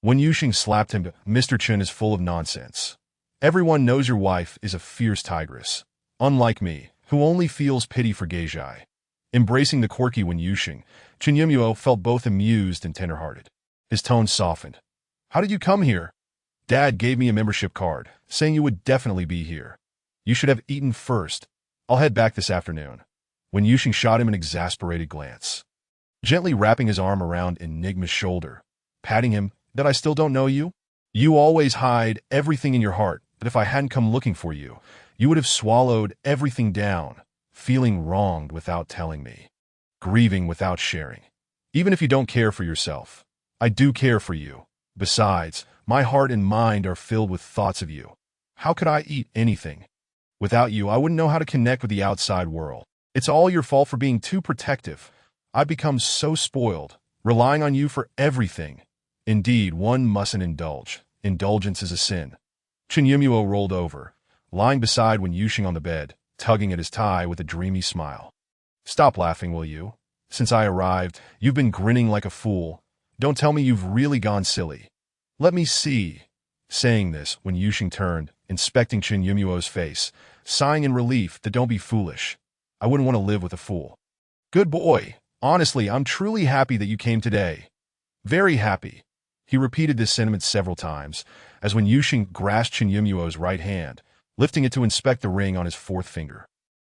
Wen Yuxing slapped him. Mr. Chen is full of nonsense. Everyone knows your wife is a fierce tigress, unlike me, who only feels pity for Geijai. Embracing the quirky Wen Yuxing, Chen Yumuo felt both amused and tenderhearted. His tone softened. How did you come here? Dad gave me a membership card, saying you would definitely be here. You should have eaten first. I'll head back this afternoon. Wen Yuxing shot him an exasperated glance. Gently wrapping his arm around Enigma's shoulder, patting him, that I still don't know you? You always hide everything in your heart, but if I hadn't come looking for you, you would have swallowed everything down, feeling wronged without telling me, grieving without sharing. Even if you don't care for yourself, I do care for you. Besides, my heart and mind are filled with thoughts of you. How could I eat anything? Without you, I wouldn't know how to connect with the outside world. It's all your fault for being too protective. I've become so spoiled, relying on you for everything. Indeed, one mustn't indulge. Indulgence is a sin. Chen Yumuo rolled over, lying beside Wen Yuxing on the bed, tugging at his tie with a dreamy smile. Stop laughing, will you? Since I arrived, you've been grinning like a fool. Don't tell me you've really gone silly. Let me see. Saying this, Wen Yuxing turned, inspecting Chen Yumuo's face, sighing in relief that don't be foolish. I wouldn't want to live with a fool. Good boy. Honestly, I'm truly happy that you came today. Very happy. He repeated this sentiment several times, as Wen Yuxing grasped Chen Yumuo's right hand, lifting it to inspect the ring on his 4th finger.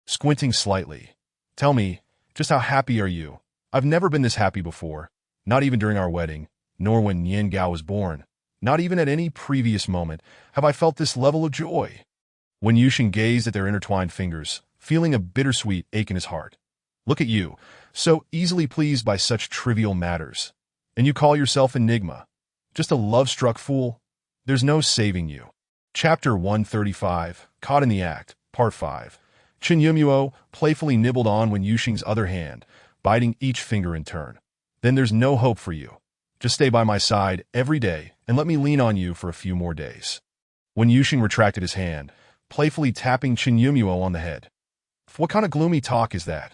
Squinting slightly. Tell me, just how happy are you? I've never been this happy before, not even during our wedding, nor when Nian Gao was born. Not even at any previous moment have I felt this level of joy. Wen Yuxing gazed at their intertwined fingers, feeling a bittersweet ache in his heart. Look at you, so easily pleased by such trivial matters. And you call yourself Enigma. Just a love-struck fool? There's no saving you. Chapter 135, Caught in the Act, Part 5. Chen Yumuo playfully nibbled on Wen Yuxing's other hand, biting each finger in turn. Then there's no hope for you. Just stay by my side every day and let me lean on you for a few more days. Wen Yuxing retracted his hand, playfully tapping Chen Yumuo on the head. What kind of gloomy talk is that?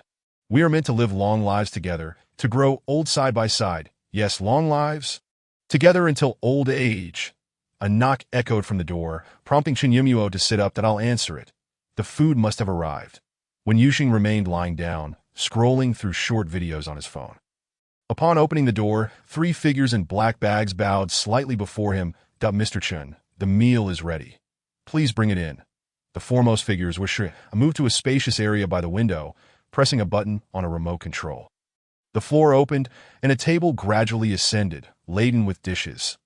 We are meant to live long lives together, to grow old side by side. Yes, long lives. Together until old age. A knock echoed from the door, prompting Chen Yumuo to sit up that I'll answer it. The food must have arrived. Wen Yuxing remained lying down, scrolling through short videos on his phone. Upon opening the door, 3 figures in black bags bowed slightly before him. Mr. Chen, the meal is ready. Please bring it in. The foremost figures were moved to a spacious area by the window, pressing a button on a remote control. The floor opened, and a table gradually ascended, laden with dishes.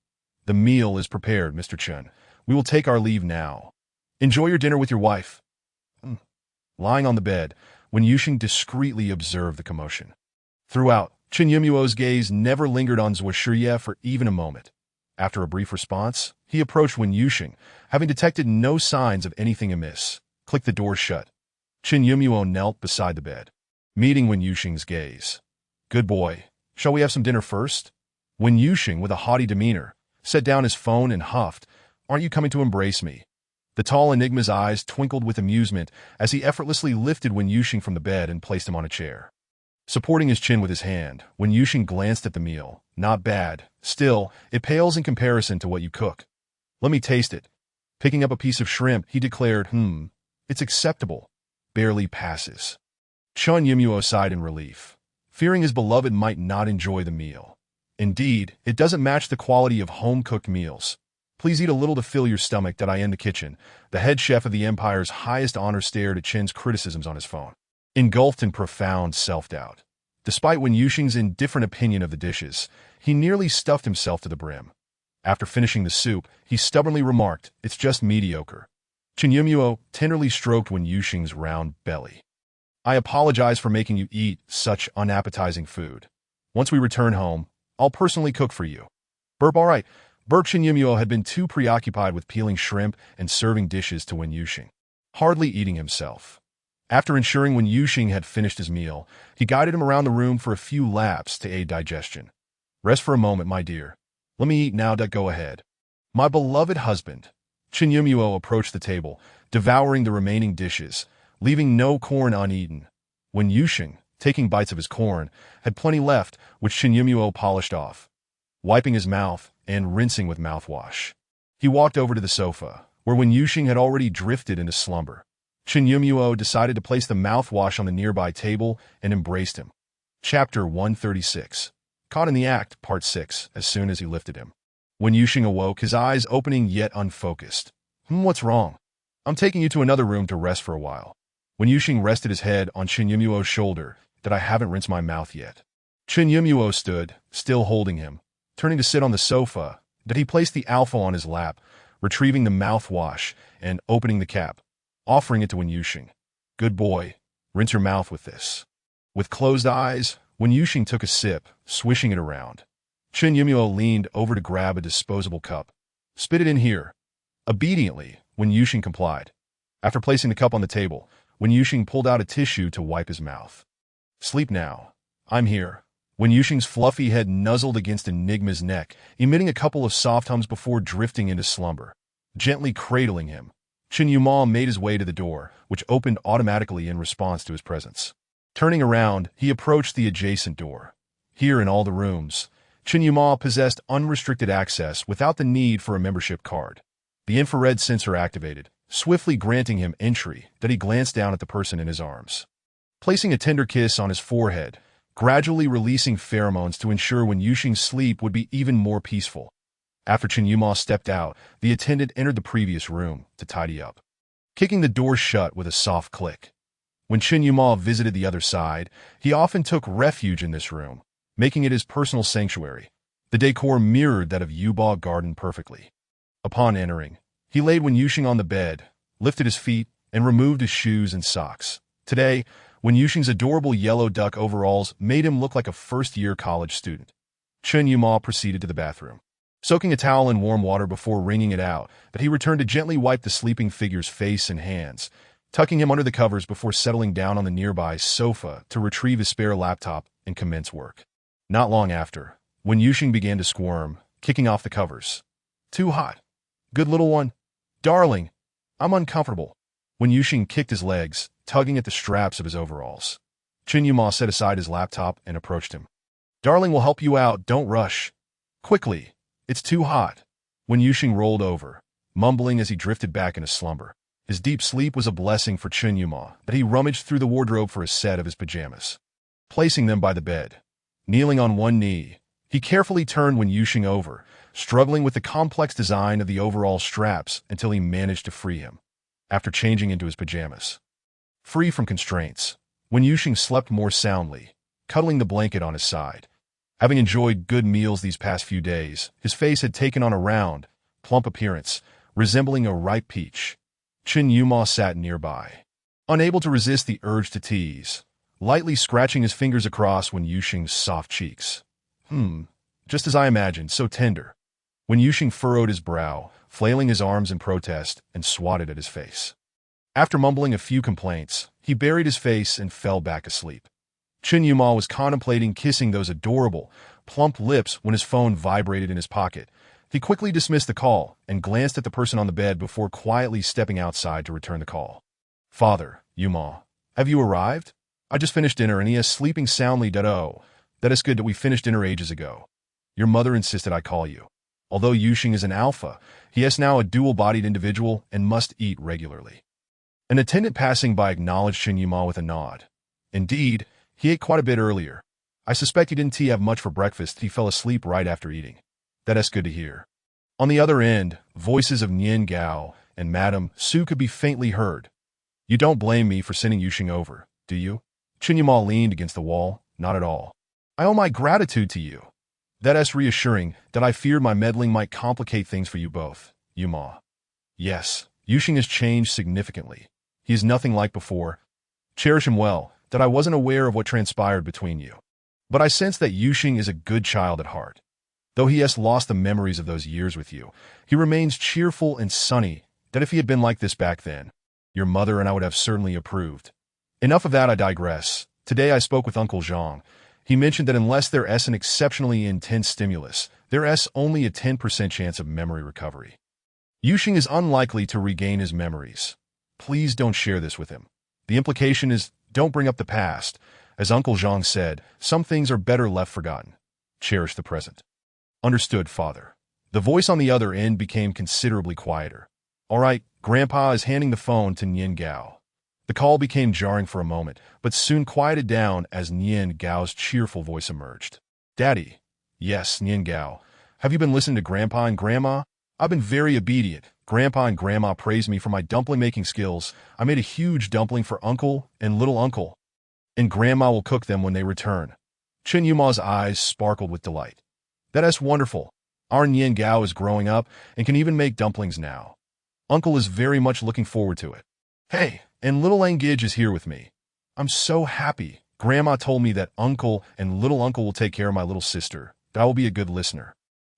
The meal is prepared, Mr. Chen. We will take our leave now. Enjoy your dinner with your wife. Lying on the bed, Wen Yuxing discreetly observed the commotion. Throughout, Chen Yumuo's gaze never lingered on Zhuo Shiye for even a moment. After a brief response, he approached Wen Yuxing, having detected no signs of anything amiss. Clicked the door shut. Chen Yumuo knelt beside the bed, meeting Wen Yuxing's gaze. Good boy. Shall we have some dinner first? Wen Yuxing, with a haughty demeanor, set down his phone and huffed, "Aren't you coming to embrace me?" The tall enigma's eyes twinkled with amusement as he effortlessly lifted Wen Yuxing from the bed and placed him on a chair. Supporting his chin with his hand, Wen Yuxing glanced at the meal. "Not bad. Still, it pales in comparison to what you cook." "Let me taste it." Picking up a piece of shrimp, he declared, "It's acceptable. Barely passes." Chun Yimyuo sighed in relief, fearing his beloved might not enjoy the meal. "Indeed, it doesn't match the quality of home-cooked meals. Please eat a little to fill your stomach that I end the kitchen." The head chef of the Empire's highest honor stared at Chin's criticisms on his phone, engulfed in profound self-doubt. Despite Wen Yuxing's indifferent opinion of the dishes, he nearly stuffed himself to the brim. After finishing the soup, he stubbornly remarked, "It's just mediocre." Chin Yimyuo tenderly stroked Wen Yuxing's round belly. "I apologize for making you eat such unappetizing food. Once we return home, I'll personally cook for you." "Burp, all right." Chin Yimyuo had been too preoccupied with peeling shrimp and serving dishes to Wen Yuxing, hardly eating himself. After ensuring Wen Yuxing had finished his meal, he guided him around the room for a few laps to aid digestion. "Rest for a moment, my dear. Let me eat now. Go ahead." "My beloved husband." Chin Yimyuo approached the table, devouring the remaining dishes, leaving no corn uneaten. Wen Yuxing, taking bites of his corn, had plenty left, which Chin Yimyuo polished off, wiping his mouth and rinsing with mouthwash. He walked over to the sofa, where Wen Yuxing had already drifted into slumber. Chin Yimyuo decided to place the mouthwash on the nearby table and embraced him. Chapter 136. Caught in the Act, Part 6, as soon as he lifted him. Wen Yuxing awoke, his eyes opening yet unfocused. What's wrong?" "I'm taking you to another room to rest for a while." Wen Yuxing rested his head on Chin Yimyuo's shoulder. "That I haven't rinsed my mouth yet." Chin Yimyuo stood, still holding him. Turning to sit on the sofa, that he placed the alpha on his lap, retrieving the mouthwash and opening the cap, offering it to Wen Yuxing. "Good boy. Rinse your mouth with this." With closed eyes, Wen Yuxing took a sip, swishing it around. Chin Yimyuo leaned over to grab a disposable cup. "Spit it in here." Obediently, Wen Yuxing complied. After placing the cup on the table, Wen Yuxing pulled out a tissue to wipe his mouth. "Sleep now. I'm here." Wen Yuxing's fluffy head nuzzled against Enigma's neck, emitting a couple of soft hums before drifting into slumber. Gently cradling him, Chin Yimyuo made his way to the door, which opened automatically in response to his presence. Turning around, he approached the adjacent door. Here in all the rooms, Chin Yimyuo possessed unrestricted access without the need for a membership card. The infrared sensor activated, swiftly granting him entry, that he glanced down at the person in his arms. Placing a tender kiss on his forehead, gradually releasing pheromones to ensure Wen Yuxing's sleep would be even more peaceful. After Chin Yimyuo stepped out, the attendant entered the previous room to tidy up, kicking the door shut with a soft click. When Chin Yimyuo visited the other side, he often took refuge in this room, making it his personal sanctuary. The decor mirrored that of Yuba Garden perfectly. Upon entering, he laid Wen Yuxing on the bed, lifted his feet, and removed his shoes and socks. Today, Wen Yuxing's adorable yellow duck overalls made him look like a first-year college student. Chin Yimyuo proceeded to the bathroom, soaking a towel in warm water before wringing it out, that he returned to gently wipe the sleeping figure's face and hands, tucking him under the covers before settling down on the nearby sofa to retrieve his spare laptop and commence work. Not long after, Wen Yuxing began to squirm, kicking off the covers. "Too hot. Good little one. Darling, I'm uncomfortable." Wen Yuxing kicked his legs, tugging at the straps of his overalls. Chin Yimyuo set aside his laptop and approached him. "Darling will help you out, don't rush. Quickly, it's too hot." Wen Yuxing rolled over, mumbling as he drifted back into slumber. His deep sleep was a blessing for Chin Yimyuo, that he rummaged through the wardrobe for a set of his pajamas. Placing them by the bed, kneeling on one knee, he carefully turned Wen Yuxing over, struggling with the complex design of the overall straps until he managed to free him. After changing into his pajamas, free from constraints, Wen Yuxing slept more soundly, cuddling the blanket on his side. Having enjoyed good meals these past few days, his face had taken on a round, plump appearance, resembling a ripe peach. Chin Yimyuo sat nearby, unable to resist the urge to tease, lightly scratching his fingers across Wen Yuxing's soft cheeks. Just as I imagined, so tender." Wen Yuxing furrowed his brow, flailing his arms in protest, and swatted at his face. After mumbling a few complaints, he buried his face and fell back asleep. Chen Yuma was contemplating kissing those adorable, plump lips when his phone vibrated in his pocket. He quickly dismissed the call and glanced at the person on the bed before quietly stepping outside to return the call. Father, Yuma, have you arrived? I just finished dinner and he is sleeping soundly. Oh, that is good that we finished dinner ages ago. Your mother insisted I call you. Although Yuxing is an alpha, he is now a dual-bodied individual and must eat regularly. An attendant passing by acknowledged Chen Yuma with a nod. Indeed, he ate quite a bit earlier. I suspect he didn't have much for breakfast. He fell asleep right after eating. That is good to hear. On the other end, voices of Nian Gao and Madame Su could be faintly heard. You don't blame me for sending Yuxing over, do you? Chen Yuma leaned against the wall. Not at all. I owe my gratitude to you. That is reassuring that I feared my meddling might complicate things for you both, Yuma. Yes, Yuxing has changed significantly. He is nothing like before. Cherish him well, that I wasn't aware of what transpired between you. But I sense that Yuxing is a good child at heart. Though he has lost the memories of those years with you, he remains cheerful and sunny, that if he had been like this back then, your mother and I would have certainly approved. Enough of that, I digress. Today I spoke with Uncle Zhang. He mentioned that unless there is an exceptionally intense stimulus, there is only a 10% chance of memory recovery. Yuxing is unlikely to regain his memories. Please don't share this with him. The implication is, don't bring up the past. As Uncle Zhang said, some things are better left forgotten. Cherish the present. Understood, Father. The voice on the other end became considerably quieter. All right, Grandpa is handing the phone to Nian Gao. The call became jarring for a moment, but soon quieted down as Nian Gao's cheerful voice emerged. Daddy. Yes, Nian Gao. Have you been listening to Grandpa and Grandma? I've been very obedient. Grandpa and Grandma praised me for my dumpling-making skills. I made a huge dumpling for Uncle and Little Uncle. And Grandma will cook them when they return. Chen Yuma's eyes sparkled with delight. That is wonderful. Our Nian Gao is growing up and can even make dumplings now. Uncle is very much looking forward to it. Hey, and Little Langage is here with me. I'm so happy. Grandma told me that Uncle and Little Uncle will take care of my little sister. That I will be a good listener.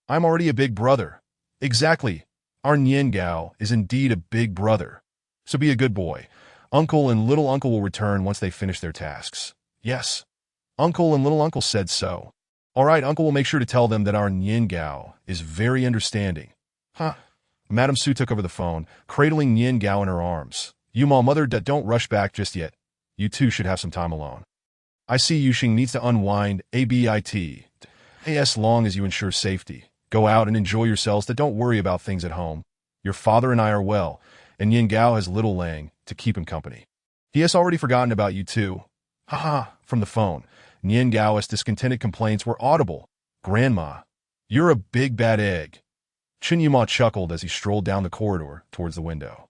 I'm already a big brother. Exactly. Our Nian Gao is indeed a big brother. So be a good boy. Uncle and Little Uncle will return once they finish their tasks. Yes. Uncle and Little Uncle said so. All right, Uncle will make sure to tell them that our Nian Gao is very understanding. Huh. Madame Su took over the phone, cradling Nian Gao in her arms. Yuma, mother, don't rush back just yet. You two should have some time alone. I see Yuxing needs to unwind a bit. As long as you ensure safety. Go out and enjoy yourselves. Don't worry about things at home. Your father and I are well, and Nian Gao has Little Lang to keep him company. He has already forgotten about you too. Haha, from the phone. Nian Gao's discontented complaints were audible. Grandma, you're a big bad egg. Chen Yuma chuckled as he strolled down the corridor towards the window.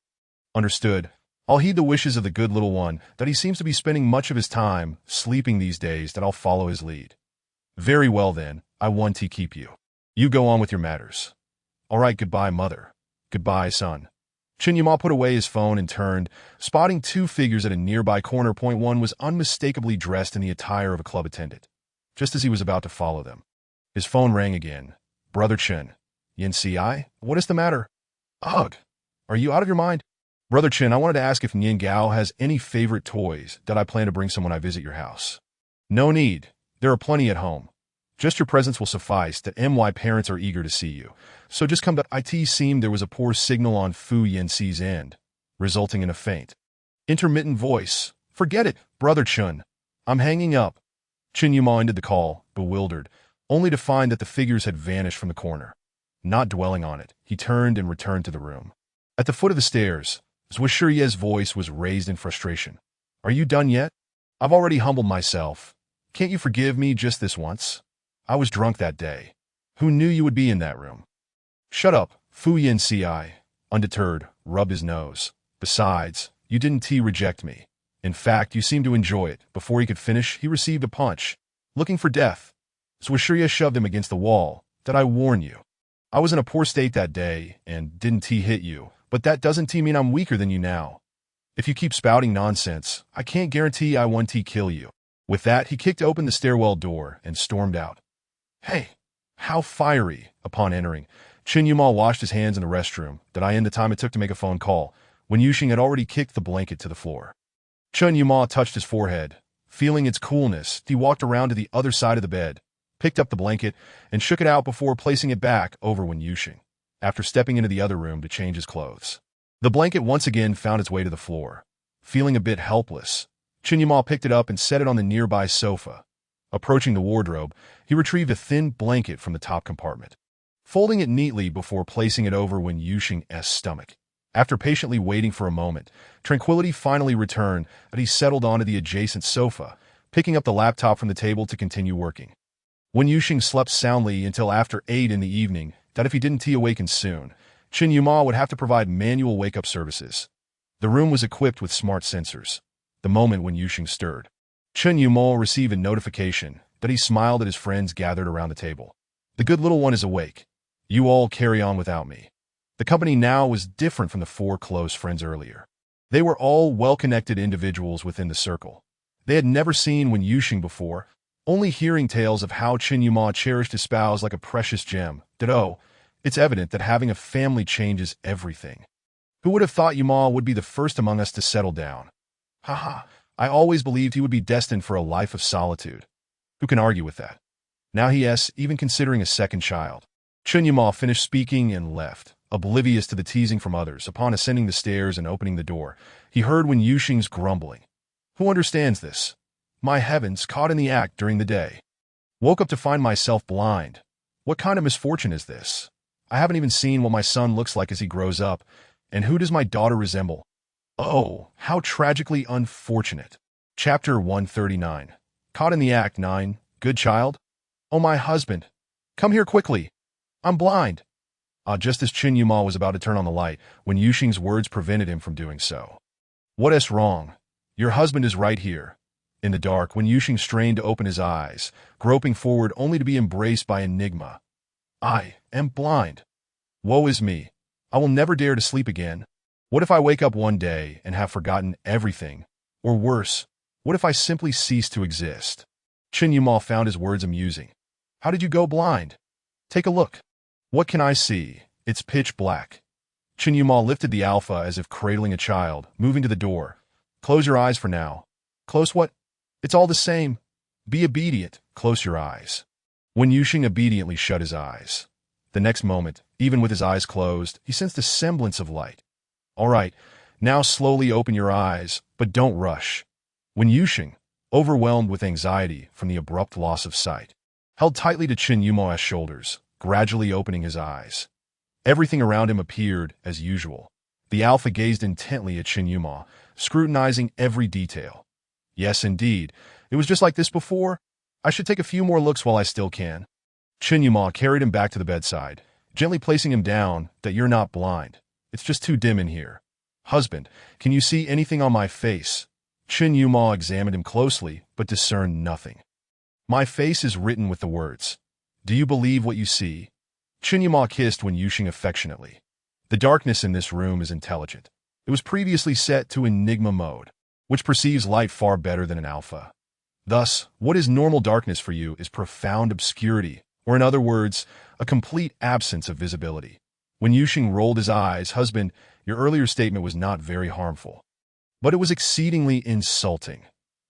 Understood. I'll heed the wishes of the good little one, that he seems to be spending much of his time sleeping these days, that I'll follow his lead. Very well then, I want to keep you. You go on with your matters. All right, goodbye, mother. Goodbye, son. Chen Yuma put away his phone and turned, spotting two figures at a nearby corner. One was unmistakably dressed in the attire of a club attendant. Just as he was about to follow them, his phone rang again. Brother Chen. Yin Ci? What is the matter? Ugh. Are you out of your mind? Brother Chen, I wanted to ask if Nian Gao has any favorite toys that I plan to bring someone I visit your house. No need. There are plenty at home. Just your presence will suffice, that my parents are eager to see you. So just come to it. Seemed there was a poor signal on Fu Yanxi's end, resulting in a faint, intermittent voice. Forget it, Brother Chen. I'm hanging up. Chen Yuma ended the call, bewildered, only to find that the figures had vanished from the corner. Not dwelling on it, he turned and returned to the room. At the foot of the stairs, Zhuo Shiye's voice was raised in frustration. Are you done yet? I've already humbled myself. Can't you forgive me just this once? I was drunk that day. Who knew you would be in that room? Shut up, Fu Yanci. Undeterred, rubbed his nose. Besides, you didn't reject me. In fact, you seemed to enjoy it. Before he could finish, he received a punch. Looking for death. Zhuo Shiye shoved him against the wall. That I warn you. I was in a poor state that day, and didn't hit you, but that doesn't mean I'm weaker than you now. If you keep spouting nonsense, I can't guarantee I won't kill you. With that, he kicked open the stairwell door and stormed out. Hey, how fiery. Upon entering, Chen Yuma washed his hands in the restroom, that I in the time it took to make a phone call, when Yuxing had already kicked the blanket to the floor. Chen Yuma touched his forehead. Feeling its coolness, he walked around to the other side of the bed, picked up the blanket, and shook it out before placing it back over Wen Yuxing, after stepping into the other room to change his clothes. The blanket once again found its way to the floor. Feeling a bit helpless, Chen Yuma picked it up and set it on the nearby sofa. Approaching the wardrobe, he retrieved a thin blanket from the top compartment, folding it neatly before placing it over Wen Yuxing's stomach. After patiently waiting for a moment, tranquility finally returned and he settled onto the adjacent sofa, picking up the laptop from the table to continue working. Wen Yuxing slept soundly until after 8 in the evening, that if he didn't awaken soon, Chen Yuma would have to provide manual wake-up services. The room was equipped with smart sensors. The moment Wen Yuxing stirred, Chen Yuma received a notification that he smiled at his friends gathered around the table. The good little one is awake. You all carry on without me. The company now was different from the 4 close friends earlier. They were all well-connected individuals within the circle. They had never seen Wen Yuxing before, only hearing tales of how Chen Yuma cherished his spouse like a precious gem. It's evident that having a family changes everything. Who would have thought Yuma would be the first among us to settle down? Haha, I always believed he would be destined for a life of solitude. Who can argue with that? Now he is even considering a second child. Chen Yuma finished speaking and left, oblivious to the teasing from others. Upon ascending the stairs and opening the door, he heard Wen Yuxing's grumbling. Who understands this? My heavens, caught in the act during the day. Woke up to find myself blind. What kind of misfortune is this? I haven't even seen what my son looks like as he grows up, and who does my daughter resemble? Oh, how tragically unfortunate. Chapter 139. Caught in the act 9. Good child? Oh, my husband. Come here quickly. I'm blind. Just as Chen Yuma was about to turn on the light, Wen Yuxing's words prevented him from doing so. What is wrong? Your husband is right here. In the dark, Wen Yuxing strained to open his eyes, groping forward only to be embraced by enigma. I am blind. Woe is me. I will never dare to sleep again. What if I wake up one day and have forgotten everything? Or worse, what if I simply cease to exist? Chen Yuma found his words amusing. How did you go blind? Take a look. What can I see? It's pitch black. Chen Yuma lifted the alpha as if cradling a child, moving to the door. Close your eyes for now. Close what? It's all the same. Be obedient. Close your eyes. Wen Yuxing obediently shut his eyes. The next moment, even with his eyes closed, he sensed a semblance of light. All right, now slowly open your eyes, but don't rush. Wen Yuxing, overwhelmed with anxiety from the abrupt loss of sight, held tightly to Chen Yuma's shoulders, gradually opening his eyes. Everything around him appeared as usual. The alpha gazed intently at Chen Yuma, scrutinizing every detail. Yes, indeed, it was just like this before. I should take a few more looks while I still can. Chen Yuma carried him back to the bedside, gently placing him down. That you're not blind. It's just too dim in here. Husband, can you see anything on my face? Chen Yuma examined him closely, but discerned nothing. My face is written with the words. Do you believe what you see? Chen Yuma kissed Wen Yuxing affectionately. The darkness in this room is intelligent. It was previously set to Enigma mode, which perceives light far better than an alpha. Thus, what is normal darkness for you is profound obscurity, or in other words, a complete absence of visibility. Wen Yuxing rolled his eyes. Husband, your earlier statement was not very harmful, but it was exceedingly insulting.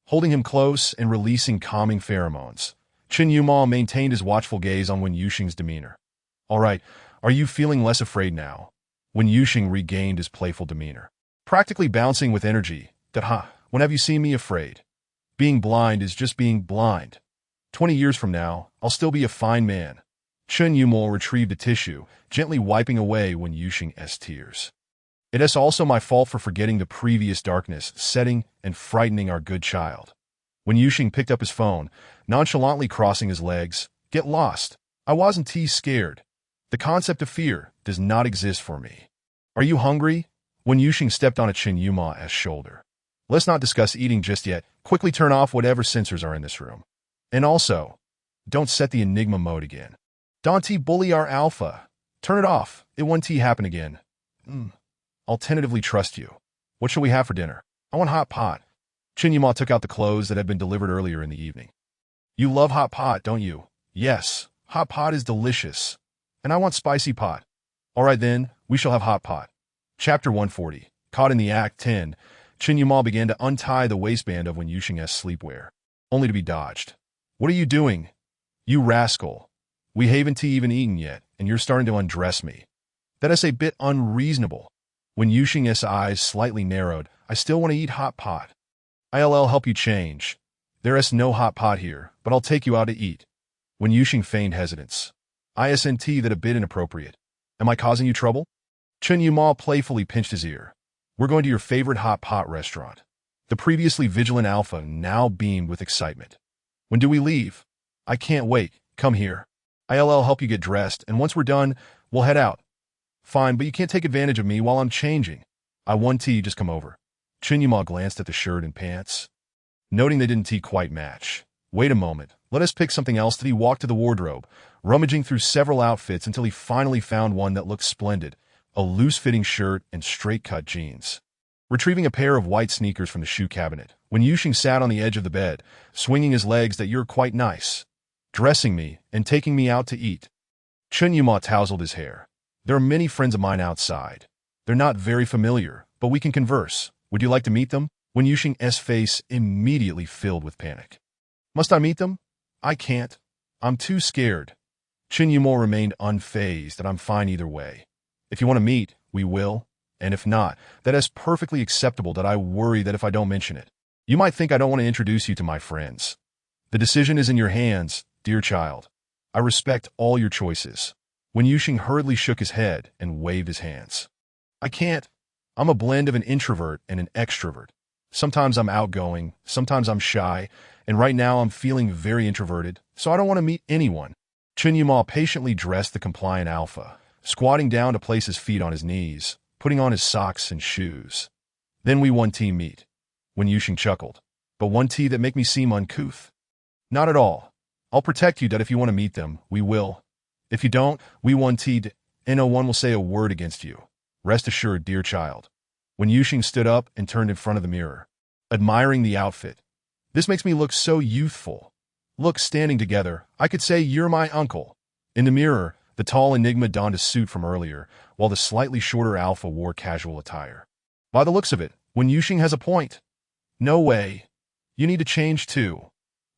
Holding him close and releasing calming pheromones, Chen Yuma maintained his watchful gaze on Wen Yuxing's demeanor. All right, are you feeling less afraid now? Wen Yuxing regained his playful demeanor, practically bouncing with energy. When have you seen me afraid? Being blind is just being blind. 20 years from now, I'll still be a fine man. Chen Yuma retrieved a tissue, gently wiping away Wen Yuxing's tears. It is also my fault for forgetting the previous darkness, setting and frightening our good child. Wen Yuxing picked up his phone, nonchalantly crossing his legs. Get lost. I wasn't scared. The concept of fear does not exist for me. Are you hungry? Wen Yuxing stepped on a Chen Yuma's shoulder. Let's not discuss eating just yet. Quickly turn off whatever sensors are in this room. And also, don't set the Enigma mode again. Don't bully our alpha. Turn it off. It won't happen again. I'll tentatively trust you. What shall we have for dinner? I want hot pot. Chen Yuma took out the clothes that had been delivered earlier in the evening. You love hot pot, don't you? Yes, hot pot is delicious. And I want spicy pot. All right then, we shall have hot pot. Chapter 140. Caught in the act 10. Chen Yuma began to untie the waistband of Wen Yuxing's sleepwear, only to be dodged. What are you doing? You rascal. We haven't even eaten yet, and you're starting to undress me. That is a bit unreasonable. When Yuxing's eyes slightly narrowed, I still want to eat hot pot. I'll help you change. There is no hot pot here, but I'll take you out to eat. When Yuxing feigned hesitance. Isn't that a bit inappropriate? Am I causing you trouble? Chen Yuma playfully pinched his ear. We're going to your favorite hot pot restaurant. The previously vigilant Alpha now beamed with excitement. When do we leave? I can't wait. Come here. I'll help you get dressed, and once we're done, we'll head out. Fine, but you can't take advantage of me while I'm changing. I want tea, just come over. Chen Yuma glanced at the shirt and pants, noting they didn't quite match. Wait a moment, let us pick something else. He walked to the wardrobe, rummaging through several outfits until he finally found one that looked splendid, a loose-fitting shirt and straight-cut jeans. Retrieving a pair of white sneakers from the shoe cabinet, Wen Yuxing sat on the edge of the bed, swinging his legs. That you're quite nice. Dressing me and taking me out to eat. Chen Yuma tousled his hair. There are many friends of mine outside. They're not very familiar, but we can converse. Would you like to meet them? Wen Yuxing's face immediately filled with panic. Must I meet them? I can't. I'm too scared. Chen Yuma remained unfazed. That I'm fine either way. If you want to meet, we will. And if not, that is perfectly acceptable. That I worry that if I don't mention it, you might think I don't want to introduce you to my friends. The decision is in your hands, dear child. I respect all your choices. Wen Yuxing hurriedly shook his head and waved his hands. I can't. I'm a blend of an introvert and an extrovert. Sometimes I'm outgoing, sometimes I'm shy, and right now I'm feeling very introverted, so I don't want to meet anyone. Chen Yuma patiently dressed the compliant Alpha, squatting down to place his feet on his knees, putting on his socks and shoes. Then we one tea meet. Wen Yuxing chuckled. But one tea that make me seem uncouth? Not at all. I'll protect you. That if you want to meet them, we will. If you don't, we one tea, and no one will say a word against you. Rest assured, dear child. Wen Yuxing stood up and turned in front of the mirror, admiring the outfit. This makes me look so youthful. Look, standing together, I could say you're my uncle. In the mirror, the tall Enigma donned a suit from earlier, while the slightly shorter Alpha wore casual attire. By the looks of it, Wen Yuxing has a point. No way. You need to change too.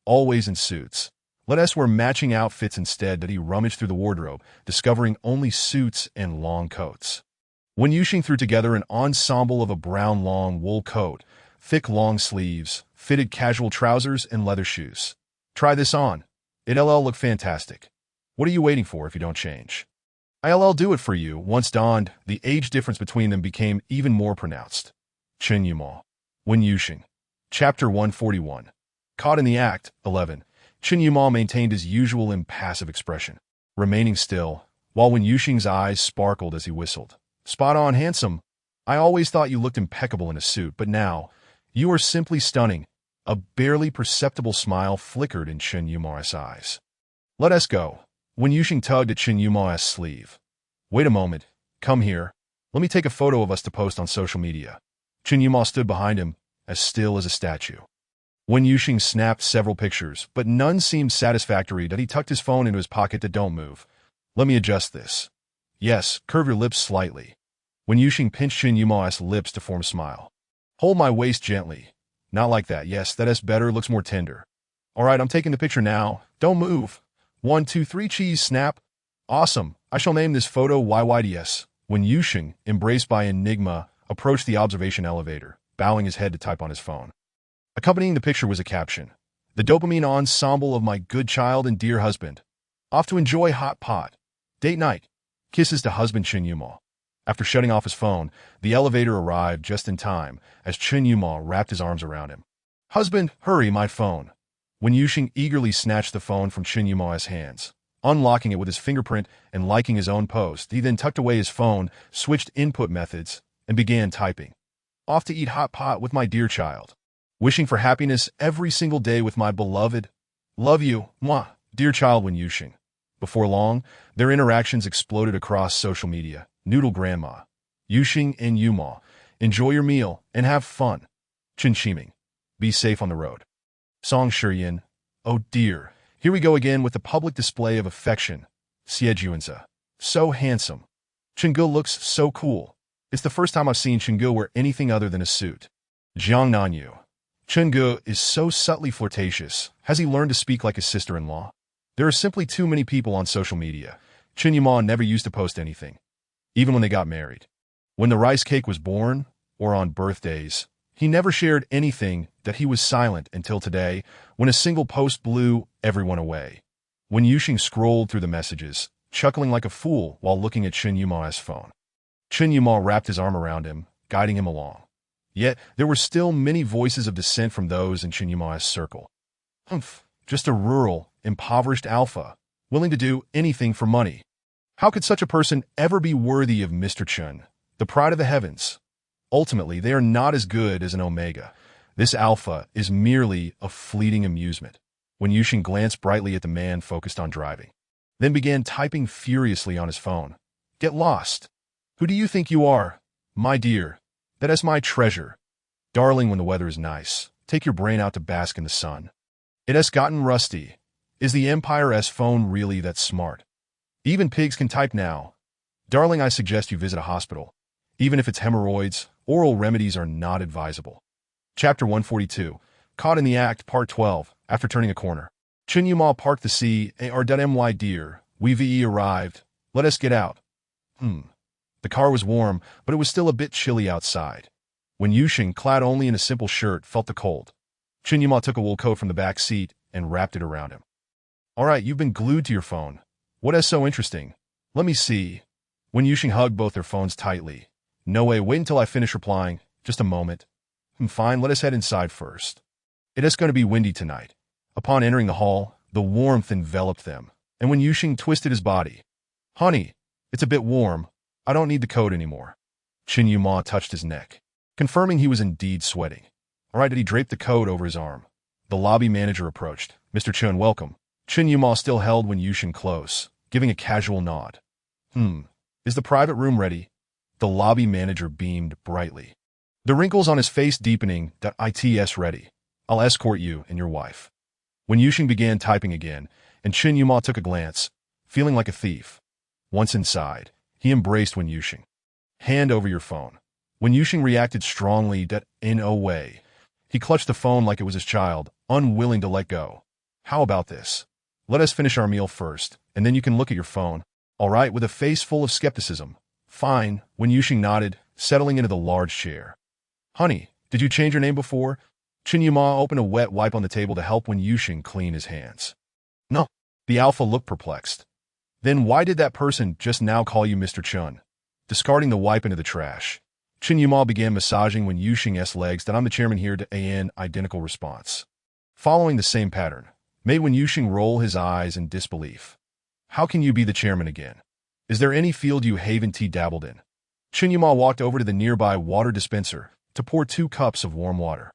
Always in suits. Let us wear matching outfits instead. That he rummaged through the wardrobe, discovering only suits and long coats. Wen Yuxing threw together an ensemble of a brown long wool coat, thick long sleeves, fitted casual trousers, and leather shoes. Try this on. It'll look fantastic. What are you waiting for if you don't change? I'll do it for you. Once donned, the age difference between them became even more pronounced. Chen Yuma. Wen Yuxing. Chapter 141. Caught in the act, 11. Chen Yuma maintained his usual impassive expression, remaining still, while Wen Yuxing's eyes sparkled as he whistled. Spot on, handsome. I always thought you looked impeccable in a suit, but now, you are simply stunning. A barely perceptible smile flickered in Chen Yuma's eyes. Let us go. Wen Yuxing tugged at Chen Yuma's sleeve. Wait a moment. Come here. Let me take a photo of us to post on social media. Chen Yuma stood behind him, as still as a statue. Wen Yuxing snapped several pictures, but none seemed satisfactory. That he tucked his phone into his pocket. That don't move. Let me adjust this. Yes, curve your lips slightly. Wen Yuxing pinched Chen Yuma's lips to form a smile. Hold my waist gently. Not like that. Yes, that is better. Looks more tender. All right, I'm taking the picture now. Don't move. 1, 2, 3, cheese, snap. Awesome. I shall name this photo YYDS. Wen Yuxing, embraced by Enigma, approached the observation elevator, bowing his head to type on his phone. Accompanying the picture was a caption. The dopamine ensemble of my good child and dear husband. Off to enjoy hot pot. Date night. Kisses to husband Chen Yuma. After shutting off his phone, the elevator arrived just in time as Chen Yuma wrapped his arms around him. Husband, hurry, my phone. Wen Yuxing eagerly snatched the phone from Chen Yuma's hands, unlocking it with his fingerprint and liking his own post. He then tucked away his phone, switched input methods, and began typing. Off to eat hot pot with my dear child. Wishing for happiness every single day with my beloved. Love you, mwah, dear child Wen Yuxing. Before long, their interactions exploded across social media. Noodle Grandma. Yuxing and Yuma. Enjoy your meal and have fun. Chen Shiming. Be safe on the road. Song Shiyin. Oh dear. Here we go again with the public display of affection. Xie Juanza. So handsome. Chenggu looks so cool. It's the first time I've seen Chenggu wear anything other than a suit. Jiang Nanyu. Chungu is so subtly flirtatious. Has he learned to speak like his sister-in-law? There are simply too many people on social media. Chen Yuma never used to post anything, even when they got married. When the rice cake was born, or on birthdays, he never shared anything. That he was silent until today, when a single post blew everyone away. When Yuxing scrolled through the messages, chuckling like a fool while looking at Chen Yuma's phone. Chen Yuma wrapped his arm around him, guiding him along. Yet, there were still many voices of dissent from those in Chen Yuma's circle. Humph, just a rural, impoverished alpha, willing to do anything for money. How could such a person ever be worthy of Mr. Chen, the pride of the heavens? Ultimately, they are not as good as an Omega. This alpha is merely a fleeting amusement. When Yuxing glanced brightly at the man focused on driving, then began typing furiously on his phone. Get lost. Who do you think you are? My dear, that is my treasure. Darling, when the weather is nice, take your brain out to bask in the sun. It has gotten rusty. Is the Empire S phone really that smart? Even pigs can type now. Darling, I suggest you visit a hospital. Even if it's hemorrhoids, oral remedies are not advisable. Chapter 142, Caught in the Act, Part 12, After turning a corner. Chen Yuma parked the CAR.my dear, we arrived. Let us get out. The car was warm, but it was still a bit chilly outside. When Yuxing, clad only in a simple shirt, felt the cold, Chen Yuma took a wool coat from the back seat and wrapped it around him. All right, you've been glued to your phone. What is so interesting? Let me see. When Yuxing hugged both their phones tightly. No way, wait until I finish replying. Just a moment. Fine, let us head inside first. It is going to be windy tonight. Upon entering the hall, the warmth enveloped them, and when Yuxing twisted his body. Honey, it's a bit warm. I don't need the coat anymore. Chen Yuma touched his neck, confirming he was indeed sweating. All right, did he drape the coat over his arm? The lobby manager approached. Mr. Chen, welcome. Chen Yuma still held when Yuxing close, giving a casual nod. Is the private room ready? The lobby manager beamed brightly, the wrinkles on his face deepening. It's ready. I'll escort you and your wife. When Yuxing began typing again, and Chen Yuma took a glance, feeling like a thief. Once inside, he embraced Wen Yuxing. Hand over your phone. When Yuxing reacted strongly, in a way, he clutched the phone like it was his child, unwilling to let go. How about this? Let us finish our meal first, and then you can look at your phone. All right, with a face full of skepticism. Fine, when Yuxing nodded, settling into the large chair. Honey, did you change your name before? Chen Yuma opened a wet wipe on the table to help Wen Yuxing clean his hands. No. The alpha looked perplexed. Then why did that person just now call you Mr. Chen? Discarding the wipe into the trash, Chen Yuma began massaging Wen Yuxing's legs. I'm the chairman here. An identical response, following the same pattern, made Wen Yuxing roll his eyes in disbelief. How can you be the chairman again? Is there any field you haven't dabbled in? Chen Yuma walked over to the nearby water dispenser to pour 2 cups of warm water.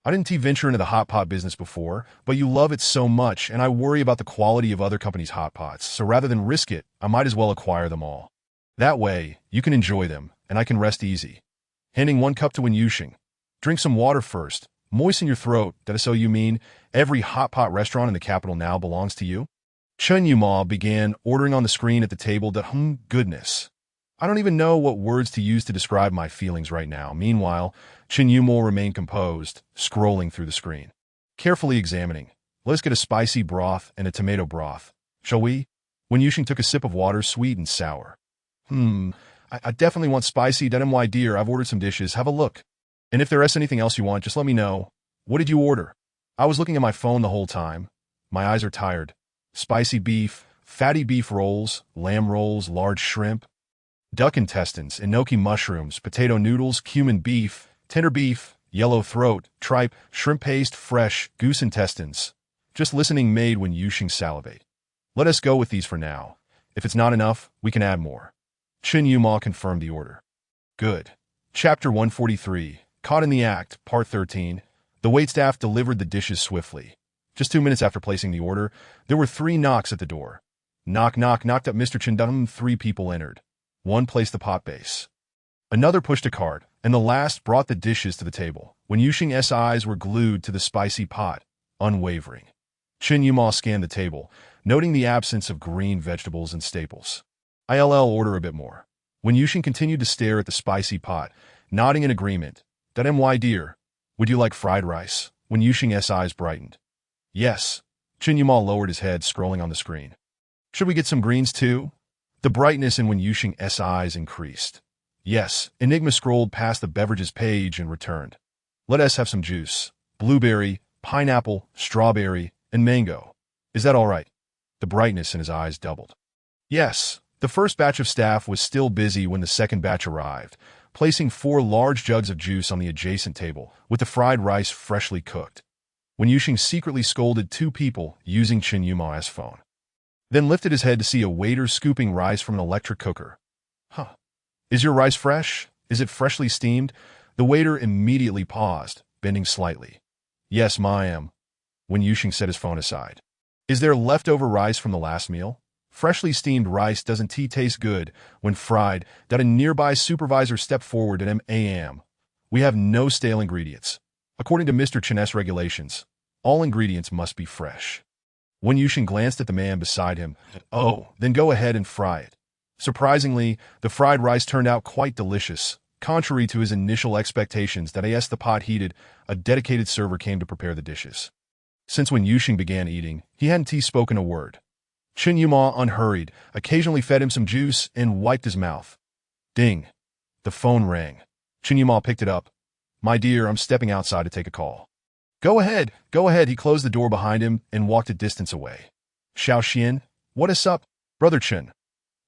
I didn't venture into the hot pot business before, but you love it so much, and I worry about the quality of other companies' hot pots, so rather than risk it, I might as well acquire them all. That way, you can enjoy them, and I can rest easy. Handing 1 cup to Wen Yuxing. Drink some water first. Moisten your throat. That is so you mean every hot pot restaurant in the capital now belongs to you? Chen Yuma began ordering on the screen at the table. Goodness. I don't even know what words to use to describe my feelings right now. Meanwhile, Chen Yuma remained composed, scrolling through the screen, carefully examining. Let's get a spicy broth and a tomato broth, shall we? Wen Yuxing took a sip of water, sweet and sour. I definitely want spicy. My dear, I've ordered some dishes. Have a look. And if there is anything else you want, just let me know. What did you order? I was looking at my phone the whole time. My eyes are tired. Spicy beef, fatty beef rolls, lamb rolls, large shrimp, duck intestines, enoki mushrooms, potato noodles, cumin beef, tender beef, yellow throat, tripe, shrimp paste, fresh, goose intestines. Just listening made Wen Yuxing salivate. Let us go with these for now. If it's not enough, we can add more. Chen Yuma confirmed the order. Good. Chapter 143, Caught in the Act, Part 13. The waitstaff delivered the dishes swiftly. Just 2 minutes after placing the order, there were 3 knocks at the door. Knock, knock, knocked up Mr. Chen. 3 people entered. 1 placed the pot base. Another pushed a cart, and the last brought the dishes to the table. Wen Yuxing's eyes were glued to the spicy pot, unwavering. Chen Yuma scanned the table, noting the absence of green vegetables and staples. I'll order a bit more. Wen Yuxing continued to stare at the spicy pot, nodding in agreement. My dear, Would you like fried rice? Wen Yuxing's eyes brightened. Yes. Chen Yuma lowered his head, scrolling on the screen. Should we get some greens too? The brightness in Wen Yuxing's eyes increased. Yes. Enigma scrolled past the beverages page and returned. Let us have some juice. Blueberry, pineapple, strawberry, and mango. Is that all right? The brightness in his eyes doubled. Yes. The first batch of staff was still busy when the second batch arrived, placing 4 large jugs of juice on the adjacent table, with the fried rice freshly cooked. Wen Yuxing secretly scolded 2 people using Chen Yuma's phone, then lifted his head to see a waiter scooping rice from an electric cooker. Huh. Is your rice fresh? Is it freshly steamed? The waiter immediately paused, bending slightly. Yes, ma'am. Wen Yuxing set his phone aside. Is there leftover rice from the last meal? Freshly steamed rice doesn't taste good when fried. A nearby supervisor stepped forward and ma'am. We have no stale ingredients. According to Mr. Chen's regulations, all ingredients must be fresh. Wen Yuxing glanced at the man beside him. Oh, then go ahead and fry it. Surprisingly, the fried rice turned out quite delicious. Contrary to his initial expectations that as the pot heated, a dedicated server came to prepare the dishes. Since Wen Yuxing began eating, he hadn't spoken a word. Chen Yuma, unhurried, occasionally fed him some juice and wiped his mouth. Ding. The phone rang. Chen Yuma picked it up. My dear, I'm stepping outside to take a call. Go ahead. He closed the door behind him and walked a distance away. Xiao Xian, what is up? Brother Chen.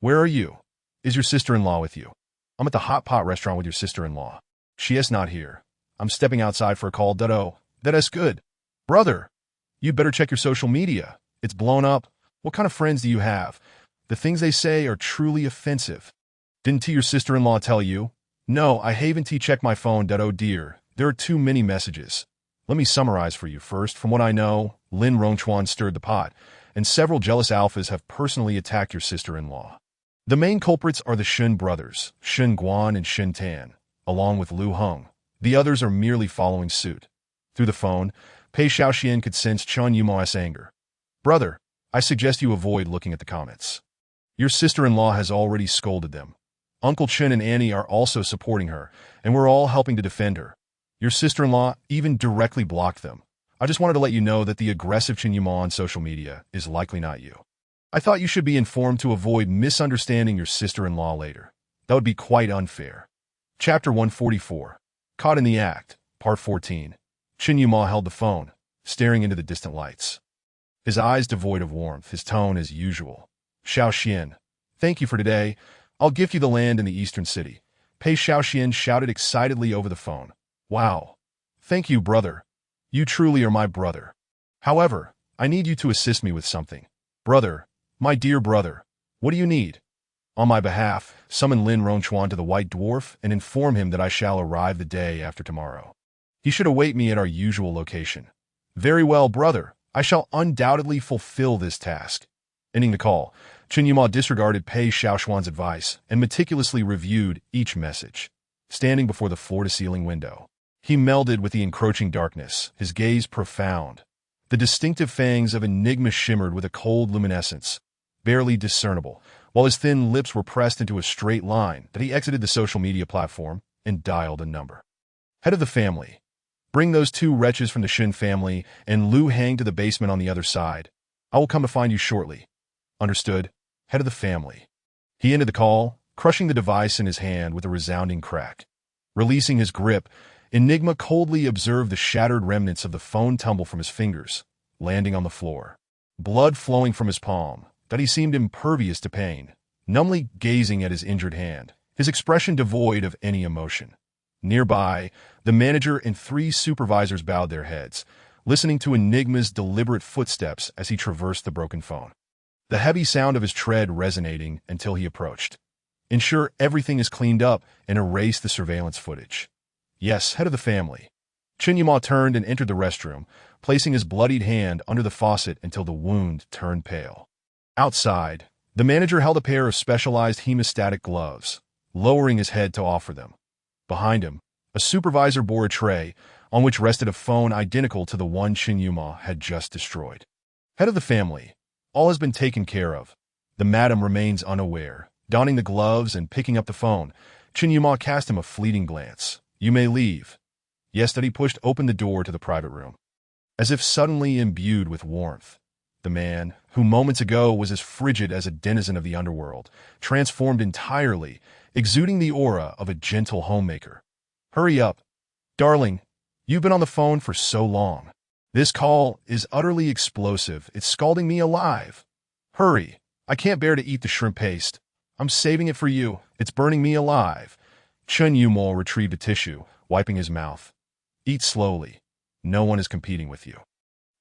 Where are you? Is your sister-in-law with you? I'm at the hot pot restaurant with your sister-in-law. She is not here. I'm stepping outside for a call. That is good. Brother, you'd better check your social media. It's blown up. What kind of friends do you have? The things they say are truly offensive. Didn't your sister-in-law tell you? No, I haven't checked my phone. Oh dear, there are too many messages. Let me summarize for you first. From what I know, Lin Rongchuan stirred the pot, and several jealous alphas have personally attacked your sister-in-law. The main culprits are the Shun brothers, Shun Guan and Shun Tan, along with Lu Heng. The others are merely following suit. Through the phone, Pei Xiaoxian could sense Chen Yuma's anger. Brother, I suggest you avoid looking at the comments. Your sister-in-law has already scolded them. Uncle Chen and Annie are also supporting her, and we're all helping to defend her. Your sister-in-law even directly blocked them. I just wanted to let you know that the aggressive Chen Yuma on social media is likely not you. I thought you should be informed to avoid misunderstanding your sister-in-law later. That would be quite unfair. Chapter 144. Caught in the Act, Part 14. Chen Yuma held the phone, staring into the distant lights. His eyes devoid of warmth, his tone as usual. Xiao Xian, thank you for today. I'll gift you the land in the eastern city. Pei Xiaoxian shouted excitedly over the phone. Wow. Thank you, brother. You truly are my brother. However, I need you to assist me with something. Brother, my dear brother, what do you need? On my behalf, summon Lin Rongchuan to the White Dwarf and inform him that I shall arrive the day after tomorrow. He should await me at our usual location. Very well, brother. I shall undoubtedly fulfill this task. Ending the call, Chen Yuma disregarded Pei Xiaoxuan's advice and meticulously reviewed each message. Standing before the floor-to-ceiling window, he melded with the encroaching darkness, his gaze profound. The distinctive fangs of Enigma shimmered with a cold luminescence, barely discernible, while his thin lips were pressed into a straight line that he exited the social media platform and dialed a number. Head of the family. Bring those 2 wretches from the Shin family and Lu Hang to the basement on the other side. I will come to find you shortly. Understood. Head of the family. He ended the call, crushing the device in his hand with a resounding crack. Releasing his grip, Enigma coldly observed the shattered remnants of the phone tumble from his fingers, landing on the floor. Blood flowing from his palm, that he seemed impervious to pain, numbly gazing at his injured hand, his expression devoid of any emotion. Nearby, the manager and 3 supervisors bowed their heads, listening to Enigma's deliberate footsteps as he traversed the broken phone. The heavy sound of his tread resonating until he approached. Ensure everything is cleaned up and erase the surveillance footage. Yes, head of the family. Chen Yuma turned and entered the restroom, placing his bloodied hand under the faucet until the wound turned pale. Outside, the manager held a pair of specialized hemostatic gloves, lowering his head to offer them. Behind him, a supervisor bore a tray on which rested a phone identical to the one Chen Yuma had just destroyed. Head of the family, all has been taken care of. The madam remains unaware. Donning the gloves and picking up the phone, Chen Yuma cast him a fleeting glance. You may leave. Yes, that he pushed open the door to the private room. As if suddenly imbued with warmth, the man, who moments ago was as frigid as a denizen of the underworld, transformed entirely, exuding the aura of a gentle homemaker. Hurry up. Darling, you've been on the phone for so long. This call is utterly explosive. It's scalding me alive. Hurry. I can't bear to eat the shrimp paste. I'm saving it for you. It's burning me alive. Chen Yumol retrieved a tissue, wiping his mouth. Eat slowly. No one is competing with you.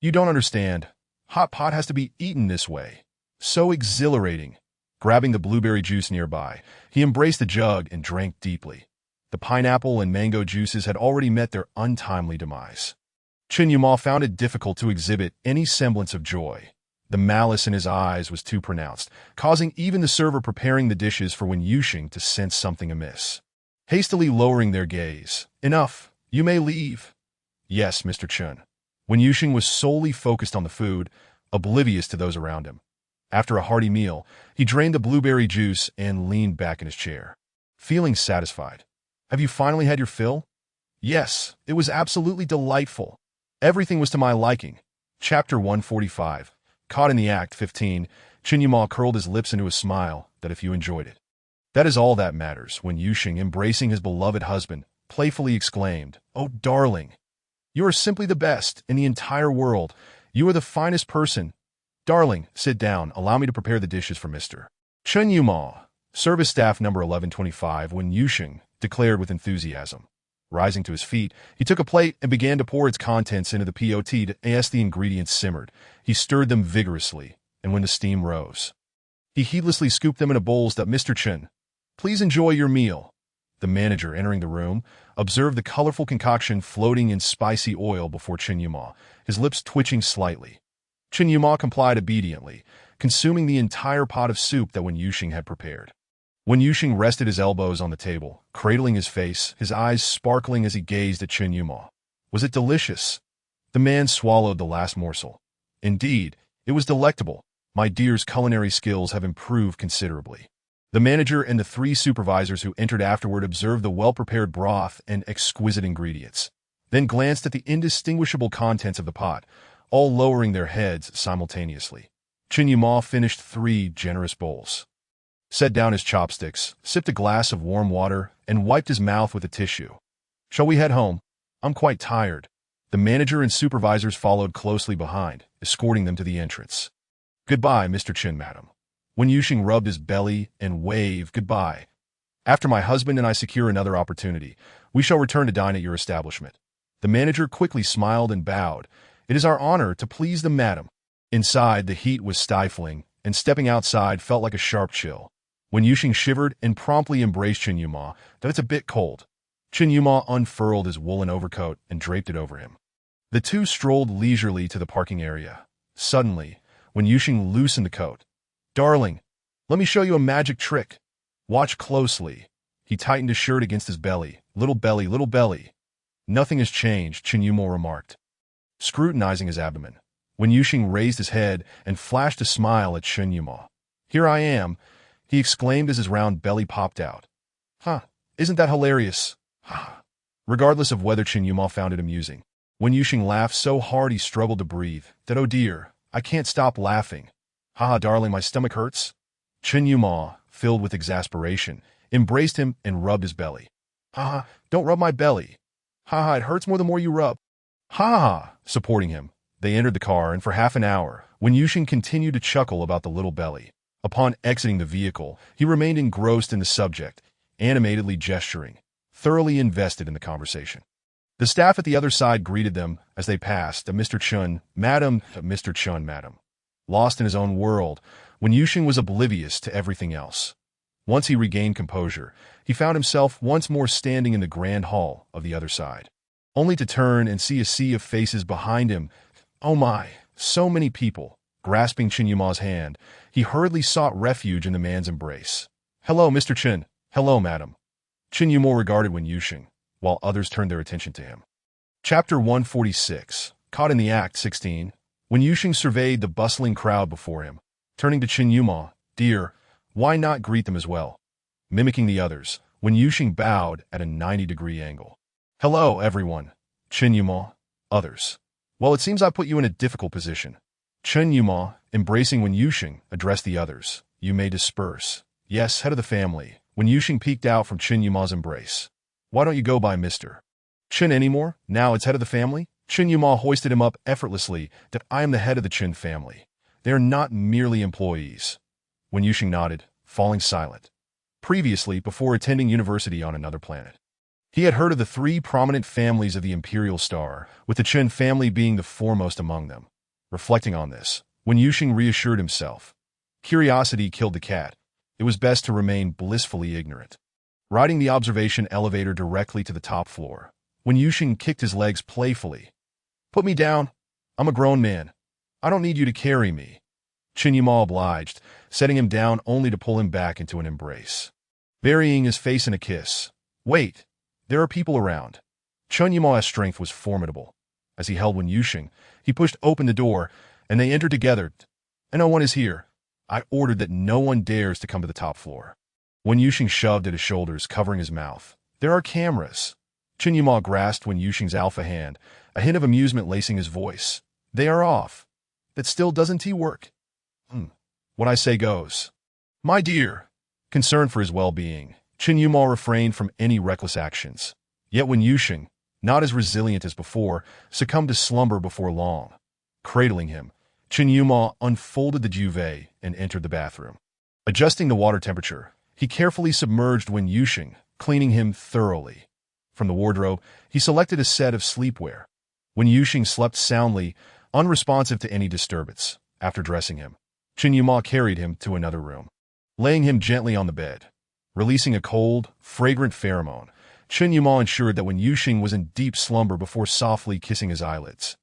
You don't understand. Hot pot has to be eaten this way. So exhilarating. Grabbing the blueberry juice nearby, he embraced the jug and drank deeply. The pineapple and mango juices had already met their untimely demise. Chen Yumol found it difficult to exhibit any semblance of joy. The malice in his eyes was too pronounced, causing even the server preparing the dishes for Wen Yuxing to sense something amiss. Hastily lowering their gaze, "Enough, you may leave." "Yes, Mr. Chen." Wen Yuxing was solely focused on the food, oblivious to those around him. After a hearty meal, he drained the blueberry juice and leaned back in his chair, feeling satisfied. "Have you finally had your fill?" "Yes, it was absolutely delightful. Everything was to my liking." Chapter 145. Caught in the act. 15. Chen Yumol curled his lips into a smile that if you enjoyed it. That is all that matters. When Yuxing, embracing his beloved husband, playfully exclaimed, "Oh, darling, you are simply the best in the entire world. You are the finest person. Darling, sit down. Allow me to prepare the dishes for Mr. Chen Yumol." Service staff number 1125, Wen Yuxing declared with enthusiasm. Rising to his feet, he took a plate and began to pour its contents into the pot. As the ingredients simmered, he stirred them vigorously, and when the steam rose, he heedlessly scooped them into bowls. That Mr. Chen, please enjoy your meal. The manager, entering the room, observed the colorful concoction floating in spicy oil before Chen Yumol, his lips twitching slightly. Chen Yumol complied obediently, consuming the entire pot of soup that Wen Yuxing had prepared. Wen Yuxing rested his elbows on the table, cradling his face, his eyes sparkling as he gazed at Chen Yumol. Was it delicious? The man swallowed the last morsel. Indeed, it was delectable. My dear's culinary skills have improved considerably. The manager and the three supervisors who entered afterward observed the well-prepared broth and exquisite ingredients, then glanced at the indistinguishable contents of the pot, all lowering their heads simultaneously. Chen Yumol finished 3 generous bowls, set down his chopsticks, sipped a glass of warm water, and wiped his mouth with a tissue. "Shall we head home? I'm quite tired." The manager and supervisors followed closely behind, escorting them to the entrance. "Goodbye, Mr. Chen, madam." Wen Yuxing rubbed his belly and waved goodbye. "After my husband and I secure another opportunity, we shall return to dine at your establishment." The manager quickly smiled and bowed. "It is our honor to please the madam." Inside, the heat was stifling, and stepping outside felt like a sharp chill. Wen Yuxing shivered and promptly embraced Chen Yumol. "That it's a bit cold." Chen Yumol unfurled his woolen overcoat and draped it over him. The two strolled leisurely to the parking area. Suddenly, Wen Yuxing loosened the coat. "Darling, let me show you a magic trick. Watch closely." He tightened his shirt against his belly. Little belly, little belly." "Nothing has changed," Chen Yumol remarked, scrutinizing his abdomen. Wen Yuxing raised his head and flashed a smile at Chen Yumol. "Here I am," he exclaimed as his round belly popped out. "Huh, isn't that hilarious?" Regardless of whether Chen Yumol found it amusing, Wen Yuxing laughed so hard he struggled to breathe. "That oh dear, I can't stop laughing. Haha, darling, my stomach hurts." Chen Yumol, filled with exasperation, embraced him and rubbed his belly. "Haha, don't rub my belly. Haha, it hurts more the more you rub." "Haha," supporting him, they entered the car, and for half an hour, Wen Yuxing continued to chuckle about the little belly. Upon exiting the vehicle, he remained engrossed in the subject, animatedly gesturing, thoroughly invested in the conversation. The staff at the other side greeted them as they passed. "Mr. Chen, madam, Mr. Chen, madam." Lost in his own world, Wen Yuxing was oblivious to everything else. Once he regained composure, he found himself once more standing in the grand hall of the other side, only to turn and see a sea of faces behind him. Oh my, so many people. Grasping Chen Yumol's hand, he hurriedly sought refuge in the man's embrace. "Hello, Mr. Chen. Hello, madam." Chen Yumol regarded Wen Yuxing, while others turned their attention to him. Chapter 146. Caught in the act. 16. Wen Yuxing surveyed the bustling crowd before him, turning to Chen Yumol. "Dear, why not greet them as well?" Mimicking the others, Wen Yuxing bowed at a 90-degree angle. "Hello, everyone. Chen Yuma. Others. Well, it seems I put you in a difficult position. Chen Yuma, embracing Wen Yuxing, addressed the others. You may disperse. Yes, head of the family. Wen Yuxing peeked out from Chen Yuma's embrace. Why don't you go by Mr. Chen anymore? Now it's head of the family? Chen Yuma hoisted him up effortlessly that I am the head of the Chen family. They are not merely employees. Wen Yuxing nodded, falling silent. Previously, before attending university on another planet, he had heard of the three prominent families of the Imperial Star, with the Chen family being the foremost among them. Reflecting on this, Wen Yuxing reassured himself. Curiosity killed the cat. It was best to remain blissfully ignorant. Riding the observation elevator directly to the top floor, Wen Yuxing kicked his legs playfully. Put me down. I'm a grown man. I don't need you to carry me. Chen Yuma obliged, setting him down only to pull him back into an embrace. Burying his face in a kiss. Wait, there are people around. Chen Yuma's strength was formidable. As he held Wen Yuxing, he pushed open the door, and they entered together. And no one is here. I ordered that no one dares to come to the top floor. Wen Yuxing shoved at his shoulders, covering his mouth. There are cameras. Chen Yuma grasped Wen Yuxing's alpha hand, a hint of amusement lacing his voice. They are off. That still doesn't work. What I say goes. My dear. Concerned for his well-being, Chen Yuma refrained from any reckless actions. Yet Wen Yuxing, not as resilient as before, succumbed to slumber before long. Cradling him, Chen Yuma unfolded the duvet and entered the bathroom. Adjusting the water temperature, he carefully submerged Wen Yuxing, cleaning him thoroughly. From the wardrobe, he selected a set of sleepwear. Wen Yuxing slept soundly, unresponsive to any disturbance. After dressing him, Chen Yuma carried him to another room. Laying him gently on the bed, releasing a cold, fragrant pheromone, Chen Yuma ensured that Wen Yuxing was in deep slumber before softly kissing his eyelids.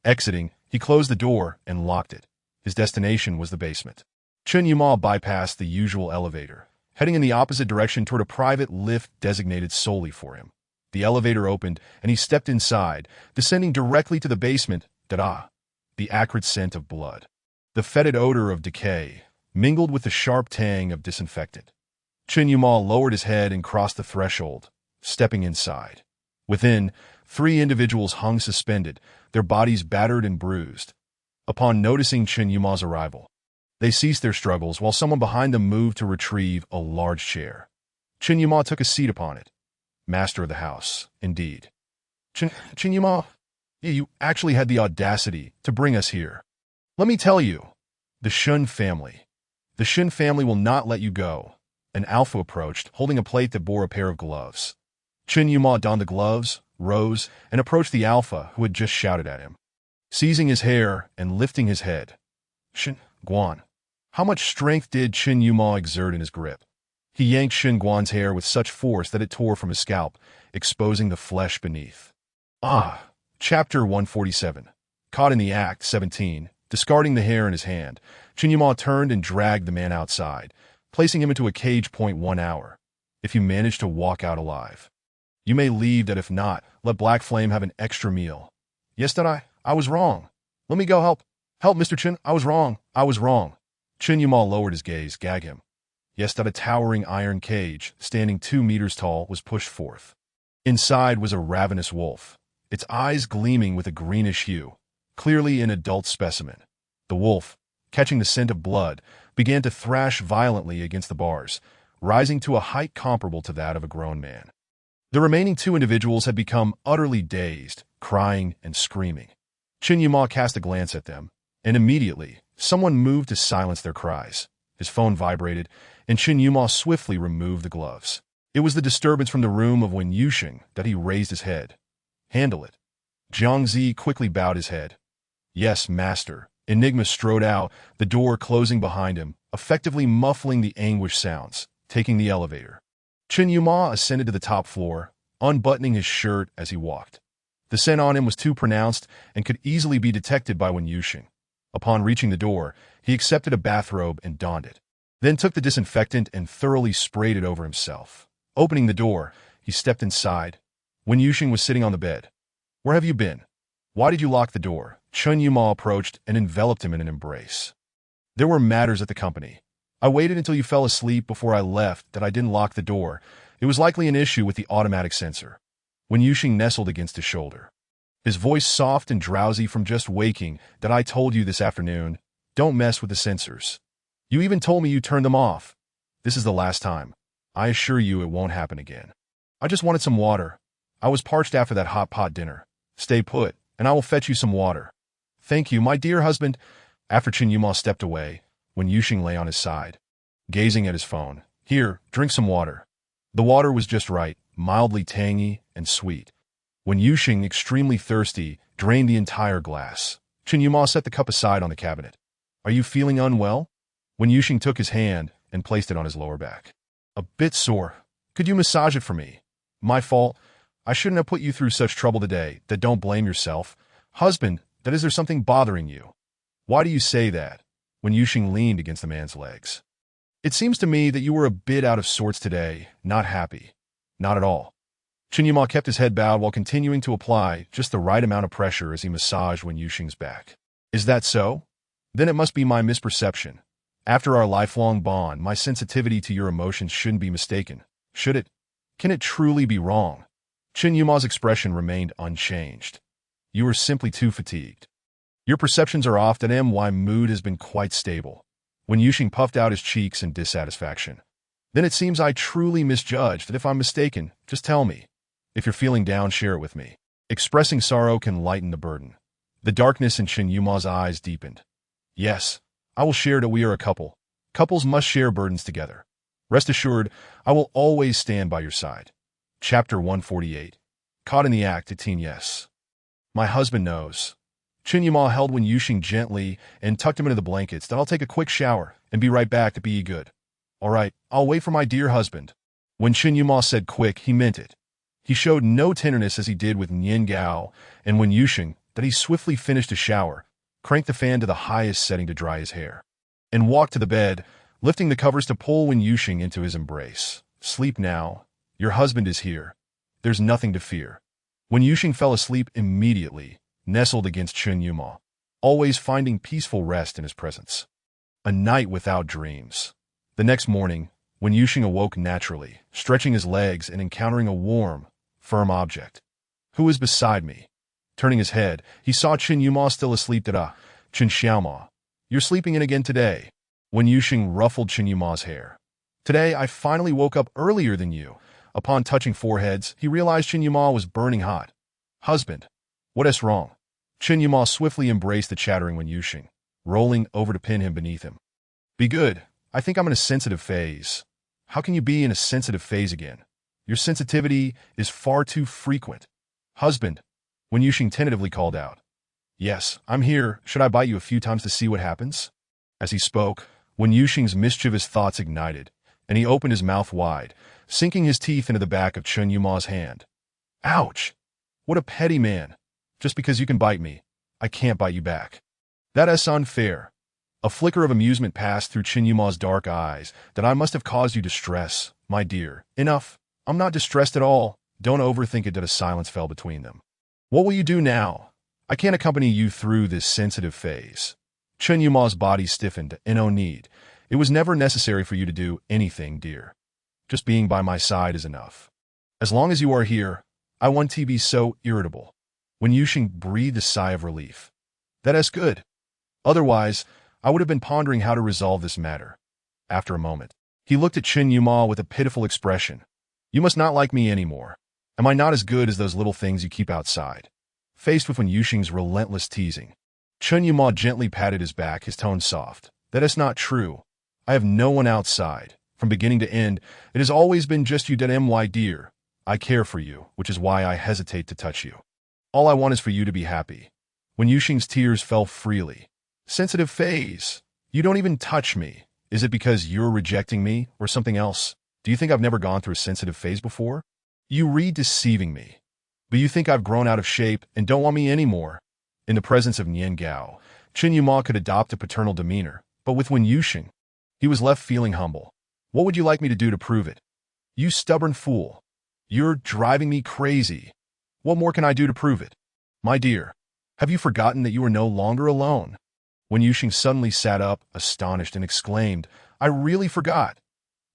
Exiting, he closed the door and locked it. His destination was the basement. Chen Yuma bypassed the usual elevator, heading in the opposite direction toward a private lift designated solely for him. The elevator opened, and he stepped inside, descending directly to the basement. The acrid scent of blood. The fetid odor of decay, mingled with the sharp tang of disinfectant. Chen Yuma lowered his head and crossed the threshold, stepping inside. Within, three individuals hung suspended, their bodies battered and bruised. Upon noticing Chen Yuma's arrival, they ceased their struggles while someone behind them moved to retrieve a large chair. Chen Yuma took a seat upon it. Master of the house, indeed. Chen Yuma, you actually had the audacity to bring us here. Let me tell you, the Shen family. The Shen family will not let you go. An alpha approached, holding a plate that bore a pair of gloves. Chen Yuma donned the gloves, rose, and approached the alpha who had just shouted at him. Seizing his hair and lifting his head. Shen Guan. How much strength did Chen Yuma exert in his grip? He yanked Shen Guan's hair with such force that it tore from his scalp, exposing the flesh beneath. Chapter 147. Caught in the act, 17. Discarding the hair in his hand, Chen Yuma turned and dragged the man outside, placing him into a cage. 1 hour. If you manage to walk out alive, you may leave. That if not, let Black Flame have an extra meal. Yes, that I was wrong. Let me go help. Help, Mr. Chen. I was wrong. Chen Yuma lowered his gaze, gag him. Yes, that a towering iron cage, standing 2 meters tall, was pushed forth. Inside was a ravenous wolf, its eyes gleaming with a greenish hue. Clearly an adult specimen. The wolf, catching the scent of blood, began to thrash violently against the bars, rising to a height comparable to that of a grown man. The remaining 2 individuals had become utterly dazed, crying and screaming. Chen Yuma cast a glance at them, and immediately, someone moved to silence their cries. His phone vibrated, and Chen Yuma swiftly removed the gloves. It was the disturbance from the room of Wen Yuxing that he raised his head. Handle it. Jiang Zi quickly bowed his head. Yes, master. Enigma strode out, the door closing behind him, effectively muffling the anguish sounds, taking the elevator. Chen Yuma ascended to the top floor, unbuttoning his shirt as he walked. The scent on him was too pronounced and could easily be detected by Wen Yuxing. Upon reaching the door, he accepted a bathrobe and donned it, then took the disinfectant and thoroughly sprayed it over himself. Opening the door, he stepped inside. Wen Yuxing was sitting on the bed. Where have you been? Why did you lock the door? Chen Yuma approached and enveloped him in an embrace. There were matters at the company. I waited until you fell asleep before I left that I didn't lock the door. It was likely an issue with the automatic sensor. Wen Yuxing nestled against his shoulder. his voice soft and drowsy from just waking. That I told you this afternoon, don't mess with the sensors. You even told me you turned them off. This is the last time. I assure you it won't happen again. I just wanted some water. I was parched after that hot pot dinner. Stay put, and I will fetch you some water. Thank you, my dear husband. After Chen Yuma stepped away, Wen Yuxing lay on his side, gazing at his phone. Here, drink some water. The water was just right, mildly tangy and sweet. Wen Yuxing, extremely thirsty, drained the entire glass. Chen Yuma set the cup aside on the cabinet. Are you feeling unwell? Wen Yuxing took his hand and placed it on his lower back. A bit sore. Could you massage it for me? My fault. I shouldn't have put you through such trouble today. That don't blame yourself. Husband, that is there something bothering you? Why do you say that? Wen Yuxing leaned against the man's legs. It seems to me that you were a bit out of sorts today, not happy. Not at all. Chen Yuma kept his head bowed while continuing to apply just the right amount of pressure as he massaged Wen Yuxing's back. Is that so? Then it must be my misperception. After our lifelong bond, my sensitivity to your emotions shouldn't be mistaken, should it? Can it truly be wrong? Chen Yuma's expression remained unchanged. You are simply too fatigued. Your perceptions are off. My mood has been quite stable. Wen Yuxing puffed out his cheeks in dissatisfaction. Then it seems I truly misjudged. If I'm mistaken, just tell me. If you're feeling down, share it with me. Expressing sorrow can lighten the burden. The darkness in Chen Yuma's eyes deepened. Yes, I will share that we are a couple. Couples must share burdens together. Rest assured, I will always stand by your side. Chapter 148. Caught in the act, 18. Yes. My husband knows. Chen Yuma held Wen Yuxing gently and tucked him into the blankets. Then I'll take a quick shower and be right back to be good. All right, I'll wait for my dear husband. When Chen Yuma said quick, he meant it. He showed no tenderness as he did with Nian Gao and Wen Yuxing that he swiftly finished his shower, cranked the fan to the highest setting to dry his hair, and walked to the bed, lifting the covers to pull Wen Yuxing into his embrace. Sleep now. Your husband is here. There's nothing to fear. Wen Yuxing fell asleep immediately, nestled against Chen Yuma, always finding peaceful rest in his presence. A night without dreams. The next morning, Wen Yuxing awoke naturally, stretching his legs and encountering a warm, firm object. Who is beside me? Turning his head, he saw Chen Yuma still asleep. Chen Xiaoma, you're sleeping in again today. Wen Yuxing ruffled Chen Yuma's hair. Today, I finally woke up earlier than you. Upon touching foreheads, he realized Chen Yuma was burning hot. Husband, what is wrong? Chen Yuma swiftly embraced the chattering Wen Yuxing, rolling over to pin him beneath him. Be good. I think I'm in a sensitive phase. How can you be in a sensitive phase again? Your sensitivity is far too frequent. Husband, Wen Yuxing tentatively called out. Yes, I'm here. Should I bite you a few times to see what happens? As he spoke, Wen Yuxing's mischievous thoughts ignited, and he opened his mouth wide, sinking his teeth into the back of Chen Yuma's hand. Ouch! What a petty man. Just because you can bite me, I can't bite you back. That is unfair. A flicker of amusement passed through Chen Yuma's dark eyes. That I must have caused you distress, my dear. Enough. I'm not distressed at all. Don't overthink it. That a silence fell between them. What will you do now? I can't accompany you through this sensitive phase. Chen Yuma's body stiffened. No need. It was never necessary for you to do anything, dear. Just being by my side is enough. As long as you are here, I want to be so irritable. Wen Yuxing breathed a sigh of relief. That is good. Otherwise, I would have been pondering how to resolve this matter. After a moment, he looked at Chen Yuma with a pitiful expression. You must not like me anymore. Am I not as good as those little things you keep outside? Faced with Wen Yuxing's relentless teasing, Chen Yuma gently patted his back, his tone soft. That is not true. I have no one outside. From beginning to end, it has always been just you. My dear, I care for you, which is why I hesitate to touch you. All I want is for you to be happy. Wen Yuxing's tears fell freely. Sensitive phase. You don't even touch me. Is it because you're rejecting me or something else? Do you think I've never gone through a sensitive phase before? You read deceiving me. But you think I've grown out of shape and don't want me anymore. In the presence of Nian Gao, Chen Yuma could adopt a paternal demeanor, but with Wen Yuxing, he was left feeling humble. What would you like me to do to prove it? You stubborn fool. You're driving me crazy. What more can I do to prove it? My dear, have you forgotten that you are no longer alone? Wen Yuxing suddenly sat up, astonished, and exclaimed, I really forgot.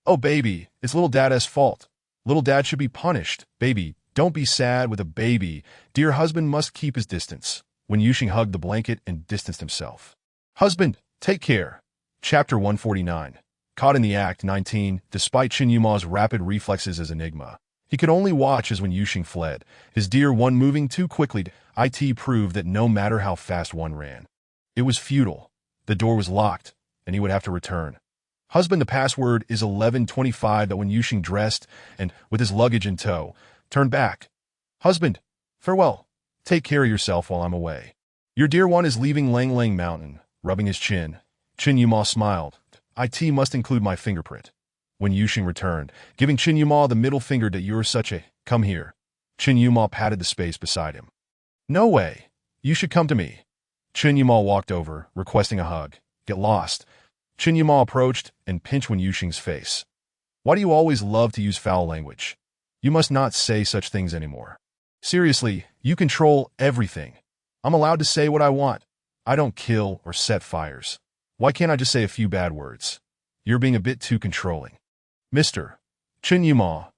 Oh, baby, it's little Dad's fault. Little Dad should be punished. Baby, Don't be sad with a baby. Dear husband must keep his distance. Wen Yuxing hugged the blanket and distanced himself. Husband, take care. Chapter 149. Caught in the act, 19. Despite Chen Yuma's rapid reflexes as Enigma, he could only watch as Wen Yuxing fled, his dear one moving too quickly. It proved that no matter how fast one ran, it was futile. The door was locked, and he would have to return. Husband, the password is 1125. That Wen Yuxing dressed and, with his luggage in tow, turned back. Husband, farewell. Take care of yourself while I'm away. Your dear one is leaving Lang Lang Mountain, rubbing his chin. Chen Yuma smiled. It must include my fingerprint. Wen Yuxing returned, giving Chen Yuma the middle finger. That you're such a... Come here. Chen Yuma patted the space beside him. No way. You should come to me. Chen Yuma walked over, requesting a hug. Get lost. Chen Yuma approached and pinched Wen Yuxing's face. Why do you always love to use foul language? You must not say such things anymore. Seriously, you control everything. I'm allowed to say what I want. I don't kill or set fires. Why can't I just say a few bad words? You're being a bit too controlling. Mr. Chen Yuma.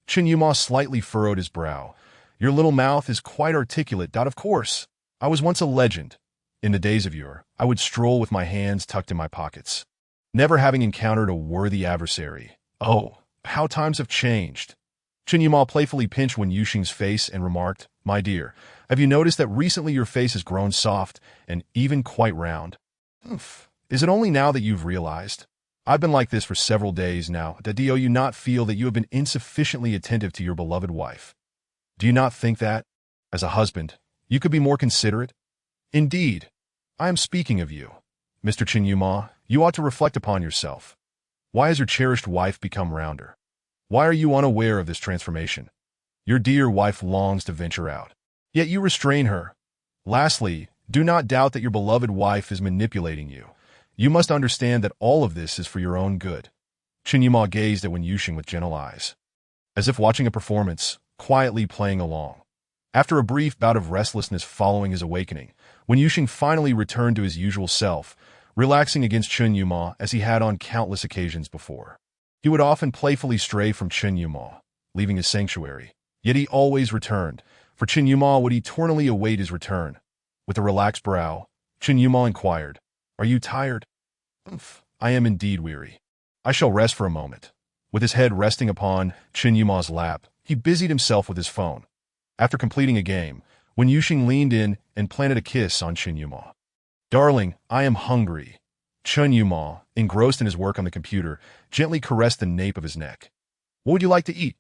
Chen Yuma slightly furrowed his brow. Your little mouth is quite articulate. Of course. I was once a legend. In the days of yore, I would stroll with my hands tucked in my pockets, never having encountered a worthy adversary. Oh, how times have changed. Chen Yuma playfully pinched Wen Yuxing's face and remarked, My dear, have you noticed that recently your face has grown soft and even quite round? Is it only now that you've realized? I've been like this for several days now. Do you not feel that you have been insufficiently attentive to your beloved wife? Do you not think that, as a husband, you could be more considerate? Indeed, I am speaking of you. Mr. Chen Yuma, you ought to reflect upon yourself. Why has your cherished wife become rounder? Why are you unaware of this transformation? Your dear wife longs to venture out, yet you restrain her. Lastly, do not doubt that your beloved wife is manipulating you. You must understand that all of this is for your own good. Chen Yuma gazed at Wen Yuxing with gentle eyes, as if watching a performance, quietly playing along. After a brief bout of restlessness following his awakening, Wen Yuxing finally returned to his usual self, relaxing against Chen Yuma as he had on countless occasions before. He would often playfully stray from Chen Yuma, leaving his sanctuary, yet he always returned, for Chen Yuma would eternally await his return. With a relaxed brow, Chen Yuma inquired, Are you tired? I am indeed weary. I shall rest for a moment. With his head resting upon Chen Yuma's lap, he busied himself with his phone. After completing a game, Wen Yuxing leaned in and planted a kiss on Chen Yuma. Darling, I am hungry. Chen Yuma, engrossed in his work on the computer, gently caressed the nape of his neck. What would you like to eat?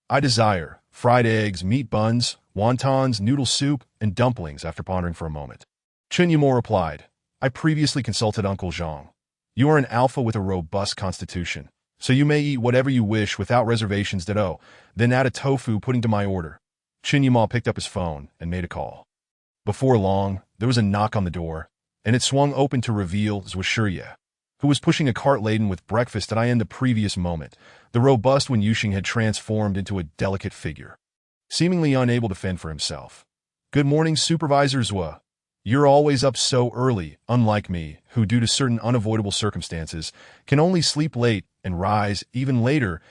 I desire fried eggs, meat buns, wontons, noodle soup, and dumplings. After pondering for a moment, Chen Yuma replied, I previously consulted Uncle Zhang. You are an alpha with a robust constitution, so you may eat whatever you wish without reservations. Then add a tofu pudding to my order. Chen Yuma picked up his phone and made a call. Before long, there was a knock on the door, and it swung open to reveal Zhuo, who was pushing a cart laden with breakfast. In the previous moment, the robust Wen Yuxing had transformed into a delicate figure, seemingly unable to fend for himself. Good morning, Supervisor Zhuo. You're always up so early, unlike me, who due to certain unavoidable circumstances, can only sleep late and rise even later.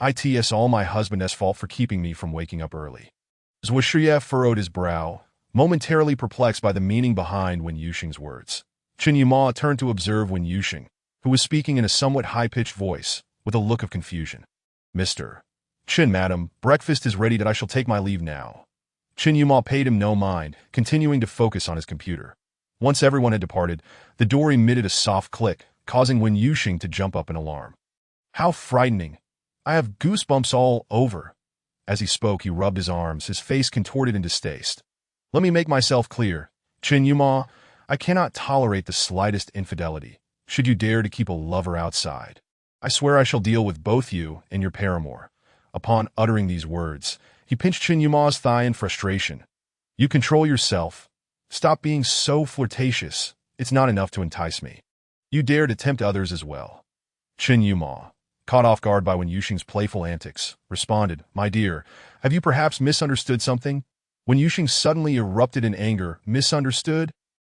It's all my husband's fault for keeping me from waking up early. Zhuo furrowed his brow, momentarily perplexed by the meaning behind Wen Yuxing's words. Chen Yuma turned to observe Wen Yuxing, who was speaking in a somewhat high-pitched voice, with a look of confusion. Mr. Chen, madam, breakfast is ready. I shall take my leave now. Chen Yuma paid him no mind, continuing to focus on his computer. Once everyone had departed, the door emitted a soft click, causing Wen Yuxing to jump up in alarm. How frightening! I have goosebumps all over. As he spoke, he rubbed his arms, his face contorted in distaste. Let me make myself clear. Chen Yuma, I cannot tolerate the slightest infidelity, should you dare to keep a lover outside. I swear I shall deal with both you and your paramour. Upon uttering these words, he pinched Chen Yuma's thigh in frustration. You control yourself. Stop being so flirtatious. It's not enough to entice me. You dare to tempt others as well. Chen Yuma, caught off guard by Wen Yuxing's playful antics, responded, My dear, have you perhaps misunderstood something? Wen Yuxing suddenly erupted in anger. Misunderstood?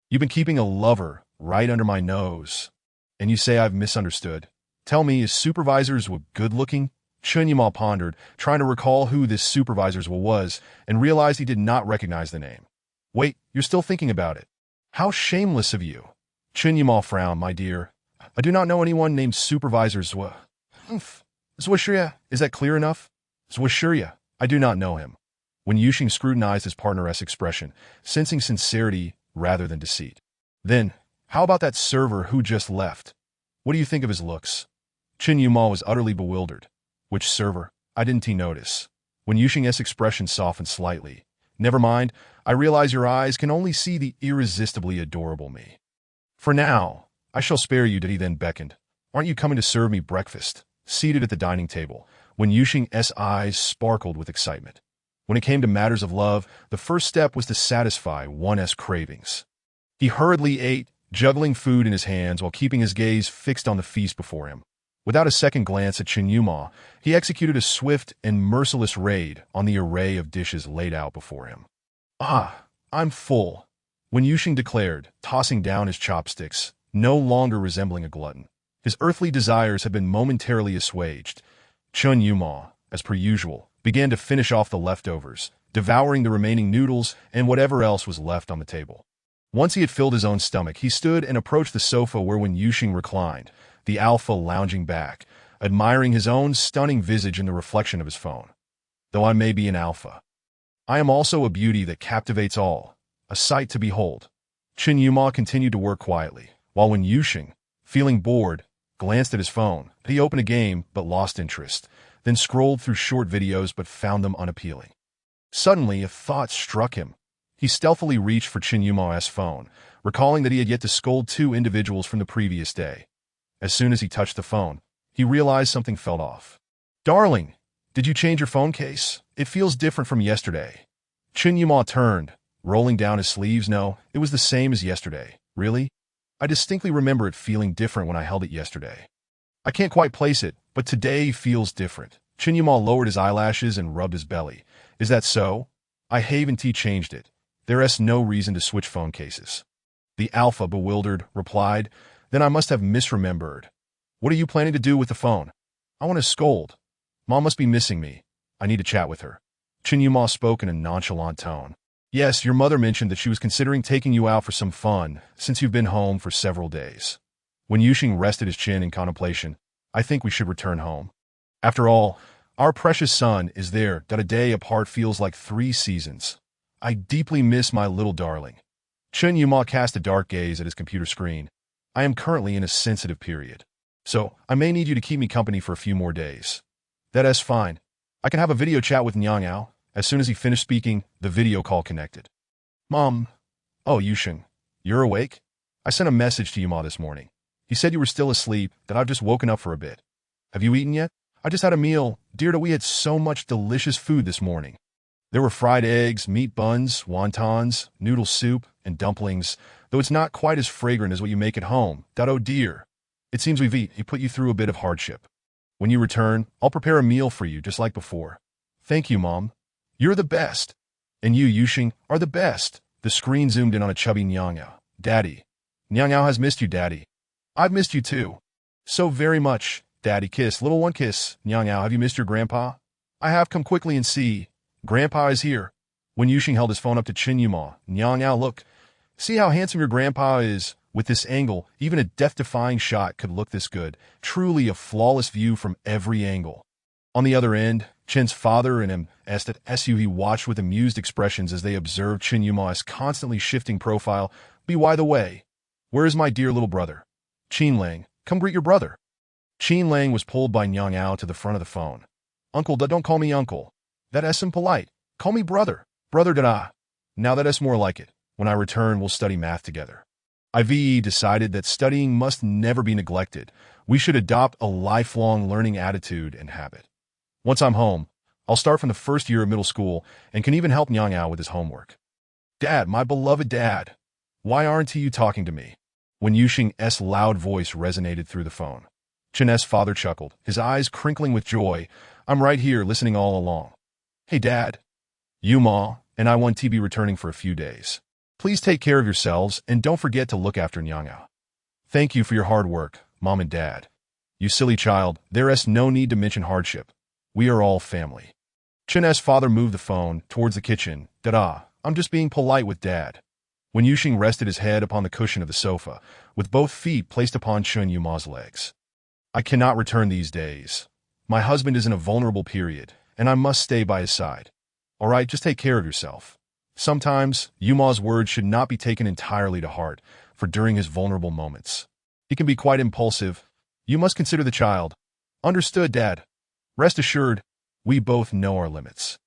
You've been keeping a lover right under my nose. And you say I've misunderstood. Tell me, is Supervisor Zhuo good-looking? Chun Yuma pondered, trying to recall who this supervisor's was, and realized he did not recognize the name. Wait, you're still thinking about it. How shameless of you. Chun Yuma frowned, my dear. I do not know anyone named Supervisor Zwa. Zwashirya, is that clear enough? Zwashirya, I do not know him. When Yuxing scrutinized his partner's expression, sensing sincerity rather than deceit. Then, how about that server who just left? What do you think of his looks? Chun Yuma was utterly bewildered. Which server? I didn't notice. When Yuxing's expression softened slightly. Never mind, I realize your eyes can only see the irresistibly adorable me. For now, I shall spare you, he then beckoned. Aren't you coming to serve me breakfast? Seated at the dining table, when Yuxing's eyes sparkled with excitement. When it came to matters of love, the first step was to satisfy one's cravings. He hurriedly ate, juggling food in his hands while keeping his gaze fixed on the feast before him. Without a second glance at Chun Yuma, he executed a swift and merciless raid on the array of dishes laid out before him. Ah, I'm full, when Yuxing declared, tossing down his chopsticks, no longer resembling a glutton. His earthly desires had been momentarily assuaged. Chun Yuma, as per usual, began to finish off the leftovers, devouring the remaining noodles and whatever else was left on the table. Once he had filled his own stomach, he stood and approached the sofa where Yuxing reclined, the alpha lounging back, admiring his own stunning visage in the reflection of his phone. Though I may be an alpha, I am also a beauty that captivates all, a sight to behold. Chun Yuma continued to work quietly, while Yuxing, feeling bored, glanced at his phone. He opened a game but lost interest, then scrolled through short videos but found them unappealing. Suddenly, a thought struck him. He stealthily reached for Chun Yuma's phone, recalling that he had yet to scold 2 individuals from the previous day. As soon as he touched the phone, he realized something felt off. Darling, did you change your phone case? It feels different from yesterday. Chun Yuma turned, rolling down his sleeves. No, it was the same as yesterday. Really? I distinctly remember it feeling different when I held it yesterday. I can't quite place it, but today feels different. Chun Yuma lowered his eyelashes and rubbed his belly. Is that so? I haven't changed it. There's no reason to switch phone cases. The alpha, bewildered, replied, Then I must have misremembered. What are you planning to do with the phone? I want to scold. Mom must be missing me. I need to chat with her. Chun Yuma spoke in a nonchalant tone. Yes, your mother mentioned that she was considering taking you out for some fun, since you've been home for several days. When Yuxing rested his chin in contemplation, I think we should return home. After all, our precious son is there. That a day apart feels like 3 seasons. I deeply miss my little darling. Chun Yuma cast a dark gaze at his computer screen. I am currently in a sensitive period, so I may need you to keep me company for a few more days. That's fine. I can have a video chat with Nyang Ao. As soon as he finished speaking, the video call connected. Mom. Oh, Yuxing. You're awake? I sent a message to Yuma this morning. He said you were still asleep, that I've just woken up for a bit. Have you eaten yet? I just had a meal. Dear, we had so much delicious food this morning. There were fried eggs, meat buns, wontons, noodle soup, and dumplings, though it's not quite as fragrant as what you make at home. Oh dear. It seems he put you through a bit of hardship. When you return, I'll prepare a meal for you just like before. Thank you, Mom. You're the best. And you, Yuxing, are the best. The screen zoomed in on a chubby Nyang Ao. Daddy. Nyang Ao has missed you, Daddy. I've missed you too. So very much. Daddy, kiss. Little one, kiss. Nyang Ao, have you missed your grandpa? I have. Come quickly and see. Grandpa is here. When Yuxing held his phone up to Chun Yuma, Nyang Ao, look. See how handsome your grandpa is? With this angle, even a death-defying shot could look this good. Truly a flawless view from every angle. On the other end, Chen's father and SUV watched with amused expressions as they observed Chun Yuma's constantly shifting profile. By the way, where is my dear little brother? Qin Lang, come greet your brother. Qin Lang was pulled by Nyang Ao to the front of the phone. Uncle, don't call me uncle. That's impolite. Call me brother. Brother da. Now that's more like it. When I return, we'll study math together. IVE decided that studying must never be neglected. We should adopt a lifelong learning attitude and habit. Once I'm home, I'll start from the first year of middle school and can even help Nyang Ao with his homework. Dad, my beloved dad, why aren't you talking to me? When Yuxing's loud voice resonated through the phone. Chen's father chuckled, his eyes crinkling with joy. I'm right here listening all along. Hey, Dad. Yuma and I want to be returning for a few days. Please take care of yourselves and don't forget to look after Nyang Ao. Thank you for your hard work, Mom and Dad. You silly child, there's no need to mention hardship. We are all family. Chen's father moved the phone towards the kitchen. Dada, I'm just being polite with Dad. When Yuxing rested his head upon the cushion of the sofa, with both feet placed upon Chen Yuma's legs. I cannot return these days. My husband is in a vulnerable period, and I must stay by his side. All right, just take care of yourself. Sometimes, Yuma's words should not be taken entirely to heart, for during his vulnerable moments, he can be quite impulsive. You must consider the child. Understood, Dad. Rest assured, we both know our limits.